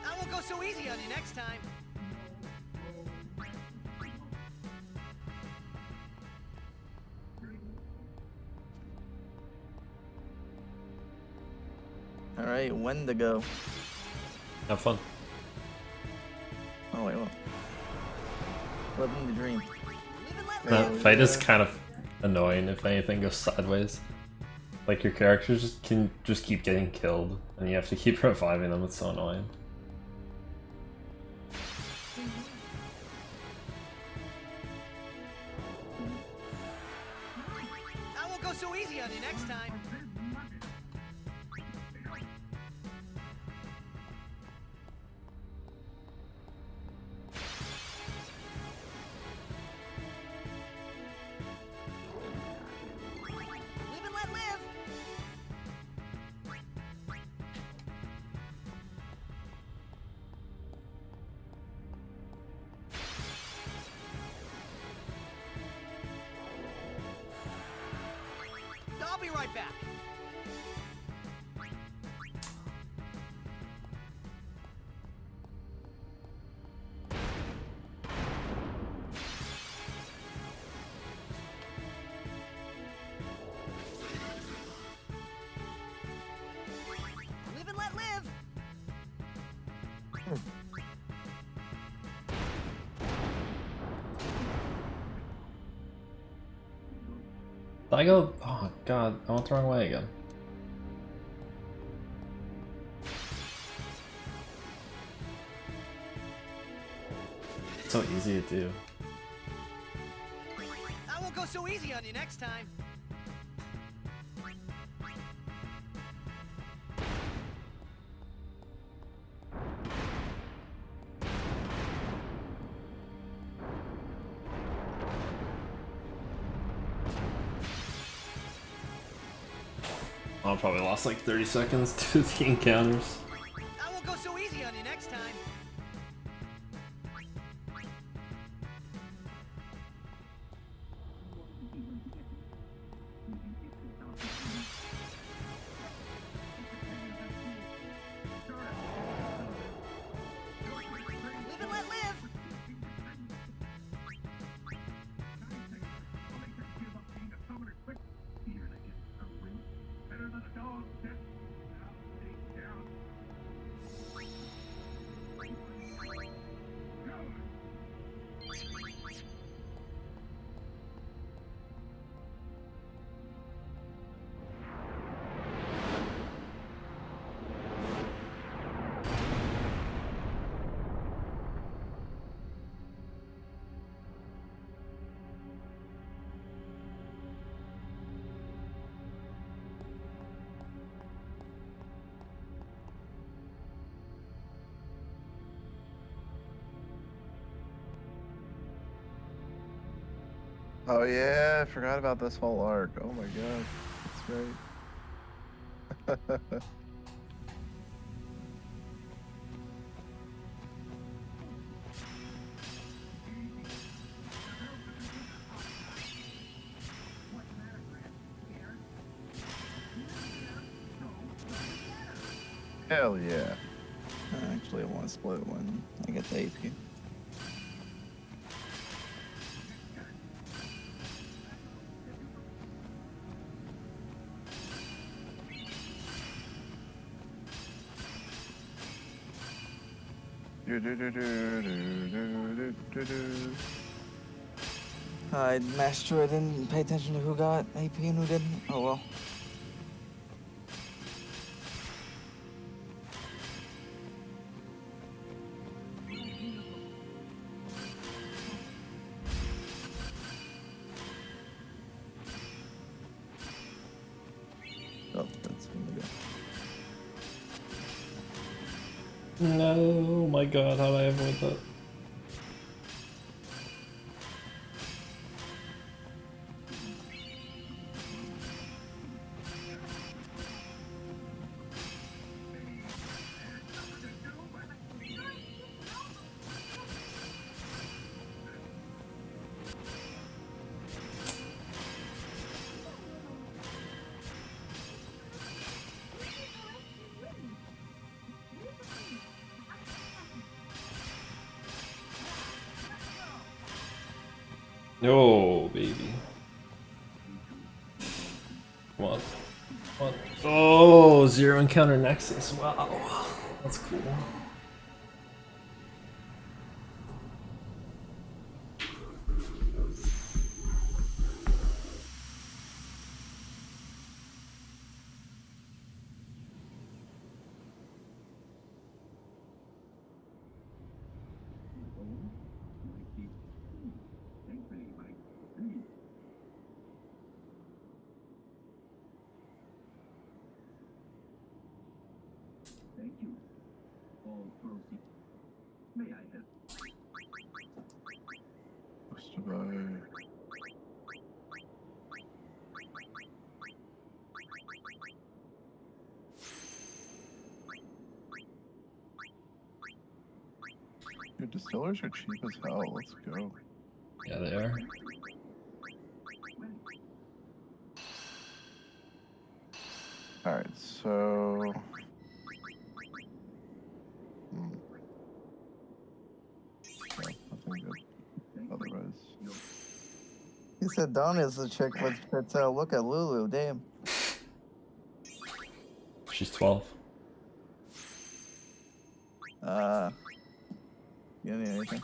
I won't go so easy on you next time. All right, when to go? Have fun. Oh wait, what? Living the dream. That fight is kind of annoying if anything goes sideways. Like, your characters can just keep getting killed, and you have to keep reviving them. It's so annoying. I won't go so easy on you next time. Live and let live. I'll be right back. Live and let live. Did I go? Oh god, I went the wrong way again. It's so easy to do. I won't go so easy on you next time. I probably lost like 30 seconds to the encounters. I won't go so easy on you next time. Live and let live. Oh yeah, I forgot about this whole arc. Oh my god, that's right. Hell yeah. Actually, I want to split when I get the AP. I mashed sure I didn't pay attention to who got AP and who didn't. Oh well. Oh, that's gonna go. No, oh my god, how did I avoid that? Oh, baby. Come on. Come on. Oh, zero encounter Nexus. Wow. That's cool. Dude, distillers are cheap as hell. Let's go. Yeah, they are. Alright, so... Yeah, nothing good. Otherwise... He said Donna's the chick with look at Lulu, damn. She's 12. You don't need anything.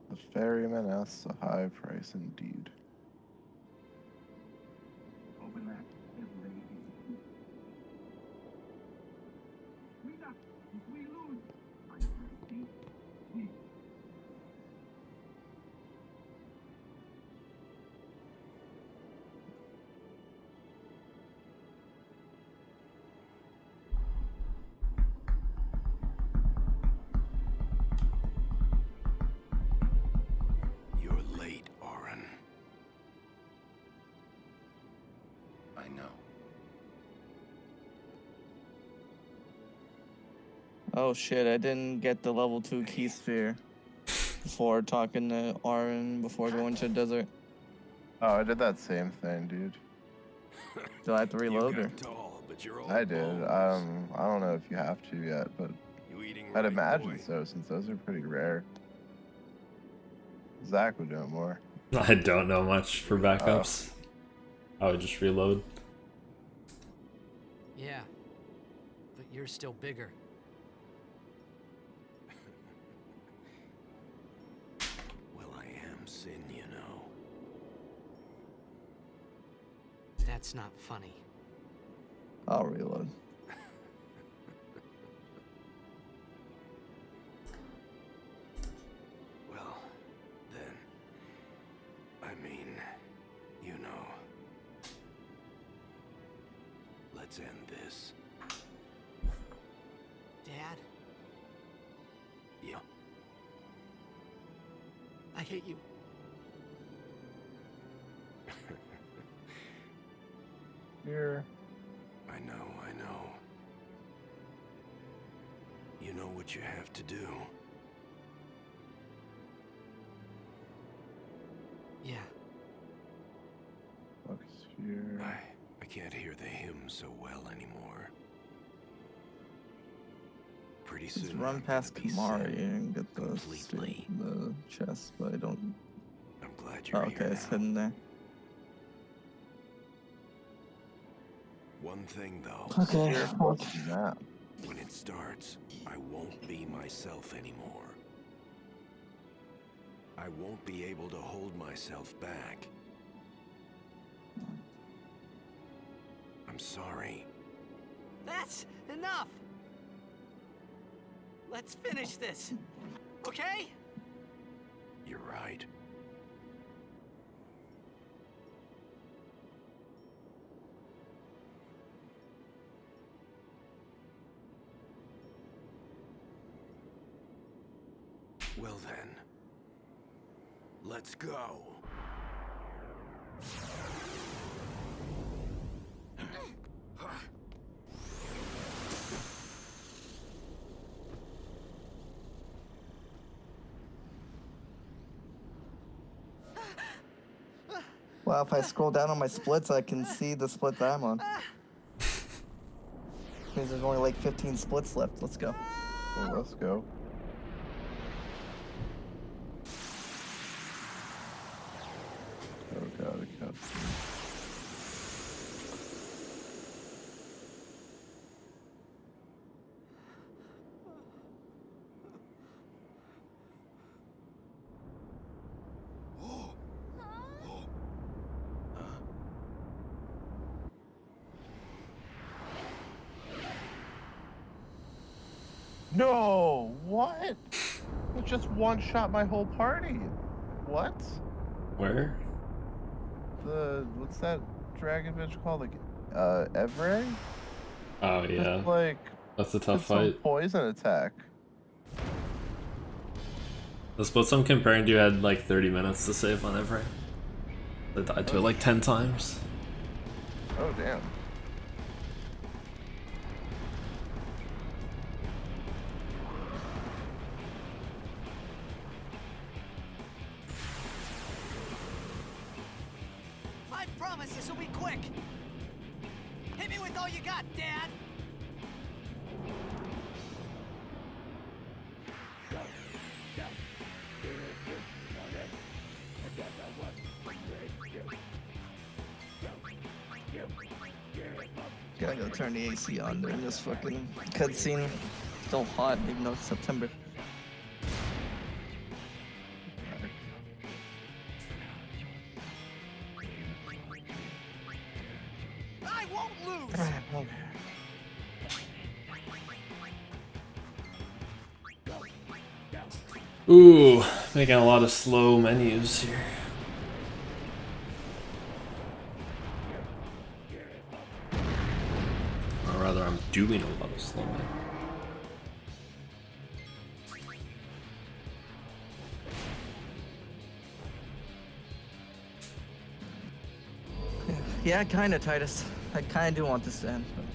The ferryman asks a high price indeed. You're late, Oren. I know. Oh shit, I didn't get the level 2 key sphere before talking to Aaron before going to the desert. Oh, I did that same thing, dude. Do I have to reload or? I did. I don't know if you have to yet, but I'd imagine so, since those are pretty rare. Zach would know more. I don't know much for backups. Oh, just reload. Yeah, but you're still bigger. Well, I am Sin, you know. That's not funny. I'll reload. Well, then, I mean, you know. Let's end this. Dad, Yeah. I hate you. Here. I know. You know what you have to do. Yeah. Focus here. I can't hear the hymn so well anymore. Pretty Just soon run I'm past gonna be Kamari Sin and get the completely. the chest, but I don't. I'm glad Oh, you're okay, here it's now. hidden there. One thing though. Okay. Yeah. When it starts, I won't be myself anymore. I won't be able to hold myself back. I'm sorry. That's enough. Let's finish this. Okay? You're right. Well then, let's go. Wow, if I scroll down on my splits, I can see the split that I'm on. Means there's only like 15 splits left. Let's go. Well, let's go. Oh god, a cutscene. No! What? It just one-shot my whole party. What? Where? What's that dragon bitch called? Like, Evray? Oh yeah. Just, like, That's a tough did some fight. poison attack. The splits I'm comparing to had like 30 minutes to save on every. I died to it like 10 times. Oh damn. I promise this will be quick. Hit me with all you got, Dad. Gotta go turn the AC on during this fucking cutscene. Still hot, even though it's September. I won't lose. Ooh, making a lot of slow menus here. Or rather, I'm doing a lot of slow menus. Yeah, kinda, Titus. I kinda do want this to end. But...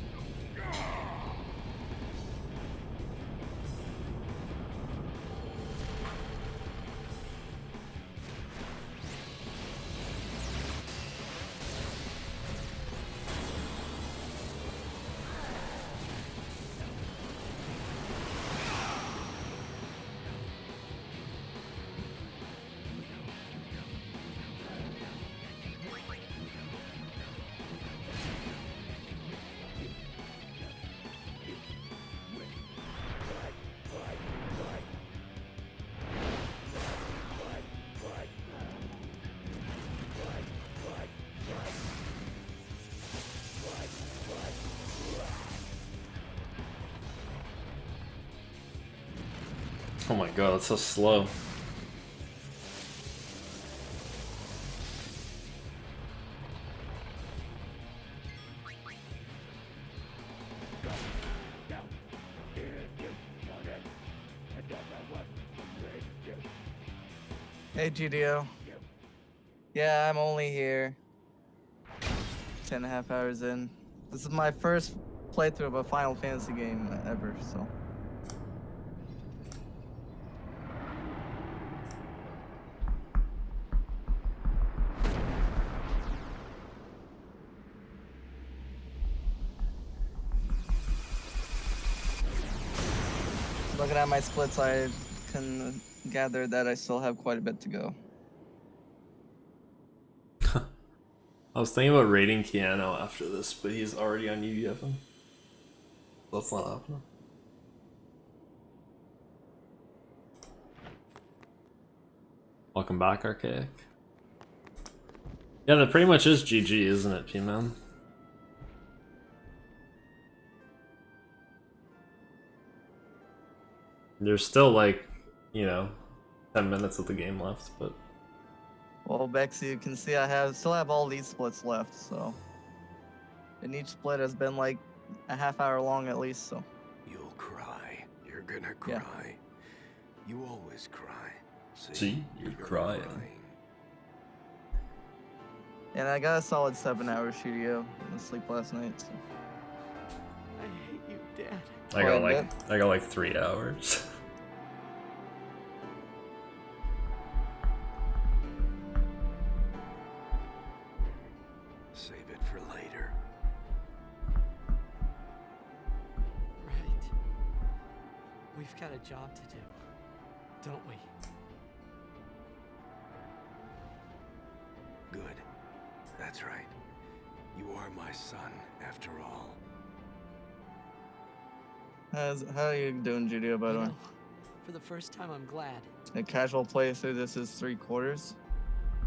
Oh my god, that's so slow. Hey, GDO. Yeah, I'm only here 10.5 hours in. This is my first playthrough of a Final Fantasy game ever, so. Looking at my splits, I can gather that I still have quite a bit to go. I was thinking about raiding Keanu after this, but he's already on UEFN. That's not happening. Welcome back, Archaic. Yeah, that pretty much is GG, isn't it, P-Man? There's still like, you know, 10 minutes of the game left, but... Well, Bexy, you can see I still have all these splits left, so. And each split has been like a half hour long at least, so. You'll cry. You're gonna cry. Yeah. You always cry. See? You're crying. And I got a solid 7 hours studio in sleep last night, so. I hate you, Dad. I got like 3 hours. Save it for later. Right. We've got a job to do, don't we? Good. That's right. You are my son, after all. How are you doing, GDO, by the way? For the first time, I'm glad A casual playthrough, this is 3/4.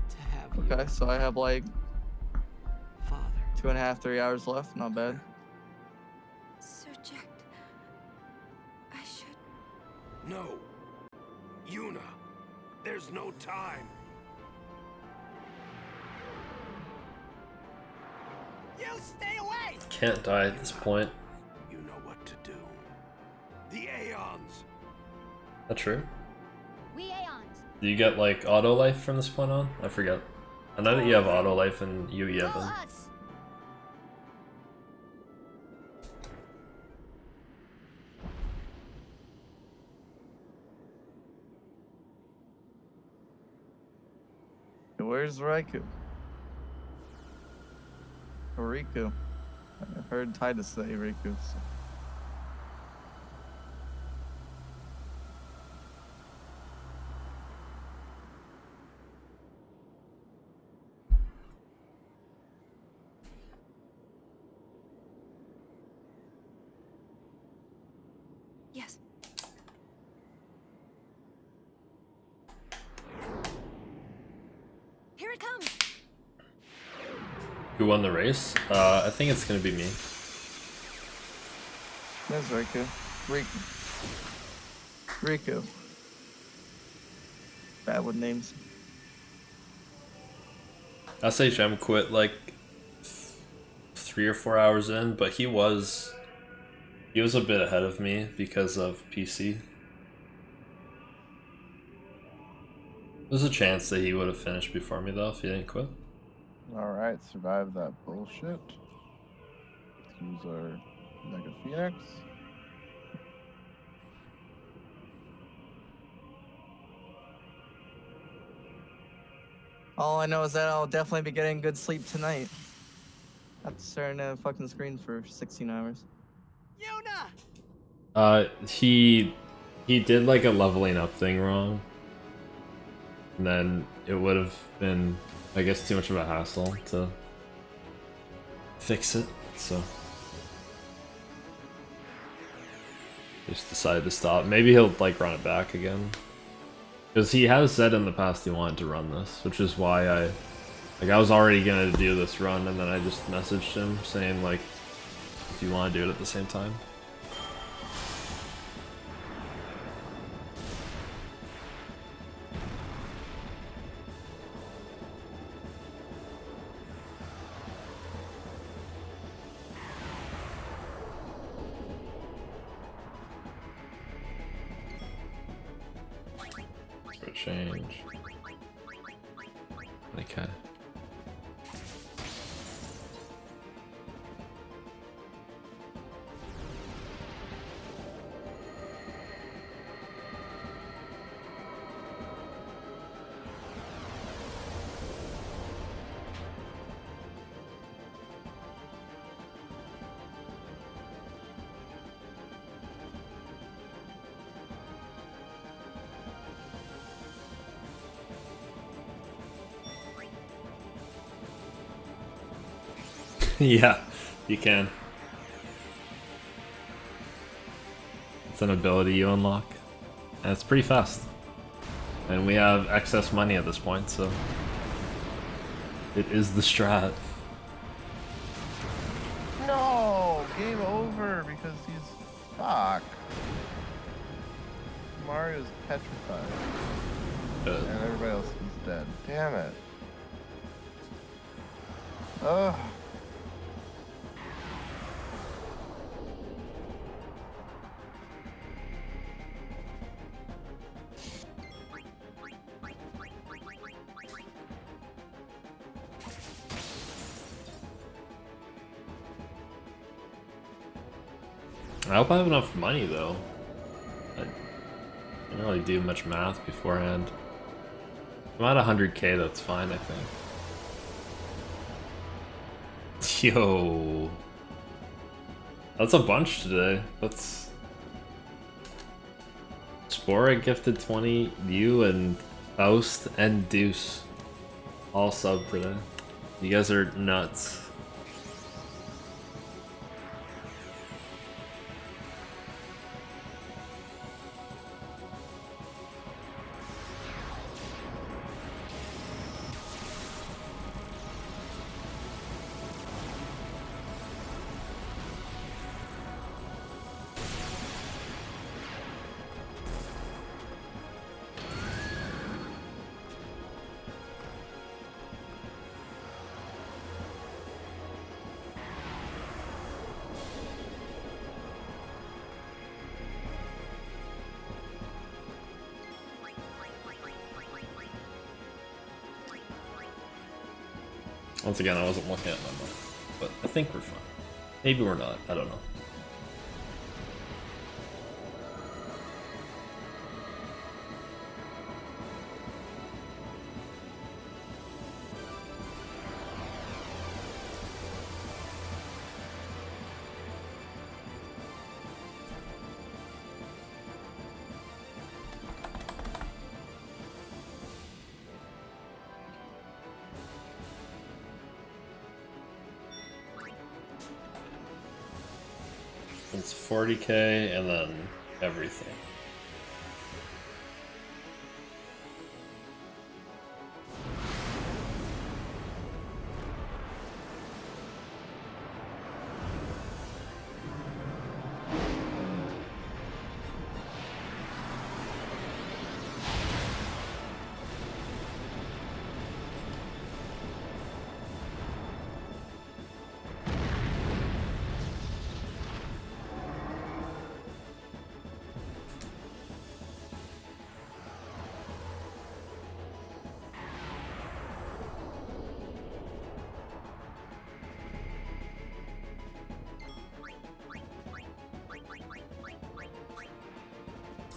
to have you. Okay, so I have like Father. 2.5, 3 hours left, not bad. Sir Jack, I should... No! Yuna! There's no time! You stay away! Can't die at this point. You know what to do. The Aeons! That's true. We Aeons. Do you get like auto life from this point on? I forget. I know that you have auto life in UE7. Where's Raikou? Or Riku? I heard Titus say Riku. So. Yes. Here it comes. Who won the race? I think it's gonna be me. That's Riku. Riku. Bad with names. SHM quit like 3 or 4 hours in, but he was a bit ahead of me because of PC. There's a chance that he would have finished before me though if he didn't quit. Alright, survive that bullshit. Use our Mega Phoenix. All I know is that I'll definitely be getting good sleep tonight. After staring at a fucking screen for 16 hours. He did like a leveling up thing wrong. And then it would have been, I guess, too much of a hassle to fix it, so just decided to stop. Maybe he'll like run it back again. Because he has said in the past he wanted to run this, which is why I was already gonna do this run, and then I just messaged him saying like, if you want to do it at the same time. change. Okay. Yeah, you can. It's an ability you unlock. And it's pretty fast. And we have excess money at this point, so it is the strat. No! Game over because he's fuck. Mario's petrified. And everybody else is dead. Damn it. Ugh. I hope I have enough money though. I didn't really do much math beforehand. I'm at 100k, that's fine, I think. Yo. That's a bunch today. That's... Spora gifted 20, you and Faust and Deuce all sub today. You guys are nuts. Once again, I wasn't looking at my money, but I think we're fine. Maybe we're not, I don't know. It's 40k and then everything.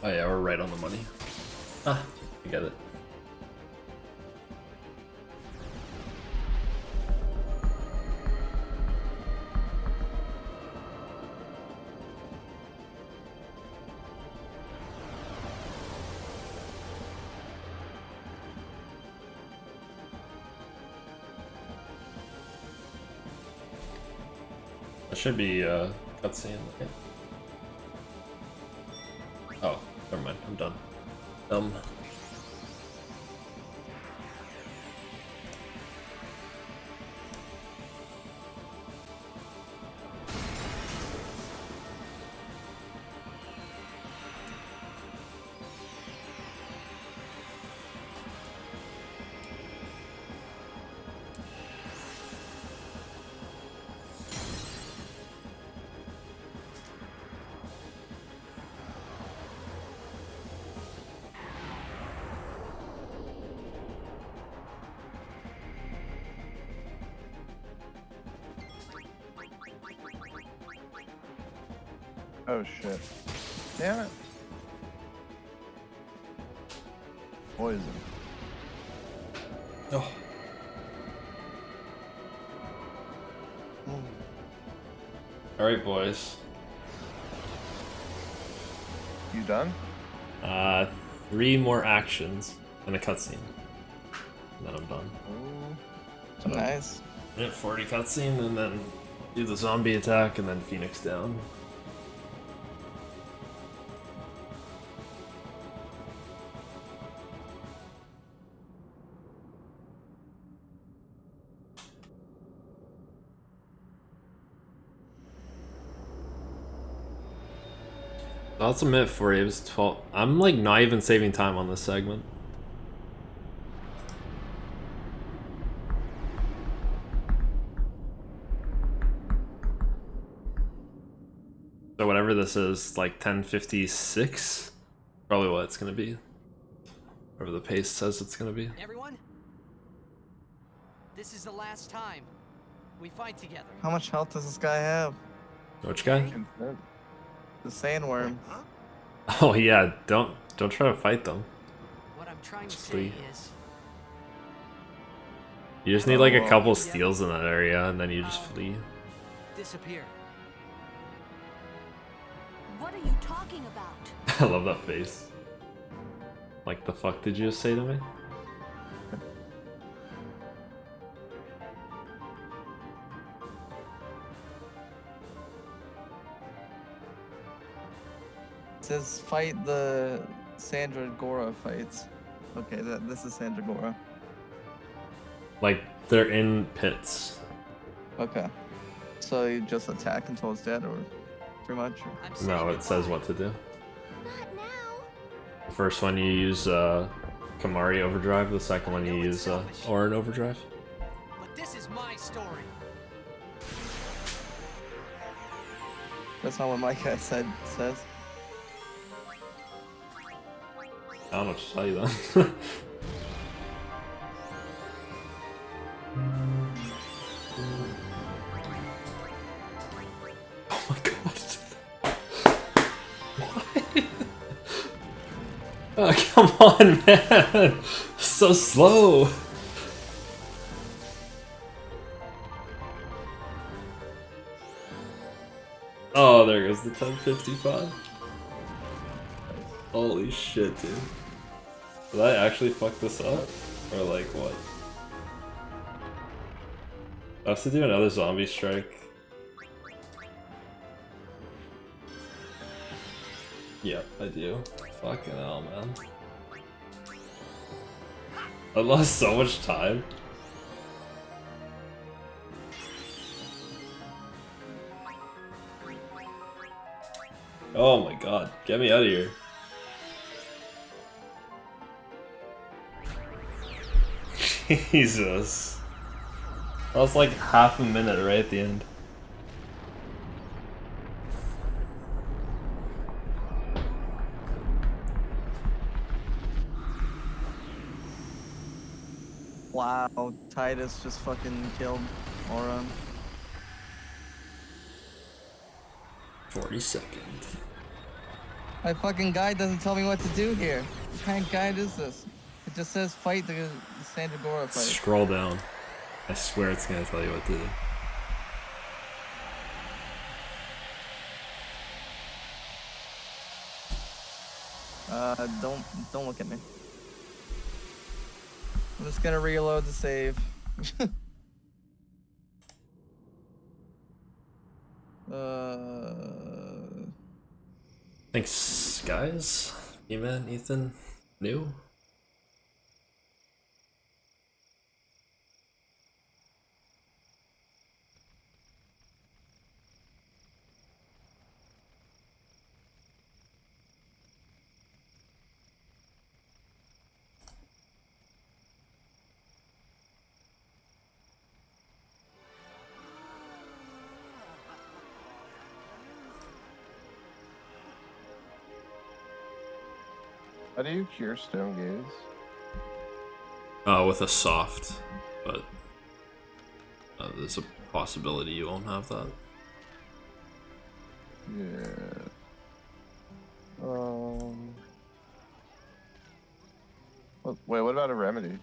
Oh yeah, we're right on the money. Ah, I get it. That should be cutscene. Okay. Oh, never mind. I'm done. Oh shit. Damn it. Poison. Oh. Alright, boys. You done? 3 more actions and a cutscene. And then I'm done. So nice. Minute 40 cutscene, and then do the zombie attack, and then Phoenix down. That's a minute 40. It was 12. I'm like not even saving time on this segment. So whatever this is, like 10:56, probably what it's gonna be. Whatever the pace says it's gonna be. Everyone, this is the last time we fight together. How much health does this guy have? Which guy? The sandworm. Oh yeah, don't try to fight them. What I'm trying to Flee. say is, You just need like a couple steals in that area, and then you just flee. disappear. What are you talking about? I love that face. Like, the fuck did you just say to me? It says fight the Sandra Gora fights. Okay, this is Sandra Gora. Like, they're in pits. Okay. So you just attack until it's dead, or pretty much? Or? No, it says what to do. The first one you use Kamari Overdrive, the second one you use Orin Overdrive. But this is my story. That's not what my guy says. I don't know what to tell you then. Oh my god. Why? Oh, come on, man! So slow! Oh, there goes the 1055. Holy shit, dude. Did I actually fuck this up? Or like what? I have to do another zombie strike. Yep, I do. Fucking hell, man. I lost so much time. Oh my god, get me out of here. Jesus. That was like half a minute right at the end. Wow, Titus just fucking killed Auron. 42nd. My fucking guide doesn't tell me what to do here. What kind of guide is this? It just says fight the Sandra Gora fight. Scroll down. I swear it's gonna tell you what to do. Don't look at me. I'm just gonna reload the save. Thanks, guys. E-Man, Ethan, new. How do you cure stone gaze? With a soft, but there's a possibility you won't have that. Yeah. Wait, what about a remedy?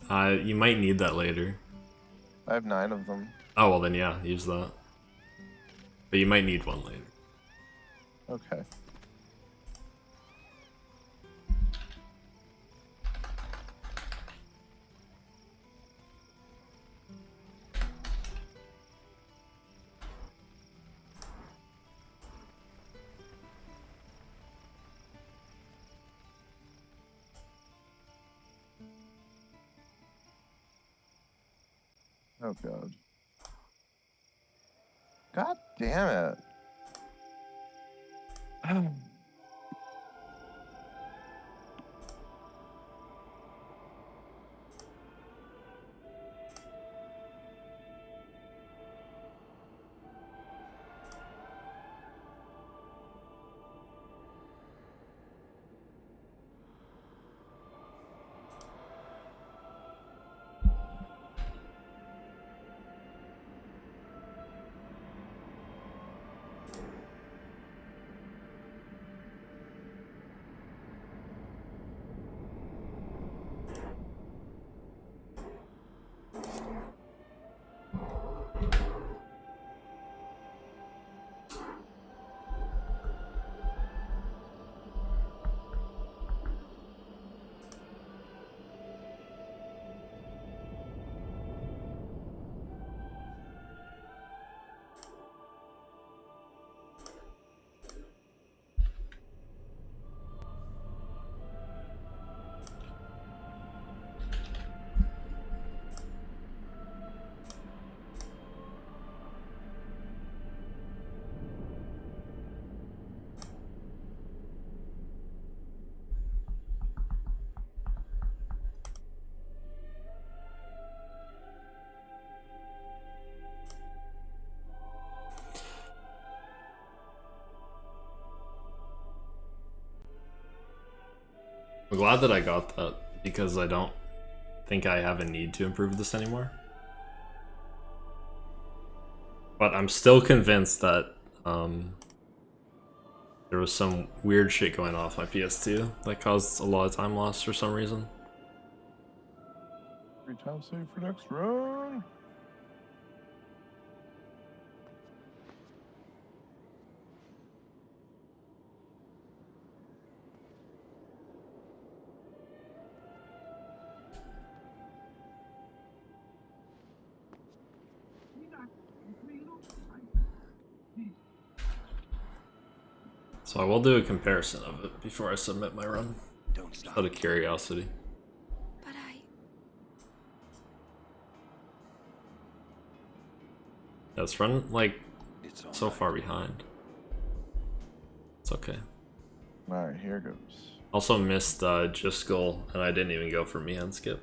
You might need that later. I have 9 of them. Oh, well then yeah, use that. But you might need one later. Okay. Oh god. God damn it. I'm glad that I got that, because I don't think I have a need to improve this anymore. But I'm still convinced that there was some weird shit going on with my PS2 that caused a lot of time loss for some reason. 3 times save for next run. So I will do a comparison of it before I submit my run. Just out of curiosity. But Yeah, it's run like so far behind. It's okay. Alright, here goes. Also missed Jiskel, and I didn't even go for Mihan skip.